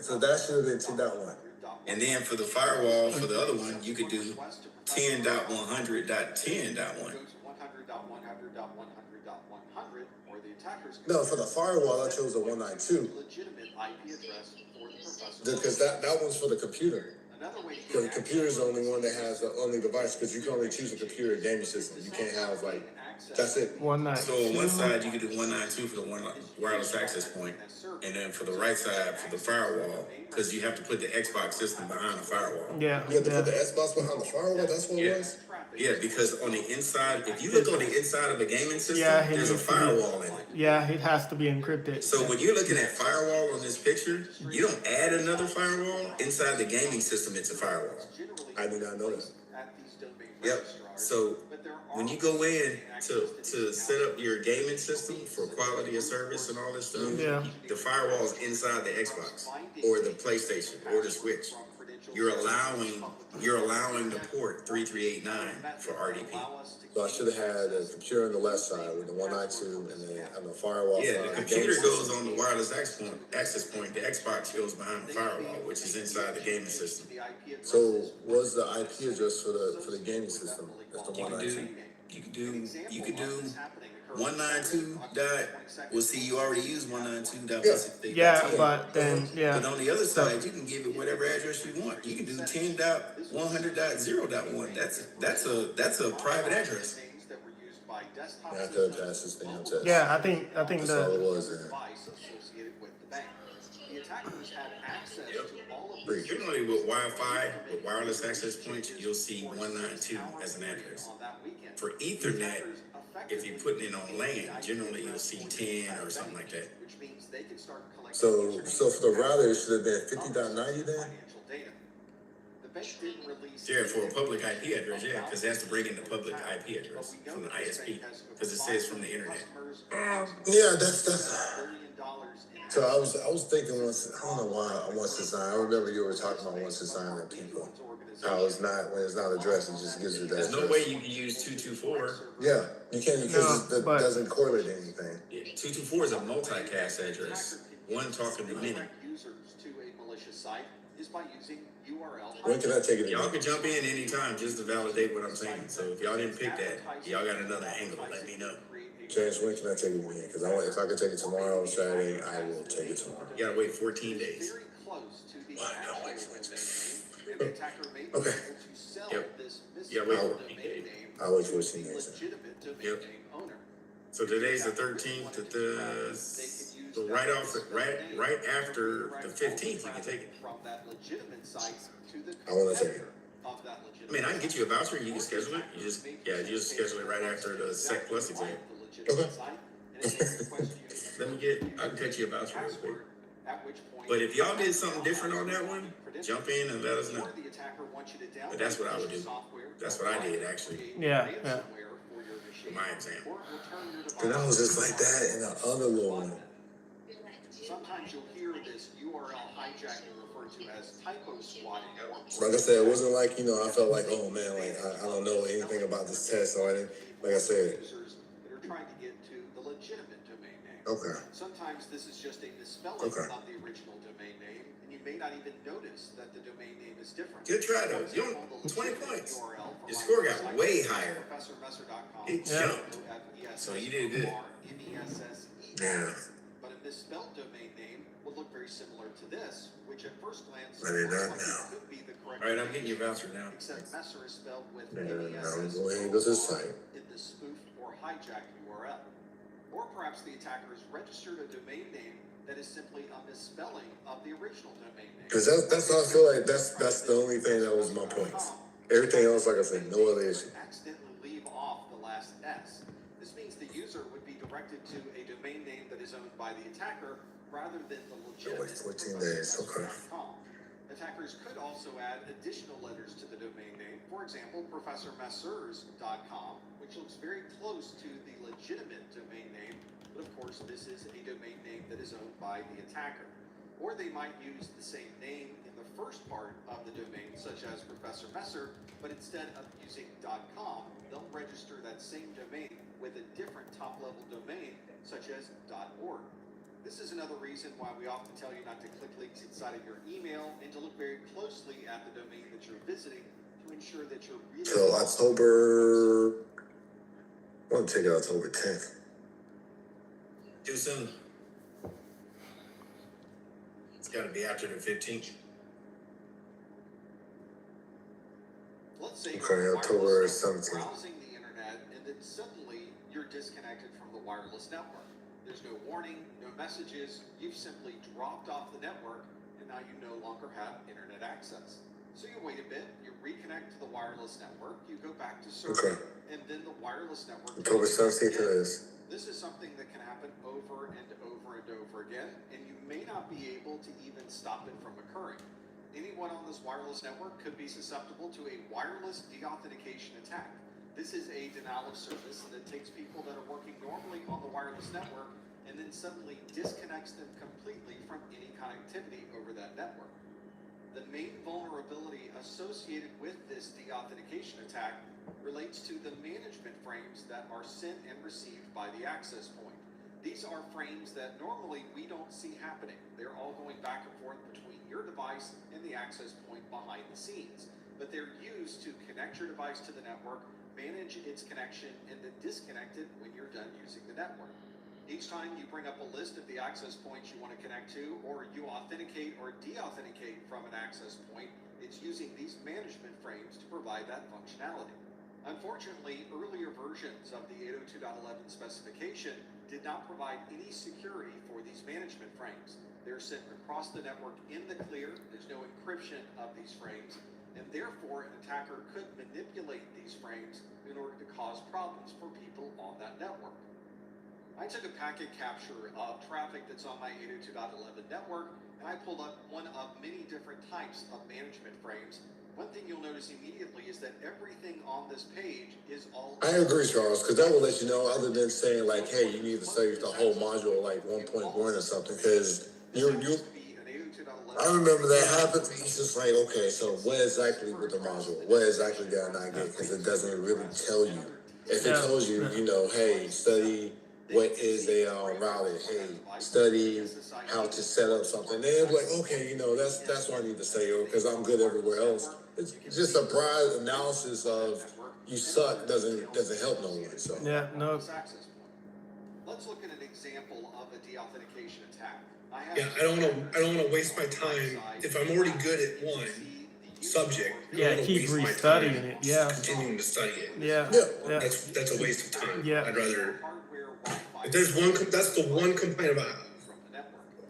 So that should have been 10.1. And then for the firewall, for the other one, you could do 10.100.10.1. No, for the firewall, I chose a 192. Because that one's for the computer. Because the computer is the only one that has the only device, because you can only choose a computer gaming system. You can't have that's it. 192. So on one side, you could do 192 for the wireless access point, and then for the right side, for the firewall, because you have to put the Xbox system behind the firewall. Yeah. You have to put the Xbox behind the firewall? That's what it was? Yeah, because on the inside, if you look on the inside of a gaming system, Yeah, there's a firewall in it. Yeah, it has to be encrypted. So when you're looking at firewall on this picture, you don't add another firewall. Inside the gaming system, it's a firewall. I did not know that. Yep. So when you go in to set up your gaming system for quality of service and all this stuff, the firewall is inside the Xbox or the PlayStation or the Switch. You're allowing the port 3389 for RDP. So I should have had a computer on the left side with the 192 and then on the firewall side. Yeah, the computer goes on the wireless access point. The Xbox goes behind the firewall, which is inside the gaming system. So what's the IP address for the gaming system? That's the 192. You could do 192. Well, see, you already used 192. Yeah, but then But on the other side, you can give it whatever address you want. You can do 10.100.0.1. That's a private address. I have to pass this thing on test. Yeah, I think That's all it was. Generally, with Wi-Fi, with wireless access points, you'll see 192 as an address. For Ethernet, if you're putting it on LAN, generally you'll see 10 or something like that. So for the router, it should have been 50.90 then? Yeah, for a public IP address, yeah, because it has to bring in the public IP address from the ISP, because it says from the internet. Yeah, that's. So I was thinking once, I don't know why on 169. I remember you were talking about 169 and people. How it's not, when it's not addressed, it just gives you that. There's no way you can use 224. Yeah, you can't, because it doesn't correlate anything. Yeah, 224 is a multicast address. One talking to many. When can I take it? Y'all can jump in anytime just to validate what I'm saying. So if y'all didn't pick that, y'all got another angle, let me know. James, when can I take it again? Because if I can take it tomorrow or Saturday, I will take it tomorrow. You gotta wait 14 days. Okay. Yep. Yeah, wait 14 days. I'll wait 14 days. Yep. So today's the 13th. So right after the 15th, you can take it. I want to take it. I mean, I can get you a voucher. You can schedule it. You just schedule it right after the Sec Plus exam. Okay. I can cut you a voucher real quick. at which point. But if y'all did something different on that one, jump in and let us know. The attacker wants you to download But that's what I would do. That's what I did actually Yeah. for my exam. And I was just like that in the other little one. Sometimes you'll hear this URL hijacking referred to as typo squatting. Like I said, it wasn't like, you know, I felt like, oh man, like I don't know anything about this test, so I didn't, like I said. Users that are trying to get to the legitimate domain name. Okay. Sometimes this is just a misspelling of the original domain name, and you may not even notice that the domain name is different. Good try though. You don't 20 points. Your score got way higher. It jumped. So you did good. Yeah. But a misspelled domain name would look very similar to this, which at first glance I did not know. could be the correct. All right, I'm getting your voucher now. Except Messer is spelled with Now MESS go ahead and go to the site. in the spoofed or hijacked URL. Or perhaps the attacker has registered a domain name that is simply a misspelling of the original domain name. Because that's how I feel like that's the only thing that was my points. Everything else, like I said, no other issue. Accidentally leave off the last S. This means the user would be directed to a domain name that is owned by the attacker rather than the legitimate. Wait 14 days, okay. Attackers could also add additional letters to the domain name. For example, ProfessorMessers.com, which looks very close to the legitimate domain name, but of course this is a domain name that is owned by the attacker. Or they might use the same name in the first part of the domain, such as Professor Messer, but instead of using .com, they'll register that same domain with a different top-level domain, such as .org. This is another reason why we often tell you not to click links inside of your email and to look very closely at the domain that you're visiting to ensure that you're really. So October, I want to take it October 10th. Too soon. It's got to be after the 15th. Let's say Okay, October 17th. browsing the internet and then suddenly you're disconnected from the wireless network. There's no warning, no messages. You've simply dropped off the network and now you no longer have internet access. So you wait a bit, you reconnect to the wireless network, you go back to serving, and then the wireless network. October 17th it is. This is something that can happen over and over and over again, and you may not be able to even stop it from occurring. Anyone on this wireless network could be susceptible to a wireless deauthentication attack. This is a denial of service that takes people that are working normally on the wireless network and then suddenly disconnects them completely from any connectivity over that network. The main vulnerability associated with this deauthentication attack relates to the management frames that are sent and received by the access point. These are frames that normally we don't see happening. They're all going back and forth between your device and the access point behind the scenes. But they're used to connect your device to the network, manage its connection, and then disconnect it when you're done using the network. Each time you bring up a list of the access points you want to connect to, or you authenticate or deauthenticate from an access point, it's using these management frames to provide that functionality. Unfortunately, earlier versions of the 802.11 specification did not provide any security for these management frames. They're sent across the network in the clear. There's no encryption of these frames, and therefore an attacker could manipulate these frames in order to cause problems for people on that network. I took a packet capture of traffic that's on my 802.11 network, and I pulled up one of many different types of management frames. One thing you'll notice immediately is that everything on this page is all. I agree, Charles, because that will let you know, other than saying like, hey, you need to save the whole module like 1.1 or something, because you. I remember that happened. It's just like, okay, so what exactly with the module? What exactly did I not get? Because it doesn't really tell you. If it tells you, you know, hey, study what is a router, hey, study how to set up something. Then it's like, okay, you know, that's what I need to say, because I'm good everywhere else. It's just a broad analysis of you suck doesn't help no one. So yeah, no. Let's look at an example of a deauthentication attack. Yeah, I don't want to waste my time if I'm already good at one subject. Yeah, keep restudying it. Yeah, continuing to study it. Yeah. That's a waste of time. Yeah, I'd rather. If there's one, that's the one complaint about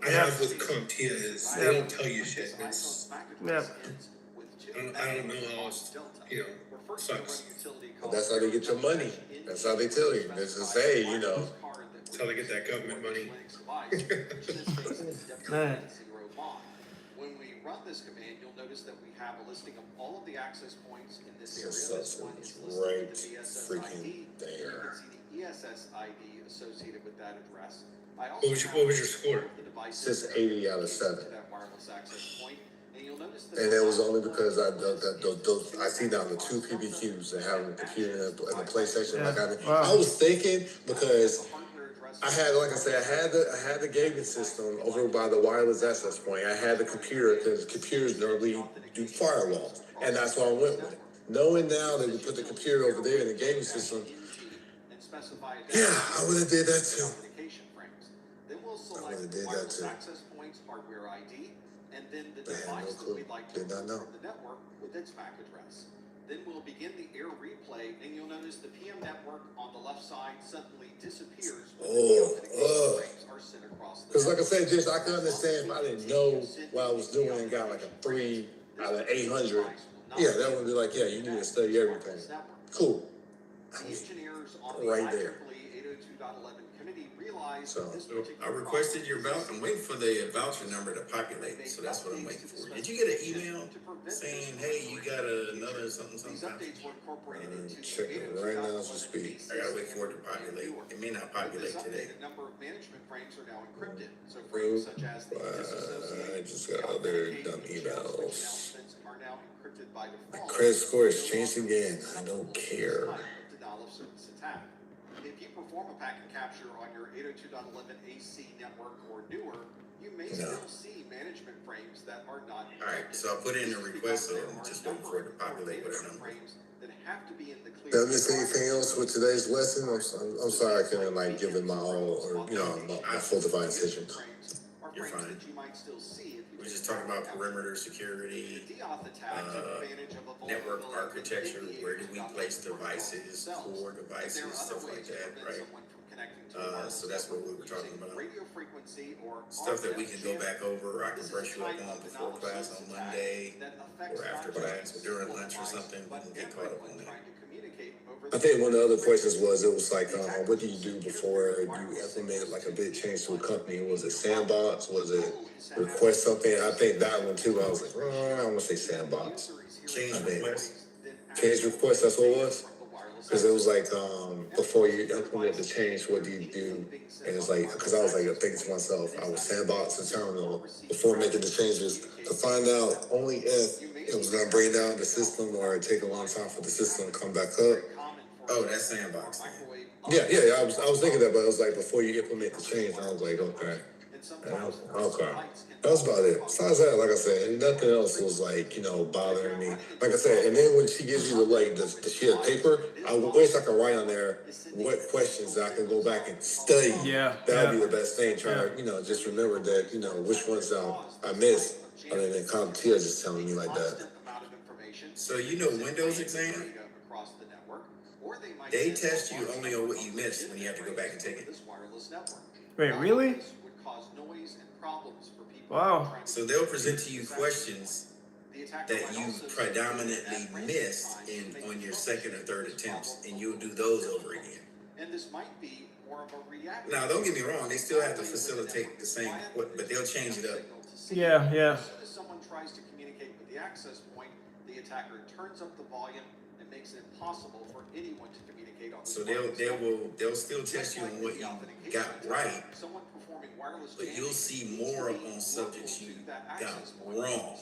I have with CompTIA is they don't tell you shit. It's I don't know how else, you know, sucks. But that's how they get your money. That's how they tell you. They just say, you know. That's how they get that government money. Man. zero mod. When we run this command, you'll notice that we have a listing of all of the access points in this area. This one is listed with the BSS ID. there. You can see the ESS ID associated with that address. I What also was have your score? the devices It's just 80 out of 7. to that wireless access point, and you'll notice that And it was only because I see now the 2 PBQs and having the computer and the PlayStation. Yeah. Like Wow. I was thinking because I had, like I said, I had the gaming system over by the wireless access point. I had the computer because computers normally do firewalls, and that's why I went with it. Knowing now that we put the computer over there in the gaming system, yeah, I would have did that too. Then we'll select would've did that wireless too. access points hardware ID, and then the I had no device that clue. we'd like to Did not remove know. from the network with its MAC address. Then we'll begin the air replay, and you'll notice the PM network on the left side suddenly disappears when the authentication frames are sent across the Because like I network. said, just I could understand if I didn't know what I was doing and got like a 3 out of 800. Yeah, that would be like, yeah, you need to study everything. Cool. The engineers on the Right there. IEEE 802.11 committee realized So, this So I particular requested your voucher. I'm waiting for the voucher number to populate. So that's what I'm waiting for. Did you get an email saying, hey, you got another something, These something? updates were incorporated into checking it right now as we speak. I gotta wait for it to populate. It may not populate today. A number of management frames are now encrypted. So frames such as the I just got other dumb emails. announcements are now encrypted by My default. credit score has changed again. I don't care. Denial of service attack. If you perform a packet capture on your 802.11 AC network or newer, you may still see management frames that are not. Alright, so I put in a request, so I'm just waiting for it to populate with a number. Frames that have to be in the clear. Did I miss anything else with today's lesson? I'm sorry I couldn't like give it my all or my full divine attention. You're fine. That you might still see if you We're just talking about perimeter security, deauth attack took advantage of a network vulnerability architecture, within the where do we 802.11 place devices, core devices, stuff like that, right? So that's what we were talking about. Radio frequency or Stuff that we can go back over, or I can brush you up on before class on Monday, or after class, or during lunch or something, we can get caught up on that. I think one of the other questions was, it was like, what do you do before you implement like a big change to a company? Was it sandbox? Was it request something? I think that one too. I was like, I don't want to say sandbox. Change request. Change request, that's what it was? Because it was like, before you implement the change, what do you do? And it's like, because I was like thinking to myself, I would sandbox the terminal before making the changes to find out only if it was going to bring down the system or take a long time for the system to come back up. Oh, that's sandbox. Yeah, I was thinking that, but it was like before you implement the change, I was like, okay. Okay. That was about it. Besides that, like I said, nothing else was like, bothering me. Like I said, and then when she gives you the sheet of paper, I wish I could write on there what questions I can go back and study. Yeah. That would be the best thing. Try to, just remember that, which ones I missed. Other than CompTIA just telling me like that. So Windows exam, they test you only on what you missed when you have to go back and take it. Wait, really? Wow. So they'll present to you questions that you predominantly missed on your second or third attempts, and you'll do those over again. And this might be more of a reactive. Now, don't get me wrong; they still have to facilitate the same, but they'll change it up. Yeah. As soon as someone tries to communicate with the access point, the attacker turns up the volume and makes it impossible for anyone to communicate on. So they'll still test you on what you got right, but you'll see more on subjects you got wrong,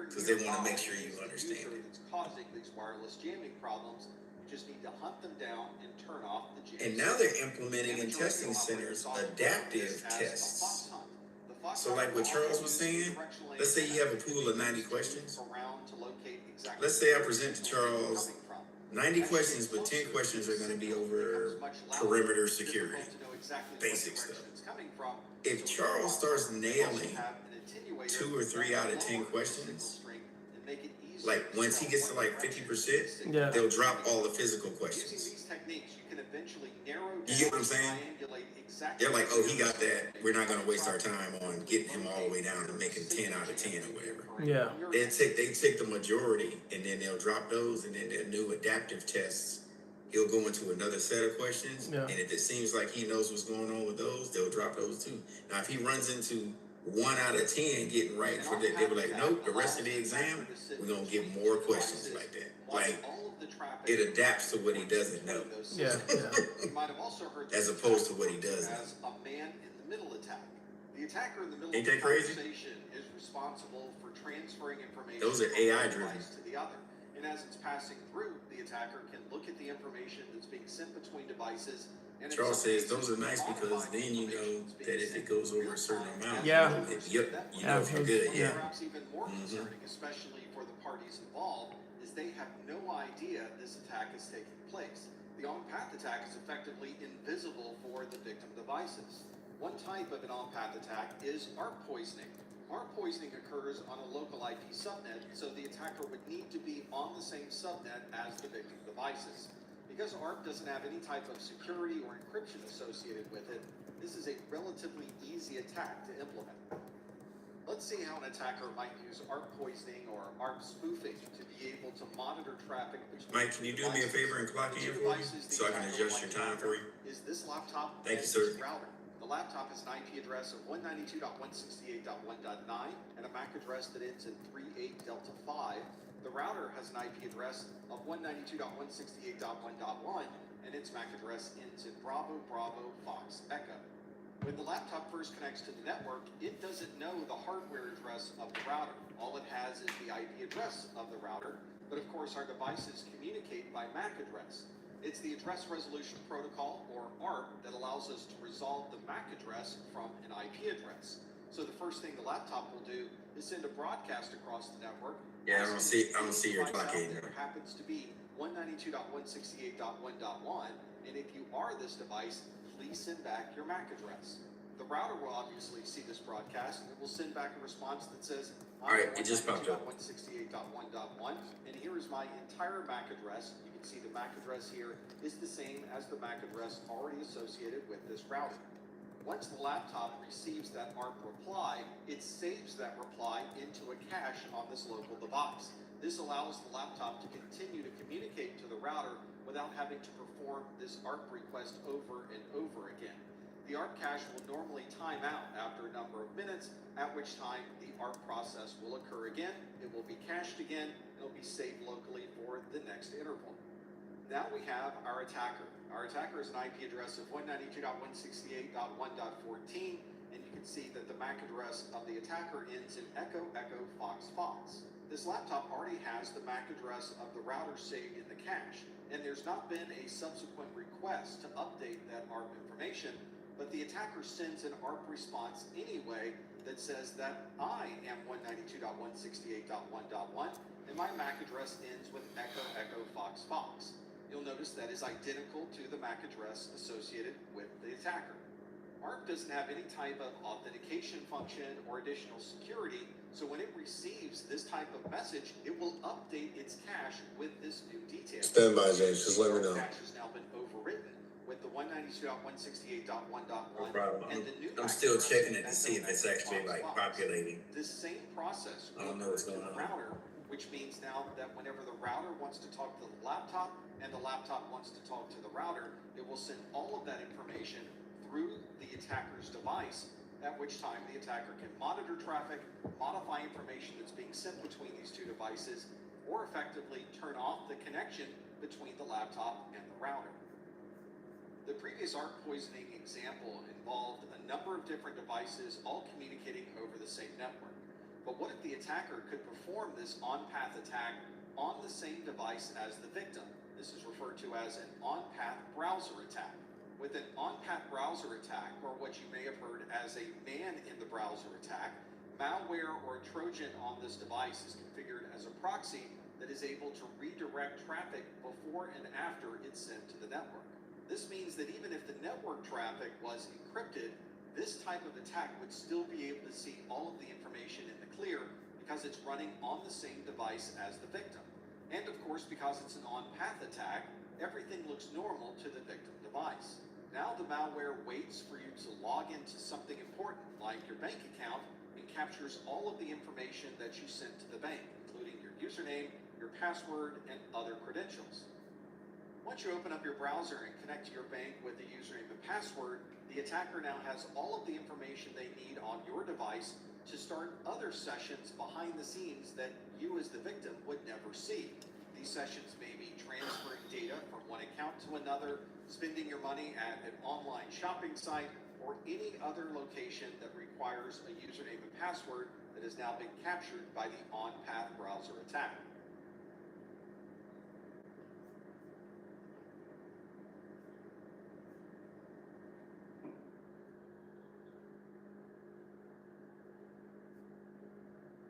because they want to make sure you understand it. It's causing these wireless jamming problems. You just need to hunt them down and turn off the jam. And now they're implementing in testing centers adaptive tests. So like what Charles was saying, let's say you have a pool of 90 questions. Let's say I present to Charles 90 questions, but 10 questions are going to be over perimeter security, basic stuff. If Charles starts nailing 2 or 3 out of 10 questions, like once he gets to like 50%, they'll drop all the physical questions. You get what I'm saying? They're like, oh, he got that. We're not going to waste our time on getting him all the way down and making 10 out of 10 or whatever. Yeah. They take the majority, and then they'll drop those, and then their new adaptive tests, he'll go into another set of questions, and if it seems like he knows what's going on with those, they'll drop those too. Now, if he runs into 1 out of 10 getting right for that. They were like, nope, the rest of the exam, we're going to get more questions like that. Like, it adapts to what he doesn't know. Yeah. You might have also heard as opposed to what he does know. As a man in the middle attack. The attacker in the middle Ain't of that the crazy? conversation is responsible for transferring information Those are from AI one driven. device to the other. And as it's passing through, the attacker can look at the information that's being sent between devices. And Charles says those are nice because then you know that if it goes over a certain amount, Yeah. you know if you're good. Yeah. Perhaps even more concerning, especially for the parties involved, is they have no idea this attack is taking place. The on-path attack is effectively invisible for the victim devices. One type of an on-path attack is ARP poisoning. ARP poisoning occurs on a local IP subnet, so the attacker would need to be on the same subnet as the victim devices. Because ARP doesn't have any type of security or encryption associated with it, this is a relatively easy attack to implement. Let's see how an attacker might use ARP poisoning or ARP spoofing to be able to monitor traffic between Mike, can you do me a favor and clock in for me so I can adjust your time for you? Is this laptop Thank you, and sir. this router? The laptop has an IP address of 192.168.1.9 and a MAC address that ends in 38 Delta 5. The router has an IP address of 192.168.1.1 and its MAC address ends in Bravo Bravo Fox Echo. When the laptop first connects to the network, it doesn't know the hardware address of the router. All it has is the IP address of the router, but of course our devices communicate by MAC address. It's the Address Resolution Protocol, or ARP, that allows us to resolve the MAC address from an IP address. So the first thing the laptop will do is send a broadcast across the network. Yeah, I don't see your clock in There happens to be 192.168.1.1, and if you are this device, please send back your MAC address. The router will obviously see this broadcast and it will send back a response that says, all right, it just popped up. 168.1.1, and here is my entire MAC address. You can see the MAC address here is the same as the MAC address already associated with this router. Once the laptop receives that ARP reply, it saves that reply into a cache on this local device. This allows the laptop to continue to communicate to the router without having to perform this ARP request over and over again. The ARP cache will normally time out after a number of minutes, at which time the ARP process will occur again, it will be cached again, and it will be saved locally for the next interval. Now we have our attacker. Our attacker has an IP address of 192.168.1.14, and you can see that the MAC address of the attacker ends in Echo Echo Fox Fox. This laptop already has the MAC address of the router saved in the cache, and there's not been a subsequent request to update that ARP information, but the attacker sends an ARP response anyway that says that I am 192.168.1.1, and my MAC address ends with Echo Echo Fox Fox. You'll notice that is identical to the MAC address associated with the attacker. ARP doesn't have any type of authentication function or additional security, so when it receives this type of message, it will update its cache with this new detail. Stand by, James. Just let me know. The cache has now been overwritten with the 192.168.1.1 No problem. and the new I'm still checking it to see if it's actually like populating. This same process I don't know what's going the on. router, which means now that whenever the router wants to talk to the laptop and the laptop wants to talk to the router, it will send all of that information through the attacker's device, at which time the attacker can monitor traffic, modify information that's being sent between these two devices, or effectively turn off the connection between the laptop and the router. The previous ARP poisoning example involved a number of different devices all communicating over the same network. But what if the attacker could perform this on-path attack on the same device as the victim? This is referred to as an on-path browser attack. With an on-path browser attack, or what you may have heard as a man-in-the-browser attack, malware or a Trojan on this device is configured as a proxy that is able to redirect traffic before and after it's sent to the network. This means that even if the network traffic was encrypted, this type of attack would still be able to see all of the information in the clear because it's running on the same device as the victim. And of course, because it's an on-path attack, everything looks normal to the victim device. Now the malware waits for you to log into something important, like your bank account, and captures all of the information that you sent to the bank, including your username, your password, and other credentials. Once you open up your browser and connect to your bank with the username and password, the attacker now has all of the information they need on your device to start other sessions behind the scenes that you as the victim would never see. These sessions may be transferring data from one account to another, spending your money at an online shopping site, or any other location that requires a username and password that has now been captured by the on-path browser attack.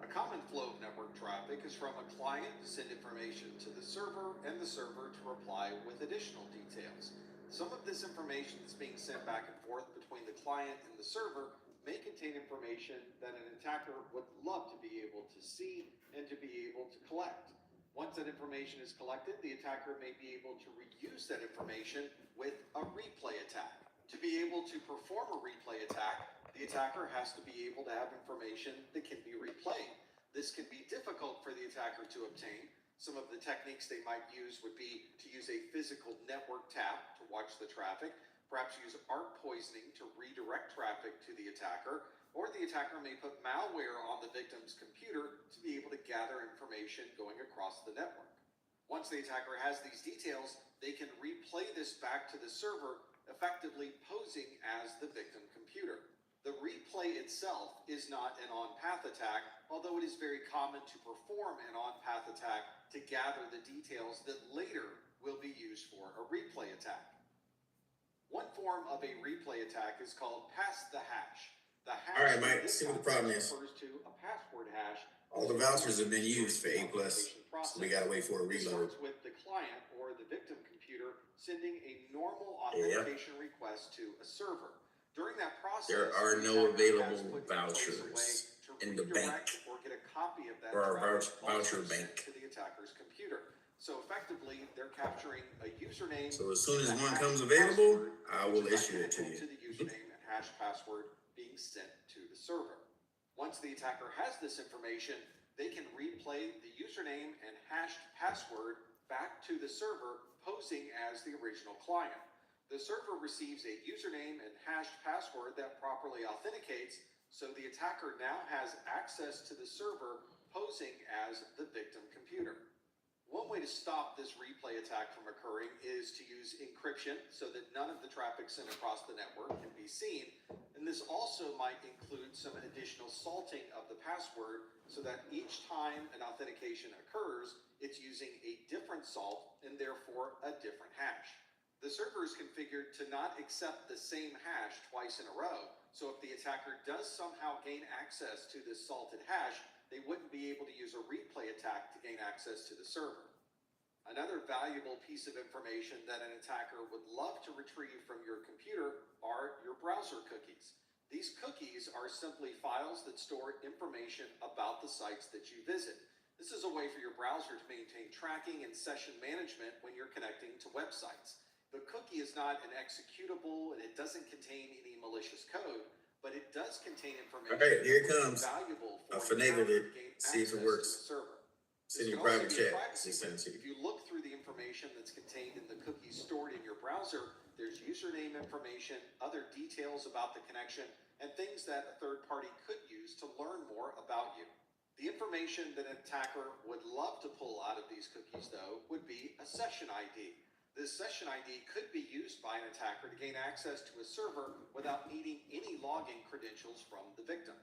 A common flow of network traffic is from a client to send information to the server and the server to reply with additional details. Some of this information that's being sent back and forth between the client and the server may contain information that an attacker would love to be able to see and to be able to collect. Once that information is collected, the attacker may be able to reuse that information with a replay attack. To be able to perform a replay attack, the attacker has to be able to have information that can be replayed. This can be difficult for the attacker to obtain. Some of the techniques they might use would be to use a physical network tap to watch the traffic, perhaps use arc poisoning to redirect traffic to the attacker, or the attacker may put malware on the victim's computer to be able to gather information going across the network. Once the attacker has these details, they can replay this back to the server, effectively posing as the victim computer. The replay itself is not an on-path attack, although it is very common to perform an on-path attack to gather the details that later will be used for a replay attack. One form of a replay attack is called pass the hash. The hash, all right, Mike, see what the problem is. refers to a password hash. All the vouchers have been used for A+, so we gotta wait for a It reload. starts with the client or the victim computer sending a normal authentication request to a server. During that process, There are no available vouchers in the bank or get a copy of that or our traffic voucher also sent bank. to the attacker's computer. So effectively, they're capturing a username. So as soon as and a one hash comes available, password, I which will is issue it to identical you. to the username and hash password being sent to the server. Once the attacker has this information, they can replay the username and hashed password back to the server, posing as the original client. The server receives a username and hashed password that properly authenticates, so the attacker now has access to the server, posing as the victim computer. One way to stop this replay attack from occurring is to use encryption so that none of the traffic sent across the network can be seen. And this also might include some additional salting of the password so that each time an authentication occurs, it's using a different salt and therefore a different hash. The server is configured to not accept the same hash twice in a row, so if the attacker does somehow gain access to this salted hash, they wouldn't be able to use a replay attack to gain access to the server. Another valuable piece of information that an attacker would love to retrieve from your computer are your browser cookies. These cookies are simply files that store information about the sites that you visit. This is a way for your browser to maintain tracking and session management when you're connecting to websites. The cookie is not an executable and it doesn't contain any malicious code, but it does contain information. All right, here it comes. Valuable I for finagled the it. See if it works. server. Send This your can also private be a chat. privacy Just send it to risk. you. If you look through the information that's contained in the cookies stored in your browser, there's username information, other details about the connection, and things that a third party could use to learn more about you. The information that an attacker would love to pull out of these cookies, though, would be a session ID. This session ID could be used by an attacker to gain access to a server without needing any login credentials from the victim.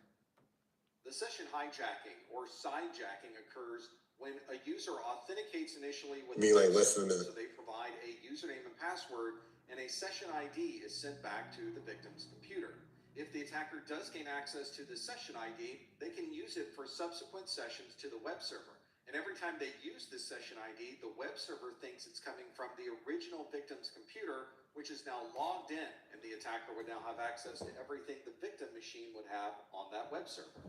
The session hijacking or sidejacking occurs when a user authenticates initially with less than a minute. so they provide a username and password, and a session ID is sent back to the victim's computer. If the attacker does gain access to the session ID, they can use it for subsequent sessions to the web server. And every time they use this session ID, the web server thinks it's coming from the original victim's computer, which is now logged in, and the attacker would now have access to everything the victim machine would have on that web server.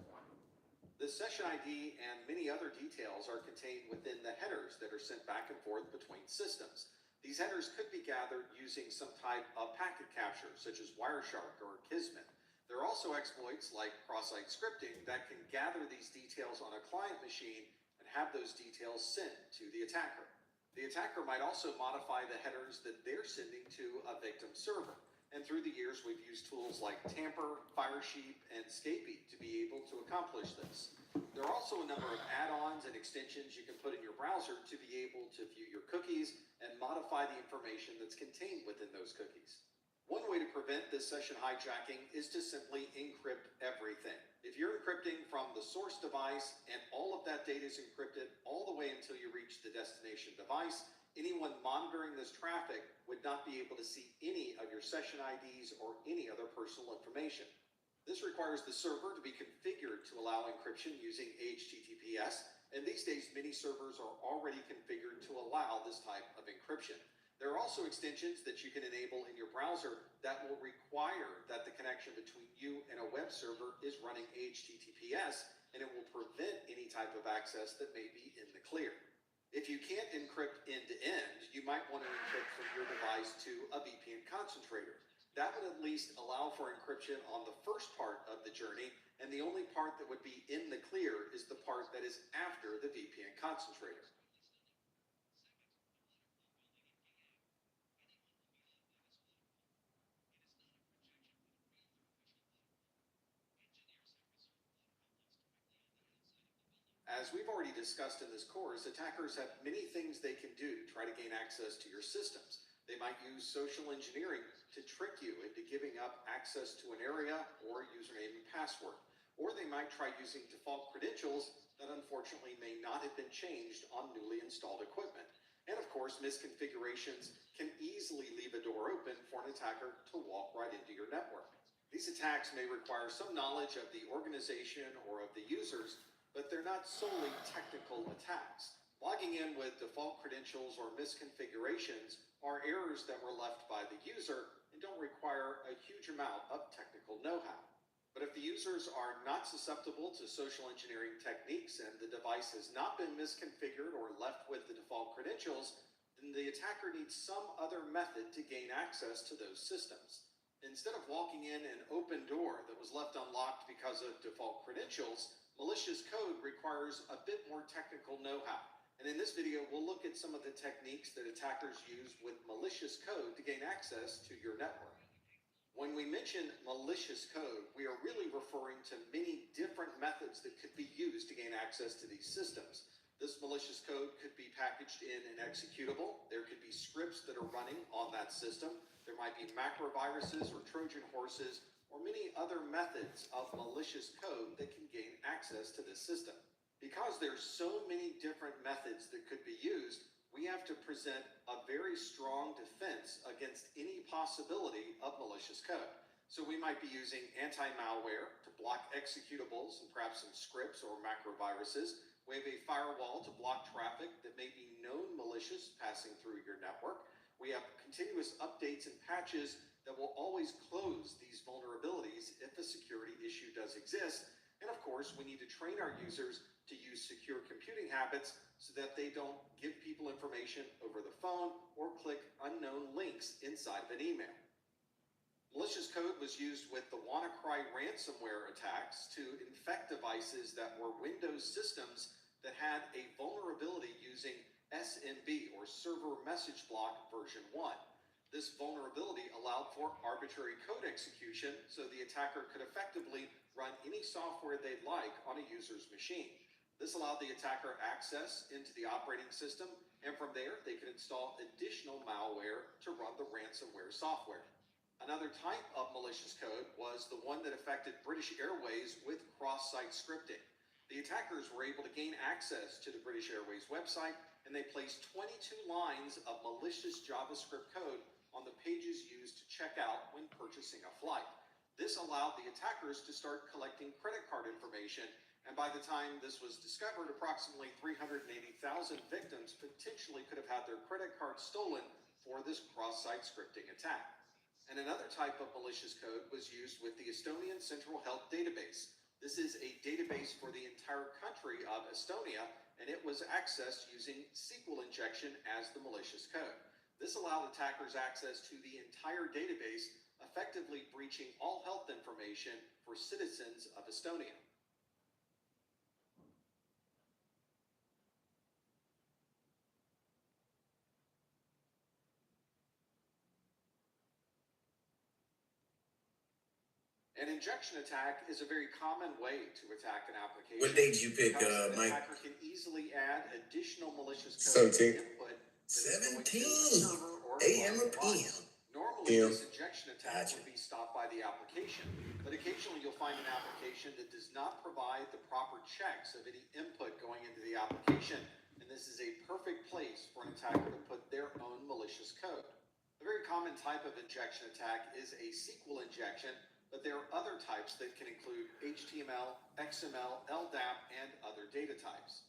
The session ID and many other details are contained within the headers that are sent back and forth between systems. These headers could be gathered using some type of packet capture, such as Wireshark or Kismet. There are also exploits like cross-site scripting that can gather these details on a client machine and have those details sent to the attacker. The attacker might also modify the headers that they're sending to a victim server. And through the years, we've used tools like Tamper, Firesheep, and Scapy to be able to accomplish this. There are also a number of add-ons and extensions you can put in your browser to be able to view your cookies and modify the information that's contained within those cookies. One way to prevent this session hijacking is to simply encrypt everything. If you're encrypting from the source device and all of that data is encrypted all the way until you reach the destination device, anyone monitoring this traffic would not be able to see any of your session IDs or any other personal information. This requires the server to be configured to allow encryption using HTTPS, and these days many servers are already configured to allow this type of encryption. There are also extensions that you can enable in your browser that will require that the connection between you and a web server is running HTTPS, and it will prevent any type of access that may be in the clear. If you can't encrypt end-to-end, you might want to encrypt from your device to a VPN concentrator. That would at least allow for encryption on the first part of the journey, and the only part that would be in the clear is the part that is after the VPN concentrator. As we've already discussed in this course, attackers have many things they can do to try to gain access to your systems. They might use social engineering to trick you into giving up access to an area or username and password. Or they might try using default credentials that unfortunately may not have been changed on newly installed equipment. And of course, misconfigurations can easily leave a door open for an attacker to walk right into your network. These attacks may require some knowledge of the organization or of the users, but they're not solely technical attacks. Logging in with default credentials or misconfigurations are errors that were left by the user and don't require a huge amount of technical know-how. But if the users are not susceptible to social engineering techniques and the device has not been misconfigured or left with the default credentials, then the attacker needs some other method to gain access to those systems. Instead of walking in an open door that was left unlocked because of default credentials, malicious code requires a bit more technical know-how. And in this video, we'll look at some of the techniques that attackers use with malicious code to gain access to your network. When we mention malicious code, we are really referring to many different methods that could be used to gain access to these systems. This malicious code could be packaged in an executable. There could be scripts that are running on that system. There might be macroviruses or Trojan horses, or many other methods of malicious code that can gain access to this system. Because there's so many different methods that could be used, we have to present a very strong defense against any possibility of malicious code. So we might be using anti-malware to block executables and perhaps some scripts or macroviruses. We have a firewall to block traffic that may be known malicious passing through your network. We have continuous updates and patches that will always close these vulnerabilities if a security issue does exist. And of course, we need to train our users to use secure computing habits so that they don't give people information over the phone or click unknown links inside of an email. Malicious code was used with the WannaCry ransomware attacks to infect devices that were Windows systems that had a vulnerability using SMB, or Server Message Block version 1. This vulnerability allowed for arbitrary code execution, so the attacker could effectively run any software they'd like on a user's machine. This allowed the attacker access into the operating system, and from there, they could install additional malware to run the ransomware software. Another type of malicious code was the one that affected British Airways with cross-site scripting. The attackers were able to gain access to the British Airways website, and they placed 22 lines of malicious JavaScript code on the pages used to check out when purchasing a flight. This allowed the attackers to start collecting credit card information, and by the time this was discovered, approximately 380,000 victims potentially could have had their credit cards stolen for this cross-site scripting attack. And another type of malicious code was used with the Estonian Central Health Database. This is a database for the entire country of Estonia, and it was accessed using SQL injection as the malicious code. This allowed attackers access to the entire database, effectively breaching all health information for citizens of Estonia. An injection attack is a very common way to attack an application. What date did you pick, because an Mike? attacker can easily add additional malicious code 17th. input 17 a.m. or p.m. Normally, PM. this injection attack would be stopped by the application, but occasionally you'll find an application that does not provide the proper checks of any input going into the application, and this is a perfect place for an attacker to put their own malicious code. A very common type of injection attack is a SQL injection, but there are other types that can include HTML, XML, LDAP, and other data types.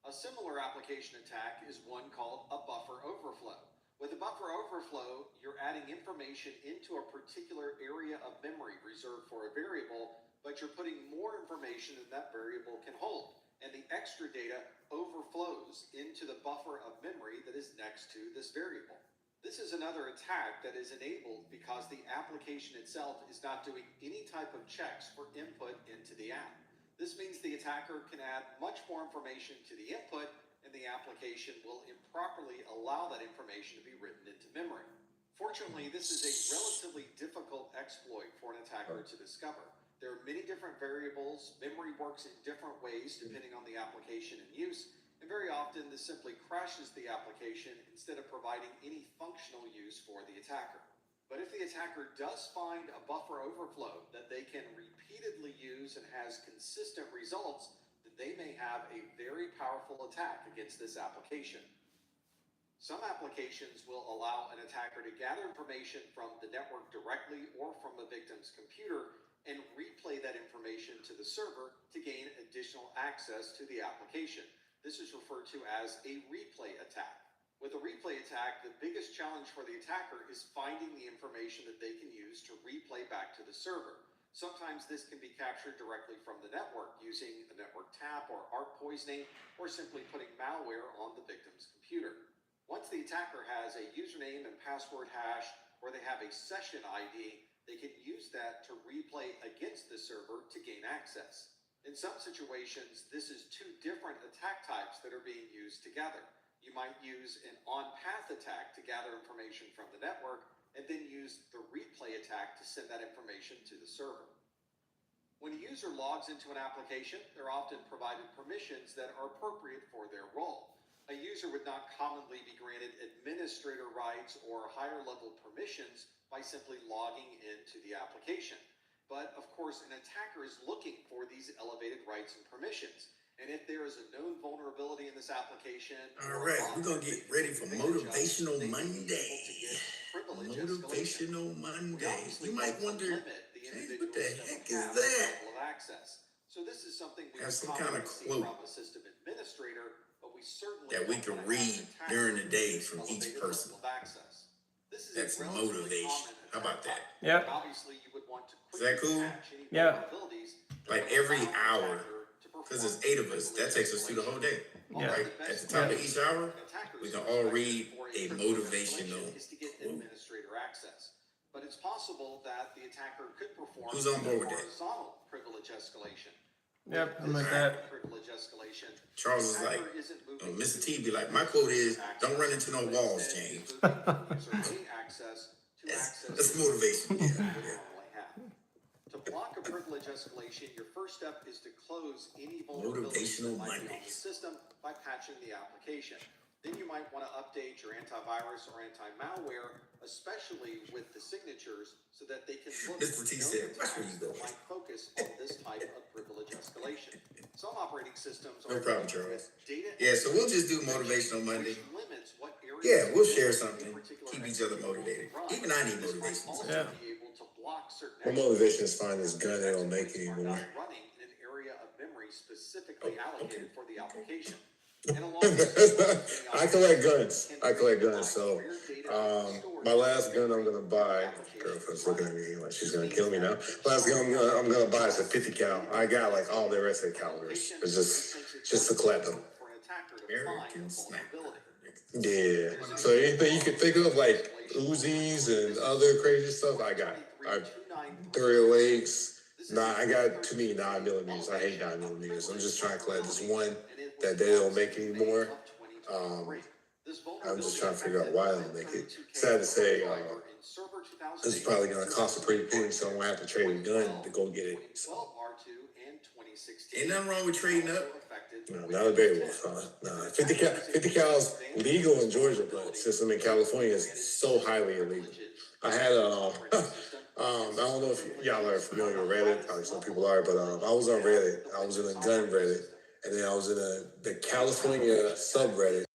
A similar application attack is one called a buffer overflow. With a buffer overflow, you're adding information into a particular area of memory reserved for a variable, but you're putting more information than that variable can hold. And the extra data overflows into the buffer of memory that is next to this variable. This is another attack that is enabled because the application itself is not doing any type of checks for input into the app. This means the attacker can add much more information to the input, and the application will improperly allow that information to be written into memory. Fortunately, this is a relatively difficult exploit for an attacker to discover. There are many different variables, memory works in different ways depending on the application in use, and very often this simply crashes the application instead of providing any functional use for the attacker. But if the attacker does find a buffer overflow that they can repeatedly use and has consistent results, then they may have a very powerful attack against this application. Some applications will allow an attacker to gather information from the network directly or from a victim's computer and replay that information to the server to gain additional access to the application. This is referred to as a replay attack. With a replay attack, the biggest challenge for the attacker is finding the information that they can use to replay back to the server. Sometimes this can be captured directly from the network using a network tap or ARP poisoning, or simply putting malware on the victim's computer. Once the attacker has a username and password hash, or they have a session ID, they can use that to replay against the server to gain access. In some situations, this is two different attack types that are being used together. You might use an on-path attack to gather information from the network, and then use the replay attack to send that information to the server. When a user logs into an application, they're often provided permissions that are appropriate for their role. A user would not commonly be granted administrator rights or higher level permissions by simply logging into the application. But of course, an attacker is looking for these elevated rights and permissions. And if there is a known vulnerability in this application... All right, we're going to get ready for Motivational Monday. Motivational Monday. You might wonder, hey, what the heck is that? So this is something we have some kind of quote from a system administrator, but we certainly that we can read during the day from each person. That's motivation. How about that? Yeah. Obviously, you would want to Is that cool? Yeah. Like every hour, because there's 8 of us, that takes us through the whole day. Yeah. Right? At the top of each hour, we can all read a motivational quote. But it's possible that the attacker could perform Who's on board with that? horizontal privilege escalation. Yep, I'm like that. Privilege escalation. Charles is like, Mr. T be like, my quote is, don't run into no walls, James. That's motivation. Yeah. To block a privilege escalation, your first step is to close any vulnerabilities Motivational that might be on the Mondays. system by patching the application. Then you might want to update your antivirus or anti-malware, especially with the signatures, so that they can look Mr. T said, watch where you go. might focus on this type of privilege escalation. Some operating systems No are problem, Charles. data Yeah, so we'll just do Motivational Monday. which limits what areas Yeah, we'll share something. Keep each other motivated. Even I need motivation. Yeah. be able to block certain My motivation is finding this gun they don't make are anymore. not running in an area of memory specifically Oh, allocated for the application. I collect guns. So my last gun I'm gonna buy, girlfriend's looking at me like she's gonna kill me now. Last gun I'm gonna buy is a 50 cal. I got like all the rest of the calibers. It's just to collect them. American Sniper. Yeah. So anything you can think of, like Uzis and other crazy stuff, I got. I 308s. I got too many 9mm. I hate 9mm. I'm just trying to collect this one that they don't make anymore. I'm just trying to figure out why they don't make it. Sad to say, this is probably gonna cost a pretty penny, so I'm gonna have to trade a gun to go get it. So. Ain't nothing wrong with trading up. No, not available. Nah, 50 cal's legal in Georgia, but since I'm in California, it's so highly illegal. I had I don't know if y'all are familiar with Reddit. Probably some people are, but I was on Reddit. I was in a gun Reddit, and then I was in the California subreddit